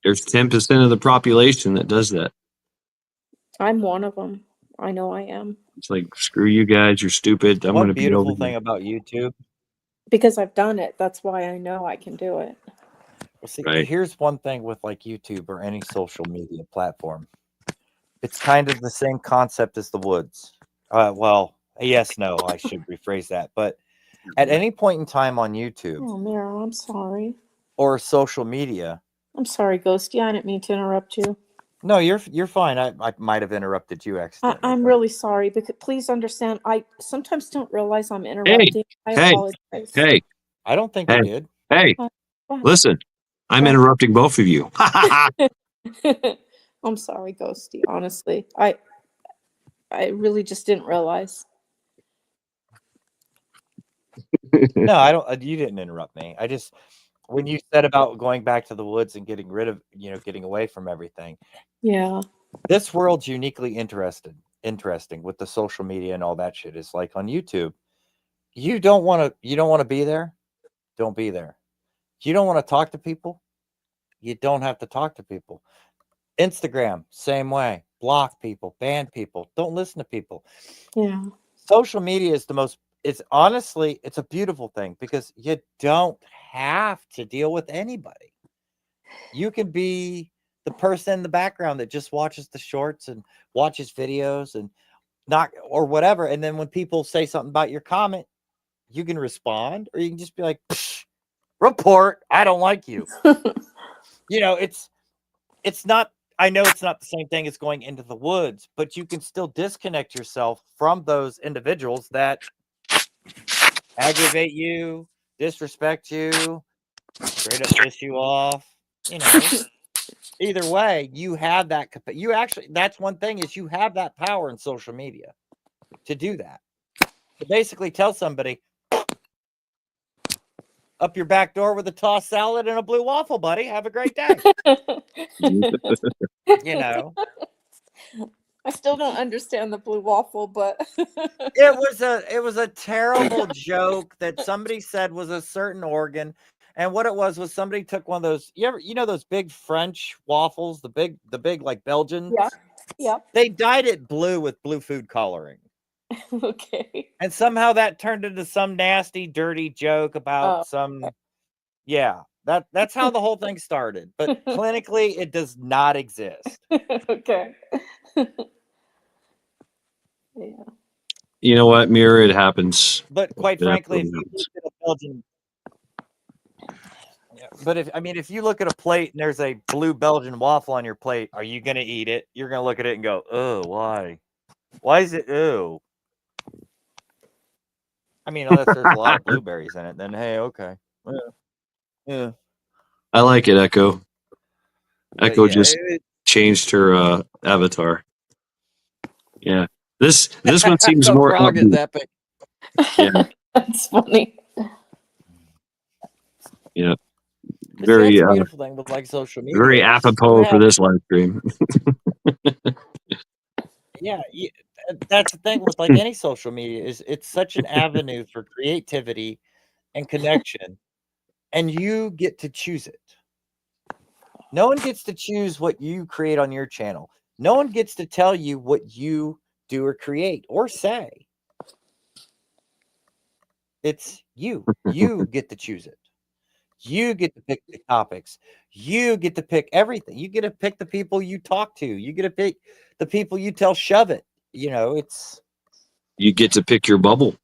There's 10% of the population that does that. I'm one of them. I know I am. It's like, screw you guys, you're stupid. I'm going to One be over beautiful thing here. about YouTube. Because I've done it. That's why I know I can do it. Well, see, Right. here's one thing with like YouTube or any social media platform. It's kind of the same concept as the woods. Well, yes, no, I should rephrase that. But at any point in time on YouTube Oh, Meryl, I'm sorry. or social media. I'm sorry, Ghosty. I didn't mean to interrupt you. No, you're fine. I might have interrupted you accidentally. I'm really sorry, because please understand, I sometimes don't realize I'm interrupting. I apologize. Hey. I don't think you did. Hey, listen, I'm interrupting both of you. I'm sorry, Ghosty. Honestly, I really just didn't realize. No, I don't. You didn't interrupt me. I just, when you said about going back to the woods and getting rid of, getting away from everything. Yeah. This world's uniquely interesting with the social media and all that shit. Is like on YouTube, you don't want to be there. Don't be there. You don't want to talk to people. You don't have to talk to people. Instagram, same way. Block people, ban people. Don't listen to people. Yeah. Social media is it's honestly, it's a beautiful thing because you don't have to deal with anybody. You can be the person in the background that just watches the shorts and watches videos and or whatever. And then when people say something about your comment, you can respond, or you can just be like, report, I don't like you. It's not, I know it's not the same thing as going into the woods, but you can still disconnect yourself from those individuals that aggravate you, disrespect you, straight up piss you off. Either way, you have that. That's one thing, is you have that power in social media to do that. To basically tell somebody, up your back door with a tossed salad and a blue waffle, buddy. Have a great day. I still don't understand the blue waffle, but It was a terrible joke that somebody said was a certain organ, and what it was somebody took one of those. You know those big French waffles, the big like Belgians. Yeah. They dyed it blue with blue food coloring. Okay. And somehow that turned into some nasty, dirty joke about some. Yeah, that's how the whole thing started. But clinically, it does not exist. Okay. Yeah. You know what, Mirror? It happens. But quite It frankly, if absolutely you happens. look at a Belgian, but if you look at a plate and there's a blue Belgian waffle on your plate, are you gonna eat it? You're gonna look at it and go, "Oh, why? Why is it? Oh." I mean, unless there's a lot of blueberries in it, then hey, okay. Yeah. I like it, Echo. But Echo yeah, just changed her avatar. Yeah. This one seems the more frog is upbeat. epic. Yeah. That's funny. Yeah. But see, Very that's the beautiful thing with like social media. very is you apropos for have- this live stream. Yeah, that's the thing with like any social media is it's such an avenue for creativity and connection, and you get to choose it. No one gets to choose what you create on your channel. No one gets to tell you what you do or create or say. It's you. You get to choose it. You get to pick the topics. You get to pick everything. You get to pick the people you talk to. You get to pick the people you tell shove it. You know, it's You get to pick your bubble.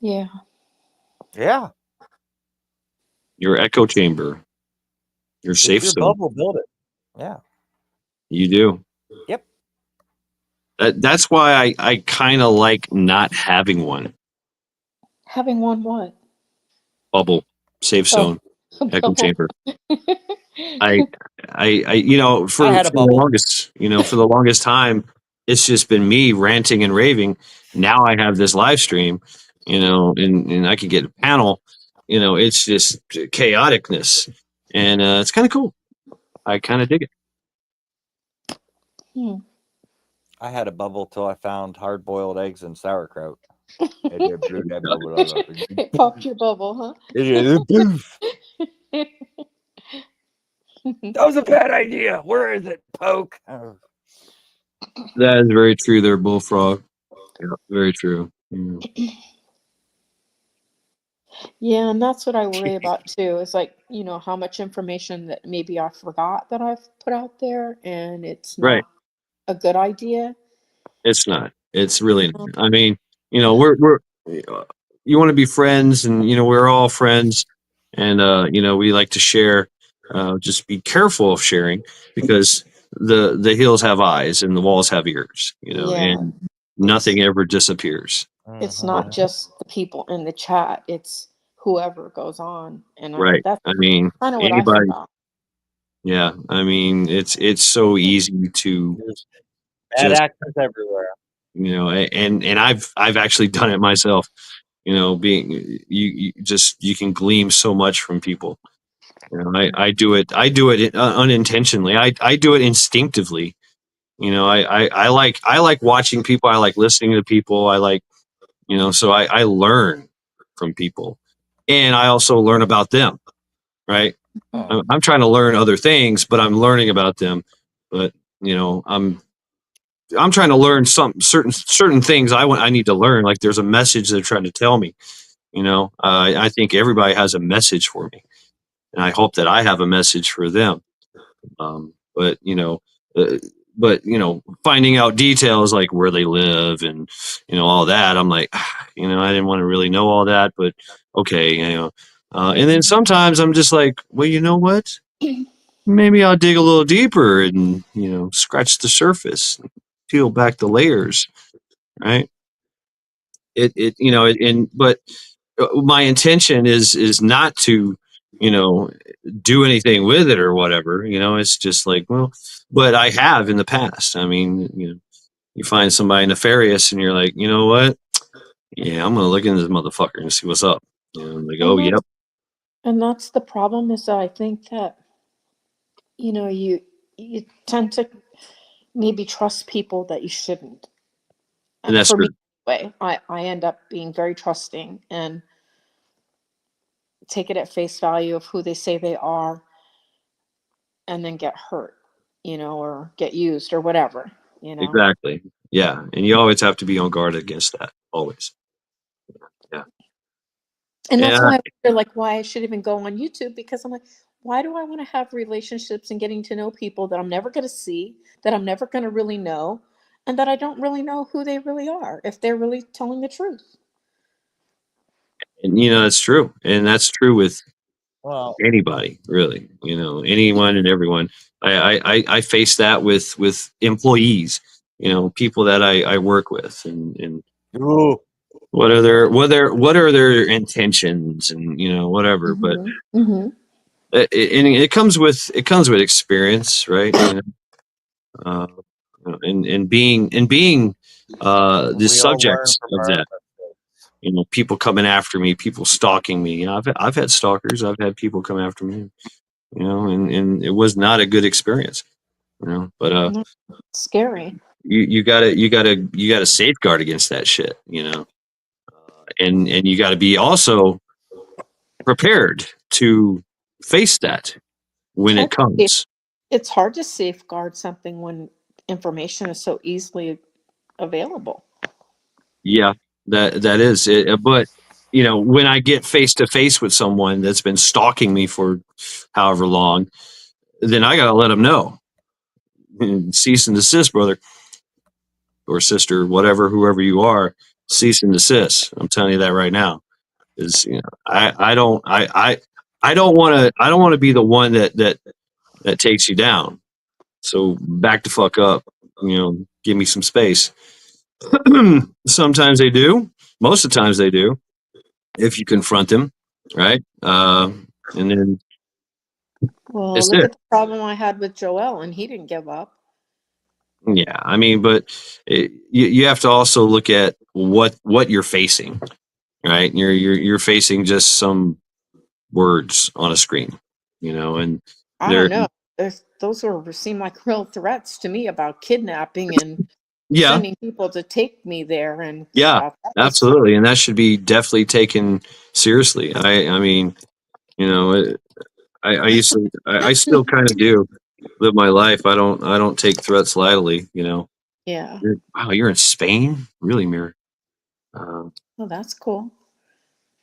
Yeah. yeah. Your echo chamber. Your It's safe your zone. bubble, build it. Yeah. You do. Yep. That's why I kind of like not having one. Having one what? Bubble. Safe zone. Echo Bubble. chamber. I you know, for I had a the bubble. longest, for the longest time, it's just been me ranting and raving. Now I have this live stream, and I can get a panel. It's just chaoticness, and it's kind of cool. I kind of dig it. I had a bubble till I found hard boiled eggs and sauerkraut. And they blew that bubble up. It popped your bubble, huh? Poof. That was a bad idea. Where is it, Poke? Oh. That is very true there, Bullfrog. Yeah, very true. Yeah, and that's what I worry about too. Is like, how much information that maybe I forgot that I've put out there and it's not Right. a good idea. It's not. It's really not. I mean, we're you want to be friends, and we're all friends, and we like to share. Just be careful of sharing, because the hills have eyes and the walls have ears. Yeah. And nothing ever disappears. It's not just the people in the chat, it's whoever goes on. And Right. that's I mean, kind of what I anybody. forgot. Yeah. I mean, it's so easy to Bad just, actors everywhere. and I've actually done it myself. Being you can glean so much from people. I do it unintentionally. I do it instinctively. I like watching people. I like listening to people. I like, so I learn from people, and I also learn about them. Right. I'm trying to learn other things, but I'm learning about them. But I'm trying to learn some certain things I need to learn. Like there's a message they're trying to tell me. I think everybody has a message for me, and I hope that I have a message for them. But finding out details like where they live and all that, I'm like, I didn't want to really know all that, but okay, and then sometimes I'm just like, well, you know what? Maybe I'll dig a little deeper and scratch the surface, peel back the layers, right? But my intention is not to do anything with it or whatever. It's just like, well, but I have in the past. I mean, you find somebody nefarious and you're like, you know what? Yeah, I'm gonna look into this motherfucker and see what's up. I'm like, oh, yep. And that's the problem, is that I think that you tend to maybe trust people that you shouldn't. And that's For me, true. anyway, I end up being very trusting and take it at face value of who they say they are, and then get hurt, or get used or whatever, Exactly. Yeah. And you always have to be on guard against that. Always. Yeah. And that's Yeah. why I wonder, like, why I should even go on YouTube, because I'm like, why do I want to have relationships and getting to know people that I'm never going to see, that I'm never going to really know, and that I don't really know who they really are, if they're really telling the truth. And that's true. And that's true with Well, anybody, really. Anyone and everyone. I face that with employees, people that I work with, and ooh, what are their intentions, and whatever. But Mm-hmm. it comes with experience, right? Uh, and being the we all learn subject from of our that. People coming after me, people stalking me. I've had stalkers. I've had people come after me. And it was not a good experience. But No, it's scary. you gotta safeguard against that shit. And you got to be also prepared to face that when it comes. It's hard to safeguard something when information is so easily available. Yeah, that is it. But when I get face to face with someone that's been stalking me for however long, then I gotta let them know. Cease and desist, brother or sister, whoever you are. Cease and desist. I'm telling you that right now. Is I don't want to be the one that takes you down. So back the fuck up. Give me some space. Sometimes they do. Most of the times they do. If you confront them, right? And then Well, it's look it. at the problem I had with Joel, and he didn't give up. Yeah, I mean, but you have to also look at what you're facing, right? You're facing just some words on a screen, and I they're don't know. Those seem like real threats to me about kidnapping and yeah, sending people to take me there and yeah, stuff. absolutely, and that should be definitely taken seriously. I mean, I used to, I still kind of do live my life. I don't take threats lightly. Yeah. Wow, you're in Spain, really, Mir? Well, that's cool.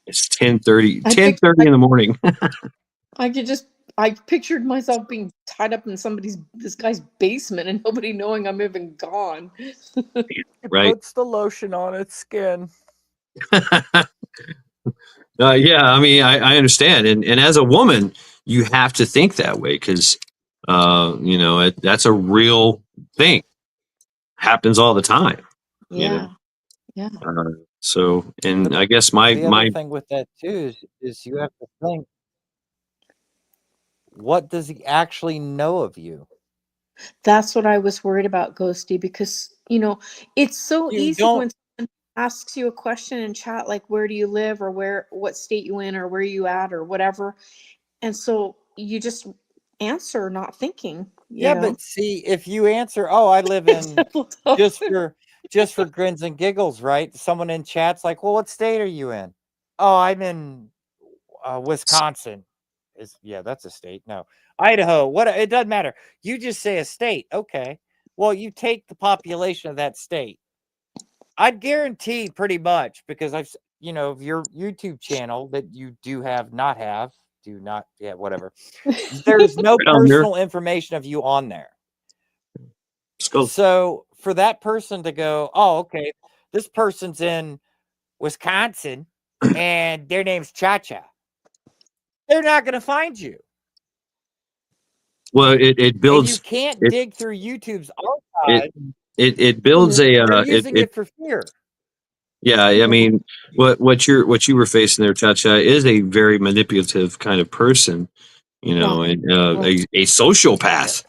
It's 10:30 I in the morning. I pictured myself being tied up in this guy's basement and nobody knowing I'm even gone. it Right. puts the lotion on its skin. Yeah, I mean, I understand, and as a woman, you have to think that way because, that's a real thing. Happens all the time. Yeah. Yeah. So, and I guess The other thing with that too is you have to think, what does he actually know of you? That's what I was worried about, Ghosty, because it's so easy when someone asks you a question in chat, like where do you live, or what state you in, or where you at, or whatever, and so you just answer not thinking. Yeah, but see, if you answer, "Oh, I live in," just for grins and giggles, right? Someone in chat's like, "Well, what state are you in?" "Oh, I'm in Wisconsin." That's a state. No, Idaho. What? It doesn't matter. You just say a state. Okay. Well, you take the population of that state. I'd guarantee pretty much, because your YouTube channel that you do not, whatever. There's no personal information of you on there. So for that person to go, "Oh, okay, this person's in Wisconsin and their name's Cha-Cha," they're not going to find you. Well, it builds. And you can't dig through YouTube's archive. It builds They're using it for fear. Yeah, I mean, what you were facing there, Cha-Cha, is a very manipulative kind of person, and a sociopath.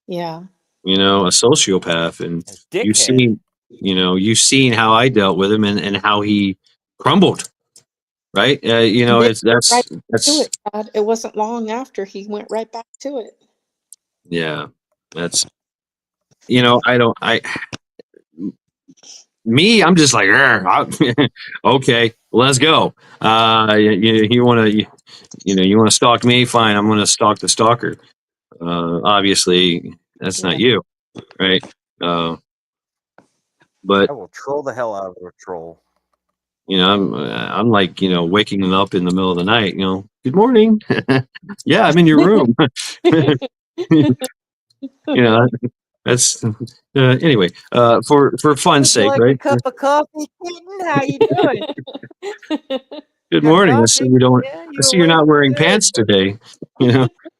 Yeah. A sociopath, and dickhead. you've seen how I dealt with him and how he crumbled, right? That's it wasn't long after he went right back to it. yeah, that's you know, I'm just like, okay, let's go. You want to, you want to stalk me? Fine, I'm going to stalk the stalker. Obviously, that's not you, right? But I will troll the hell out of a troll. I'm like, waking them up in the middle of the night. Good morning. Yeah, I'm in your room. That's anyway. For fun's Would you sake, like a right? cup of coffee, kitten? How you doing? Good Got morning. I see coffee? you don't. Yeah, I you see you're awake? not wearing Good. pants today.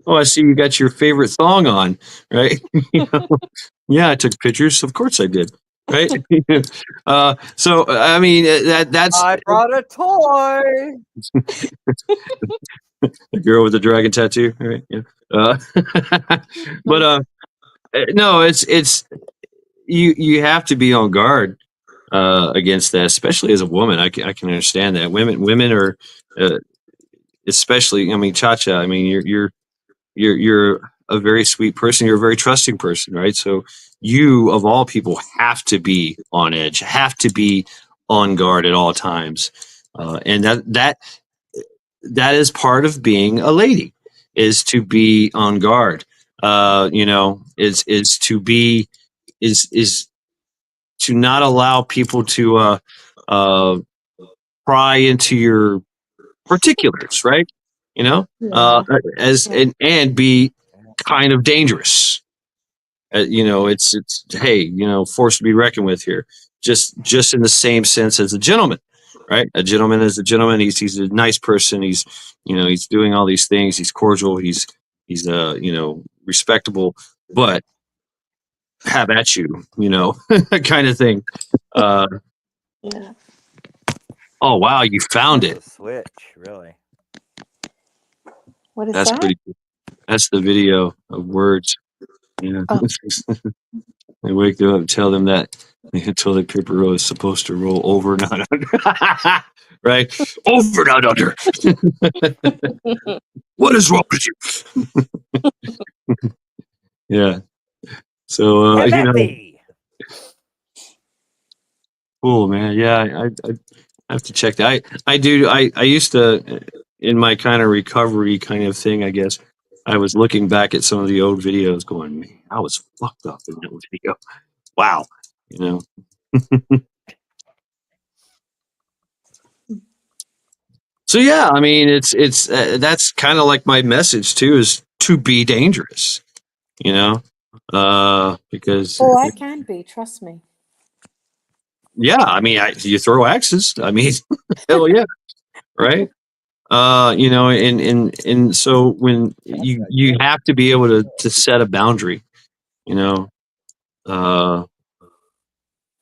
Oh, I see you got your favorite thong on, right? Yeah, I took pictures. Of course I did, right? So I mean that's I brought a toy. the girl with the dragon tattoo, right? Yeah. But no, it's you have to be on guard against that, especially as a woman. I can understand that. Women are especially. I mean, Chacha. I mean, you're a very sweet person. You're a very trusting person, right? So you, of all people, have to be on edge, have to be on guard at all times, and that is part of being a lady, is to be on guard. Is to be is to not allow people to uh, pry into your particulars, right? You know, Yeah. as and be kind of dangerous. It's hey, force to be reckoned with here. Just in the same sense as a gentleman, right? A gentleman is a gentleman. He's a nice person. He's doing all these things. He's cordial. He's respectable, but have at you, kind of thing. Yeah. Oh wow, you found it. Switch, really. What is That's that? pretty cool. That's the video of words. Yeah. Oh. They wake them up and tell them that the toilet paper roll is supposed to roll over, not under. Right? Over, not under. What is wrong with you? Yeah. So, cool, man. Yeah, I have to check that. I used to, in my kind of recovery kind of thing, I guess, I was looking back at some of the old videos going, man, I was fucked up in that video. Wow. So yeah, I mean, it's that's kind of like my message too, is to be dangerous, because Oh, I can be. Trust me. yeah, I mean, you throw axes. I mean, hell yeah, right? And so when you have to be able to set a boundary, you know, uh,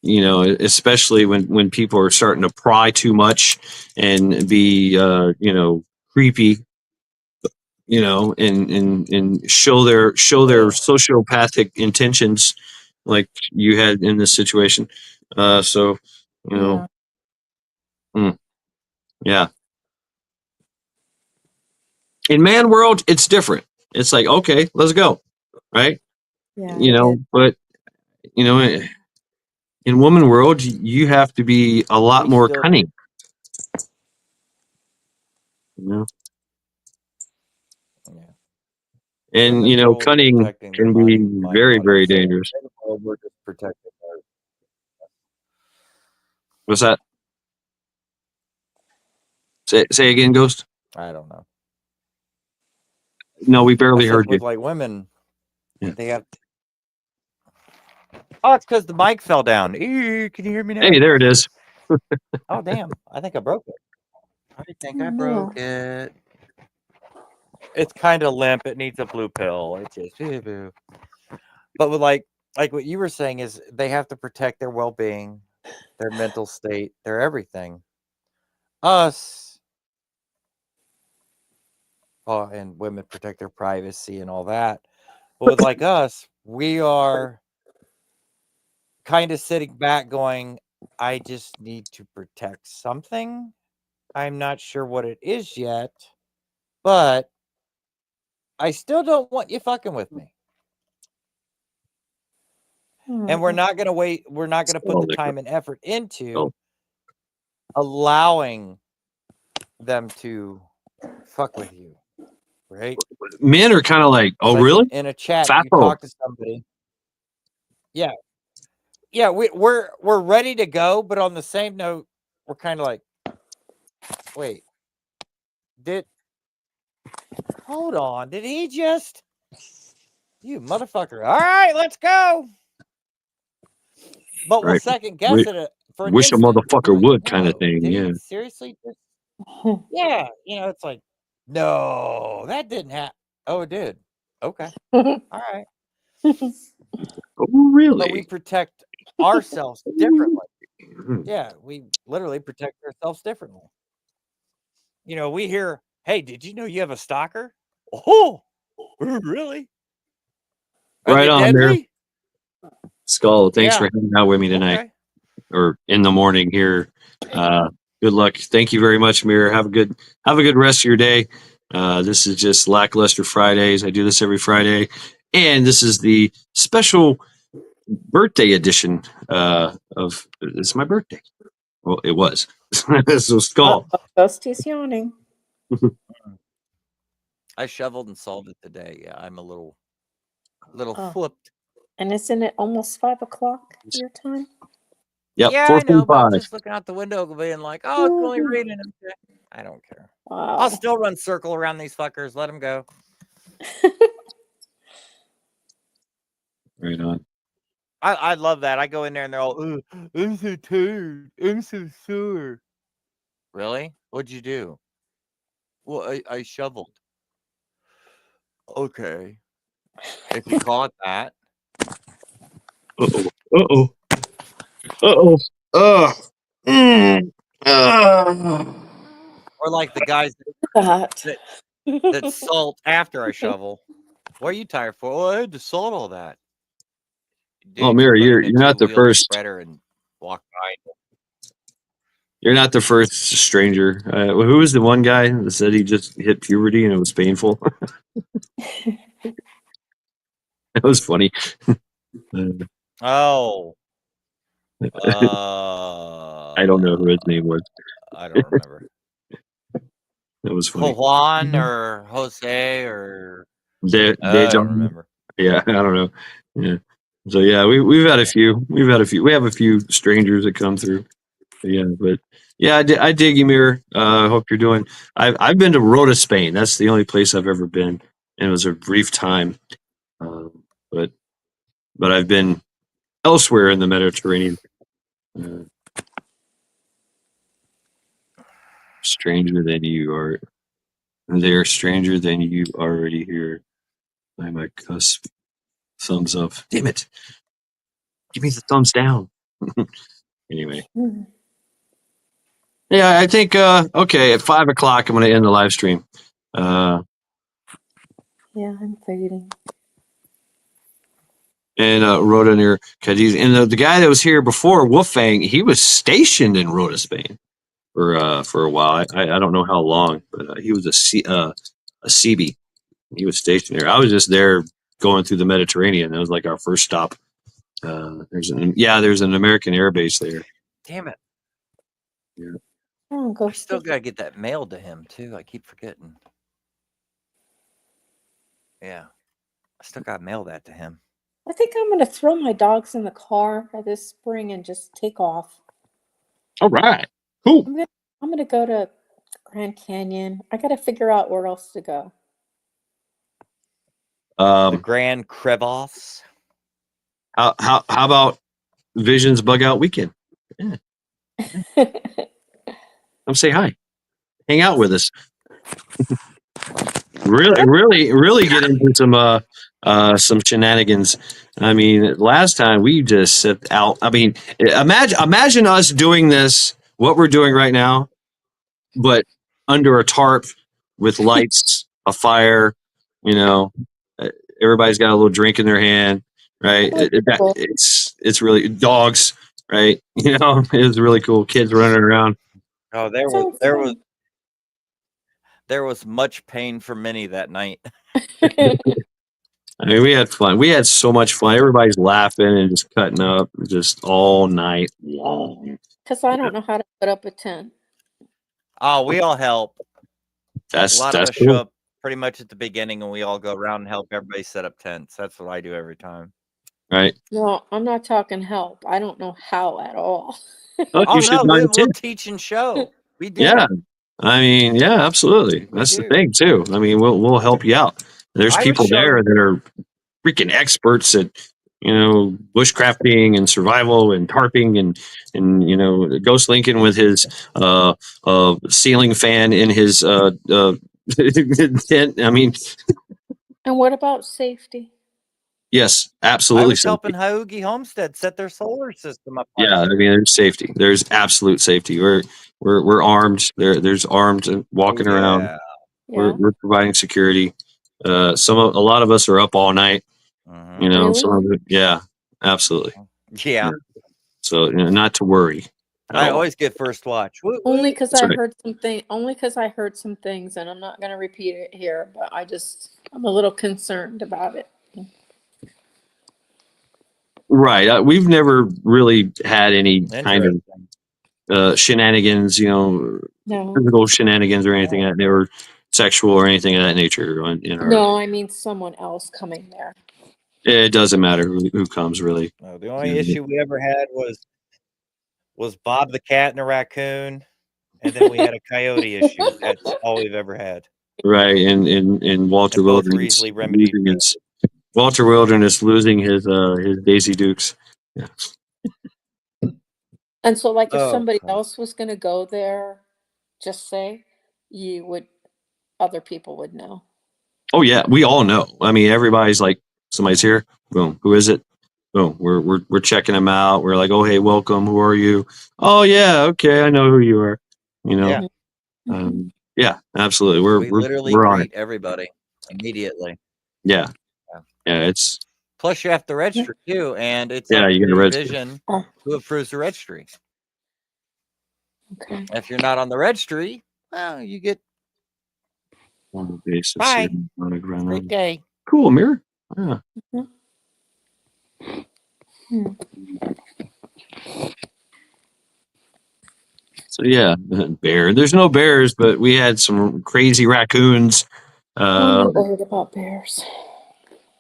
especially when people are starting to pry too much and be creepy, and show their sociopathic intentions like you had in this situation. So you know, yeah. In man world, it's different. It's like, okay, let's go, right? Yeah. But in woman world, you have to be a lot more cunning. And cunning can be very, very dangerous. We're just protecting our. What's that? Say again, Ghost. I don't know. No, we barely heard you. With like women, they have. Oh, it's because the mic fell down. Ew, can you hear me now? Hey, there it is. Oh damn! I think I broke it. I think I broke it. It's kind of limp. It needs a blue pill. It's just But with like what you were saying is they have to protect their well-being, their mental state, their everything. Us, and women protect their privacy and all that. But with like us, we are kind of sitting back going, I just need to protect something. I'm not sure what it is yet, but I still don't want you fucking with me. And we're not going to wait. We're not going to put the liquor. time and effort into Oh. allowing them to fuck with you, right? Men are kind of like, It's oh, like really? in a chat, you Fatho. talk to somebody. Yeah. Yeah, we're ready to go, but on the same note, we're kind of like, wait, hold on, did he just, you motherfucker? All right, let's go. But we'll Right. second guess it for an Wish a instant. motherfucker Like, would kind of whoa, thing. did Yeah. he seriously just? Yeah, it's like, no, that didn't happen. Oh, it did. Okay, all right. Oh, really? But we protect ourselves differently. Yeah, we literally protect ourselves differently. We hear, hey, did you know you have a stalker? Oh, really? Are Right they on there. deadly? Skull, thanks Yeah. for hanging out with me tonight. Okay. Or in the morning here. Good luck. Thank you very much, Mirror. Have a good rest of your day. This is just Lackluster Fridays. I do this every Friday. And this is the special birthday edition of it's my birthday. Well, it was. So Skull. Ghosty's yawning. I shoveled and solved it today. Yeah, I'm a little Oh. flipped. And isn't it almost 5 o'clock your time? Yep, Yeah, I know, but I'm 4:45. just looking out the window being like, oh, it's only raining. I don't care. Wow. I'll still run circle around these fuckers. Let them go. Right on. I love that. I go in there and they're all, I'm so tired. I'm so sore. Really? What'd you do? Well, I shoveled. Okay. If you call it that. Uh-oh. Uh-oh. Uh-oh. Or like the guys that salt after I shovel. What are you tired for? Oh, I had to salt all that. Dude, Oh, Mirror, put you're in a not the two-wheeled first. spreader and walk by. You're not the first stranger. Who was the one guy that said he just hit puberty and it was painful? That was funny. Oh. I don't know who his name was. I don't remember. That was funny. Juan or Jose or I don't remember. Yeah, I don't know. Yeah. So yeah, we've had a few. We have a few strangers that come through. But yeah, I dig you, Mirror. I hope you're doing. I've been to Rota, Spain. That's the only place I've ever been, and it was a brief time. But I've been elsewhere in the Mediterranean. Stranger than you are. They're stranger than you already hear. By my cusp. Thumbs up. Damn it. Give me the thumbs down. Anyway. Yeah, I think okay, at 5 o'clock I'm gonna end the live stream. Yeah, I'm fading. And Rhoda near Cadiz. And the guy that was here before, Wolfang, he was stationed in Rhoda, Spain for a while. I don't know how long, but he was a CB. He was stationed there. I was just there going through the Mediterranean. That was like our first stop. There's an American air base there. Damn it. Yeah. I still gotta get that mailed to him too. I keep forgetting. Yeah. I still gotta mail that to him. I think I'm going to throw my dogs in the car this spring and just take off. All right. Cool. I'm going to go to Grand Canyon. I got to figure out where else to go. The Grand Crevasse. How about Visions Bug Out Weekend? Yeah. Come say hi. Hang out with us. really get into some shenanigans. I mean, last time we just set out. I mean, imagine us doing this, what we're doing right now, but under a tarp with lights, a fire. Everybody's got a little drink in their hand, right? It's really dogs, right? It was really cool. Kids running around. Oh, there was much pain for many that night. I mean, we had fun. We had so much fun. Everybody's laughing and just cutting up just all night long. Because I don't know how to put up a tent. Oh, we all help. A That's lot of us show cool. up pretty much at the beginning, and we all go around and help everybody set up tents. That's what I do every time. Right. No, I'm not talking help. I don't know how at all. Oh no, we'll teach and show. We do. Yeah. I mean, yeah, absolutely. That's the thing too. I mean, we'll help you out. There's I would people show there that are freaking experts at, bushcrafting and survival and tarping and Ghost Lincoln with his ceiling fan in his tent. I mean, And what about safety? yes, I absolutely. was Safety. helping Hyugi Homestead set their solar system up. Yeah, I mean, there's safety. There's absolute safety. We're armed. There's armed walking around. Yeah. We're providing security. A lot of us are up all night. Some of it, yeah, absolutely. Yeah. So not to worry. I always get first watch. Only because That's I right. heard something. Only because I heard some things, and I'm not going to repeat it here. But I'm a little concerned about it. Right. We've never really had any kind of shenanigans, No. physical shenanigans or anything that never sexual or anything of that nature. No, I mean someone else coming there. It doesn't matter who comes, really. No, the only issue we ever had was Bob the cat and a raccoon, and then we had a coyote issue. That's all we've ever had. Right, and Walter And both were Wilderness easily remedied. losing his Daisy Dukes. Yeah. And so, like, if Oh, somebody else was going to go there, just say other people would know. Oh yeah, we all know. I mean, everybody's like, somebody's here. Boom. Who is it? Boom. We're checking them out. We're like, oh hey, welcome. Who are you? Oh yeah, okay, I know who you are. Yeah. Yeah, absolutely. We literally we're on greet it. everybody immediately. Yeah. It's Plus, you have to register too, and it's Yeah, up you to gotta the register. division who approves the registry. Okay. If you're not on the registry, well, you get on the basis. Bye. On the ground. Great day. Cool, mirror. Yeah. So yeah, bear. There's no bears, but we had some crazy raccoons. I'm worried about bears.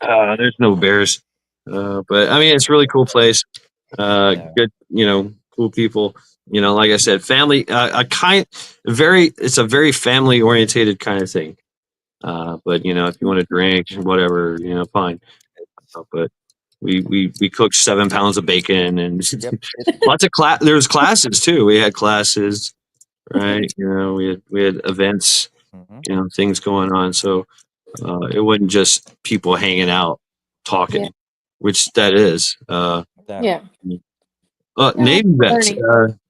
There's no bears, but I mean it's a really cool place. Good, cool people. Like I said, family. It's a very family orientated kind of thing. But if you want to drink, whatever, fine. But we cooked 7 pounds of bacon and lots of There's classes too. We had classes, right? We had events, things going on. So it wasn't just people hanging out talking, which that is. Yeah. Navy vets.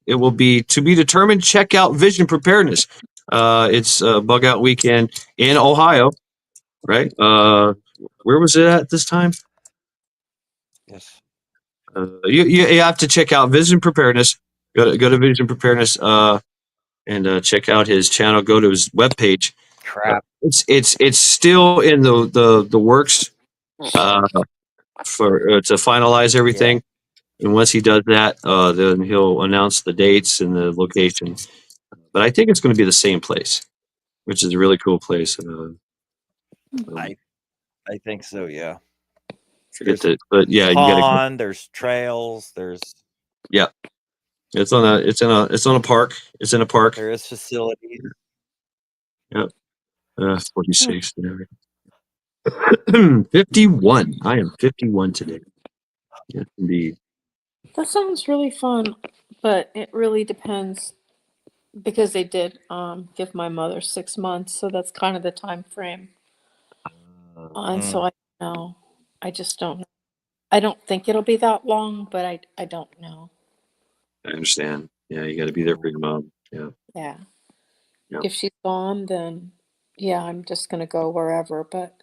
It will be to be determined. Check out Vision Preparedness. It's bug out weekend in Ohio, right? Where was it at this time? Yes. You have to check out Vision Preparedness. Go to Vision Preparedness and check out his channel. Go to his webpage. Crap. It's still in the works for to finalize everything. And once he does that, then he'll announce the dates and the location. But I think it's going to be the same place, which is a really cool place. I think so. Yeah. But yeah, you got to. Pond. There's trails. There's. Yeah. It's on a park. It's in a park. There is facilities. Yep. 46. 51. I am 51 today. Yes, indeed. That sounds really fun, but it really depends because they did give my mother 6 months, so that's kind of the time frame. And so I don't know. I just don't know. I don't think it'll be that long, but I don't know. I understand. Yeah, you got to be there for your mom. Yeah. Yeah. Yeah. If she's gone, then yeah, I'm just gonna go wherever. But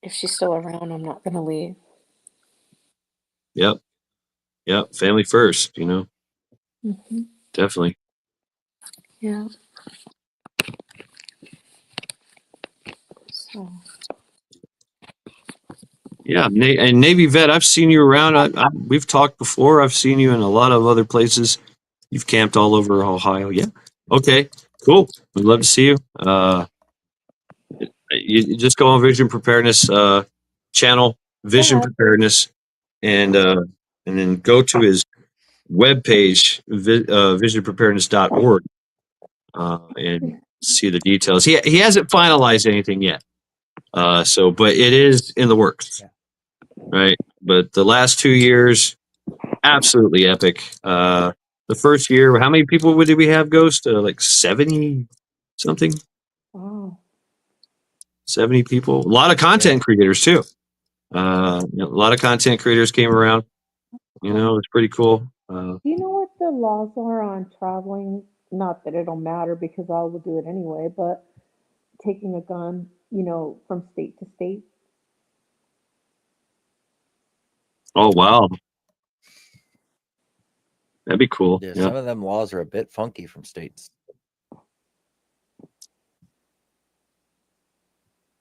if she's still around, I'm not gonna leave. Yep. Yep. Family first. Definitely. Yeah. So. Yeah, and Navy vet. I've seen you around. We've talked before. I've seen you in a lot of other places. You've camped all over Ohio. Yeah. Okay. Cool. We'd love to see you. You just go on Vision Preparedness channel, Vision Preparedness, and then go to his webpage, visionpreparedness.org, and see the details. He hasn't finalized anything yet. But it is in the works, right? But the last 2 years, absolutely epic. The first year, how many people did we have, Ghost? Like 70 something? Wow. 70 people. A lot of content creators too. A lot of content creators came around. It's pretty cool. Do you know what the laws are on traveling? Not that it'll matter because I will do it anyway, but taking a gun, from state to state. Oh wow, that'd be cool. Yeah, Yeah. some of them laws are a bit funky from states.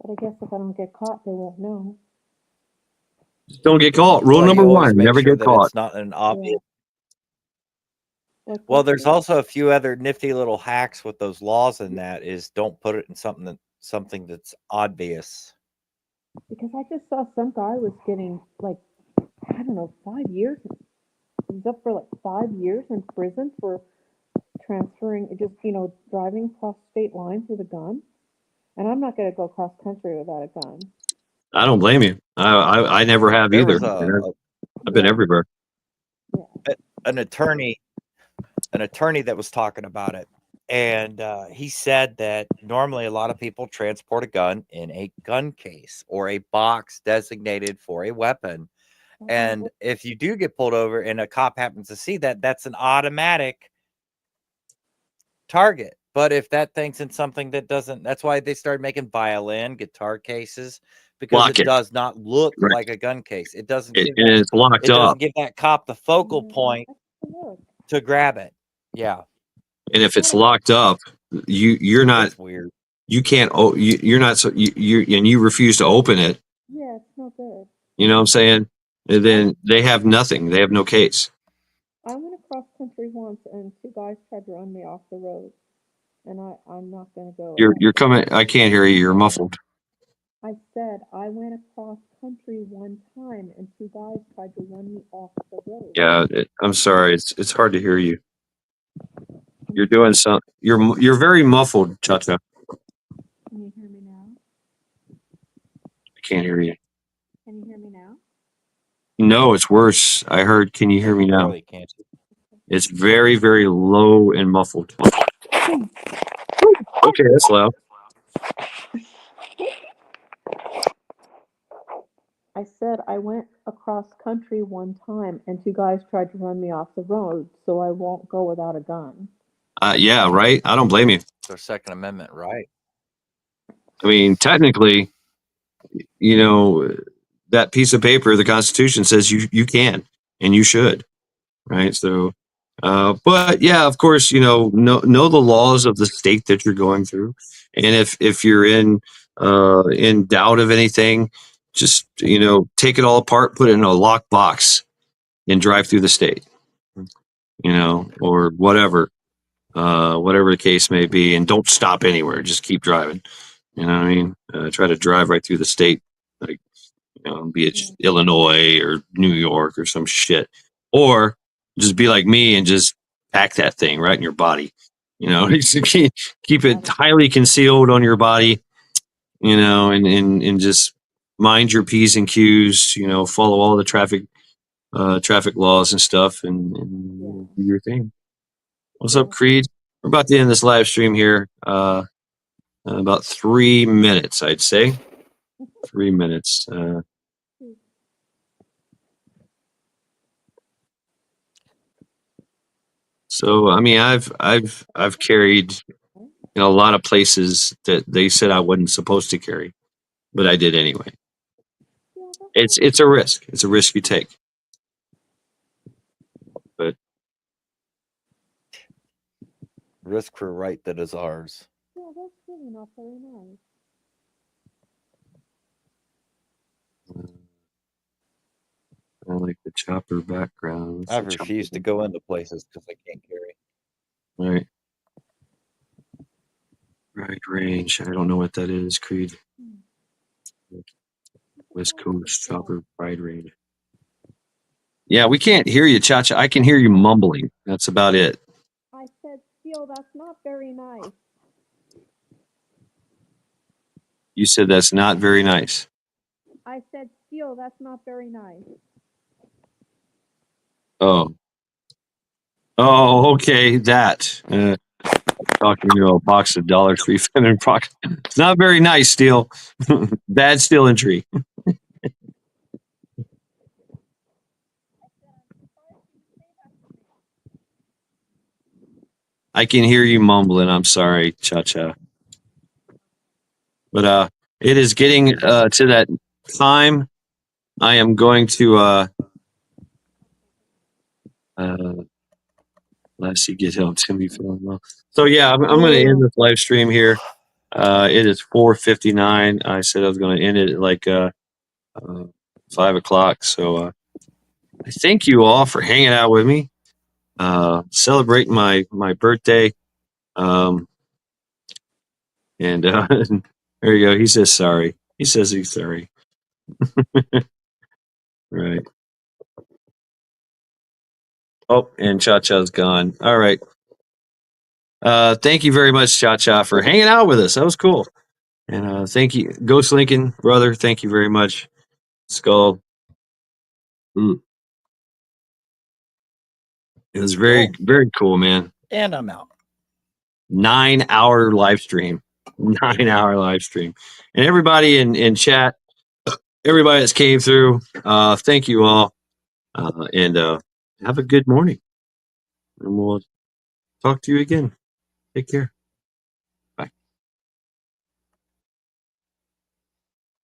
But I guess if I don't get caught, they won't know. Just don't get caught. Rule Well, number you always one: make never sure get that caught. it's not an obvious. Like Well, there's also a few other nifty little hacks with those laws, and that is don't put it in something that's obvious. Because I just saw some guy was getting like, I don't know, 5 years. He's up for like 5 years in prison for transferring, just driving across state lines with a gun. And I'm not going to go cross country without a gun. I don't blame you. I never have There either. was I've been everywhere. an attorney that was talking about it, and he said that normally a lot of people transport a gun in a gun case or a box designated for a weapon, and if you do get pulled over and a cop happens to see that, that's an automatic target. But if that thing's in something that doesn't, that's why they started making violin, guitar cases, because Lock it it. does not look Right. like a gun case. It doesn't And give that, it's locked it doesn't up. give that cop the focal point to grab it. Yeah. And if it's locked up, you're not. That's weird. You can't. You're not. So you refuse to open it. Yeah, it's no good. You know what I'm saying? And then they have nothing. They have no case. I went across country once and 2 guys tried to run me off the road. And I'm not going to go. You're coming. I can't hear you. You're muffled. I said I went across country one time and 2 guys tried to run me off the road. Yeah. I'm sorry. It's hard to hear you. You're doing some. You're very muffled, Cha-Cha. Can you hear me now? I can't hear you. Can you hear me now? No, it's worse. I heard. Can you hear me now? Really can't. It's very, very low and muffled. Okay, that's loud. I said I went across country one time and 2 guys tried to run me off the road, so I won't go without a gun. Yeah, right. I don't blame you. Their Second Amendment right. I mean, technically, that piece of paper, the Constitution says you can and you should, right? So, but yeah, of course, know the laws of the state that you're going through, and if you're in doubt of anything, just take it all apart, put it in a locked box, and drive through the state, or whatever the case may be, and don't stop anywhere. Just keep driving. You know what I mean? Try to drive right through the state, like be it Illinois or New York or some shit, or just be like me and just pack that thing right in your body. Keep it highly concealed on your body. And just mind your P's and Q's. Follow all the traffic laws and stuff, and do your thing. What's up, Creed? We're about to end this live stream here. About 3 minutes, I'd say. 3 minutes. So I mean, I've carried in a lot of places that they said I wasn't supposed to carry, but I did anyway. It's a risk. It's a risk you take. But Risk for right that is ours. Yeah, that's really not very nice. I like the chopper background. I've refused to go into places because I can't carry. All right. Right range. I don't know what that is, Creed. West Coast chopper pride range. Yeah, we can't hear you, Cha-Cha. I can hear you mumbling. That's about it. I said, Steel, that's not very nice. You said that's not very nice. I said, Steel, that's not very nice. Oh. Oh, okay. That. Talking to a box of Dollar Tree feminine products. It's not very nice, Steel. Bad Steel entry. I can hear you mumbling. I'm sorry, Cha-Cha. But it is getting to that time. I am going to Lassie get help. Timmy feeling well. So yeah, I'm going to end this live stream here. It is 4:59. I said I was going to end it at like 5 o'clock. So I thank you all for hanging out with me, celebrating my birthday. And there you go. He says sorry. He says he's sorry. Right. Oh, and Cha-Cha's gone. All right. Thank you very much, Cha-Cha, for hanging out with us. That was cool. And thank you, Ghost Lincoln, brother. Thank you very much. Skull. It was very, very cool, man. And I'm out. 9-hour live stream. 9-hour live stream. And everybody in chat, everybody that's came through, thank you all. And have a good morning. And we'll talk to you again. Take care.